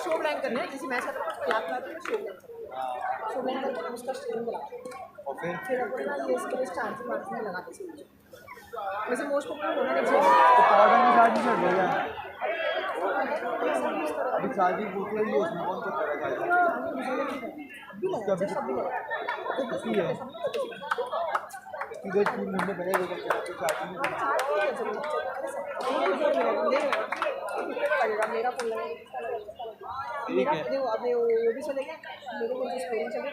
शो ब्लैंक करना है किसी मैच का तो याद करा दो शो ब्लैंक करके उसका स्ट्रिंग लगा और फिर अपन ना ये इसके लिए स्टार्टिंग मार्किंग में लगाते हैं वैसे मोस्ट पॉपुलर होना नहीं तो चाहिए पाउडर में शादी कर देगा अभी शादी पूछ रही है उसमें कौन सा करेगा उसका भी है इधर 3 महीने पहले मेरा फोन लगा देखो अपने वो भी चलेगा मेरे को जो स्कोरिंग चले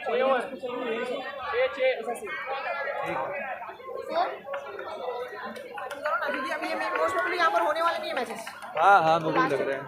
क्योंकि अभी ये मोस्ट प्रोबेबली यहाँ पर होने वाले नहीं है मैचेस हाँ हाँ मुझे लग रहा है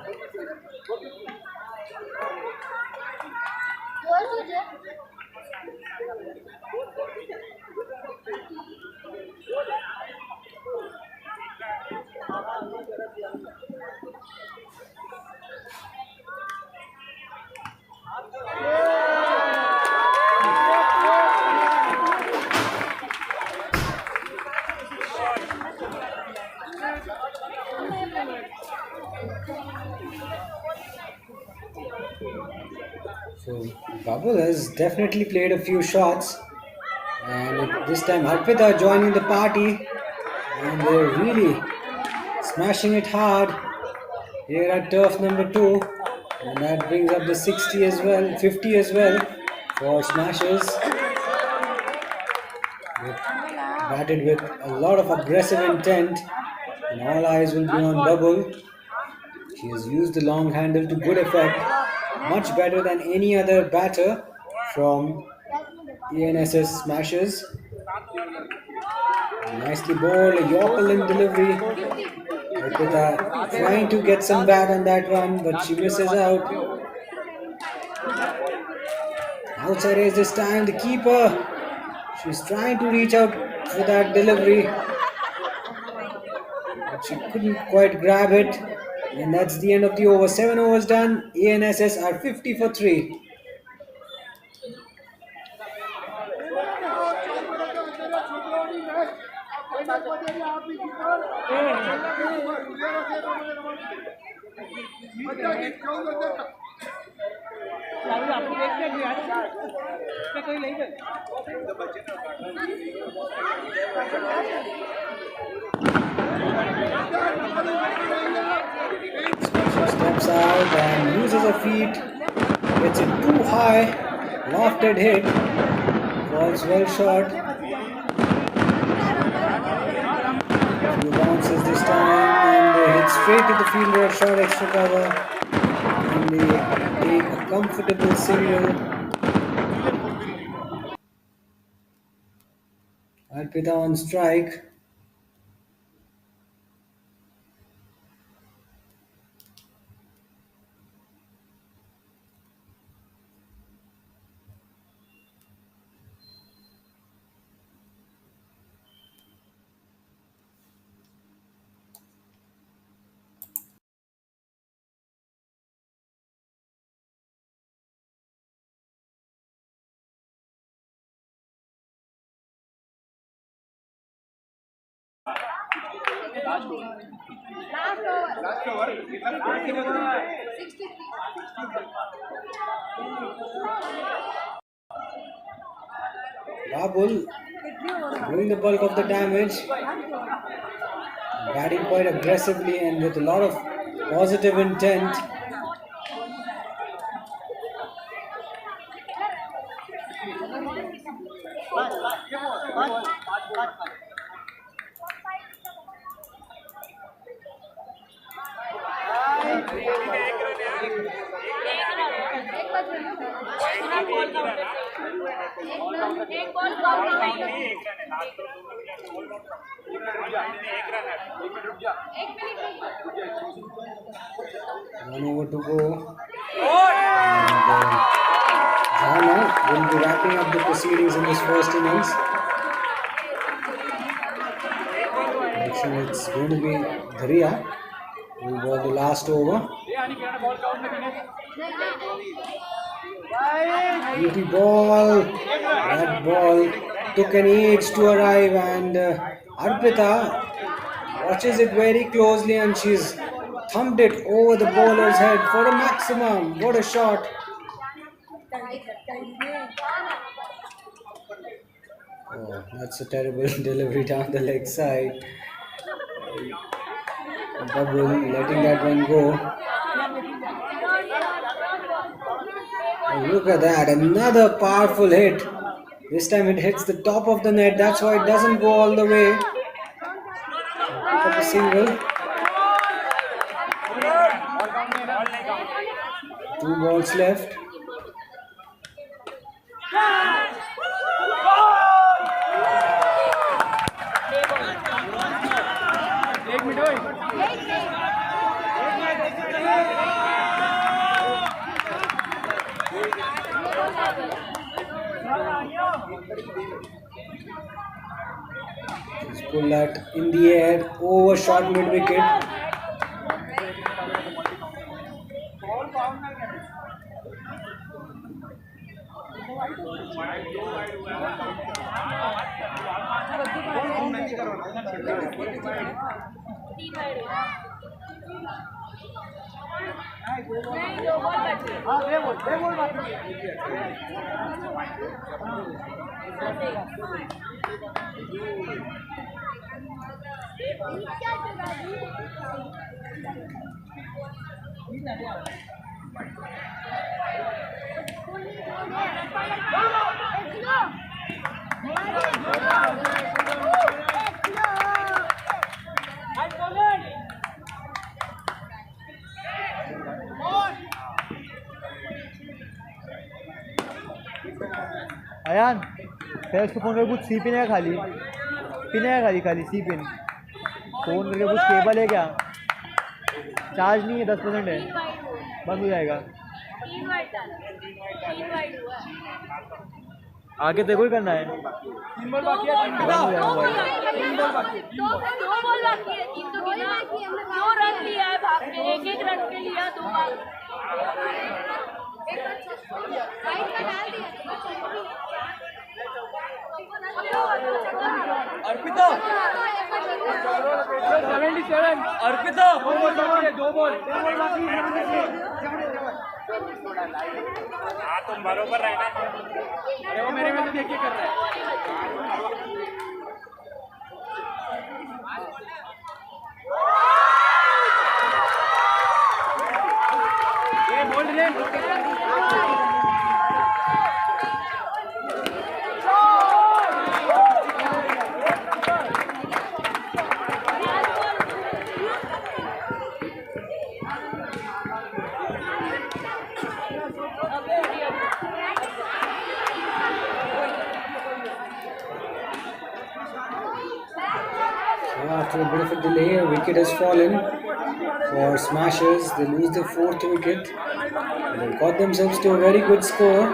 So Bubble has definitely played a few shots, and this time Harpita joining the party, and they're really smashing it hard here at turf number 2, and that brings up the 60 as well, 50 as well for smashers. Batted with a lot of aggressive intent, and all eyes will be on Bubble. She has used the long handle to good effect, much better than any other batter from ENSS Smashers. Nicely bowled, a Yorker in delivery. Arpita trying to get some bat on that one, but she misses out. Outside edge this time, the keeper. She's trying to reach out for that delivery, but she couldn't quite grab it. And that's the end of the over. 7 overs done. ANSS are 50 for 3. Steps out and uses her feet. Gets it too high. Lofted hit. Falls well short. Few bounces this time, and they hit straight to the fielder. Short extra cover, and they take a comfortable single. Arpita on strike. Last over. 63. Rahul doing the bulk of the damage, batting quite aggressively and with a lot of positive intent. एक ball come One over to go. Jana will be wrapping up the proceedings in this first innings. Actually, it's going to be Dharia who will ball the last over. Beauty ball. That ball took an age to arrive, and Arpita watches it very closely, and she's thumped it over the bowler's head for a maximum. What a shot! Oh, that's a terrible delivery down the leg side. Bubble letting that one go. Oh, look at that, another powerful hit. This time it hits the top of the net, that's why it doesn't go all the way. Pick up a single. 2 balls left. Just pull that in the air over short mid wicket. Ayaan फिर उसको phone करके कुछ C pin है खाली खाली C pin phone करके कुछ cable है क्या चार्ज नहीं है 10% है बंद हो जाएगा आगे तेरे को ही करना है 3 बॉल बाकी है 3 बॉल बाकी है 2 बॉल बाकी है 3 तो गिना 2 रन लिया है भाग के 1-1 रन पे लिया 2 बार साइड में डाल दिया अर्पिता 77 अर्पिता 2 बॉल बाकी है 2 बॉल बाकी है हाँ तुम बरोबर रहना अरे वो मेरे में तो देख के कर रहा है ये बोल रहे After a bit of a delay, a wicket has fallen for Smashers. They lose their 4th wicket. They've got themselves to a very good score.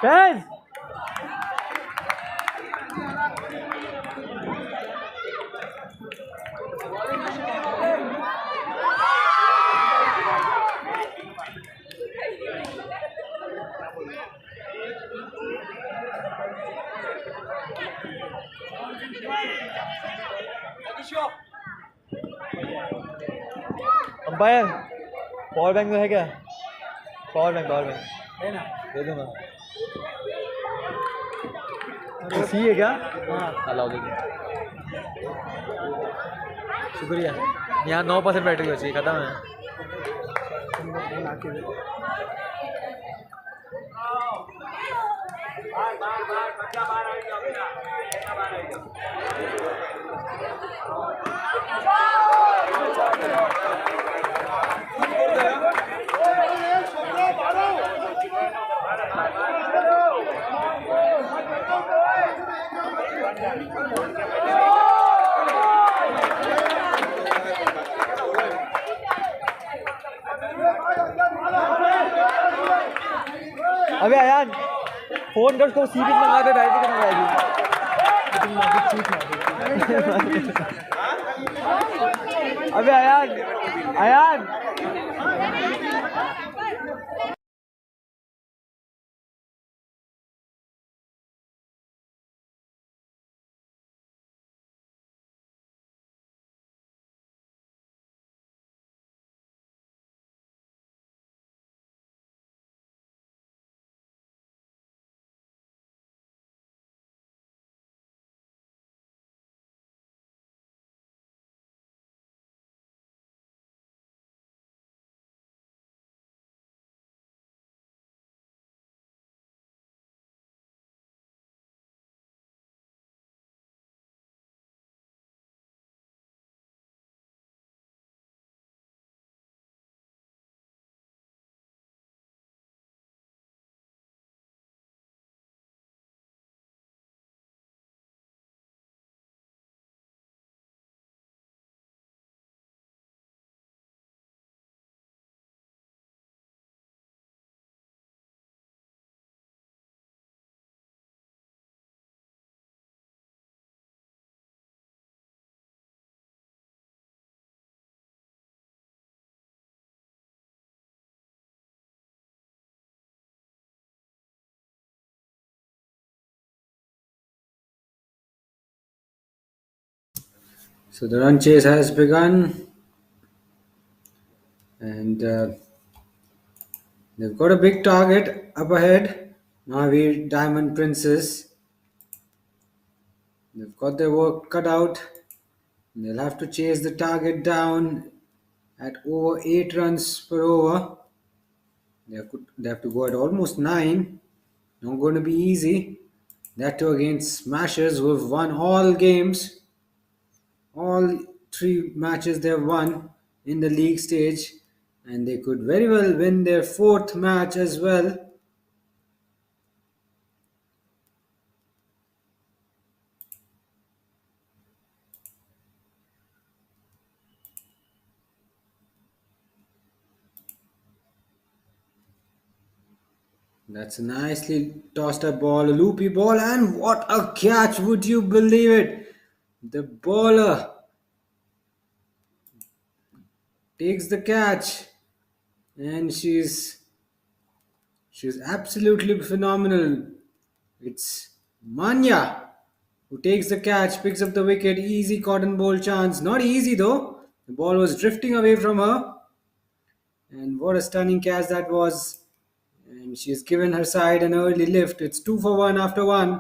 Guys! Umpire power bank में है क्या? पावर बैंक है ना, दे दूंगा। सी है क्या? हाँ allow दे दूँ, शुक्रिया। यहाँ 9% बैटरी बची, खत्म है। अबे आयान फोन कर उसको, सीरीज मंगा दे, बैटरी कहाँ जाएगी? अबे Ayaan Ayaan So the run chase has begun, and they've got a big target up ahead. Mahavir Diamond Princess. They've got their work cut out. They'll have to chase the target down at over 8 runs per over. They have to go at almost 9. Not going to be easy. That too against Smashers who have won all games. All 3 matches they have won in the league stage, and they could very well win their 4th match as well. That's a nicely tossed up ball, a loopy ball, and what a catch! Would you believe it? The bowler takes the catch, and she's absolutely phenomenal. It's Manya who takes the catch, picks up the wicket, easy cotton ball chance. Not easy though. The ball was drifting away from her, and what a stunning catch that was. And she's given her side an early lift. It's 2 for 1 after 1.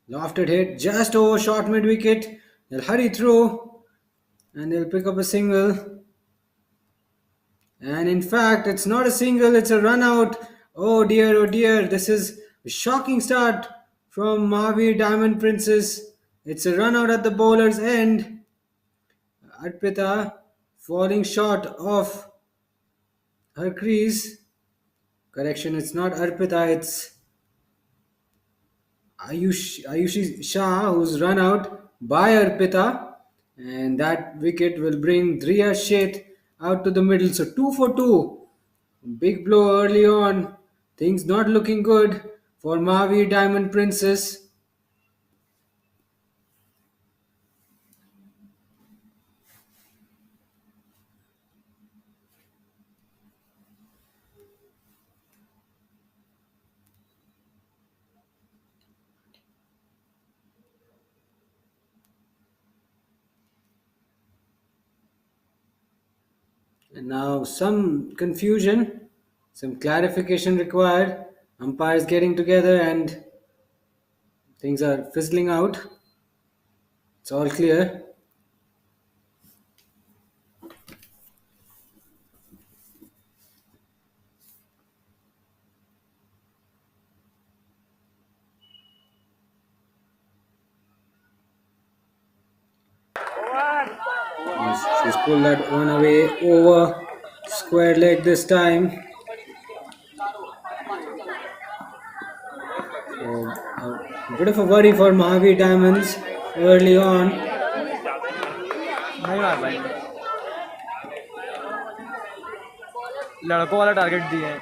Lofted hit just over short mid wicket. They'll hurry through and they'll pick up a single. And in fact, it's not a single, it's a run out. Oh dear, oh dear. This is a shocking start from Mahavir Diamond Princess. It's a run out at the bowler's end. Arpita falling short of her crease. Correction, it's not Arpita, it's Ayushi Shah, who's run out by Arpita, and that wicket will bring Driya Sheth out to the middle. So 2 for 2. Big blow early on. Things not looking good for Mavi Diamond Princess. And now some confusion, some clarification required. Umpires getting together and things are fizzling out. It's all clear. She's pulled that one away over square leg this time. So, a bit of a worry for Mahavi Diamonds early on. नहीं मार भाई, लड़कों वाला target दिए हैं.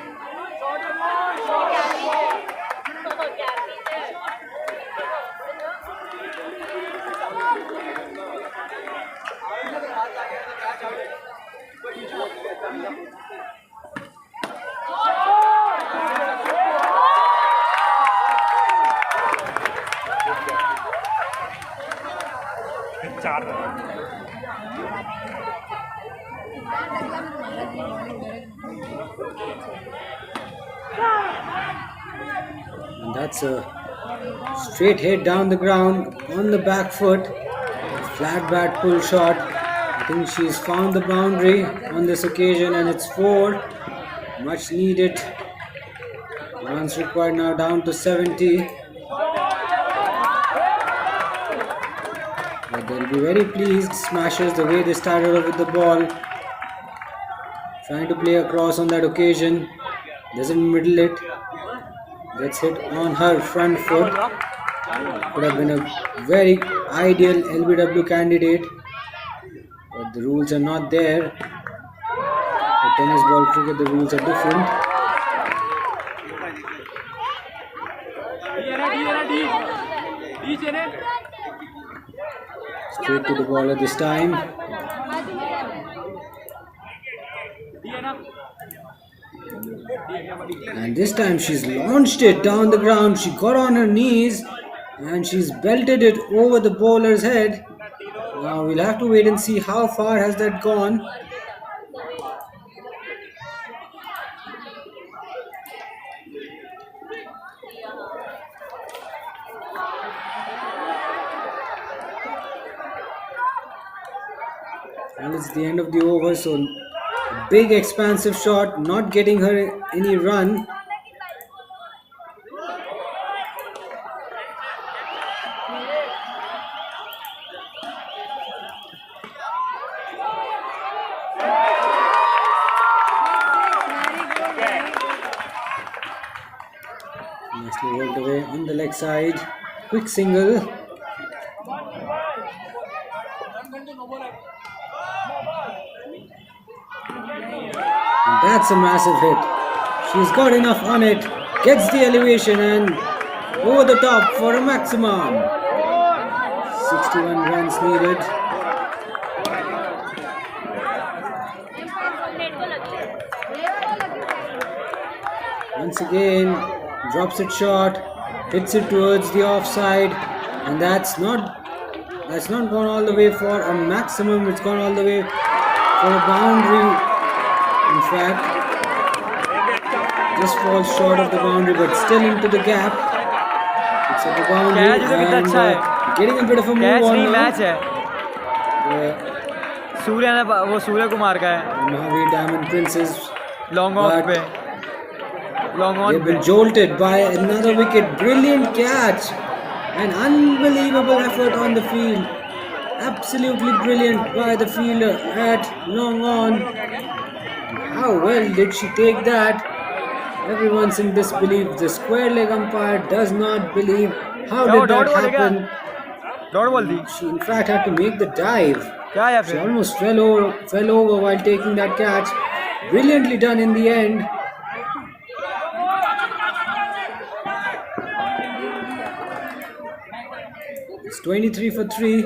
And that's a straight hit down the ground on the back foot. Flat bat pull shot. I think she's found the boundary on this occasion, and it's 4. Much needed. Runs required now down to 70. But they'll be very pleased. Smashers the way they started off with the ball. Trying to play across on that occasion. Doesn't middle it. Gets hit on her front foot. Could have been a very ideal LBW candidate. But the rules are not there. For tennis ball cricket, the rules are different. Straight to the bowler this time. And this time she's launched it down the ground. She got on her knees and she's belted it over the bowler's head. Now we'll have to wait and see how far has that gone. And it's the end of the over, so a big expansive shot, not getting her any run. Nicely worked away on the leg side. Quick single. And that's a massive hit. She's got enough on it. Gets the elevation and over the top for a maximum. 61 runs needed. Once again, drops it short, hits it towards the offside, and that's not gone all the way for a maximum. It's gone all the way for a boundary. In fact, just falls short of the boundary, but still into the gap. It's at the boundary and getting a bit of a move on now. Match है सूर्य ने वो सूर्य कुमार का है Mahavir Diamond Princess. Long off पे long on They've been jolted by another wicket. Brilliant catch. An unbelievable effort on the field. Absolutely brilliant by the fielder at long on. How well did she take that? Everyone's in disbelief. The square leg umpire does not believe. How did that happen? Dot ball थी She in fact had to make the dive. क्या है She फिर almost fell over while taking that catch. Brilliantly done in the end. It's 23 for 3.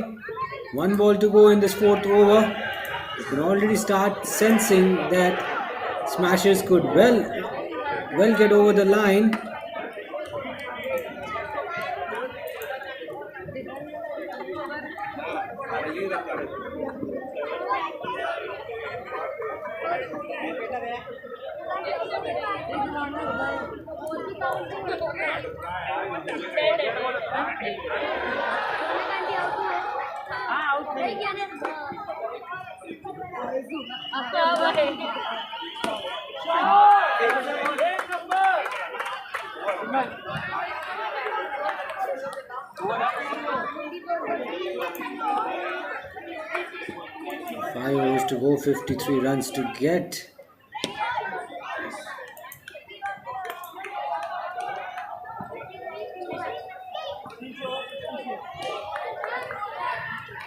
One ball to go in this fourth over. You can already start sensing that Smashers could well get over the line. Five overs to go, 53 runs to get.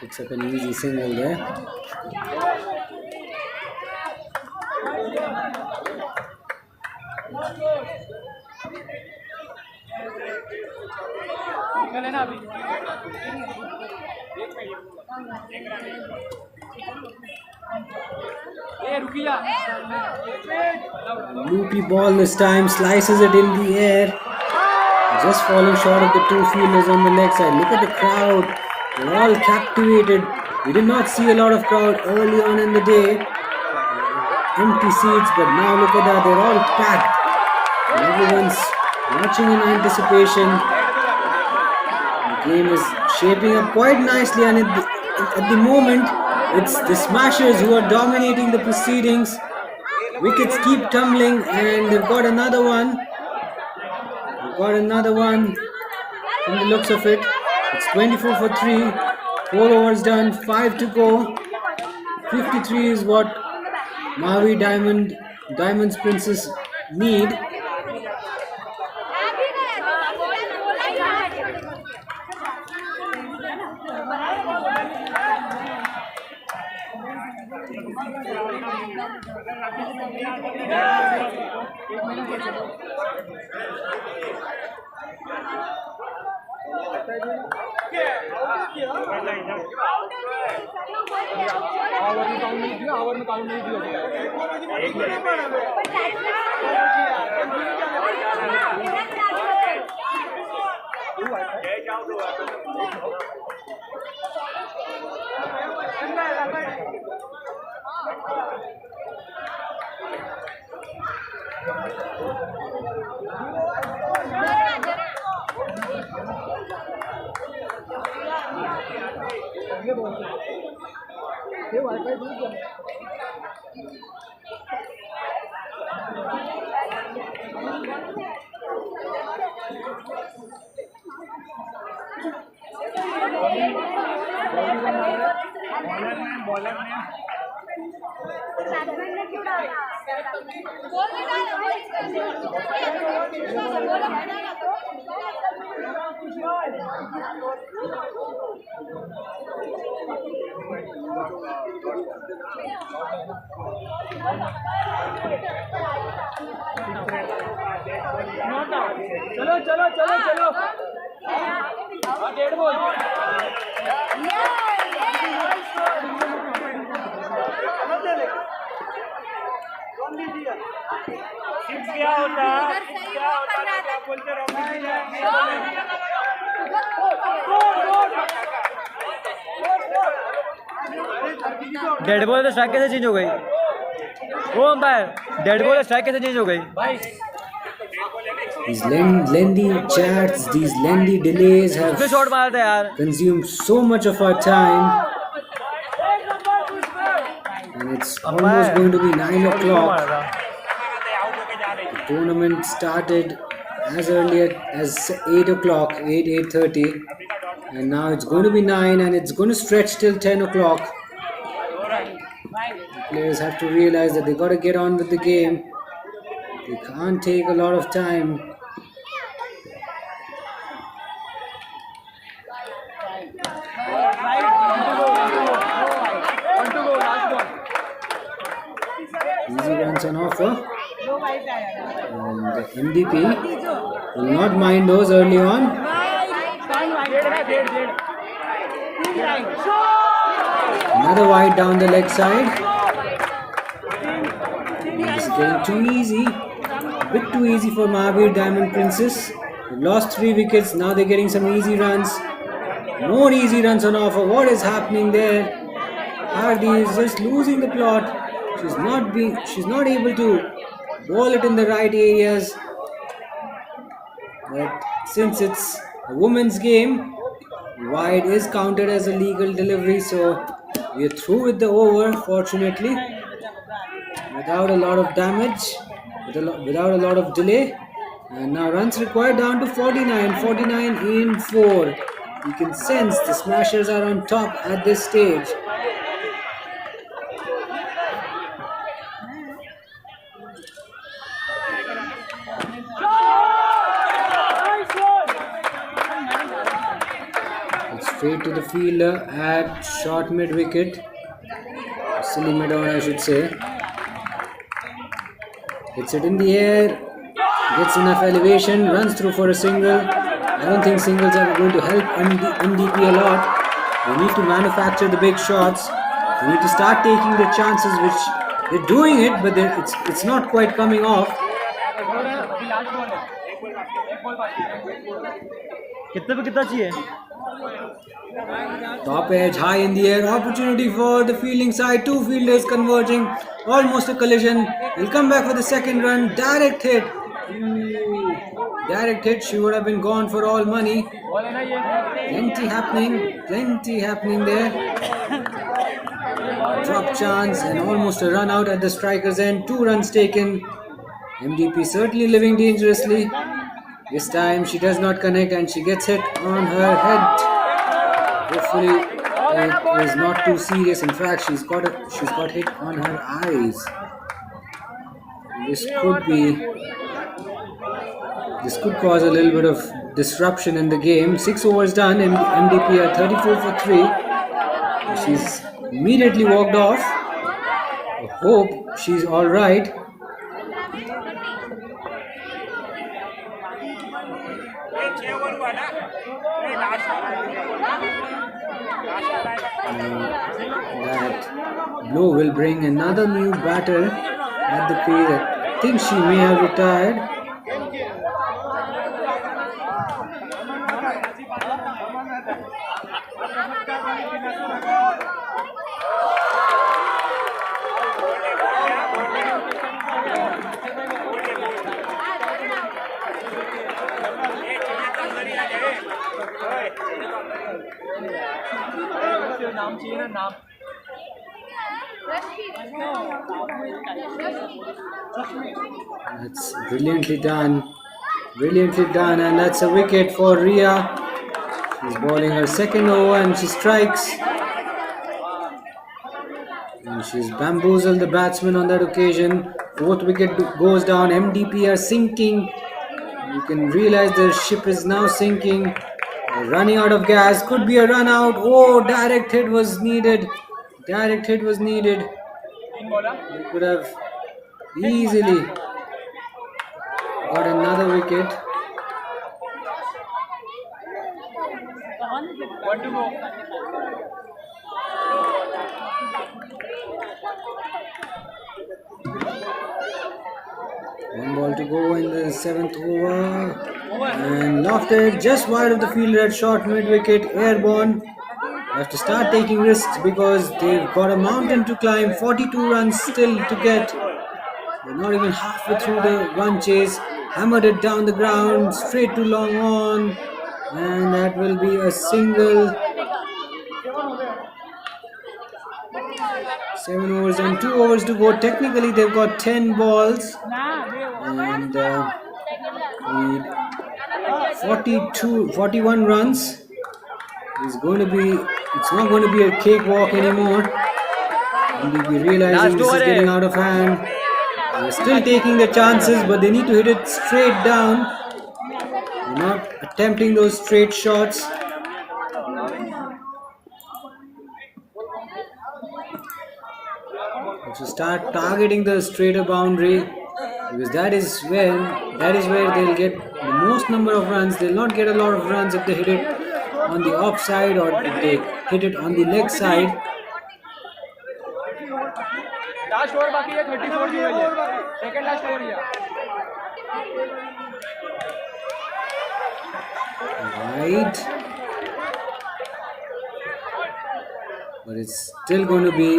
Picks up an easy single there. Loopy ball this time, slices it in the air. Just falling short of the two fielders on the leg side. Look at the crowd. They're all captivated. We did not see a lot of crowd early on in the day. Empty seats, but now look at that. They're all packed. And everyone's watching in anticipation. The game is shaping up quite nicely, and at the moment, it's the Smashers who are dominating the proceedings. Wickets keep tumbling, and they've got another one. From the looks of it. It's 24 for 3. 4 overs done, 5 to go. 53 is what Mahavir Diamond's Princess need. Batsman ने क्यों डाला चलो चलो चलो चलो डेढ़ ball क्या होता क्या बोलते डेड बॉल तो स्ट्राइक कैसे चेंज हो गई? वो अंपायर डेड बॉल स्ट्राइक कैसे चेंज हो गई? These lengthy chats, these lengthy delays have shot मारा था यार. consumed so much of our time, and it's almost going to be 9 o'clock. The tournament started as early as 8 o'clock, 8:30, and now it's going to be 9, and it's going to stretch till 10 o'clock. The players have to realize that they got to get on with the game. They can't take a lot of time. Easy runs on offer, and the MDP will not mind those early on. Another wide down the leg side. It's getting too easy, a bit too easy for Mahavir Diamond Princess. They've lost 3 wickets, now they're getting some easy runs. More easy runs on offer. What is happening there? Hardy is just losing the plot. She's not able to ball it in the right areas. But since it's a women's game, wide is counted as a legal delivery, so we are through with the over, fortunately, without a lot of damage, without a lot of delay. And now runs required down to 49 in 4. You can sense the Smashers are on top at this stage. It's straight to the fielder at short mid wicket. Silly mid on, I should say. Hits it in the air, gets enough elevation, runs through for a single. I don't think singles are going to help MDP a lot. They need to manufacture the big shots. They need to start taking the chances, which they're doing it, but it's not quite coming off. कितने पे कितना चाहिए? Top edge, high in the air, opportunity for the fielding side. 2 fielders converging, almost a collision. He'll come back for the second run. Direct hit. Direct hit. She would have been gone for all money. Plenty happening there. Drop chance and almost a run out at the striker's end. 2 runs taken. MDP certainly living dangerously. This time she does not connect and she gets hit on her head. Hopefully it is not too serious. In fact, she's got hit on her eyes. This could cause a little bit of disruption in the game. 6 overs done. MDP are 34 for 3. She's immediately walked off. I hope she's all right. That blow will bring another new batter at the crease. I think she may have retired. नाम चाहिए ना नाम. That's brilliantly done. And that's a wicket for Ria. She's bowling her second over and she strikes. And she's bamboozled the batsman on that occasion. Fourth wicket goes down. MDP are sinking. You can realize the ship is now sinking. They're running out of gas. Could be a run out. Oh, direct hit was needed. Direct hit was needed. They could have easily got another wicket. What to go? One ball to go in the 7th over. And lofted just wide of the fielder at short mid wicket, airborne. They have to start taking risks because they've got a mountain to climb. 42 runs still to get. They're not even halfway through the run chase. Hammered it down the ground, straight to long on. And that will be a single. 7 overs and 2 overs to go. Technically, they've got 10 balls. And need 41 runs. It's not going to be a cakewalk anymore. And we realizing this is getting out of hand. They're still taking their chances, but they need to hit it straight down. They're not attempting those straight shots. To start targeting the straighter boundary, because that is where they'll get the most number of runs. They'll not get a lot of runs if they hit it on the offside or if they hit it on the leg side. Last over बाकी है 34 की वजह second last over है Right, but it's still going to be